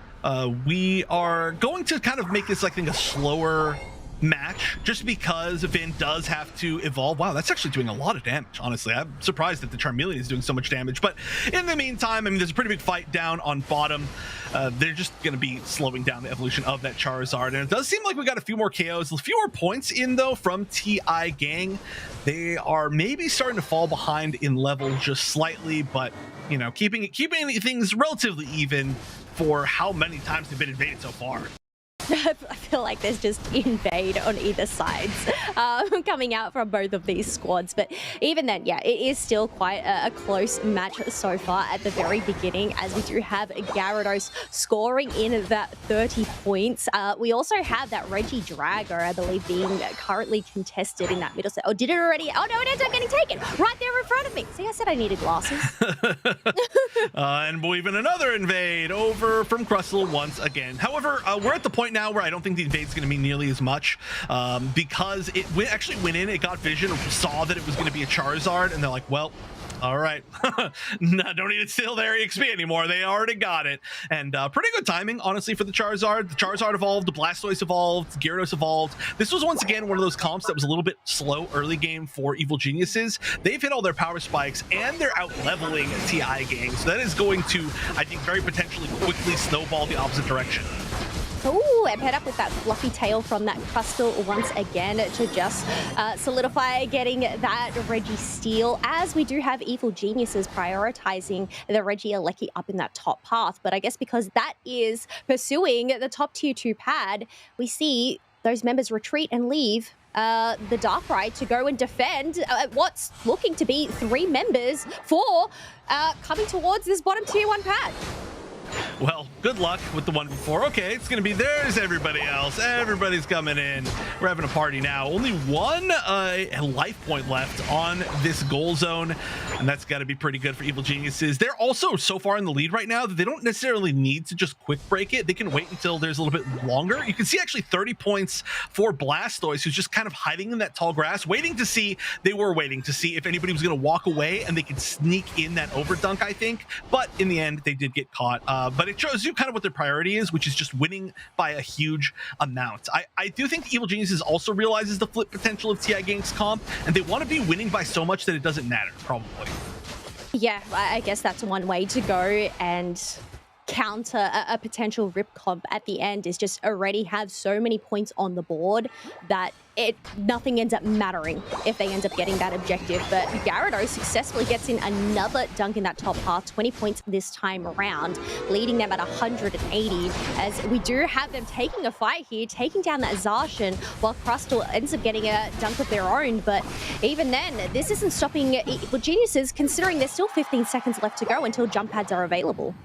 we are going to kind of make this, I think, a slower match just because Vin does have to evolve. Wow, that's actually doing a lot of damage, honestly. I'm surprised that the Charmeleon is doing so much damage, but in the meantime, I mean, there's a pretty big fight down on bottom. They're just going to be slowing down the evolution of that Charizard, and it does seem like we got a few more KOs, a few more points in though from TI Gang. They are maybe starting to fall behind in level just slightly, but you know, keeping things relatively even for how many times they've been invaded so far. I feel like there's just invade on either sides coming out from both of these squads. But even then, yeah, it is still quite a close match so far at the very beginning, as we do have Gyarados scoring in that 30 points. We also have that Regidrago, I believe, being currently contested in that middle set. Oh, did it already? Oh, no, it ended up getting taken right there in front of me. See, I said I needed glasses. And even another invade over from Crustle once again. However, we're at the point now where I don't think the invade's going to mean nearly as much because it actually went in, it got vision, saw that it was going to be a Charizard, and they're like, well, all right, no, don't need to steal their EXP anymore. They already got it. And pretty good timing, honestly, for the Charizard. The Charizard evolved, the Blastoise evolved, Gyarados evolved. This was once again one of those comps that was a little bit slow early game for Evil Geniuses. They've hit all their power spikes, and they're out-leveling TI Gang. So that is going to, I think, very potentially quickly snowball the opposite direction. Ooh, and head up with that fluffy tail from that Crustle once again to just solidify getting that Registeel, as we do have Evil Geniuses prioritizing the Regieleki up in that top path. But I guess because that is pursuing the top tier 2 pad, we see those members retreat and leave the Darkrai to go and defend what's looking to be 3 members for coming towards this bottom tier 1 pad. Well, good luck with the one before. Okay, it's going to be, there's everybody else. Everybody's coming in. We're having a party now. Only one life point left on this goal zone, and that's got to be pretty good for Evil Geniuses. They're also so far in the lead right now that they don't necessarily need to just quick break it. They can wait until there's a little bit longer. You can see actually 30 points for Blastoise, who's just kind of hiding in that tall grass, waiting to see if anybody was going to walk away and they could sneak in that overdunk, I think. But in the end, they did get caught. But it shows you kind of what their priority is, which is just winning by a huge amount. I do think Evil Geniuses also realizes the flip potential of TI Gang's comp, and they want to be winning by so much that it doesn't matter, probably. Yeah, I guess that's one way to go and counter a potential rip comp at the end, is just already have so many points on the board that nothing ends up mattering if they end up getting that objective. But Gyarados successfully gets in another dunk in that top half, 20 points this time around, leading them at 180, as we do have them taking a fight here, taking down that Zacian, while Crustle ends up getting a dunk of their own. But even then, this isn't stopping Evil Geniuses, considering there's still 15 seconds left to go until jump pads are available.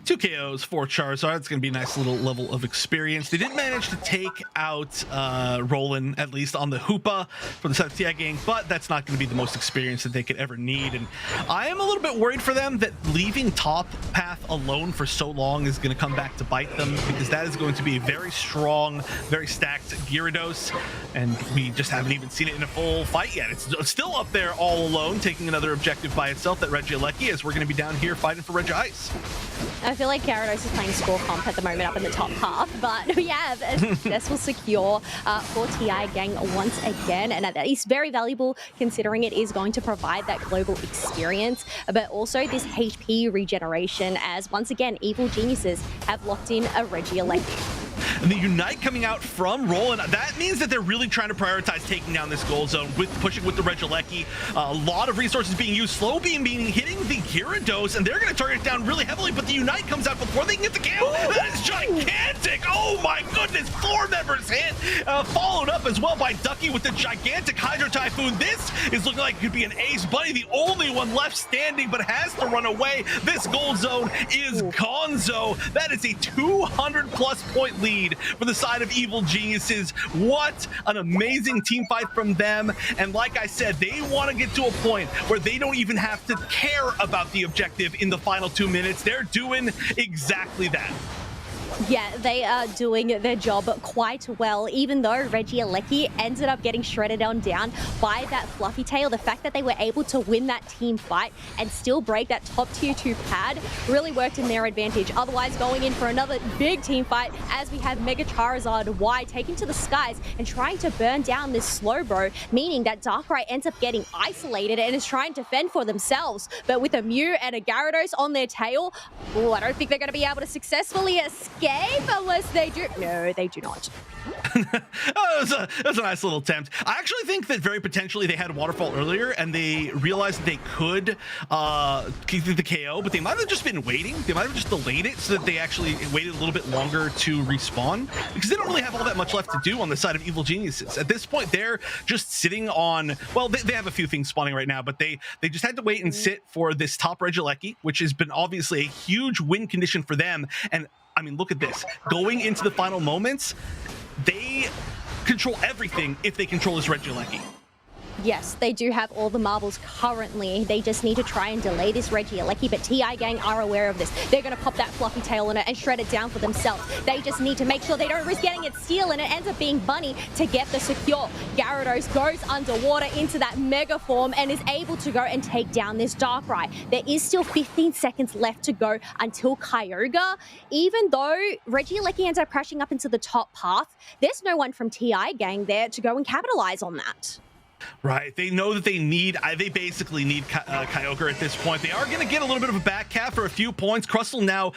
2 KOs for Charizard. It's going to be a nice little level of experience. They did manage to take out Roland, at least on the Hoopa for the South TI gang, but that's not going to be the most experience that they could ever need. And I am a little bit worried for them that leaving top path alone for so long is going to come back to bite them, because that is going to be a very strong, very stacked Gyarados, and we just haven't even seen it in a full fight yet. It's still up there all alone, taking another objective by itself, that Regieleki, as we're going to be down here fighting for Regice. I feel like Gyarados is playing score comp at the moment up in the top half, but we have a successful secure for TI gang once again, and that is very valuable considering it is going to provide that global experience, but also this HP regeneration, as once again Evil Geniuses have locked in a Regieleki. And the Unite coming out from Roland, that means that they're really trying to prioritize taking down this gold zone with pushing with the Regieleki. A lot of resources being used, slow beam being hitting the Gyarados, and they're going to target it down really heavily, but the Unite comes out before they can get the KO. That is gigantic. Oh my goodness, 4 members hit, followed up as well by Ducky with the gigantic Hydro Typhoon. This is looking like it could be an ace. Buddy, the only one left standing, but has to run away. This gold zone is gonzo. That is a 200+ point lead for the side of Evil Geniuses. What an amazing team fight from them. And like I said, they want to get to a point where they don't even have to care about the objective in the final 2 minutes. They're doing exactly that. Yeah, they are doing their job quite well, even though Regieleki ended up getting shredded on down by that Fluffy Tail. The fact that they were able to win that team fight and still break that top tier 2 pad really worked in their advantage. Otherwise, going in for another big team fight as we have Mega Charizard Y taking to the skies and trying to burn down this Slowbro, meaning that Darkrai ends up getting isolated and is trying to fend for themselves. But with a Mew and a Gyarados on their tail, I don't think they're going to be able to successfully escape unless they do. No, they do not. That was a nice little attempt. I actually think that very potentially they had Waterfall earlier and they realized that they could keep the KO, but they might have just been waiting. They might have just delayed it so that they actually waited a little bit longer to respawn, because they don't really have all that much left to do on the side of Evil Geniuses. At this point, they're just sitting on, well, they have a few things spawning right now, but they just had to wait and sit for this top Regieleki, which has been obviously a huge win condition for them. And I mean, look at this. Going into the final moments, they control everything if they control this Regieleki. Yes, they do have all the marbles currently. They just need to try and delay this Regieleki, but TI gang are aware of this. They're going to pop that Fluffy Tail on it and shred it down for themselves. They just need to make sure they don't risk getting it steal, and it ends up being Bunny to get the secure. Gyarados goes underwater into that Mega Form and is able to go and take down this Darkrai. There is still 15 seconds left to go until Kyogre. Even though Regieleki ends up crashing up into the top path, there's no one from TI gang there to go and capitalize on that. Right, they know that they basically need Kyogre at this point. They are going to get a little bit of a back cap for a few points. Crustle now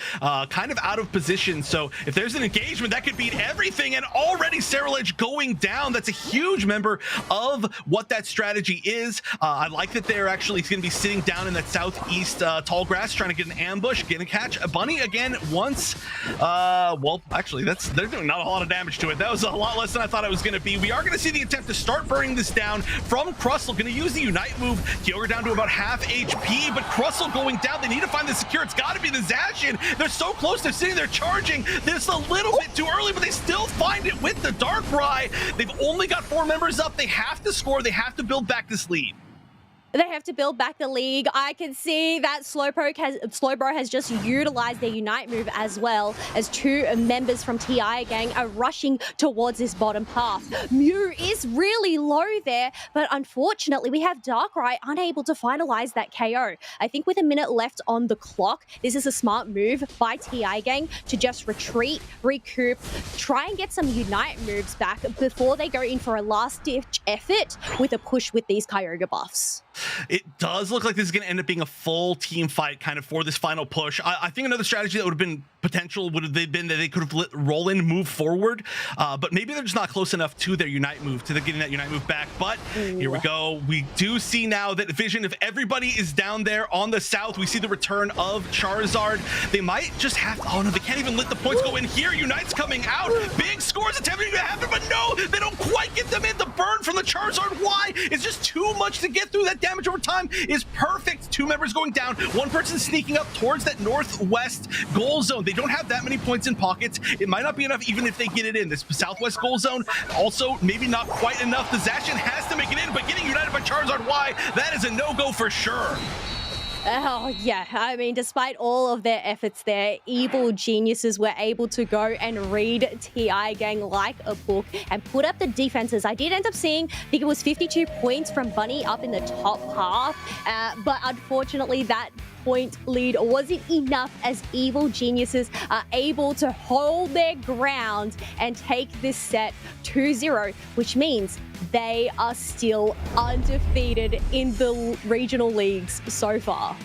kind of out of position, so if there's an engagement, that could beat everything, and already Ceruledge going down. That's a huge member of what that strategy is. I like that they're actually going to be sitting down in that southeast tall grass, trying to get an ambush, get a catch. A Bunny again once. Well, actually, they're doing not a lot of damage to it. That was a lot less than I thought it was going to be. We are going to see the attempt to start burning this down from Crustle. Going to use the Unite move. Kyogre down to about half HP, but Crustle going down. They need to find the secure. It's got to be the Zacian. They're so close. They're sitting there charging. This a little bit too early, but they still find it with the Darkrai. They've only got 4 members up. They have to score. They have to build back this lead. They have to build back the league. I can see that Slowbro has just utilized their Unite move, as well as 2 members from TI gang are rushing towards this bottom path. Mew is really low there, but unfortunately we have Darkrai unable to finalize that KO. I think with a minute left on the clock, this is a smart move by TI gang to just retreat, recoup, try and get some Unite moves back before they go in for a last-ditch effort with a push with these Kyogre buffs. It does look like this is going to end up being a full team fight kind of for this final push. I think another strategy that would have been potential would have been that they could have let Roland move forward, but maybe they're just not close enough to their Unite move, to getting that Unite move back. But here we go. We do see now that Vision, if everybody is down there on the south, we see the return of Charizard. They might just have to, oh no, they can't even let the points go in here. Unite's coming out. Big scores attempting to happen, but no, they don't quite get them in. The burn from the Charizard Y is just too much to get through. That damage over time is perfect. 2 members going down, 1 person sneaking up towards that northwest goal zone. They don't have that many points in pockets. It might not be enough even if they get it in. This southwest goal zone, also maybe not quite enough. The Zacian has to make it in, but getting united by Charizard Y, that is a no-go for sure. Oh, yeah. I mean, despite all of their efforts there, Evil Geniuses were able to go and read TI Gang like a book and put up the defenses. I did end up seeing, I think it was 52 points from Bunny up in the top half, but unfortunately that point lead wasn't enough as Evil Geniuses are able to hold their ground and take this set 2-0, which means they are still undefeated in the regional leagues so far.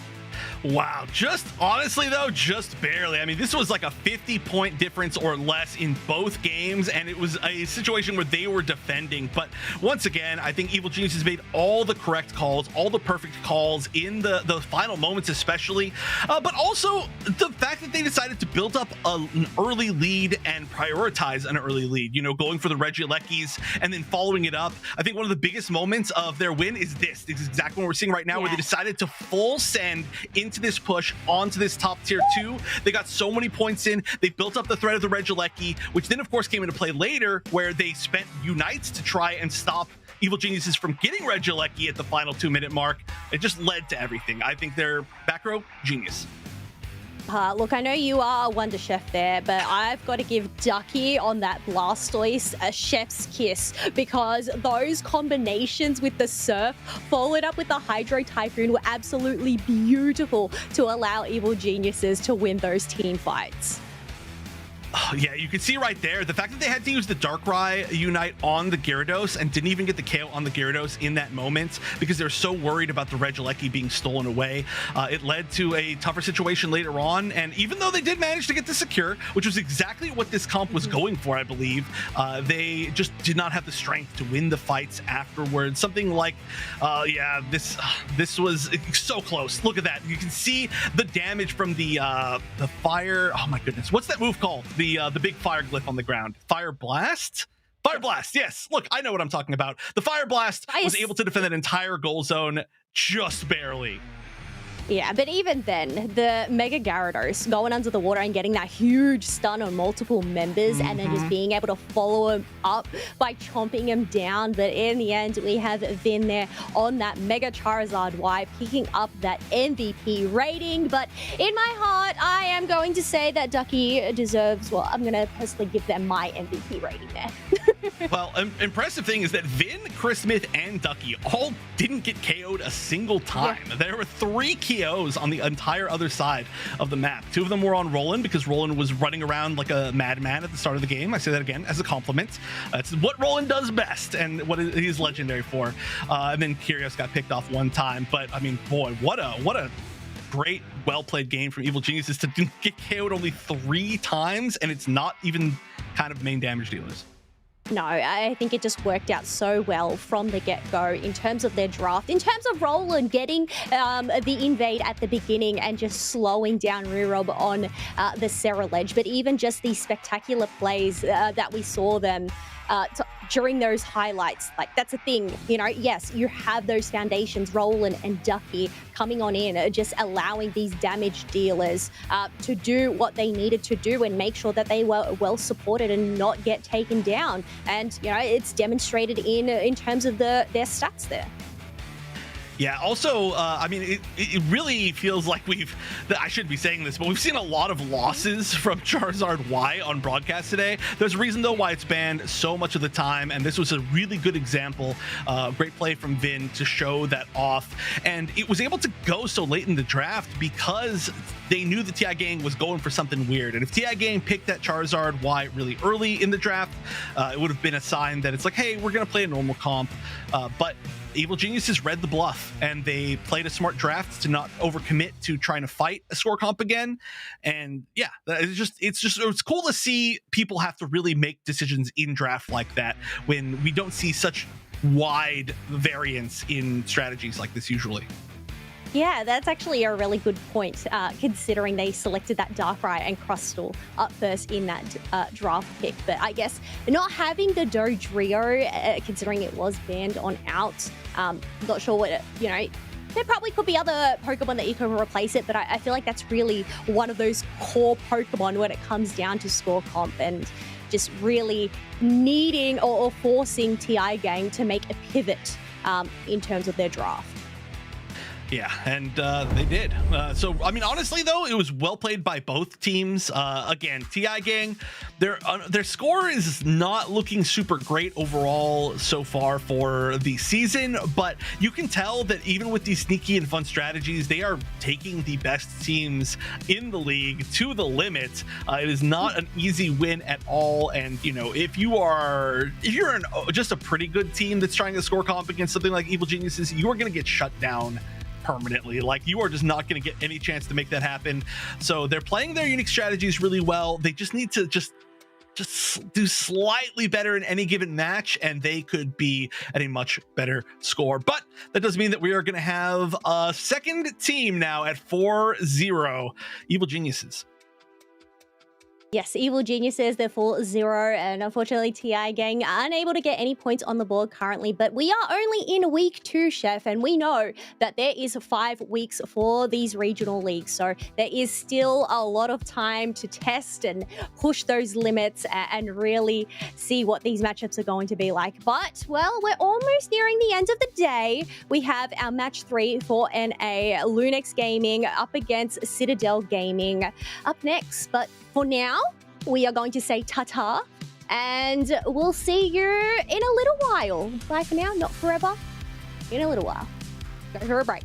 Wow, just honestly though, just barely. I mean, this was like a 50-point difference or less in both games, and it was a situation where they were defending. But once again, I think Evil Geniuses made all the correct calls, all the perfect calls in the final moments especially, but also the fact that they decided to build up an early lead and prioritize an early lead, you know, going for the Regielekis and then following it up. I think one of the biggest moments of their win is this. This is exactly what we're seeing right now, where they decided to full send into this push onto this top tier 2. They got so many points in. They built up the threat of the Regieleki, which then of course came into play later, where they spent Unites to try and stop Evil Geniuses from getting Regieleki at the final 2-minute mark. It just led to everything. I think their back row, genius. Look, I know you are a Wonder Chef there, but I've got to give Ducky on that Blastoise a chef's kiss, because those combinations with the Surf followed up with the Hydro Typhoon were absolutely beautiful to allow Evil Geniuses to win those team fights. Oh, yeah, you can see right there the fact that they had to use the Darkrai Unite on the Gyarados and didn't even get the KO on the Gyarados in that moment because they're so worried about the Regieleki being stolen away. It led to a tougher situation later on, and even though they did manage to get the secure, which was exactly what this comp was going for, I believe, they just did not have the strength to win the fights afterwards. Something like, this was so close. Look at that. You can see the damage from the fire. Oh my goodness, what's that move called? The big fire glyph on the ground. Fire Blast? Fire Blast, yes. Look, I know what I'm talking about. The Fire Blast was able to defend that entire goal zone just barely. Yeah, but even then, the Mega Gyarados going under the water and getting that huge stun on multiple members and then just being able to follow him up by chomping him down. But in the end, we have Vin there on that Mega Charizard Y, picking up that MVP rating. But in my heart, I am going to say that Ducky deserves, well, I'm going to personally give them my MVP rating there. Well, impressive thing is that Vin, Chris Smith, and Ducky all didn't get KO'd a single time. Yeah. There were 3 KOs on the entire other side of the map. 2 of them were on Roland because Roland was running around like a madman at the start of the game. I say that again as a compliment. That's what Roland does best and what he's legendary for. And then Kyrgios got picked off 1 time. But I mean, boy, what a great, well-played game from Evil Geniuses to get KO'd only 3 times, and it's not even kind of main damage dealers. No, I think it just worked out so well from the get-go in terms of their draft, in terms of Roland getting the invade at the beginning and just slowing down Rerob on the Serra Ledge, but even just these spectacular plays that we saw them during those highlights. Like, that's a thing, you know. Yes, you have those foundations, Roland and Ducky coming on in, just allowing these damage dealers to do what they needed to do and make sure that they were well supported and not get taken down. And, you know, it's demonstrated in terms of their stats there. Yeah, also, I mean, it really feels like I shouldn't be saying this, but we've seen a lot of losses from Charizard Y on broadcast today. There's a reason, though, why it's banned so much of the time, and this was a really good example. Great play from Vin to show that off, and it was able to go so late in the draft because they knew the TI Gang was going for something weird, and if TI Gang picked that Charizard Y really early in the draft, it would have been a sign that it's like, hey, we're going to play a normal comp, but Evil Geniuses read the bluff, and they played a smart draft to not overcommit to trying to fight a score comp again. And yeah, it's cool to see people have to really make decisions in draft like that when we don't see such wide variance in strategies like this usually. Yeah, that's actually a really good point, considering they selected that Darkrai and Crustle up first in that draft pick. But I guess not having the Dodrio, considering it was banned on out, not sure what, there probably could be other Pokemon that you can replace it, but I feel like that's really one of those core Pokemon when it comes down to score comp and just really needing or forcing TI Gang to make a pivot in terms of their draft. Yeah, and they did. So, I mean, honestly, though, it was well played by both teams. Again, TI Gang, their score is not looking super great overall so far for the season, but you can tell that even with these sneaky and fun strategies, they are taking the best teams in the league to the limit. It is not an easy win at all, and if you're just a pretty good team that's trying to score comp against something like Evil Geniuses, you are going to get shut down permanently. Like, you are just not going to get any chance to make that happen. So they're playing their unique strategies really well. They just need to just do slightly better in any given match, and they could be at a much better score. But that does mean that we are going to have a second team now at 4-0, Evil Geniuses. Yes, Evil Geniuses, they're 4-0, and unfortunately TI Gang are unable to get any points on the board currently, but we are only in week 2, Chef, and we know that there is 5 weeks for these regional leagues, so there is still a lot of time to test and push those limits and really see what these matchups are going to be like. But, well, we're almost nearing the end of the day. We have our match 3 for NA, Lunex Gaming up against Citadel Gaming up next, but for now, we are going to say ta-ta, and we'll see you in a little while. Bye for now, not forever, in a little while. Go for a break.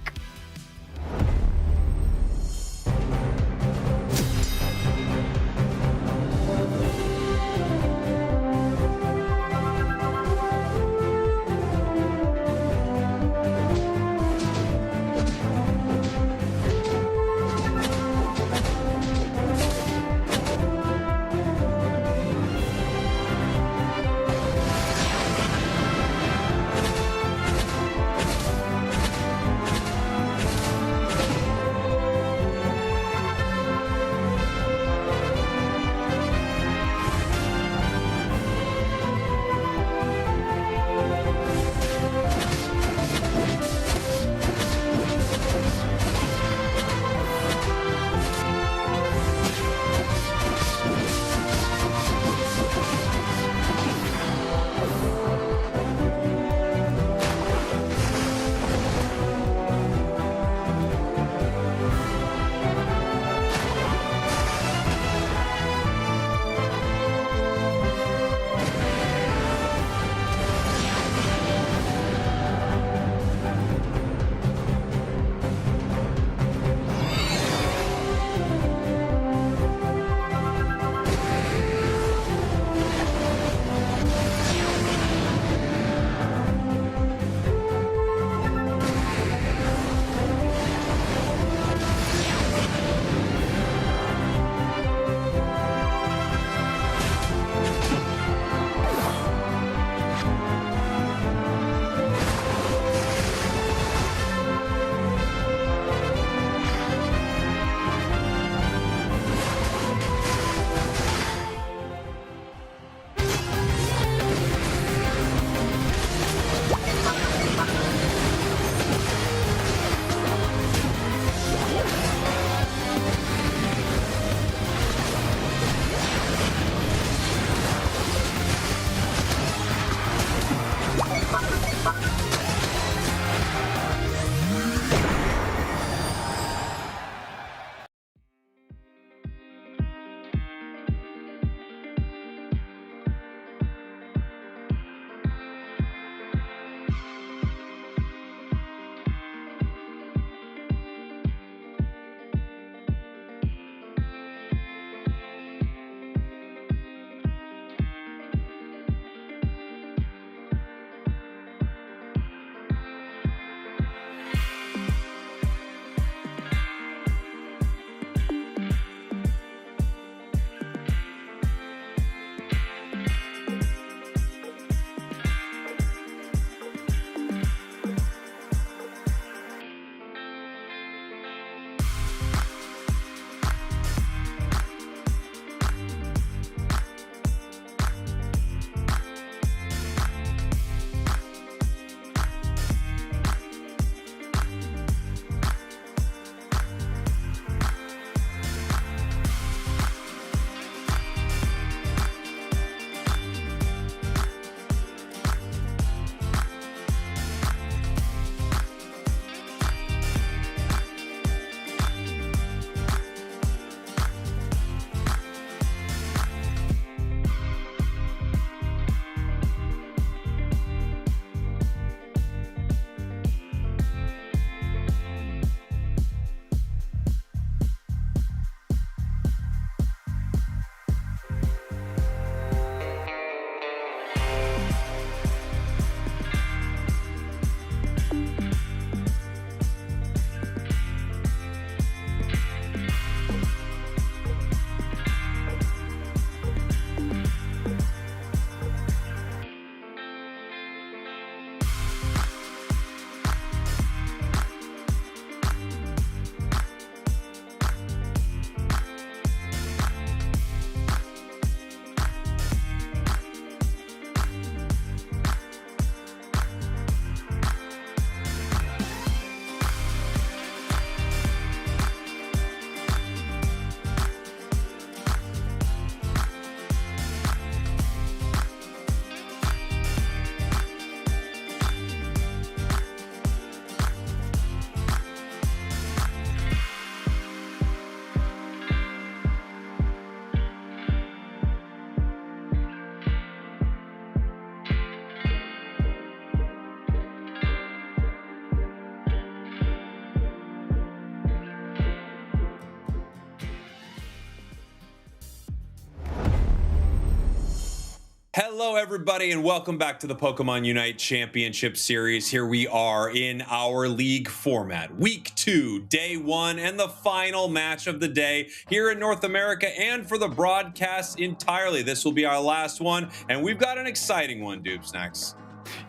Hello, everybody, and welcome back to the Pokemon Unite Championship Series. Here we are in our league format. Week 2, Day 1, and the final match of the day here in North America and for the broadcast entirely. This will be our last one, and we've got an exciting one, Snacks.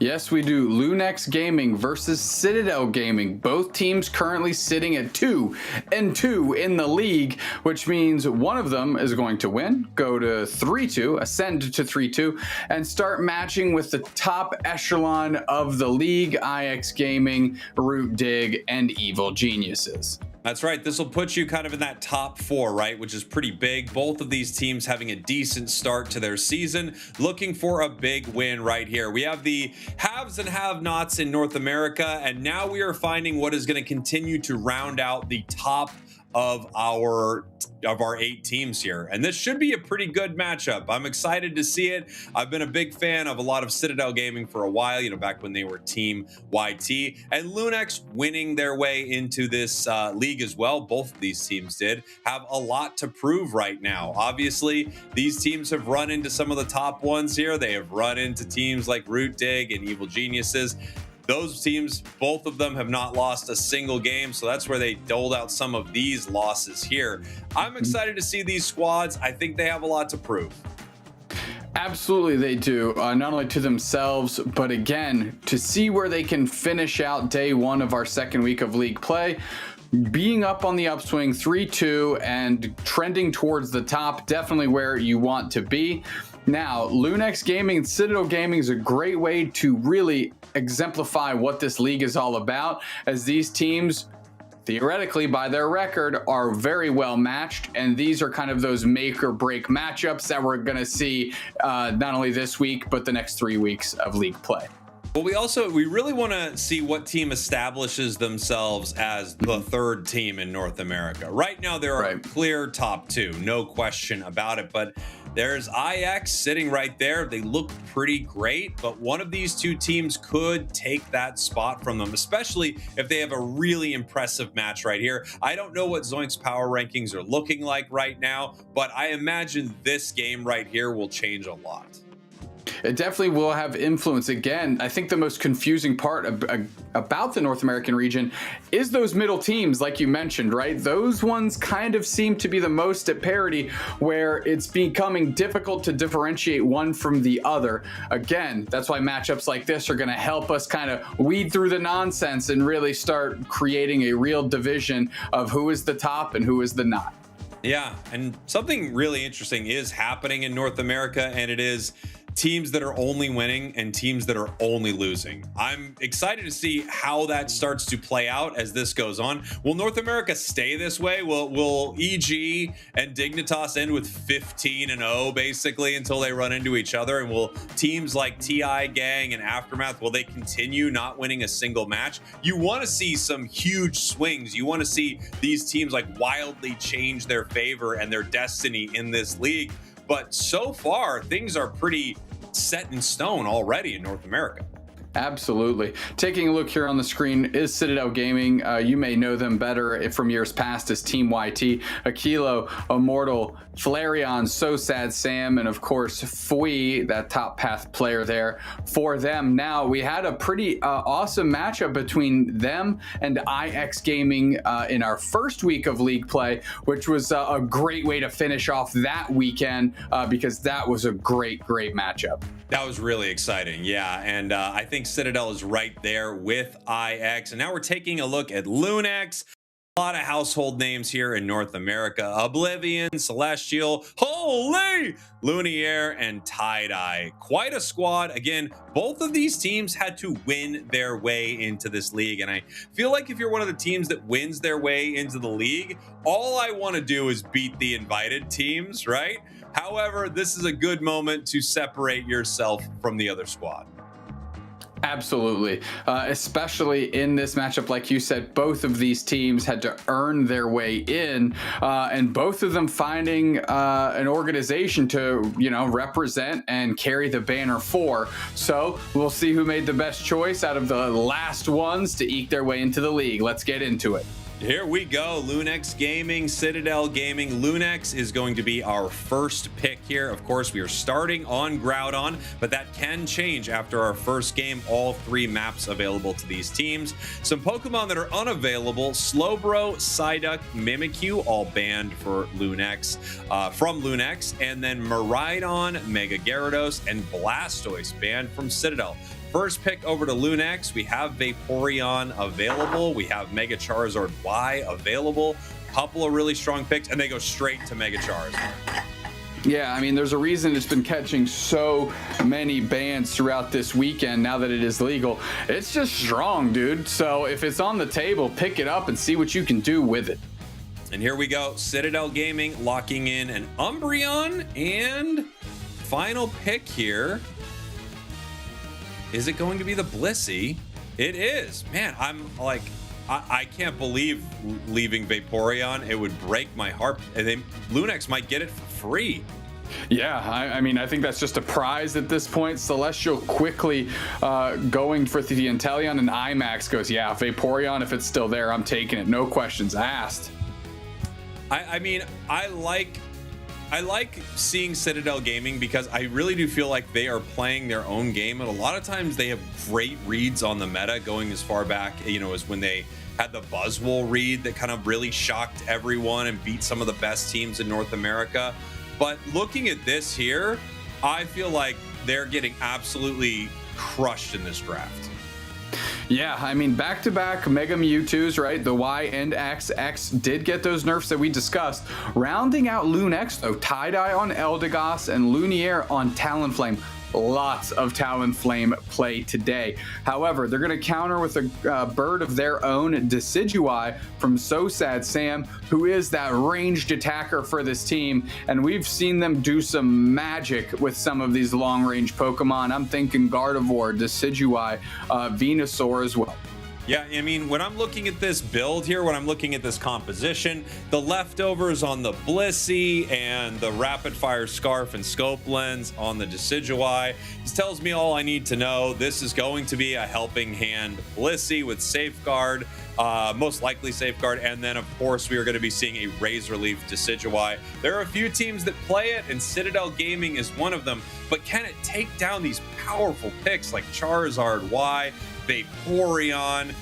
Yes, we do. Lunex Gaming versus Citadel Gaming. Both teams currently sitting at 2-2 in the league, which means one of them is going to win, go to 3-2, ascend to 3-2, and start matching with the top echelon of the league, IX Gaming, Root Dig, and Evil Geniuses. That's right. This will put you kind of in that top 4, right? Which is pretty big. Both of these teams having a decent start to their season, looking for a big win right here. We have the haves and have-nots in North America, and now we are finding what is going to continue to round out the top of our 8 teams here, and this should be a pretty good matchup. I'm excited to see it. I've been a big fan of a lot of Citadel Gaming for a while, back when they were Team YT, and Lunex winning their way into this league as well. Both of these teams did have a lot to prove right now. Obviously, these teams have run into some of the top ones here. They have run into teams like Root Dig and Evil Geniuses. Those teams, both of them have not lost a single game, so that's where they doled out some of these losses here. I'm excited to see these squads. I think they have a lot to prove. Absolutely they do, not only to themselves, but again, to see where they can finish out day 1 of our second week of league play. Being up on the upswing 3-2 and trending towards the top, definitely where you want to be. Now, Lunex Gaming and Citadel Gaming is a great way to really exemplify what this league is all about, as these teams, theoretically, by their record, are very well matched, and these are kind of those make or break matchups that we're going to see not only this week, but the next 3 weeks of league play. Well, we really want to see what team establishes themselves as the third team in North America. Right now, there are a clear top 2, no question about it, but there's IX sitting right there. They look pretty great, but one of these 2 teams could take that spot from them, especially if they have a really impressive match right here. I don't know what Zoink's power rankings are looking like right now, but I imagine this game right here will change a lot. It definitely will have influence. Again, I think the most confusing part about the North American region is those middle teams, like you mentioned, right? Those ones kind of seem to be the most at parity, where it's becoming difficult to differentiate one from the other. Again, that's why matchups like this are going to help us kind of weed through the nonsense and really start creating a real division of who is the top and who is the not. Yeah, and something really interesting is happening in North America, and it is teams that are only winning and teams that are only losing. I'm excited to see how that starts to play out as this goes on. Will North America stay this way? Will EG and Dignitas end with 15-0 basically until they run into each other? And will teams like TI Gang and Aftermath, will they continue not winning a single match? You want to see some huge swings. You want to see these teams like wildly change their favor and their destiny in this league. But so far, things are pretty set in stone already in North America. Absolutely. Taking a look here on the screen is Citadel Gaming. You may know them better from years past as Team YT. Aquilo, Immortal, Flareon, So Sad Sam, and of course Fui, that top path player there for them. Now, we had a pretty awesome matchup between them and IX Gaming in our first week of league play, which was a great way to finish off that weekend because that was a great matchup. That was really exciting, yeah, and I think Citadel is right there with IX, and now we're taking a look at Lunex. A lot of household names here in North America: Oblivion, Celestial, Holy, Lumiere, and Tie-Dye. Quite a squad. Again, both of these teams had to win their way into this league, and I feel like if you're one of the teams that wins their way into the league, all I want to do is beat the invited teams, right? However, this is a good moment to separate yourself from the other squad. Absolutely. Especially in this matchup, like you said, both of these teams had to earn their way in, and both of them finding an organization to, represent and carry the banner for. So we'll see who made the best choice out of the last ones to eke their way into the league. Let's get into it. Here we go. Lunex Gaming, Citadel Gaming. Lunex is going to be our first pick here. Of course, we are starting on Groudon, but that can change after our first game. All 3 maps available to these teams. Some Pokemon that are unavailable: Slowbro, Psyduck, Mimikyu, all banned for Lunex, from Lunex, and then Miraidon, Mega Gyarados, and Blastoise banned from Citadel. First pick over to Lunex. We have Vaporeon available. We have Mega Charizard Y available. Couple of really strong picks, and they go straight to Mega Charizard. Yeah, I mean, there's a reason it's been catching so many bans throughout this weekend now that it is legal. It's just strong, dude. So if it's on the table, pick it up and see what you can do with it. And here we go. Citadel Gaming locking in an Umbreon, and final pick here. Is it going to be the Blissey? It is. Man, I'm like, I can't believe leaving Vaporeon. It would break my heart. And then Lunex might get it for free. Yeah, I mean, I think that's just a prize at this point. Celestial quickly going for the Inteleon, and IMAX goes, yeah, Vaporeon, if it's still there, I'm taking it. No questions asked. I mean, I like seeing Citadel Gaming because I really do feel like they are playing their own game, and a lot of times they have great reads on the meta, going as far back, you know, as when they had the Buzzwole read that kind of really shocked everyone and beat some of the best teams in North America. But looking at this here, I feel like they're getting absolutely crushed in this draft. Yeah, I mean, back-to-back Mega Mewtwo's, right? The Y and X did get those nerfs that we discussed. Rounding out Lunex, though, Tie-Dye on Eldegoss and Lumiere on Talonflame. Lots of Talonflame play today. However, they're going to counter with a bird of their own, Decidueye from So Sad Sam, who is that ranged attacker for this team. And we've seen them do some magic with some of these long-range Pokemon. I'm thinking Gardevoir, Decidueye, Venusaur as well. Yeah, I mean, when I'm looking at this build here, when I'm looking at this composition, the leftovers on the Blissey and the Rapid Fire Scarf and Scope Lens on the Decidueye, this tells me all I need to know. This is going to be a helping hand Blissey with Safeguard, most likely Safeguard, and then, of course, we are going to be seeing a Razor Leaf Decidueye. There are a few teams that play it, and Citadel Gaming is one of them, but can it take down these powerful picks like Charizard Y, Vaporeon?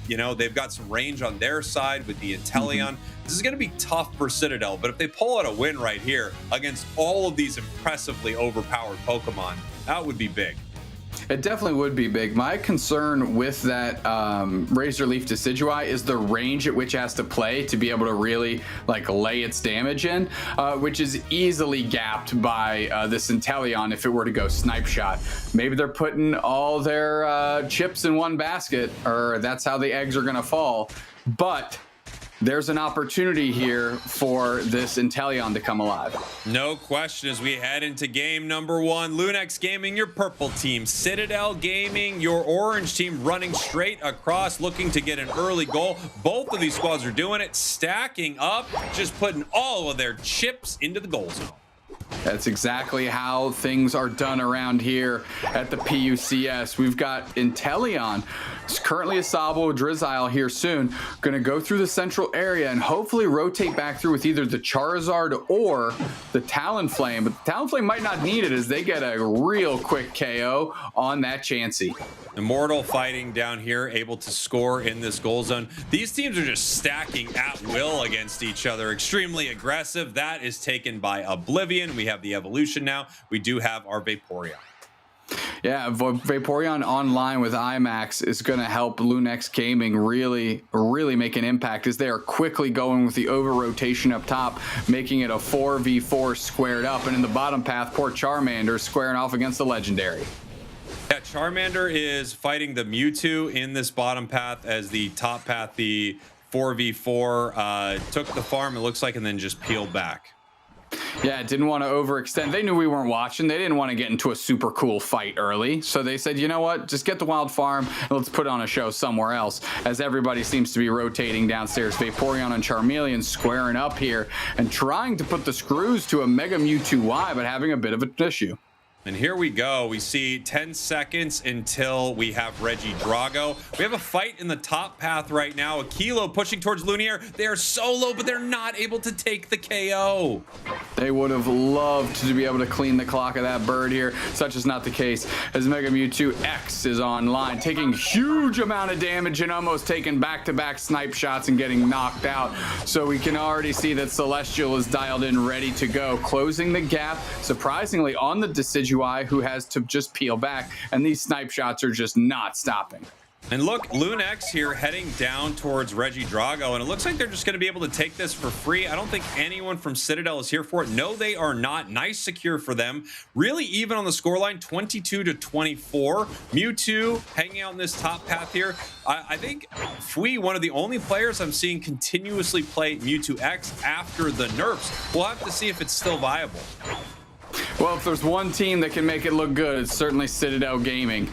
You know, they've got some range on their side with the Inteleon. This is going to be tough for Citadel, but if they pull out a win right here against all of these impressively overpowered Pokemon, that would be big. It definitely would be big. My concern with that Razor Leaf Decidueye is the range at which it has to play to be able to really like lay its damage in, which is easily gapped by this Inteleon if it were to go Snipe Shot. Maybe they're putting all their chips in one basket, or that's how the eggs are going to fall. But there's an opportunity here for this Inteleon to come alive. No question as we head into game number 1. Lunex Gaming, your purple team. Citadel Gaming, your orange team, running straight across, looking to get an early goal. Both of these squads are doing it, stacking up, just putting all of their chips into the goal zone. That's exactly how things are done around here at the PUCS. We've got Inteleon. It's currently a Sabo Drizzile here soon. Going to go through the central area and hopefully rotate back through with either the Charizard or the Talonflame. But the Talonflame might not need it as they get a real quick KO on that Chansey. Immortal fighting down here, able to score in this goal zone. These teams are just stacking at will against each other. Extremely aggressive. That is taken by Oblivion. We have the evolution now. We do have our Vaporeon. Yeah, Vaporeon online with IMAX is going to help Lunex Gaming really make an impact as they are quickly going with the over-rotation up top, making it a 4v4 squared up. And in the bottom path, poor Charmander squaring off against the Legendary. Yeah, Charmander is fighting the Mewtwo in this bottom path as the top path, the 4v4, took the farm, it looks like, and then just peeled back. Yeah, didn't want to overextend. They knew we weren't watching. They didn't want to get into a super cool fight early. So they said, you know what, just get the wild farm and let's put on a show somewhere else, as everybody seems to be rotating downstairs. Vaporeon and Charmeleon squaring up here and trying to put the screws to a Mega Mewtwo Y, but having a bit of an issue. And here we go. We see 10 seconds until we have Reggie Drago. We have a fight in the top path right now. A Kilo pushing towards Lunier. They are so low, but they're not able to take the KO. They would have loved to be able to clean the clock of that bird here. Such is not the case, as Mega Mewtwo X is online, taking huge amount of damage and almost taking back-to-back snipe shots and getting knocked out. So we can already see that Celestial is dialed in, ready to go, closing the gap, surprisingly, on the Decidueye, who has to just peel back, and these snipe shots are just not stopping. And look, Lunex here heading down towards Reggie Drago, and it looks like they're just going to be able to take this for free. I don't think anyone from Citadel is here for it. No, they are not. Nice secure for them. Really even on the scoreline, 22-24. Mewtwo hanging out in this top path here. I think Fui, one of the only players I'm seeing continuously play Mewtwo X after the nerfs. We'll have to see if it's still viable. Well, if there's one team that can make it look good, it's certainly Citadel Gaming.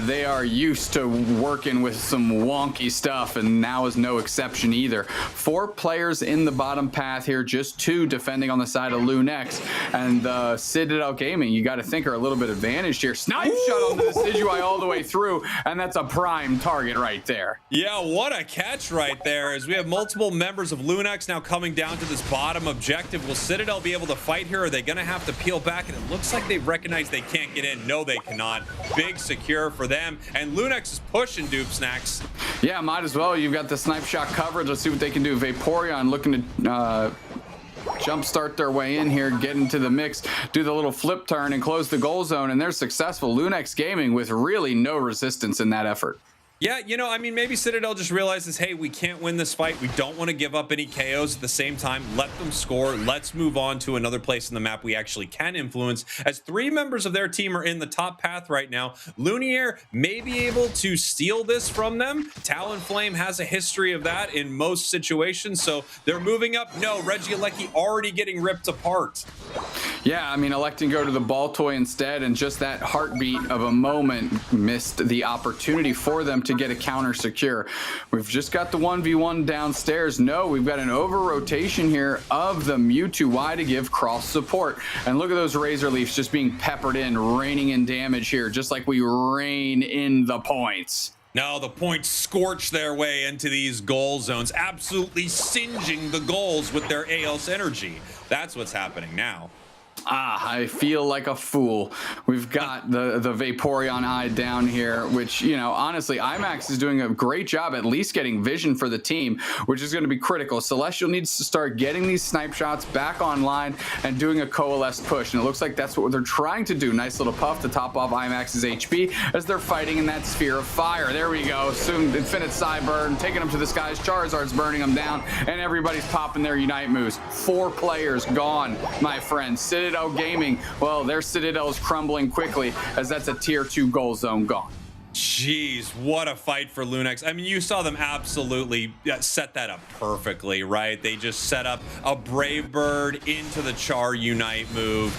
They are used to working with some wonky stuff, and now is no exception either. 4 players in the bottom path here, just 2 defending on the side of Lunex. And Citadel Gaming, you got to think, are a little bit advantaged here. Snipe shot on the Decidueye all the way through, and that's a prime target right there. Yeah, what a catch right there, as we have multiple members of Lunex now coming down to this bottom objective. Will Citadel be able to fight here? Are they going to have to peel back? And it looks like they recognize they can't get in. No, they cannot. Big secure for them. And Lunex is pushing Snacks. Yeah, might as well. You've got the snipe shot coverage. Let's see what they can do. Vaporeon looking to jump start their way in here, get into the mix, do the little flip turn and close the goal zone, and they're successful. Lunex Gaming with really no resistance in that effort. Yeah, you know, I mean, maybe Citadel just realizes, hey, we can't win this fight. We don't want to give up any KOs at the same time. Let them score. Let's move on to another place in the map we actually can influence. As 3 members of their team are in the top path right now, Lunier may be able to steal this from them. Talonflame has a history of that in most situations, so they're moving up. No, Regieleki already getting ripped apart. Yeah, I mean, electing to go to the ball toy instead, and just that heartbeat of a moment missed the opportunity for them to get a counter secure. We've just got the 1v1 downstairs. No, we've got an over rotation here of the Mewtwo Y to give cross support. And look at those Razor Leafs just being peppered in, raining in damage here, just like we rain in the points. No, the points scorch their way into these goal zones, absolutely singeing the goals with their AL's energy. That's what's happening now. I feel like a fool. We've got the Vaporeon eye down here, which, you know, honestly, IMAX is doing a great job at least getting vision for the team, which is going to be critical. Celestial needs to start getting these snipe shots back online and doing a coalesced push, and it looks like that's what they're trying to do. Nice little puff to top off IMAX's HP as they're fighting in that sphere of fire. There we go. Soon Infinite Cyburn taking them to the skies. Charizard's burning them down, and everybody's popping their Unite moves. 4 players gone, my friends. Citadel Gaming, well, their Citadel is crumbling quickly, as that's a tier 2 goal zone gone. Jeez, what a fight for Lunex. I mean, you saw them absolutely set that up perfectly, right? They just set up a Brave Bird into the Char Unite move,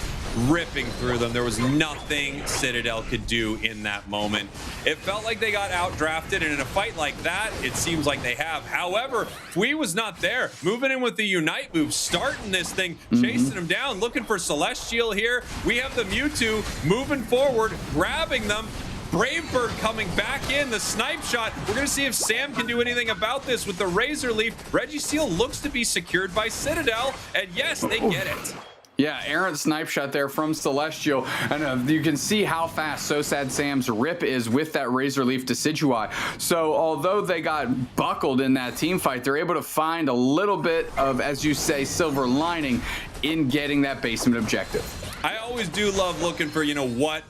ripping through them. There was nothing Citadel could do in that moment. It felt like they got outdrafted, and in a fight like that, it seems like they have. However, Fui was not there. Moving in with the Unite move, starting this thing, chasing him down, looking for Celestial here. We have the Mewtwo moving forward, grabbing them. Brave Bird coming back in, the snipe shot. We're going to see if Sam can do anything about this with the Razor Leaf. Registeel looks to be secured by Citadel, and yes, they get it. Yeah, errant snipe shot there from Celestial, and you can see how fast So Sad Sam's rip is with that Razor Leaf Decidueye. So although they got buckled in that team fight, they're able to find a little bit of, as you say, silver lining in getting that basement objective. I always do love looking for, you know, what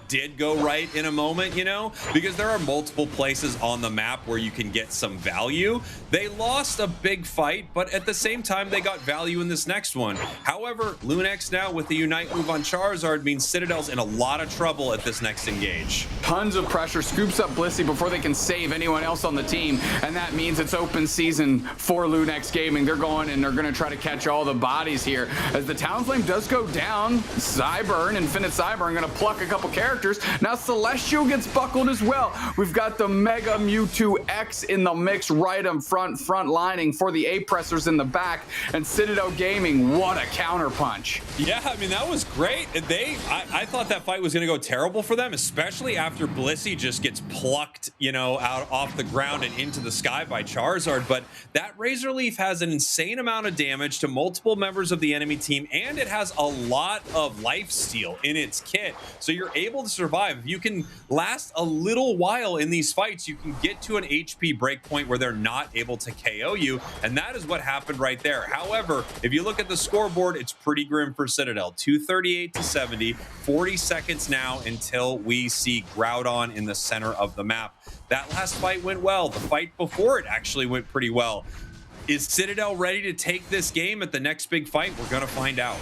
did go right in a moment, you know, because there are multiple places on the map where you can get some value. They lost a big fight, but at the same time, they got value in this next one. However, Lunex now with the Unite move on Charizard means Citadel's in a lot of trouble at this next engage. Tons of pressure, scoops up Blissey before they can save anyone else on the team, and that means it's open season for Lunex Gaming. They're going and they're going to try to catch all the bodies here. As the Talonflame does go down, Infinite Cyburn going to pluck a couple characters. Now Celestial gets buckled as well. We've got the Mega Mewtwo X in the mix right in front lining for the A-pressers in the back. And Citadel Gaming, what a counterpunch. Yeah, I mean, that was great. I thought that fight was going to go terrible for them, especially after Blissey just gets plucked, you know, out off the ground and into the sky by Charizard. But that Razor Leaf has an insane amount of damage to multiple members of the enemy team, and it has a lot of life steal in its kit. So you're able to survive. If you can last a little while in these fights, you can get to an HP breakpoint where they're not able to KO you. And that is what happened right there. However, if you look at the scoreboard, it's pretty grim for Citadel. 238 to 70, 40 seconds now until we see Groudon in the center of the map. That last fight went well. The fight before it actually went pretty well. Is Citadel ready to take this game at the next big fight? We're going to find out.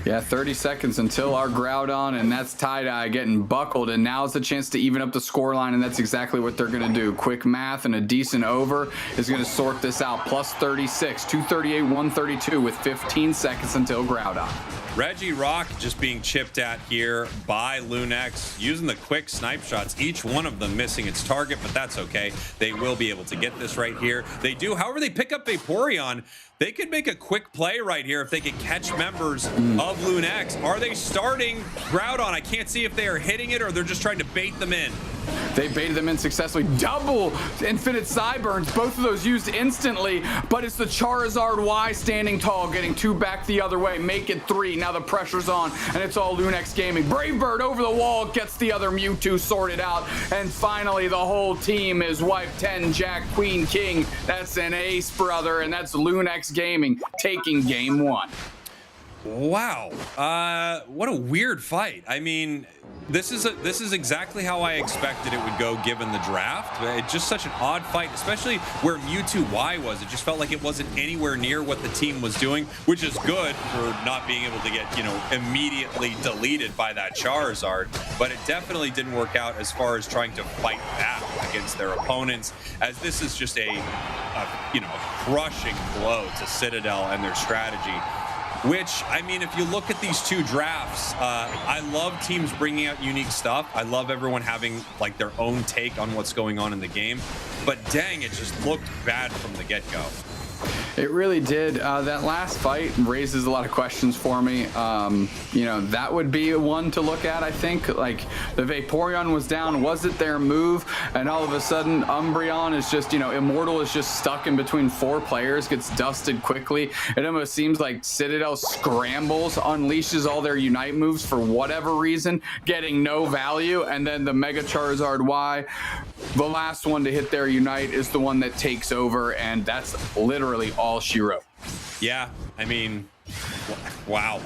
Yeah, 30 seconds until our Groudon, and that's Tie-Dye getting buckled, and now's the chance to even up the scoreline, and that's exactly what they're going to do. Quick math and a decent over is going to sort this out. Plus 36, 238, 132 with 15 seconds until Groudon. Regirock just being chipped at here by Lunex, using the quick snipe shots, each one of them missing its target, but that's okay. They will be able to get this right here. They do. However, they pick up Vaporeon. They could make a quick play right here if they could catch members of Lunex. Are they starting Groudon? I can't see if they are hitting it or they're just trying to bait them in. They baited them in successfully. Double Infinite Psyburns, both of those used instantly, but it's the Charizard Y standing tall, getting two back the other way, make it three. Now the pressure's on, and it's all Lunex Gaming. Brave Bird over the wall, gets the other Mewtwo sorted out, and finally the whole team is wiped. 10, Jack, Queen, King. That's an ace, brother, and that's Lunex Gaming taking game one. Wow, what a weird fight. I mean, this is exactly how I expected it would go given the draft. It's just such an odd fight, especially where Mewtwo Y was. It just felt like it wasn't anywhere near what the team was doing, which is good for not being able to get, you know, immediately deleted by that Charizard. But it definitely didn't work out as far as trying to fight back against their opponents, as this is just a crushing blow to Citadel and their strategy. Which, I mean, if you look at these two drafts, I love teams bringing out unique stuff. I love everyone having, like, their own take on what's going on in the game. But dang, it just looked bad from the get-go. It really did. That last fight raises a lot of questions for me. That would be one to look at, I think. Like, the Vaporeon was down. Was it their move? And all of a sudden, Umbreon is just, Immortal is just stuck in between four players, gets dusted quickly. It almost seems like Citadel scrambles, unleashes all their Unite moves for whatever reason, getting no value. And then the Mega Charizard Y, the last one to hit their Unite, is the one that takes over. And that's literally all she wrote. Yeah, I mean, wow.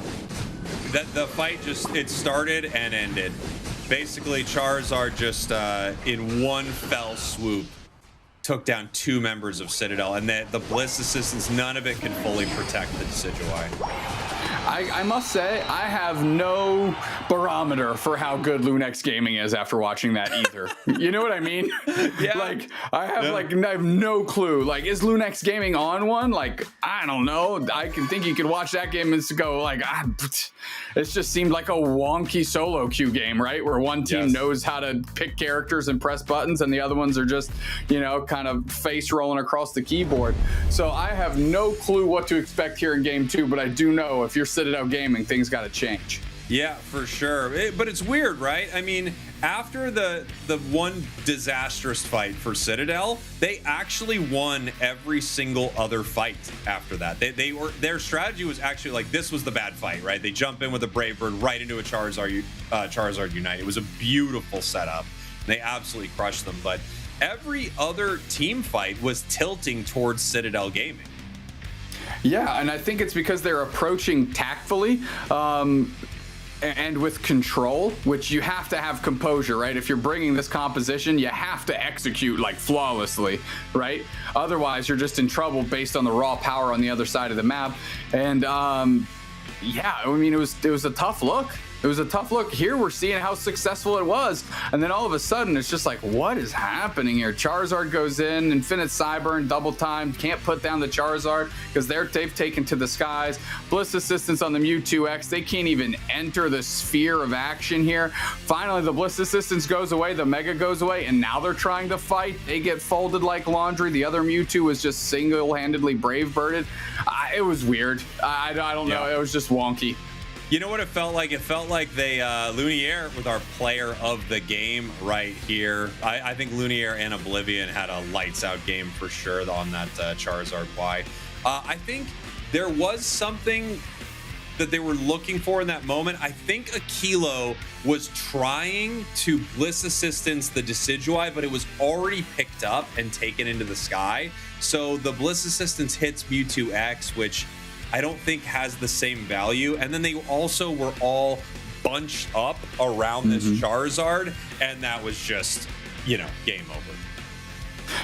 The fight it started and ended. Basically, Charizard just in one fell swoop took down two members of Citadel, and the Bliss assistants, none of it can fully protect the Decidueye. I must say, I have no barometer for how good Lunex Gaming is after watching that either. You know what I mean? Yeah. Like, I have no clue. Like, is Lunex Gaming on one? Like, I don't know. I can think you could watch that game and go like, it just seemed like a wonky solo queue game, right? Where one team knows how to pick characters and press buttons, and the other ones are just, kind of face rolling across the keyboard. So I have no clue what to expect here in game two, but I do know if you're Citadel Gaming, things got to change. Yeah, for sure. But it's weird, right? I mean, after the one disastrous fight for Citadel, they actually won every single other fight after that. Their strategy was actually like, this was the bad fight, right? They jump in with a Brave Bird right into a Charizard Unite. It was a beautiful setup. They absolutely crushed them, but every other team fight was tilting towards Citadel Gaming. Yeah, and I think it's because they're approaching tactfully and with control, which you have to have composure, right? If you're bringing this composition, you have to execute like flawlessly, right? Otherwise, you're just in trouble based on the raw power on the other side of the map. And it was a tough look. It was a tough look. Here we're seeing how successful it was. And then all of a sudden, it's just like, what is happening here? Charizard goes in, Infinite Cyburn, double time. Can't put down the Charizard because they've taken to the skies. Bliss Assistance on the Mewtwo X. They can't even enter the sphere of action here. Finally, the Bliss Assistance goes away. The Mega goes away. And now they're trying to fight. They get folded like laundry. The other Mewtwo was just single-handedly Brave-birded. It was weird. I don't know. It was just wonky. You know what it felt like? It felt like they, Lunex with our player of the game right here. I think Lunex and Oblivion had a lights out game for sure on that Charizard Y. I think there was something that they were looking for in that moment. I think Aquilo was trying to Bliss Assistance the Decidueye, but it was already picked up and taken into the sky. So the Bliss Assistance hits Mewtwo X, which I don't think has the same value. And then they also were all bunched up around this Charizard, and that was just, game over.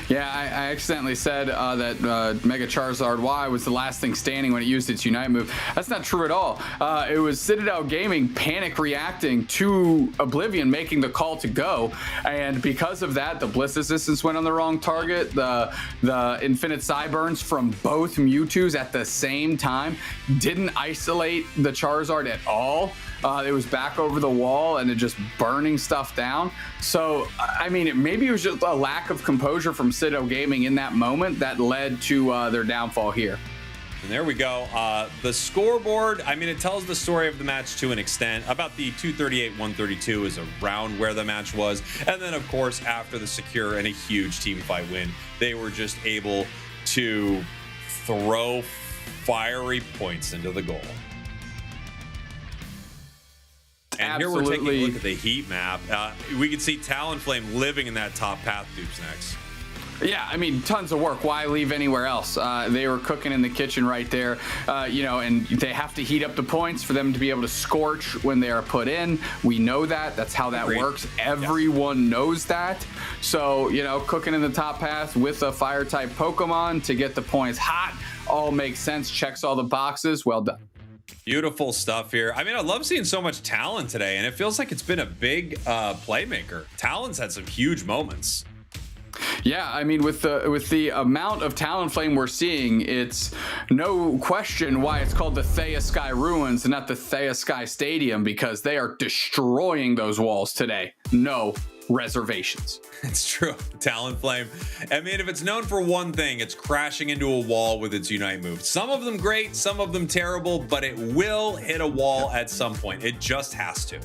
Yeah, I accidentally said that Mega Charizard Y was the last thing standing when it used its Unite move. That's not true at all. It was Citadel Gaming panic reacting to Oblivion making the call to go, and because of that, the Bliss Assistance went on the wrong target. The Infinite Cyburns from both Mewtwo's at the same time didn't isolate the Charizard at all. It was back over the wall and it just burning stuff down. So, I mean, maybe it was just a lack of composure from Citadel Gaming in that moment that led to their downfall here. And there we go. The scoreboard, I mean, it tells the story of the match to an extent. About the 238-132 is around where the match was. And then, of course, after the secure and a huge team fight win, they were just able to throw fiery points into the goal. And here we're taking a look at the heat map. We can see Talonflame living in that top path, Doopsnax. Yeah, I mean, tons of work. Why leave anywhere else? They were cooking in the kitchen right there, and they have to heat up the points for them to be able to scorch when they are put in. We know that. That's how that works. Everyone knows that. So, cooking in the top path with a fire-type Pokemon to get the points hot all makes sense. Checks all the boxes. Well done. Beautiful stuff here. I mean, I love seeing so much Talon today, and it feels like it's been a big playmaker. Talon's had some huge moments. Yeah, I mean, with the amount of Talonflame we're seeing, it's no question why it's called the Thea Sky Ruins and not the Thea Sky Stadium, because they are destroying those walls today. No reservations. It's true. Talonflame. I mean, if it's known for one thing, it's crashing into a wall with its Unite move. Some of them great, some of them terrible, but it will hit a wall at some point. It just has to.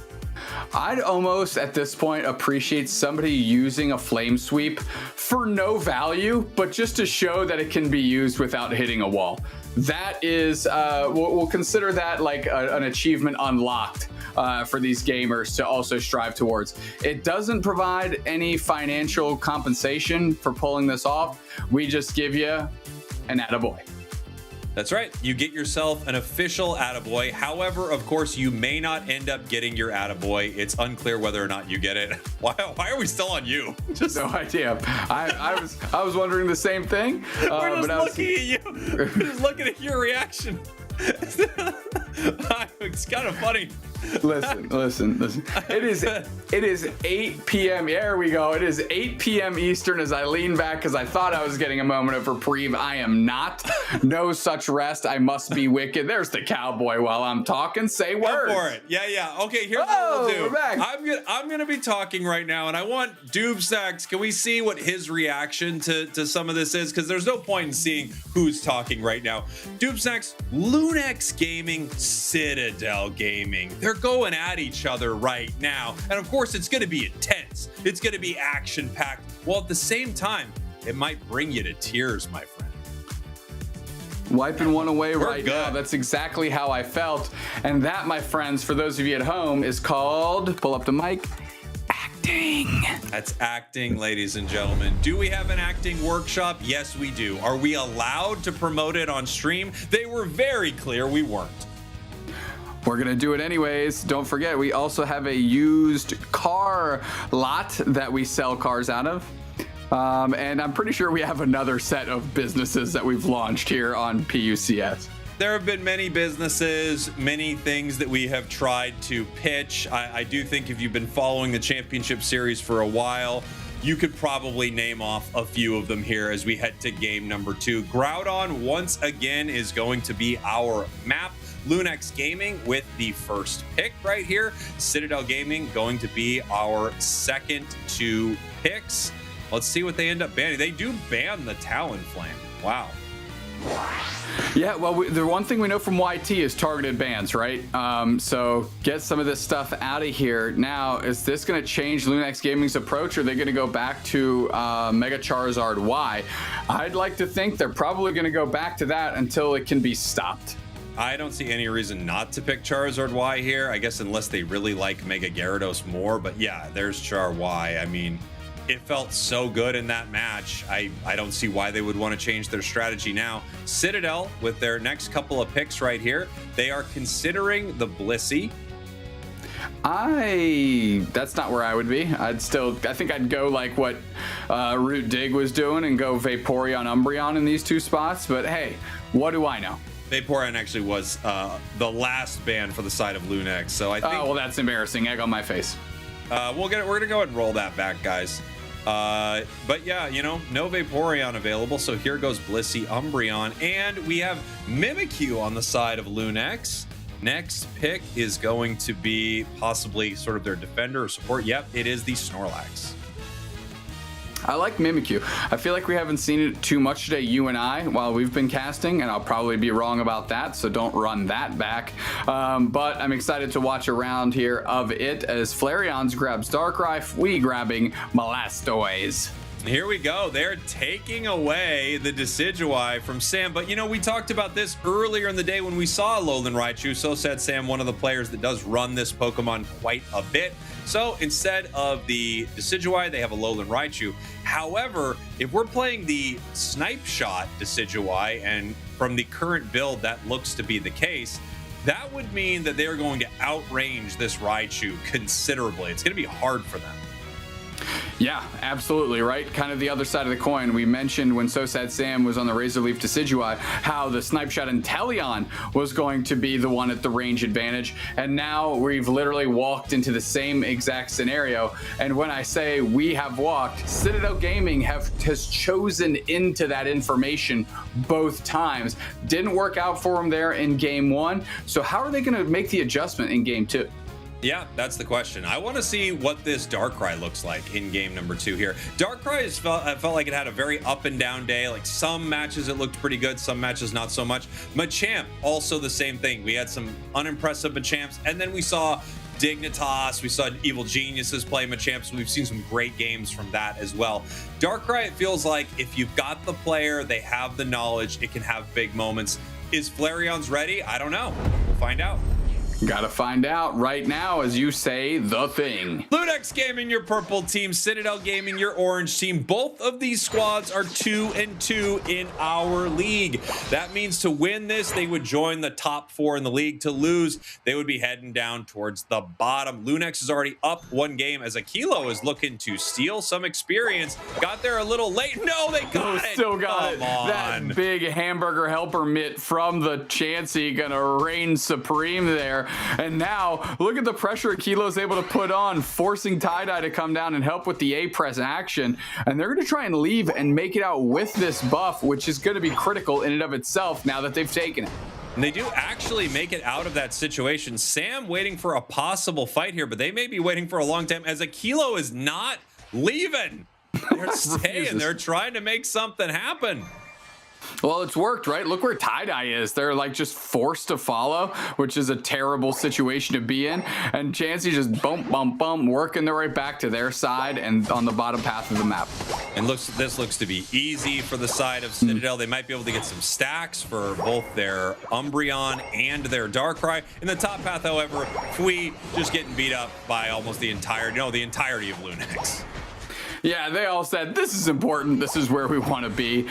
I'd almost at this point appreciate somebody using a flame sweep for no value, but just to show that it can be used without hitting a wall. That is, we'll consider that like an achievement unlocked for these gamers to also strive towards. It doesn't provide any financial compensation for pulling this off. We just give you an attaboy. That's right. You get yourself an official attaboy. However, of course, you may not end up getting your attaboy. It's unclear whether or not you get it. Why are we still on you? Just no idea. I was wondering the same thing. We're just looking at you. We're just looking at your reaction. It's kind of funny. Listen. It is 8 p.m. There we go. It is 8 p.m. Eastern as I lean back because I thought I was getting a moment of reprieve. I am not. No such rest. I must be wicked. There's the cowboy while I'm talking. Say words. Go for it. Yeah. Okay, here's what we'll do. We're back. I'm gonna be talking right now, and I want Doobsnax. Can we see what his reaction to some of this is? Because there's no point in seeing who's talking right now. Doobsnax, Lunex Gaming, Citadel Gaming. They're going at each other right now. And of course, it's going to be intense. It's going to be action-packed. While at the same time, it might bring you to tears, my friend. Wiping one away right good. now. That's exactly how I felt. And that, my friends, for those of you at home, is called, pull up the mic, acting. That's acting, ladies and gentlemen. Do we have an acting workshop? Yes, we do. Are we allowed to promote it on stream? They were very clear we weren't. We're going to do it anyways. Don't forget, we also have a used car lot that we sell cars out of. And I'm pretty sure we have another set of businesses that we've launched here on PUCS. there have been many businesses, many things that we have tried to pitch. I do think if you've been following the championship series for a while, you could probably name off a few of them here as we head to game number 2. Groudon once again is going to be our map. Lunex Gaming with the first pick right here. Citadel Gaming going to be our second 2 picks. Let's see what they end up banning. They do ban the Talonflame. Wow. Yeah, well, the one thing we know from YT is targeted bans, right? So get some of this stuff out of here. Now, is this going to change Lunex Gaming's approach, or are they going to go back to Mega Charizard Y? I'd like to think they're probably going to go back to that until it can be stopped. I don't see any reason not to pick Charizard Y here, I guess, unless they really like Mega Gyarados more. But yeah, there's Char Y. I mean, it felt so good in that match. I don't see why they would want to change their strategy now. Citadel, with their next couple of picks right here, they are considering the Blissey. That's not where I would be. I think I'd go like what Root Dig was doing and go Vaporeon, Umbreon in these 2 spots. But hey, what do I know? Vaporeon actually was the last ban for the side of Lunex. So I think. Oh, well, that's embarrassing. Egg on my face. We're gonna go ahead and roll that back, guys. But yeah, you know, no Vaporeon available, so here goes Blissey, Umbreon, and we have Mimikyu on the side of Lunex. Next pick is going to be possibly sort of their defender or support. Yep, it is the Snorlax. I like Mimikyu. I feel like we haven't seen it too much today, you and I, while we've been casting, and I'll probably be wrong about that, so don't run that back. But I'm excited to watch a round here of it as Flareon's grabs Darkrai, we grabbing Blastoise. Here we go. They're taking away the Decidueye from Sam. But, you know, we talked about this earlier in the day when we saw Alolan Raichu. So said Sam, one of the players that does run this Pokemon quite a bit. So instead of the Decidueye, they have Alolan Raichu. However, if we're playing the Snipe Shot Decidueye, and from the current build that looks to be the case, that would mean that they're going to outrange this Raichu considerably. It's going to be hard for them. Yeah, absolutely, right? Kind of the other side of the coin. We mentioned when So Sad Sam was on the Razor Leaf Decidueye how the Snipe Shot Inteleon was going to be the one at the range advantage, and now we've literally walked into the same exact scenario. And when I say we have walked, Citadel Gaming has chosen into that information both times. Didn't work out for them there in game 1, so how are they going to make the adjustment in game 2? Yeah, that's the question. I want to see what this Darkrai looks like in game number 2 here. Darkrai felt like it had a very up and down day. Like some matches it looked pretty good, some matches not so much. Machamp, also the same thing. We had some unimpressive Machamps, and then we saw Dignitas, we saw Evil Geniuses play Machamp, so we've seen some great games from that as well. Darkrai, it feels like if you've got the player, they have the knowledge, it can have big moments. Is Flareon's ready? I don't know. We'll find out. Gotta find out right now as you say the thing. Lunex Gaming, your purple team. Citadel Gaming, your orange team. Both of these squads are 2-2 in our league. That means to win this, they would join the top 4 in the league. To lose, they would be heading down towards the bottom. Lunex is already up 1 game as Aquilo is looking to steal some experience. Got there a little late. No, they got it. Still got it. Come on. That big hamburger helper mitt from the Chansey gonna reign supreme there. And now, look at the pressure Kilo's able to put on, forcing Tie-Dye to come down and help with the A-Press action. And they're going to try and leave and make it out with this buff, which is going to be critical in and of itself now that they've taken it. And they do actually make it out of that situation. Sam waiting for a possible fight here, but they may be waiting for a long time as Aquilo is not leaving. They're staying. They're trying to make something happen. Well, it's worked, right? Look where Tie-Dye is. They're like just forced to follow, which is a terrible situation to be in. And Chansey just bump, working their way back to their side and on the bottom path of the map. And this looks to be easy for the side of Citadel. They might be able to get some stacks for both their Umbreon and their Darkrai. In the top path, however, Fui just getting beat up by almost the entirety of Lunex. Yeah, they all said, this is important. This is where we want to be.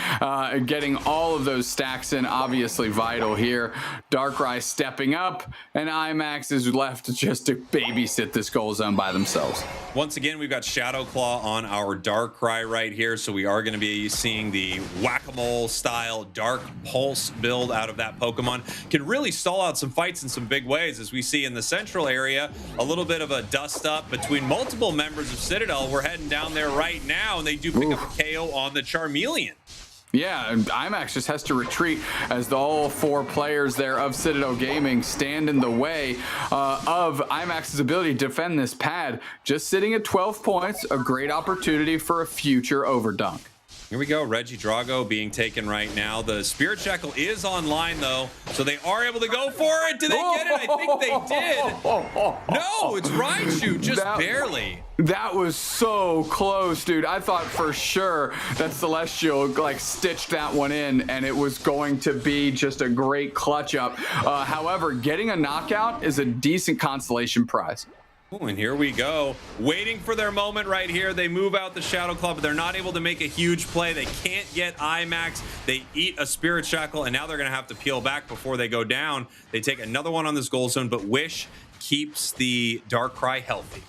Getting all of those stacks in, obviously vital here. Darkrai stepping up, and IMAX is left just to babysit this goal zone by themselves. Once again, we've got Shadow Claw on our Darkrai right here, so we are going to be seeing the whack-a-mole style Dark Pulse build out of that Pokemon. Can really stall out some fights in some big ways, as we see in the central area. A little bit of a dust-up between multiple members of Citadel. We're heading down there right now, and they do pick up a KO on the Charmeleon. Yeah, and IMAX just has to retreat as all 4 players there of Citadel Gaming stand in the way of IMAX's ability to defend this pad. Just sitting at 12 points, a great opportunity for a future overdunk. Here we go, Reggie Drago being taken right now. The Spirit Shackle is online, though, so they are able to go for it. Did they get it? I think they did. No, it's Raichu, just barely. That was so close, dude. I thought for sure that Celestial like stitched that one in and it was going to be just a great clutch up. However, getting a knockout is a decent consolation prize. Ooh, and here we go, waiting for their moment right here. They move out the Shadow Claw, but they're not able to make a huge play. They can't get IMAX. They eat a Spirit Shackle, and now they're going to have to peel back before they go down. They take another one on this goal zone, but Wish keeps the Darkrai healthy.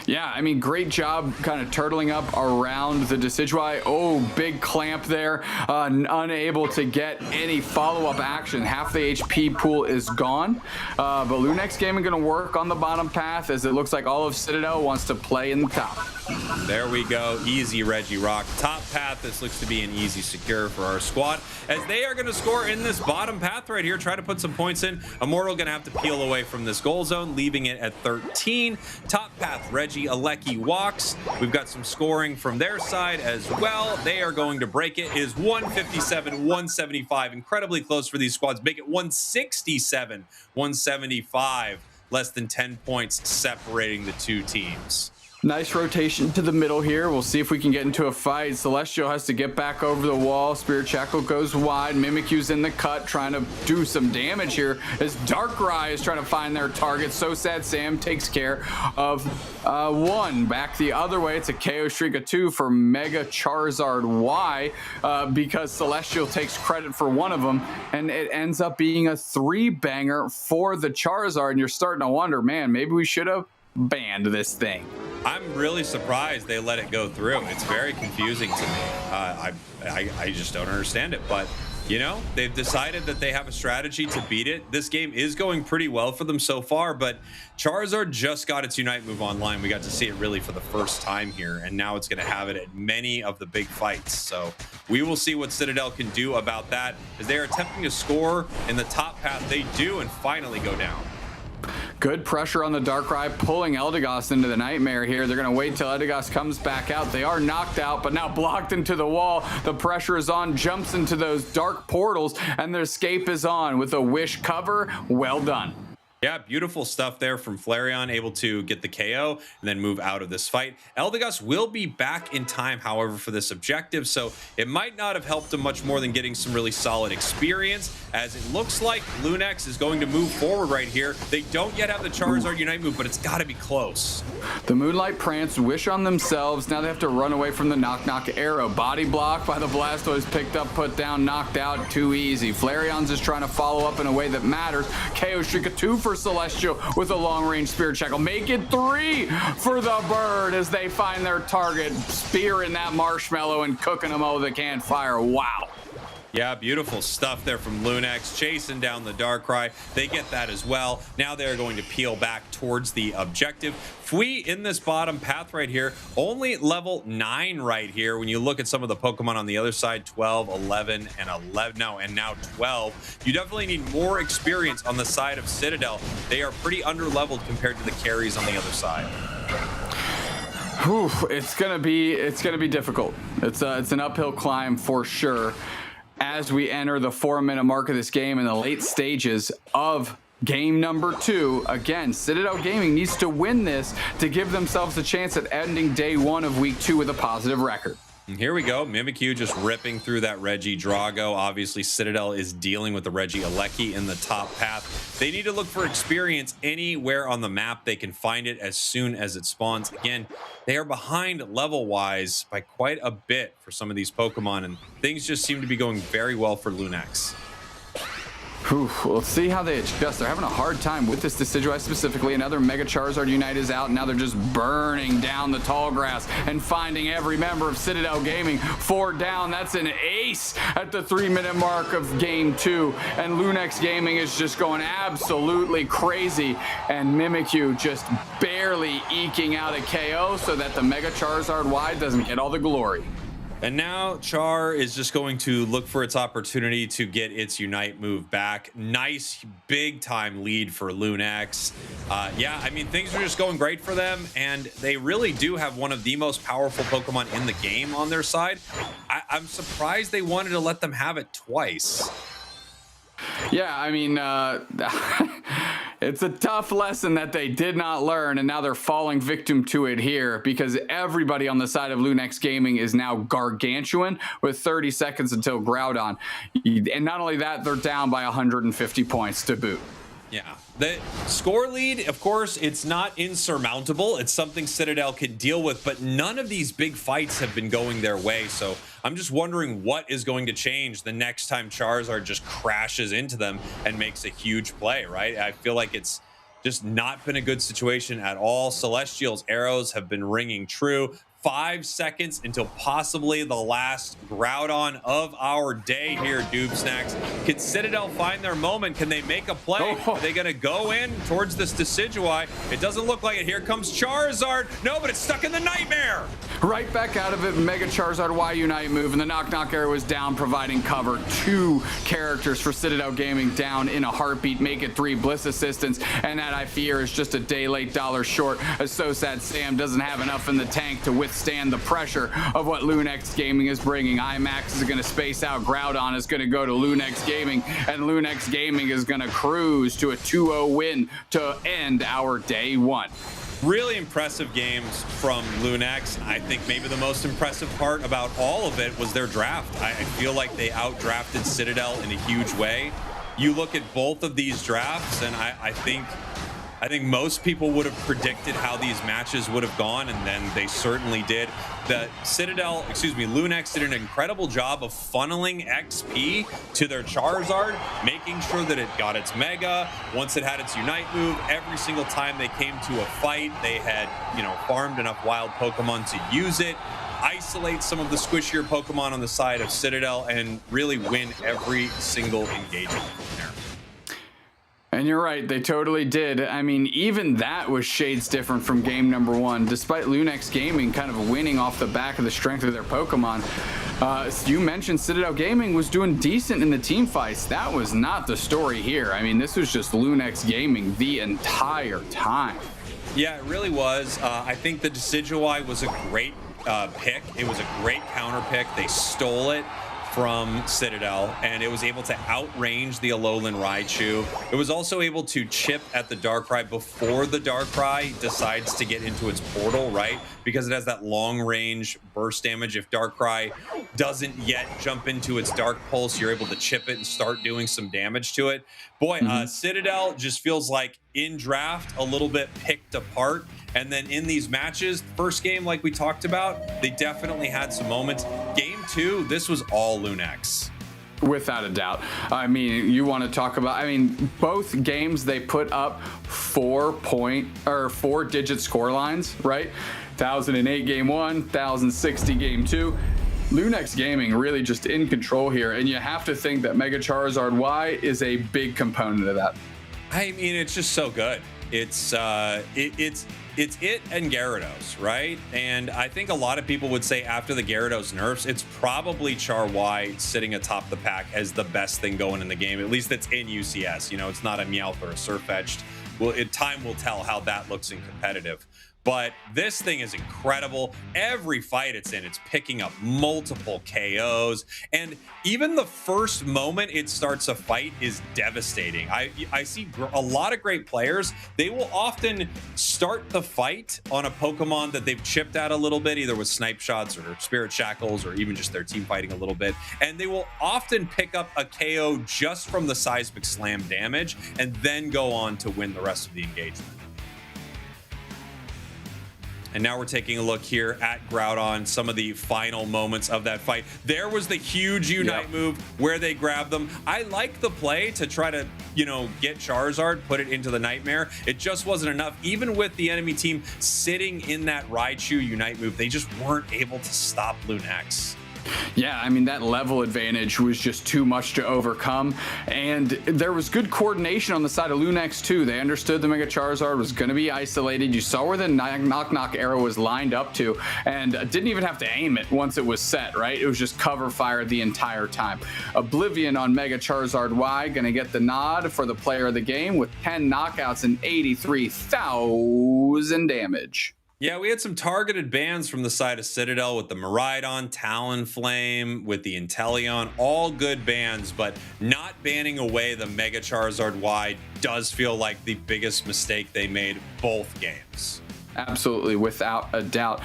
Yeah, I mean, great job kind of turtling up around the Decidueye. Oh, big clamp there. Unable to get any follow-up action. Half the HP pool is gone. But Lunex Gaming going to work on the bottom path as it looks like all of Citadel wants to play in the top. There we go. Easy Reggie Rock. Top path. This looks to be an easy secure for our squad as they are going to score in this bottom path right here. Try to put some points in. Immortal going to have to peel away from this goal zone, leaving it at 13. Top path, Reggie Alecki walks. We've got some scoring from their side as well. They are going to break it. It is 157, 175. Incredibly close for these squads. Make it 167, 175. Less than 10 points separating the two teams. Nice rotation to the middle here. We'll see if we can get into a fight. Celestial has to get back over the wall. Spirit Shackle goes wide. Mimikyu's in the cut, trying to do some damage here as Darkrai is trying to find their target. So Sad Sam takes care of one. Back the other way, it's a KO Shrika 2 for Mega Charizard Y because Celestial takes credit for one of them, and it ends up being a 3-banger for the Charizard, and you're starting to wonder, man, maybe we should have banned this thing. I'm really surprised they let it go through. It's very confusing to me. I just don't understand it, but you know, they've decided that they have a strategy to beat it. This game is going pretty well for them so far, but Charizard just got its Unite move online. We got to see it really for the first time here, and now it's going to have it at many of the big fights. So we will see what Citadel can do about that as they are attempting to score in the top path. They do and finally go down. Good pressure on the Darkrai, pulling Eldegoss into the nightmare here. They're going to wait till Eldegoss comes back out. They are knocked out, but now blocked into the wall. The pressure is on, jumps into those dark portals, and their escape is on with a Wish cover. Well done. Yeah, beautiful stuff there from Flareon, able to get the KO and then move out of this fight. Eldegoss will be back in time, however, for this objective, so it might not have helped him much more than getting some really solid experience, as it looks like Lunex is going to move forward right here. They don't yet have the Charizard Unite move, but it's got to be close. The Moonlight Prance wish on themselves. Now they have to run away from the knock-knock arrow. Body block by the Blastoise, picked up, put down, knocked out. Too easy. Flareon's just trying to follow up in a way that matters. KO Shrika 2 for Celestial with a long-range Spirit Shackle. Make it 3 for the bird as they find their target, spearing that marshmallow and cooking them over the campfire. Wow. Yeah, beautiful stuff there from Lunex, chasing down the Darkrai. They get that as well. Now they're going to peel back towards the objective. Fui in this bottom path right here, only level 9 right here. When you look at some of the Pokemon on the other side, 12, 11, and 11, no, and now 12. You definitely need more experience on the side of Citadel. They are pretty under-leveled compared to the carries on the other side. Whew, it's gonna be difficult. It's an uphill climb for sure. As we enter the 4-minute mark of this game in the late stages of game number 2, again, Citadel Gaming needs to win this to give themselves a chance at ending day 1 of week 2 with a positive record. And here we go. Mimikyu just ripping through that Reggie Drago. Obviously, Citadel is dealing with the Reggie Alecki in the top path. They need to look for experience anywhere on the map. They can find it as soon as it spawns. Again, they are behind level-wise by quite a bit for some of these Pokemon, and things just seem to be going very well for Lunex. Let's see how they adjust. They're having a hard time with this Decidueye specifically. Another Mega Charizard Unite is out. Now they're just burning down the tall grass and finding every member of Citadel Gaming. 4 down. That's an ace at the 3-minute mark of game 2. And Lunex Gaming is just going absolutely crazy. And Mimikyu just barely eking out a KO so that the Mega Charizard Y doesn't get all the glory. And now Char is just going to look for its opportunity to get its Unite move back. Nice big time lead for Lunex. Yeah, I mean, things are just going great for them, and they really do have one of the most powerful Pokemon in the game on their side. I'm surprised they wanted to let them have it twice. Yeah, I mean, it's a tough lesson that they did not learn, and now they're falling victim to it here because everybody on the side of Lunex Gaming is now gargantuan with 30 seconds until Groudon. And not only that, they're down by 150 points to boot. Yeah, the score lead, of course, it's not insurmountable. It's something Citadel can deal with, but none of these big fights have been going their way. So I'm just wondering what is going to change the next time Charizard just crashes into them and makes a huge play, right? I feel like it's just not been a good situation at all. Celestial's arrows have been ringing true. 5 seconds until possibly the last Groudon of our day here, Doob Snacks. Can Citadel find their moment? Can they make a play? Oh. Are they going to go in towards this Decidueye? It doesn't look like it. Here comes Charizard. No, but it's stuck in the Nightmare. Right back out of it, Mega Charizard Y Unite move, and the knock arrow is down, providing cover. 2 characters for Citadel Gaming down in a heartbeat, make it 3 Bliss Assistants, and that I fear is just a day late, dollar short, as So Sad Sam doesn't have enough in the tank to withstand the pressure of what Lunex Gaming is bringing. IMAX is going to space out, Groudon is going to go to Lunex Gaming, and Lunex Gaming is going to cruise to a 2-0 win to end our day 1. Really impressive games from Lunex. I think maybe the most impressive part about all of it was their draft. I feel like they outdrafted Citadel in a huge way. You look at both of these drafts, and I think most people would have predicted how these matches would have gone, and then they certainly did. The Lunex did an incredible job of funneling XP to their Charizard, making sure that it got its Mega. Once it had its Unite move, every single time they came to a fight, they had, farmed enough wild Pokemon to use it, isolate some of the squishier Pokemon on the side of Citadel, and really win every single engagement from there. And you're right, they totally did. I mean, even that was shades different from game number 1, despite Lunex Gaming kind of winning off the back of the strength of their Pokemon. You mentioned Citadel Gaming was doing decent in the team fights. That was not the story here. I mean, this was just Lunex Gaming the entire time. Yeah, it really was. I think the Decidueye was a great pick. It was a great counter pick. They stole it from Citadel, and it was able to outrange the Alolan Raichu. It was also able to chip at the Darkrai before the Darkrai decides to get into its portal, right? Because it has that long range burst damage. If Darkrai doesn't yet jump into its Dark Pulse, you're able to chip it and start doing some damage to it. Boy, Citadel just feels like in draft a little bit picked apart. And then in these matches, first game, like we talked about, they definitely had some moments. Game 2, this was all Lunex. Without a doubt. I mean, you want to talk about, both games they put up 4-digit score lines, right? 1008 game 1, 1060 game 2. Lunex Gaming really just in control here, and you have to think that Mega Charizard Y is a big component of that. I mean, it's just so good. It's it and Gyarados, right? And I think a lot of people would say after the Gyarados nerfs, it's probably Char Y sitting atop the pack as the best thing going in the game. At least it's in UCS. It's not a Meowth or a Sirfetch'd. Well, time will tell how that looks in competitive. But this thing is incredible. Every fight it's in, it's picking up multiple KOs. And even the first moment it starts a fight is devastating. I see a lot of great players. They will often start the fight on a Pokemon that they've chipped at a little bit, either with snipe shots or spirit shackles or even just their team fighting a little bit. And they will often pick up a KO just from the seismic slam damage and then go on to win the rest of the engagement. And now we're taking a look here at Groudon, some of the final moments of that fight. There was the huge Unite move where they grabbed them. I like the play to try to, get Charizard, put it into the Nightmare. It just wasn't enough. Even with the enemy team sitting in that Raichu Unite move, they just weren't able to stop Lunex. Yeah, I mean, that level advantage was just too much to overcome. And there was good coordination on the side of Lunex, too. They understood the Mega Charizard was going to be isolated. You saw where the knock-knock arrow was lined up to, and didn't even have to aim it once it was set, right? It was just cover fire the entire time. Oblivion on Mega Charizard Y, going to get the nod for the player of the game with 10 knockouts and 83,000 damage. Yeah, we had some targeted bans from the side of Citadel with the Miraidon, Talonflame, with the Inteleon, all good bans, but not banning away the Mega Charizard Y does feel like the biggest mistake they made both games. Absolutely, without a doubt.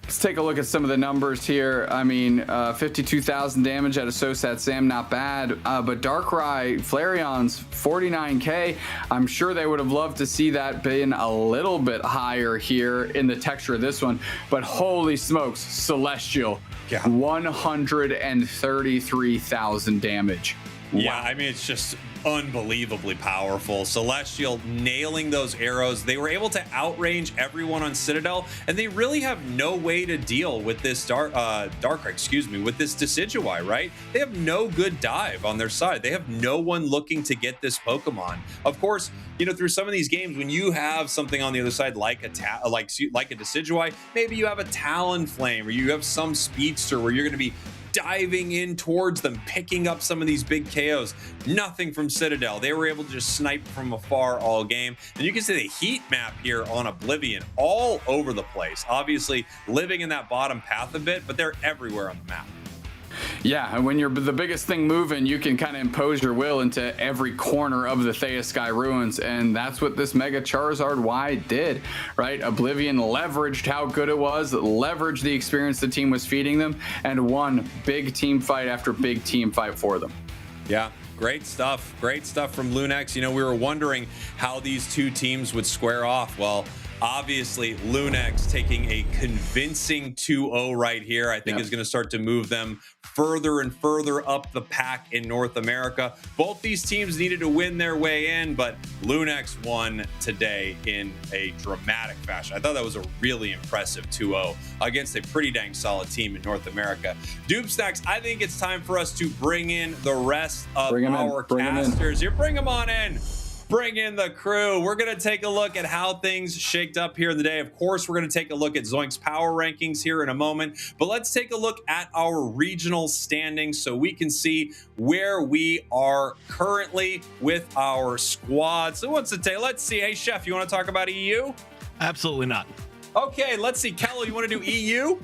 Let's take a look at some of the numbers here. I mean, 52,000 damage out of Sosat Sam, not bad. But Darkrai, Flareon's 49k. I'm sure they would have loved to see that been a little bit higher here in the texture of this one. But holy smokes, Celestial, 133,000 damage. Yeah, I mean, it's just unbelievably powerful. Celestial nailing those arrows. They were able to outrange everyone on Citadel, and they really have no way to deal with this Darkrai, with this Decidueye, right? They have no good dive on their side. They have no one looking to get this Pokemon. Of course, through some of these games, when you have something on the other side like a Decidueye, maybe you have a Talonflame or you have some speedster where you're going to be diving in towards them, picking up some of these big KOs. Nothing from Citadel. They were able to just snipe from afar all game. And you can see the heat map here on Oblivion all over the place. Obviously living in that bottom path a bit, but they're everywhere on the map. Yeah, and when you're the biggest thing moving, you can kind of impose your will into every corner of the Theosky Ruins, and that's what this Mega Charizard Y did, right? Oblivion leveraged how good it was, leveraged the experience the team was feeding them, and won big team fight after big team fight for them. Yeah. Great stuff from Lunex. We were wondering how these two teams would square off. Well, obviously, Lunex taking a convincing 2-0 right here, I think is going to start to move them further and further up the pack in North America. Both these teams needed to win their way in, but Lunex won today in a dramatic fashion. I thought that was a really impressive 2-0 against a pretty dang solid team in North America. Doomstacks, I think it's time for us to bring in the rest of our casters. You bring them on in. Bring in the crew. We're going to take a look at how things shaked up here in the day. Of course, we're going to take a look at Zoink's power rankings here in a moment, but let's take a look at our regional standings so we can see where we are currently with our squad. So let's see. Hey, Chef, you want to talk about EU? Absolutely not. Okay, let's see. Kello, you want to do EU?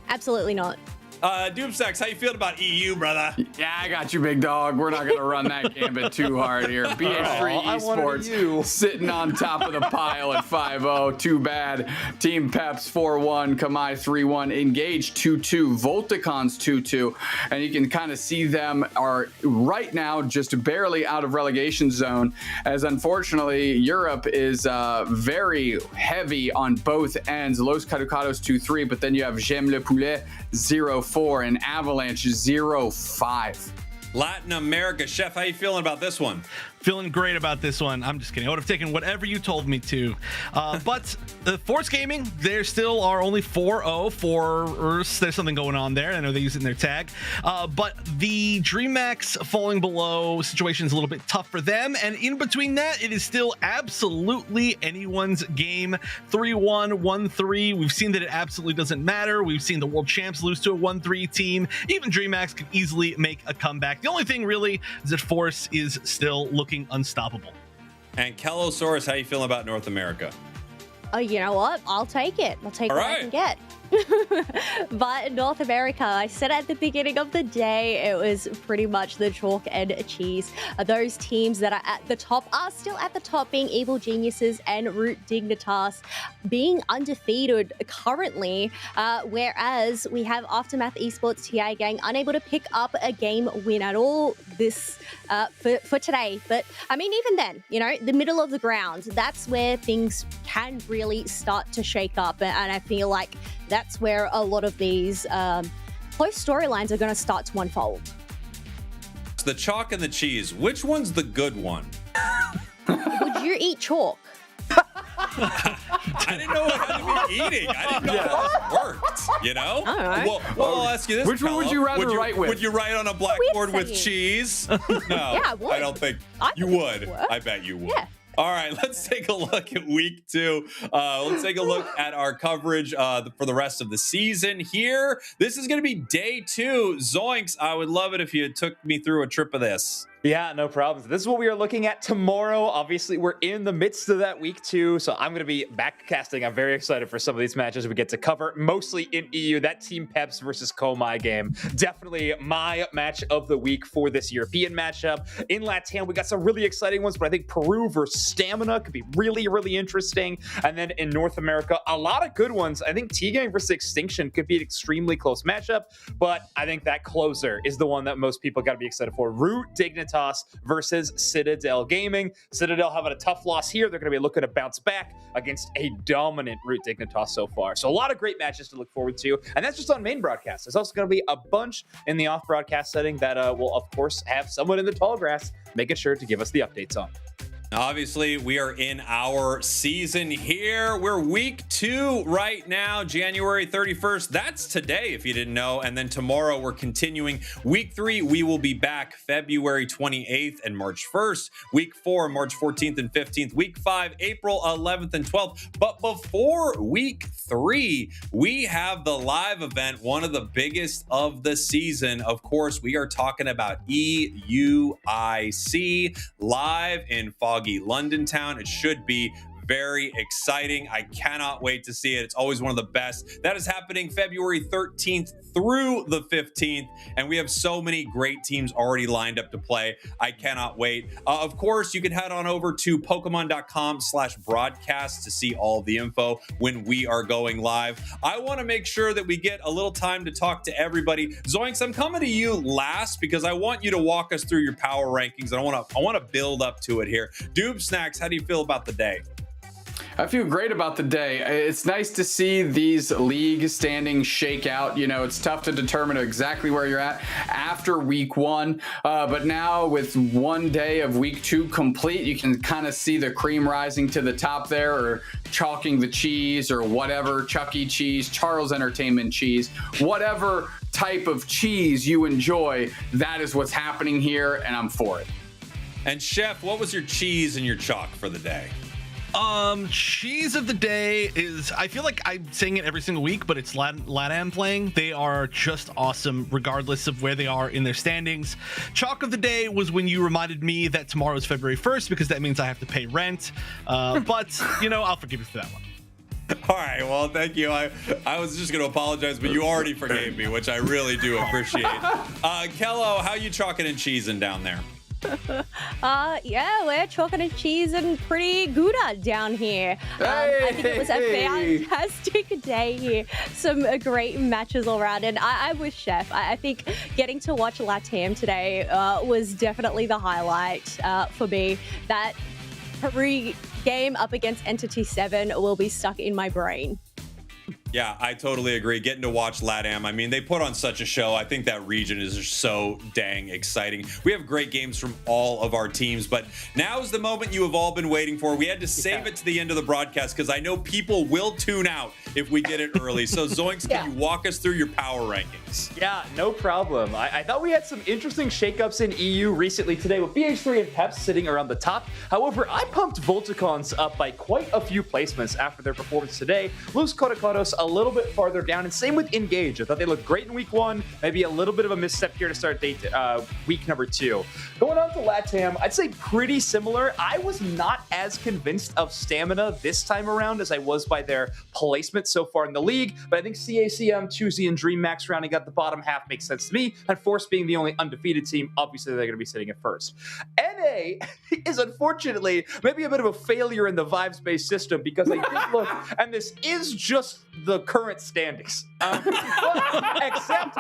Absolutely not. Doomstacks, how you feeling about EU, brother? Yeah, I got you, big dog. We're not going to run that gambit too hard here. BH3 Esports sitting on top of the pile at 5-0. Too bad. Team Peps 4-1, Kamai 3-1, Engage 2-2, Voltagons 2-2. And you can kind of see them are right now just barely out of relegation zone, as unfortunately Europe is very heavy on both ends. Los Kaducados 2-3, but then you have J'aime le Poulet 0-4 and Avalanche 0-5. Latin America. Chef, how you feeling about this one? Feeling great about this one. I'm just kidding. I would have taken whatever you told me to. But the Force Gaming, they still are only 4-0 for there's something going on there. I know they use it in their tag. But the DreamHack falling below situation is a little bit tough for them. And in between that, it is still absolutely anyone's game. 3-1, 1-3. We've seen that it absolutely doesn't matter. We've seen the world champs lose to a 1-3 team. Even DreamHack can easily make a comeback. The only thing really is that Force is still looking unstoppable. And Kellosaurus, how you feeling about North America? Oh, you know what? I'll take it. I'll take All what I right. can get. But North America, I said at the beginning of the day, it was pretty much the chalk and cheese. Those teams that are at the top are still at the top, being Evil Geniuses and Root Dignitas, being undefeated currently, whereas we have Aftermath Esports TI Gang unable to pick up a game win at all this for today. But I mean, even then, you know, the middle of the ground, that's where things can really start to shake up, and I feel like that's where a lot of these close storylines are going to start to unfold. The chalk and the cheese, which one's the good one? Would you eat chalk? I didn't know what I had to be eating. I didn't know how this worked, you know? All right. Well, I'll ask you this, Which one would you rather write with? Would you write on a blackboard with saying. cheese? No, Yeah, I would. I don't think I you think would. it would. I bet you would. Yeah. All right, let's take a look at week 2. Let's take a look at our coverage for the rest of the season here. This is going to be day 2. Zoinks, I would love it if you took me through a trip of this. Yeah, no problems. This is what we are looking at tomorrow. Obviously, we're in the midst of that week 2, so I'm going to be backcasting. I'm very excited for some of these matches we get to cover, mostly in EU. That Team Peps versus Komai game, definitely my match of the week for this European matchup. In LATAM, we got some really exciting ones, but I think Peru versus Stamina could be really, really interesting. And then in North America, a lot of good ones. I think T-Gang versus Extinction could be an extremely close matchup, but I think that closer is the one that most people got to be excited for. Root Dignitas versus Citadel Gaming. Citadel having a tough loss here. They're going to be looking to bounce back against a dominant Root Dignitas so far. So a lot of great matches to look forward to. And that's just on main broadcast. There's also going to be a bunch in the off broadcast setting that will, of course, have someone in the tall grass making sure to give us the updates on. Obviously, we are in our season here. We're week 2 right now, January 31st. That's today, if you didn't know. And then tomorrow, we're continuing. Week 3, we will be back February 28th and March 1st. Week 4, March 14th and 15th. Week 5, April 11th and 12th. But before week 3, we have the live event, one of the biggest of the season. Of course, we are talking about EUIC live in foggy London town. It should be very exciting. I cannot wait to see it. It's always one of the best. That is happening February 13th through the 15th, and we have so many great teams already lined up to play. I cannot wait. Of course, you can head on over to Pokemon.com/broadcast to see all the info when we are going live. I want to make sure that we get a little time to talk to everybody. Zoinks, I'm coming to you last because I want you to walk us through your power rankings, and I want to build up to it here. Doob Snacks, how do you feel about the day? I feel great about the day. It's nice to see these league standings shake out. You know, it's tough to determine exactly where you're at after week 1. But now with one day of week 2 complete, you can kind of see the cream rising to the top there, or chalking the cheese, or whatever, Chuck E. Cheese, Charles Entertainment cheese, whatever type of cheese you enjoy, that is what's happening here, and I'm for it. And Chef, what was your cheese and your chalk for the day? Cheese of the day is, I feel like I'm saying it every single week, but it's LATAM playing. They are just awesome regardless of where they are in their standings. Chalk of the day was when you reminded me that tomorrow is February 1st, because that means I have to pay rent. But, you know, I'll forgive you for that one. All right, well, thank you. I was just going to apologize, but you already forgave me, which I really do appreciate. Kello, how you chalking and cheesing down there? Yeah, we're chalking and cheese and pretty good down here. I think it was a fantastic day here. Some great matches all around, and I'm with Chef. I think getting to watch LATAM today was definitely the highlight for me. That Peru game up against Entity 7 will be stuck in my brain. Yeah, I totally agree. Getting to watch LATAM, I mean, they put on such a show. I think that region is just so dang exciting. We have great games from all of our teams, but now is the moment you have all been waiting for. We had to save it to the end of the broadcast because I know people will tune out if we get it early. So Zoinks, can you walk us through your power rankings? Yeah, no problem. I thought we had some interesting shakeups in EU recently today with BH3 and Peps sitting around the top. However, I pumped Voltagons up by quite a few placements after their performance today. Los Kaducados a little bit farther down. And same with Engage. I thought they looked great in week 1. Maybe a little bit of a misstep here to start week number 2. Going on to LATAM, I'd say pretty similar. I was not as convinced of Stamina this time around as I was by their placement so far in the league, but I think CACM, Choosy, and DreamMax rounding out the bottom half makes sense to me, and Force being the only undefeated team, obviously they're going to be sitting at first. NA is unfortunately maybe a bit of a failure in the vibes-based system because I did look, and this is just the current standings. Except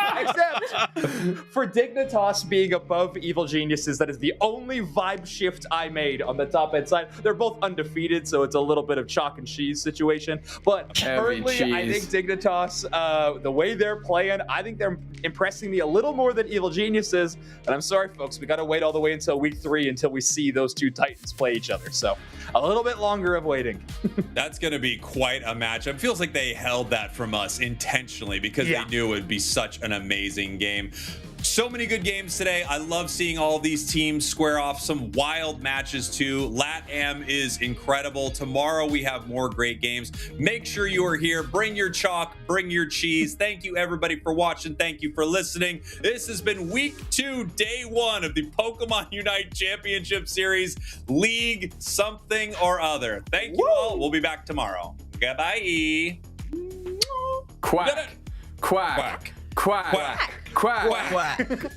for Dignitas being above Evil Geniuses, that is the only vibe shift I made on the top end side. They're both undefeated, so it's a little bit of chalk and cheese situation. But currently, I think Dignitas, the way they're playing, I think they're impressing me a little more than Evil Geniuses. And I'm sorry, folks, we got to wait all the way until week 3 until we see those two Titans play each other. So a little bit longer of waiting. That's going to be quite a matchup. It feels like they held that from us intentionally because they knew it would be such an amazing game. So many good games today. I love seeing all these teams square off some wild matches too. LATAM is incredible. Tomorrow we have more great games. Make sure you are here. Bring your chalk, bring your cheese. Thank you everybody for watching. Thank you for listening. This has been week 2, day 1 of the Pokemon Unite Championship Series, League something or other. Thank you all. We'll be back tomorrow. Goodbye. Quack. Quack. Quack. Quack. Quack. Quack.